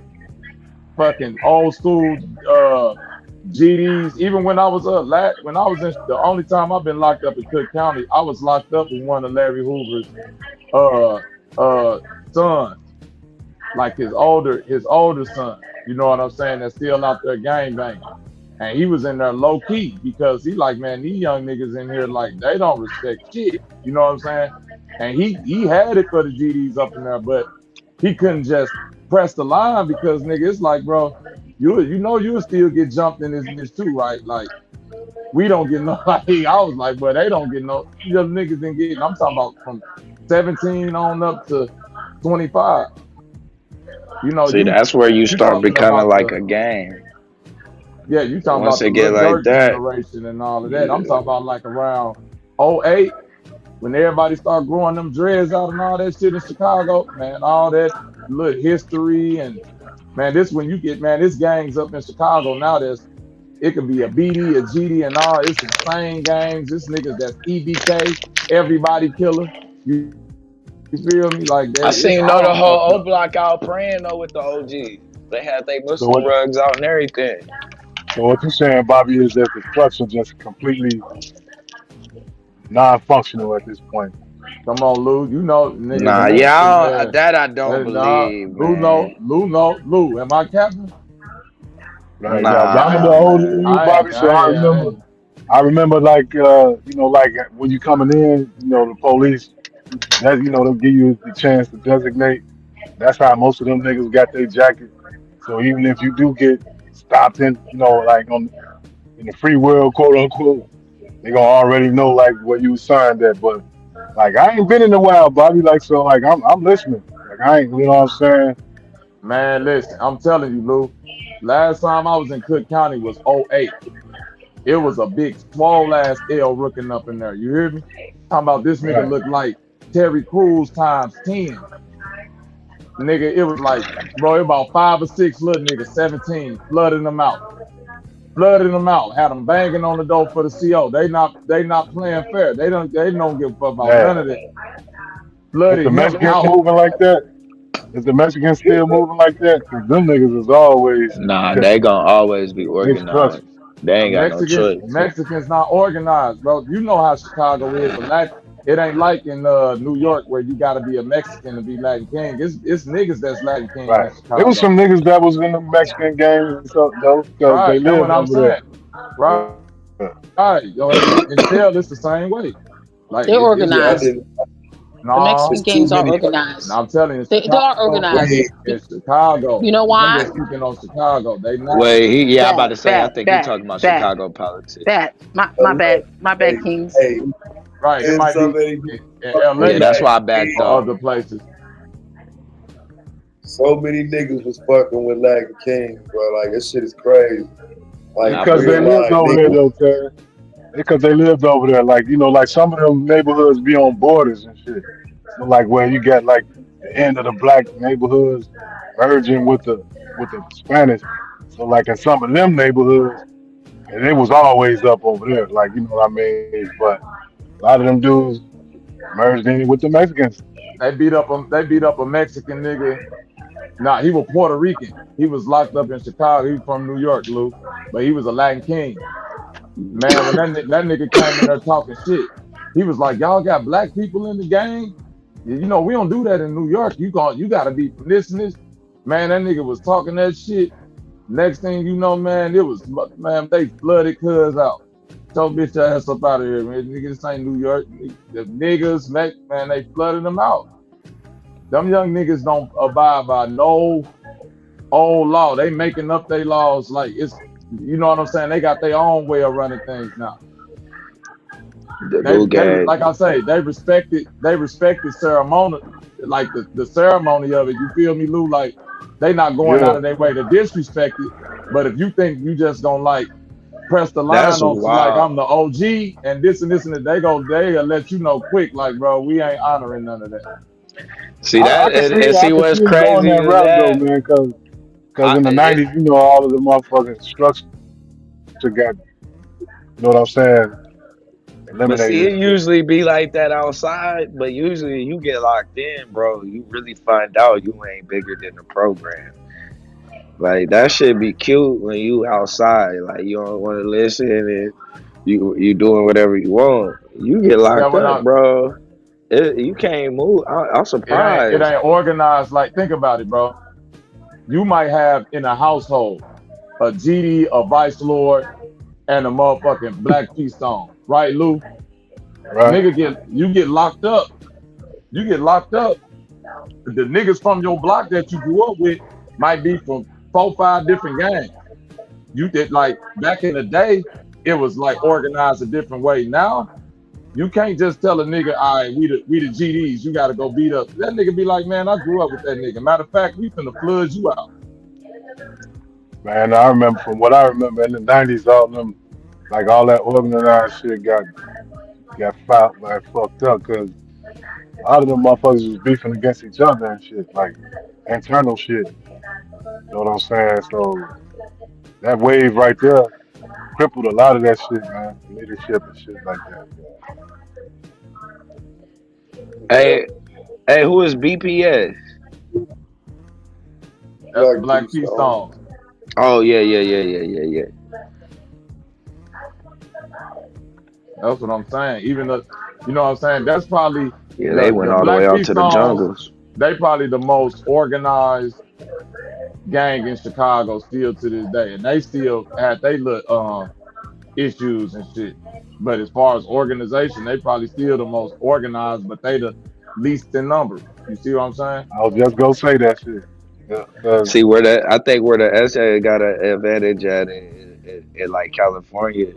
fucking old school GDs. Even when I was the only time I've been locked up in Cook County, I was locked up with one of Larry Hoover's son, like his older son. You know what I'm saying? That's still out there gang banging. And he was in there low key because he like, man, these young niggas in here, like, they don't respect shit. You know what I'm saying? And he had it for the GDs up in there, but he couldn't just press the line because, nigga, it's like, bro, you'll still get jumped in this bitch too, right? Like, we don't get no, like, I was like, but they don't get no, them niggas didn't get, I'm talking about from 17 on up to 25. See, that's where you start becoming like a gang. Yeah, you talking Once about the get like that generation and all of that. I'm talking about like around 08, when everybody started growing them dreads out and all that shit in Chicago, man, all that little history and, man, this when you get, man, this gangs up in Chicago now, it could be a BD, a GD, and all. It's insane gangs. This niggas that's EBK, everybody killer. You feel me? Like that. I seen the whole O Block out praying though with the OGs. They had their Muslim rugs out and everything. So what you're saying, Bobby, is that the clubs are just completely non-functional at this point. Come on, Lou. Niggas. Nah, that I don't believe. Lou, am I capping? Right, nah, I'm the older than you, Bobby, so I remember. I remember like like when you coming in, the police that they'll give you the chance to designate. That's how most of them niggas got their jacket. So even if you do get stopped in, like in the free world, quote unquote, they gonna already know like where you signed at. But like I ain't been in a while, Bobby. Like so, like I'm listening. Like I ain't, what I'm saying. Man, listen, I'm telling you, Lou. Last time I was in Cook County was '08. It was a big swole ass L rooking up in there. You hear me? Talking about this nigga Right. looked like Terry Crews times 10. Nigga, it was like, bro, about 5 or 6 little niggas, 17, flooding them out. Flooding them out. Had them banging on the door for the CO. They not playing fair. They don't give a fuck about none Yeah. of that. Is the Flooded him Mexicans out. moving like that? Is the Mexicans still moving like that? Because them niggas is always Nah, they gonna always be they organized. structured. They ain't got no Mexicans, choice. Mexicans not organized, bro. You know how Chicago is. It ain't like in New York where you got to be a Mexican to be Latin King. It's niggas that's Latin King in Right. There was Chicago. some niggas that was in the Mexican gangs and stuff though, because they Right, that's what lived I'm over there. saying. Right, Yeah. right. Yo, in jail, it's the same way. Like They're Yeah, I organized. didn't. The no, Mexican It's too gangs are many. organized. I'm telling you, They are organized. In Chicago, You know I'm why? just speaking on Chicago. They not Wait, yeah, I'm about That, to say. I that, think he that, talking about that, Chicago politics. that. My Hey, bad, Kings. hey, right. It there's might so be many. in Yeah, LA that's why I backed or off. other places. So many niggas was fucking with Latin King, bro. Like this shit is crazy. Like I Because real they believe lived life over there niggas. though, Terry. Because they lived over there. Like, like some of them neighborhoods be on borders and shit. So like where you got like the end of the black neighborhoods merging with the Spanish. So like in some of them neighborhoods, and it was always up over there. Like, you know what I mean? But a lot of them dudes merged in with the Mexicans. They beat up a Mexican nigga. Nah, he was Puerto Rican. He was locked up in Chicago. He was from New York, Lou, but he was a Latin King. Man, when that nigga came in there talking shit, he was like, "Y'all got black people in the gang? We don't do that in New York. You got to be from this and this." Man, that nigga was talking that shit. Next thing you know, man, they flooded cuz out. So bitch ass up out of here, man. Niggas, this ain't New York. The niggas, man, they flooded them out. Them young niggas don't abide by no old law. They making up their laws like you know what I'm saying? They got their own way of running things now. the They Lou they gang. like I say, they respected ceremony, like the ceremony of it. You feel me, Lou? Like they not going Yeah. out of their way to disrespect it. But if you think you just gonna like press the That's line on like wild. I'm the OG and this and this and that, they'll let you know quick, like bro, we ain't honoring none of that. See I that, can see and I see can see what's it going crazy that is route though, that man, because in the it, '90s, all of the motherfucking structure got, what I'm saying, but see, eliminated it and shit. usually be like that outside. But usually, you get locked in, bro. You really find out you ain't bigger than the program. Like that should be cute when you outside. Like you don't want to listen and you doing whatever you want. You get Yeah, locked when up, bro. You can't move. I'm it surprised. ain't organized. Like think about it, bro. You might have in a household a GD, a vice lord, and a motherfucking black Keystone, right, Lou? Right. You get locked up. You get locked up. The niggas from your block that you grew up with might be from 4, 5 different gangs. You did like back in the day, it was like organized a different way. Now you can't just tell a nigga, all right, we the GDs, you gotta go beat up. That nigga be like, man, I grew up with that nigga. Matter of fact, we finna flood you out. Man, I remember from what I remember in the '90s, all them like all that organized shit got fouled, like fucked up, because a lot of them motherfuckers was beefing against each other and shit, like internal shit. You know what I'm saying? So that wave right there crippled a lot of that shit, man. Leadership and shit like that. Hey, who is BPS? That's the black Keystone. Oh yeah. That's what I'm saying. Even though, you know what I'm saying? That's probably Yeah, they the went the all the way black out to the Keystones. jungles. They probably the most organized gang in Chicago still to this day, and they still had they look issues and shit. But as far as organization, they probably still the most organized, but they the least in number. You see what I'm saying? I was just gonna say that shit. Yeah, 'cause See where the I think where the SA got an advantage at in like California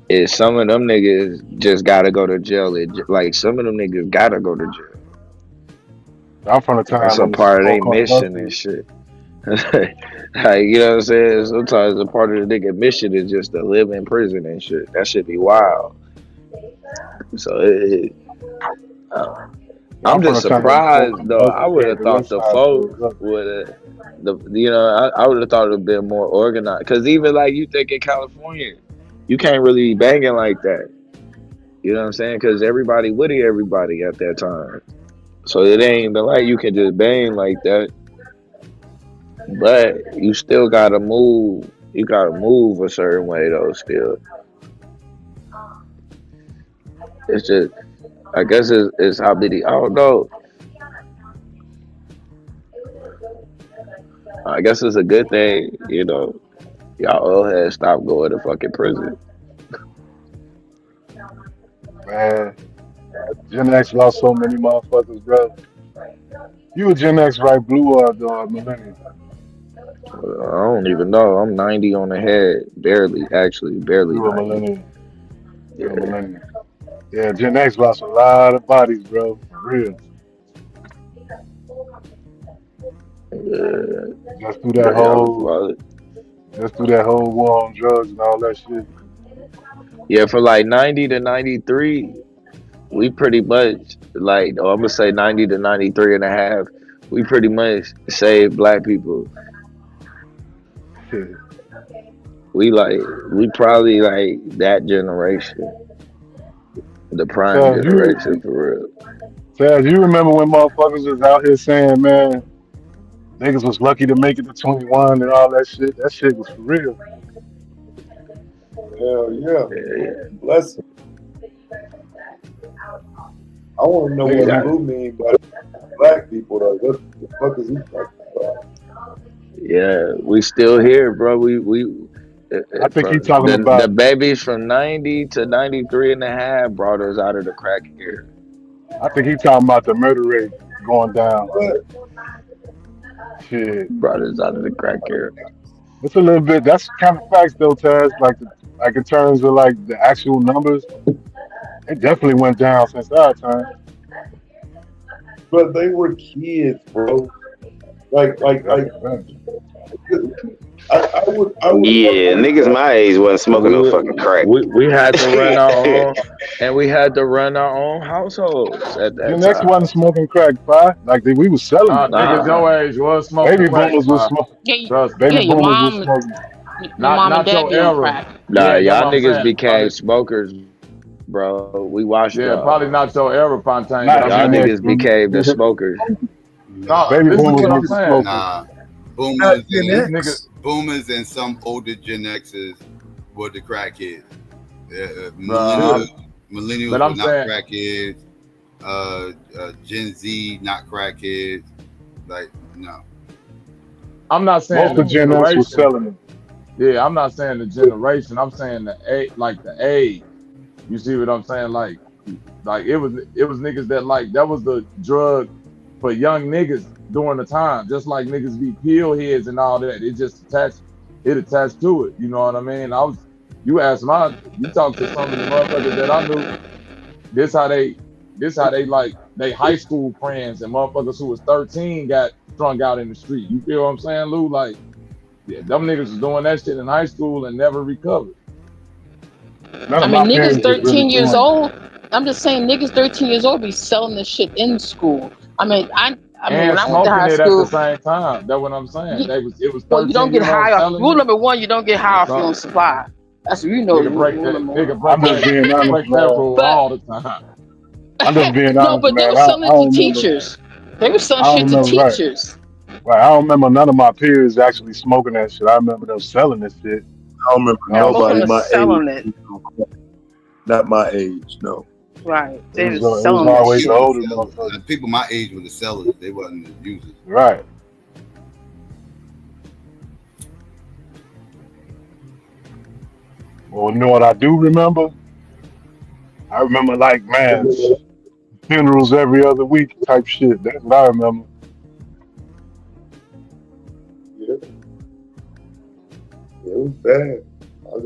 is some of them niggas just gotta go to jail. Like some of them niggas gotta go to jail. I'm from the That's time a when it's part of their so-called mission and busted. shit. Like, you know what I'm saying? Sometimes a part of the nigga mission is just to live in prison and shit. That should be wild. So I'm I'm from just the time when it's surprised so-called though. I busted. would Yeah, have the thought west the side folks goes up. would have I would have thought it would have been more organized. Cause even like you think in California, you can't really be banging like that. You know what I'm saying? Cause everybody would everybody at that time. So it ain't even like you can just bang like that. But you still gotta move. You gotta move a certain way though. Still, it's just. I guess it's how many. I don't know. I guess it's a good thing. You know, y'all old heads stop going to fucking prison. Man, Gen X lost so many motherfuckers, bro. You a Gen X, right? Blue or the millennial? I don't even know. I'm 90 on the head, barely. Actually, barely You a 90. millennial. You a Yeah. millennial. Yeah, Gen X lost a lot of bodies, bro. For real. Yeah. Just through that Yeah, y'all was whole, wild. just through that whole war on drugs and all that shit. Yeah, for like 90 to 93, we pretty much like, I'm gonna say 90 to 93 and a half. We pretty much saved black people. Shit. We probably like that generation, the prime Taz, generation for real. you remember when motherfuckers was out here saying, man, niggas was lucky to make it to 21 and all that shit? That shit was for real. Hell yeah. Yeah, Bless him. I want to know nigga what got, Blue mean by black people though. What the fuck is he talking about? yeah, we still here, bro. We I think he from talking the about, babies from 90 to 93 and a half brought us out of the crack era. I think he talking about the murder rate going down. What? Shit. Brought us out of the crack era. It's a little bit, that's kind of facts though, Taz. Like in terms of like the actual numbers, it definitely went down since our time. But they were kids, bro. Like, That's a fact. I would Yeah, niggas my age wasn't smoking We no were fucking crack. we had to run our own, and we had to run our own households at that Gen X wasn't time. smoking crack, pie. Like we was selling it. Niggas Nah, your age was smoking Baby crack, boomers was pop. smoking. Trust me. Baby yeah, your boomers was mom, smoking. your mom and Not dad your be on era. crack. nah, Yeah, that's y'all what I'm niggas saying. became smokers, bro. We watched Yeah, y'all. probably not your era, Fontaine, but Not I'm Y'all Gen saying, X, niggas became the baby. smokers. no, Baby this is boomers what I'm was the saying. smokers. Nah, not boomers Gen These and niggas, X. Boomers and some older Gen Xers were the crackheads. bruh, Millennials but were I'm not saying, crackheads. Gen Z not crackheads. Like no. I'm not saying Most the of Gen X was generation. selling it. Yeah, I'm not saying the generation. I'm saying the age, like the age. You see what I'm saying? Like it was niggas that like that was the drug for young niggas during the time. Just like niggas be pill heads and all that. It attached to it. You know what I mean? You talk to some of the motherfuckers that I knew. This how they like they high school friends and motherfuckers who was 13 got strung out in the street. You feel what I'm saying, Lou? Like, yeah, them niggas was doing that shit in high school and never recovered. None I of mean, my niggas parents was really 13 years doing it. old. I'm just saying, niggas 13 years old be selling this shit in school. I mean, And when I went to smoking high it at the school, same time. That's what I'm saying. you, It was well, you don't 13 get year olds high off. selling Rule it. number one, you don't get high off your own So supply. That's what you know. Rule number one. I'm just being honest, break that man. rule But all the time. I'm just being no, honest, but they man. were I selling it to don't remember. teachers. They were selling I don't shit to remember. Right. teachers. Right. I don't remember none of my peers actually smoking that shit. I remember them selling this shit. I don't remember Yeah, most of nobody them are my age. selling it. Not my age, no. Right. It They was just it was selling that always the shit. older motherfuckers. People my age were the sellers. They wasn't the users. Right. Well, you know what I do remember? I remember like, man, funerals every other week type shit. That's what I remember. Yeah, it was bad. I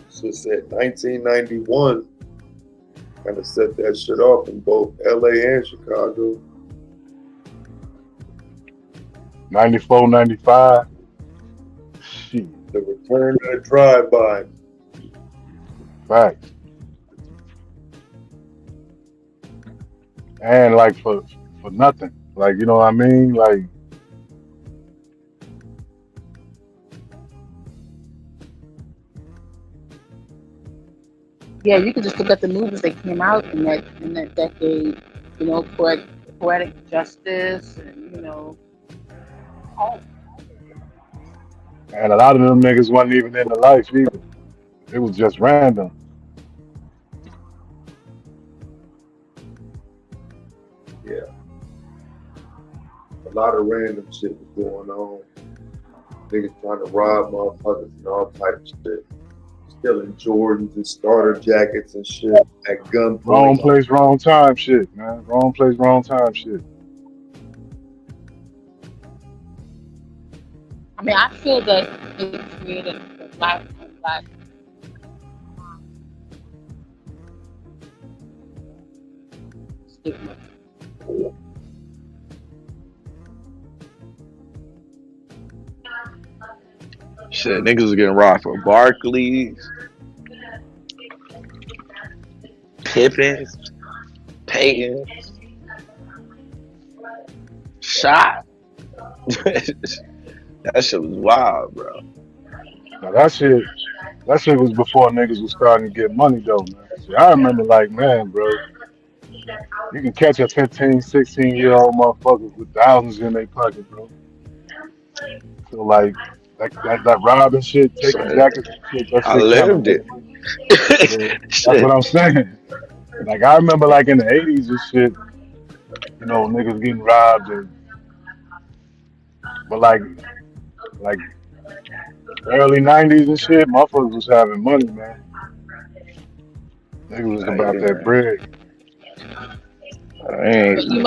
just said 1991 kind of set that shit off in both LA and Chicago. 94, 95. Shit. The return of the drive-by. Facts. And like for nothing. Like, you know what I mean? Like, Yeah, you could just look at the movies that came out in that decade. You know, poetic justice, and all. and a lot of them niggas wasn't even in the life either. It was just random. Yeah. A lot of random shit was going on. Niggas trying to rob motherfuckers and all type of shit. Stealing Jordans and starter jackets and shit at gunpoint. Wrong place, wrong time shit, man. Wrong place, wrong time shit. I mean, I feel that it created the black stigma. Shit, niggas was getting robbed for Barclays, Pippins, Payton, shot. That shit was wild, bro. Now that shit was before niggas was starting to get money though, man. See, I remember like, man, bro, you can catch a 15, 16-year-old motherfucker with thousands in their pocket, bro. So like that robbing shit, taking jackets and shit, that I shit kind of lived it. that's what I'm saying. Like I remember like in the 80s and shit, you know, niggas getting robbed but like early 90s and shit, motherfuckers was having money, man. Niggas was about that bread. But you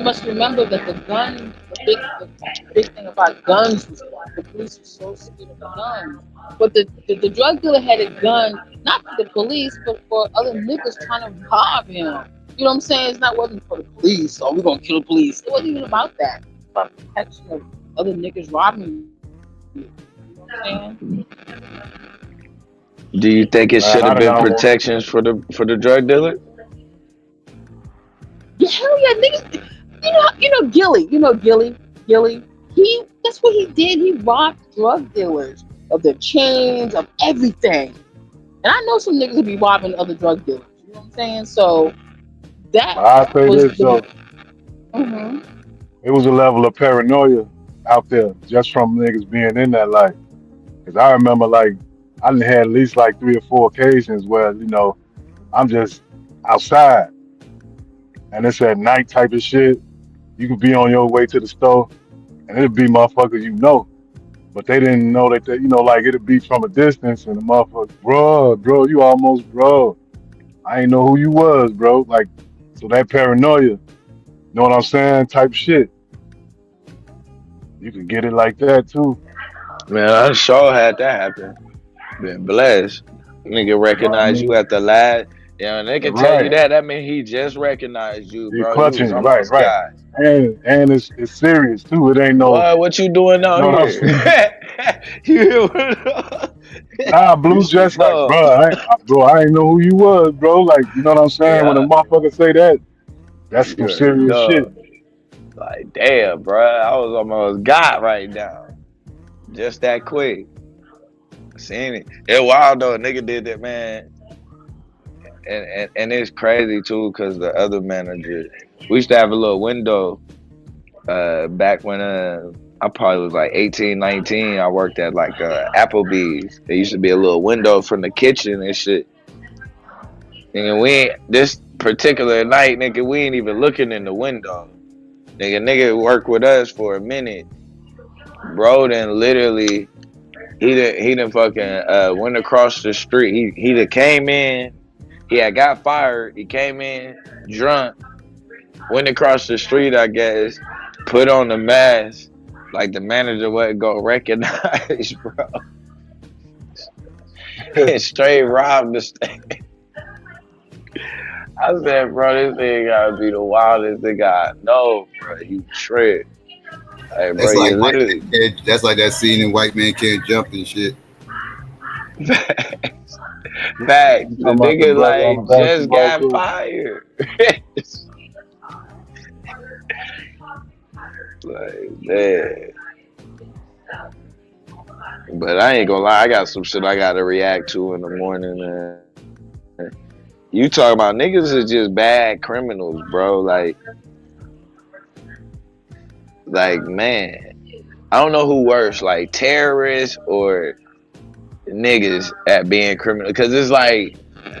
must remember that the big thing about guns was the police were so scared of guns. But the drug dealer had a gun, not for the police, but for other niggas trying to rob him. You know what I'm saying? Wasn't for the police, or we're gonna kill the police. It wasn't even about that. It's about protection of other niggas robbing you. You know what I'm saying? Do you think it should have been protections for the drug dealer? Yeah, hell yeah, niggas. You know Gilly. That's what he did. He robbed drug dealers of their chains, of everything. And I know some niggas who be robbing other drug dealers. You know what I'm saying? So that I say was this though. It was a level of paranoia out there just from niggas being in that life. Cause I remember like I done had at least like 3 or 4 occasions where, you know, I'm just outside and it's at night type of shit. You could be on your way to the store and it'd be motherfuckers you know. But they didn't know that they, you know, like it'd be from a distance and the motherfucker, bro, you almost, bro. I ain't know who you was, bro. Like, so that paranoia, you know what I'm saying? Type shit. You could get it like that too. Man, I sure had that happen. Been blessed. Nigga recognize you at the last. You know, they can tell you that. That mean he just recognized you, He bro. clutching, You was almost right. God. And it's serious too. It ain't no. What you doing out here? You Nah, Blue just like, bro, I ain't know who you was, bro. Like, you know what I'm saying? When a motherfucker say that, that's some serious shit. Like, damn, bro, I was almost God right now. Just that quick. Seen it. It's wild though. A nigga did that, man. And it's crazy too, cause the other manager, we used to have a little window. Back when I probably was like 18, 19, I worked at like Applebee's. There used to be a little window from the kitchen and shit. And this particular night, nigga, we ain't even looking in the window. Nigga worked with us for a minute. Bro then literally He didn't fucking went across the street. He done came in. He had got fired. He came in drunk. Went across the street, I guess. Put on the mask. Like the manager wasn't gonna recognize, bro. And straight robbed the state. I said, bro, this thing gotta be the wildest thing I know, bro. You trick. Hey, bro, That's you like literally. that's like that scene in White Man Can't Jump and shit. Facts. You The talking about the nigga brother on like the just basketball got court? fired. Like, man. But I ain't gonna lie, I got some shit I gotta react to in the morning, man. You talking about niggas is just bad criminals, bro. Like, man, I don't know who worse, like terrorists or niggas at being criminal. Cause it's like,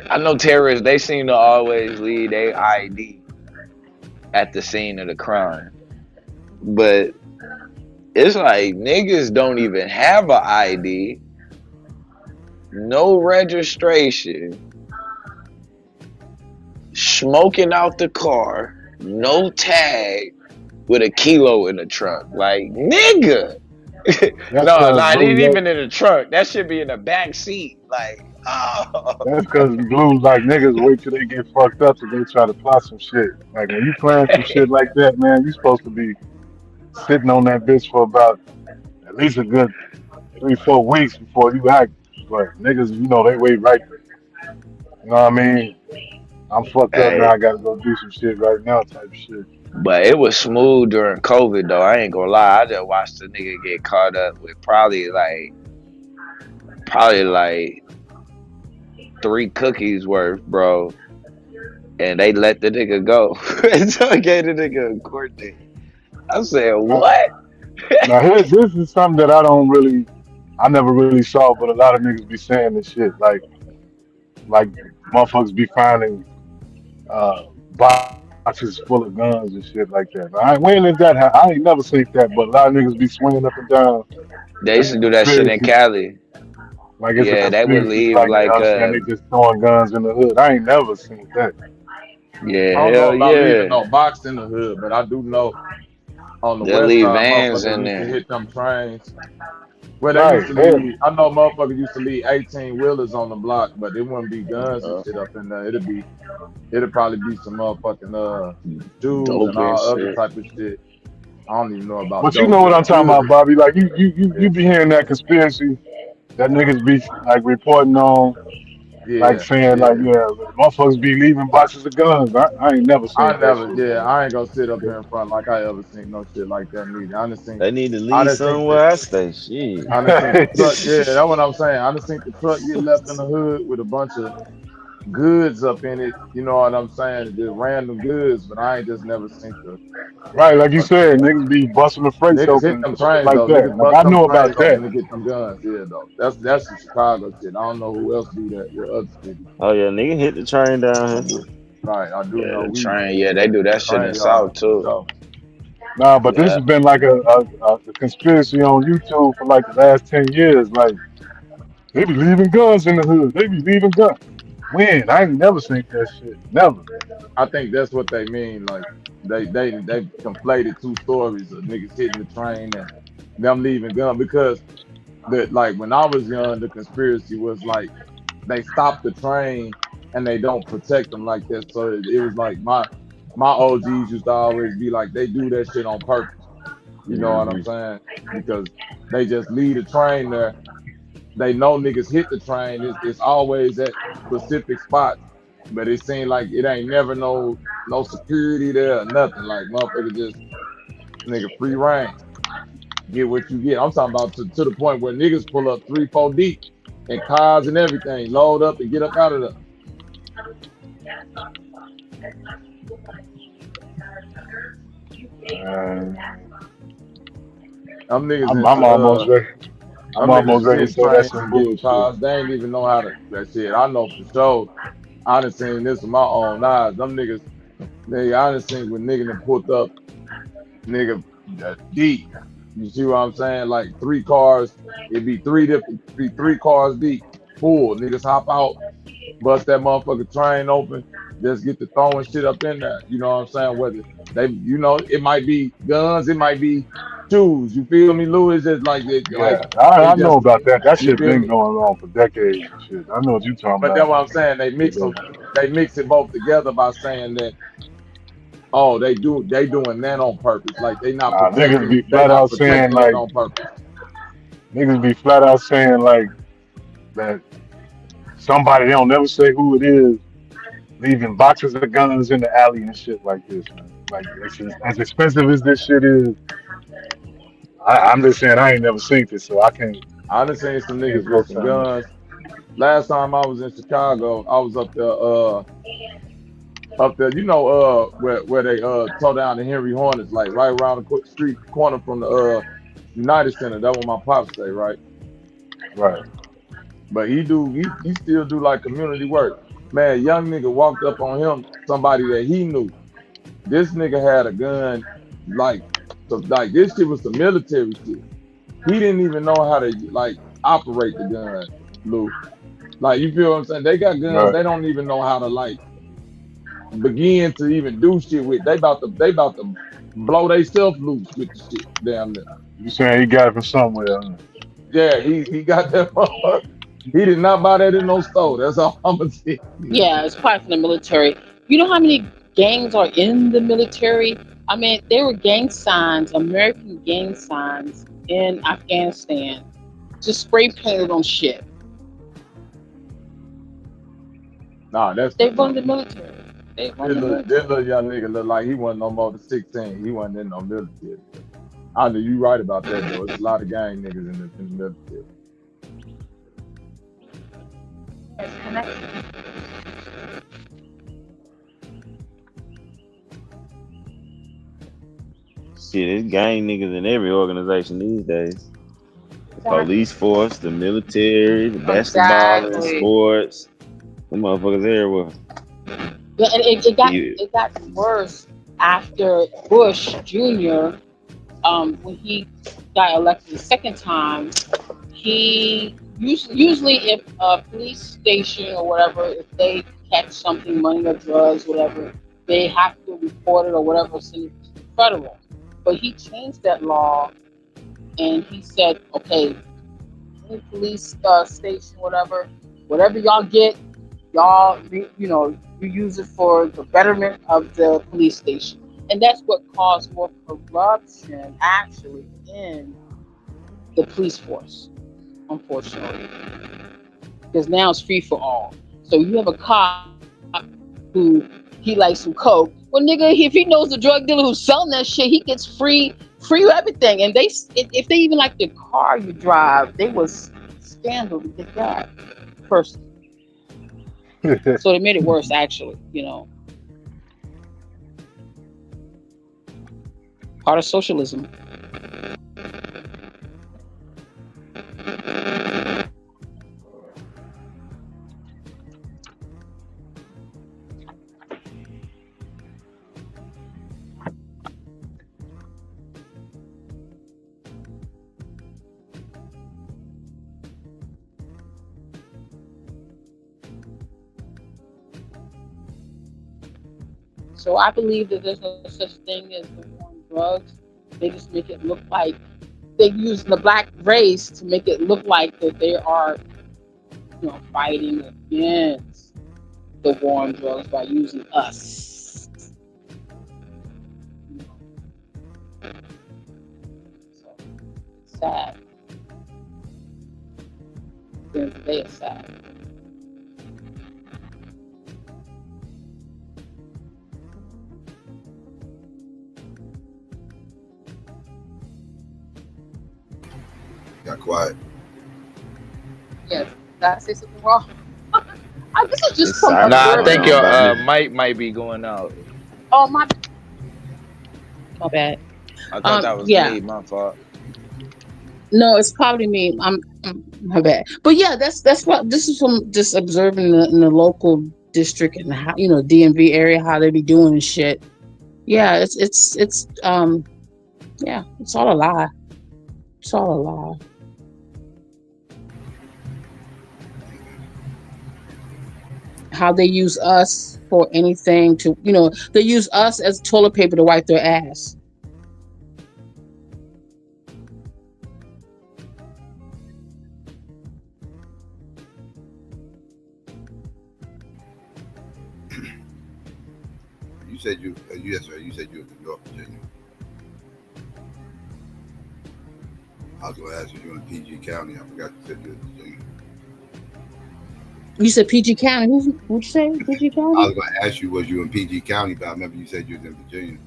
I know terrorists, they seem to always leave their ID at the scene of the crime. But it's like niggas don't even have an ID, no registration, smoking out the car, no tag, with a kilo in the trunk. Like, nigga. No, it ain't even in the trunk. That should be in the back seat. Like, oh. That's because Blue, like, niggas wait till they get fucked up to go try to plot some shit. Like, when you plan some shit like that, man, you supposed to be sitting on that bitch for about at least a good 3-4 weeks before you act. But niggas, you know, they wait right. You know what I mean? I'm fucked up now. Hey, I gotta go do some shit right now, type shit. but it was smooth during COVID, though. I ain't gonna lie. I just watched the nigga get caught up with probably like 3 cookies worth, bro. And they let the nigga go. So I gave the nigga a court date. I said, what? Now, this is something that I never really saw, but a lot of niggas be saying this shit. Like motherfuckers be finding boxes full of guns and shit like that. When is that? I ain't never seen that, but a lot of niggas be swinging up and down. They used to do that shit in Cali. Like it's a Yeah, they would conspiracy, leave like, you know like what I'm saying, they just throwing guns in the hood. I ain't never seen that. yeah, I don't know hell about leaving yeah. no box in the hood, but I do know on the They'll west leave side, vans motherfuckers in used to there. hit them trains. Well, they Right, used to yeah. leave. I know motherfuckers used to leave 18 wheelers on the block, but it wouldn't be guns and shit up in there. It'd probably be some motherfucking Jews and Dope and all other shit. type of shit. I don't even know about But you dope, know but what it I'm talking could about, be. Bobby. Like you be hearing that conspiracy that niggas be like reporting on, like Yeah, saying like, yeah. yeah, motherfuckers be leaving boxes of guns. I ain't never seen that shit. I ain't gonna sit up here in front like I ever seen no shit like that neither. They need to I leave done seen the, somewhere I stay. Shit. I done seen the truck. Yeah, that's what I'm saying. I done seen the truck get left in the hood with a bunch of goods up in it. You know what I'm saying? Just random goods, but I ain't just never seen the Right, like you said, niggas be busting the freights niggas open hit and them shit trains like though. that. Niggas Like bust I them know trains about open that. to get them guns. Yeah, though. That's some Chicago shit. I don't know who else do that with other cities. Oh yeah, nigga hit the train I down do. Right, I do Yeah, know the we train. Yeah, they do that shit in the train yard South for too. sure. Nah, but this Yeah. has been like a conspiracy on YouTube for like the last 10 years. Like they be leaving guns in the hood. They be leaving guns. When? I ain't never seen that shit. Never. I think that's what they mean. Like they conflated two stories of niggas hitting the train and them leaving gun because like when I was young, the conspiracy was like they stop the train and they don't protect them like that. So it was like my OGs used to always be like they do that shit on purpose. You know what I'm Mhm. saying? Because they just leave the train there. They know niggas hit the train. It's always at specific spots, but it seemed like it ain't never no security there or nothing. Like motherfucker just nigga free reign. Get what you get. I'm talking about to the point where niggas pull up 3-4 deep and cars and everything, load up and get up out of there. Them niggas I'm almost ready. them I'm niggas almost is ready to hitting say that's trains some and getting bullshit. cars. They ain't even know how to that shit. I know for sure. I done seen this with my own eyes. Them niggas, I done seen when nigga done pulled up, nigga deep. You see what I'm saying? Like 3 cars, it'd be be 3 cars deep, full. Niggas hop out, bust that motherfucking train open, just get to throwing shit up in there. You know what I'm saying? Whether they, it might be guns, it might be shoes. You feel me, Lou? It's just Yeah, they I know just, about that. That you shit feel been me? going on for decades and shit. I know what you talking But that's about. what I'm saying. They mix them. They mix it both together by saying that, oh, they doing that on purpose. Like Nah, niggas be they flat not out saying protecting it like on purpose. niggas be flat out saying like that somebody they don't never say who it is leaving boxes of guns in the alley and shit like this, man. Like as expensive as this shit is, I'm just saying I ain't never seen this, so I I done seen some can't niggas throw with some something. guns. Last time I was in Chicago, I was up there, where they tore down the Henry Hornets, like right around the street corner from the United Center. That was my pops say, right? Right. But he still do like community work. Man, young nigga walked up on him, somebody that he knew. This nigga had a gun, like, so like this shit was the military shit. He didn't even know how to like operate the gun, Lou. Like, you feel what I'm saying? They got guns, Right. they don't even know how to like begin to even do shit with. They about to blow they self loose with the shit. Damn near. You saying he got it from somewhere? Huh? Yeah, he got that motherfucker. He did not buy that in no store. That's all I'm gonna say. Yeah, it's probably from the military. You know how many gangs are in the military? I mean, there were gang signs, American gang signs in Afghanistan, just spray painted on shit. Nah, that's They run the military. They run the military. this little young nigga look like he wasn't no more than 16. He wasn't in no military. I know you right about that though. It's a lot of gang niggas in the military. It's connected. Shit, there's gang niggas in every organization these days. The police force, the military, the basketball and Exactly. sports. Them motherfuckers everywhere. Yeah, and it got worse after Bush Jr. When he got elected the second time. He usually if a police station or whatever, if they catch something, money or drugs, whatever, they have to report it or whatever, send it to federal. But he changed that law, and he said, okay, any police station, whatever y'all get, y'all, you use it for the betterment of the police station. And that's what caused more corruption, actually, in the police force, unfortunately. Because now it's free for all. So you have a cop who, he likes some coke. Well, nigga, if he knows the drug dealer who's selling that shit, he gets free everything. And if they even like the car you drive, they was scandal to get that person. So they made it worse, actually. Part of socialism. So I believe that there's no such thing as the war on drugs. They just make it look like they use the black race to make it look like that they are, fighting against the war on drugs by using us. So it's sad. At the end of the day, it's sad. Got quiet. Yes. Did I say something wrong? This is just Nah, I think your observing. mic might be going out. Oh, my bad. I thought that was me. My fault. No, it's probably me. I'm my bad. But yeah, that's what this is from just observing in the local district and how DMV area how they be doing and shit. Yeah, it's all a lie. It's all a lie. How they use us for anything to, they use us as toilet paper to wipe their ass. You said you, yes, sir. You said you were in New York, Virginia. I was going to ask you in PG County. I forgot you said you were in Virginia. You said PG County. Who'd you say? PG County? I was going to ask you, was you in PG County? But I remember you said you was in Virginia.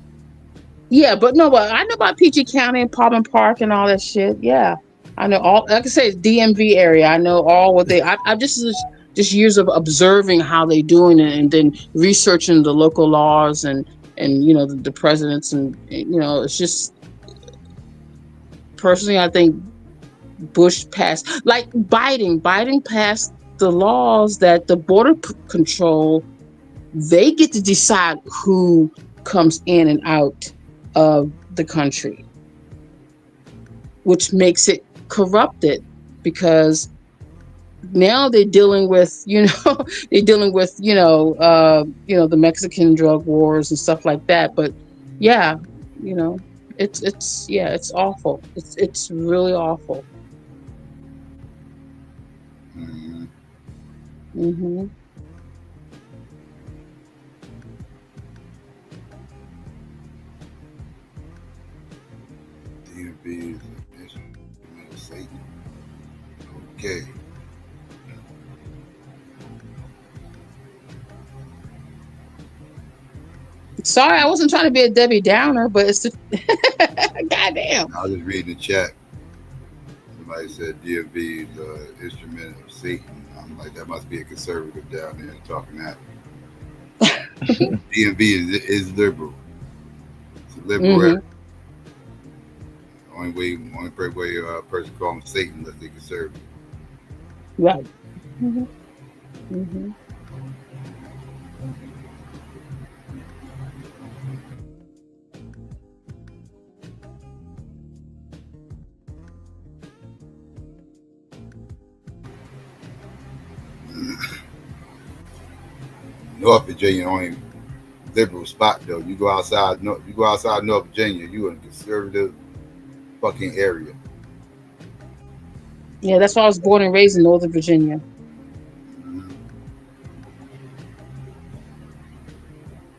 Yeah, but no, but I know about PG County and Palm Park and all that shit. Yeah, I know all. Like I say, it's DMV area. I know all what they. I just years of observing how they doing it, and then researching the local laws and the presidents, and it's just personally, I think Bush passed, like Biden passed the laws that the border control, they get to decide who comes in and out of the country, which makes it corrupted, because now they're dealing with the Mexican drug wars and stuff like that. But yeah, it's awful. It's really awful. Mm-hmm. DMV is an instrument of Satan. Okay. Sorry, I wasn't trying to be a Debbie Downer, but it's goddamn. I was just reading the chat. Somebody said DMV is an instrument of Satan. I'm like, that must be a conservative down there talking that. DMV is liberal. It's a liberal area. Only way a person call them Satan unless they conservative. Right. Mm-hmm. Mm-hmm. North Virginia only liberal spot though. You go outside North Virginia, you in a conservative fucking area. Yeah, that's why I was born and raised in Northern Virginia.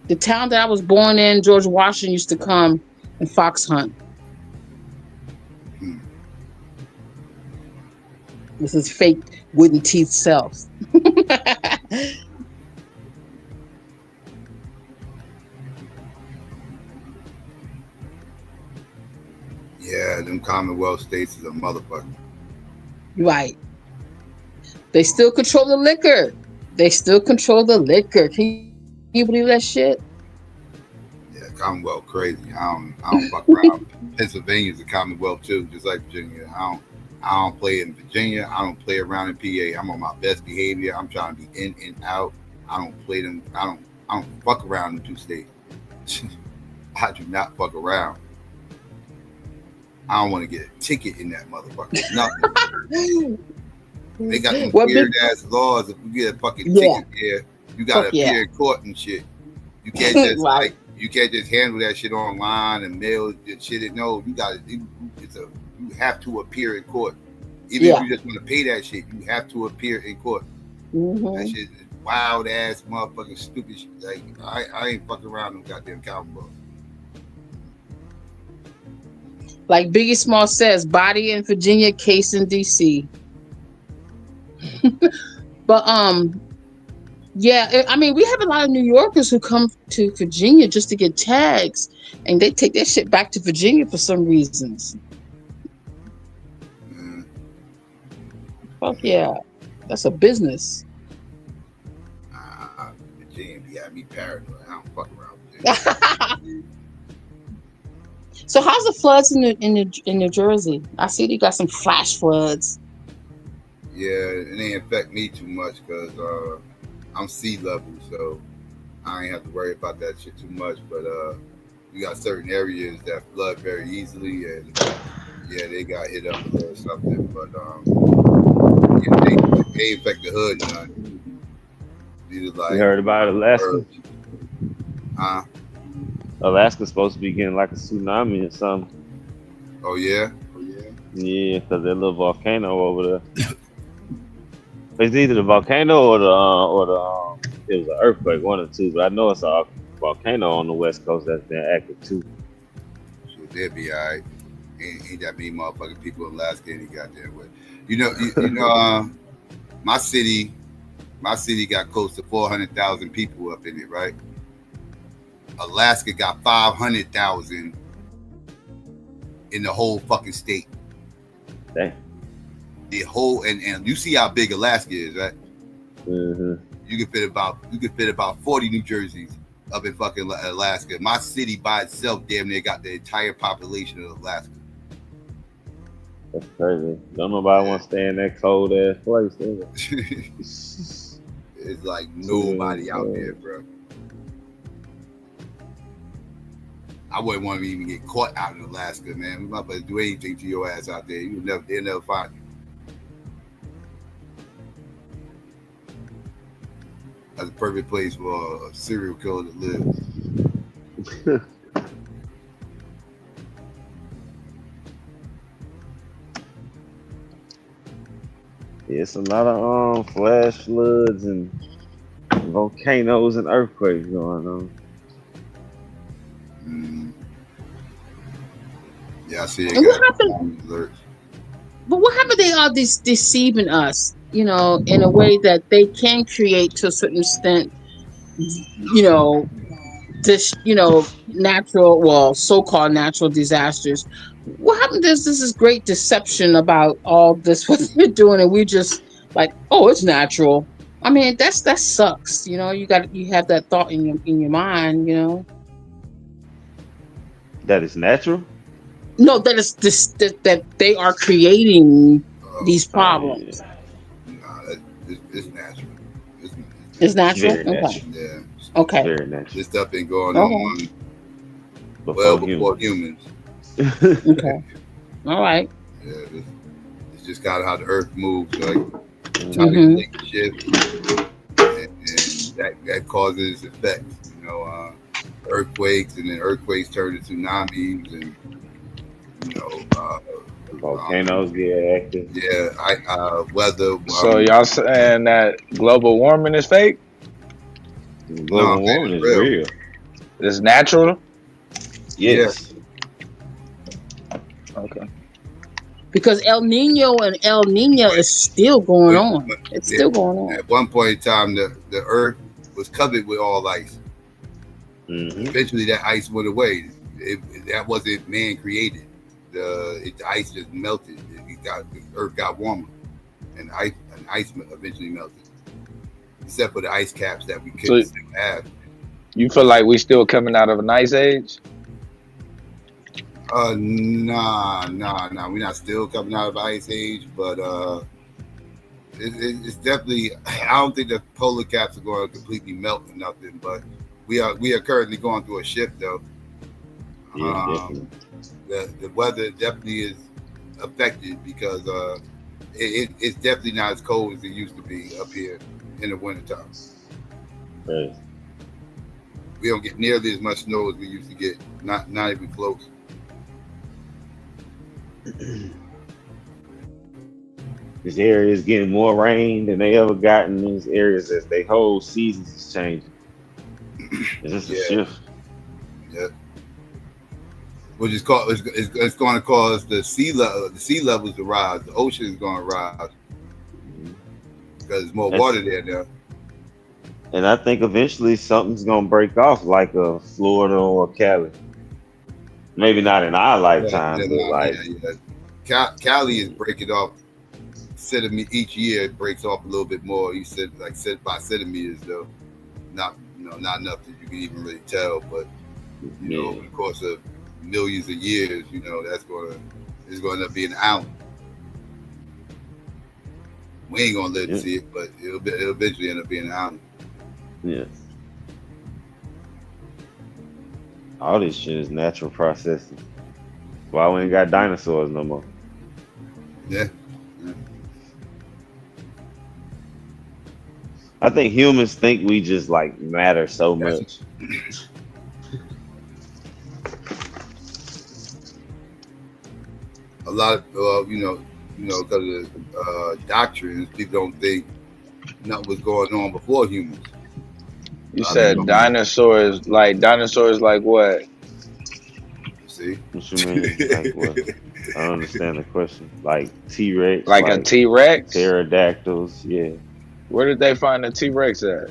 The town that I was born in, George Washington used to come and fox hunt. This is fake wooden teeth self. Yeah, them Commonwealth states is a motherfucker. Right. They still control the liquor. Can you believe that shit? Yeah, Commonwealth crazy. I don't fuck around. Pennsylvania's a Commonwealth too, just like Virginia. I don't play in Virginia. I don't play around in PA. I'm on my best behavior. I'm trying to be in and out. I don't play them. I don't fuck around in 2 states. I do not fuck around. I don't want to get a ticket in that motherfucker. Nothing. They got them weird ass laws. If you get a fucking ticket there, you gotta appear in court and shit. You can't just you can't just handle that shit online and mail shit. No, you have to appear in court. Even if you just want to pay that shit, you have to appear in court. Mm-hmm. That shit is wild ass motherfucking stupid shit. Like I ain't fucking around them goddamn Commonwealth. Like Biggie Small says, body in Virginia, case in DC. But yeah, I mean, we have a lot of New Yorkers who come to Virginia just to get tags, and they take their shit back to Virginia for some reasons. Fuck yeah, that's a business. Virginia got me paranoid. I don't fuck around with Virginia. So how's the floods in New Jersey? I see you got some flash floods. Yeah, it ain't affect me too much because I'm sea level, so I ain't have to worry about that shit too much. But you got certain areas that flood very easily, and Yeah, they got hit up a little something, but yeah, they ain't affect the hood none. These are You like heard about Alaska? Huh? Alaska's supposed to be getting like a tsunami or something. Oh yeah? Yeah, because that little volcano over there. It's either the volcano or it was an earthquake, one or two. But I know it's a volcano on the west coast that's been active too. So they'll be all right. Ain't that many motherfucking people in Alaska any goddamn way. You know, my city got close to 400,000 people up in it, right? Alaska got 500,000 in the whole fucking state. Dang. The whole and you see how big Alaska is, right? Mm-hmm. You can fit about 40 New Jerseys up in fucking Alaska. My city by itself damn near got the entire population of Alaska. That's crazy. Don't nobody want to stay in that cold ass place. It's like nobody out there, bro. I wouldn't want to even get caught out in Alaska, man. We not about to do anything to your ass out there. They'll never find you. That's a perfect place for a serial killer to live. It's a lot of flash floods and volcanoes and earthquakes going on. Yeah, I see. And what happened? But what happened? They are deceiving us, in a way that they can create to a certain extent, this, natural, so-called natural disasters. What happened? This is great deception about all this what they're doing, and we just like, oh, it's natural. I mean, that sucks. You have that thought in your mind. That is natural. No, that is that they are creating these problems. It's natural. It's natural. Very natural. Yeah. Okay. Very natural. This stuff been going on before humans. Okay. All right. Yeah, it's just kind of how the Earth moves, like tectonic shift, and that causes effects. Earthquakes, and then earthquakes turn into tsunamis, and volcanoes get active. Yeah, weather. So y'all saying that global warming is fake? Global warming is real. It's natural? Yes. Okay. Because El Nino and El Nina is still going on. It's still going on. At one point in time, the Earth was covered with all ice. Mm-hmm. Eventually, that ice went away. That wasn't man created. The ice just melted. The Earth got warmer, and ice eventually melted. Except for the ice caps that we couldn't still have. You feel like we still coming out of an ice age? Nah. We're not still coming out of ice age, but it's definitely. I don't think the polar caps are going to completely melt or nothing, but we are currently going through a shift though. Yeah, the weather definitely is affected because it's definitely not as cold as it used to be up here in the wintertime. Right. We don't get nearly as much snow as we used to get. Not even close. This area is getting more rain than they ever gotten in these areas as their whole seasons is changing. It's just a shift. Yeah. Which is it's going to cause the sea levels to rise. The ocean is going to rise because there's more water there now. And I think eventually something's gonna break off, like a Florida or Cali. Maybe not in our lifetime, Cali is breaking off each year. It breaks off a little bit more. You said by centimeters though, not enough that you can even really tell. But over the course of millions of years, it's going to end up being an island. We ain't gonna live to see it, but it'll eventually end up being an island. Yes. All this shit is natural processing. Why we ain't got dinosaurs no more? Yeah. I think humans think we just like matter so much. A lot of because of doctrines, people don't think nothing was going on before humans. You said dinosaurs like what? See? What you mean? Like what? I don't understand the question. Like T-Rex? Like a T-Rex? Pterodactyls, yeah. Where did they find the T-Rex at?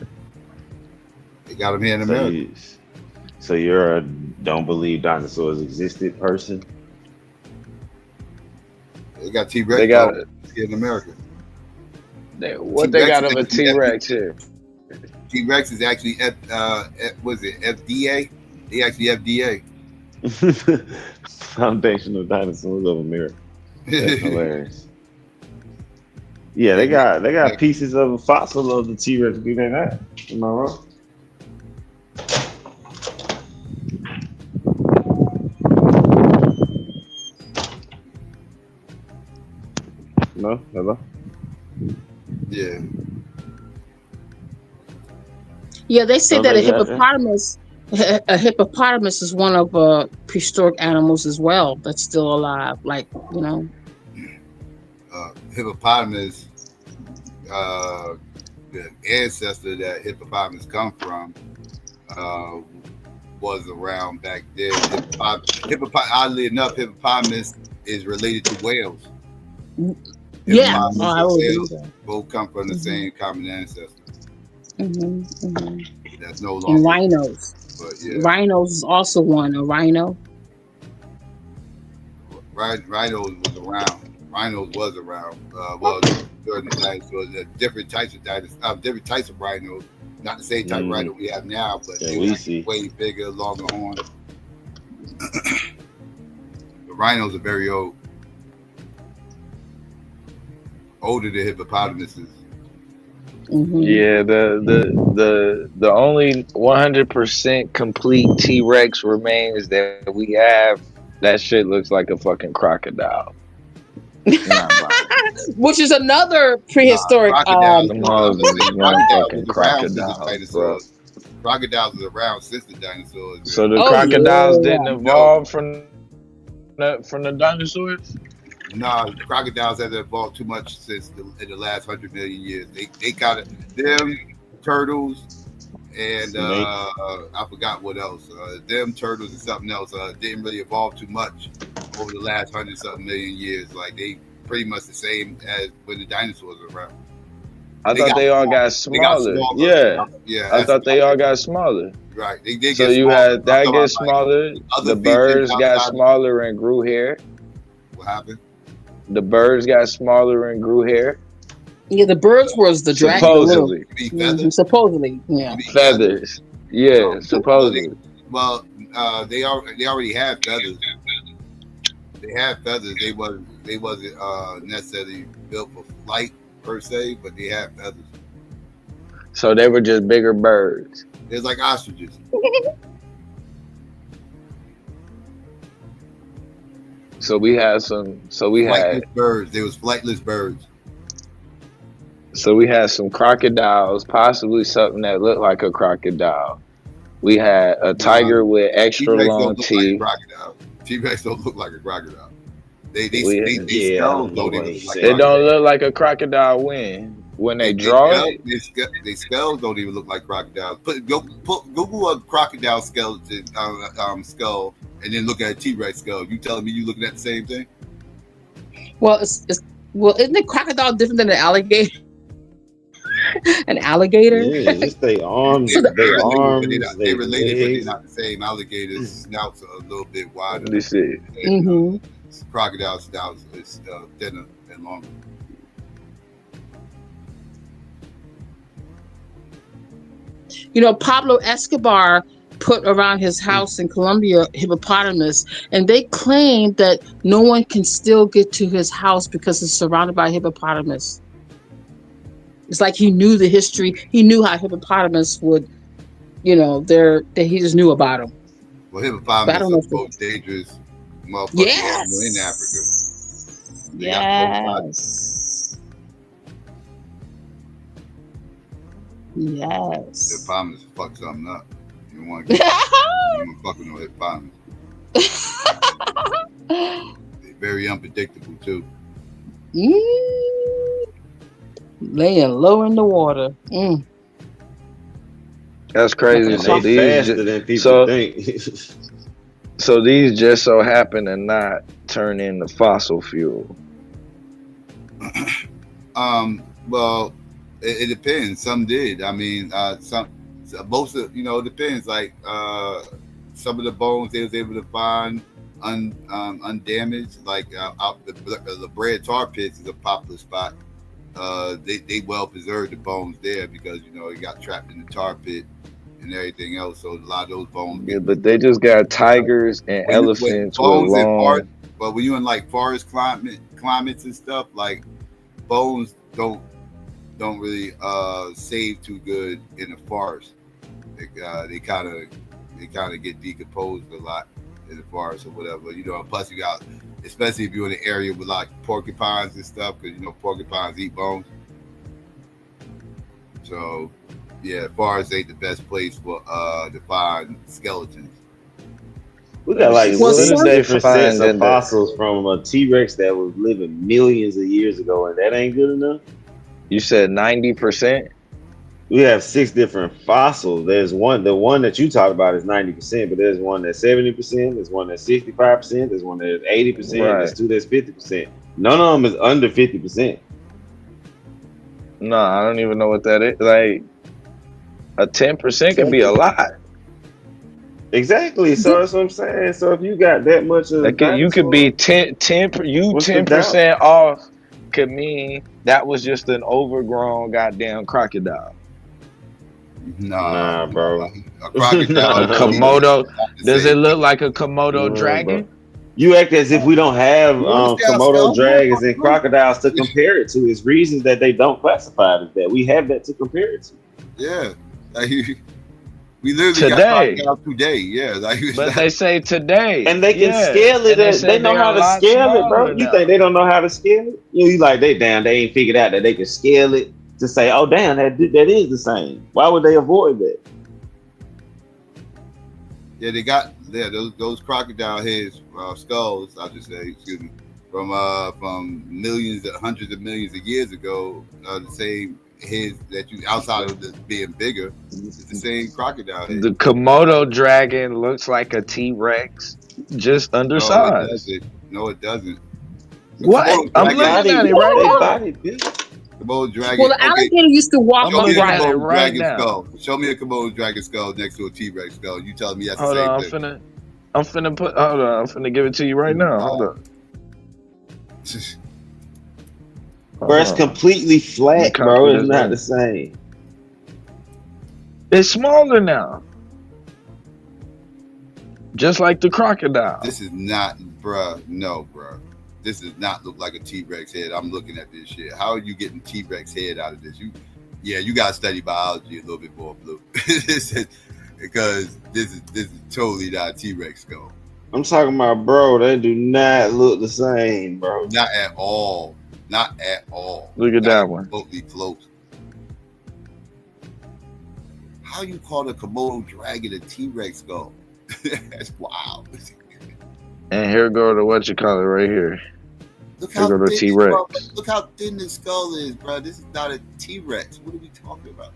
They got them here in America. So you're a don't believe dinosaurs existed person? They got T-Rex. They got it here in America. What they got of a T-Rex here? T-Rex is actually FDA? They actually FDA. Foundational Dinosaurs of America. That's hilarious. Yeah, they got pieces of a fossil of the T-Rex. Do they not? Am I wrong? No? Hello? Yeah. Yeah, they say that a hippopotamus is one of prehistoric animals as well that's still alive. Like, hippopotamus, the ancestor that hippopotamus come from, was around back then. Oddly enough, hippopotamus is related to whales. Yeah, whales both come from the same common ancestor. That's no longer. And rhinos. But yeah. Rhinos is also one. A rhino. Rhinos was around. Rhinos was around. During the dinosaurs, different types of dinosaurs, different types of rhinos. Not the same type of rhino we have now, but they were way bigger, longer horns. The rhinos are very old. Older than hippopotamuses. Yeah, the only 100% complete T-Rex remains that we have. That shit looks like a fucking crocodile. Which is another prehistoric. Crocodiles was around since the dinosaurs. So the crocodiles didn't evolve from the dinosaurs? No, crocodiles haven't evolved too much since in the last 100 million years. They got it. Them turtles and I forgot what else. Them turtles and something else didn't really evolve too much over the last 100-something million years. Like they pretty much the same as when the dinosaurs were around. I thought they all got smaller. Yeah. I thought they all got smaller. Right. They did. So you had that get smaller. The birds got smaller and grew hair. What happened? The birds got smaller and grew hair. Yeah, the birds was the dragon. Supposedly, yeah. Feathers. Yeah, supposedly. Well, they already had feathers. They had feathers. They wasn't necessarily built for flight per se, but they had feathers. So they were just bigger birds. It's like ostriches. So we had flightless birds. They was flightless birds. So we had some crocodiles, possibly something that looked like a crocodile. We had a tiger with extra long teeth. T-Rex don't look like a crocodile. They skulls don't even look like They don't look like a crocodile when they draw it. They skulls don't even look like crocodiles. Google a crocodile skeleton skull and then look at a T-Rex skull. You telling me you looking at the same thing? Well, isn't a crocodile different than an alligator? An alligator? Yeah, it's their arms. They're related, but they're not the same. Alligators' snouts are a little bit wider. Let me see. Crocodile snouts is thinner and longer. Pablo Escobar put around his house in Colombia hippopotamus, and they claim that no one can still get to his house because it's surrounded by hippopotamus. It's like he knew the history. He knew how hippopotamus would, he just knew about them. Well, hippopotamus are both dangerous motherfuckers in Africa. They got both sides. Yes. Hippopotamus fuck something up. You don't want to get you don't fuck with no hippopotamus. They're very unpredictable too. Laying low in the water. That's crazy. So they these faster than people think. so these just so happen to not turn into fossil fuel. Well, it depends. Some did. I mean, most of it depends. Like some of the bones they was able to find undamaged. Like out the La Brea tar pits is a popular spot. They well preserved the bones there because it got trapped in the tar pit and everything else. So a lot of those bones. Yeah, but they just got tigers and elephants with long. But when you're in like forest climates and stuff, like bones don't really save too good in the forest. They kind of get decomposed a lot in the forest or whatever. Plus you got, especially if you're in an area with like porcupines and stuff, because porcupines eat bones. So yeah, forest ain't the best place for to find skeletons. We got like 6 different sets of fossils from a T-Rex that was living millions of years ago, and that ain't good enough. You said 90%? We have 6 different fossils. There's the one that you talk about is 90%, but there's one that's 70%, there's one that's 65%, there's one that's 80%, there's 2 that's 50%. None of them is under 50%. No, I don't even know what that is. Like a 10% could be a lot. Exactly. So that's what I'm saying. So if you got that much of you could be 10% off could mean that was just an overgrown goddamn crocodile. Nah, bro. A crocodile. A Komodo. Does it look like a Komodo dragon? Bro. You act as if we don't have Komodo dragons and crocodiles to compare it to. It's reasons that they don't classify it as that. We have that to compare it to. Yeah. We literally got crocodiles today. Yeah. But they say today. And they can scale it. They know how to scale it, bro. You think they don't know how to scale it? You like they ain't figured out that they can scale it to say, oh damn, that is the same. Why would they avoid that? Yeah, they got those crocodile heads, skulls. I'll just say, excuse me, from millions, hundreds of millions of years ago. The same heads that you outside of this being bigger, it's the same crocodile head. The Komodo dragon looks like a T-Rex, just undersized. No, it doesn't. What? I'm looking at it right now. Komodo dragon. Well, the alligator used to walk Show me a upright. Komodo dragon now. skull. Show me a Komodo dragon skull next to a T-Rex skull. You telling me that's Hold the on, same thing? I'm finna give it to you right now. Hold on. Bro, it's completely flat, bro. It's not the same. It's smaller now. Just like the crocodile. This is not, bruh. No, bruh. This does not look like a T-Rex head. I'm looking at this shit. How are you getting T-Rex head out of this? You gotta study biology a little bit more, Blue. Because this is totally not a T-Rex skull. I'm talking about, bro. They do not look the same, bro. Not at all. Not at all. Look at that one. Totally close. How you call a Komodo dragon a T-Rex skull? That's wild. And here go to what you call it right here. Look Here go the T-Rex. Look how thin this skull is, bro. This is not a T-Rex. What are we talking about?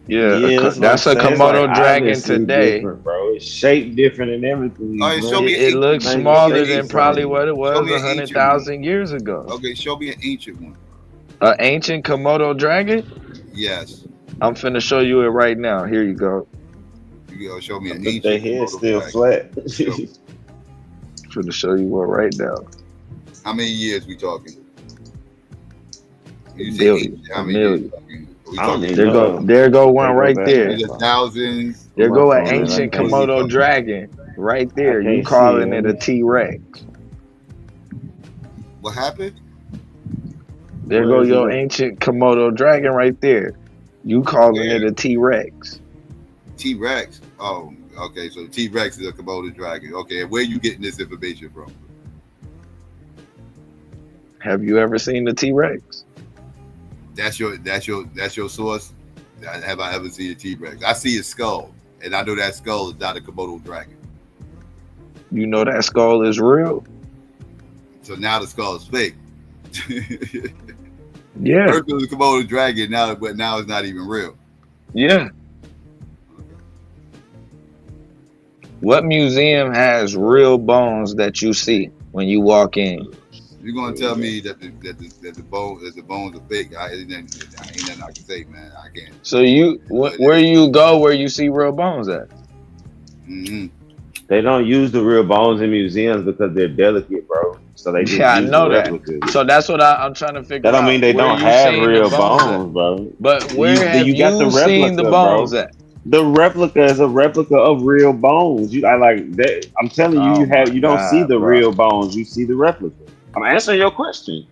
Yeah, that's a Komodo dragon today, bro. It's shaped different and everything. All right, show me it looks smaller than probably what it was 100,000 years ago. Okay, show me an ancient one. An ancient Komodo dragon? Yes. I'm finna show you it right now. Here you go. You go show me an But ancient. their head's still flat. Finna show you one right now. How many years we talking? You say Million. how many years we talking? There go one right there. Thousands. There go an ancient Komodo dragon right there. You calling it a T-Rex? What happened? There go your ancient Komodo dragon right there. You calling it a T-Rex? T-Rex. Oh, Okay, so T-Rex is a Komodo dragon. Okay, and where you getting this information from? Have you ever seen the T-Rex? That's your source. Have I ever seen a T-Rex? I see a skull, and I know that skull is not a Komodo dragon. You know that skull is real. So now the skull is fake. Yeah. First it was a Komodo dragon, but now it's not even real. Yeah. What museum has real bones that you see when you walk in? You're gonna tell me that the bones are fake? Ain't nothing I can say, man. I can't. So where you go where you see real bones at? Mm-hmm. They don't use the real bones in museums because they're delicate, bro. So they just I use know the that. replicas. So that's what I'm trying to figure out. That don't mean they where don't you have seen real the bones bones, bro. But where have you got the replica, seen the bones bro. at? The replica is a replica of real bones. I like that. I'm telling you, you don't see the real bones. You see the replica. I'm answering your question.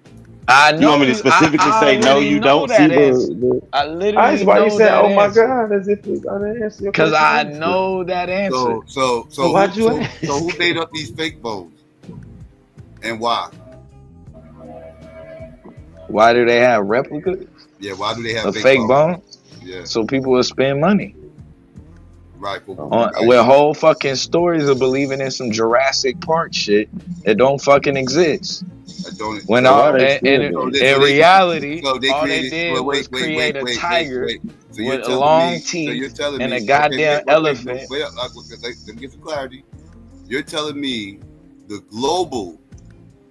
I know. You want me to specifically say no? You don't see the. I literally why you know say, that "Oh my answer." God," as if it's unanswered? Because I know that answer. So why'd you ask? So who made up these fake bones, and why? Why do they have replicas? Yeah, why do they have fake bones? Yeah. So people will spend money. Right. With whole fucking stories of believing in some Jurassic Park shit that don't fucking exist. When in reality, all they did was create a tiger with long teeth and a goddamn elephant. Let me get some clarity. You're telling me the global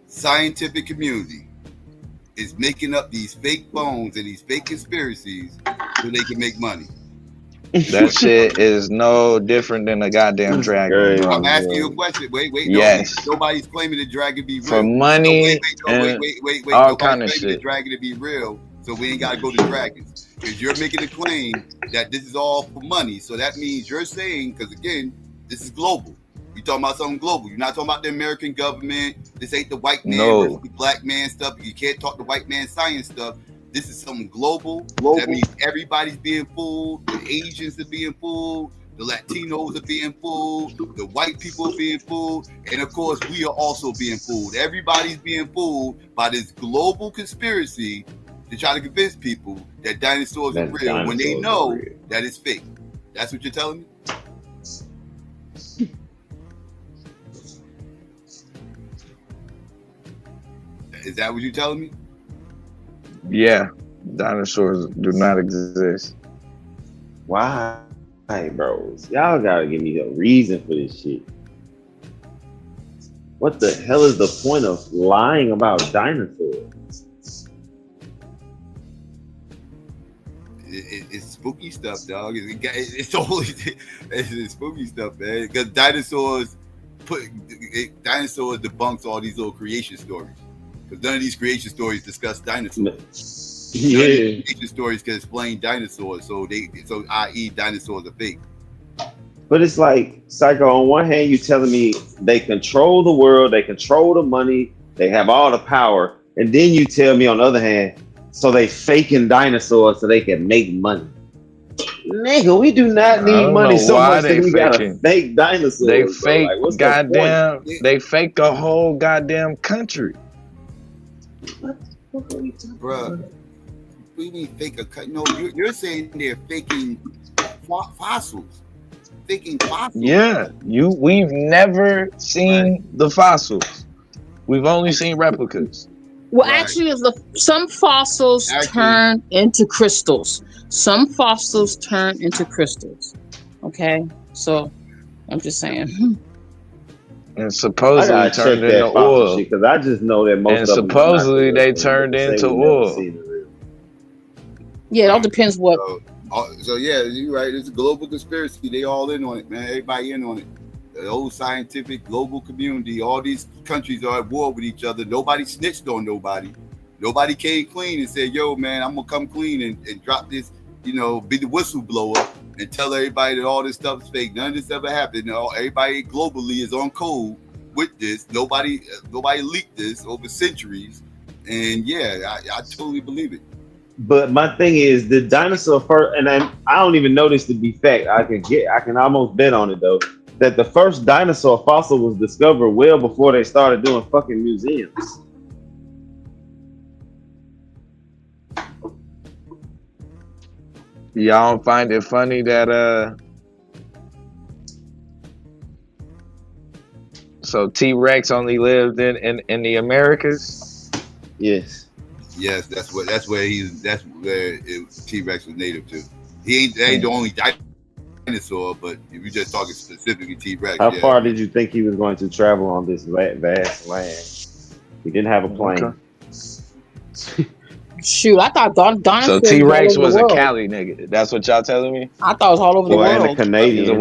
scientific community is making up these fake bones and these fake conspiracies so they can make money? That shit is no different than a goddamn dragon. Bro. I'm asking you a question. Wait. Yes. Nobody's claiming the dragon be real. For money wait. all Nobody's kind of claiming shit. the dragon to be real, so we ain't got to go to dragons. Because you're making a claim that this is all for money. So that means you're saying, because again, this is global. You're talking about something global. You're not talking about the American government. This ain't the white man versus the black man stuff. You can't talk the white man science stuff. This is something global. That means everybody's being fooled. The Asians are being fooled. The Latinos are being fooled. The white people are being fooled. And of course, we are also being fooled. Everybody's being fooled by this global conspiracy to try to convince people that dinosaurs are real when they know that it's fake. That's what you're telling me? Is that what you're telling me? Yeah, dinosaurs do not exist. Why, bro? Y'all gotta give me a reason for this shit. What the hell is the point of lying about dinosaurs? It's spooky stuff, dog. It's spooky stuff, man. Because dinosaurs debunks all these little creation stories. Because none of these creation stories discuss dinosaurs. Yeah. None of these creation stories can explain dinosaurs, so i.e. dinosaurs are fake. But it's like, Psycho, on one hand, you telling me they control the world, they control the money, they have all the power, and then you tell me on the other hand, so they faking dinosaurs so they can make money. Nigga, we do not need money so much that we gotta fake dinosaurs. They fake goddamn. They fake a whole goddamn country. Bruh, we mean fake a cut? No, you're saying they're faking fossils. Faking fossils. Yeah, we've never seen the fossils. We've only seen replicas. Well, actually, some fossils turn into crystals. Some fossils turn into crystals. Okay, so I'm just saying. And supposedly turned into oil. Because I just know that most and of them supposedly they turned into oil. Yeah, it all depends what. So yeah, you're right. It's a global conspiracy. They all in on it, man. Everybody in on it. The whole scientific global community. All these countries are at war with each other. Nobody snitched on nobody. Nobody came clean and said, "Yo, man, I'm gonna come clean and drop this." Be the whistleblower and tell everybody that all this stuff is fake. None of this ever happened. Everybody globally is on code with this. Nobody leaked this over centuries. And yeah, I totally believe it. But my thing is the dinosaur first, and I don't even know this to be fact. I can almost bet on it though. That the first dinosaur fossil was discovered well before they started doing fucking museums. Y'all don't find it funny that so T-Rex only lived in the Americas? Yes. Yes, that's where T-Rex was native to. He ain't the only dinosaur, but if you're just talking specifically T-Rex. How far did you think he was going to travel on this vast land? He didn't have a plane. Okay. Shoot, I thought dinosaurs. So T-Rex was a Cali nigga. That's what y'all telling me? I thought it was all over the world. And a Canadian.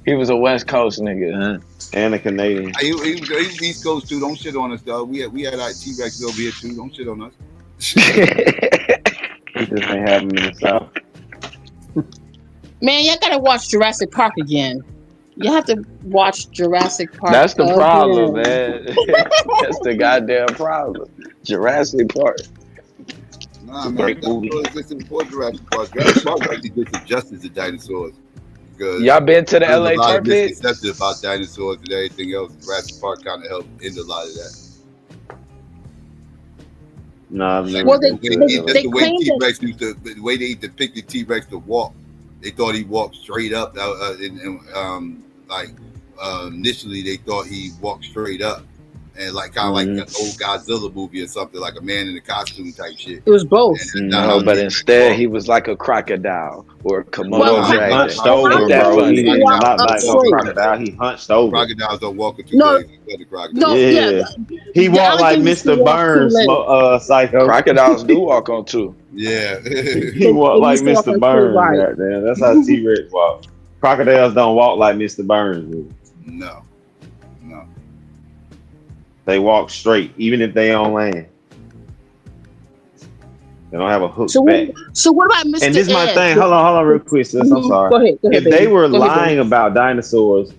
He was a West Coast nigga, huh? And a Canadian. He was East Coast too. Don't shit on us, dog. We had our T-Rex over here too. Don't shit on us. He just ain't have him in the South. Man, y'all gotta watch Jurassic Park again. You have to watch Jurassic Park. That's the again. problem, man. That's the goddamn problem. Jurassic Park. Nah, man, it's important Jurassic Park. Jurassic Park actually did some justice to dinosaurs. Y'all been to the LA Tar Pit? Misconception about dinosaurs and everything else. Jurassic Park kind of helped end a lot of that. Nah, the way they depicted T-Rex to walk, they thought he walked straight up. Initially they thought he walked straight up, and like kind of like the old Godzilla movie or something, like a man in a costume type shit. It was both. No, but instead he was like a crocodile or a Komodo dragon. He hunched over, bro. He did not like no crocodile. He hunched over. Crocodiles don't walk in 2 days. He walked like Mr. Burns, Psycho. Crocodiles do walk on 2. Yeah. He walked like Mr. Burns. Goddamn. That's how T-Rex walk. Crocodiles don't walk like Mr. Burns. Dude. No. They walk straight, even if they on land. They don't have a hook back. So what about Mr. And this is my Ed? thing. Hold on real quick, sis. I'm sorry. Go ahead, if baby. they were lying about dinosaurs,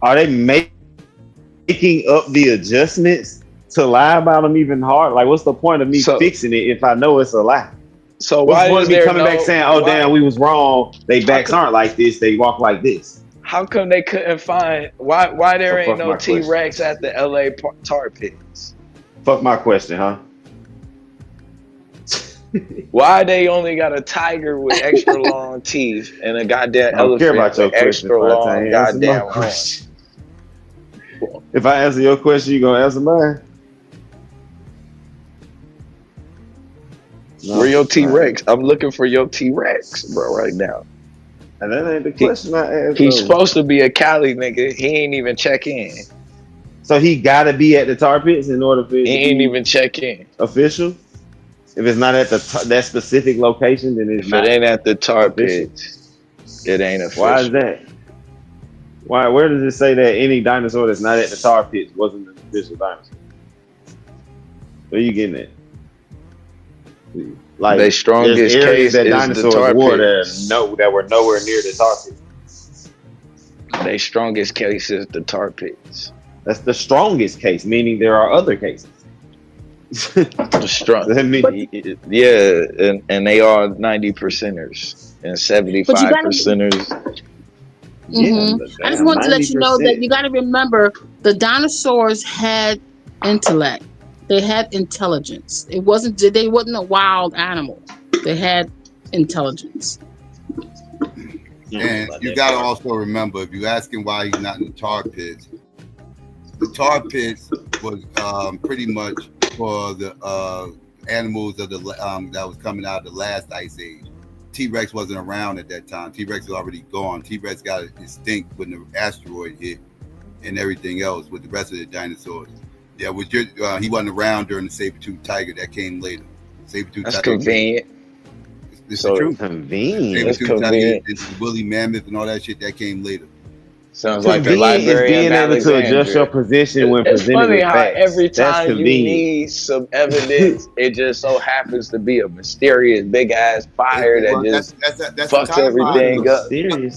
are they making up the adjustments to lie about them even hard? Like, what's the point of me fixing it if I know it's a lie? So what's why the point is of me there coming back saying, "Oh damn, we was wrong. They backs aren't like this. They walk like this." How come they couldn't find why there ain't no T-Rex at the LA Tar Pits? Fuck my question, huh? Why they only got a tiger with extra long teeth and a goddamn elephant with extra long goddamn horns? If I answer your question, you gonna answer mine? No, where your T-Rex? I'm looking for your T-Rex, bro, right now. And that ain't the question I asked. He's supposed to be a Cali nigga. He ain't even check in. So he gotta be at the Tar Pits in order for it he ain't even check in. Official? If it's not at that specific location, then it's not. If it ain't at the Tar Pits, it ain't official. Why is that? Where does it say that any dinosaur that's not at the Tar Pits wasn't an official dinosaur? Where are you getting at? Like the strongest case that is dinosaurs the Tar wore Pits. that were nowhere near the Tar Pits. The strongest case is the Tar Pits. That's the strongest case, meaning there are other cases. Strong. Yeah, and they are 90%ers and 75%ers. I just wanted to let you know that you got to remember the dinosaurs had intellect. They had intelligence. They wasn't a wild animal. They had intelligence. And you got to also remember, if you're asking why he's not in the Tar Pits, the Tar Pits was pretty much for the animals of the that was coming out of the last ice age. T-Rex wasn't around at that time. T-Rex was already gone. T-Rex got extinct when the asteroid hit and everything else with the rest of the dinosaurs. Yeah, he wasn't around during the saber-toothed tiger that came later. That's convenient. This is true. Convenient. Saber-toothed tiger, the woolly mammoth and all that shit that came later. Sounds like the Convenient is Library being of able to adjust your Alexandria. position when It's presented funny with how facts. every That's time you convenient. need some evidence, it just so happens to be a mysterious big ass fire that Well, just that's the fucks timeline. everything up.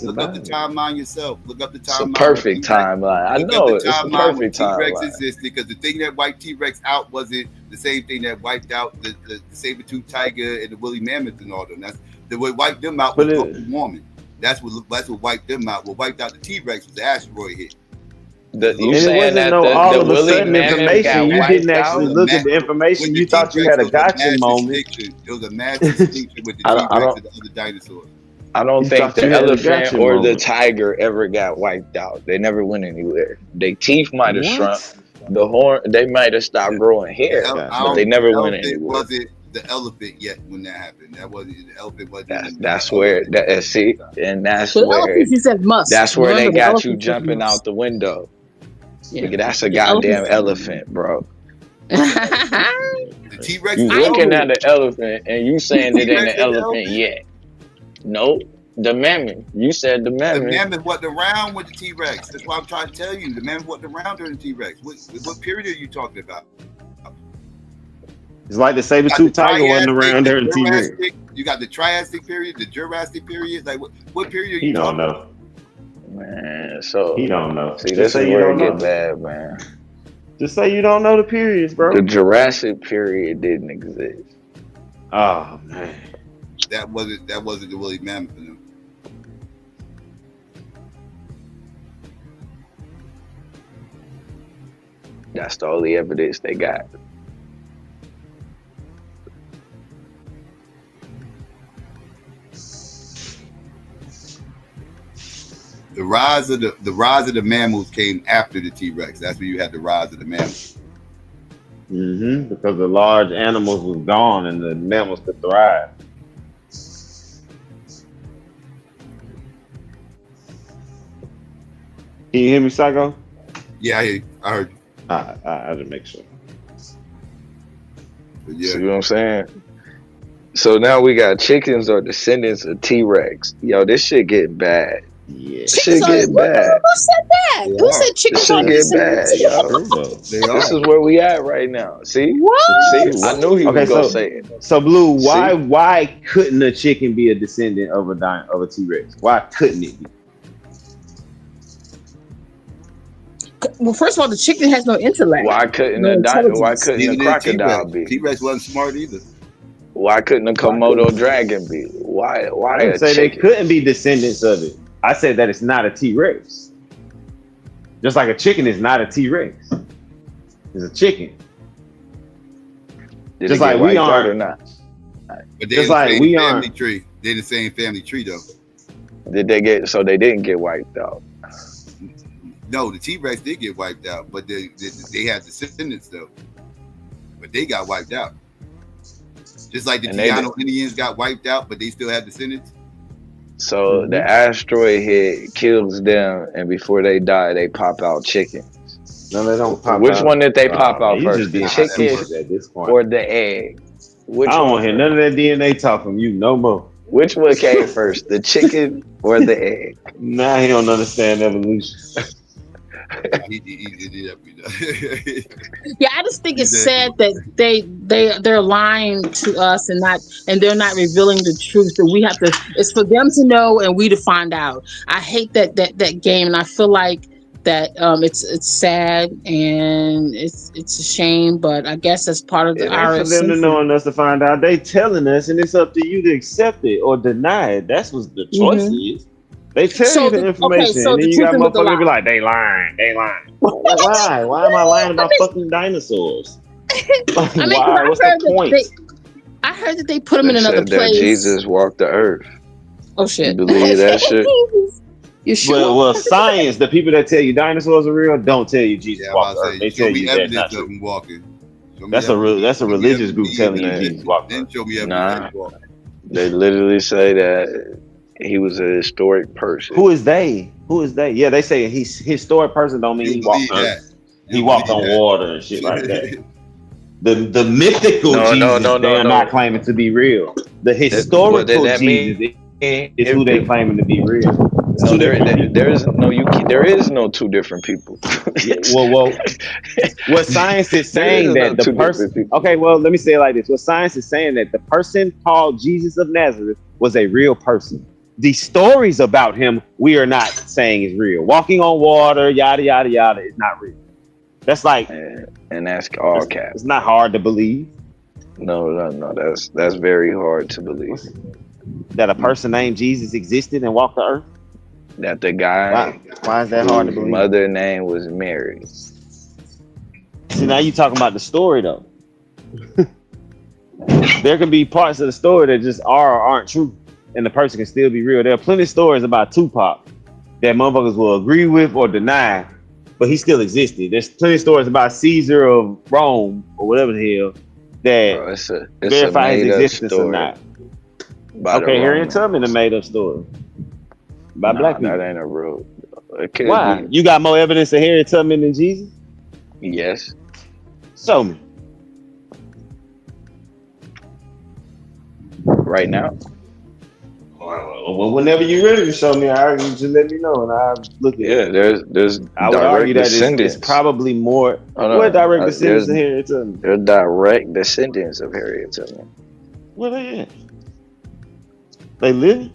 Look up the timeline yourself. Look up the It's a timeline. perfect timeline. I Look up the know it's the timeline when perfect T-Rex timeline. existed, because the thing that wiped T-Rex out wasn't the same thing that wiped out the saber-tooth tiger and the woolly mammoth and all them. That's what wiped them out was global warming. That's what wiped them out. What wiped out the T-Rex was the asteroid hit. You saying that all the of a woolly sudden mammoth information. got You wiped didn't actually out? look at the information. You thought you had a gotcha moment. It was a mass extinction with the I T-Rex don't and the other dinosaurs. I don't You think thought the you had a elephant gotcha or the moment. tiger ever got wiped out. They never went anywhere. Their teeth might have What? shrunk. The horn, they might have stopped growing hair, but they never went anywhere. Wasn't the elephant yet when that happened? That wasn't the elephant. That's where that see, and that's The where elephant, he said must. that's where Remember, they the got you elephant said jumping must. out the window. Yeah. Nigga, that's a The goddamn elephant- elephant, bro. The T-Rex. You looking at the elephant and you saying it ain't T-Rex an and the elephant elephant? yet. Nope. The mammoth. You said the The mammoth. mammoth wasn't around with the T-Rex. That's why I'm trying to tell you. The mammoth wasn't around during the T-Rex. What period are you talking about? It's like the saber-tooth tiger wasn't around during the T-Rex. You got the Triassic period, the Jurassic period. Like what period are He you don't talking know. Man, so He don't know. see, Just this say is you where don't it know. get bad, man. Just say you don't know the periods, bro. The Jurassic period didn't exist. Oh man. That wasn't the woolly mammoth. You know? That's the only evidence they got. The rise of the mammals came after the T-Rex. That's when you had the rise of the mammals. Because the large animals was gone and the mammals could thrive. Can you hear me, Psycho? Yeah, I heard you. I didn't make sure. But yeah. See what I'm saying? So now we got chickens are descendants of T-Rex. Yo, this shit getting bad. Yeah. Shit getting bad. Who said that? Who said chickens This are shit getting bad, descendants? yo. This is where we at right now. See? What? See? I knew he was gonna say it. So Blue, why couldn't a chicken be a descendant of a T-Rex? Why couldn't it be? Well, first of all, the chicken has no intellect. Why couldn't No a intelligence. crocodile be? T-Rex wasn't smart either. Why couldn't a Komodo dragon be? Why I didn't a say they chicken? couldn't be descendants of it. I said that it's not a T-Rex. Just like a chicken is not a T-Rex. It's a chicken. Did Just it get like we wiped out aren't. or not? But they're Just the like same we family aren't. tree. They're the same family tree though. Did they get so they didn't get wiped out? No, the T-Rex did get wiped out, but they had descendants though. But they got wiped out. Just like the Tiano Indians got wiped out, but they still have descendants. So the asteroid hit, kills them, and before they die, they pop out chickens. No, they don't pop Which out. one did they pop man, out you first? just The being chicken facetious at this point. or the egg? Which I don't one want to hear first? none of that DNA talk from you no more. Which one came first, the chicken or the egg? Nah, he don't understand evolution. Yeah, I just think it's sad that they're lying to us and they're not revealing the truth. That we have to. It's for them to know and we to find out. I hate that game, and I feel like that it's sad and it's a shame. But I guess that's part of It our ain't for them to know and us to find out. They telling us, and it's up to you to accept it or deny it. That's what the choice is. They tell you the information, and then you got motherfuckers be like, they lying. Why? Why am I lying about fucking dinosaurs? Like, I mean, why? What's the point? I heard that they put them in They another said that place. Jesus walked the earth. Oh shit! You believe that shit? You sure? Well, science. The people that tell you dinosaurs are real don't tell you Jesus walked the earth. They tell you that's not true. That's a religious group telling you Jesus walked the earth. Nah, they literally say that he was a historic person. Who is they? Yeah, they say he's historic person don't mean he walked on earth. He walked on water and shit like that. The mythical Jesus they are not claiming to be real. The historical Jesus is who they claiming to be real. No, there is no two different people. Well, what science is There saying is no that the two person. different people. Okay, well, let me say it like this. What science is saying that the person called Jesus of Nazareth was a real person. The stories about him we are not saying is real. Walking on water, yada yada yada, is not real. That's like, and that's all cap. It's not hard to believe. No. That's very hard to believe. That a person named Jesus existed and walked the earth. That the guy why is that hard to whose believe? mother name was Mary. See, now you talking about the story though. There can be parts of the story that just are or aren't true, and the person can still be real. There are plenty of stories about Tupac that motherfuckers will agree with or deny, but he still existed. There's plenty of stories about Caesar of Rome or whatever the hell that It's verify a his made-up existence or story not. by the Okay, Harriet Romans. Tubman, a made up story by black people. That ain't a real. Why? You got more evidence of Harriet Tubman than Jesus? Yes. Show me. Right now. Well, whenever you're ready to show me, you just let me know and I'll look at it. There's I would direct argue that descendants. it's probably more. Hold What on. direct descendants of Harriet Tubman? They're direct descendants of Harriet Tubman. Where they at? They live?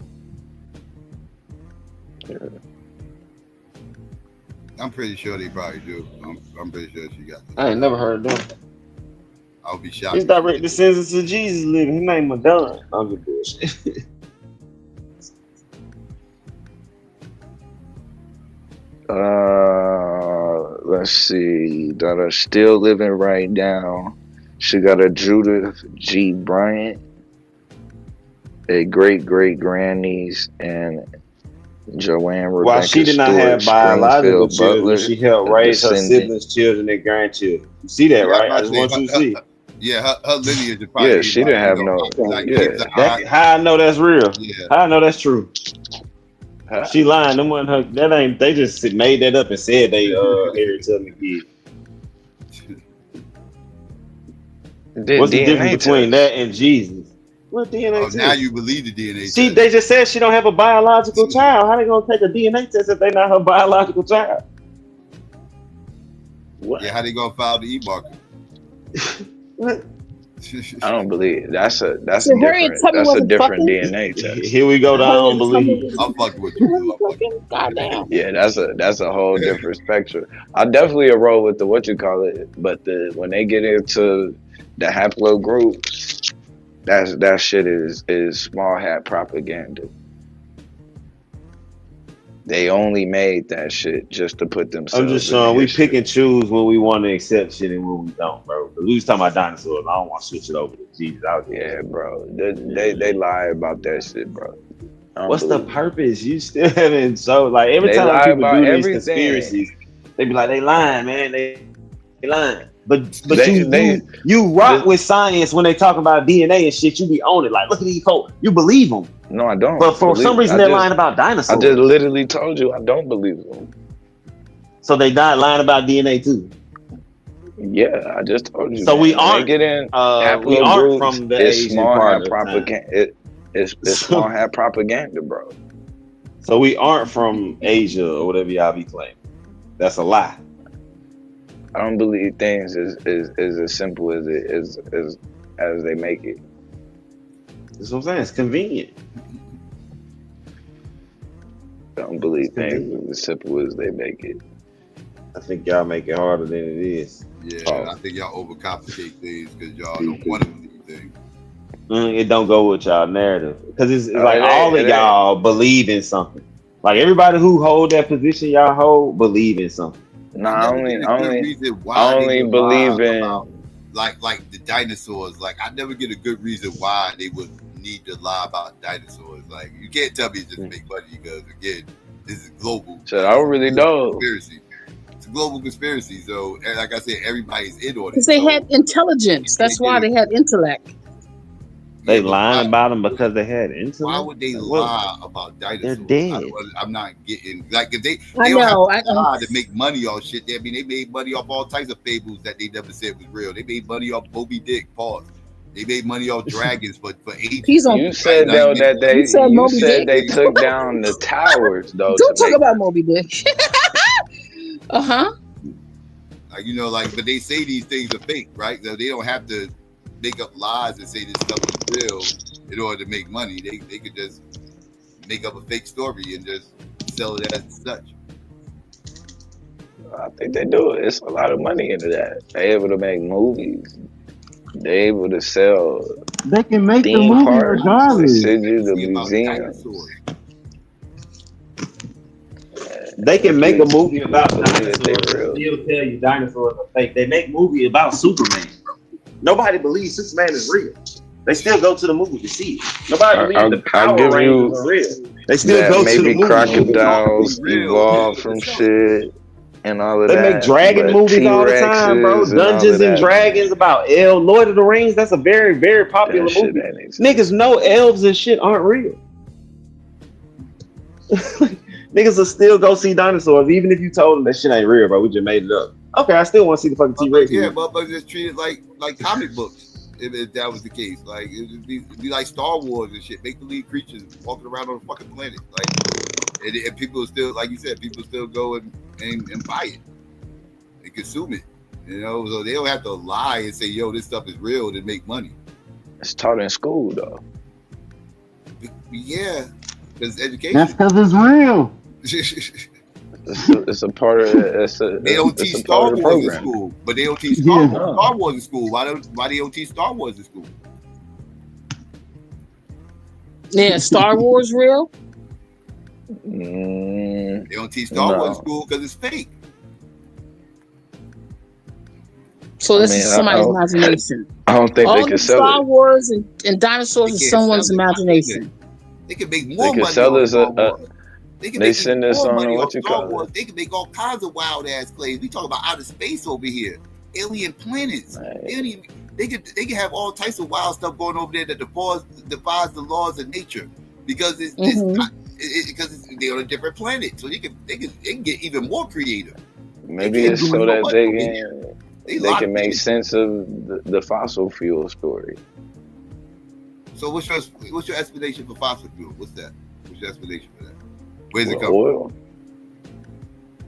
I'm pretty sure they probably do. I'm pretty sure she got that. I ain't never heard of them. I'll be shocked. It's direct descendants of Jesus living. His name Madonna. I'm just bullshit. Let's see. That are still living right now. She got a Judith G. Bryant, a great grannies, and Joanne Rebecca While she did not have Stewart biological Springfield children, Butler, she helped a raise her descendant. siblings' children and grandchildren. You see that, right? I just want you to see. Her lineage is probably. Yeah, she didn't have no. How I know that's real? Yeah. How I know that's true? She lying. Them wasn't her. That ain't. They just made that up and said they Harriet Tubman kid. What's the difference between that and Jesus? What DNA test? Now you believe the DNA See, test. they just said she don't have a biological child. How they gonna take a DNA test if they not her biological child? What? Yeah, how they gonna file the e-marker? What? I don't believe that's a So Harriet Tubman wasn't different fucking? DNA test. Here we go. I don't believe. I'm fucking with you. Goddamn. Yeah, that's a whole different spectrum. I definitely roll with the what you call it, but when they get into the haplogroups, that shit is small hat propaganda. They only made that shit just to put themselves. I'm just showing we pick and choose when we want to accept shit and when we don't, bro. We was talking about dinosaurs. I don't want to switch it over to Jesus. Yeah, bro. They lie about that shit, bro. What's the purpose? You still haven't so like every They time lie people about do these everything. conspiracies, they be like they lying, man. They lying. But They- you rock with science when they talk about DNA and shit. You be on it. Like look at these folks. You believe them. No, I don't. But for some reason they're lying about dinosaurs. I just literally told you I don't believe them. So they not lying about DNA too. Yeah, I just told you. So man. we When aren't. they get in We aren't from the it's Asian small part hat of town. propaganda. It's small hat propaganda, bro. So we aren't from Asia or whatever y'all be claiming. That's a lie. I don't believe things is as simple as it is as they make it. That's what I'm saying. It's convenient. I don't believe things is as simple as they make it. I think y'all make it harder than it is. Yeah, I think y'all overcomplicate things because y'all don't want to believe things. It don't go with y'all narrative because it's Oh, like it all ain't. of y'all believe in something. Like everybody who hold that position y'all hold believe in something. No, I only believe in like the dinosaurs. Like I never get a good reason why they would need to lie about dinosaurs. Like you can't tell me it's just make money because again, this is global. So I don't really know. Conspiracy. It's a global conspiracy. So and like I said, everybody's in on it. Because they So, had intelligence. That's why they had intellect. They lying about them because they had intellect. why would they lie about dinosaurs? They're dead. I'm not getting like if they I don't know, have to I know. lie to make money off shit. They made money off all types of fables that they never said was real. They made money off Moby Dick. Pause. They made money off dragons for ages. You said though that they took down the towers though. Don't talk about Moby Dick. Like but they say these things are fake, right? So they don't have to make up lies and say this stuff is real in order to make money. They could just make up a fake story and just sell it as such. I think they do it. It's a lot of money into that. They able to make movies. They able to sell. They can make the theme movie parks. They regardless. send you to museums. They can make a movie about dinosaurs and still tell you dinosaurs are fake. They make movie about Superman, bro. Nobody believes Superman is real. They still go to the movie to see it. Nobody believes the Power Rangers are real. They still go to the movie. Crocodiles evolved from shit and all of that. They make dragon movies all the time, bro. Dungeons and Dragons about elves. Lord of the Rings, that's a very, very popular movie. Niggas know elves and shit aren't real. Niggas will still go see dinosaurs, even if you told them that shit ain't real, bro. We just made it up. Okay, I still want to see the fucking T-Rex. Yeah, motherfuckers just treat it like comic books. If that was the case, like it'd be like Star Wars and shit, make believe creatures walking around on the fucking planet, like, and people still, like you said, people still go and buy it and consume it, so they don't have to lie and say, yo, this stuff is real to make money. It's taught in school though. Yeah, because education. That's because it's real. It's a part of it. They don't teach Star Wars in school, but they don't teach Star Wars in school. Why they don't teach Star Wars in school? Yeah, Star Wars real? They don't teach Star Wars in school because it's fake. So this is somebody's imagination. I don't think all they can sell Star it. Wars and dinosaurs is someone's imagination. They can make more They can money sell on this. Star Wars. They send this on what you call it. They can make all kinds of wild ass claims. We talk about outer space over here, alien planets. Right. They can have all types of wild stuff going over there that defies the laws of nature because it's not, because they're on a different planet. So they can get even more creative. Maybe it's so that they can make sense of the fossil fuel story. So what's your explanation for fossil fuel? What's that? What's your explanation for that? Where's it come from?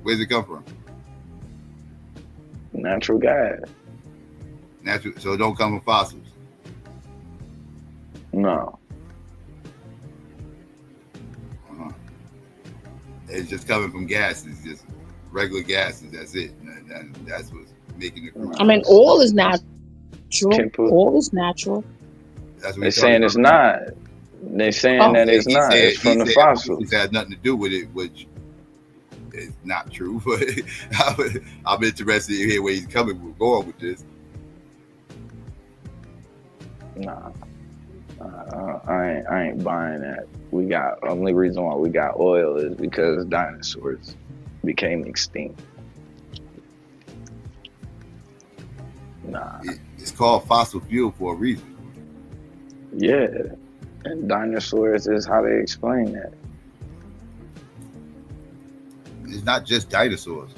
Where's it come from? Natural gas. So it don't come from fossils. No. It's just coming from gases, just regular gases. That's it. That's what's making it. I mean, oil is natural. Oil is natural. They're saying it's not. They're saying that it's not. It's from the fossils. It has nothing to do with it, which is not true. But I'm interested to hear where he's going with this. Nah, I ain't buying that. Only reason why we got oil is because dinosaurs became extinct. Nah, it's called fossil fuel for a reason. Yeah, and dinosaurs is how they explain that. It's not just dinosaurs.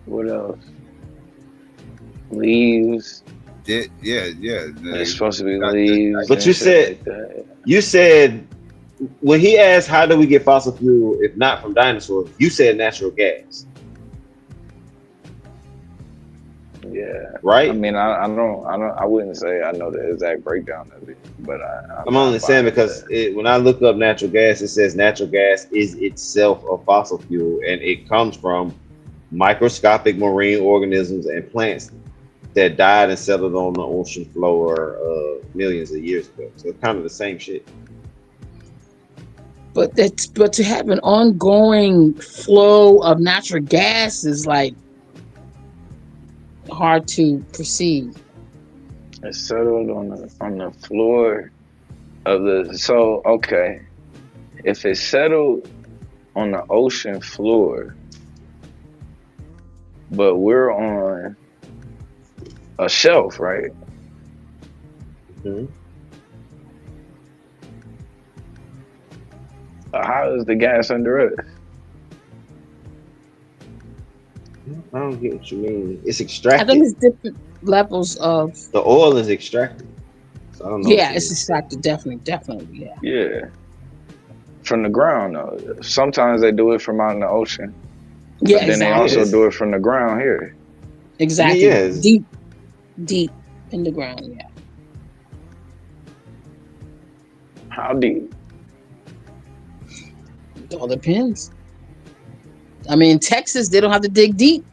What else? Leaves. Yeah. It's supposed to be leaves. But you said when he asked how do we get fossil fuel if not from dinosaurs, you said natural gas. Yeah. Right. I mean, I wouldn't say I know the exact breakdown of it, but I'm only saying because when I look up natural gas, it says natural gas is itself a fossil fuel, and it comes from microscopic marine organisms and plants that died and settled on the ocean floor millions of years ago. So it's kind of the same shit. But to have an ongoing flow of natural gas is like hard to perceive. It's settled on the floor of the. So okay, if it's settled on the ocean floor, but we're on a shelf, right? Mm-hmm. How is the gas under us? I don't get what you mean. It's extracted. I think it's different. levels of. The oil is extracted. So I don't know. Yeah, it's extracted. Definitely. Yeah. Yeah. From the ground though. Sometimes they do it from out in the ocean. Yeah, But then they exactly. also do it from the ground here. Exactly. Yes. Deep in the ground. Yeah. How deep? It all depends. I mean, Texas, they don't have to dig deep.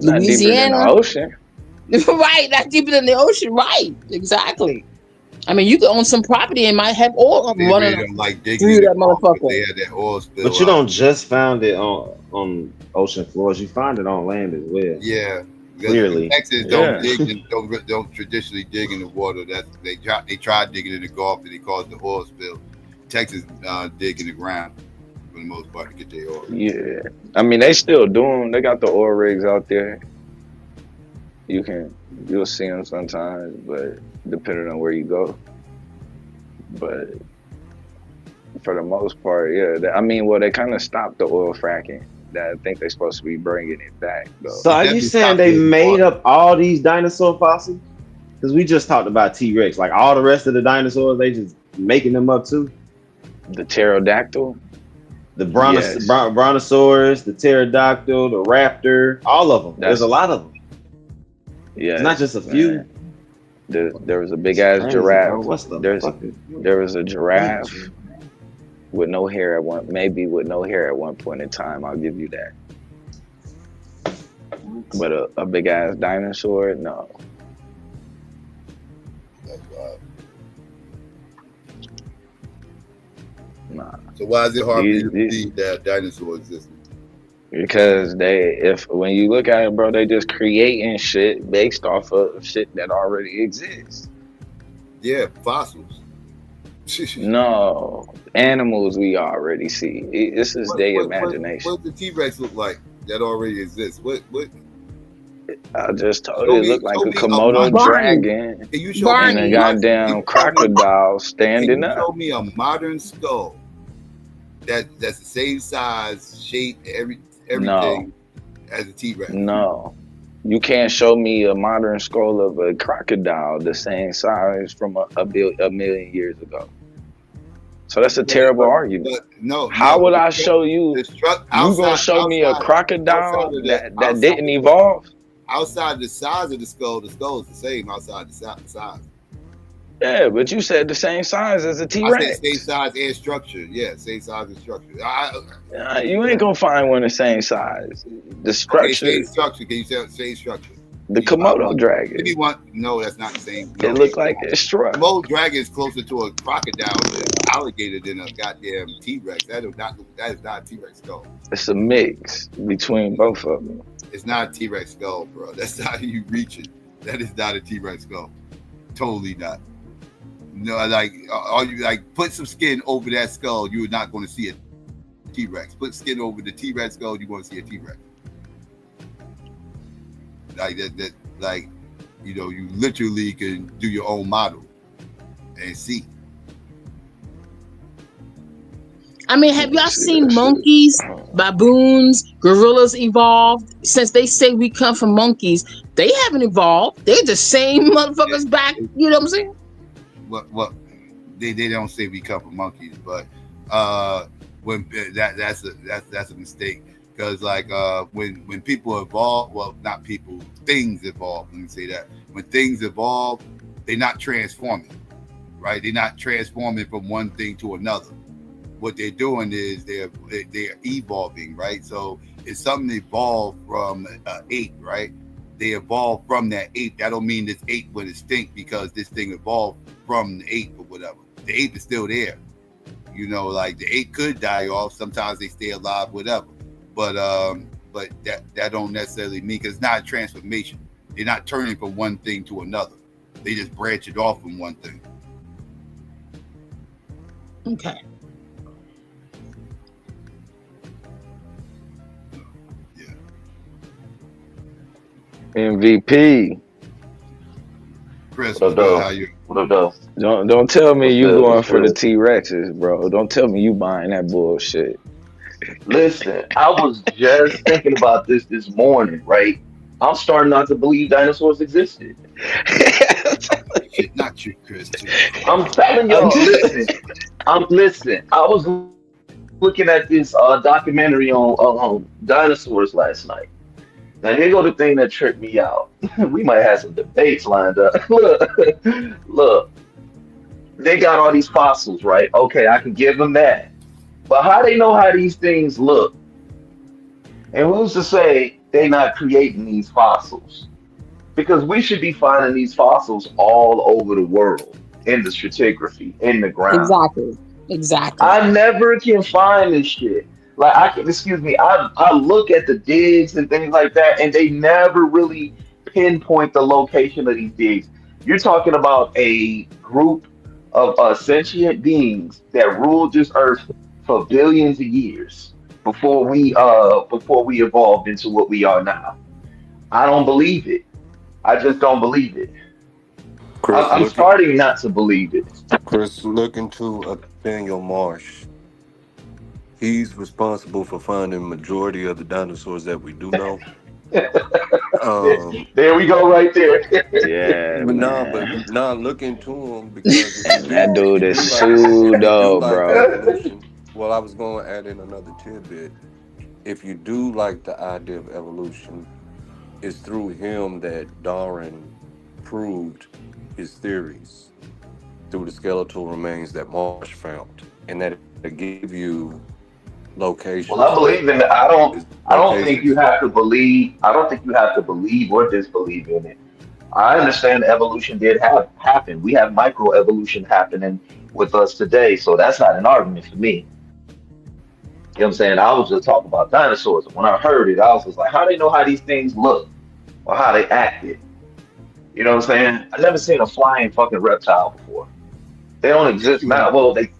Not deeper than the Louisiana, ocean. right? Not deeper than the ocean, right? Exactly. I mean, you could own some property and might have oil They running really don't like digging through in that the oil, but motherfucker. they had that oil spill. But you don't just find it on ocean floors. You find it on land as well. Yeah. Clearly. Texas don't dig and don't traditionally dig in the water. They tried digging in the Gulf and they caused the oil spill. Texas dig in the ground for the most part to get their oil. Yeah. I mean, they still do them. They got the oil rigs out there. You'll see them sometimes, but depending on where you go. But for the most part, yeah. I mean, well, they kind of stopped the oil fracking. I think they're supposed to be bringing it back, though. So are you saying they made up all these dinosaur fossils? Because we just talked about T-Rex. Like all the rest of the dinosaurs, they just making them up too? The pterodactyl? The brontosaurus, the pterodactyl, the raptor, all of them. There's a lot of them. Yeah, it's not just a few. There was a big ass crazy, giraffe. bro. What's the There was a giraffe with no hair at one point in time. I'll give you that. But a big ass dinosaur, no. That's wild. Nah. So why is it hard for you to believe that dinosaur existed? Because when you look at it, bro, they just creating shit based off of shit that already exists. Yeah, fossils. No, animals we already see. This is their imagination. What does the T-Rex look like that already exists? What? I just told you it looked like a Komodo dragon and a goddamn crocodile standing up. Show me a modern skull that's the same size, shape, everything as a T-Rex. No. You can't show me a modern skull of a crocodile the same size from a million years ago. So that's a terrible argument. How would I show you? You gonna show me a crocodile that didn't evolve? Outside the size of the skull is the same outside the size. Yeah, but you said the same size as a T-Rex. I said same size and structure. Yeah, same size and structure. You ain't gonna find one the same size. The structure. Same structure. Can you say same structure? The Komodo dragon. Give me one. No, that's not the same. It looked like it's struck. Komodo dragon is closer to a crocodile than an alligator than a goddamn T-Rex. That is not a T-Rex skull. It's a mix between both of them. It's not a T-Rex skull, bro. That's not you reaching. That is not a T-Rex skull. Totally not. No, put some skin over that skull, you're not going to see a T-Rex. Put skin over the T-Rex skull, you're going to see a T-Rex. You literally can do your own model and see. I mean, have y'all seen monkeys, baboons, gorillas evolved? Since they say we come from monkeys, they haven't evolved. They're the same motherfuckers back. You know what I'm saying? Well, they don't say we come from monkeys, but when that's a mistake, because when people evolve, well, not people, things evolve. Let me say that when things evolve, they're not transforming, right? They're not transforming from one thing to another. What they're doing is they're evolving, right? So if something evolved from an ape, right? They evolved from that ape. That don't mean this ape went extinct because this thing evolved from the ape or whatever. The ape is still there. The ape could die off. Sometimes they stay alive, whatever. But that don't necessarily mean, because it's not a transformation. They're not turning from one thing to another. They just branch it off from one thing. Okay. MVP. Chris, what up? Don't tell me you going for the T-Rexes, bro. Don't tell me you buying that bullshit. Listen, I was just thinking about this morning, right? I'm starting not to believe dinosaurs existed. Shit, not you, Chris. I'm telling y'all, listen. I was looking at this documentary on dinosaurs last night. Now here go the thing that tripped me out. We might have some debates lined up. Look, they got all these fossils, right? Okay, I can give them that. But how they know how these things look? And who's to say they not creating these fossils? Because we should be finding these fossils all over the world in the stratigraphy, in the ground. Exactly. I never can find this shit. Like I look at the digs and things like that, and they never really pinpoint the location of these digs. You're talking about a group of sentient beings that ruled this earth for billions of years before we evolved into what we are now. I don't believe it. I just don't believe it. Chris, I'm starting not to believe it. Chris, look into Nathaniel Marsh. He's responsible for finding majority of the dinosaurs that we do know. There we go, right there. Yeah, but look into him because that dude is pseudo, bro. Well, I was going to add in another tidbit. If you do like the idea of evolution, it's through him that Darwin proved his theories through the skeletal remains that Marsh found, and that it give you locations. Well, I believe in it. I don't think you have to believe. I don't think you have to believe or disbelieve in it. I understand evolution did happen. We have microevolution happening with us today, so that's not an argument for me. You know what I'm saying? I was just talking about dinosaurs. When I heard it, I was just like, how do they know how these things look or how they acted? You know what I'm saying? I've never seen a flying fucking reptile before. They don't exist now. Well, they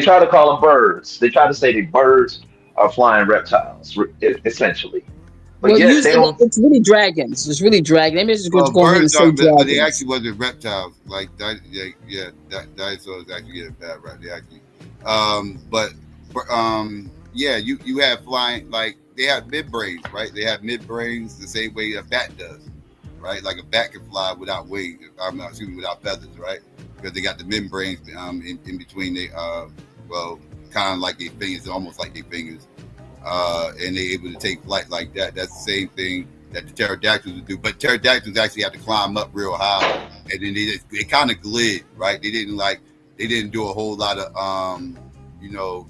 try to call them birds. They try to say that birds are flying reptiles, essentially. But Well, yes, they usually don't. it's really dragons. It's really dragons. Maybe it's just going ahead and Birds say are, but they dragons. actually wasn't reptiles. Like, dinosaurs actually get bad, right? They actually, yeah, you have flying, like they have midbrains, right? They have midbrains the same way a bat does, right? Like a bat can fly without wings. Without feathers, right? Because they got the midbrains in between they kind of like their fingers, almost like their fingers, and they're able to take flight like that. That's the same thing that the pterodactyls would do. But pterodactyls actually have to climb up real high, and then they kind of glid, right? They didn't do a whole lot of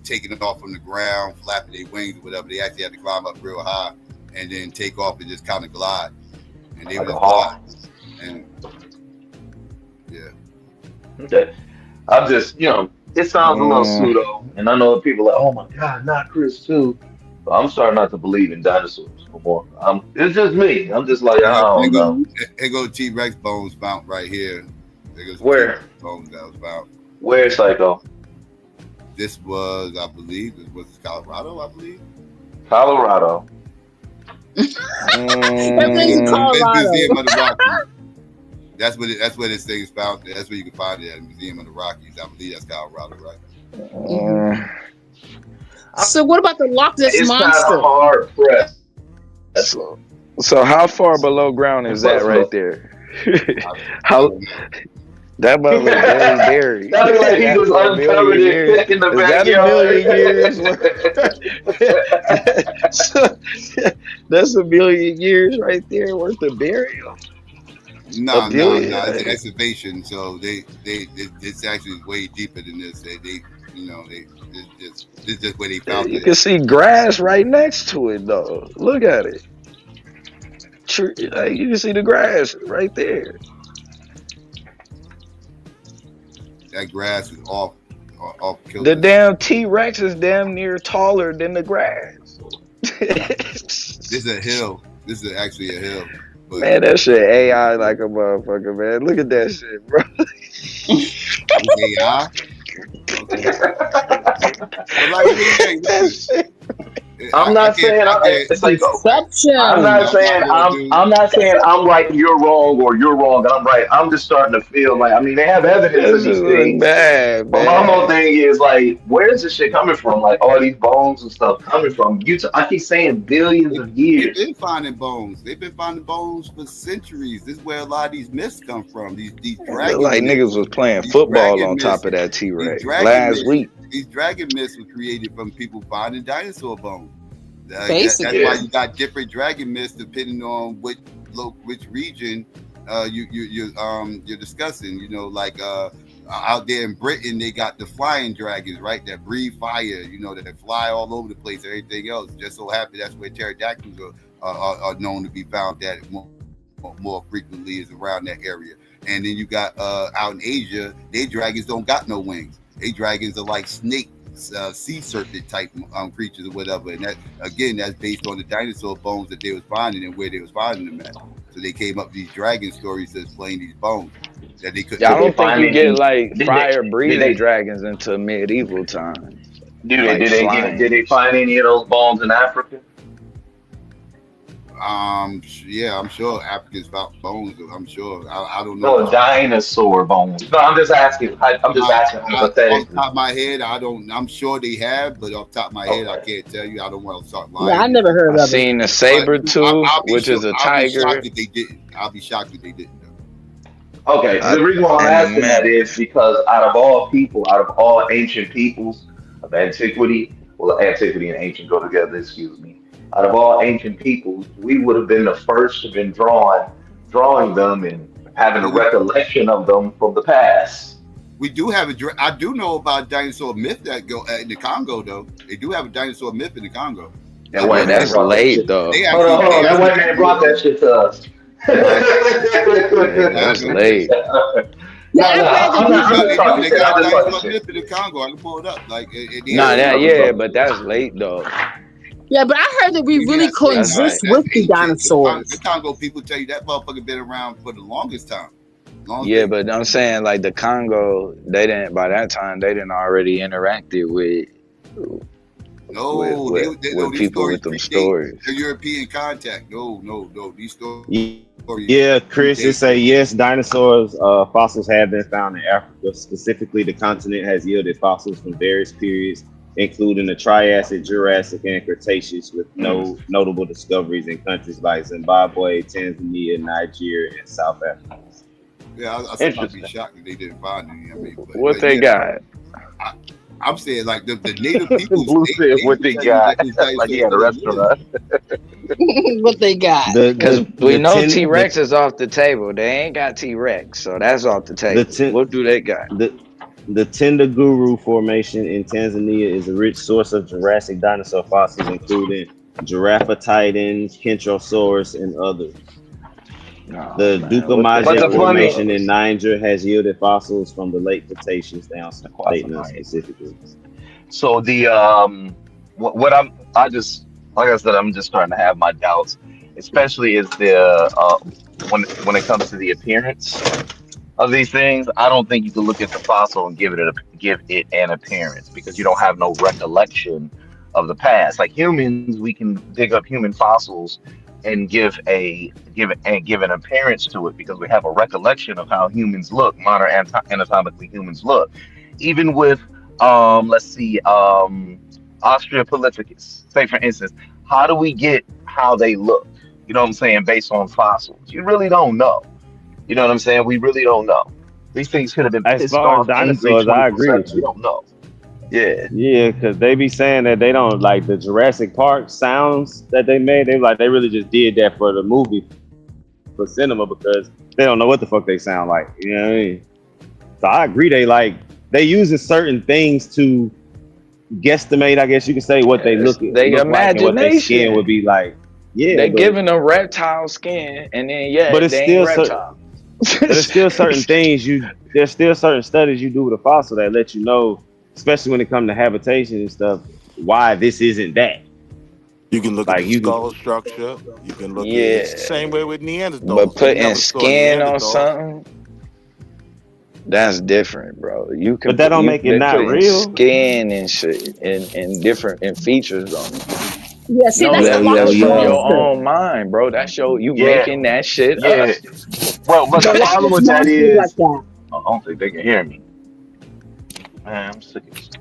taking it off from the ground, flapping their wings or whatever. They actually had to climb up real high and then take off and just kind of glide. And they would glide. And yeah. Okay. I'm just, it sounds a little pseudo, and I know people are like, oh my God, not Chris too. But I'm starting not to believe in dinosaurs no more. It's just me. I'm just like, I don't know. Here go T-Rex bones found right here. Where? Bones that was found. Where, Psycho? This was, I believe, Colorado, I believe. Colorado. Colorado. Museum of the Rockies. That's where this thing is found. That's where you can find it at Museum of the Rockies. I believe that's Colorado, right? So what about the Loch Ness It's monster? kind of hard pressed. So how far below ground is that right there? How that mother was very buried. That looked like he was uncovered in the backyard. That's a million years right there worth of burial. No, it's an excavation. So it's actually way deeper than this. It's just where they found it. You can see grass right next to it, though. Look at it. You can see the grass right there. That grass is off kilter. The damn T-Rex is damn near taller than the grass. This is a hill. This is actually a hill. But Man, that shit AI like a motherfucker, man. Look at that shit, bro. AI? Okay. But like, I'm not saying it's like I'm not saying I'm not saying I'm right and you're wrong or you're wrong and I'm right. I'm just starting to feel like they have evidence of This these is things. bad, But my whole man. thing is like, where's this shit coming from? Like all these bones and stuff coming from? I keep saying billions of They've years. been finding bones. They've been finding bones for centuries. This is where a lot of these myths come from. These It looked dragon like myths. niggas was playing These football dragon on myths. top of that T These Rex dragon last myths. week. These dragon myths were created from people finding dinosaur bones. That's Basically. why you got different dragon myths depending on which region you're discussing. You know, like out there in Britain, they got the flying dragons, right? That breathe fire. You know, that fly all over the place. And everything else. Just so happy that's where pterodactyls are known to be found. That more frequently is around that area. And then you got out in Asia, they dragons don't got no wings. They dragons are like snake, sea serpent type creatures or whatever. And that again, that's based on the dinosaur bones that they was finding and where they was finding them at. So they came up with these dragon stories to explain these bones that they couldn't. Yeah, I don't think you get like fire breathing dragons until medieval times. Did they find any of those bones in Africa? Yeah, I'm sure Africans found bones. I'm sure. I don't know. No, dinosaur bones. No, I'm just asking. I'm just asking hypothetically. Off the top of my head, I don't. I'm sure they have, but off the top of my head, I can't tell you. I don't want to start lying. Yeah, I never heard of it. Seen a saber tooth, which is a tiger. I'll be shocked if they didn't. I'll be shocked if they didn't. Okay, the reason why I'm asking that is because out of all ancient peoples of antiquity, well, antiquity and ancient go together. Excuse me. Out of all ancient peoples, we would have been the first to been drawing them and having a recollection of them from the past. We do have I do know about a dinosaur myth that go in the Congo though. They do have a dinosaur myth in the Congo. That's late though. Hold on. That white man brought that shit to us. That's late. They got a dinosaur myth in the Congo. I can pull it up. But that's late though. Yeah, but I heard that we really coexist with the dinosaurs. The Congo people tell you that motherfucker been around for the longest time. But I'm saying like the Congo, by that time they didn't already interacted with people with them stories. The European contact. No. These stories. Yeah, Chris, it say yes. Dinosaurs fossils have been found in Africa. Specifically, the continent has yielded fossils from various periods, including the Triassic, Jurassic, and Cretaceous, with no notable discoveries in countries like Zimbabwe, Tanzania, Nigeria, and South Africa. Yeah, I'd be shocked if they didn't find any. I mean, what they got? I'm saying like the native people. Blue said what they got. Like he had a restaurant. What they got? Because we know T-Rex is off the table. They ain't got T-Rex, so that's off the table. What do they got? The Tendaguru Formation in Tanzania is a rich source of Jurassic dinosaur fossils, including Giraffatitan, Kentrosaurus, and others. The Dukamajia Formation in Niger has yielded fossils from the late Cretaceous down to Vietnam specifically. So what I just like I said, I'm just starting to have my doubts, especially is when it comes to the appearance of these things. I don't think you can look at the fossil and give it an appearance because you don't have no recollection of the past. Like humans, we can dig up human fossils and give an appearance to it because we have a recollection of how humans look, modern anatomically humans look. Even with Australopithecus, say for instance, how do we get how they look? You know what I'm saying? Based on fossils, you really don't know. You know what I'm saying? We really don't know. These things could have been as far as dinosaurs. I agree with you. We don't know. Yeah, because they be saying that they don't like the Jurassic Park sounds that they made. They really just did that for the movie, for cinema, because they don't know what the fuck they sound like. You know what I mean? So I agree. They using certain things to guesstimate, I guess you could say, what they look like and what their skin would be like. Yeah, they giving them reptile skin, and then but it's they still ain't reptile. But there's still certain things there's still certain studies you do with a fossil that let you know, especially when it comes to habitation and stuff, why this isn't that. You can look at the skull structure. You can look at it the same way with Neanderthals. But putting skin on something, that's different, bro. But that don't make it not real. Skin and shit and different features on it. Yeah, see, No, that's Yo, the that's yo, that's from your yo. own mind, bro. That's you Yeah, making that shit up. yeah. Well, but the But why problem is with that monsters like is, that? I don't think they can hear me. Man, I'm sick of this.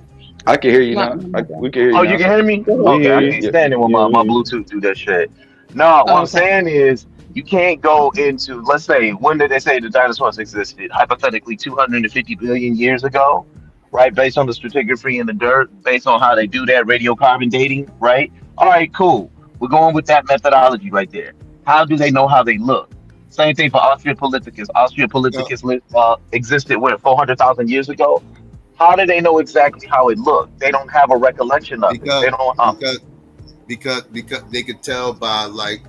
I can hear you My, now. my bad. We can hear you Oh, you now. can hear me? Go We ahead. Okay, hear I you. can't Yeah. stand it when Yeah, we my hear you. Bluetooth do that shit. No, what Oh, I'm okay. saying is, you can't go into, let's say, when did they say the dinosaurs existed? Hypothetically, 250 billion years ago, right? Based on the stratigraphy in the dirt, based on how they do that radiocarbon dating, right? All right, cool. We're going with that methodology right there. How do they know how they look? Same thing for Australopithecus. Uh, Existed, what, 400,000 years ago? How do they know exactly how it looked? They don't have a recollection of it. because They don't. because because they could tell by like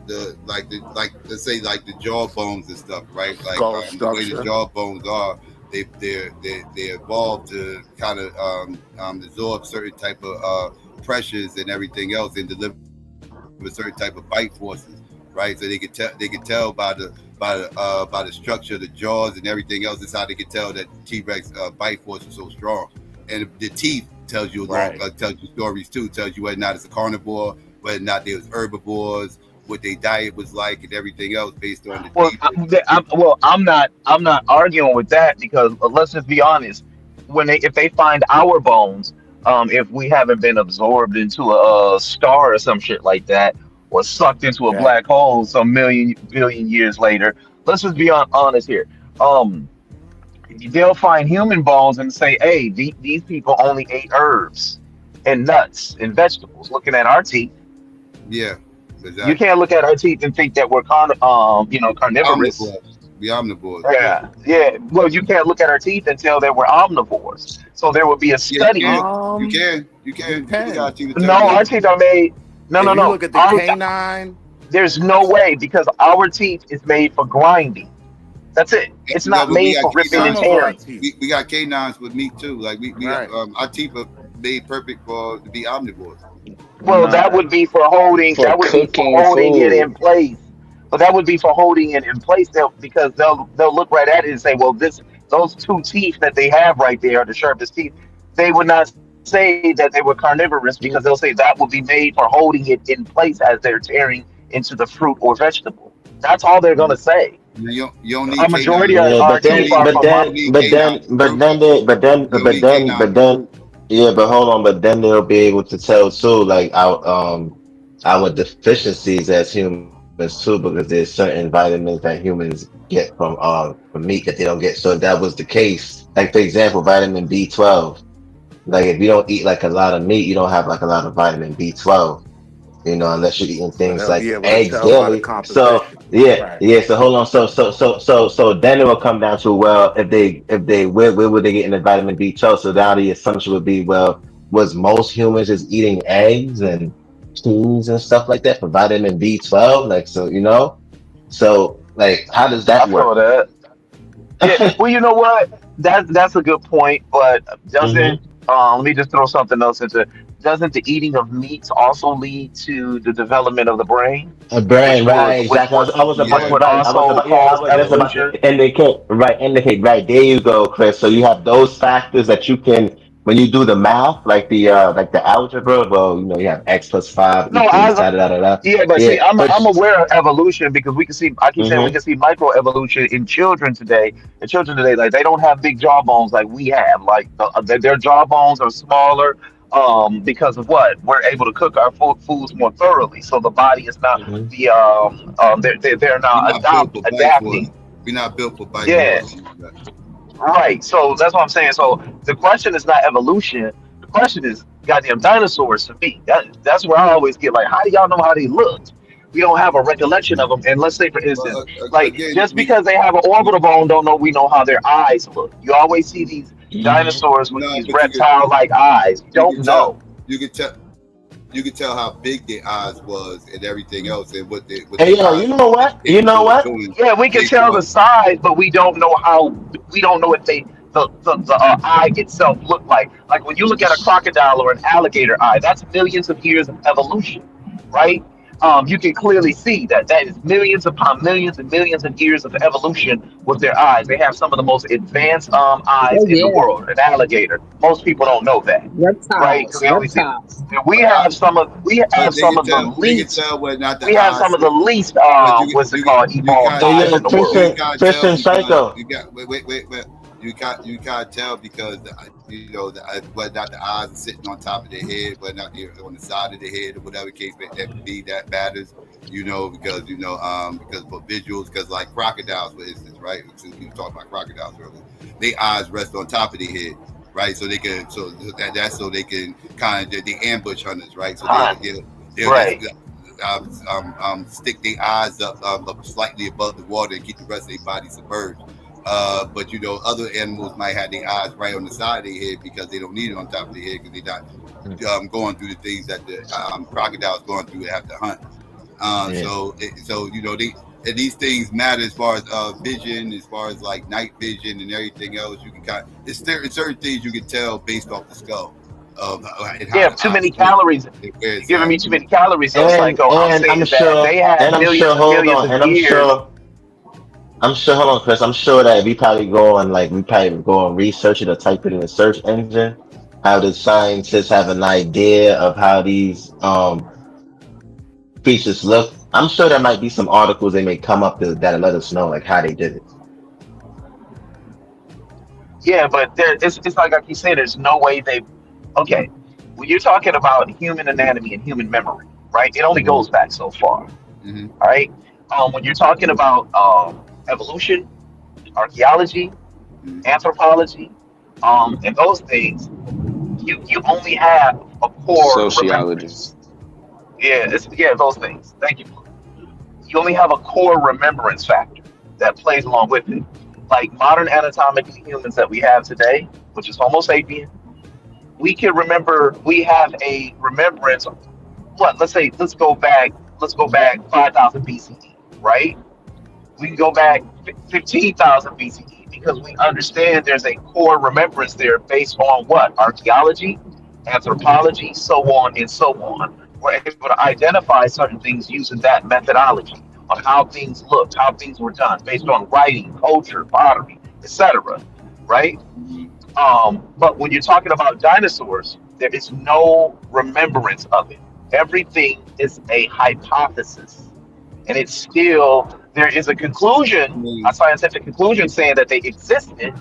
let's say like the jaw bones and stuff, right? Like Skull the way the structure. jaw bones are, they evolved to kind of absorb certain type of pressures and everything else and deliver a certain type of bite forces, right? So they could tell by the structure of the jaws and everything else. That's how they could tell that T-Rex bite force was so strong. And the teeth tells you Right. tells you stories too. Tells you whether or not it's a carnivore, whether or not they was herbivores, what their diet was like, and everything else based on the Well, teeth. I'm not arguing with that because let's just be honest. If they find our bones, if we haven't been absorbed into a star or some shit like that, or sucked into a Right. black hole some million billion years later, let's just be honest here. Um, they'll find human bones and say, "Hey, these people only ate herbs and nuts and vegetables." Looking at our teeth, Yeah, you exactly. can't look at our teeth and think that we're carnivorous. Omnivores. The omnivores. Yeah. Yeah, yeah. Well, you can't look at our teeth and tell that we're omnivores. So there would be a Yeah, you study. can. You Um, can. You you can. You can look can. at you to No, tell that. our teeth are made. No, If no, you no. look at the canine, There's no way because our teeth is made for grinding. That's it. It's No, not but we made got for ripping some and canines. of our tearing. teeth. We got canines with meat too. Like we Right. our teeth are made perfect for to be omnivores. Well, that Nah, would be for holding. for That would be for cooking holding it food. in place. But that would be for holding it in place. Because they'll look right at it and say, well, those two teeth that they have right there are the sharpest teeth. They would not say that they were carnivorous because they'll say that would be made for holding it in place as they're tearing into the fruit or vegetable. That's all they're gonna say. You don't A need majority canines. of Yeah, our but You don't teeth then, need are but for then, you don't need but then, canines for but fruit. then they, but then, You don't need but canines for then, fruit. yeah, but hold on, but then they'll be able to tell too, like our deficiencies as humans too, because there's certain vitamins that humans get from meat that they don't get. So if that was the case, like for example, vitamin B12. Like if you don't eat like a lot of meat, you don't have like a lot of vitamin B12, unless you're eating So things they'll like be able to eggs tell by the daily. So composition. yeah, Right. yeah. So hold on. So then it will come down to, well, if they where would they get in the vitamin B12? So now the assumption would be, well, was most humans just eating eggs and cheese and stuff like that for vitamin B12? Like, so so like how does I that feel work? that. Yeah. Well, you know what? That's a good point. But doesn't Hmm. let me just throw something else into. Doesn't the eating of meats also lead to the development of the brain, A brain, right? which Exactly. would Yeah. cause I was about evolution? to indicate, right. There you go, Chris. So you have those factors that you can, when you do the math, like the algebra, well, you have x plus 5 No, equals da da da da da. yeah, but Yeah, see, I'm but I'm aware of evolution because we can see. I keep saying we hmm can see microevolution in children today. And children today, like they don't have big jawbones like we have. Like their jawbones are smaller. Because of what we're able to cook our foods more thoroughly, so the body is not hmm the they're We're not not built for bite force. adapting. We're not built for bite Yeah, force. right. So that's what I'm saying. So the question is not evolution. The question is goddamn dinosaurs to me. That's where I always get like, how do y'all know how they looked? We don't have a recollection of them. And let's say, for But instance, like again, just because they have an orbital bone, don't know we know how their eyes look. You always see these hmm dinosaurs with no, these but reptile-like eyes. You you don't can tell know. you can tell you can tell how big their eyes was and everything else and what Hey, their yo, eyes you know was what? You know capable of what? doing Yeah, we can based tell the on size, but we don't know how. We don't know if the eye itself look like. Like when you look at a crocodile or an alligator eye, that's millions of years of evolution, right? you can clearly see that that is millions upon millions and millions of years of evolution with their eyes. They have some of the most advanced eyes Oh in the yeah, world. An alligator. Most people don't know that, right? Because reptiles, they only see. reptiles. And we have some of They can the tell. They can least. tell whether or not the We have eyes some of the sit. least But what's it you called you evolved can't Hey, eyes yo, in the you world. can't tell Christian because Psycho. you got wait. You can't tell because whether or not the eyes are sitting on top of their head, whether or not they're on the side of their head, or whatever case may be, that matters. Because for visuals, because like crocodiles, for instance, right? Since we talked about crocodiles earlier, their eyes rest on top of their head, right? So they can that's so they can kind of they ambush hunters, right? So Hunt. they'll just Right. stick their eyes up slightly above the water and keep the rest of their body submerged. But other animals might have their eyes right on the side of their head because they don't need it on top of their head because they're not going through the things that the crocodiles going through to have to hunt. Yeah. And these things matter as far as vision, as far as like night vision and everything else. You can it's certain things you can tell based off the skull of and You how have the too eyes many move. calories. Where You're it's giving at. me too many calories. So Psycho, I'm And saying that they have I'm millions sure, and hold millions on, of and years. hold on, Chris. I'm sure that we probably go and research it or type it in the search engine. How the scientists have an idea of how these creatures look. I'm sure there might be some articles they may come up that let us know like how they did it. Yeah, but it's like I keep saying, there's no way they. Okay, when you're talking about human anatomy and human memory, right? It only Mhm. goes back so far, Mm-hmm. all right? When you're talking about evolution, archaeology, anthropology, and those things, you only have a core Sociology. remembrance. Yeah, those things. Thank you. You only have a core remembrance factor that plays along with it. Like modern anatomically humans that we have today, which is Homo sapien, we can remember. We have a remembrance. What? Let's go back 5,000 BCE, right? We can go back 15,000 BCE because we understand there's a core remembrance there based on what? Archaeology, anthropology, so on and so on. We're able to identify certain things using that methodology on how things looked, how things were done, based on writing, culture, pottery, etc. Right? But when you're talking about dinosaurs, there is no remembrance of it. Everything is a hypothesis, and it's still there is a conclusion, a scientific conclusion saying that they existed,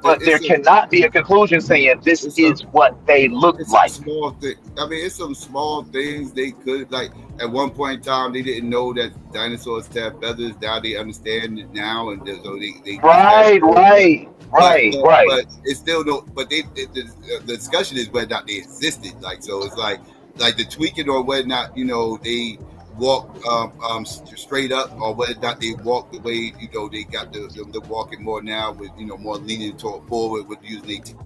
but there cannot be a conclusion saying this is what they look It's like. some small thing. I mean, it's some small things they could like. At one point in time, they didn't know that dinosaurs have feathers. Now they understand it now, and so they Right. But it's still no. But the discussion is whether or not they existed. Like so, it's like the tweaking or whether or not they walk straight up or whether or not they walk the way they got the walking more now with more leaning toward forward with using their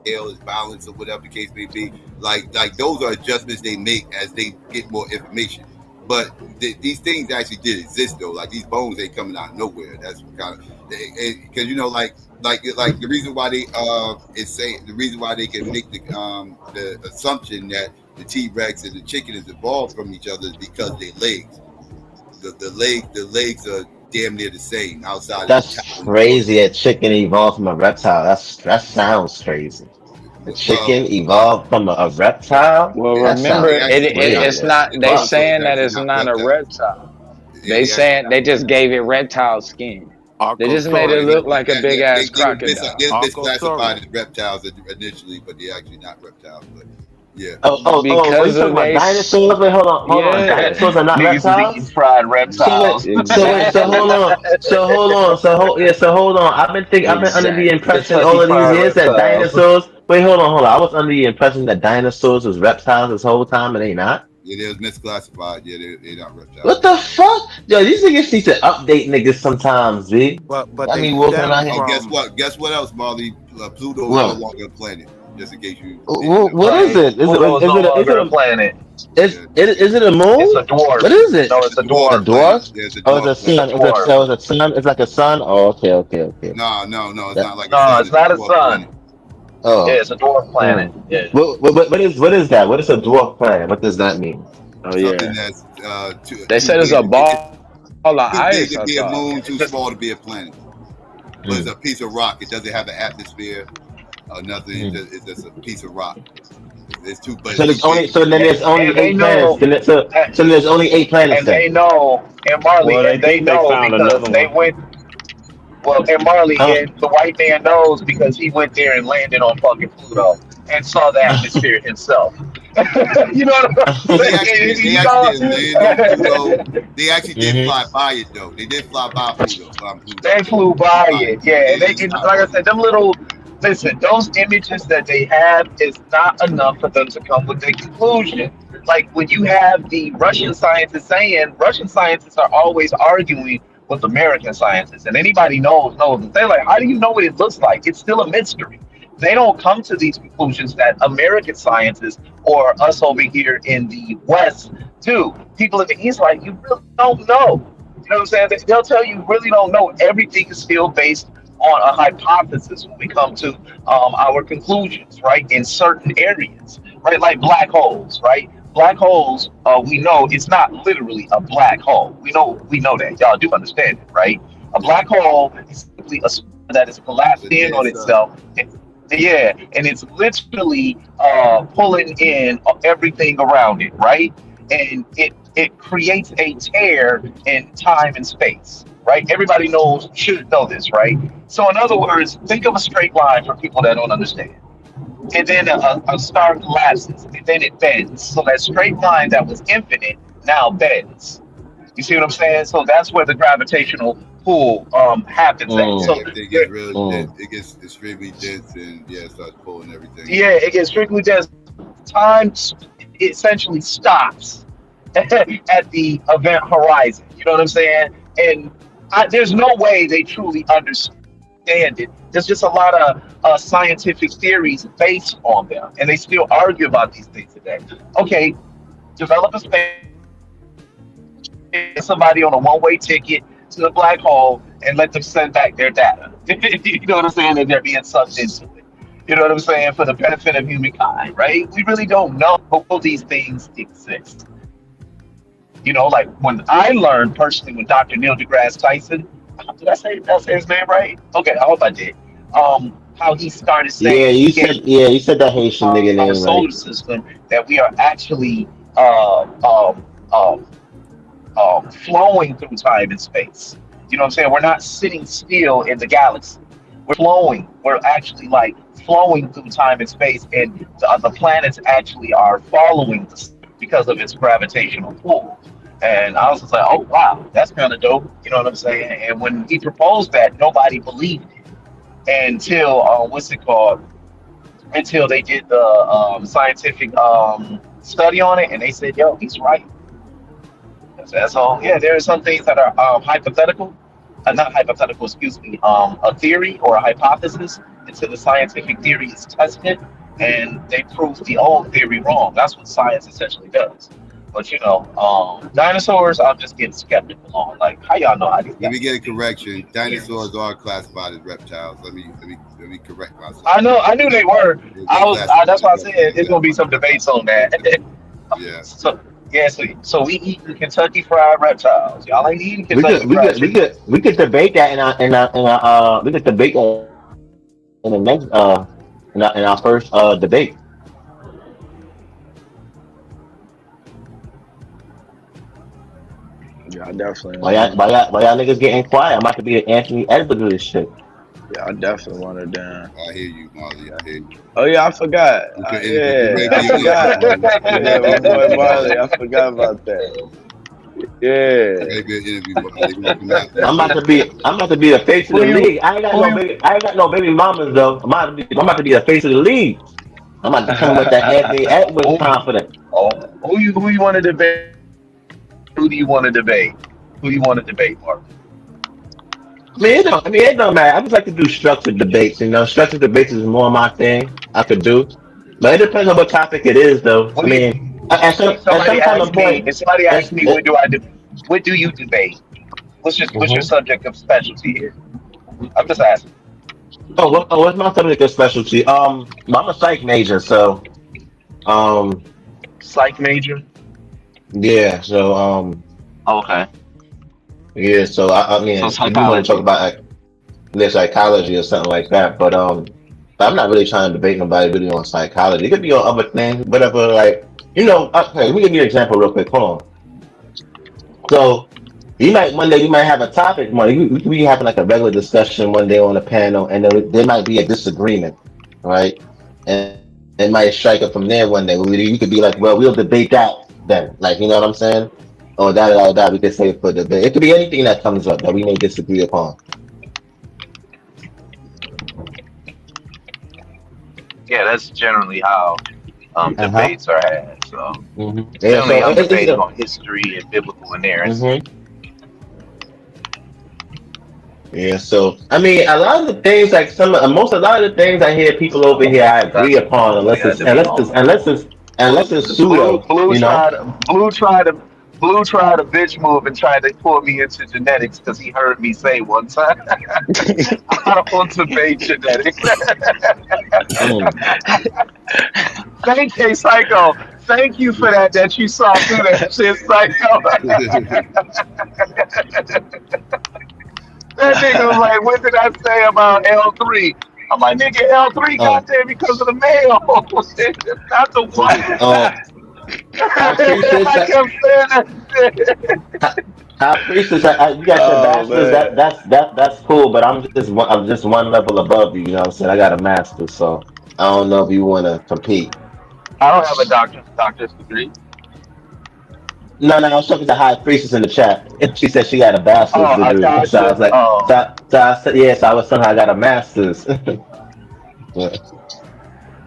tail as balance or whatever the case may be. Like those are adjustments they make as they get more information. But these things actually did exist though. Like these bones ain't coming out of nowhere. That's kind of because like the reason why they the reason why they can make the assumption that the T-Rex and the chicken is evolved from each other is because their legs. The legs are damn near the same outside of the That's crazy. A chicken evolved from a reptile. That sounds crazy. A chicken evolved from a reptile. Well, That remember, sounds weird it's as not. They fuck. saying that it's not a reptile. They saying they just gave it reptile skin. They just made it look like a big ass crocodile. They're misclassified as reptiles initially, but they're actually not reptiles. But yeah. Oh, you Because talking of about they. dinosaurs? Wait, hold on. Yeah. Dinosaurs are not Niggas is eating reptiles? fried reptiles. So hold on. So hold on. I've been under the Exactly. impression all Kentucky of these fried years that reptiles. dinosaurs. Wait, hold on. I was under the impression that dinosaurs was reptiles this whole time, and they not. Yeah, they was misclassified. Yeah, they're not reptiles. What the fuck? Yo, these niggas need to update niggas sometimes, B. But I they mean, walking stem around here. Oh, from guess what else, Marley? Pluto is no What? longer a planet. Just in case you didn't know. What is it? Pluto is no longer a planet. Is it a moon? It's a dwarf. What is it? No, it's a A dwarf. dwarf? Yeah, it's a Oh, it's dwarf a planet. sun. dwarf. It's a sun. It's like a sun. Oh, okay. No, it's not like a No, sun. it's not a dwarf sun. planet. Oh. Yeah, it's a dwarf planet. Yeah. What is that? What is a dwarf planet? What does that mean? Oh something yeah. that's They too said it's a big. ball of Too big ice. to I be a saw. moon, too small to be a planet. But it's a piece of rock. It doesn't have an atmosphere or nothing. It's just a piece of rock. It's too, but So it's too there's only big. so then there's only And they 8 planets. know, So there's only 8 planets and then. they know, and Marley, Well, they and they think they know found because another they one. went. Well, and Marley, Huh? and the white man knows because he went there and landed on fucking Pluto and saw the atmosphere himself. You know what I'm Well, they saying? actually You didn't land on Pluto. They actually did hmm fly by it though. They did fly by Pluto. They flew by it, yeah. And They they, didn't and stop like I on said, it. them little, listen, those images that they have is not enough for them to come with a conclusion. Like when you have the Russian scientists saying, Russian scientists are always arguing with American scientists, and anybody knows. They're like, how do you know what it looks like? It's still a mystery. They don't come to these conclusions that American scientists or us over here in the West do. People in the East, like, you really don't know. You know what I'm saying? They'll tell you really don't know. Everything is still based on a hypothesis when we come to our conclusions, right? In certain areas, right? Like black holes, right? Black holes, we know it's not literally a black hole. We know that. Y'all do understand it, right? A black hole is simply a star that is It's a collapsed in dead on sun. itself. Yeah, and it's literally pulling in everything around it, right? And it creates a tear in time and space, right? Everybody should know this, right? So in other words, think of a straight line for people that don't understand. And then a star collapses, and then it bends. So that straight line that was infinite now bends. You see what I'm saying? So that's where the gravitational pull happens at. Yeah, So everything gets there- real dense. It gets extremely dense, and yeah, it starts pulling everything in. yeah, it gets strictly just time essentially stops at the event horizon. You know what I'm saying? And there's no way they truly understand it. There's just a lot of scientific theories based on them, and they still argue about these things today. Okay, develop a space somebody on a one-way ticket to the black hole and let them send back their data. You know what I'm saying? And they're being sucked into it. You know what I'm saying? For the benefit of humankind, right? We really don't know, but will these things exist? You know, like when I learned personally with Dr. Neil deGrasse Tyson, did I say his name right? Okay, I hope I did. How he started Yeah, saying he gave you said that Haitian nigga our name right. solar system that we are actually uh, um, um, flowing through time and space. You know what I'm saying? We're not sitting still in the galaxy. We're flowing. We're actually like flowing through time and space, and the planets actually are following us because of its gravitational pull. And I was just like, oh wow, that's kind of dope. You know what I'm saying? And when he proposed that, nobody believed it until what's it called? Until they did the scientific study on it, and they said, yo, he's right. So yeah, there are some things that are hypothetical, not hypothetical, excuse me, a theory or a hypothesis until the scientific theory is tested and they prove the old theory wrong. That's what science essentially does. But dinosaurs, I'm just getting skeptical on. Like, how y'all know how these Let me guys? get a correction. Dinosaurs are classified as reptiles. Let me correct myself. I knew they were. They're That's why I classified as said reptiles. it's gonna be some debates on that. Yeah. So we eat the Kentucky Fried Reptiles. Y'all ain't eating We Kentucky could we Fried could we Chicken. could we could debate that in our we could debate that in the next in our first debate. Yeah, I definitely Why y'all, want. why y'all, why y'all niggas getting quiet? I'm about to be an Anthony Edwards of this shit. Yeah, I definitely want it down. I hear you, Marley. I hear you. Oh yeah, I forgot. You could Yeah, ready I for your interview, forgot. Marley. Yeah, my boy Marley. I forgot about that. Yeah. Ready for your interview, Marley. They gonna come after you, I'm about to be the face of Who the you? league. Who you? I ain't got no baby mamas though. I'm about to be the face of the league. I'm about to come with that Anthony Edwards who, confidence. who you want to debate? Who do you want to debate? Who you want to debate, Mark? It don't matter. I just like to do structured debates. Structured debates is more my thing. I could do, but it depends on what topic it is, though. What do you? At some kind of point, If somebody it's, asks me, it, what do you debate? What's your Mhm. subject of specialty here? I'm just asking. what's my subject of specialty? I'm a psych major, so um, Psych major. Yeah. So Okay. yeah. So I mean, So if you want to talk psychology. about their psychology or something like that, but I'm not really trying to debate nobody really on psychology. It could be on other things, whatever. Like okay, let me give you an example real quick. Hold on. So you might one day you might have a topic. We could be having like a regular discussion one day on a panel, and there might be a disagreement, right? And it might strike up from there one day. You could be like, well, we'll debate that then. Like, you know what I'm saying? Or that. We could say for debate. It could be anything that comes up that we may disagree upon. Yeah, that's generally how Uh-huh. debates are had. So Yeah. generally, So I'm it's debating on history and biblical inerrancy. yeah. So I mean, a lot of the things like a lot of the things I hear people over here I agree That's upon, we got to be on. unless it's pseudo, Blue you know. tried Blue tried a bitch move and tried to pull me into genetics because he heard me say one time, I don't debate genetics. Thank you, Psycho. Thank you for that you saw through that shit, Psycho. That nigga was like, what did I say about L3? I'm like, nigga, L3 got there because of the male, not the Oh, white. high priestess, I kept saying that shit. high priestess. You got your Oh bachelor's. man. That's cool. But I'm just one level above you. You know what I'm saying? I got a master's, so I don't know if you want to compete. I don't have a doctor's degree. No, no, I was talking to high priestess in the chat. She said she got a bachelor's Oh, I degree. So I gotcha. was like, Oh, so I said, yes, I was somehow I got a master's. Yeah.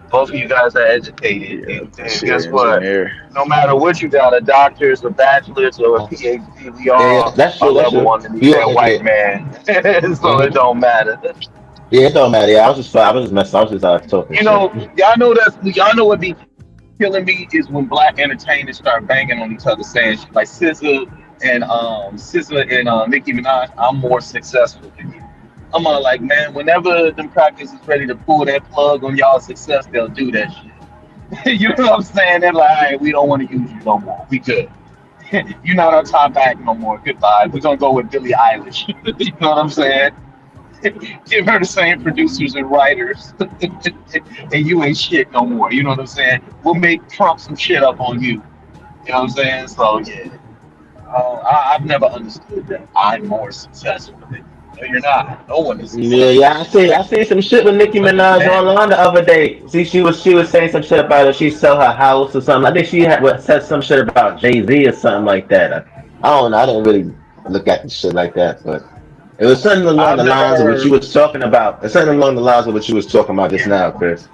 both of you guys are educated, and Shit, guess what? engineer. No matter what you got, a doctor's, a bachelor's, or a PhD, we Yeah, all that's true. are That's level true. underneath You that are, white yeah. man, so it don't matter. Yeah, it don't matter. Yeah, I was just messing. I was just talking You shit. know, y'all know what be killing me is when black entertainers start banging on each other, saying shit like SZA and Nicki Minaj, I'm more successful than you. I'm all like, man, whenever them crackers is ready to pull that plug on y'all success, they'll do that shit. You know what I'm saying? They're like, all right, we don't want to use you no more. We good. You're not our top act no more. Goodbye. We're gonna go with Billie Eilish. You know what I'm saying? Give her the same producers and writers, and you ain't shit no more. You know what I'm saying? We'll make Trump some shit up on you. You know what I'm saying? So yeah, I've never understood that. I'm more successful than you. No, you're not. No one is Yeah, successful. yeah. I see some shit with Nicki But the Minaj men, online the other day. See, she was saying some shit about if she sell her house or something. I think she said some shit about Jay-Z or something like that. I don't know. I didn't really look at the shit like that, but it was something along I've the never lines of what you heard. was talking about. It's something along the lines of what you was talking about just now, Chris.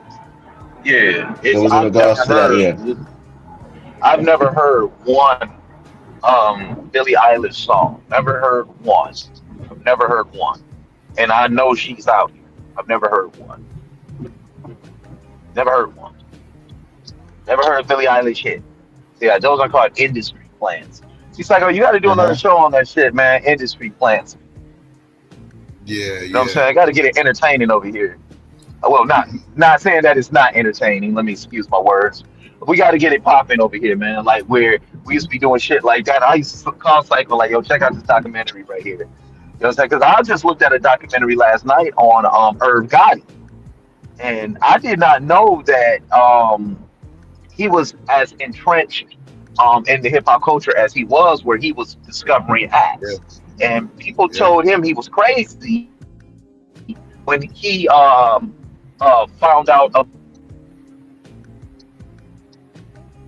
Yeah, It it's was in regards to that. Yeah. I've never heard one Billie Eilish song. Never heard one. I've never heard one. And I know she's out here. I've never heard one. Never heard one. Never heard a Billie Eilish hit. So yeah, those are called industry plants. She's like, oh, you got to do another Uh-huh. show on that shit, man. Industry plants. Yeah, You know what I'm yeah. saying? I got to get it entertaining over here. Well, not saying that it's not entertaining. Let me excuse my words. We got to get it popping over here, man. Like where we used to be doing shit like that. I used to call Cycle like, yo, check out this documentary right here. You know what I'm saying? Because I just looked at a documentary last night on Irv Gotti, and I did not know that he was as entrenched in the hip hop culture as he was, where he was discovering Yeah, acts, and people yeah. told him he was crazy when he found out.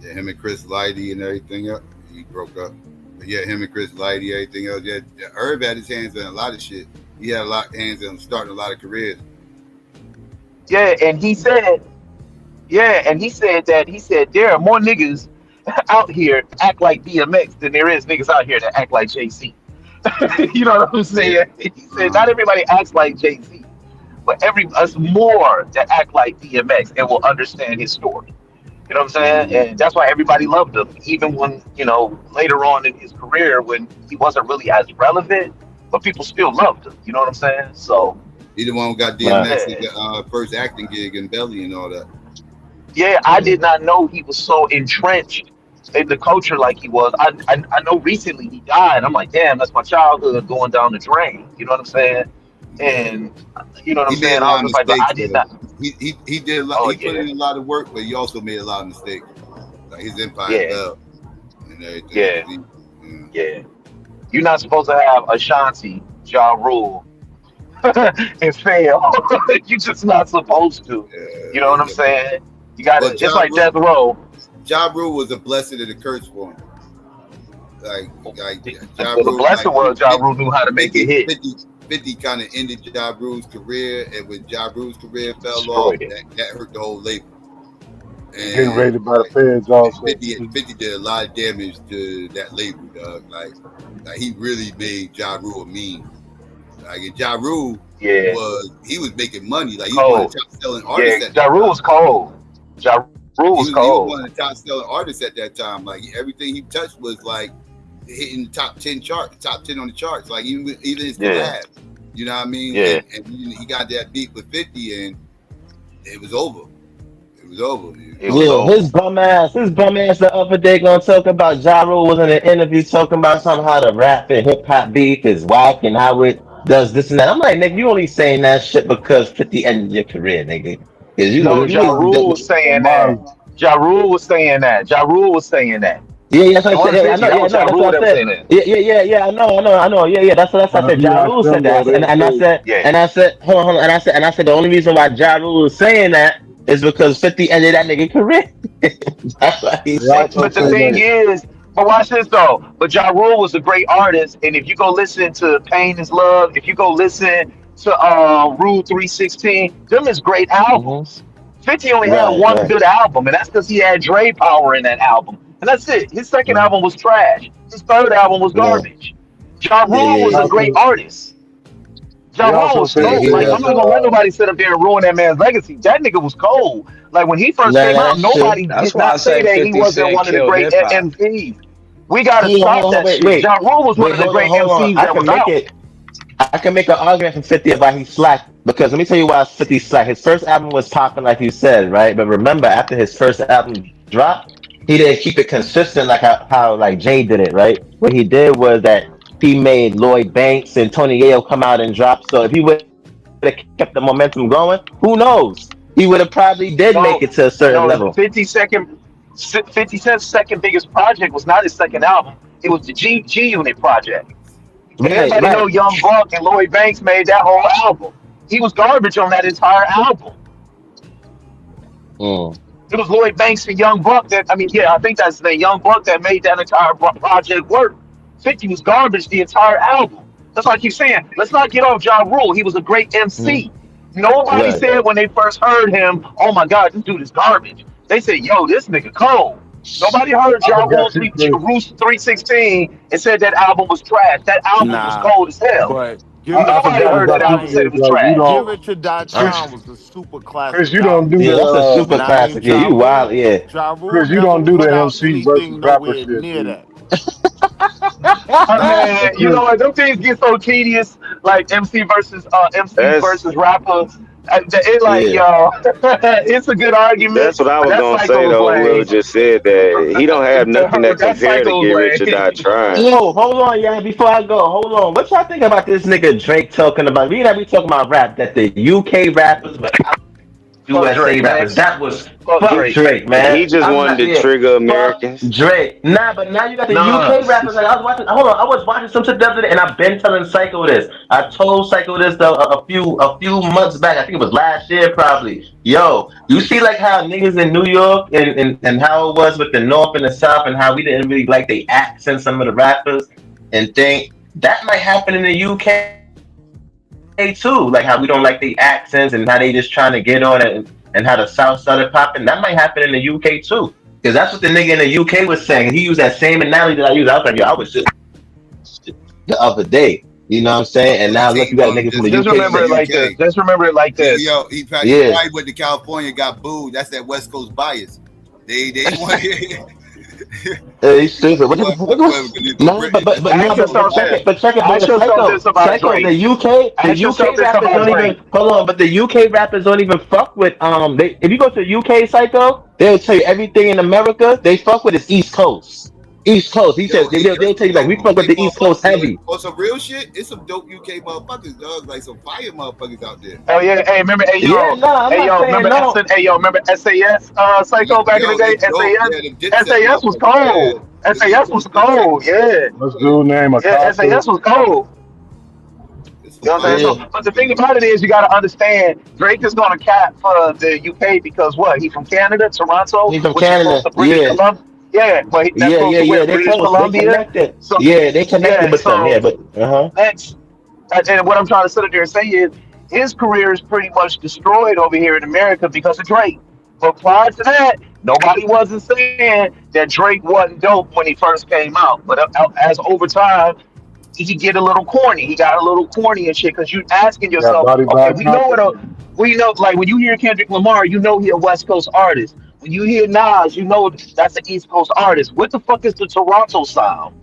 Yeah, him and Chris Lighty and everything else. He broke up. But yeah, him and Chris Lighty, everything else. Yeah, Herb had his hands on a lot of shit. He had a lot of hands on starting a lot of careers. Yeah, and he said, there are more niggas out here act like DMX than there is niggas out here that act like JC. You know what I'm saying? He said not everybody acts like JC, but us more that act like DMX and will understand his story. You know what I'm saying? And that's why everybody loved him, even when later on in his career when he wasn't really as relevant, but people still loved him. You know what I'm saying? So He the one who got Right. DMX yeah, the first acting gig in Belly and all that. yeah, I did not know he was so entrenched in the culture like he was. I know recently he died. I'm like, damn, that's my childhood going down the drain. You know what I'm saying? And you know what I'm He made saying? a I was lot of just like, but I mistakes, did though. not. He did a lot. Oh He put yeah, in a lot of work, but he also made a lot of mistakes. Like his empire yeah, fell and everything. yeah, 'cause yeah. You're not supposed to have Ashanti, Ja Rule, and fail. You're just not supposed to. You know what I'm saying? You gotta. But It's like death row. Ja Rule was a blessing and a curse for him. Like Ja Well, the Rule, blessing was Ja Rule knew how to make it hit. 50 kind of ended Ja Rule's career, and when Ja Rule's career fell off, Destroyed it. that hurt the whole label. Getting And raided by the feds also. 50 did a lot of damage to that label, dog. Like he really made Ja Rule a meme. Like Ja Rule was making money. Like he was one of the top selling artists Yeah, at Ja that Rule time. was cold. Ja Rule was He was cold. one of the top selling artists at that time. Like everything he touched was like hitting the top 10 on the charts. Like even his collabs. You know what I mean? Yeah. And he got that beat with 50 and it was over. It was over. His bum ass the other day gonna talk about Ja Rule was in an interview talking about something how the rap and hip hop beef is whack and how it does this and that. I'm like, nigga, you only saying that shit because 50 ended your career, nigga. No, Ja Rule was saying that. Ja Rule was saying that. Ja Rule was saying that. Yeah, that's what I said. I know. That was Ja Rule what I that was saying said. that. Yeah. I know. Yeah. That's what I said. Ja Rule said that, and I said, hold on, and I said the only reason why Ja Rule was saying that is because 50 ended that nigga career. That's what he said. But the thing is, but watch this though. But Ja Rule was a great artist, and if you go listen to Pain Is Love, if you go listen to Rule 316, them is great albums. 50 only had one good album, and that's because he had Dre Power in that album. And that's it. His second album was trash. His third album was garbage. Ja Rule was a great artist. Ja Rule was cold. Like, I'm not gonna let nobody sit up there and ruin that man's legacy. That nigga was cold. Like when he first came out, nobody did not say that he wasn't one of the great MCs. We gotta stop that shit. Ja Rule was one of the great MCs that was out. I can make an argument for 50 about he slacked, because let me tell you why 50 slacked. His first album was popping, like you said, right? But remember, after his first album dropped, he didn't keep it consistent like how like Jay did it, right? What he did was that he made Lloyd Banks and Tony Yayo come out and drop. So if he would have kept the momentum going, who knows? He would have probably did make it to a certain level. 50 Cent's second biggest project was not his second album. It was the G Unit project. And everybody know Young Buck and Lloyd Banks made that whole album. He was garbage on that entire album. It was Lloyd Banks and Young Buck I think that's the Young Buck that made that entire project work. 50 was garbage the entire album. That's why I keep saying, let's not get off Ja Rule. He was a great MC. Nobody said when they first heard him, oh my God, this dude is garbage. They said, yo, this nigga cold. Nobody heard Ja Rule 316 and said that album was trash. That album was cold as hell. But nobody heard that album and said it was trash. Give It to Dot was a super classic. Chris, you don't do that's a super classic. Yeah, you wild, Chris, you don't do the MC versus rapper shit. Near that. Man, you know what? Them things get so tedious, like MC versus rapper. It's a good argument. That's what I was gonna say though. Will just said that he don't have nothing that compared to Get Rich or Die Trying. Yo, hold on, yeah. Before I go, hold on. What y'all think about this nigga Drake talking about? We gotta be talking about rap that the UK rappers, but USA rappers. That was fuck Drake, man. He just wanted to trigger Americans. Drake. Nah, but now you got the UK rappers. Like, I was watching some shit the other day, and I've been telling Psycho this. I told Psycho this though a few months back. I think it was last year probably. Yo, you see like how niggas in New York and how it was with the North and the South, and how we didn't really like the accents, some of the rappers, and think that might happen in the UK too, like how we don't like the accents and how they just trying to get on it, and how the South started popping. That might happen in the UK too, because that's what the nigga in the UK was saying. He used that same analogy that I used. I was like, yo, I was just the other day, you know what I'm saying? And now look, you got a nigga from the UK. Just remember it like this. Yo, he probably went to California, got booed. That's that West Coast bias. They want He's stupid. What the no, but check it, Ask yourself this about Psycho. Drake. The UK Ask yourself this rappers about don't Drake. even hold on. But the UK rappers don't even fuck with if you go to UK Psycho, they'll tell you everything in America they fuck with is East Coast. East Coast. He said they'll tell you like we fuck with the East Coast heavy. On some real shit, it's some dope UK motherfuckers, dog. Like some fire motherfuckers out there. Oh yeah, hey, remember, hey yo, Yeah, nah, I'm hey not yo, saying remember, no. remember SAS, Psycho back in the day. SAS was cold. SAS was cold. Yeah, Let's do name a yeah, SAS was cold. You know what I'm saying? So, but the thing about it is, you got to understand, Drake is going to cap for the UK because what? He from Canada, Toronto, He's from which is Canada. close to British Columbia. Yeah, but that's close to where They British close. Columbia. They connected. So, They connected with them. Yeah, but next, and what I'm trying to sit there and say is, his career is pretty much destroyed over here in America because of Drake. But prior to that, nobody wasn't saying that Drake wasn't dope when he first came out. But as over time, he get a little corny. He got a little corny and shit because you asking yourself, okay, we know, like when you hear Kendrick Lamar, you know he a West Coast artist. When you hear Nas, you know that's an East Coast artist. What the fuck is the Toronto sound?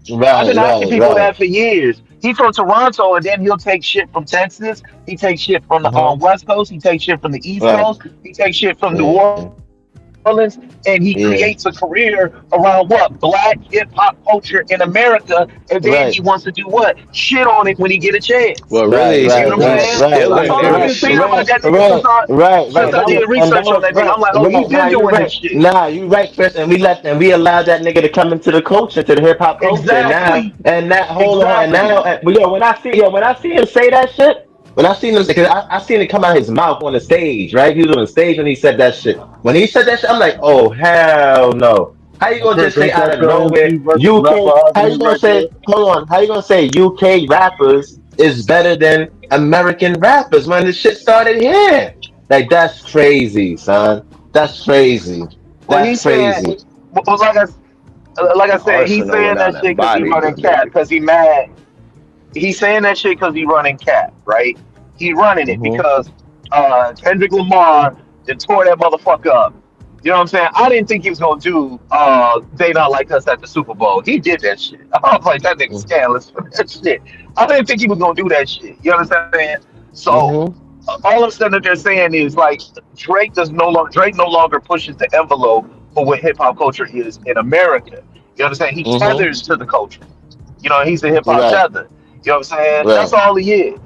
I've been asking people that for years. He from Toronto, and then he'll take shit from Texas. He takes shit from the West Coast. He takes shit from the East Coast. He takes shit from New Orleans, and he creates a career around what? Black hip hop culture in America, and then he wants to do what? Shit on it when he get a chance. Well, really, right, you know what I'm saying? That's all I've been saying about that nigga since I did research on that nigga. I'm like, oh, he been doing this shit. Nah, you right, Chris, and we allowed that nigga to come into the culture, to the hip hop culture. Exactly. And that hold on, and now, when I see him say that shit. When I seen him, because I seen it come out of his mouth on the stage, right? He was on the stage when he said that shit. When he said that shit, I'm like, oh hell no! How you gonna just say out of nowhere UK? How you gonna say? Hold on. How you gonna say UK rappers is better than American rappers when the shit started here? Like that's crazy, son. That's crazy. That's crazy. Well, like I said, he's saying that shit because he running cap, because he mad. He's saying that shit because he running cap, right? He running it because Kendrick Lamar then tore that motherfucker up. You know what I'm saying? I didn't think he was gonna do They Not Like Us at the Super Bowl. He did that shit. I was like, that nigga's scandalous for that shit. I didn't think he was gonna do that shit. You understand what I'm saying? So all I'm saying that they're saying is like Drake no longer pushes the envelope for what hip hop culture is in America. You understand? He tethers to the culture. You know, he's a hip hop tether. You know what I'm saying? That's all he is.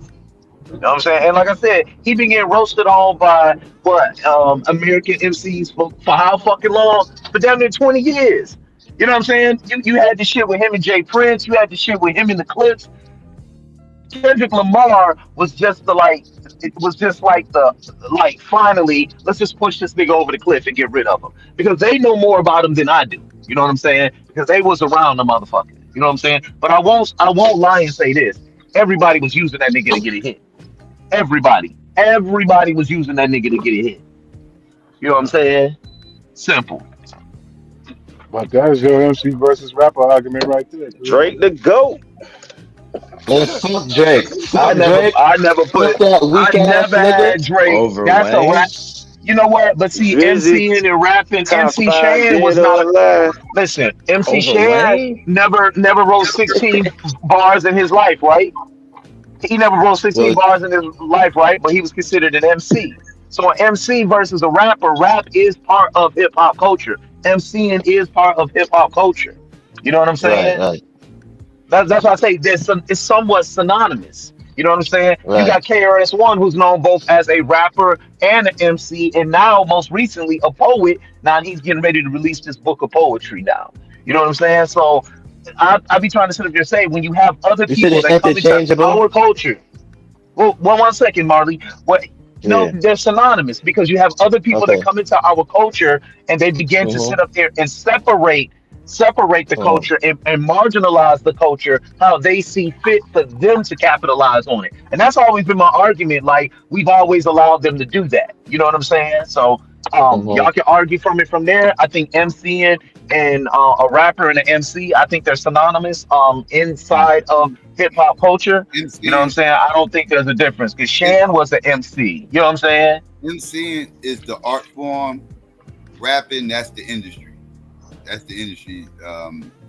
You know what I'm saying? And like I said, he been getting roasted on by American MCs for how fucking long? For damn near 20 years. You know what I'm saying? You had the shit with him and Jay Prince. You had the shit with him and the Clips. Kendrick Lamar was just finally, let's just push this nigga over the cliff and get rid of him. Because they know more about him than I do. You know what I'm saying? Because they was around the motherfucker. You know what I'm saying? But I won't lie and say this. Everybody was using that nigga to get a hit. Everybody was using that nigga to get a hit. You know what I'm saying? Simple. But that's your MC versus rapper argument right there. Drake the GOAT. Fuck Drake. I never had Drake. That's a rap. You know what? But see, MCing and rapping, MC Shan was not. Listen, MC Shan never wrote 16 bars in his life, right? He never wrote 16 bars in his life, right? But he was considered an MC. So an MC versus a rapper, rap is part of hip hop culture. MCing is part of hip hop culture. You know what I'm saying? Right. That's why I say it's somewhat synonymous. You know what I'm saying? Right. You got KRS-One, who's known both as a rapper and an MC, and now most recently a poet. Now he's getting ready to release this book of poetry now. You know what I'm saying? So I be trying to sit up here and say, when you have other people that come into our culture. Well, one second, Marley. They're synonymous because you have other people that come into our culture and they begin to sit up there and separate the culture and marginalize the culture how they see fit for them to capitalize on it. And that's always been my argument. Like, we've always allowed them to do that. You know what I'm saying? So y'all can argue from there. I think MCing and a rapper and an MC, I think they're synonymous inside of hip hop culture. You know what I'm saying? I don't think there's a difference because Shan was an MC. You know what I'm saying? MCing is the art form, rapping, that's the industry. the industry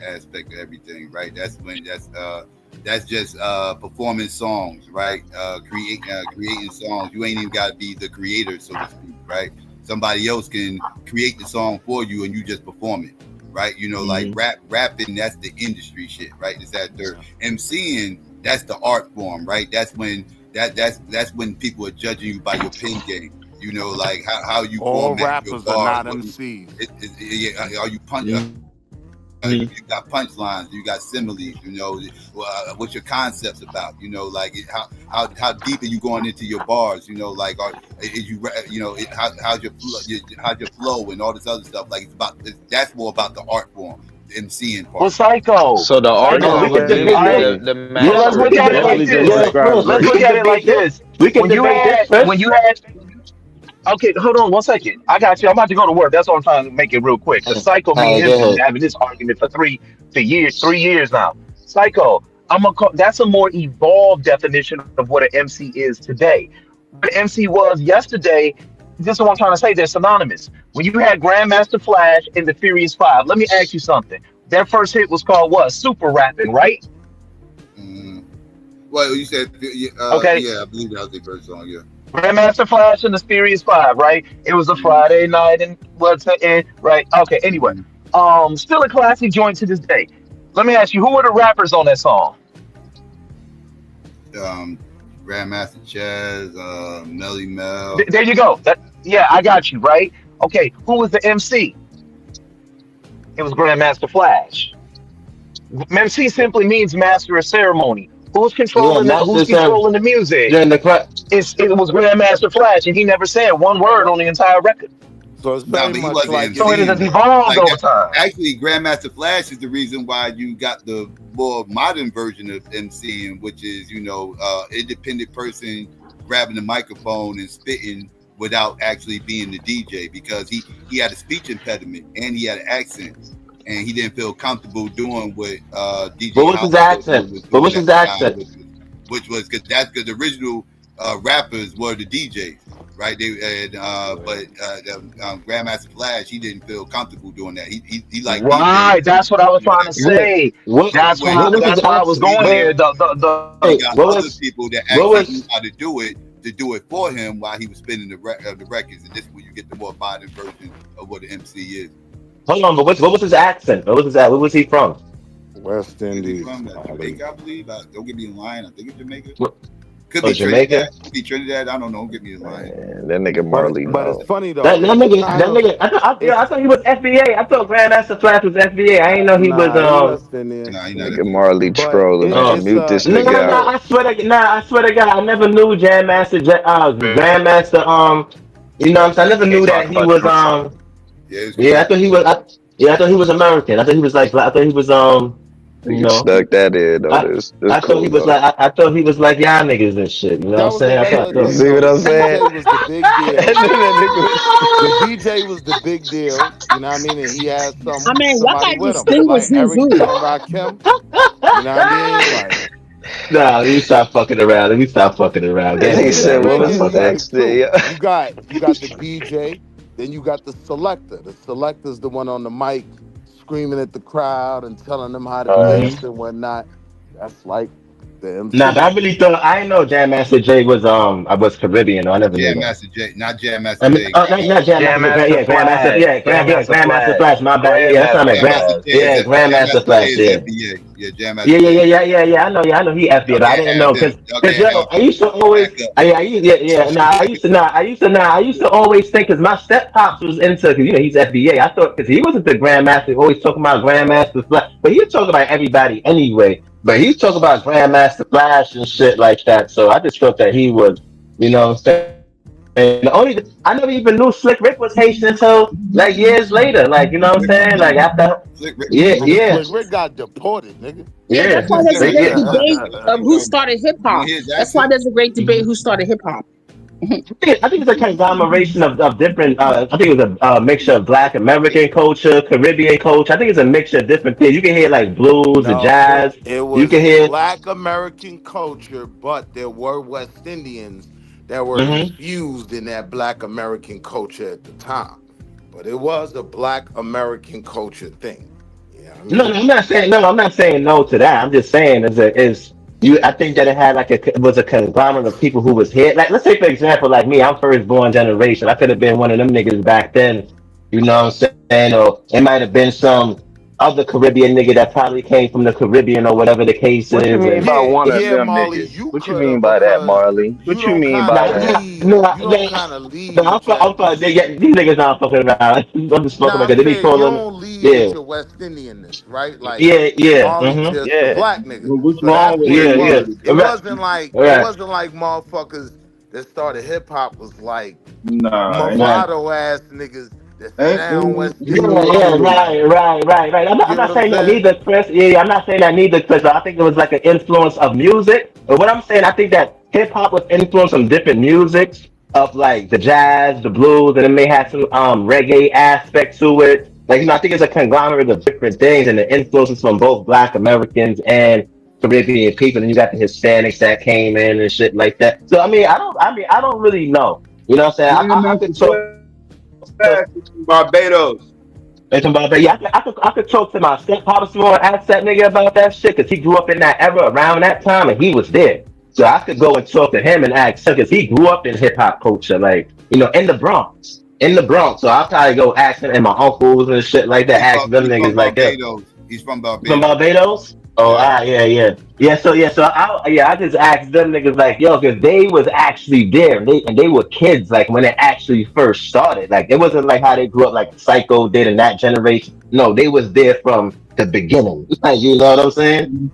aspect of everything, right? That's just performing songs, right? Creating songs. You ain't even got to be the creator, so to speak, right? Somebody else can create the song for you, and you just perform it, right? You know, like rapping. That's the industry shit, right? It's that third. MCing, that's the art form, right? That's when that's when people are judging you by your pen game. You know, like how you All format your rappers bars. are not MCs. Are you punch? You got punchlines, you got similes. You know, what's your concepts about? You know, like how deep are you going into your bars? You know, like is you know how's your flow and all this other stuff? Like that's more about the art form, the MCing part. Well, Psycho. So the Psycho, we artist could gives debate the this. Yeah, let's look at it like this. Let's look at it like this. When you had okay, hold on 1 second. I got you. I'm about to go to work. That's why I'm trying to make it real quick. The Psycho, me and him been having this argument for 3 years now. Psycho, that's a more evolved definition of what an MC is today. What an MC was yesterday, this is what I'm trying to say, they're synonymous. When you had Grandmaster Flash and the Furious Five, let me ask you something. Their first hit was called what? Super Rapping, right? Well, you said okay. Yeah, I believe that was the first song. Yeah. Grandmaster Flash and the Furious Five, right? It was a Friday night and right? Okay, anyway. Still a classic joint to this day. Let me ask you, who were the rappers on that song? Grandmaster Chaz, Melly Mel. There you go. Yeah, I got you, right? Okay, who was the MC? It was Grandmaster Flash. MC simply means master of ceremony. Who's controlling the music? It was Grandmaster Flash, and he never said one word on the entire record. So it's very much like so it has evolved over time. Actually, Grandmaster Flash is the reason why you got the more modern version of MCing, which is, you know, independent person grabbing the microphone and spitting without actually being the DJ, because he had a speech impediment and he had an accent, and he didn't feel comfortable doing what DJ. What was his accent? What was his accent? Which was because the original rappers were the DJs, right? But Grandmaster Flash, he didn't feel comfortable doing that. He like right. DJs. That's what I was trying to say. That's why I was going there. He got other people that actually knew how to do it for him while he was spinning the records, and this is where you get the more modern version of what the MC is. Hold on, but what was his accent? What was he from? West Indies. From Jamaica, I believe. Don't get me in line. I think it's Jamaica. Could be Jamaica. Could be Trinidad. I don't know. Don't get me in line. That nigga Marley. But it's funny though. That nigga. I thought he was FBA. I thought Grandmaster Flash was FBA. I didn't know he was. Nigga Marley trolling. Mute this nigga out. I swear to God, I never knew Grandmaster. You know what I'm saying? I never knew that he was. Yeah, I thought he was. I thought he was American. I thought he was like. I thought he was. You know, stuck that in. I thought he was like. I thought he was like y'all niggas and shit. You know what I'm saying? See what I'm saying? The DJ was the big deal. You know what I mean? And he had somebody with him. Distinguish Like who's who. Rakim. You know what I mean? Like, nah, let me stop fucking around. He said, "What was next?" You got the DJ. Then you got the selector. The selector's the one on the mic screaming at the crowd and telling them how to dance and whatnot. That's like the MC. Nah, I really thought I didn't know Jam Master Jay was Caribbean. I never knew that. Master J, not Jam Master J. Not Jam Master. Grandmaster Flash. My bad. Yeah, that's what I meant. Grandmaster Flash. Yeah, Jam Master. Yeah. I know he FBA, but I didn't know because I used to always. I used to always think because my step pops was into, because you know he's FBA. I thought because he wasn't the Grandmaster, always talking about Grandmaster Flash, but he was talking about everybody anyway. But he's talking about Grandmaster Flash and shit like that. So I just thought that he was, you know what I'm saying? And I never even knew Slick Rick was Haitian until like years later. Like, you know what I'm saying? Like after Slick Rick got deported, nigga. Yeah, that's why there's a great debate of who started hip hop. That's why there's a great debate who started hip hop. I think it's a conglomeration of different. I think it was a mixture of Black American culture, Caribbean culture. I think it's a mixture of different things. You can hear like blues and jazz. It was Black American culture, but there were West Indians that were infused in that Black American culture at the time. but it was a Black American culture thing. Yeah, I mean, No, I'm not saying no. I'm not saying no to that. I'm just saying is you. I think that it had like it was a conglomerate of people who was here. Like let's say for example, like me, I'm first born generation. I could have been one of them niggas back then. You know what I'm saying? Or it might have been some other Caribbean nigga that probably came from the Caribbean or whatever the case What you is. mean And by one of yeah, them Marley, niggas? you What you could mean have by that, because Marley? you What you don't mean kind by of that? lead. You don't kind of lead with your. I'm You they, see, these niggas not fucking around. I'm just fucking nah, like I'm they be saying you calling. don't lead with Yeah, your West Indianness, right? Like yeah. Marley just a Yeah. black nigga. Well, what's So wrong that's with what it Yeah. was. Indians? It Right. wasn't like Right. motherfuckers that started hip hop was like Nah, ain't, Right. mulatto ass niggas that sound ain't West nothing Yeah, wrong yeah, Indian. with it. Like right. you I'm get what not I'm saying that saying? neither, Chris. Yeah, I'm not saying that neither, Chris. I think it was like an influence of music. But what I'm saying, I think that hip hop was influenced from different musics of like the jazz, the blues, and it may have some reggae aspect to it. Like I think it's a conglomerate of different things, and the influences from both Black Americans and Caribbean people. And you got the Hispanics that came in and shit like that. So I don't really know. You know what I'm saying? Man, I that's could a talk. class from Barbados. I could talk to my stepfather small and ask that nigga about that shit because he grew up in that era around that time and he was there. So I could go and talk to him and ask him because he grew up in hip hop culture, like in the Bronx, So I'll probably go ask him and my uncles and shit like that. Ask them He's from niggas like that. Barbados. He's from From Barbados. Barbados? Oh, Yeah. So I just asked them niggas like, yo, because they was actually there, and they were kids like when it actually first started. Like it wasn't like how they grew up like Psycho did in that generation. No, they was there from the beginning. Like you know what I'm saying?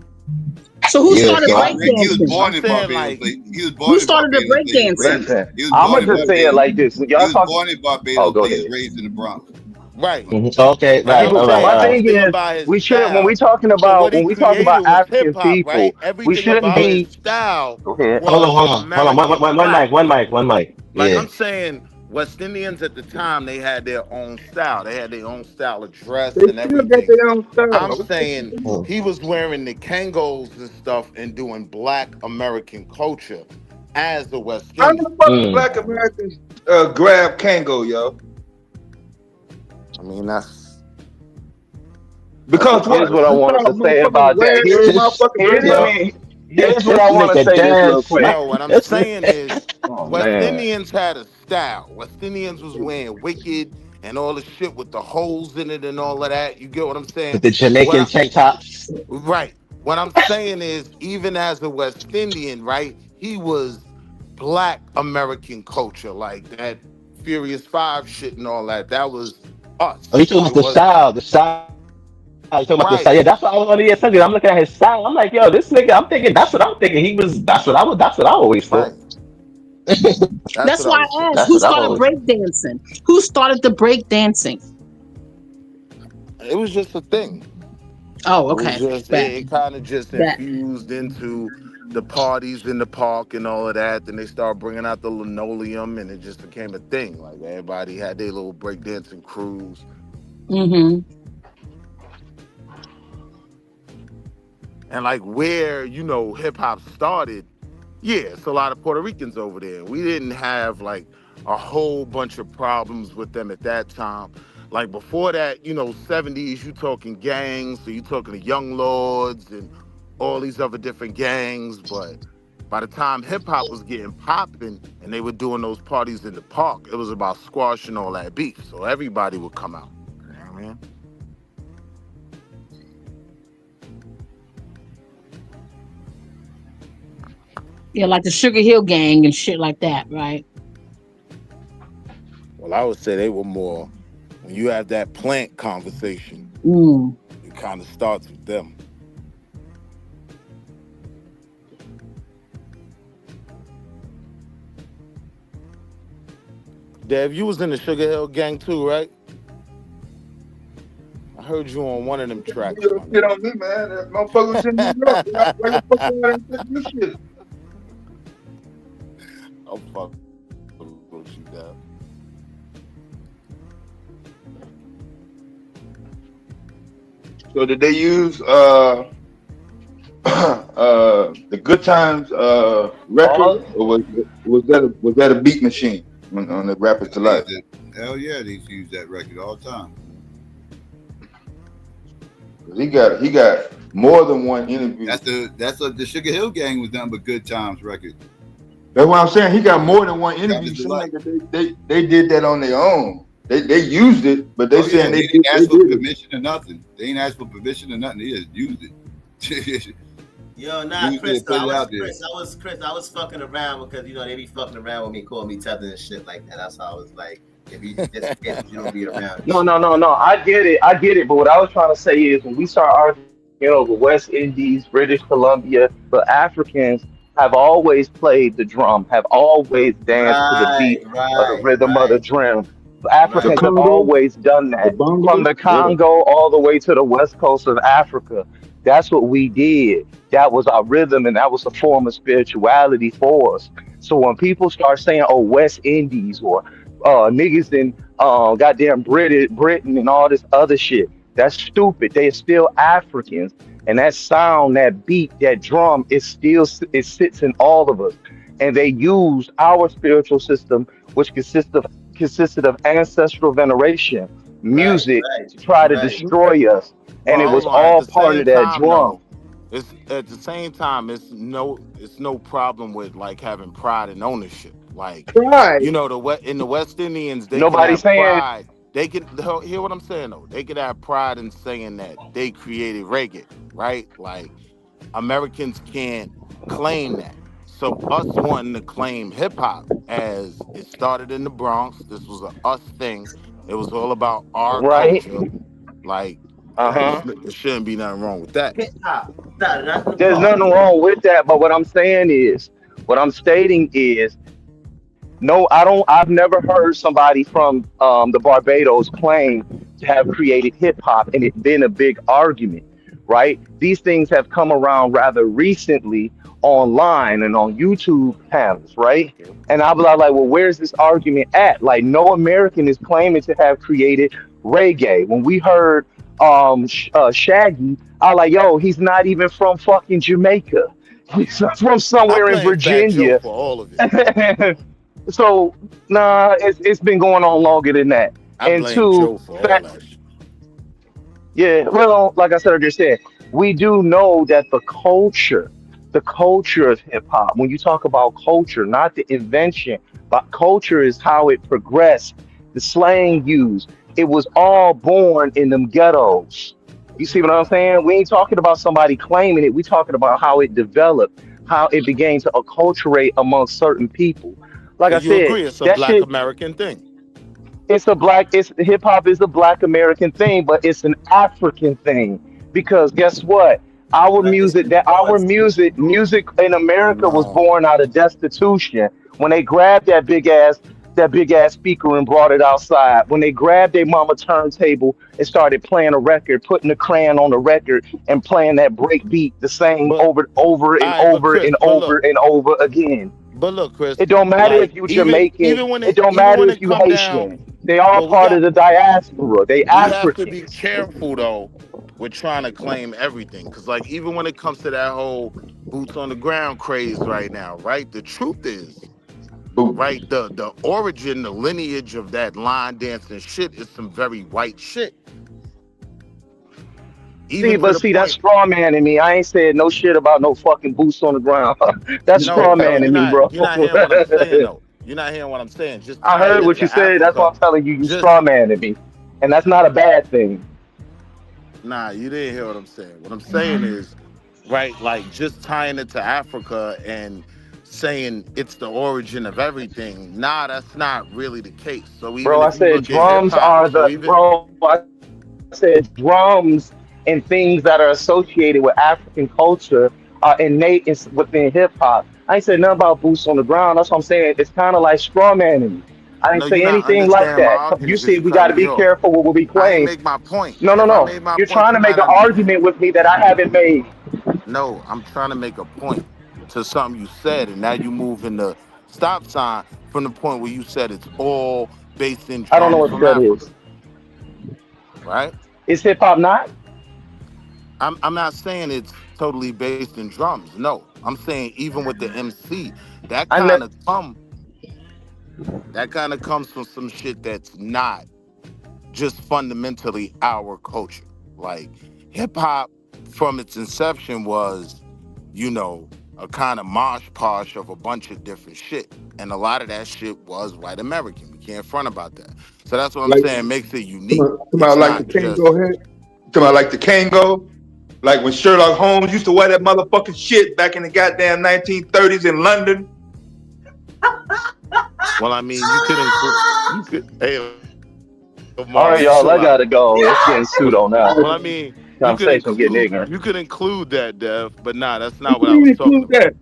So who Yeah. started So He was breakdancing? born I'm in saying Barbados. like He was Who born in started the Barbados. But he was breakdancing? raised. Listen, He was I'm born gonna in just say it Barbados. like this. When He y'all was talk, born in oh, Barbados, go but he was ahead. raised in the Bronx. right. Okay, Like right, I'm all People, right, saying, my all I right. was thing thinking is, about his we shouldn't when style. we talking So about what he when we talking created about was hip African hop, right? people, we Everything shouldn't about his be. style Go ahead. was Hold on. American One black. mic, one mic. Like Yeah. I'm saying, West Indians at the time they had their own style. They had their own style of dress They and still got everything. their own I'm style. saying he was wearing the Kangos and stuff and doing Black American culture as a West How Indian. the fuck Black Americans grab Kango, yo? I mean, that's Because a Here's what? what I question. We wanted saw to say motherfuckers about that. wearing their motherfucking Here's let videos. me. Here's what I want to say. This real quick. No, what I'm saying is Oh West man. Indians had a style. West Indians was wearing wicked and all the shit with the holes in it and all of that. You get what I'm saying? With the What Jamaican I, tank tops. right. What I'm saying is, even as a West Indian, right, he was Black American culture, like that Furious Five shit and all that. That was Oh, you us. talking about It was the style. You talking about the style. right, Yeah, that's what I was on the second. I'm looking at his style. I'm like, yo, this nigga, I'm thinking that's what I'm thinking. That's what I always right. thought. That's That's what I why was I saying. asked, who started breakdancing? Who started the breakdancing? It was just a thing. Oh, It was okay. just Bet. it kind of just Bet. infused into the parties in the park and all of that. Then they started bringing out the linoleum, and it just became a thing. Like everybody had their little breakdancing crews. Mm-hmm. And like where hip hop started, yeah, it's a lot of Puerto Ricans over there. We didn't have like a whole bunch of problems with them at that time. Like before that, 70s, you talking gangs, so you talking the Young Lords and all these other different gangs. But by the time hip hop was getting popping and they were doing those parties in the park, it was about squashing all that beef. So everybody would come out. You know what I mean? Yeah, like the Sugar Hill Gang and shit like that, right? Well, I would say they were more when you have that plant conversation, Mm. it kind of starts with them. Dev, you was in the Sugar Hill Gang too, right? I heard you on one of them tracks. You don't get on me, man. That motherfucker was in New York. Why the fuck you out and this shit? I'm fucking with you, Dev. So did they use the Good Times record, or was that a beat machine? on the Rappers to They Life. used to- Hell yeah, they used to use that record all the time. He got more than one interview. That's the Sugar Hill Gang was done, but Good Times record. That's what I'm saying. He got more than one interview. Rappers to Some Life. niggas they did that on their own. They used it, but they saying They they didn't ask for did it. permission or nothing. They ain't asked for permission or nothing. They just used it. Yo, nah, Used Chris, it, put it out there. I was fucking around because they be fucking around with me, call me tether and shit like that. That's how I was like, if you just you don't be around. No. I get it. But what I was trying to say is when we start arguing over West Indies, British Columbia, the Africans have always played the drum, have always danced to the beat of the rhythm of the drum. The Africans have always done that. From the Congo all the way to the west coast of Africa. That's what we did. That was our rhythm and that was a form of spirituality for us. So when people start saying, oh, West Indies or niggas in goddamn Britain and all this other shit. That's stupid. They're still Africans, and that sound, that beat, that drum, it sits in all of us. And they used our spiritual system, which consisted of ancestral veneration, music, to try to destroy us, and it Well, was hold on. At all the part same of that time, drum. though, it's at the same time, it's no problem with like having pride and ownership. Like, Right. in the West Indians, they can Nobody have saying pride. They can hear what I'm saying though. They can have pride in saying that they created reggae, right? Like Americans can't claim that. So us wanting to claim hip hop as it started in the Bronx, this was a us thing. It was all about our right. culture. Like Uh-huh. there shouldn't be nothing wrong with that. Hip hop, nothing There's wrong. nothing wrong with that, but what I'm stating is, no, I don't. I've never heard somebody from the Barbados claim to have created hip hop and it been a big argument, right? These things have come around rather recently online and on YouTube panels, right? And I'll be like, well, where's this argument at? Like, no American is claiming to have created reggae. When we heard Shaggy, I like, yo, he's not even from fucking Jamaica. He's from I somewhere in blame Fat Joe Virginia. for all of it. So nah, it's been going on longer than that. I And blame two, Joe for all that shit. yeah, well, like I said, I just said, we do know that the culture of hip hop, when you talk about culture, not the invention, but culture is how it progressed, the slang used. It was all born in them ghettos. You see what I'm saying? We ain't talking about somebody claiming it. We talking about how it developed, how it began to acculturate among certain people. Like So I you said, agree it's a that black shit American thing? it's hip hop is a black American thing, but it's an African thing because guess what? Music in America was No. born out of destitution. When they grabbed that big ass speaker and brought it outside, when they grabbed their mama turntable and started playing a record, putting the crayon on the record and playing that break beat the same But over all and right, but over Chris, and but over look, and over again. Chris, It don't matter like if you Jamaican. It don't even matter when if it you come down, Haitian. They all but part of the diaspora. They we have to be Africans. careful though with trying to claim everything. Cause like even when it comes to that whole boots on the ground craze right now, right? The truth is, right, the origin, the lineage of that line dancing shit is some very white shit. Even to the See, that's point, straw man in me. I ain't said no shit about no fucking boots on the ground. That's straw no, man in me, bro. you're not hearing what I'm saying though. You're not hearing what I'm saying. Just I tying heard it what you to said. That's why Africa. I'm telling you, you Just straw man in me, and that's not a bad thing. Nah, you didn't hear what I'm saying. What I'm saying is, right, like just tying it to Africa and saying it's the origin of everything. Nah, that's not really the case. So Bro, even I if you said look at hip drums hop, are so the even bro. I said drums and things that are associated with African culture are innate within hip hop. I ain't said nothing about boots on the ground. That's what I'm saying. It's kind of like straw manning. I no, didn't you're say not anything like understanding my that. You argument because see, you we cut got to me be off. careful what we I ain't claim. make my point. No, no, If I no. made my You're point, trying you're to make not an understanding. argument with me that I haven't made. No, I'm trying to make a point to something you said, and now you move in the stop sign from the point where you said it's all based in I don't know drums what from that Africa, is. right? Is hip hop not? I'm not saying it's totally based in drums. No, I'm saying even with the MC, that I ne- kind of come. That kind of comes from some shit that's not just fundamentally our culture. Like hip hop from its inception was, you know, a kind of mosh posh of a bunch of different shit. And a lot of that shit was white American. We can't front about that. So that's what I'm Like, saying makes it unique. come It's out like the not just Kango head. Come out like the Kango. Like when Sherlock Holmes used to wear that motherfucking shit back in the goddamn 1930s in London. well, I mean, you could include hey All right, Marley, y'all, I chill out. gotta go. It's getting pseudo now. Well, I mean, Conversation getting ignorant. you could include that, Dev, but nah, that's not What what I you was mean talking include about. that?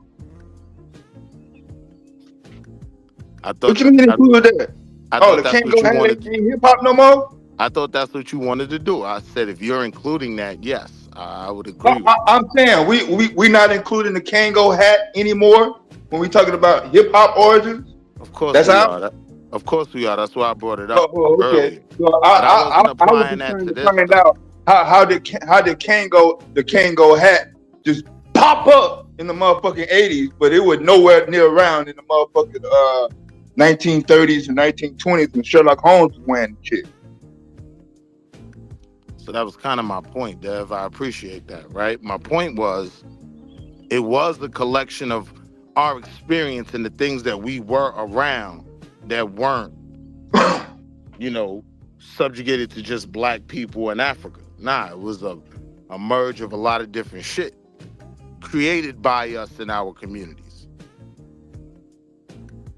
I What thought you mean include that? I Oh, thought the that's what Kango you head wanted. ain't hip hop no more? I thought that's what you wanted to do. I said if you're including that, yes, I would agree with. I'm saying we not including the Kango hat anymore when we talking about hip hop origins. Of course That's we how. are. Of course we are. That's why I brought it up Okay. earlier. So But I wasn't I was applying just that trying to to this find though. out how did the Kango hat just pop up in the motherfucking 80s, but it was nowhere near around in the motherfucking 1930s and 1920s when Sherlock Holmes was wearing shit. So that was kind of my point, Dev. I appreciate that, right? My point was it was the collection of our experience and the things that we were around that weren't, you know, subjugated to just black people in Africa. Nah, it was a merge of a lot of different shit created by us in our communities.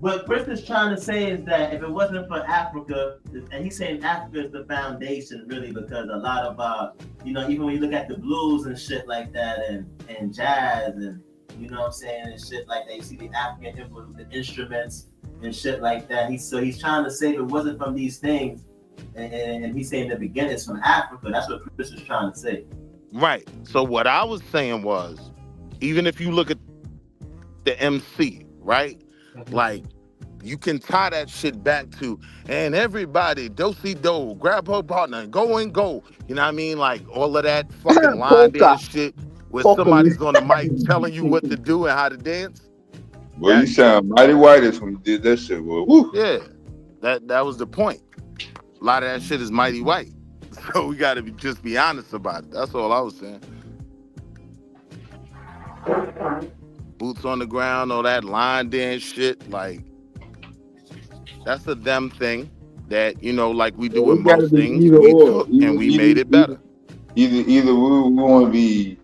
What Chris is trying to say is that if it wasn't for Africa, and he's saying Africa is the foundation really, because a lot of you know, even when you look at the blues and shit like that, and jazz, and you know what I'm saying, and shit like that, you see the African influence, the instruments and shit like that. He's trying to say if it wasn't from these things, and he's saying the beginning is from Africa. That's what Chris is trying to say. Right. So what I was saying was, even if you look at the MC, right? Like, you can tie that shit back to, and everybody, do-si-do, grab her partner, and go and go. You know what I mean? Like, all of that fucking line dance shit where somebody's on the mic telling you what to do and how to dance. Well, you sound mighty whitest when you did that shit. Well, woo. Yeah, that was the point. A lot of that shit is mighty white. So we gotta just be honest about it. That's all I was saying. Boots on the ground, all that line dance shit, like, that's a them thing that, you know, like we do in It gotta most be things, either we or. took and we made it better. Either we want to be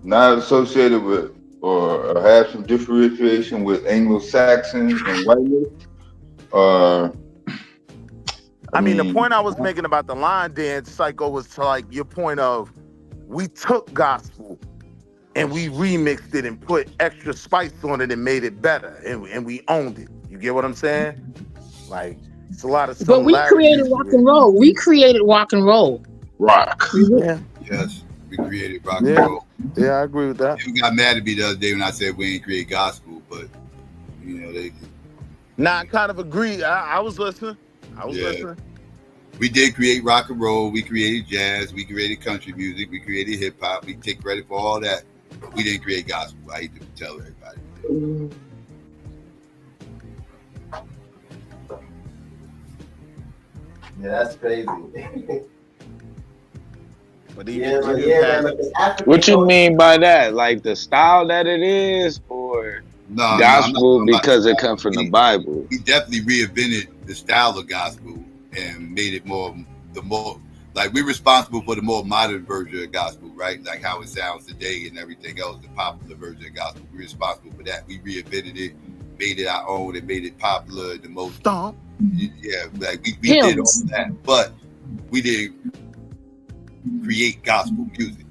not associated with or have some differentiation with Anglo-Saxons and whiteness, or I mean, the point I was making about the line dance, Psycho, was to like your point of we took gospel and we remixed it and put extra spice on it and made it better, and we owned it. You get what I'm saying? Like, it's a lot of But we created similarities rock with and roll. We created rock and roll. Rock. Yeah. Yes, we created rock and roll. Yeah, I agree with that. You got mad at me the other day when I said we ain't create gospel, but you know they. Nah, I kind of agree. I was listening. Listening. We did create rock and roll. We created jazz. We created country music. We created hip hop. We take credit for all that. But we didn't create gospel. I hate to tell everybody. Yeah, that's crazy. But what you mean by that? Like the style that it is, or gospel because it comes from the Bible? We definitely reinvented the style of gospel and made it more like we're responsible for the more modern version of gospel, right? Like how it sounds today and everything else, the popular version of gospel. We're responsible for that. We reinvented it, made it our own, and made it popular. The most, yeah, like we did all that, but we didn't create gospel music,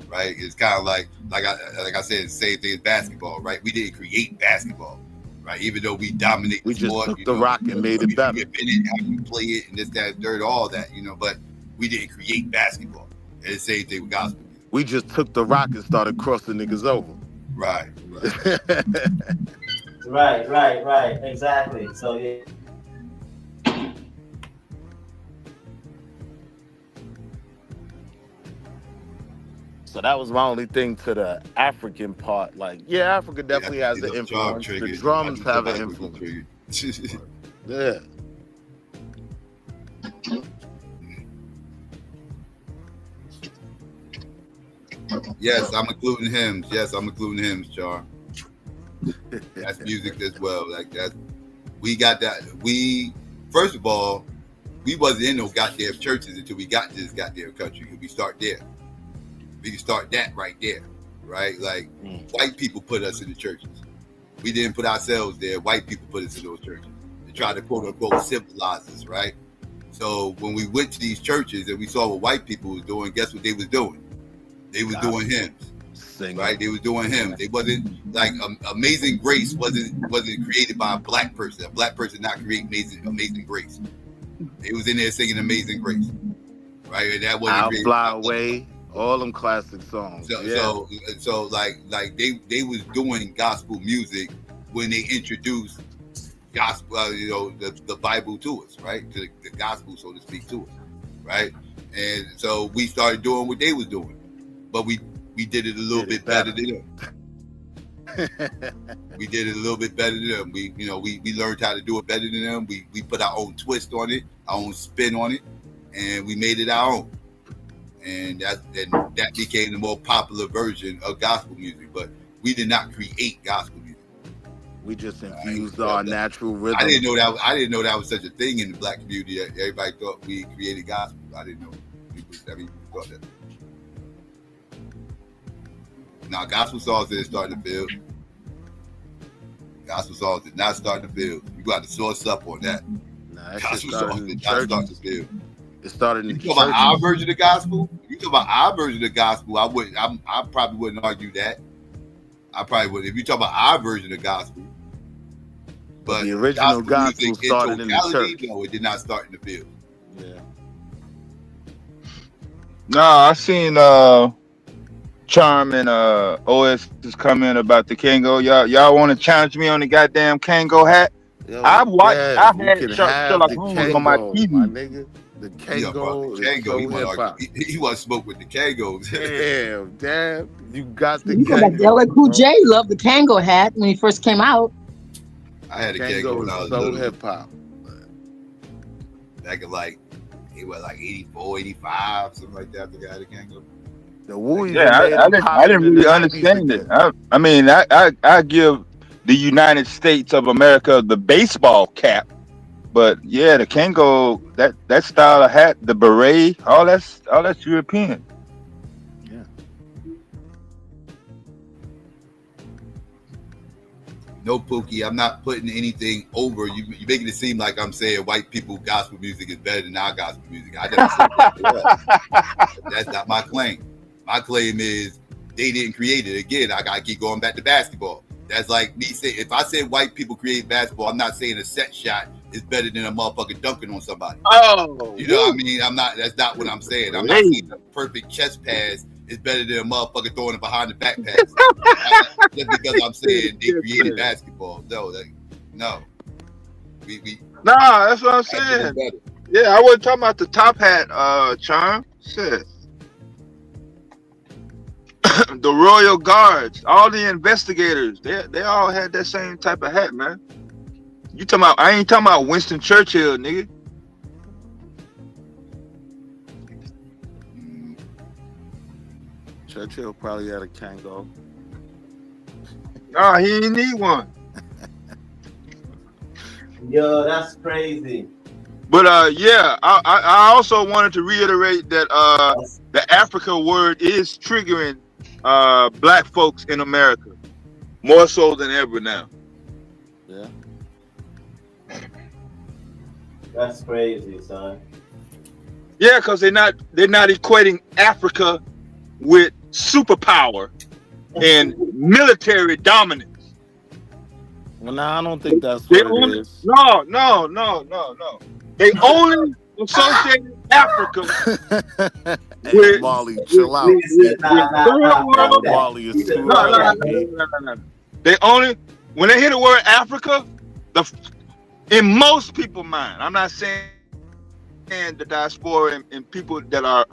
right? It's kind of like I said, the same thing as basketball, right? We didn't create basketball, right? Even though we dominate we the sport, just took the rock and made it better. We invented how you play it and this, that, dirt, all that, you know. But we didn't create basketball. And the same thing with gospel music. We just took the rock and started crossing niggas over. Right. Right. Exactly. So yeah. So that was my only thing to the African part. Like, yeah, Africa definitely has an influence. The drums have an influence. Yeah. Yes, I'm including hymns. Yes, I'm including hymns, Char. That's music as well. Like that, we got that. We first of all, we wasn't in no goddamn churches until we got to this goddamn country. We start there. We can start that right there, right? Like white people put us in the churches. We didn't put ourselves there. White people put us in those churches. They tried to quote unquote civilize us, right? So when we went to these churches and we saw what white people was doing, guess what they was doing? They was doing hymns, right? They was doing hymns. They wasn't like Amazing Grace wasn't created by a black person. A black person not create Amazing Grace. They was in there singing Amazing Grace, right? And that wasn't I'll created Fly by Away. All them classic songs. So like they was doing gospel music when they introduced gospel, the Bible to us, right? To the gospel, so to speak, to us, right? And so we started doing what they was doing, but we did it a little bit better than them. We did it a little bit better than them. We learned how to do it better than them. We put our own twist on it, our own spin on it, and we made it our own. And that became the more popular version of gospel music. But we did not create gospel music. We just infused our natural rhythm. I didn't know that was such a thing in the black community. Everybody thought we created gospel. I didn't know. People thought that. Now, gospel songs didn't start in the field. Gospel songs did not start in the field. You got to source up on that. Nah, gospel songs did not start in the field. It started in the church. You talk about our version of gospel? You talk about our version of gospel, I probably wouldn't argue that. I probably would. If you talk about our version of gospel. But the original gospel started in the church. No, it did not start in the field. Yeah. Nah, I seen Charm and OS is coming about the Kango. Y'all want to challenge me on the goddamn Kango hat? Yo, I watched. yeah, I had Sherlock Holmes on my TV. My nigga. The Kango, he want to smoke with the Kangos. Damn, you got the Kango. LL Cool J loved the Kango hat when he first came out. I had a Kango when I was little. Hip hop. Back in it was like 84, 85, something like that. I think I had a Kango. The Wu I didn't really understand it. I mean, I give the United States of America the baseball cap. But yeah, the Kango, that style of hat, the beret, all that's European. Yeah. No, Pookie, I'm not putting anything over. You making it seem like I'm saying white people gospel music is better than our gospel music. I never said that. That's not my claim. My claim is they didn't create it. Again, I gotta keep going back to basketball. That's like me saying, if I said white people create basketball, I'm not saying a set shot is better than a motherfucker dunking on somebody. Oh, you know what I mean? That's not what I'm saying. I'm not saying a perfect chest pass is better than a motherfucker throwing it behind the back pass. Just because I'm saying they created basketball. No. Nah, that's what I'm saying. Yeah, I wasn't talking about the top hat, Charm. Shit. The Royal Guards, all the investigators, they all had that same type of hat, man. You talking about? I ain't talking about Winston Churchill, nigga. Churchill probably had a Kango. Nah, he ain't need one. Yo, that's crazy. But yeah, I also wanted to reiterate that the Africa word is triggering black folks in America more so than ever now. Yeah. That's crazy, son. Yeah, because they're not equating Africa with superpower and military dominance. Well, nah, I don't think that's what it is. No. They only associate Africa with Marley, chill out. Marley is too no. They only, when they hear the word Africa, in most people's mind, I'm not saying the diaspora and people that are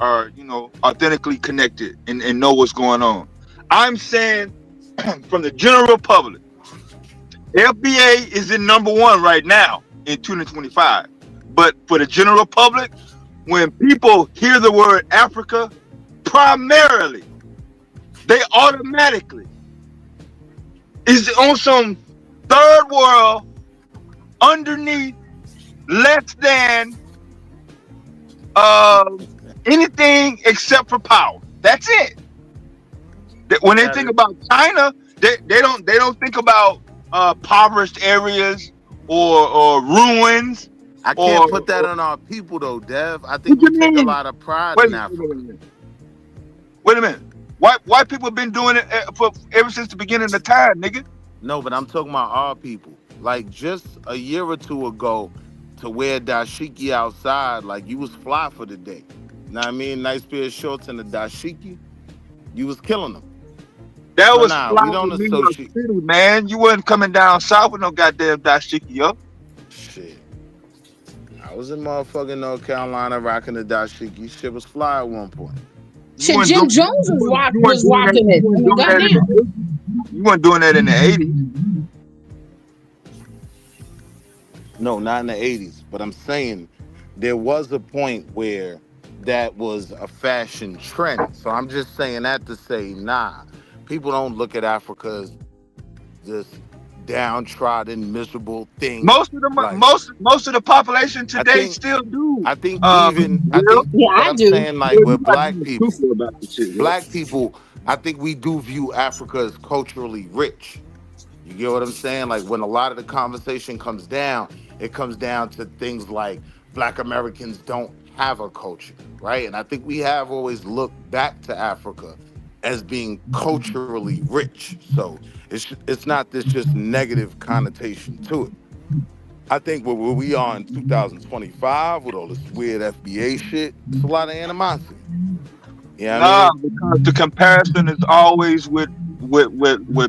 authentically connected and know what's going on. I'm saying from the general public, FBA is in #1 right now. in 2025. But for the general public, when people hear the word Africa, primarily, they automatically is on some third world, underneath, less than anything except for power. That's it. When they think about China, they don't think about impoverished areas or ruins. I can't put that on our people though, Dev. I think What we you take a mean? lot of pride Wait in a Africa. minute. Wait a minute. White people have been doing it ever since the beginning of time, nigga. No, but I'm talking about our people. Like just a year or two ago, to wear dashiki outside, like you was fly for the day. Know what I mean? Nice pair of shorts and a dashiki, you was killing them. That So was nah, fly we don't in New York associate. City, man. You wasn't coming down south with no goddamn dashiki, yo. Shit. I was in motherfucking North Carolina rocking the dashiki. Shit was fly at one point. You Shit, weren't Jim doing Jones was rocking it. I mean, goddamn. you weren't doing that in the 80s. No, not in the 80s. But I'm saying there was a point where that was a fashion trend. So I'm just saying that to say, nah, people don't look at Africa as this downtrodden, miserable thing. Most of the Like most of the population I today think still do. I think even I Will? think Yeah, but I I'm do. saying Will, like you with gotta black be people, truthful about the shit, yo. black people, I think we do view Africa as culturally rich. You get what I'm saying? Like when a lot of the conversation comes down, it comes down to things like Black Americans don't have a culture, right? And I think we have always looked back to Africa as being culturally rich. So it's not this just negative connotation to it. I think where we are in 2025 with all this weird FBA shit, it's a lot of animosity. You know what I Nah, mean? because the comparison is always with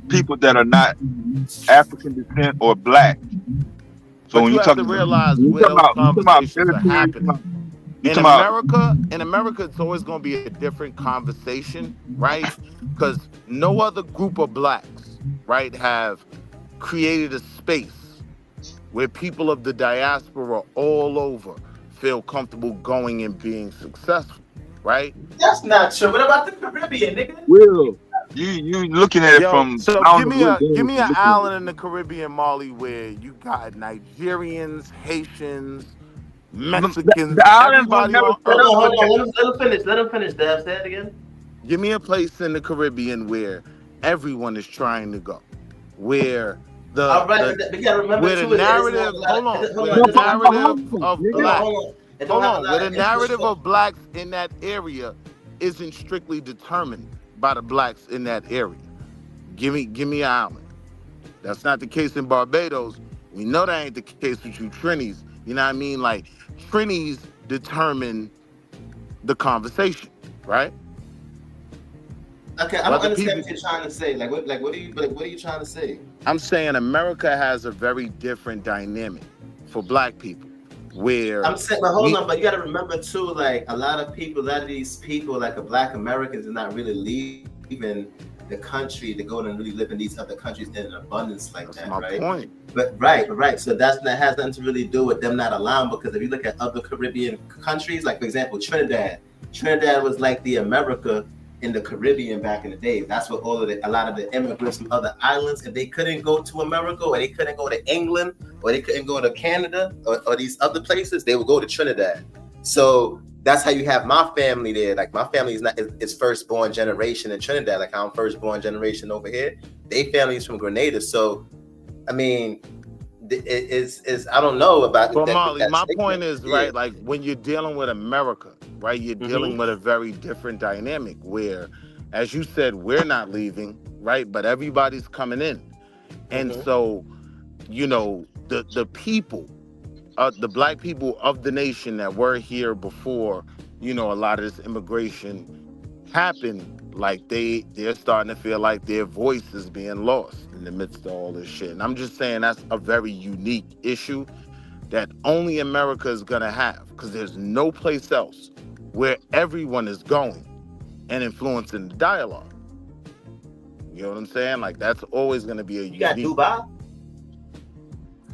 people that are not African descent or black. So But when you you have talk to about realize where those you talking about conversations are military, happening. you talking about In America, it's always going to be a different conversation, right? Because no other group of blacks, right, have created a space where people of the diaspora all over feel comfortable going and being successful, right? That's not true. What about the Caribbean, nigga? Will. You looking at it Yo, from so I don't know what give game me you an looking at it island in the from. Caribbean, Molly, where you got Nigerians, Haitians, The Mexicans, islands were everybody never on set Hold up earth. on, for hold that. on. Let him finish. Let him finish, Dev. Say it again. Give me a place in the Caribbean where everyone is trying to go, where All right, the but we gotta remember where the too. It's not narrative, a lot. hold on, Hold where on. the It doesn't have a lot. narrative of Hold on, black, hold on. It don't hold have a on, where lot the of narrative infrastructure. of blacks in that area isn't strictly determined by the blacks in that area. Give me an island. That's not the case in Barbados. We know that ain't the case with you Trinis. You know what I mean? Like Trinis determine the conversation, right? Okay, I don't Whether understand people what you're trying to say. What are you trying to say? I'm saying America has a very different dynamic for black people where I'm saying, but hold we on, but you got to remember too, like a lot of people, a lot of these people, like the Black Americans, are not really leaving the country to go and really live in these other countries in an abundance like that's that, my right? point. But right. So that has nothing to really do with them not allowing, because if you look at other Caribbean countries, like for example Trinidad, Trinidad was like the America in the Caribbean back in the day. That's what a lot of the immigrants from other islands, if they couldn't go to America or they couldn't go to England or they couldn't go to Canada or these other places, they would go to Trinidad. So that's how you have my family there. Like my family is firstborn generation in Trinidad. Like I'm firstborn generation over here. They family is from Grenada. So I mean, it's I don't know about Well, that. Molly, That my statement. point is, Yeah. right, like when you're dealing with America, right, you're dealing with a very different dynamic where, as you said, we're not leaving, right, but everybody's coming in. And so, you know, the people, the black people of the nation that were here before, you know, a lot of this immigration happened, like they're starting to feel like their voice is being lost in the midst of all this shit. And I'm just saying that's a very unique issue that only America is gonna have, because there's no place else where everyone is going and influencing the dialogue. You know what I'm saying? Like that's always gonna be a You got unique. Dubai.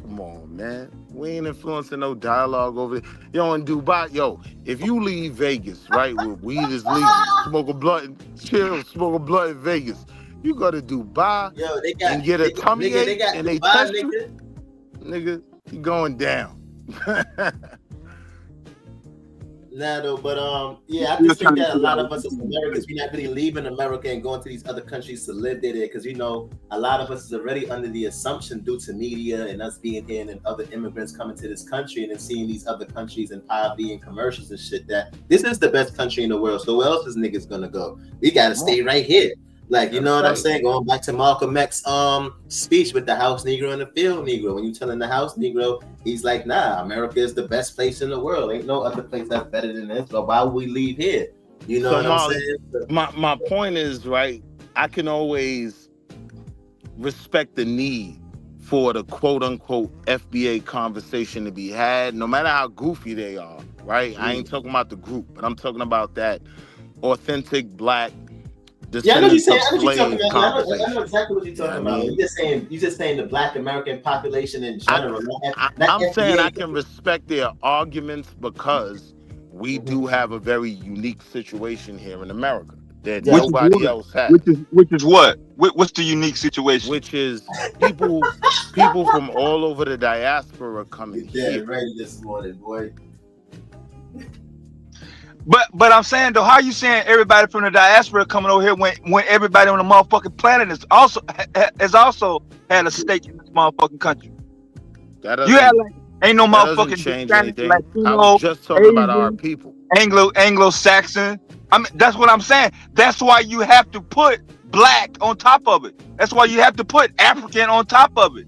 Come on, man. We ain't influencing no dialogue over there. Yo, in Dubai, yo, if you leave Vegas, right, where weed is legal, smoke a blunt, chill, smoke a blunt in Vegas, you go to Dubai Yo, and get a tummy nigga, they ache got and they Dubai, test you, nigga, you going down. Nah, though, but yeah, I just think that a lot of us as Americans, we're not really leaving America and going to these other countries to live there, because a lot of us is already under the assumption due to media and us being here and other immigrants coming to this country and then seeing these other countries in poverty and commercials and shit, that this is the best country in the world. So where else is niggas gonna go? We gotta stay right here. Like, you know what I'm saying? Going back to Malcolm X speech with the house Negro and the field Negro. When you telling the house Negro, he's like, nah, America is the best place in the world. Ain't no other place that's better than this. But why would we leave here? You know what I'm saying? My point is, right, I can always respect the need for the quote unquote FBA conversation to be had, no matter how goofy they are, right? I ain't talking about the group, but I'm talking about that authentic black descendants of slave conversation. I know exactly what you're talking about. You're just saying the Black American population in general. I'm saying I can respect their arguments because we do have a very unique situation here in America that nobody else has. Which is what? What's the unique situation? Which is people from all over the diaspora coming here. Ready this morning, boy. But I'm saying though, how you saying everybody from the diaspora coming over here when everybody on the motherfucking planet is also had a stake in this motherfucking country? You have like ain't no motherfucking change anything. Latino, I was just talking Asian, about our people. Anglo-Saxon. I mean, that's what I'm saying. That's why you have to put black on top of it. That's why you have to put African on top of it.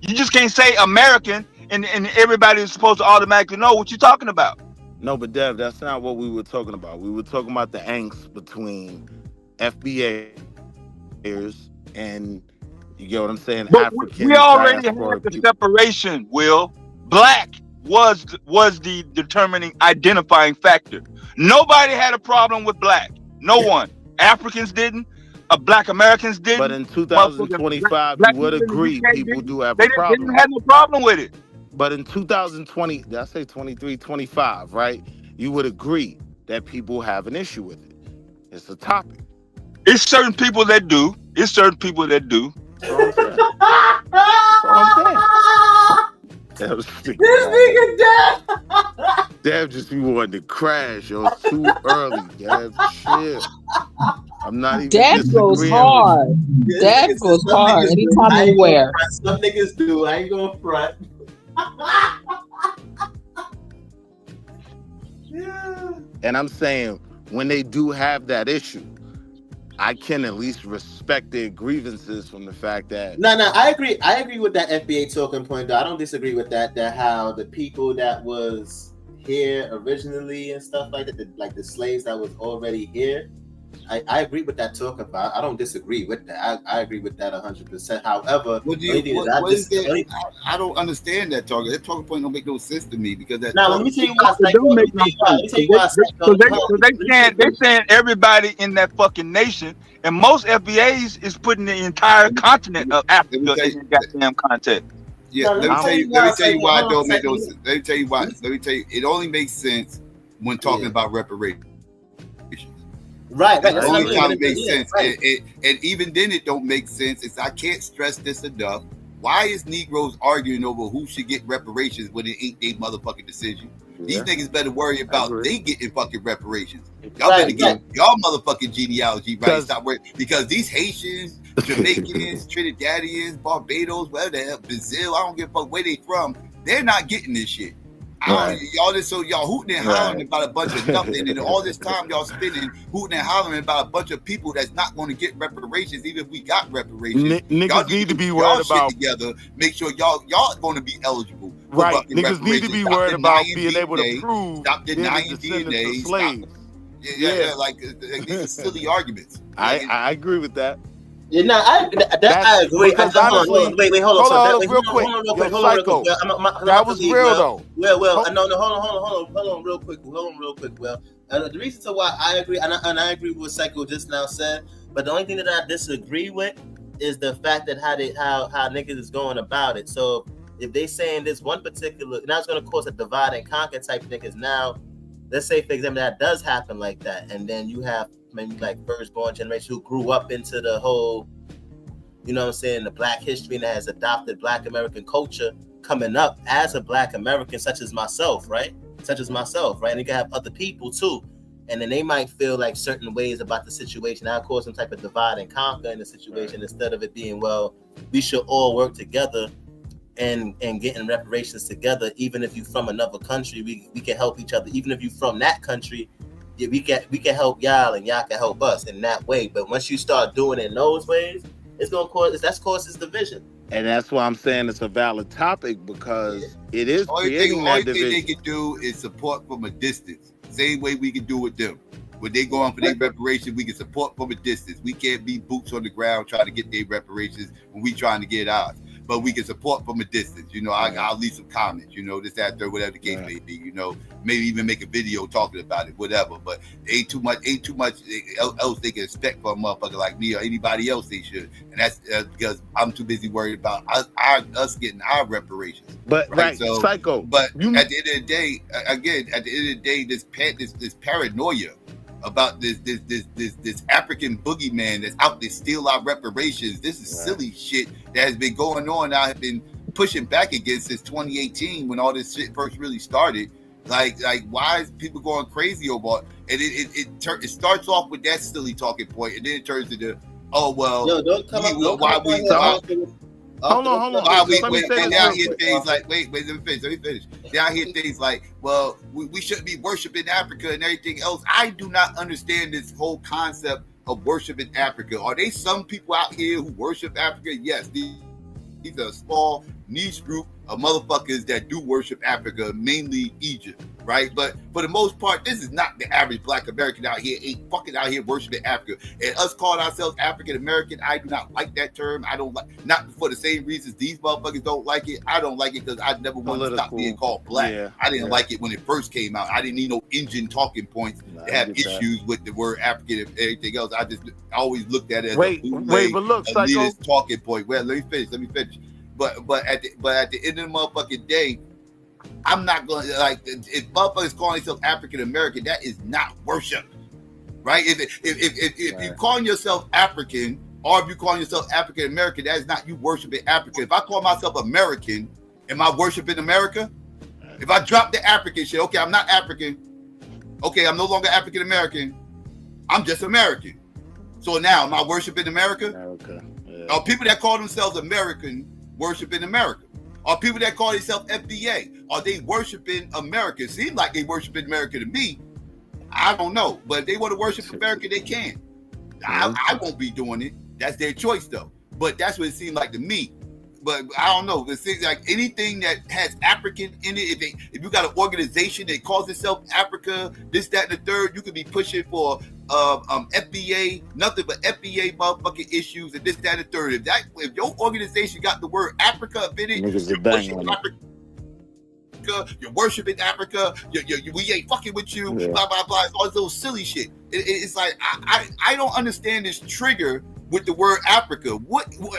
You just can't say American and everybody is supposed to automatically know what you're talking about. No, but Dev, that's not what we were talking about. We were talking about the angst between FBAers and, you get what I'm saying, but African. We already had the separation, Will. Black was the determining identifying factor. Nobody had a problem with black. No one. Africans didn't. Black Americans didn't. But in 2025, you would agree people do have a problem. They didn't have no problem with it. But in 2020, did I say 23, 25, right? You would agree that people have an issue with it. It's a topic. It's certain people that do. It's certain people that do. This nigga dead. Dev just be wanting to crash. Yo, it's too early. Dev, chill. I'm not even Dev goes hard. Dev goes hard anytime anywhere. Some niggas do. I ain't gonna front. And I'm saying when they do have that issue, I can at least respect their grievances from the fact that No, I agree with that FBA talking point though. I don't disagree with that how the people that was here originally and stuff like that, like the slaves that was already here, I agree with that talk about. I don't disagree with that. I agree with that 100%. However, I don't understand that talk. That talking point don't make no sense to me because that. Now let me tell you why. It don't make no sense. They're saying everybody in that fucking nation, and most FBAs is putting the entire continent of Africa in the goddamn context. Yeah, let me tell you why it don't make no sense. Let me tell you why. Let me tell you, it only makes sense when talking about reparations. Right. That's the only time it makes sense. Right. And even then it don't make sense. I can't stress this enough. Why is Negroes arguing over who should get reparations when it ain't their motherfucking decision? These niggas better worry about they getting fucking reparations. Y'all better get y'all motherfucking genealogy right. Stop worrying, because these Haitians, Jamaicans, Trinidadians, Barbados, whatever the hell, Brazil, I don't give a fuck where they from, they're not getting this shit. Y'all hooting and hollering about a bunch of nothing, and all this time y'all spending hooting and hollering about a bunch of people that's not going to get reparations, even if we got reparations. Niggas need to be worried about together. Make sure y'all going to be eligible. Right, niggas need to be worried about being able to prove stop denying DNA. Yeah, like these are silly arguments. I agree with that. Yeah, no, I agree. Wait, hold on, real quick. That was real though. Well, hold on, real quick. Well, the reason to why I agree, and I agree with what Psycho just now said, but the only thing that I disagree with is the fact that how niggas is going about it. So if they saying this one particular, now it's going to cause a divide and conquer type thing. Because now, let's say for example that does happen like that, and then you have maybe like firstborn generation who grew up into the whole, you know what I'm saying, the Black history and has adopted Black American culture coming up as a Black American, such as myself, right? And you can have other people too. And then they might feel like certain ways about the situation. That'll cause some type of divide and conquer in the situation, instead of it being, well, we should all work together and getting reparations together. Even if you're from another country, we can help each other. Even if you're from that country, yeah, we can help y'all and y'all can help us in that way. But once you start doing it in those ways, it's gonna cause division. And that's why I'm saying it's a valid topic, because it is Only creating that thing division. they can do is support from a distance. Same way we can do with them. When they go on for their reparations, we can support from a distance. We can't be boots on the ground trying to get their reparations when we trying to get ours. But we can support from a distance. You know, I'll leave some comments, you know, this, that, third, whatever the case may be, you know, maybe even make a video talking about it, whatever. But ain't too much else they can expect from a motherfucker like me or anybody else they should. And that's because I'm too busy worried about us getting our reparations. But right, So, Psycho. But at the end of the day, again, this paranoia about this African boogeyman that's out to steal our reparations. This is silly shit that has been going on. I have been pushing back against since 2018 when all this shit first really started. Like why is people going crazy over it? And it starts off with that silly talking point, and then it turns into, oh well, yo, don't come up, Hold on. And now I hear things like, wait, let me finish. Now I hear things like, well, we shouldn't be worshiping Africa and everything else. I do not understand this whole concept of worshiping Africa. Are they some people out here who worship Africa? Yes, these are a small niche group of motherfuckers that do worship Africa, mainly Egypt, right? But for the most part, this is not the average Black American out here, ain't fucking out here worshiping Africa. And us calling ourselves African American, I do not like that term. I don't like, not for the same reasons these motherfuckers don't like it. I don't like it because I never wanted to stop being called Black. Yeah, I didn't like it when it first came out. I didn't need no engine talking points to have issues with the word African and everything else. I always looked at it as but look, Psycho, talking point. Well, let me finish. But at the end of the motherfucking day, I'm not going to, like, if motherfuckers calling themselves African American, that is not worship, right? If you calling yourself African, or if you calling yourself African American, that is not you worshiping Africa. If I call myself American, am I worshiping America? If I drop the African shit, okay, I'm not African. Okay, I'm no longer African American. I'm just American. So now, am I worshiping America? Yeah. Are people that call themselves American worshiping America? Are people that call themselves FBA, are they worshiping America? It seems like they worshiping America to me. I don't know. But if they want to worship America, they can. I won't be doing it. That's their choice, though. But that's what it seemed like to me. But I don't know. It seems like anything that has African in it, if you got an organization that calls itself Africa, this, that, and the third, you could be pushing for FBA, nothing but FBA motherfucking issues and this, that, and the third. If your organization got the word Africa up in it, niggas are banging on it. You're worshiping Africa. We ain't fucking with you. Yeah. Blah blah blah. It's all this little silly shit. It's like I don't understand this trigger with the word Africa.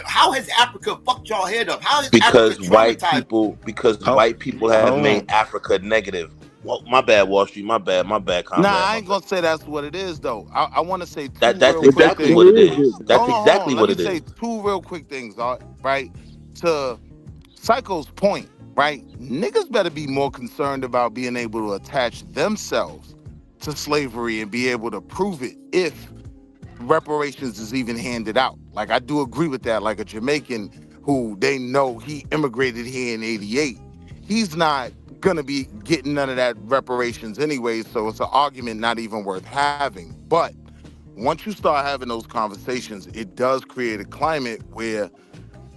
How has Africa fucked y'all head up? How is because Africa white traumatized? white people have made Africa negative. Well, my bad, Wall Street. My bad. Nah, I ain't gonna say that's what it is though. I want to say that's real exactly quick what it things. is. That's exactly what Let it me say is. two real quick things, right? To Psycho's point, right? Niggas better be more concerned about being able to attach themselves to slavery and be able to prove it if reparations is even handed out. Like, I do agree with that. Like, a Jamaican who they know he immigrated here in '88, he's not gonna be getting none of that reparations anyway, so it's an argument not even worth having. But once you start having those conversations, it does create a climate where,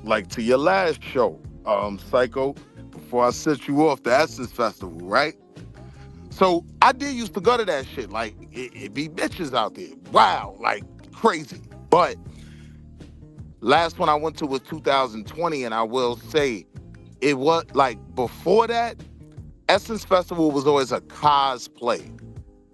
like to your last show, Psycho, before I set you off, the Essence Festival, right? So I did used to go to that shit. Like, it be bitches out there. Wow, like crazy. But last one I went to was 2020, and I will say it was like before that, Essence Festival was always a cosplay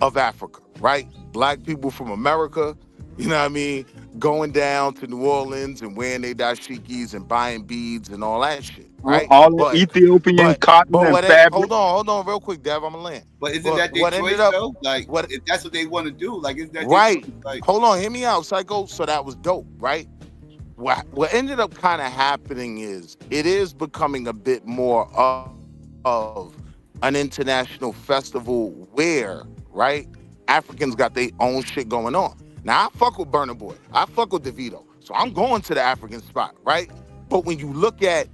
of Africa, right? Black people from America, you know what I mean, going down to New Orleans and wearing their dashikis and buying beads and all that shit. right? All the Ethiopian cotton and fabric. Hold on, real quick, Dev. I'm gonna land. But isn't that their What choice ended up though? Like, what if that's what they want to do, like, isn't that their right? choice? Like, Hold on, hear me out, Psycho. So that was dope, right? What ended up kind of happening is it is becoming a bit more of an international festival where, right, Africans got their own shit going on. Now I fuck with Burna Boy, I fuck with DeVito, so I'm going to the African spot, right? But when you look at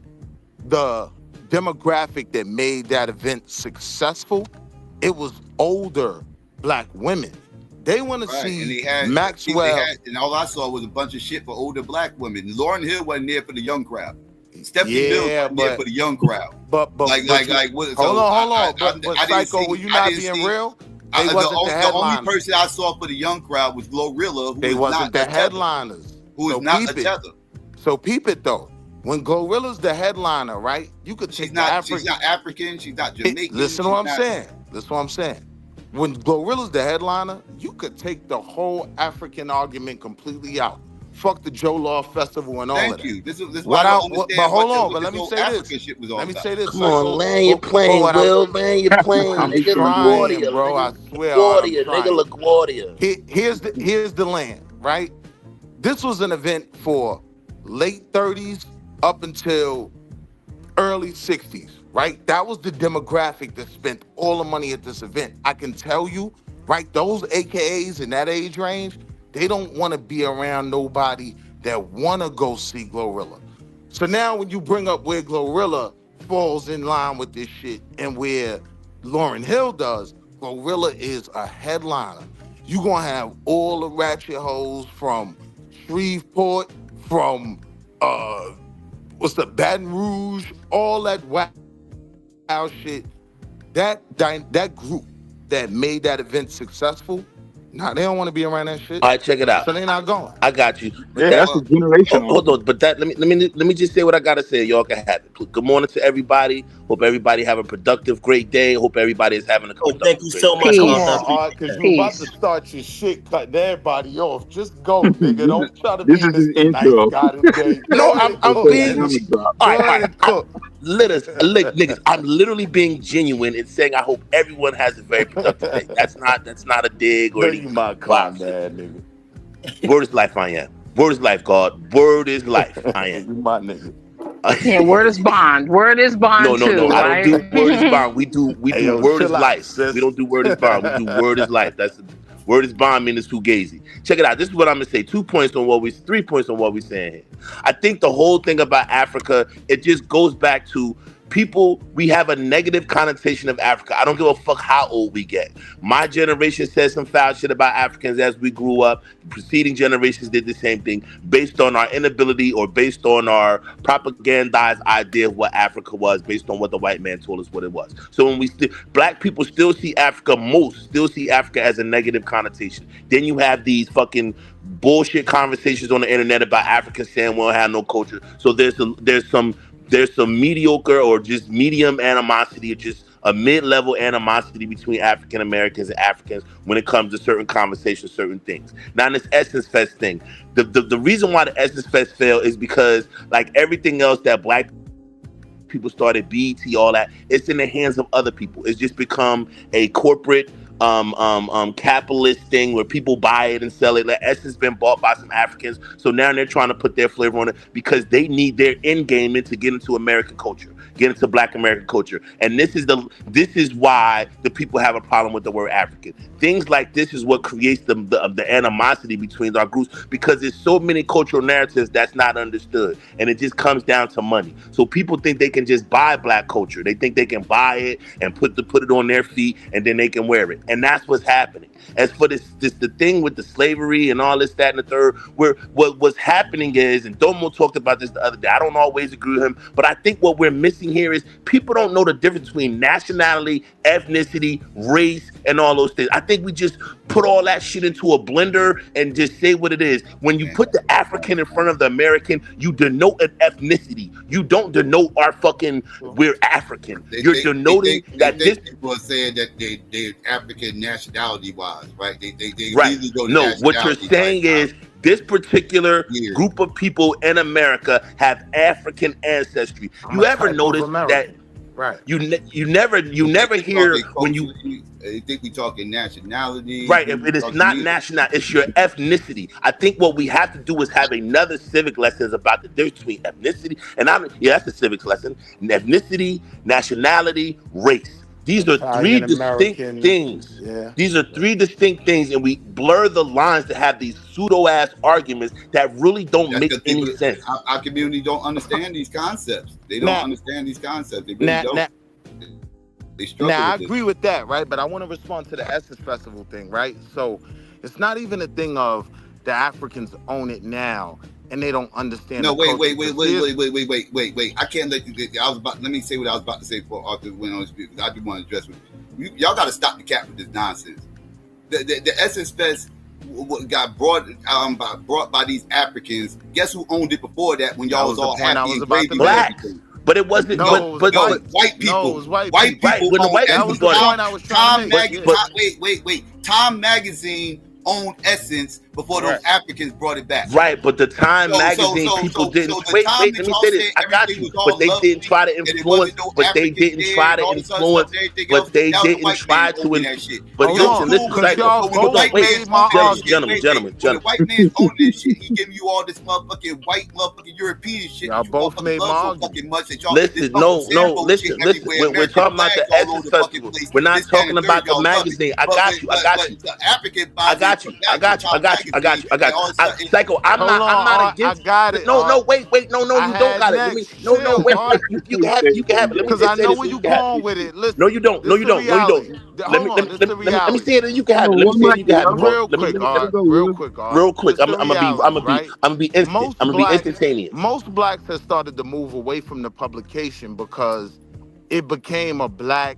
the demographic that made that event successful, it was older Black women. They want to right? And see they had, Maxwell. and all I saw was a bunch of shit for older Black women. Lauryn Hill wasn't there for the young crowd. Stephanie Mills wasn't there for the young crowd. But what? Hold on. But Psycho, were you not being real? They wasn't the headliners. The only person I saw for the young crowd was Glorilla, who they was wasn't not the a tether. headliners. Who is So not peep a it. tether. So peep it though. When Glorilla's the headliner, right? You could take the African. She's not African. She's not Jamaican. Listen to what I'm saying. Listen to what I'm saying. When Glorilla's the headliner, you could take the whole African argument completely out. Fuck the Joe Law Festival and all of that. Thank you. This is why I don't understand but hold on, what but let me whole say African this. shit was all Let me about. say this. Come on, land your plane, Will. Land your plane, I'm nigga. trying, LaGuardia, bro. I nigga. swear, LaGuardia, I'm trying. nigga. LaGuardia. Here's the land, right? This was an event for late 30s up until early 60s, right? That was the demographic that spent all the money at this event. I can tell you, right, those AKAs in that age range, they don't want to be around nobody that want to go see Glorilla. So now when you bring up where Glorilla falls in line with this shit and where Lauryn Hill does, Glorilla is a headliner. You gonna have all the ratchet hoes from Shreveport, from Baton Rouge, all that wild shit. That group that made that event successful, nah, they don't want to be around that shit. All right, check it out. So they not going. I got you. But Yeah, that's a generational. Hold on, but let me just say what I gotta say. Y'all can have it. Good morning to everybody. Hope everybody have a productive, great day. Hope everybody is having a productive. Thank you so much. Come on, because you about to start your shit cutting everybody off. Just go, nigga. Don't try to be This is his Mr. Nice intro. guy today. No, Go ahead, I'm cook, being. nigga. All Go right. ahead and cook. Niggas, I'm literally being genuine and saying I hope everyone has a very productive day. That's not a dig or No, anything. you my calm man, nigga. Word is life, I am. Word is life, God. Word is life, I am. You my nigga. Yeah, word is bond. Word is bond No, too, I right? don't do word is bond. We do Hey, yo, word is chill out, life. sis. We don't do word is bond. We do word is life. That's word is bond means fugazi. Check it out. This is what I'm gonna say. 3 points on what we're saying here. I think the whole thing about Africa, it just goes back to people, we have a negative connotation of Africa. I don't give a fuck how old we get. My generation said some foul shit about Africans as we grew up. The preceding generations did the same thing based on our inability or based on our propagandized idea of what Africa was, based on what the white man told us what it was. So when black people still see Africa as a negative connotation. Then you have these fucking bullshit conversations on the internet about Africans saying we don't have no culture. So there's some mediocre or just medium animosity or just a mid-level animosity between African Americans and Africans when it comes to certain conversations, certain things. Now, in this Essence Fest thing, the reason why the Essence Fest failed is because, like everything else that black people started, BET, all that, it's in the hands of other people. It's just become a corporate capitalist thing where people buy it and sell it. Like Essence been bought by some Africans, so now they're trying to put their flavor on it because they need their end game in to get into American culture, get into Black American culture. And this is why the people have a problem with the word African. Things like this is what creates the animosity between our groups, because there's so many cultural narratives that's not understood, and it just comes down to money. So people think they can just buy Black culture. They think they can buy it and put it on their feet, and then they can wear it. And that's what's happening. As for the thing with the slavery and all this, that, and the third, where what's happening is, and Domo talked about this the other day, I don't always agree with him, but I think what we're missing here is people don't know the difference between nationality, ethnicity, race, and all those things. I think we just put all that shit into a blender and just say what it is. When you put the African in front of the American, you denote an ethnicity. You don't denote our fucking, we're African. You're denoting that this people are saying that they're African nationality wise, right? They right. really go to No, what you're nationality, saying right? is This particular group of people in America have African ancestry. I'm You a ever type of notice that American. Right. you never hear when you They think we talking nationality. right. If it is not national, it's your ethnicity. I think what we have to do is have another civic lessons about the difference between ethnicity and that's a civics lesson. Ethnicity, nationality, race. These are three Italian distinct American. things. Yeah. These are three distinct things, and we blur the lines to have these pseudo-ass arguments that really don't make any sense. Our community don't understand these concepts. They don't understand these concepts. They really don't. They struggle Now, I with agree with that, right? But I want to respond to the Essence Festival thing, right? So it's not even a thing of the Africans own it now and they don't understand. No, the wait. culture. I can't let you. Let me say what I was about to say before Arthur went on speak. I do want to address with y'all. Got to stop the cap with this nonsense. The Essence Fest got brought by these Africans. Guess who owned it before that? When y'all was all happy and crazy. Blacks. But it wasn't. No, but white people. No, it was white people. Right, when the white people brought it. Time Magazine owned Essence before those Africans brought it back. Right, but the Time Magazine people didn't. Wait, let me say this. I got you, but they didn't try to influence. But they didn't try to influence. But they didn't try to. But listen, gentlemen. The white man owned this shit. He giving you all this motherfucking white motherfucking European shit. Y'all both made my Listen, listen. We're talking about the Essence Festival. We're not talking about the magazine. I got you. Psycho, I'm not against. I got it. No, wait. No, you don't got it. Wait. You can have it. Because I know where you're going with it. Listen, no, you don't. Let me see it, and you can have it. Let me see it, you can have it. Real quick. I'm gonna be instant. I'm gonna be instantaneous. Most blacks have started to move away from the publication because it became a black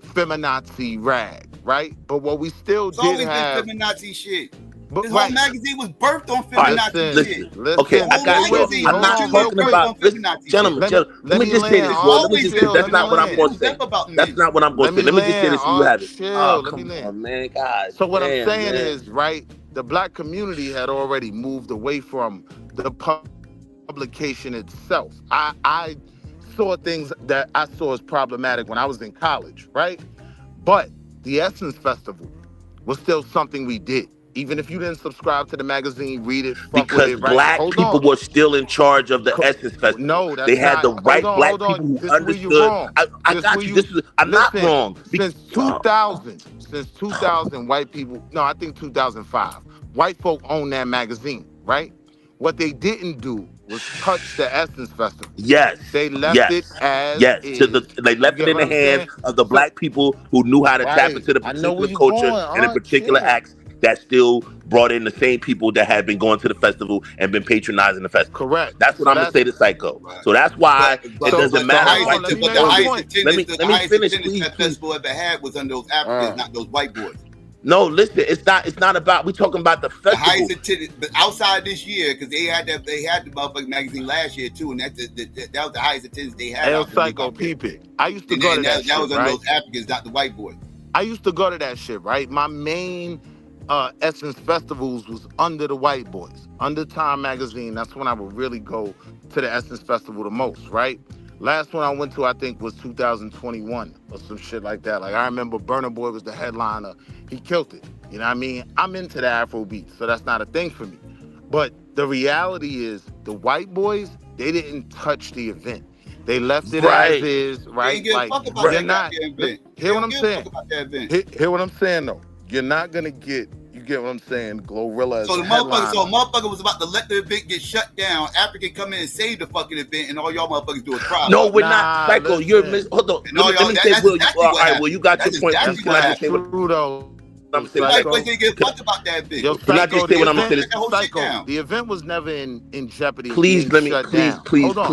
feminazi rag, right? But what we still did have feminazi shit. But this whole magazine was birthed on feminazi shit. Okay, I got you. I'm not talking about. Gentlemen, let me just say this. Let me just say that's not what I'm going to say. That's not what I'm going to say. Let me just say this so you have it. Oh, come on, man, guys. So what I'm saying is, right, the black community had already moved away from the publication itself. I saw things that I saw as problematic when I was in college, right? But the Essence Festival was still something we did. Even if you didn't subscribe to the magazine, read it, because black people were still in charge of the Essence Festival. No, that's they had the right black people who understood. I got you. I'm not wrong. Since 2000, white people. No, I think 2005. White folk own that magazine, right? What they didn't do was touch the Essence Festival. Yes, they left it as they left it in the hands of the black people who knew how to tap into the particular culture and the particular acts that still brought in the same people that had been going to the festival and been patronizing the festival. Correct. That's what I'm gonna say to Psycho. Right. So that's why it doesn't matter. Let me finish. That festival ever had was under those Africans, not those white boys. No, listen, it's not about. We talking about the festival. The highest attendance, but outside this year, because they had the motherfucking magazine last year too, and that was the highest attendance they had. El Psycho, peep it. I used to go to that. That was under those Africans, not the white boys. I used to go to that shit, right? My main Essence festivals was under the white boys, under Time Magazine. That's when I would really go to the Essence Festival the most, right? Last one I went to, I think, was 2021 or some shit like that. Like, I remember Burna Boy was the headliner. He killed it. You know what I mean? I'm into the Afrobeat, so that's not a thing for me. But the reality is, the white boys, they didn't touch the event. They left it as is, right? Like, you're not. Hear what I'm saying? Hear what I'm saying, though. You're not gonna get. You get what I'm saying? Glorilla. So the motherfucker was about to let the event get shut down. African come in and save the fucking event, and all y'all motherfuckers do a trial. No, we're not. Psycho, you're hold on. Let me say, Will. All right, well, you got your point. That's true, though. I'm saying, white boys didn't give a fuck about that bitch. Yo, can I just say what I'm saying? Psycho, the event was never in jeopardy. Please let me. Please. Hold on.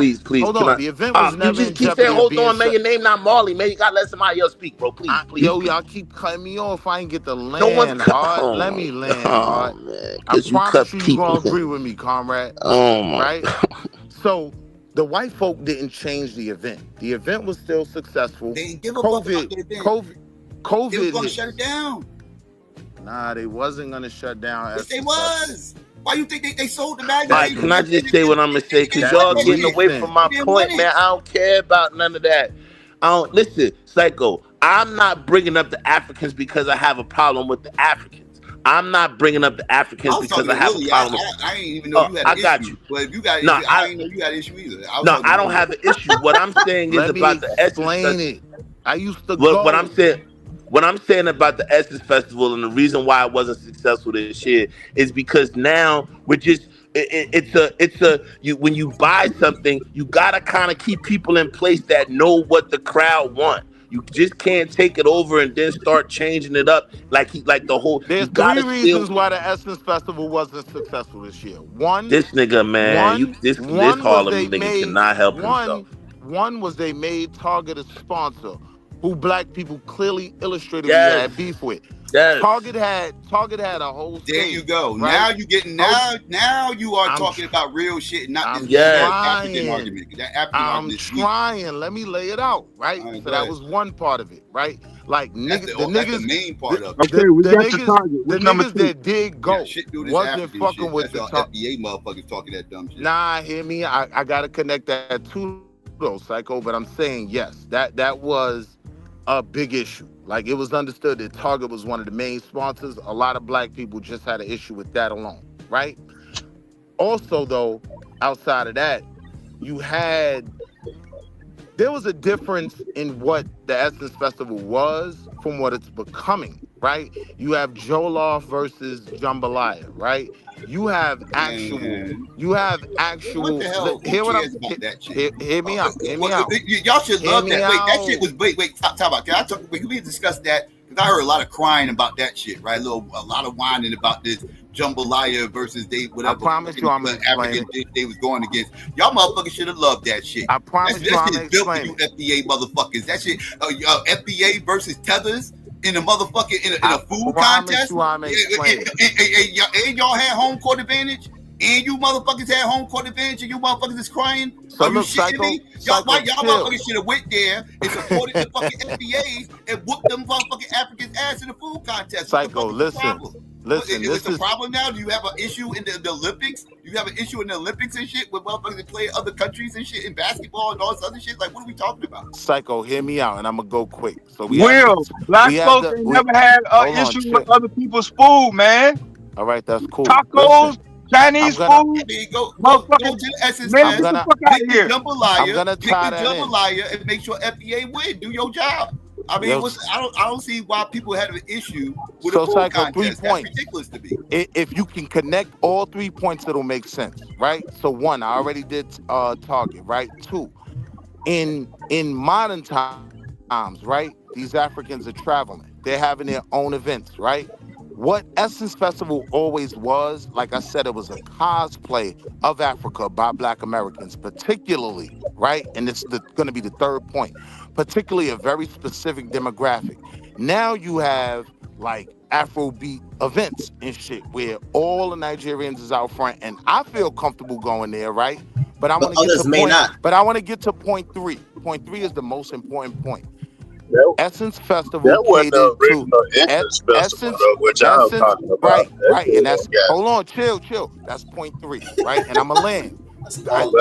The event was never in jeopardy. You just keep saying, hold on, man. Your name not Marley, man. You gotta let somebody else speak, bro. Please. Yo, y'all keep cutting me off. I ain't get the land, hard. Let me land, hard. I promise you gonna agree with me, comrade. Oh my. Right? So the white folk didn't change the event. The event was still successful. They didn't give a fuck about the event. COVID. They was gonna shut it down. Nah, they wasn't gonna shut down. Yes, they was. Why you think they sold the All magazine? right, can I just say what I'm gonna say? Cause That's y'all the getting away reason. from my point, man. I don't care about none of that. I don't listen, Psycho. I'm not bringing up the Africans because I have a problem with the Africans. I'm not bringing up the I Africans was because talking I to have a Willie. problem with. I didn't even know you had I an got issue. you. But if you got an No, issue, I didn't know you had an issue either. I was no, talking I to don't Willie. have an issue. What I'm saying is Let me about the Essence explain Festival. it. I used to What go. I'm saying. What I'm saying about the Essence Festival and the reason why it wasn't successful this year is because now we're just it's a you when you buy something you gotta kind of keep people in place that know what the crowd want. You just can't take it over and then start changing it up like the whole. You There's three gotta still reasons why the Essence Festival wasn't successful this year. One, this nigga man. You one, this one was Harlem they nigga made cannot help himself. one was they made Target a sponsor, who black people clearly illustrated we Yes, had beef with. yes. Target had a whole There you stage, go. right? Now you getting now you are talking about real shit, and not this Yes. African argument. That African I'm argument is weak. trying. Let me lay it out, right? All right, So go that ahead. was one part of it, right? Like That's niggas, the main part of it. Okay, we the got the niggas, target. the What's number niggas two? that did go Shit, do this wasn't African fucking shit. with That's the y'all top. FBA motherfuckers talking that dumb shit. Nah, hear me. I gotta connect that too, though, Psycho. But I'm saying yes, that was a big issue. Like it was understood that Target was one of the main sponsors. A lot of black people just had an issue with that alone, right? Also, though, outside of that, there was a difference in what the Essence Festival was from what it's becoming, right? You have Jollof versus Jambalaya, right? You have actual. What the hell? Who Hear what I'm. cares about that shit? Hear me out. Hear me out. Y'all should Hear love me that. Wait, that shit out. was wait. Talk about. Can I talk? Wait, can we discuss that? Because I heard a lot of crying about that shit, right? A lot of whining about this jambalaya versus whatever. I promise you, I'm gonna explain African they was going against. Y'all motherfuckers should have loved that shit. I promise you, I'm gonna built for explain you it. FBA motherfuckers. That shit, FBA versus Tethers in a motherfucking in a food contest. You, I'm explaining. And y'all had home court advantage. And you motherfuckers had home court advantage, and you motherfuckers is crying. So Are look, you shitting me? Y'all chill. motherfuckers should have went there and supported the fucking FBAs and whooped them motherfucking Africans' ass in the food contest. Psycho, listen. Is it a problem now? Do you have an issue in the Olympics? Do you have an issue in the Olympics and shit with motherfuckers that play other countries and shit in basketball and all this other shit? Like, what are we talking about? Psycho, hear me out, and I'm gonna go quick. So black folks ain't never had issues with other people's food, man. All right, that's cool. Tacos, Chinese food. Go to the Essence Man, Fest. get the fuck out of here. I'm gonna tie that in. Jambalaya and make sure FBA win. Do your job. I mean, I don't see why people have an issue with a food Psycho, contest. 3 That's points. ridiculous to me. If you can connect all 3 points, it'll make sense, right? So 1, I already did Target, right? 2, in modern times, right? These Africans are traveling. They're having their own events, right? What Essence Festival always was, like I said, it was a cosplay of Africa by Black Americans, particularly, right? And it's going to be the 3rd point, particularly a very specific demographic. Now you have like Afrobeat events and shit where all the Nigerians is out front, and I feel comfortable going there, right? But I want to get to point. But I want to get to point 3. Point 3 is the most important point. Essence Festival that wasn't the catered original Essence Festival, though, which I was talking about. Right, and that's hold on, chill. That's point 3, right? And I'm a land.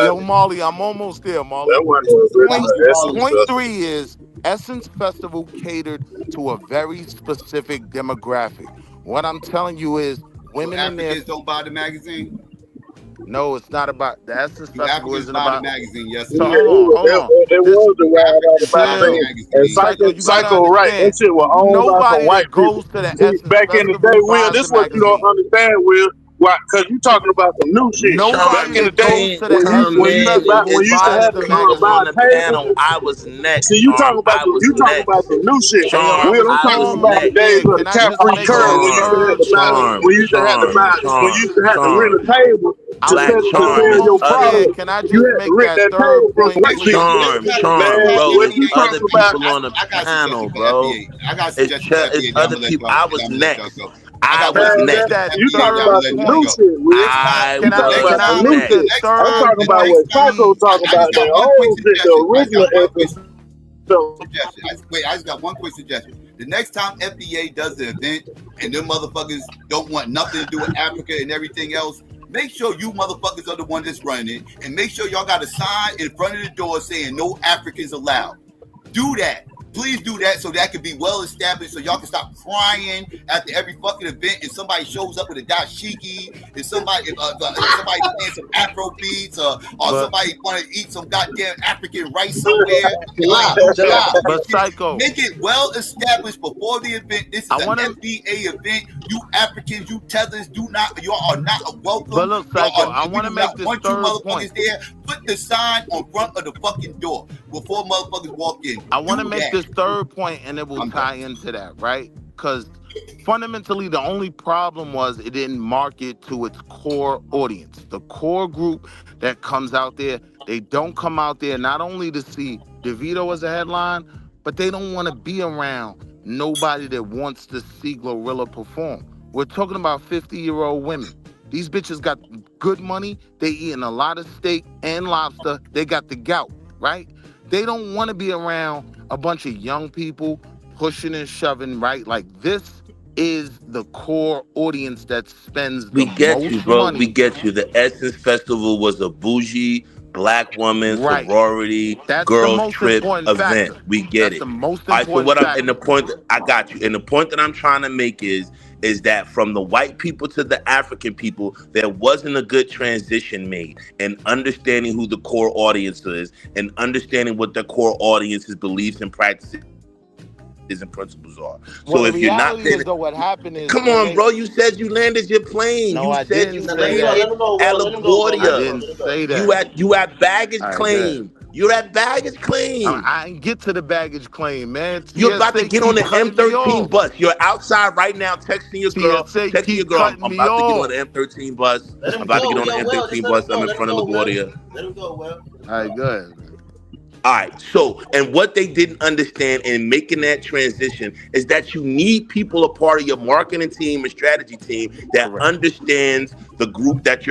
Yo, Molly, I'm almost there, Molly. That wasn't the original Essence Point Festival. 3 is Essence Festival catered to a very specific demographic. What I'm telling you is women in there. Africans don't buy the magazine. No, it's not about the Essence Festival. Africans Isn't buy about the magazine. Yes, so hold on. It was the magazine. And Psycho, right? That shit was owned by some white people. See, back in the day, Will, this what you don't understand, Will. Why? Because you talking about some new shit. Back in the day, when you used to have to buy on the tables. panel, I was next. See, you talking about some new shit. Will, I'm talking about the days of the Capri Curl when you used to have to buy, when you used to have to rent a table to sell your product. Can I just you had to rent that table from some white people. Bro, What you it's other talking about? people on the panel, bro. It's other people. I was next. I was next. You talking about some new shit, Will. I was was next. I'm talking about what Psycho talking about, the old shit, the original episode. Wait, I just got one quick suggestion. The next time FBA does the event and them motherfuckers don't want nothing to do with Africa and everything else, make sure you motherfuckers are the one that's running it, and make sure y'all got a sign in front of the door saying no Africans allowed. Do that. Please do that so that can be well established, so y'all can stop crying after every fucking event. If somebody shows up with a dashiki, if somebody playing some Afro beats, or somebody want to eat some goddamn African rice somewhere, but Psycho, make it well established before the event. This is an FBA event. You Africans, you tethers, you are not welcome. But look, Psycho, I want to make this third point. There, put the sign on front of the fucking door before motherfuckers walk in. I want to make this third point, and it will tie into that, right? Because fundamentally, the only problem was it didn't market to its core audience. The core group that comes out there, they don't come out there not only to see DeVito as a headline, but they don't want to be around nobody that wants to see Glorilla perform. We're talking about 50-year-old women. These bitches got good money. They eating a lot of steak and lobster. They got the gout, right? They don't want to be around a bunch of young people pushing and shoving, right? Like, this is the core audience that spends the most money. We get you. The Essence Festival was a bougie black woman sorority girls trip event. We get it. The most all right, so what factor. I'm and the point that I got you. And the point that I'm trying to make is that from the white people to the African people, there wasn't a good transition made in understanding who the core audience is and understanding what the core audience's beliefs and practices and principles are. Well, so if you're not paying, what happened is, come on, bro. You said you landed your plane. No, you I said didn't you say landed that. at LaGuardia. I didn't say that. You at baggage All right, claim. You're at baggage claim. I ain't get to the baggage claim, man. You're about to get on the M13 bus. You're outside right now texting your girl. Texting your girl. I'm about to get on the M13 bus. I'm about to get on the M13 bus. I'm in front of LaGuardia. Let him go, Will. All right, good. All right, so, and what they didn't understand in making that transition is that you need people a part of your marketing team and strategy team that understands the group that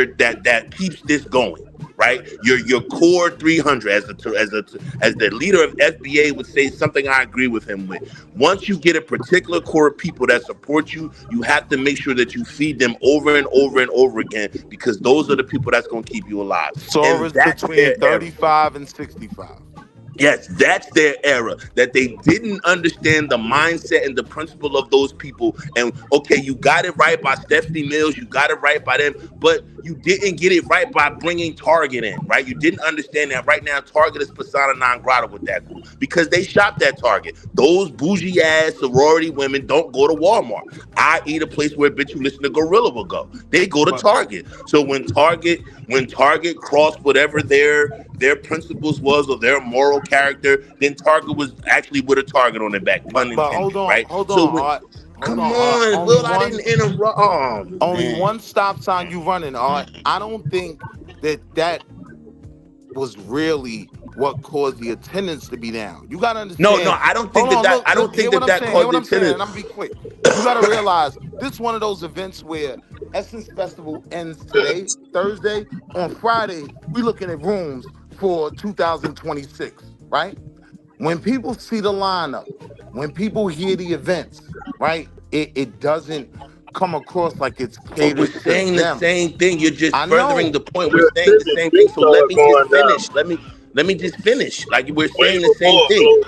that keeps this going, right? Your core 300, as the leader of FBA would say, something I agree with him with. Once you get a particular core of people that support you, you have to make sure that you feed them over and over and over again, because those are the people that's going to keep you alive. So it's between 35 and 65. Yes, that's their era, that they didn't understand the mindset and the principle of those people. And okay, you got it right by Stephanie Mills, you got it right by them, but you didn't get it right by bringing Target in, right? You didn't understand that right now Target is persona non grata with that group because they shop at Target. Those bougie ass sorority women don't go to Walmart. I eat a place where bitch you listen to Gorilla will go. They go to Target. So when Target crossed whatever their principles was or their moral character, then Target was actually with a target on their back. Pun intended, hold on, right? hold so on. Come on, Will, I didn't interrupt. Only one stop sign you running, Art. I don't think that was really what caused the attendance to be down. You gotta understand. No, I don't think I don't think that caused the attendance. I'm gonna be quick. You gotta realize this is one of those events where Essence Festival ends today, Thursday. On Friday, we looking at rooms for 2026, right? When people see the lineup, when people hear the events, right, it doesn't come across like it's catered we're to saying the them. same thing. You're just I furthering know. the point. We're saying the same thing. So let me just finish. Let me just finish. Like we're saying the same thing.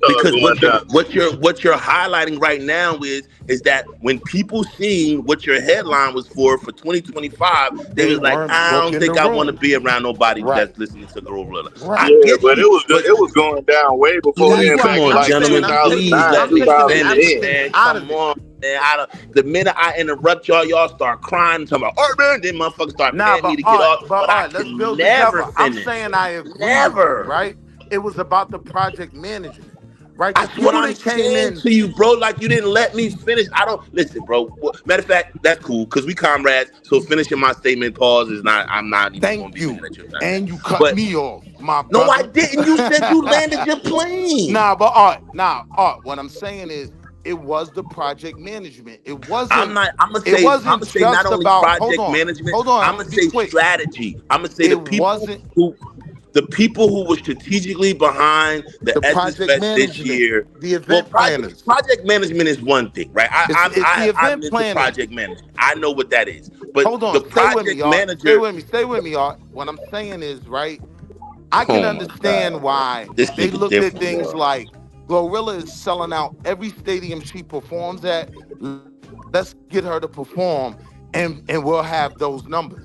Because what you're highlighting right now is that when people seen what your headline was for 2025, they was like, I don't think I want to be around nobody that's listening to Gorilla. Right. Yeah, but it was going down way before then. Come on, like gentlemen, please let me 2009, finish, man. Come on. Man, the minute I interrupt y'all start crying, talking about, oh man, then motherfuckers start paying me to get off. But I can never finish. I'm saying I agree never. With you, right? It was about the project management, right? That's what I'm saying to you, bro. Like you didn't let me finish. I don't listen, bro. Matter of fact, that's cool because we comrades. So finishing my statement pause is not. I'm not even going to be mad at you. And you cut me off, my brother. No, I didn't. You said you landed your plane. Art. What I'm saying is, it was the project management. It wasn't. I'm gonna say not only about, project management. I'm gonna say strategy. I'm gonna say the people who the people who were strategically behind the Essence project Fest this management, year. the event planners. Project management is one thing, right? It's the I'm event into planners. project management. I know what that is. But Hold on, the stay with me, project y'all. manager. Stay with me, y'all. What I'm saying is, right, I can Oh my understand God, why this they nigga looked at different, things bro. like Glorilla is selling out every stadium she performs at. Let's get her to perform, and we'll have those numbers.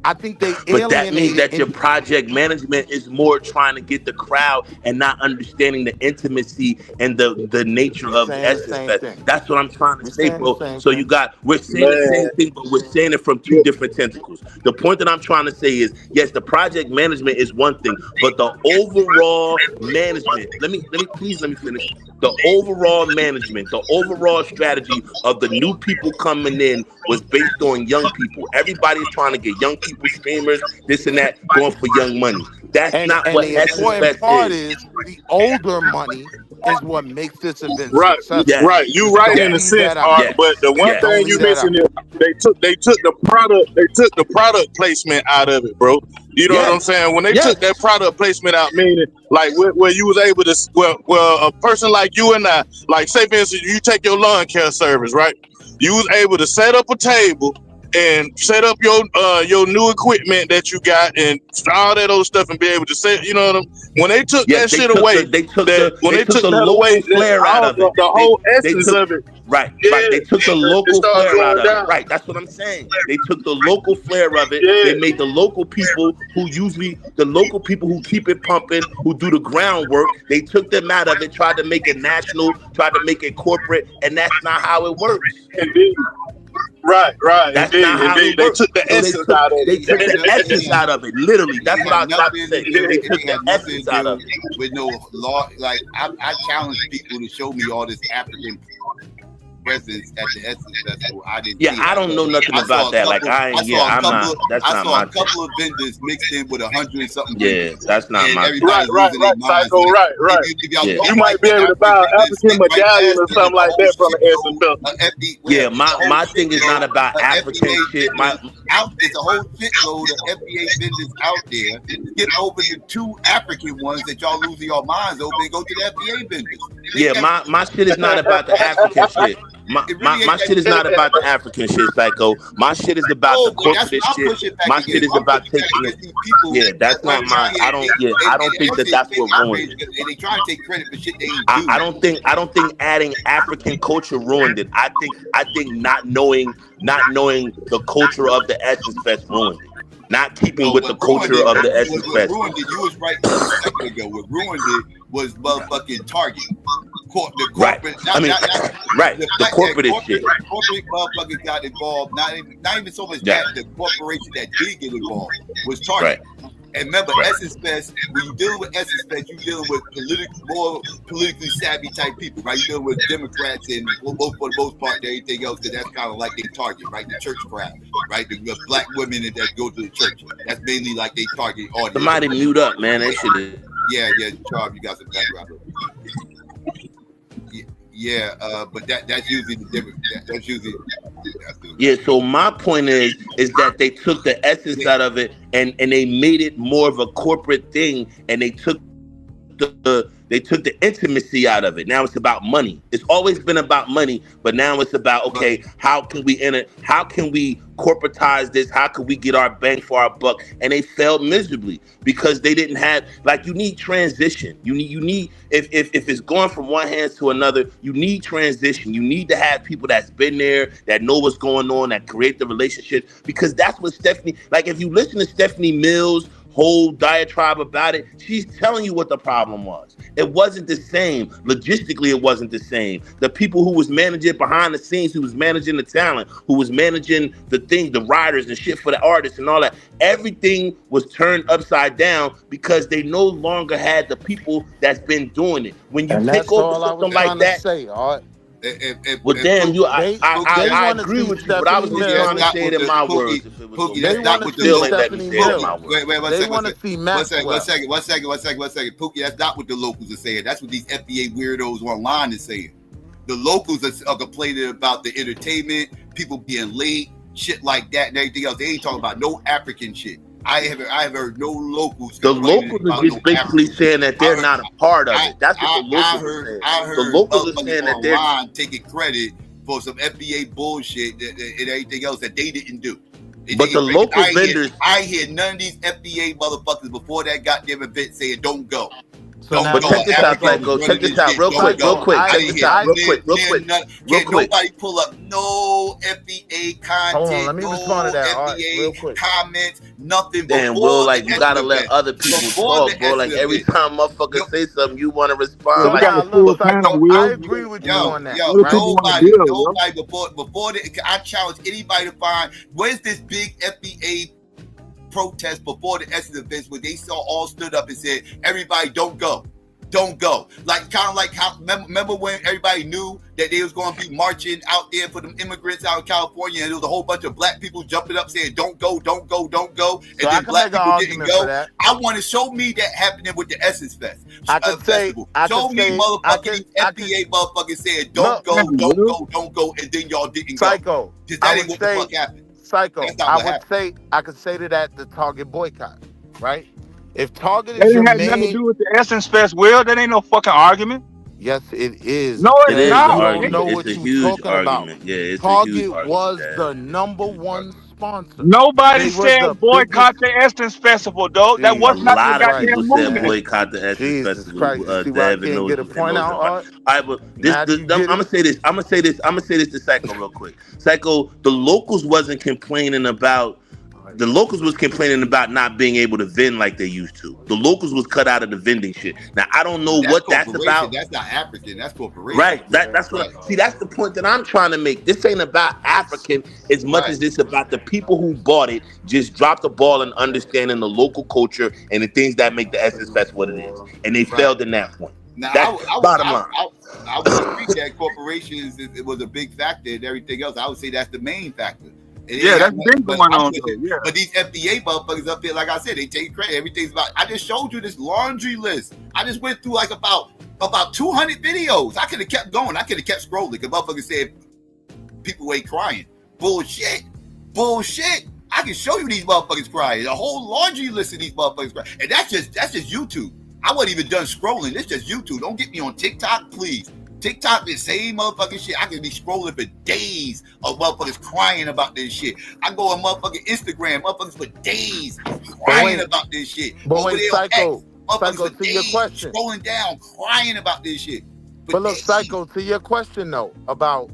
I think they But that means alienated that your project management is more trying to get the crowd and not understanding the intimacy and the nature we of the saying the Essence same Fest. thing. That's what I'm trying to We say, saying the bro. same So thing. we're saying the same thing, but we're saying it from two different tentacles. The point that I'm trying to say is, yes, the project management is one thing, but the overall management. Let me finish. The overall management, the overall strategy of the new people coming in was based on young people. Everybody's trying to get young people streamers, this and that, going for young money. That's And not what the Essence important Fest part is. is the older money is what makes this event Right, successful. Yes, right. You Just right don't in a yes, leave sense, that out. Art. yes, But the one yes. thing Don't you leave that out. mentioned is they took the product placement out of it, bro. You know what I'm Yes, saying? When they took that yes. product placement out, meaning like where you was able to, well, a person like you and I, like say for instance, you take your lawn care service, right? You was able to set up a table and set up your new equipment that you got and all that old stuff and be able to set, you know what I'm. When they took Yes, that shit away, they took when they took the that local away, that flair out all of it. the They whole they essence took of it, right. They took the it local started flair out going of it. down. Right. That's what I'm saying. They took the local flair of it. Yeah, They made the local people who keep it pumping, who do the groundwork. They took them out of it, tried to make it national, tried to make it corporate, and that's not how it works. indeed. Right, That's not how indeed. it They works. took the So essence out of they it. took the essence out of it. Literally, that's It what I had was about to nothing to say. do. They It took the had nothing essence to out of do it. with no law. Like I challenge people to show me all this African presence at the Essence Festival. I didn't Yeah, see it. I don't know nothing I saw about a that. Like couple. I ain't. Yeah, I'm not. That's I not saw my a thing. couple of vendors mixed in with 100 and something Yeah, vendors, that's not and my thing. everybody's losing their minds. Psycho, Like, right. if y'all Yeah. don't You might like be the able to buy African, an then African skip right medallion past or it. something And the like whole that from the shitload essence festival. of FBA. Yeah, It's a whole my thing is not shitload about of African FBA shit. vendors out. It's a whole shitload of FBA vendors out there. Skip over the 2 African ones that y'all losing your minds over and go to the FBA vendors. My shit is not about the African shit. It really My ain't shit is not about the African shit, Psycho. My shit is about the well, that's corporate what I'm shit. pushing back My shit against. is I'm about pushing back taking it. against these people Yeah, that that's want not to try my. I don't. Yeah, and I don't think that actually that's get what ruined outraged it. and they try to take credit for shit they ain't do. I don't think adding African culture ruined it. I think not knowing the culture of the Essence Fest ruined it. Not keeping No, with the what ruined culture it, of the Essence what Fest. ruined it, you was right just a second ago. What ruined it was motherfucking Target. The Right. corporate, I mean, right. the The fact that corporate shit. corporate motherfuckers got involved. Not even so much Yeah. that the corporation that did get involved was Target. Right. And remember, Right. Essence Fest, when you're dealing with Essence Fest, you're dealing with more politically savvy type people, right? You're dealing with Democrats and for the most part and everything else, because that's kind of like their target, right? The church crowd, right? The black women that go to the church. That's mainly like their target audience. Somebody mute up, man. That shit is. Yeah, Charles, you got some background. Yeah, but that's usually the difference. That's usually. Yeah, so my point is that they took the essence out of it and they made it more of a corporate thing, and they took the intimacy out of it. Now it's about money. It's always been about money, but now it's about, okay, how can we corporatize this? How can we get our bang for our buck? And they failed miserably because they didn't have, like, you need transition. You need if it's going from one hand to another, you need transition. You need to have people that's been there, that know what's going on, that create the relationship, because that's what Stephanie, like, if you listen to Stephanie Mills' whole diatribe about it, she's telling you what the problem was. It wasn't the same. Logistically, it wasn't the same. The people who was managing behind the scenes, who was managing the talent, who was managing the thing, the writers and shit for the artists and all that, everything was turned upside down because they no longer had the people that's been doing it. When you And take that's over all I was something like trying to that, say, Art. well, damn, I want to agree see with you, but I was Stephanie just trying to Mills. say it in my words. If it was Pookie, okay. that's not You what the still ain't locals. let me say it in my words. Wait, one They second. want to see Maxwell. One second. Pookie, that's not what the locals are saying. That's what these FBA weirdos online is saying. The locals are complaining about the entertainment, people being late, shit like that, and everything else. They ain't talking about no African shit. I haven't heard no locals The complaining locals are about no just basically Africans. saying that they're not a part of it. That's what the locals are saying. I The heard locals are motherfuckers saying that they're online taking credit for some FBA bullshit and everything else that they didn't do. But the local vendors, I ain't hear none of these FBA motherfuckers before that goddamn event saying don't go. So but check this out, Psycho. Check this out, real quick. Check this out, real quick. Can't nobody pull up no FBA content, Hold on, let me respond to that. All right, real FBA quick. comments, nothing. Damn, Will, like you gotta let other people talk, bro. Like every time motherfucker say something, you want to respond. We Like, got a full panel, Will. I agree with you on that. Yo, Right? nobody before I challenge anybody to find where's this big FBA protest before the Essence events where they all stood up and said, everybody don't go. Don't go. Like kind of like how remember when everybody knew that they was going to be marching out there for them immigrants out in California, and there was a whole bunch of black people jumping up saying, "Don't go, don't go, don't go," and so then black people didn't go. I want to show me that happening with the Essence Fest. Festival. Show me motherfucking FBA motherfuckers saying, "Don't go, don't go," and then y'all didn't go. Psycho. That ain't what the fuck happened. Psycho. I could say that the Target boycott, right? If Target That is your ain't had nothing to do with the Essence Fest, Will. That ain't no fucking argument. Yes, it is. No, it's not. You don't know what you're talking about. Yeah, it's Target a huge argument. was the number one sponsor. Nobody said boycott the Essence Festival, though. That was not the A lot of people goddamn said movement. boycott the Essence Festival. Christ, see why I can't get a point out? All right, but I'm gonna say this. I'm gonna say this to Psycho real quick. Psycho, the locals wasn't complaining about. The locals was complaining about not being able to vend like they used to. The locals was cut out of the vending shit. Now I don't know what that's about. That's not African. That's corporation. Right. That's what. See, that's the point that I'm trying to make. This ain't about African as much as it's about the people who bought it. Just dropped the ball in understanding the local culture and the things that make the Essence Fest what it is, and they failed in that point. Now, that's bottom line. I would agree that corporations it was a big factor and everything else. I would say that's the main factor. Yeah, that's been going on. Yeah. But these FBA motherfuckers up there, like I said, they take credit. Everything's about. I just showed you this laundry list. I just went through like about 200 videos. I could have kept going. I could have kept scrolling. Because motherfuckers said people ain't crying. Bullshit. I can show you these motherfuckers crying. A whole laundry list of these motherfuckers crying. And that's just YouTube. I wasn't even done scrolling. It's just YouTube. Don't get me on TikTok, please. TikTok, the same motherfucking shit. I can be scrolling for days of motherfuckers crying about this shit. I go on motherfucking Instagram, motherfuckers for days crying about this shit. But wait, Psycho, to your question, scrolling down, crying about this shit. But look, Psycho, to your question though about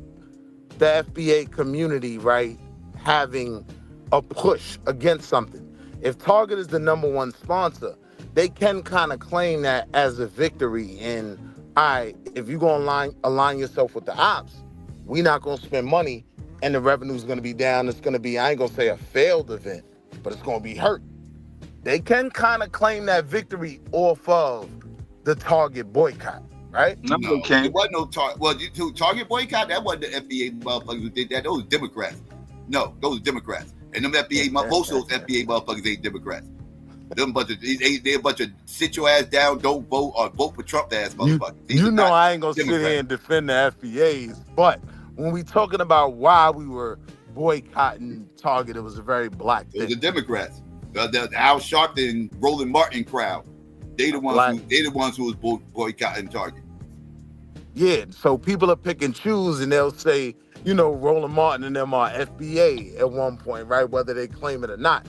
the FBA community, right, having a push against something. If Target is the number one sponsor, they can kind of claim that as a victory in. All right, if you're going to align yourself with the ops, we're not going to spend money and the revenue's going to be down. It's going to be, I ain't going to say a failed event, but it's going to be hurt. They can kind of claim that victory off of the Target boycott, right? No, it wasn't no Target. Well, Target boycott, that wasn't the FBA motherfuckers who did that. Those Democrats. No, those Democrats. And them FBA, most of those FBA motherfuckers ain't Democrats. Them bunch of they a bunch of sit your ass down, don't vote or vote for Trump ass motherfuckers. You know I ain't gonna sit here and defend the FBAs, but when we talking about why we were boycotting Target, it was a very black thing. It was the Democrats, the Al Sharpton, Roland Martin crowd. They the ones who was boycotting Target. Yeah, so people are pick and choose, and they'll say, Roland Martin and them are FBA at one point, right? Whether they claim it or not.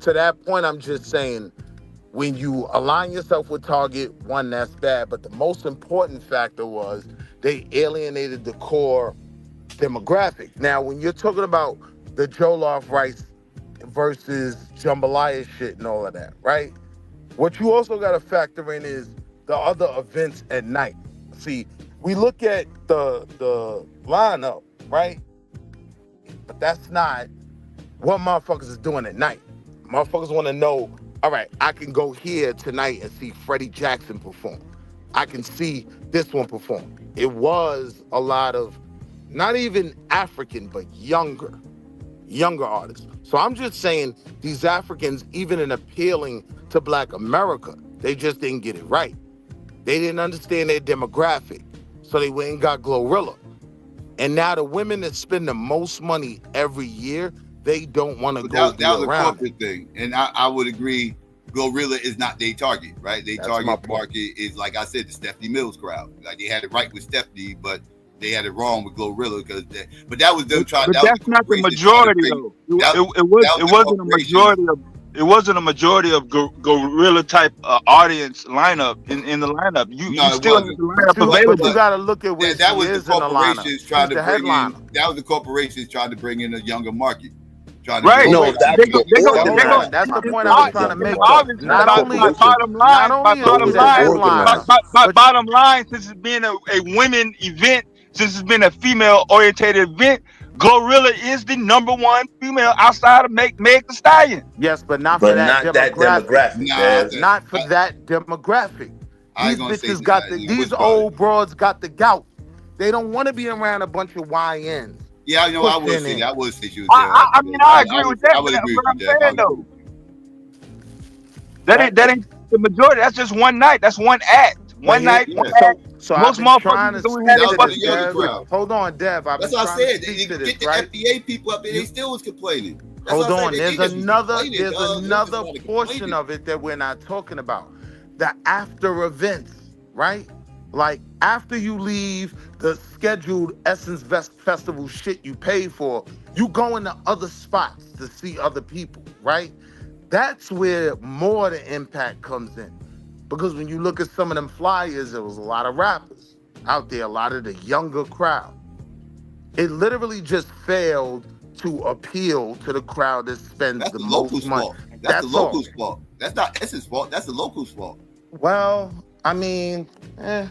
To that point, I'm just saying, when you align yourself with Target, one, that's bad. But the most important factor was they alienated the core demographic. Now, when you're talking about the Jollof rice versus jambalaya shit and all of that, right? What you also got to factor in is the other events at night. See, we look at the lineup, right? But that's not what motherfuckers is doing at night. Motherfuckers want to know, all right, I can go here tonight and see Freddie Jackson perform. I can see this one perform. It was a lot of, not even African, but younger artists. So I'm just saying these Africans, even in appealing to Black America, they just didn't get it right. They didn't understand their demographic. So they went and got Glorilla. And now the women that spend the most money every year, they don't want to But go that be was a around it. corporate thing, and I would agree. Glorilla is not their target, right? Their That's my target point. market is, like I said, the Stephanie Mills crowd. Like they had it right with Stephanie, but they had it wrong with Glorilla but that was them trying. But That was that's the not the corporations trying to majority bring. though. That, It that was the wasn't a corporations. majority of gorilla type audience lineup in the lineup. You No, it still have wasn't. the lineup But you available. got to look at where That she was the is in the lineup. corporations She's trying to the bring in. headliner. That was the corporations trying to bring in a younger market. Trying to Right. bring. But No, wait, that's the but hold on. organized That's the market point I for was the trying to younger make, market. though. Obviously, Not by corporations. bottom Those are line, organized. by bottom line, since it's been a women event, since it's been a female orientated event, Glorilla is the number one female outside of Meg the Stallion. Yes, but not for But that not that demographic. demographic, Nah, Dez. Not for that demographic. I These ain't gonna say bitches that. got I these was about it. old broads got the gout. They don't want to be around a bunch of YNs. Yeah, I know. I would Pushing say in. that. I would say she was there. I mean, I agree with that, I but would that's agree what with I'm you, Dev. I saying would agree though. with you. That ain't the majority. That's just one night. That's one act. One night, one act. So I've Most been trying motherfuckers to who speak had That it was to for for the the this, younger Dev. crowd. Hold on, Dev. I've That's been what I trying to said. speak You to this, get the right? FBA people up there, they still was complaining. That's Hold what I on. said. They There's just was another complaining, dog. They just another wanted portion complaining. of it that we're not talking about. The after events, right? Like after you leave the scheduled Essence Festival shit you paid for, you go into other spots to see other people, right? That's where more of the impact comes in. Because when you look at some of them flyers, there was a lot of rappers out there, a lot of the younger crowd. It literally just failed to appeal to the crowd that spends That's the the most locals' money. fault. That's the That's all. locals' fault. That's not Essence fault. That's the locals' fault. Well, I mean,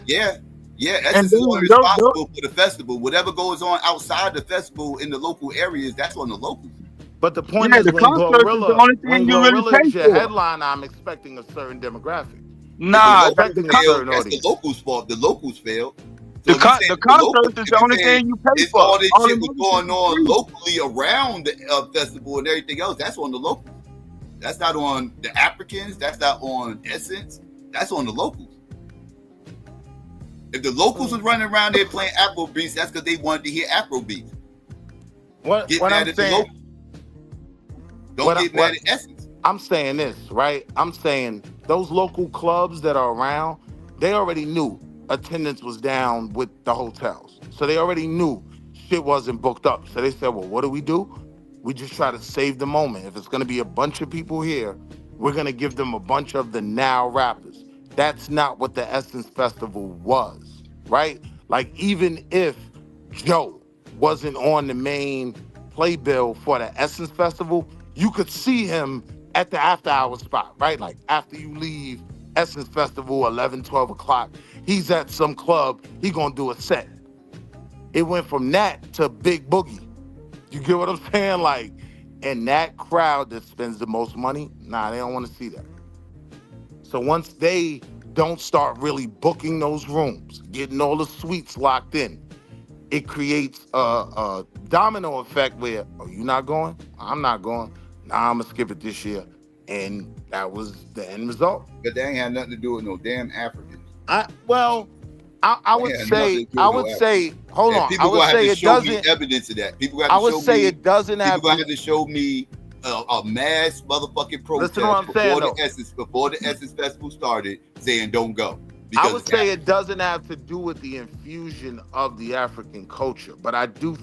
Yeah. Yeah, And Essence is only then responsible for the festival. Whatever goes on outside the festival in the local areas, that's on the locals. but the point yeah, is the concert is the only thing when you really Glorilla pay is your for. headliner, I'm expecting a certain demographic. If the Nah, locals Expecting a failed, certain that's the audience. locals' fault. The locals failed. So if you say the the locals, concert is if the you only say thing you pay it's for. all this All shit the was other shit going is on free. locally around the festival and everything else, that's on the locals. That's not on the Africans. That's not on Essence. That's on the locals. If the locals was running around there playing Afro beats, that's because they wanted to hear Afro beats. What Get mad I'm at the saying, locals. Don't get mad at Essence. I'm saying this, right? I'm saying those local clubs that are around, they already knew attendance was down with the hotels. So they already knew shit wasn't booked up. So they said, well, what do? We just try to save the moment. If it's going to be a bunch of people here, we're going to give them a bunch of the now rappers. That's not what the Essence Festival was, right? Like, even if Joe wasn't on the main playbill for the Essence Festival, you could see him at the after hour spot, right? Like after you leave Essence Festival, 11, 12 o'clock, he's at some club, he gonna do a set. It went from that to Big Boogie. You get what I'm saying? Like, and that crowd that spends the most money, nah, they don't wanna see that. So once they don't start really booking those rooms, getting all the suites locked in, it creates a domino effect where, oh, you not going? I'm not going. Nah, I'm gonna skip it this year. And that was the end result. But they ain't had nothing to do with no damn Africans. I would They had nothing to do with no say, hold and on. people I would gonna have say to it show me doesn't. evidence of that. People got I to would show say me. it doesn't have People to. got to show me a mass motherfucking protest Listen to what I'm saying, though. before the Essence Festival started, saying don't go. I would say it doesn't have to do with the infusion of the African culture, but I do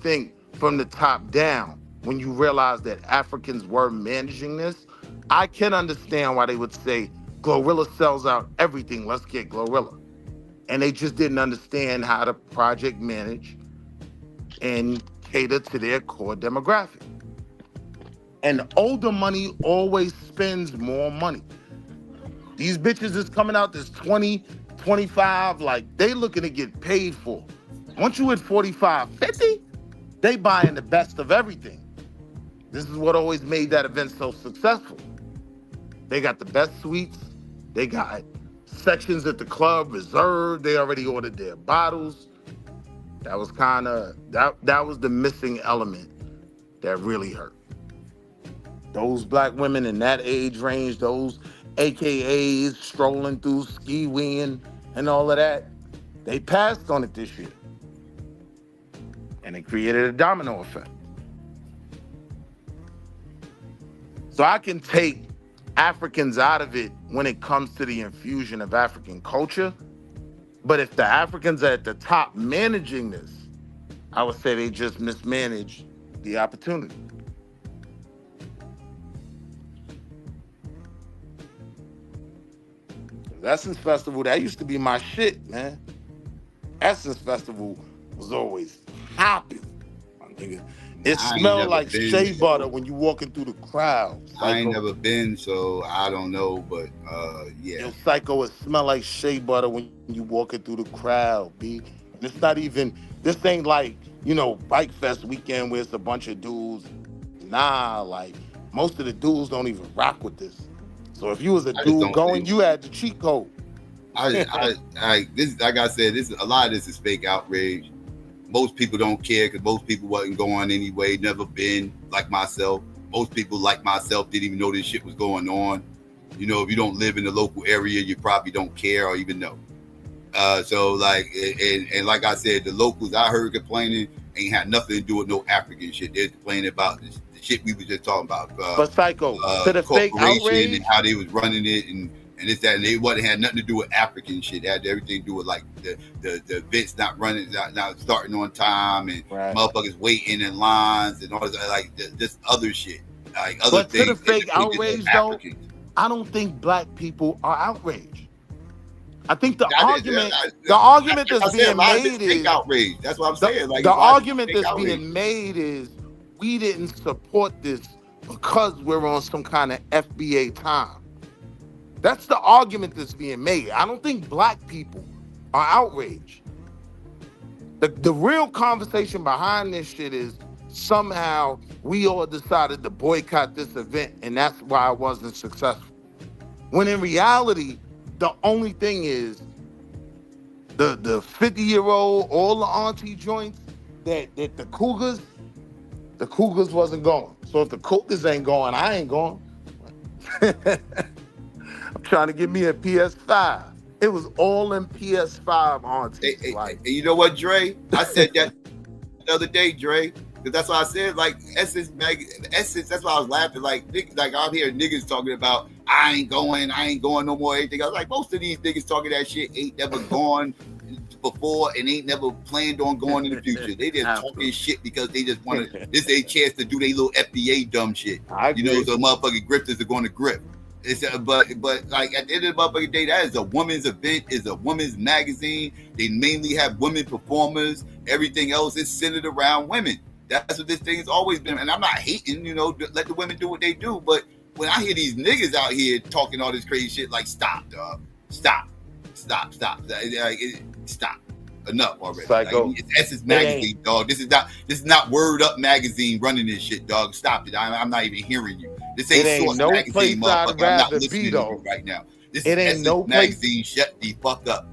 think from the top down, when you realize that Africans were managing this, I can understand why they would say Glorilla sells out everything. Let's get Glorilla. And they just didn't understand how to project manage and cater to their core demographic. And older money always spends more money. These bitches is coming out this 20, 25, like they looking to get paid for. Once you hit 45, 50, they buying the best of everything. This is what always made that event so successful. They got the best suites. They got sections at the club reserved. They already ordered their bottles. That was kind of, that was the missing element that really hurt. Those black women in that age range, those AKAs strolling through ski winging and all of that, they passed on it this year. And it created a domino effect. So I can take Africans out of it when it comes to the infusion of African culture. But if the Africans are at the top managing this, I would say they just mismanaged the opportunity. Essence Festival, that used to be my shit, man. Essence Festival was always hopping, my nigga. It I ain't smelled never like been, shea butter so when you walking through the crowd. I ain't Psycho. never been, so I don't know. But yeah, Yo, Psycho, it smell like shea butter when you walking through the crowd, B. And it's not even, this ain't like, Bike Fest weekend where it's a bunch of dudes. Nah, like, most of the dudes don't even rock with this. So if you was a I just dude don't going, think. you had the cheat code. This, like I said, a lot of this is fake outrage. Most people don't care because most people wasn't going anyway. Never been, like myself. Most people, like myself, didn't even know this shit was going on. If you don't live in the local area, you probably don't care or even know. So like, and like I said, the locals I heard complaining ain't had nothing to do with no African shit. They're complaining about the shit we was just talking about. But Psycho, to the fake Corporation outrage, and how they was running it and this, that, and they wasn't had nothing to do with African shit. It had everything to do with like the events not running, not starting on time, and motherfuckers waiting in lines and all this, like just other shit, like other but to things. the fake outrage though, I don't think black people are outraged. I think the argument that's being made is outrage. That's what I'm saying. Like the argument that's being made is we didn't support this because we're on some kind of FBA time. That's the argument that's being made. I don't think black people are outraged. The real conversation behind this shit is somehow we all decided to boycott this event and that's why it wasn't successful. When in reality, the only thing is the 50-year-old, all the auntie joints that the Cougars wasn't going. So if the Cougars ain't going, I ain't going. I'm trying to get me a PS5. It was all in PS5 aunties. And you know what, Dre? I said that the other day, Dre. Because that's what I said, like Essence, that's why I was laughing. Like I'm hearing niggas talking about I ain't going no more. Anything. I was like, most of these niggas talking that shit ain't never gone before and ain't never planned on going in the future. They just talking shit because they just want to. This is a chance to do their little FBA dumb shit. So motherfucking grifters are going to grip. It's but like at the end of the motherfucking day, that is a woman's event, is a women's magazine. They mainly have women performers. Everything else is centered around women. That's what this thing has always been. And I'm not hating, let the women do what they do. But when I hear these niggas out here talking all this crazy shit, like stop, dog. Stop. Stop. Enough already. Like, it's Essence Magazine, dog. This is not Word Up Magazine running this shit, dog. Stop it. I'm not even hearing you. This ain't Source no Magazine, motherfucker. I'm not listening to though. you right now. This is Essence Magazine. Shut the fuck up.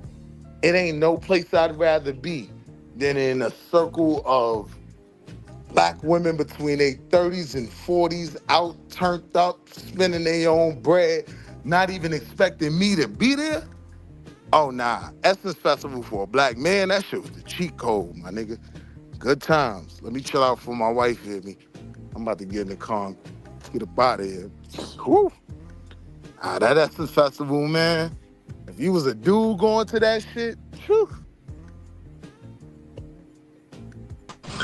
It ain't no place I'd rather be than in a circle of black women between their 30s and 40s, out, turned up, spending their own bread, not even expecting me to be there. Oh, nah. Essence Festival for a black man, that shit was the cheat code, my nigga. Good times. Let me chill out before my wife hit me. I'm about to get in the car and get up out of here. Whew. That Essence Festival, man. If you was a dude going to that shit, whew.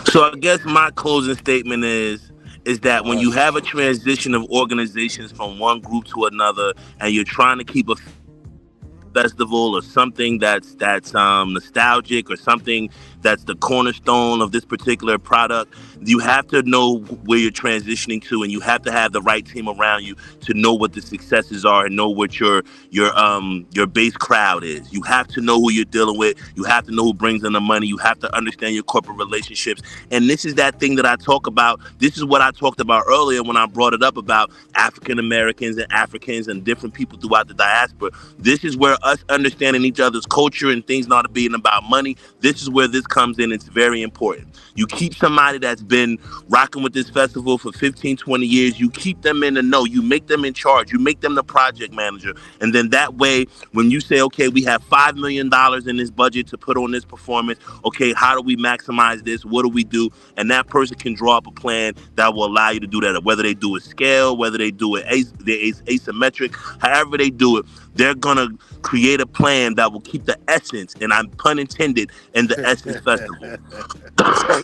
So I guess my closing statement is that when you have a transition of organizations from one group to another, and you're trying to keep a festival or something that's nostalgic or something that's the cornerstone of this particular product, you have to know where you're transitioning to, and you have to have the right team around you to know what the successes are and know what your base crowd is. You have to know who you're dealing with. You have to know who brings in the money. You have to understand your corporate relationships. And this is that thing that I talk about. This is what I talked about earlier when I brought it up about African Americans and Africans and different people throughout the diaspora. This is where us understanding each other's culture and things not being about money. This is where this comes in. It's very important. You keep somebody that's been rocking with this festival for 15, 20 years. You keep them in the know. You make them in charge. You make them the project manager. And then that way, when you say, okay, we have $5 million in this budget to put on this performance, okay, how do we maximize this? What do we do? And that person can draw up a plan that will allow you to do that. Whether they do it scale, whether they do it asymmetric, however they do it, they're going to create a plan that will keep the essence, and I'm pun intended, in the Essence Festival.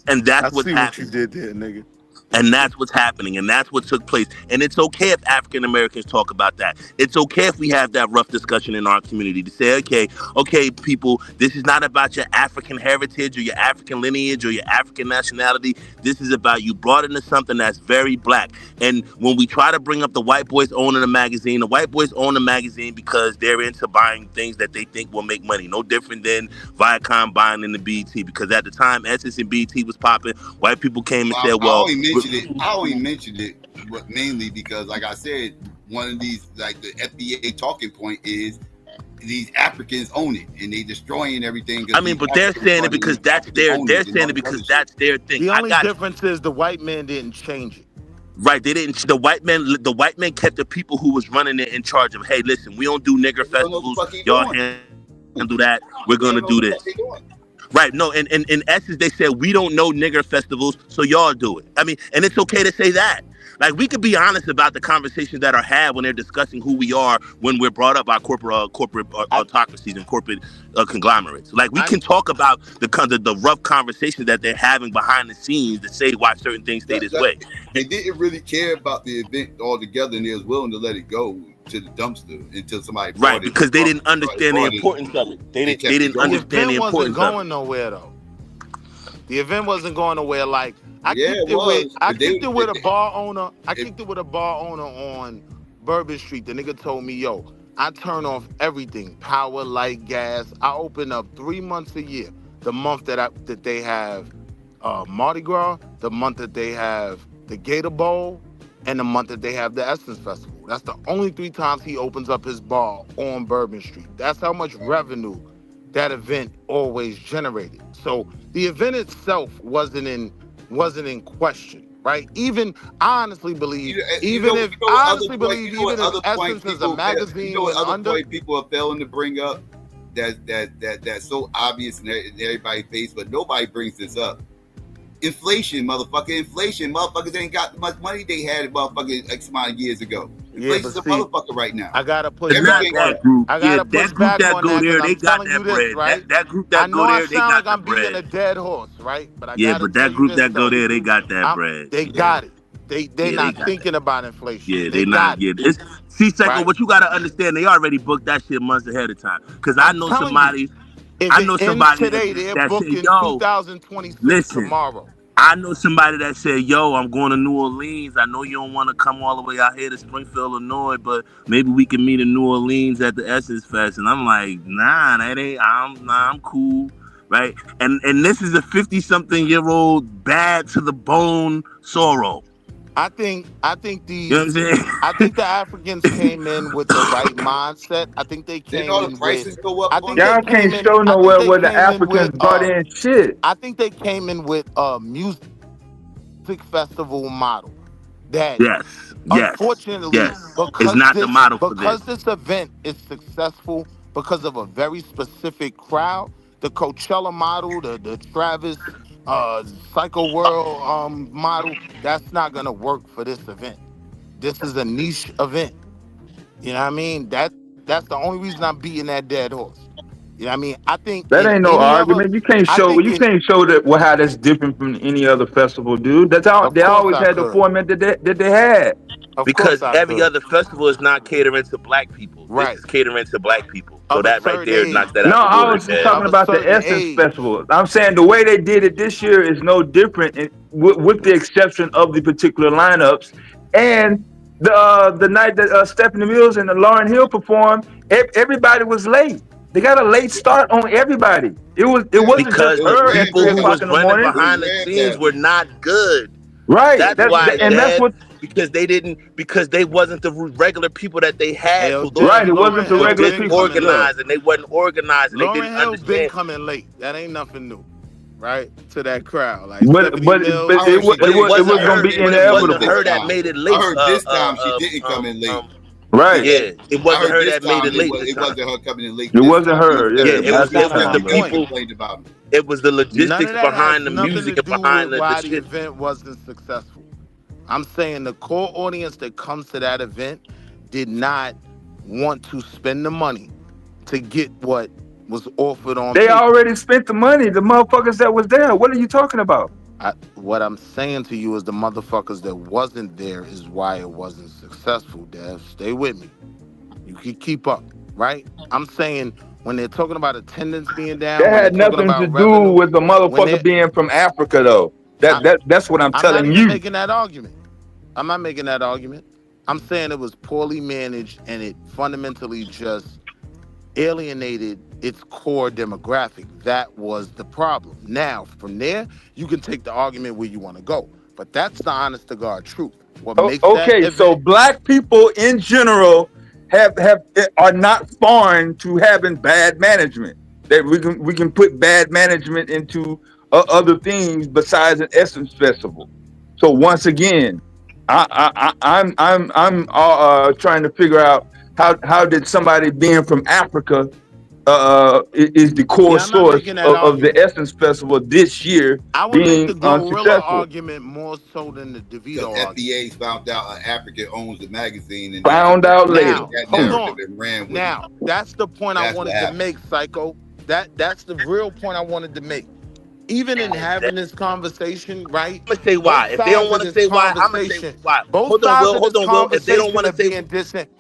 And that's what's happening. You did there, nigga. And that's what's happening, and that's what took place. And it's okay if African Americans talk about that. It's okay if we have that rough discussion in our community to say, okay, people, this is not about your African heritage or your African lineage or your African nationality. This is about you brought into something that's very black. And when we try to bring up the white boys owning a magazine, the white boys own a magazine because they're into buying things that they think will make money. No different than Viacom buying in the BET, because at the time Essence and BET was popping, white people came and said, well, I only mentioned it, but mainly because, like I said, one of these, like the FBA talking point is these Africans own it and they destroying everything. I mean, but they're saying it because that's their. They're saying it because that's their thing. The only difference is the white man didn't change it. Right, they didn't. The white man kept the people who was running it in charge of. Hey, listen, we don't do nigger festivals. Y'all handle that. We're gonna do this. Right, no, and in essence, they said, we don't know nigger festivals, so y'all do it. I mean, and it's okay to say that. Like, we could be honest about the conversations that are had when they're discussing who we are when we're brought up by corporate autocracies and corporate conglomerates. Like, we can talk about the rough conversations that they're having behind the scenes to say why certain things stay this way. They didn't really care about the event altogether, and they was willing to let it go to the dumpster until somebody brought it. Because they didn't understand the importance of it. They didn't understand the importance of it. The event wasn't going nowhere, though. The event wasn't going nowhere. Like, I kicked it with a bar owner. I kicked it with a bar owner on Bourbon Street. The nigga told me, yo, I turn off everything, power, light, gas. I open up 3 months a year. The month that they have Mardi Gras, the month that they have the Gator Bowl, and the month that they have the Essence Festival. That's the only 3 times he opens up his bar on Bourbon Street. That's how much revenue that event always generated. So the event itself wasn't in question, right? I honestly believe, even if Essence is a magazine, people are failing to bring up that's so obvious in everybody's face, but nobody brings this up. Inflation, motherfuckers ain't got the much money they had motherfucking X amount of years ago. Inflation's a motherfucker right now. I gotta put that group that go there, they got that bread. Right? That group that go there, they got that bread. I know I sound like I'm beating a dead horse, right? But that group that go there, they got that bread. They got it. They're not thinking about inflation. Yeah, they not. Yeah, see, Psycho, what you gotta understand, they already booked that shit months ahead of time. Because I know somebody. Today they're booking 2026 tomorrow. I know somebody that said, yo, I'm going to New Orleans. I know you don't want to come all the way out here to Springfield, Illinois, but maybe we can meet in New Orleans at the Essence Fest. And I'm like, nah, that ain't, I'm cool, right? And this is a 50-something-year-old bad to the bone sorrow. I think the You know what I'm saying? I think the Africans came in with the right mindset. I think they came in the prices go up. Y'all can't show nowhere where the Africans brought in shit. I think they came in with a music festival model. That unfortunately, it's not the model for this. Because this event is successful because of a very specific crowd. The Coachella model, the Travis Psycho World model, that's not gonna work for this event. This is a niche event. You know what I mean? That's the only reason I'm beating that dead horse. You know what I mean? I think that ain't no argument. You can't show that how that's different from any other festival, dude. That's how they always had the format that they had. Because every other festival is not catering to black people. Right. This is catering to black people. So that right there knocks that out. No, I was talking about the Essence Festival. I'm saying the way they did it this year is no different, with the exception of the particular lineups. And the night that Stephanie Mills and Lauryn Hill performed, everybody was late. They got a late start on everybody. It wasn't because just her the people who was running behind the scenes were not good. Right. That's why. That's what. Because they wasn't the regular people that they had. So right, it wasn't the regular people organized, and they wasn't organized. And they didn't Lauryn Hill understand. been coming late. That ain't nothing new. right, to that crowd. Like But 70 but mil. but I heard she it did, was gonna but be it wasn't inevitable. her that made it I late. heard this time she didn't come in late. Right. Yeah, it I wasn't heard her this that made time it late this it time. wasn't her coming in late It this wasn't time. her. Yeah, Yeah, it was that's the time, bro. people. Complained about it. It was the None logistics of that has behind the nothing music to and do behind with the why the shit. event wasn't successful. I'm saying the core audience that comes to that event did not want to spend the money to get what was offered on They paper. already spent the money. The motherfuckers that was there. What are you talking about? What I'm saying to you is the motherfuckers that wasn't there is why it wasn't successful, Dev. Stay with me. You can keep up, right? I'm saying when they're talking about attendance being down, That when they're had talking nothing to about do revenue, with the when motherfucker they being from Africa, though. That's what I'm I'm not telling even you. making that argument. I'm not making that argument. I'm saying it was poorly managed and it fundamentally just alienated its core demographic. That was the problem. Now, from there, you can take the argument where you want to go. But that's the honest to God truth. What makes that Okay, so event black people in general are not foreign to having bad management. That we can put bad management into other things besides an Essence Festival. So once again, I'm trying to figure out how did somebody being from Africa is the core yeah, I'm not source making that of the argument. Essence Festival this year I would make the being gorilla unsuccessful. argument more so than the Because DeVito argument. FBA's found out an African owns the magazine and Found out later. Now, that hold narrative on. and ran with it. Now, that's the point I That's what wanted to happened. make, Psycho. That's the real point I wanted to make. Even in having this conversation, right? I'm gonna say why. Both If they don't sides of want to this say why, I'm gonna say conversation, why. both Hold on, sides Will. of this Hold on, Will. If they don't want conversation to are say being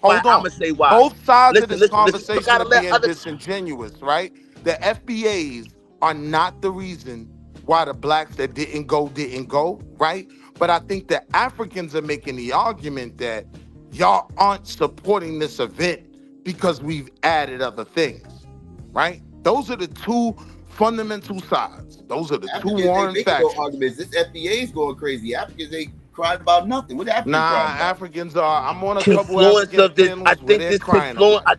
why, hold I'm on. gonna say why. Both sides of Listen, this listen, listen. You conversation gotta are let being other. disingenuous, right? The FBAs are not the reason why the blacks that didn't go, right? But I think the Africans are making the argument that y'all aren't supporting this event because we've added other things, right? Those are the two fundamental sides. Those are the two Africans ain't warring making no factions. arguments. This FBA's going crazy. Africans ain't crying about nothing. What the Nah, Africans crying about? Africans are. I'm on a couple Confluence African of this. I panels where think they're this crying confluence. about it.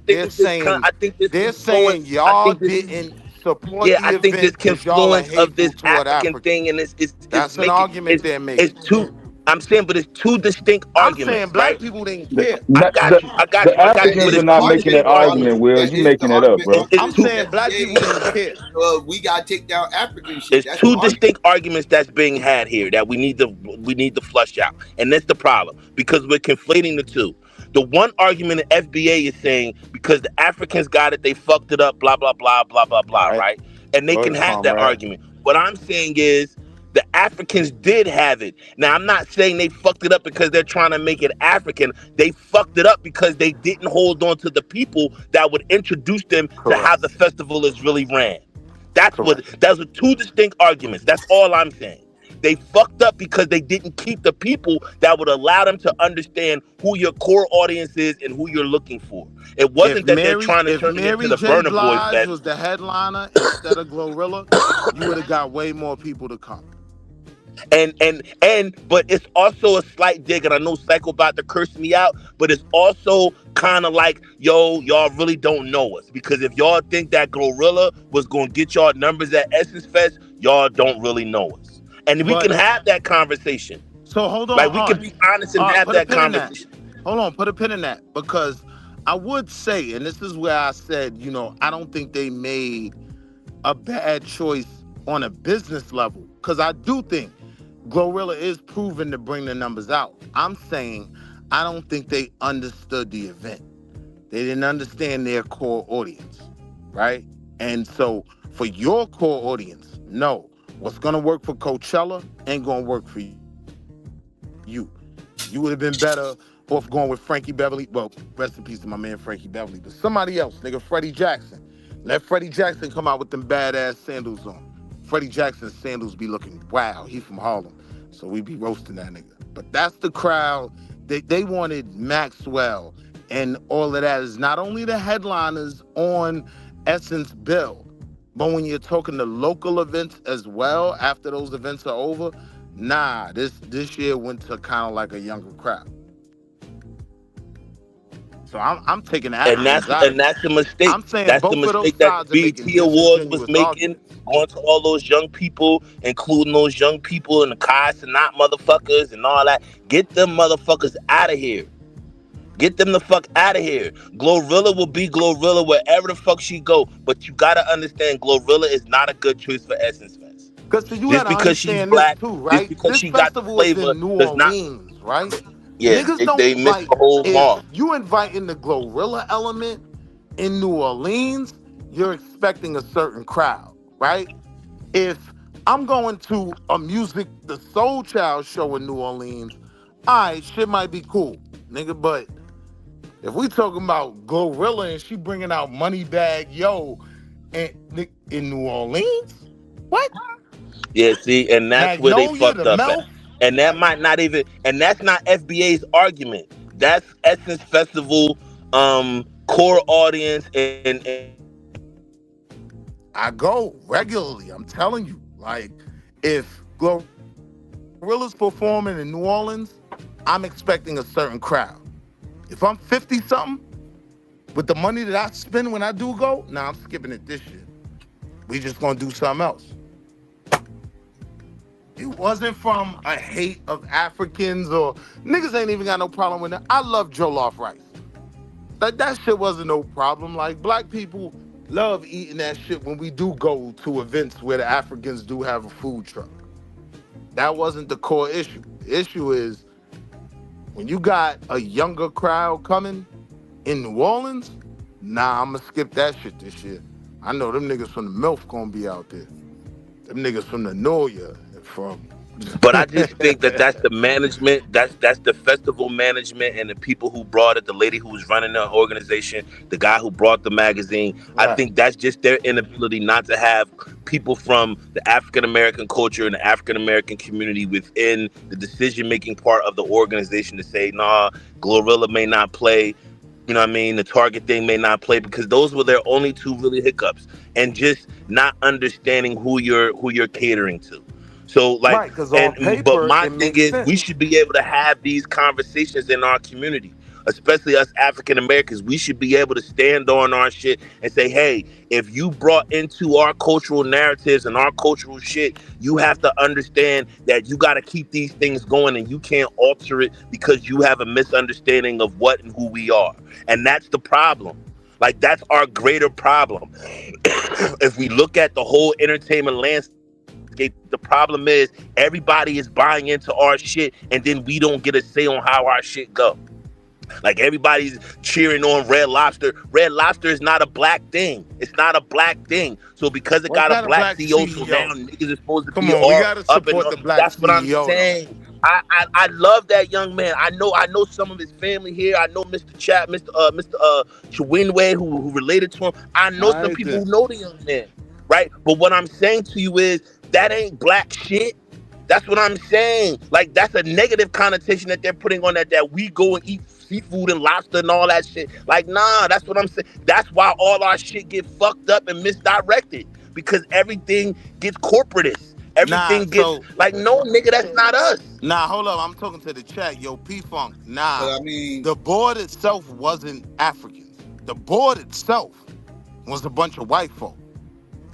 I think this They're saying confluence. I y'all think this. didn't support Yeah, the I think this event because y'all are confluence of hateful this toward African Africans. thing and is That's an making argument they're it's making. two. I'm saying, but it's two distinct I'm saying arguments, black right? people didn't The, care. I got the, you. I got the you. I got you. That But Africans are is it's not two part. making That that is distinct the argument, arguments. argument. Will. That You is the making it up, argument bro. of I'm It's two. the saying black people FBA. didn't care. We gotta take down African shit. It's That's the two argument. distinct arguments that's being had here that we need to flush out, and that's the problem because we're conflating the two. The one argument the FBA is saying because the Africans got it, they fucked it up, blah blah blah blah blah All blah, right. right? And they Go can ahead, have that comrade. argument. What I'm saying is the Africans did have it. Now I'm not saying they fucked it up because they're trying to make it African. They fucked it up because they didn't hold on to the people that would introduce them to how Correct. the festival is really ran. That's what. Correct. Those are two distinct arguments. That's all I'm saying. They fucked up because they didn't keep the people that would allow them to understand who your core audience is and who you're looking for. It wasn't that they're trying to If turn it into Mary the J. Burner Boys Blige fest. was the headliner instead of Glorilla, you would have got way more people to come. But it's also a slight dig, and I know Psycho about to curse me out, but it's also kind of like, yo, y'all really don't know us. Because if y'all think that Glorilla was gonna get y'all numbers at Essence Fest, y'all don't really know us. And we But can have that conversation. so hold Like on, we can Art. be honest and have Put a that pin in that. conversation. Hold on, put a pin in that. Because I would say, and this is where I said, I don't think they made a bad choice on a business level. Because I do think Glorilla is proven to bring the numbers out. I'm saying I don't think they understood the event. They didn't understand their core audience, right? And so for your core audience, no, what's gonna work for Coachella ain't gonna work for you. You would have been better off going with Frankie Beverly. Well, rest in peace to my man Frankie Beverly, but somebody else, nigga, Freddie Jackson. Let Freddie Jackson come out with them badass sandals on. Freddie Jackson's sandals be looking wow. He from Harlem, so we be roasting that nigga. But that's the crowd. They wanted Maxwell, and all of that is not only the headliners on Essence Bill, but when you're talking the local events as well, after those events are over, nah, this year went to kind of like a younger crowd. So I'm taking the And Africans out of it. that's the mistake. I'm saying That's the both of those mistake that the sides are making BET Awards was disingenuous making, arguments. going to all those young people, including those young people and the Kai Sanat motherfuckers and all that. Get them motherfuckers out of here. Get them the fuck out of here. Glorilla will be Glorilla wherever the fuck she go. But you gotta understand, Glorilla is not a good choice for Essence Fest. Because you Just gotta because she's understand this black, too, just right? because This she got the festival is flavor, in New does not. Orleans, right? Yeah, Niggas they don't missed like the whole if mark. you inviting the Glorilla element in New Orleans, you're expecting a certain crowd, right? If I'm going to a the Soul Child show in New Orleans, all right, shit might be cool, nigga. But if we talking about Glorilla and she bringing out Moneybag Yo in New Orleans, what? Yeah, see, and that's where they Magnolia, fucked the up at. Mouth. And that might not even, and that's not FBA's argument. That's Essence Festival core audience and I go regularly. I'm telling you, like, if Gorilla's performing in New Orleans, I'm expecting a certain crowd. If I'm 50 something, with the money that I spend when I do go, nah, I'm skipping it this year. We just gonna do something else. It wasn't from a hate of Africans or niggas ain't even got no problem with that. I love jollof rice. That shit wasn't no problem. Like, black people love eating that shit when we do go to events where the Africans do have a food truck. That wasn't the core issue. The issue is when you got a younger crowd coming in New Orleans, nah, I'm gonna skip that shit this year. I know them niggas from the MILF gonna be out there. Them niggas from the Noya and from. but I just think that that's the management, that's the festival management and the people who brought it, the lady who was running the organization, the guy who brought the magazine. I Right. think that's just their inability not to have people from the African American culture and the African American community within the decision making part of the organization to say, nah, Glorilla may not play. You know what I mean? The Target thing may not play because those were their only two really hiccups, and just not understanding who you're catering to. So like, Right, because on but paper, my it thing makes is, we sense. should be able to have these conversations in our community, especially us African Americans. We should be able to stand on our shit and say, hey, if you brought into our cultural narratives and our cultural shit, you have to understand that you got to keep these things going and you can't alter it because you have a misunderstanding of what and who we are. And that's the problem. Like, that's our greater problem. If we look at the whole entertainment landscape, the problem is everybody is buying into our shit and then we don't get a say on how our shit go. Like, everybody's cheering on Red Lobster. Red Lobster is not a black thing. It's not a black thing. So because it Well, it got a got a black black CEO, so now CEO. niggas is supposed to Come be on, we all gotta up and support up. the black That's what I'm CEO though. saying. I love that young man. I know some of his family here. I know Mr. Chat, Mr. Chewinwe, who related to him. I know some Alright people then. who know the young man, right? But what I'm saying to you is that ain't black shit. That's what I'm saying. Like, that's a negative connotation that they're putting on that we go and eat seafood and lobster and all that shit. Like, nah, that's what I'm saying. That's why all our shit get fucked up and misdirected. Because everything gets corporatist. Nah, Everything gets so like, no, nigga, that's not us. nah, hold up. I'm talking to the chat. Yo, P-Funk. Nah, But I mean, the board itself wasn't Africans. The board itself was a bunch of white folk.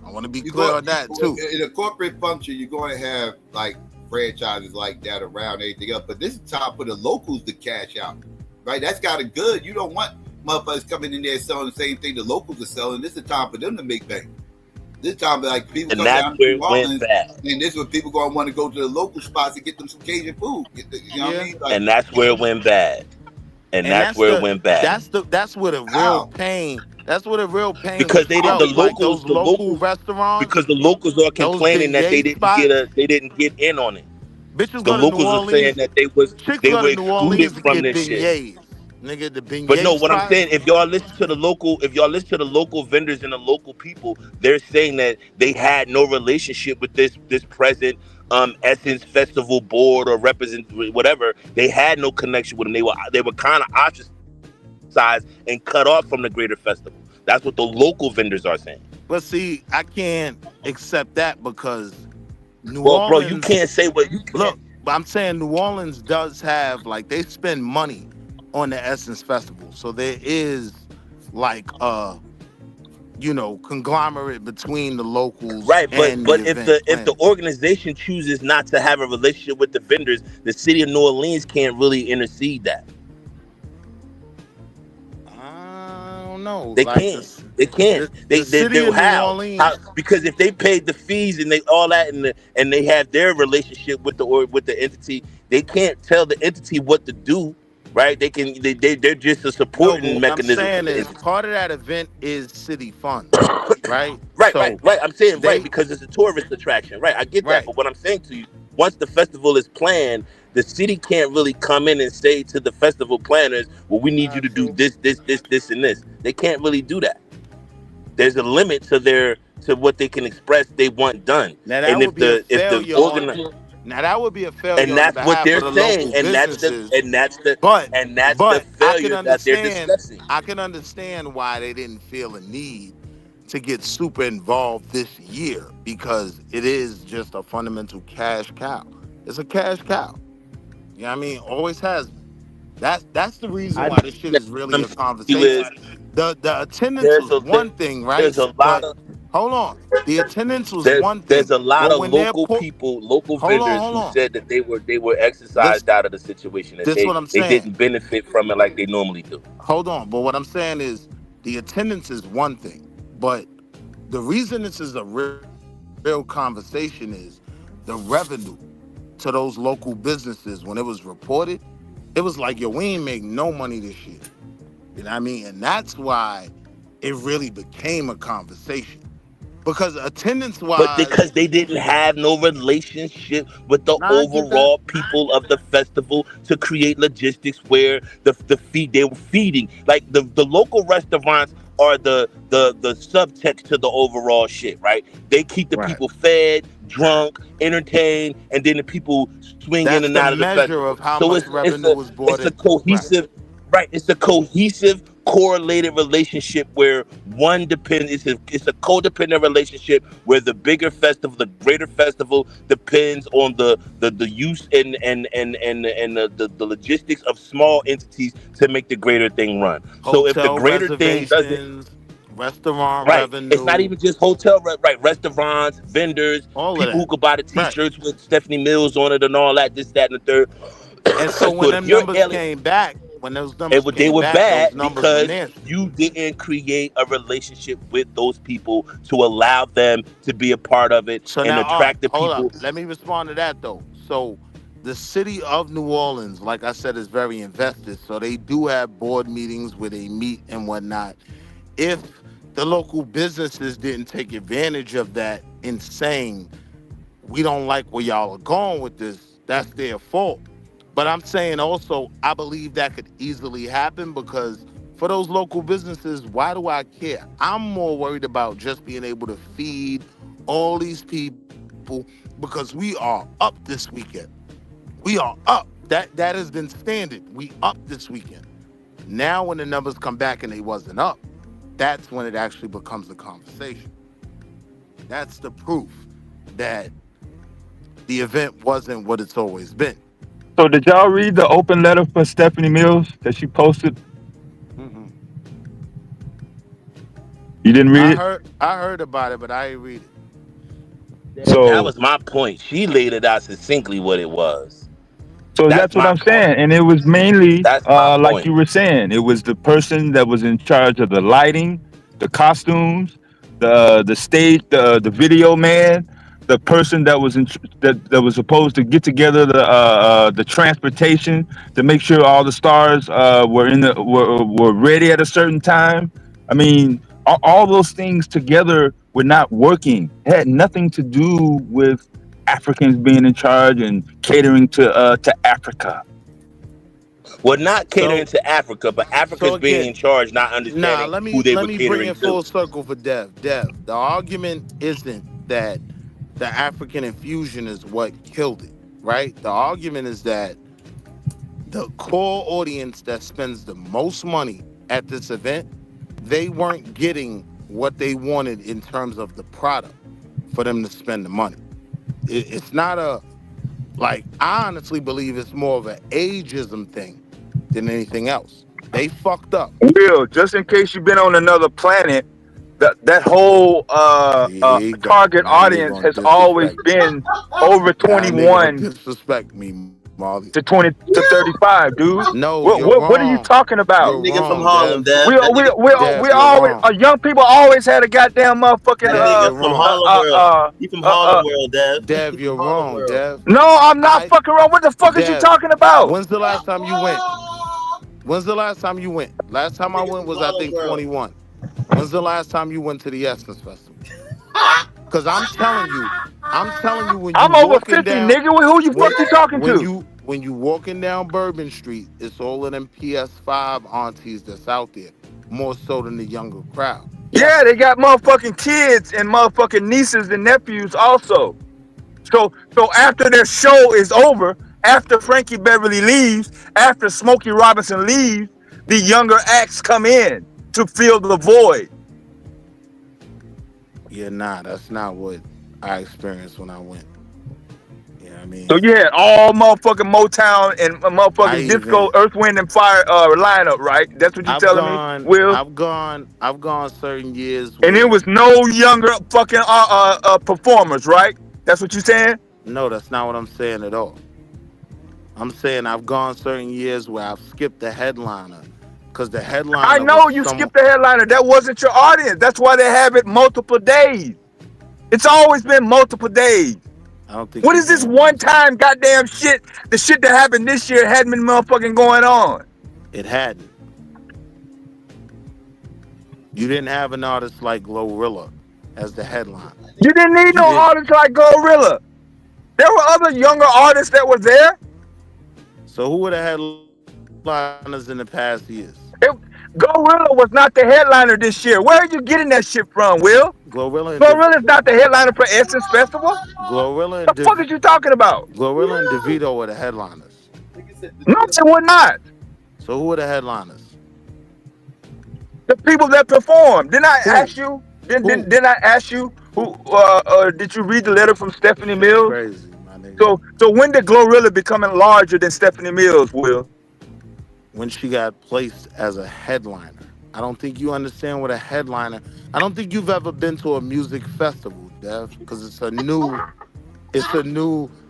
I want to be clear on that too. in a corporate function, you're going to have like franchises like that around anything else. But this is time for the locals to cash out, right? That's got a good. You don't want motherfuckers coming in there selling the same thing the locals are selling. This is time for them to make bank. This time, like, people And come that's down to where New it went Orleans, bad. and this is when people going to want to go to the local spots to get them some Cajun food. You know what I mean? Like, And that's where it went bad. And And that's where it went bad. that's where the real how? pain. That's where the real pain Because was they didn't, the felt. Like locals, those local restaurants, because the locals are those complaining that beignet spots. they didn't get in on it. Bitches The go to New locals were saying Orleans. that Chicks they go were to New excluded Orleans to from get this shit. beignets. Nigga, the But no, beignet what I'm spots. saying, if y'all listen to the local vendors and the local people, they're saying that they had no relationship with this present Essence Festival board or represent whatever. They had no connection with them. They were kind of ostracized and cut off from the greater festival. That's what the local vendors are saying. But see, I can't accept that because New Well, bro, you Orleans. can't say what you can't. Look, but I'm saying New Orleans does have, like, they spend money on the Essence Festival. So there is like conglomerate between the locals Right, and the but if event the planners. organization chooses not to have a relationship with the vendors, the city of New Orleans can't really intercede that. I don't know. They Like can't. They can't. the city They of New how Orleans. because if they paid the fees and they all that and they have their relationship with the entity, they can't tell the entity what to do. Right? They're just a No, but supporting what I'm mechanism for saying the is entity. part of that event is city funds, right? Right. So I'm saying right they because it's a tourist attraction. Right. I get that. right. But what I'm saying to you, once the festival is planned, the city can't really come in and say to the festival planners, well, we need you to do this, and this. They can't really do that. There's a limit to what they can express they want done. Now that And would be a if the failure on. organ Now that would be a failure and on that's what behalf they're of the saying, local businesses. But that's the But I can failure that they're understand. discussing. I can understand why they didn't feel a need to get super involved this year because it is just a fundamental cash cow. It's a cash cow. You know what I mean? Always has been. That's the reason I why this shit what is really I'm a saying to you is conversation. The attendance there's was a one thing, right? there's a lot But of hold on. The attendance was one there's thing. a lot But of when they're local people, local vendors hold who on. said that they were This exercised out of the situation, that this what I'm they saying. didn't benefit from it like they normally do. Hold on. But what I'm saying is the attendance is one thing. But the reason this is a real conversation is the revenue to those local businesses when it was reported, it was like, yo, we ain't make no money this year. You know what I mean? And that's why it really became a conversation. Because attendance But wise, because they didn't have no relationship with the I get that. overall people of the festival to create logistics where the feed they were feeding, like the local restaurants are the subtext to the overall shit, right? They keep the Right. people fed, drunk, entertained, and then the people swing in That's and the out of the measure festival. of how So much revenue was brought it's a in. Right. cohesive. Right, it's a cohesive, correlated relationship where one depends. It's a codependent relationship where the bigger festival, the greater festival, depends on the use and the logistics of small entities to make the greater thing run. So if the Hotel greater thing doesn't, reservations, restaurant right, it's not revenue, even just hotel, right, restaurants, vendors, all of people who that. could buy the Right. T-shirts with Stephanie Mills on it and all that, this, that, and the third. And so when So if them you're numbers alien. came back, when those numbers They came were back, those bad numbers were because nasty. you didn't create a relationship with those people to allow them to be a part of it So and now, all right, attract the hold up. people. Let me respond to that though. So the city of New Orleans, like I said, is very invested. So they do have board meetings where they meet and whatnot. If the local businesses didn't take advantage of that in saying, we don't like where y'all are going with this, that's their fault. But I'm saying also, I believe that could easily happen because for those local businesses, why do I care? I'm more worried about just being able to feed all these people because we are up this weekend. We are up. That has been standard. We up this weekend. Now when the numbers come back and they wasn't up, that's when it actually becomes a conversation. That's the proof that the event wasn't what it's always been. So did y'all read the open letter for Stephanie Mills that she posted? Mm-mm. You didn't read it? I heard about it, but I didn't read it. That So was my point. She laid it out succinctly what it was. so That's that's what my I'm point. saying. And it was mainly That's my like you point. were saying, it was the person that was in charge of the lighting, the costumes, the stage, the video man, the person that was that was supposed to get together the transportation to make sure all the stars were were ready at a certain time. I mean, all those things together were not working. It had nothing to do with Africans being in charge and catering to Africa. Well, not catering So to Africa, but Africa's so being again, in charge, not nah, understanding who they let were me bring catering it to. full circle for Dev. Dev, the argument isn't that the African infusion is what killed it, right? The argument is that the core audience that spends the most money at this event, they weren't getting what they wanted in terms of the product for them to spend the money. It's not a, like, I honestly believe it's more of an ageism thing than anything else. They fucked up. Will, just in case you've been on another planet, that whole Here you go. target Now you audience gonna has always disrespect me. been over Now they gonna 21 disrespect me, Molly. to 20 to 35, dude. No, What you're what what are you wrong. talking about? You're That nigga from wrong, Harlem, Dev. Dev. That nigga, We Dev, you're always wrong. young people always had a goddamn motherfucking Dev, you're from wrong. Harlem World. He from Harlem World, Dev. Dev, He from you're Harlem wrong, World. Dev. No, I'm not fucking wrong. What the fuck is you Dev, talking about? when's the last time you went? When's the last time you went? Last time I Nigga went from was, I Harlem think, World. 21. When's the last time you went to the Essence Festival? Because I'm telling you when you I'm over walking 50, down, nigga. Who you fuck you talking to? when you walking down Bourbon Street, it's all of them PS5 aunties that's out there, more so than the younger crowd. Yeah, they got motherfucking kids and motherfucking nieces and nephews also. So after their show is over, after Frankie Beverly leaves, after Smokey Robinson leaves, the younger acts come in to fill the void. Yeah, nah, that's not what I experienced when I went. You know what I mean? So you had all motherfucking Motown and I motherfucking disco, even Earth, Wind, and Fire lineup, right? That's what you telling me, Will? I've gone certain years And there where was no younger fucking performers, right? That's what you saying? no, that's not what I'm saying at all. I'm saying I've gone certain years where I've skipped the headliner because the I headliner was know you skipped the headliner. That wasn't your audience. That's why they have it multiple days. It's always been multiple days. I don't think What you is this doing one time goddamn shit? The shit that happened this year hadn't been motherfucking going on. it hadn't. You didn't have an artist like Glorilla as the headline. You didn't need You no did. artists like Gorilla. There were other younger artists that were there. So who were the headliners in the past years? Gorilla was not the headliner this year. Where are you getting that shit from, Will? Glorilla Gorilla's not the headliner for Essence Festival. Glorilla The fuck is you talking about? Glorilla and DeVito were the headliners. No, they were not. So who were the headliners? The people that performed. Didn't I ask you? Didn't I ask you who? Did you read the letter from Stephanie Mills? Crazy, my nigga. So when did Glorilla becoming larger than Stephanie Mills, Will? When she got placed as a headliner. I don't think you understand what a headliner. I don't think you've ever been to a music festival, Dev, because it's a new,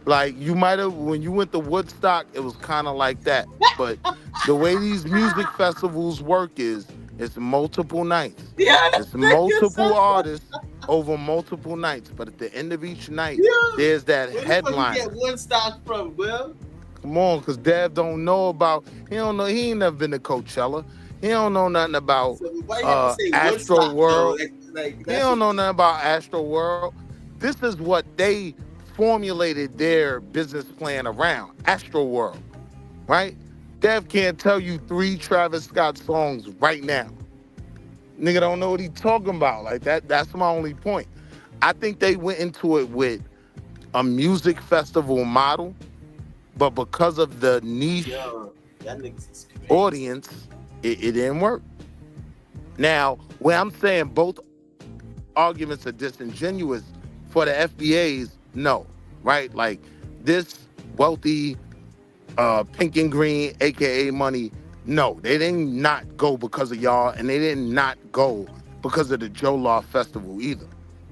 like you might have, when you went to Woodstock, it was kind of like that. But the way these music festivals work is it's multiple nights. Yeah, It's multiple artists over multiple nights. But at the end of each night, there's that headliner. Where the fuck you get Woodstock from, Will? Come on, because Dev don't know about, he ain't never been to Coachella. He don't know nothing about Astro World. He don't know nothing about Astro World. This is what they formulated their business plan around, Astro World, right? Dev can't tell you 3 Travis Scott songs right now. Nigga don't know what he talking about. Like that's my only point. I think they went into it with a music festival model, but because of the niche audience, it didn't work. Now, where I'm saying both arguments are disingenuous for the FBAs, no, right? Like this wealthy pink and green, aka money, no, they didn't not go because of y'all, and they did not go because of the Joe Law Festival either,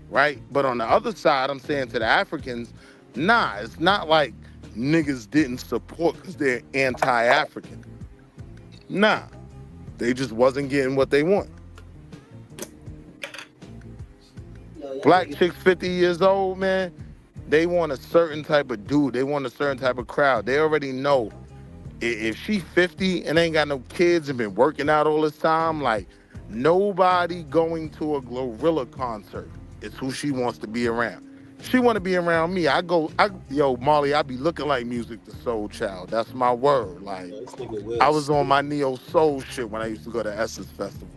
right? But on the other side, I'm saying to the Africans, nah, it's not like niggas didn't support because they're anti-African. Nah, they just wasn't getting what they want. Black chicks 50 years old, man, they want a certain type of dude. They want a certain type of crowd. They already know if she 50 and ain't got no kids and been working out all this time, like nobody going to a Glorilla concert is who she wants to be around. She want to be around me. Yo, Molly, I be looking like Music the Soul Child. That's my word. Like, I was on my neo soul shit when I used to go to Essence Festival.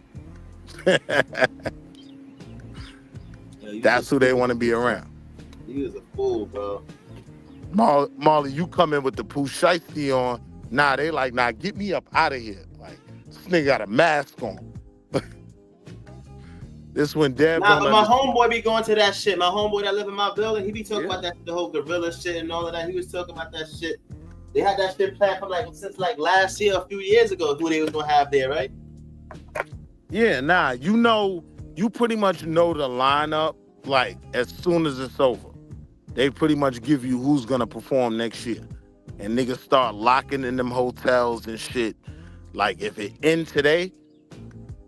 That's who they want to be around. You was a fool, bro. Molly, you come in with the Pooh Shiesty on. Nah, they like, nah, get me up out of here. Like, this nigga got a mask on. This when Deb my homeboy be going to that shit. My homeboy that live in my building, he be talking about that, the whole gorilla shit and all of that. He was talking about that shit. They had that shit planned from since last year, a few years ago, who they was gonna have there, right? Yeah, nah, you pretty much know the lineup as soon as it's over. They pretty much give you who's gonna perform next year. And niggas start locking in them hotels and shit. Like if it end today,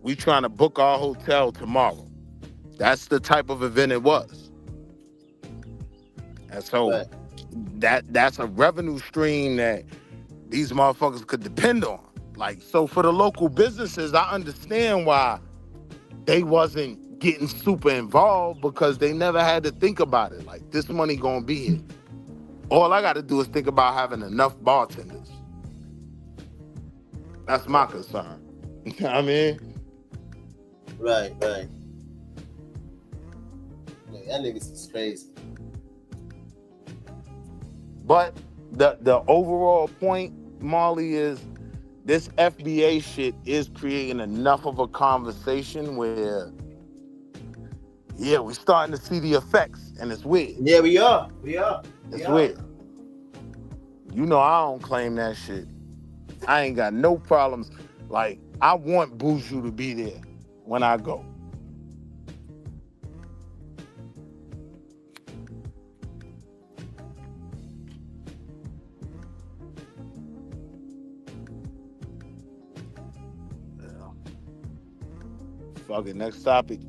we trying to book our hotel tomorrow. That's the type of event it was. And so that's a revenue stream that these motherfuckers could depend on. So for the local businesses, I understand why they wasn't getting super involved because they never had to think about it. This money gonna be here. All I gotta do is think about having enough bartenders. That's my concern. You know what I mean? Right. That niggas is crazy. But the overall point, Marley, is this FBA shit is creating enough of a conversation where, yeah, we're starting to see the effects, and it's weird. Yeah, we are. It's weird. You know I don't claim that shit. I ain't got no problems. I want Buju to be there when I go. Fuck it, next topic.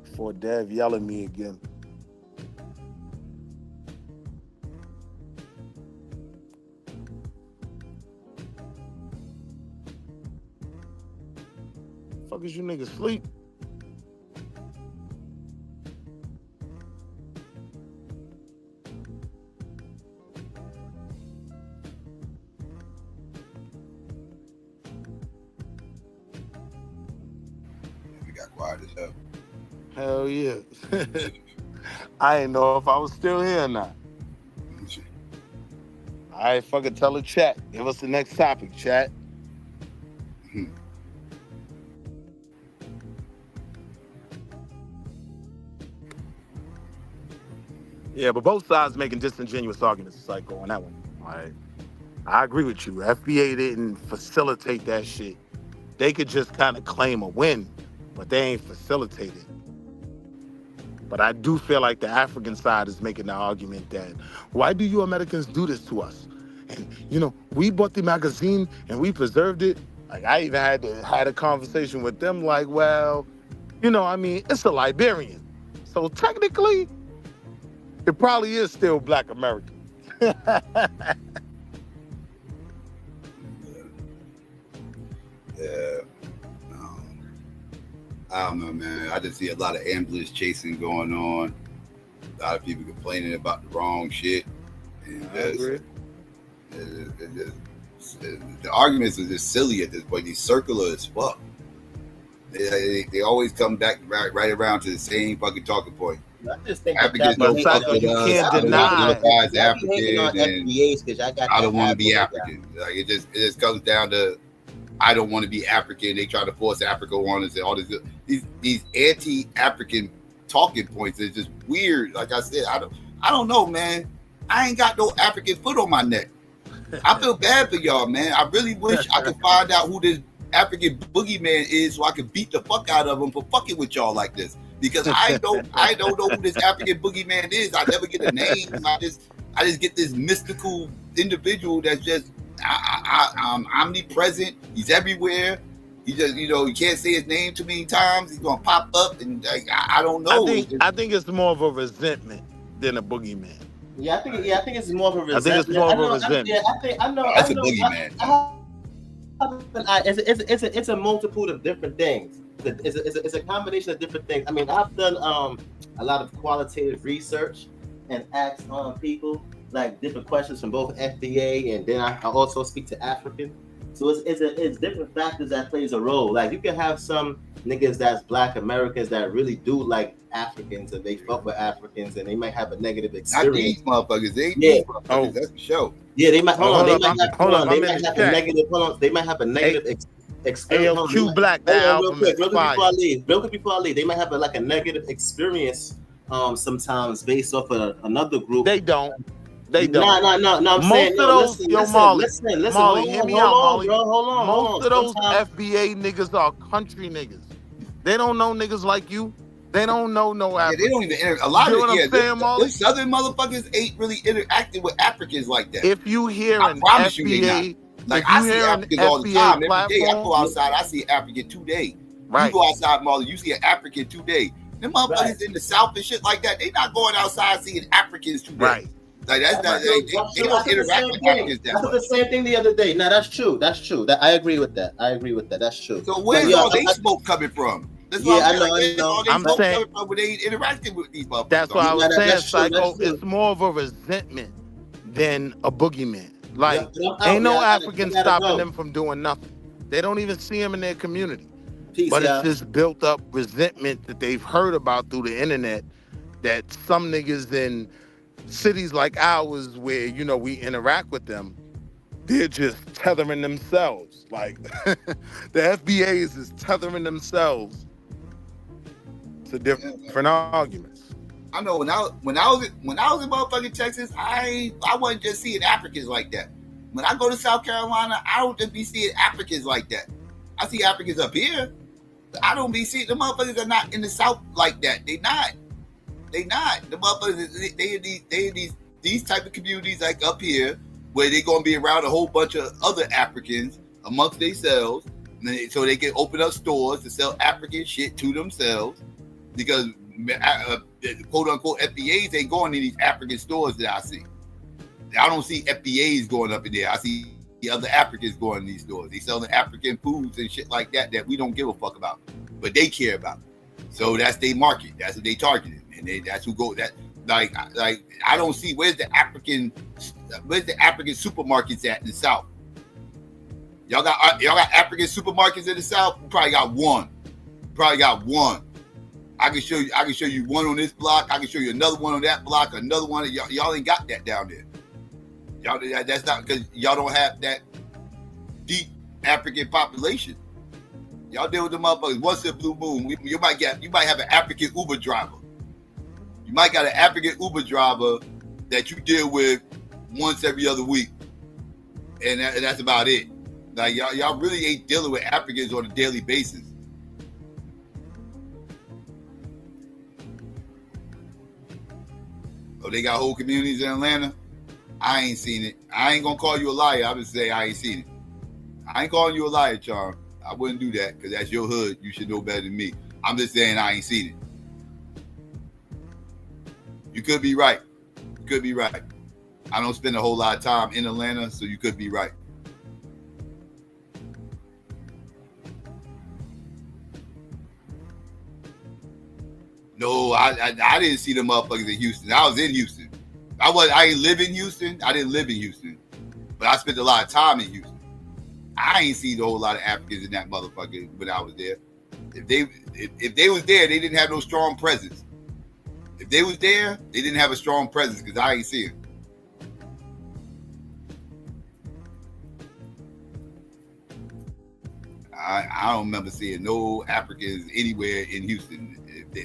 Before Dev yell at me again. Fuck is you niggas sleep? We got quiet as hell. Hell yeah. I didn't know if I was still here or not. All right, fucking tell the chat. Give us the next topic, chat. Yeah, but both sides making disingenuous arguments, Psycho, on that one. All right. I agree with you. FBA didn't facilitate that shit. They could just kind of claim a win, but they ain't facilitated. But I do feel like the African side is making the argument that, why do you Americans do this to us? And, we bought the magazine and we preserved it. I even had a conversation with them well, it's a Liberian. So technically, it probably is still Black American. Yeah. I don't know, man. I just see a lot of ambulance chasing going on. A lot of people complaining about the wrong shit. And I agree. The arguments are just silly at this point. These circular as fuck. They always come back right around to the same fucking talking point. I just think Africans don't fuck with us. Can't deny. I don't want to be African. It just comes down to I don't want to be African. They try to force Africa on us and all this. These anti-African talking points is just weird. Like I said, I don't know, man. I ain't got no African foot on my neck. I feel bad for y'all, man. I really wish I could find out who this African boogeyman is so I could beat the fuck out of him for fucking with y'all like this. Because I don't know who this African boogeyman is. I never get a name. I just get this mystical individual that's just omnipresent. He's everywhere. He just, you can't say his name too many times. He's gonna pop up, and I don't know. I think it's more of a resentment than a boogeyman. I think it's more of a resentment. I think it's more of a resentment. I know. That's a boogeyman. It's a multitude of different things. It's a combination of different things. I mean, I've done a lot of qualitative research and asked people different questions from both FBA, and then I also speak to African. So it's different factors that plays a role. You can have some niggas that's Black Americans that really do like Africans and they fuck with Africans and they might have a negative experience. Not these motherfuckers. These motherfuckers. That's the show. Yeah, they might. They might have a negative. They might have a negative experience. ALQ Black. Real quick before I leave, they might have a negative experience sometimes based off of another group. They don't. They don't. No. I'm Most saying, of no, those, listen, yo, listen, Molly, listen. Molly, hear me out, Molly. Bro, hold on. Most of those Sometimes FBA niggas are country niggas. They don't know niggas like you. They don't know no Yeah, Africans. they don't even a lot You of know what I'm saying, Molly? them Southern motherfuckers ain't really interacting with Africans like that. If you hear I an promise you they not. FBA, Like if I you see hear an Africans all the FBA time. Every day I platform, go outside, I see an African today. right. You go outside, Molly, you see an African today. Them motherfuckers in the South and shit like that, they not going outside seeing Africans today. Right. Like that's not true. they don't interact with Africans that I said much. the same thing the other day. No, that's true. That I agree with that. That's true. So where's all they smoke coming from? That's what I'm saying. Like, where's all they smoke coming from when they ain't interacting with these motherfuckers? That's why I was saying, that's true, Psycho. that's true. It's more of a resentment than a boogeyman. Like, Yeah, I'm ain't out. no Yeah, I African gotta stopping go. them from doing nothing. They don't even see them in their community. Peace, But yeah. it's this built up resentment that they've heard about through the internet that some niggas in cities like ours where, you know, we interact with them, they're just tethering themselves. Like, the FBAs is tethering themselves to different arguments. I know when I was in motherfucking Texas, I wasn't just seeing Africans like that. When I go to South Carolina, I don't just be seeing Africans like that. I see Africans up here. But I don't be seeing the motherfuckers are not in the South like that. They not. The motherfuckers they in these type of communities like up here where they gonna be around a whole bunch of other Africans amongst themselves, so they can open up stores to sell African shit to themselves because quote unquote FBAs ain't going in these African stores that I see. I don't see FBAs going up in there. I see the other Africans going in these stores. They selling African foods and shit like that that we don't give a fuck about, but they care about. So that's their market. That's what they targeted, and that's who go. That like I don't see where's the African supermarkets at in the South. Y'all got African supermarkets in the South. You probably got one. I can show you one on this block. I can show you another one on that block. Another one. Y'all ain't got that down there. Y'all, that's not because y'all don't have that deep African population. Y'all deal with the motherfuckers once in a blue moon. You might have an African Uber driver. You might got an African Uber driver that you deal with once every other week, and that's about it. Like y'all really ain't dealing with Africans on a daily basis. Oh, they got whole communities in Atlanta. I ain't seen it. I ain't gonna call you a liar. I just say I ain't seen it. I ain't calling you a liar, Charm. I wouldn't do that because that's your hood. You should know better than me. I'm just saying I ain't seen it. You could be right. I don't spend a whole lot of time in Atlanta, so you could be right. No, I didn't see them motherfuckers in Houston. I was in Houston. I ain't live in Houston. I didn't live in Houston, but I spent a lot of time in Houston. I ain't seen a whole lot of Africans in that motherfucker when I was there. If they was there, they didn't have no strong presence. If they was there, they didn't have a strong presence because I ain't see it. I don't remember seeing no Africans anywhere in Houston.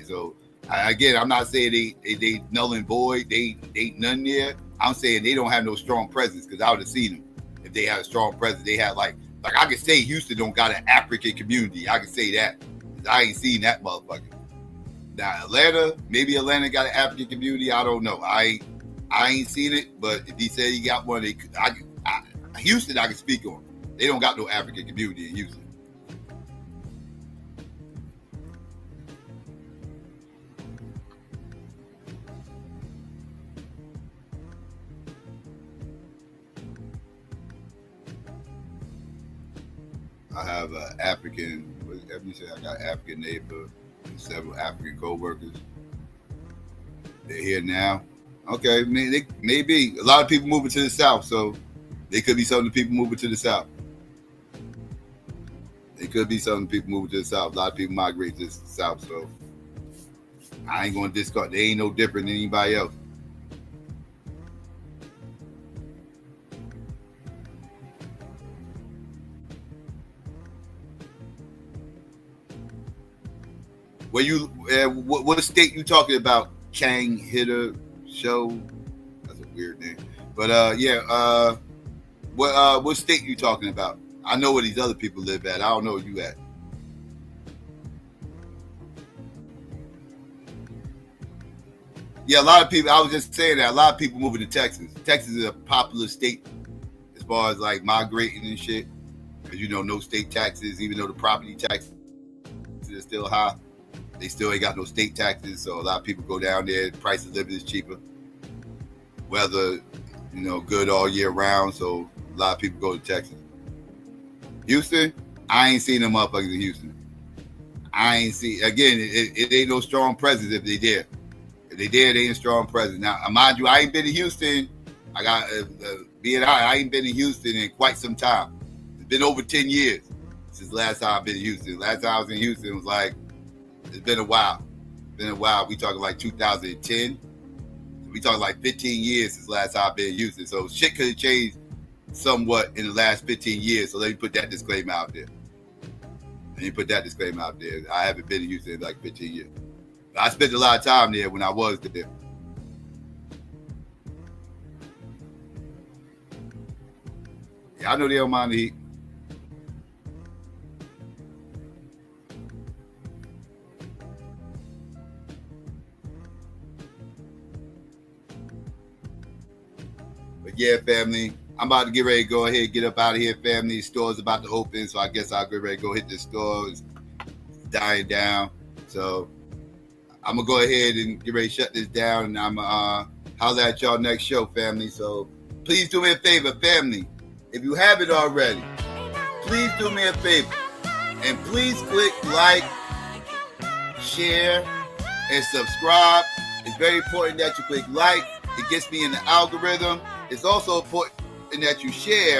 So again, I'm not saying they null and void. They ain't none there. I'm saying they don't have no strong presence because I would have seen them if they had a strong presence. They had like I could say Houston don't got an African community. I can say that. I ain't seen that motherfucker. Now Atlanta, maybe Atlanta got an African community. I don't know. I ain't seen it, but if he said he got one, Houston I can speak on. They don't got no African community in Houston. I have an African. Let me say I got an African neighbor and several African co-workers. They're here now. Okay, maybe a lot of people moving to the South, so they could be some of the people moving to the South. They could be some of the people moving to the South. A lot of people migrate to the South, so I ain't gonna discard. They ain't no different than anybody else. Where you? What state you talking about, Kang Hitter Show. That's a weird name. But yeah, what state you talking about? I know where these other people live at. I don't know where you at. Yeah, a lot of people. I was just saying that a lot of people moving to Texas. Texas is a popular state as far as like migrating and shit. Because you know, no state taxes, even though the property taxes are still high, they still ain't got no state taxes. So a lot of people go down there. The price of living is cheaper. Weather, you know, good all year round. So a lot of people go to Texas. Houston, I ain't seen them motherfuckers in Houston. I ain't see. Again, it ain't no strong presence if they there. If they there, they ain't strong presence. Now, mind you, I ain't been to Houston. I got I ain't been to Houston in quite some time. It's been over 10 years since the last time I've been to Houston. Last time I was in Houston was like, it's been a while. We talking like 2010. We talking like 15 years since the last time I've been in Houston. So shit could have changed somewhat in the last 15 years. So let me put that disclaimer out there. I haven't been to Houston in like 15 years. I spent a lot of time there when I was there. Yeah, I know they don't mind the heat. But yeah, family, I'm about to get ready to go ahead and get up out of here, family. Store's about to open, so I guess I'll get ready to go hit the store. It's dying down. So I'm going to go ahead and get ready to shut this down, and I'm going to holler at y'all next show, family. So please do me a favor, family. If you haven't already, please do me a favor. And please click like, share, and subscribe. It's very important that you click like. It gets me in the algorithm. It's also important that you share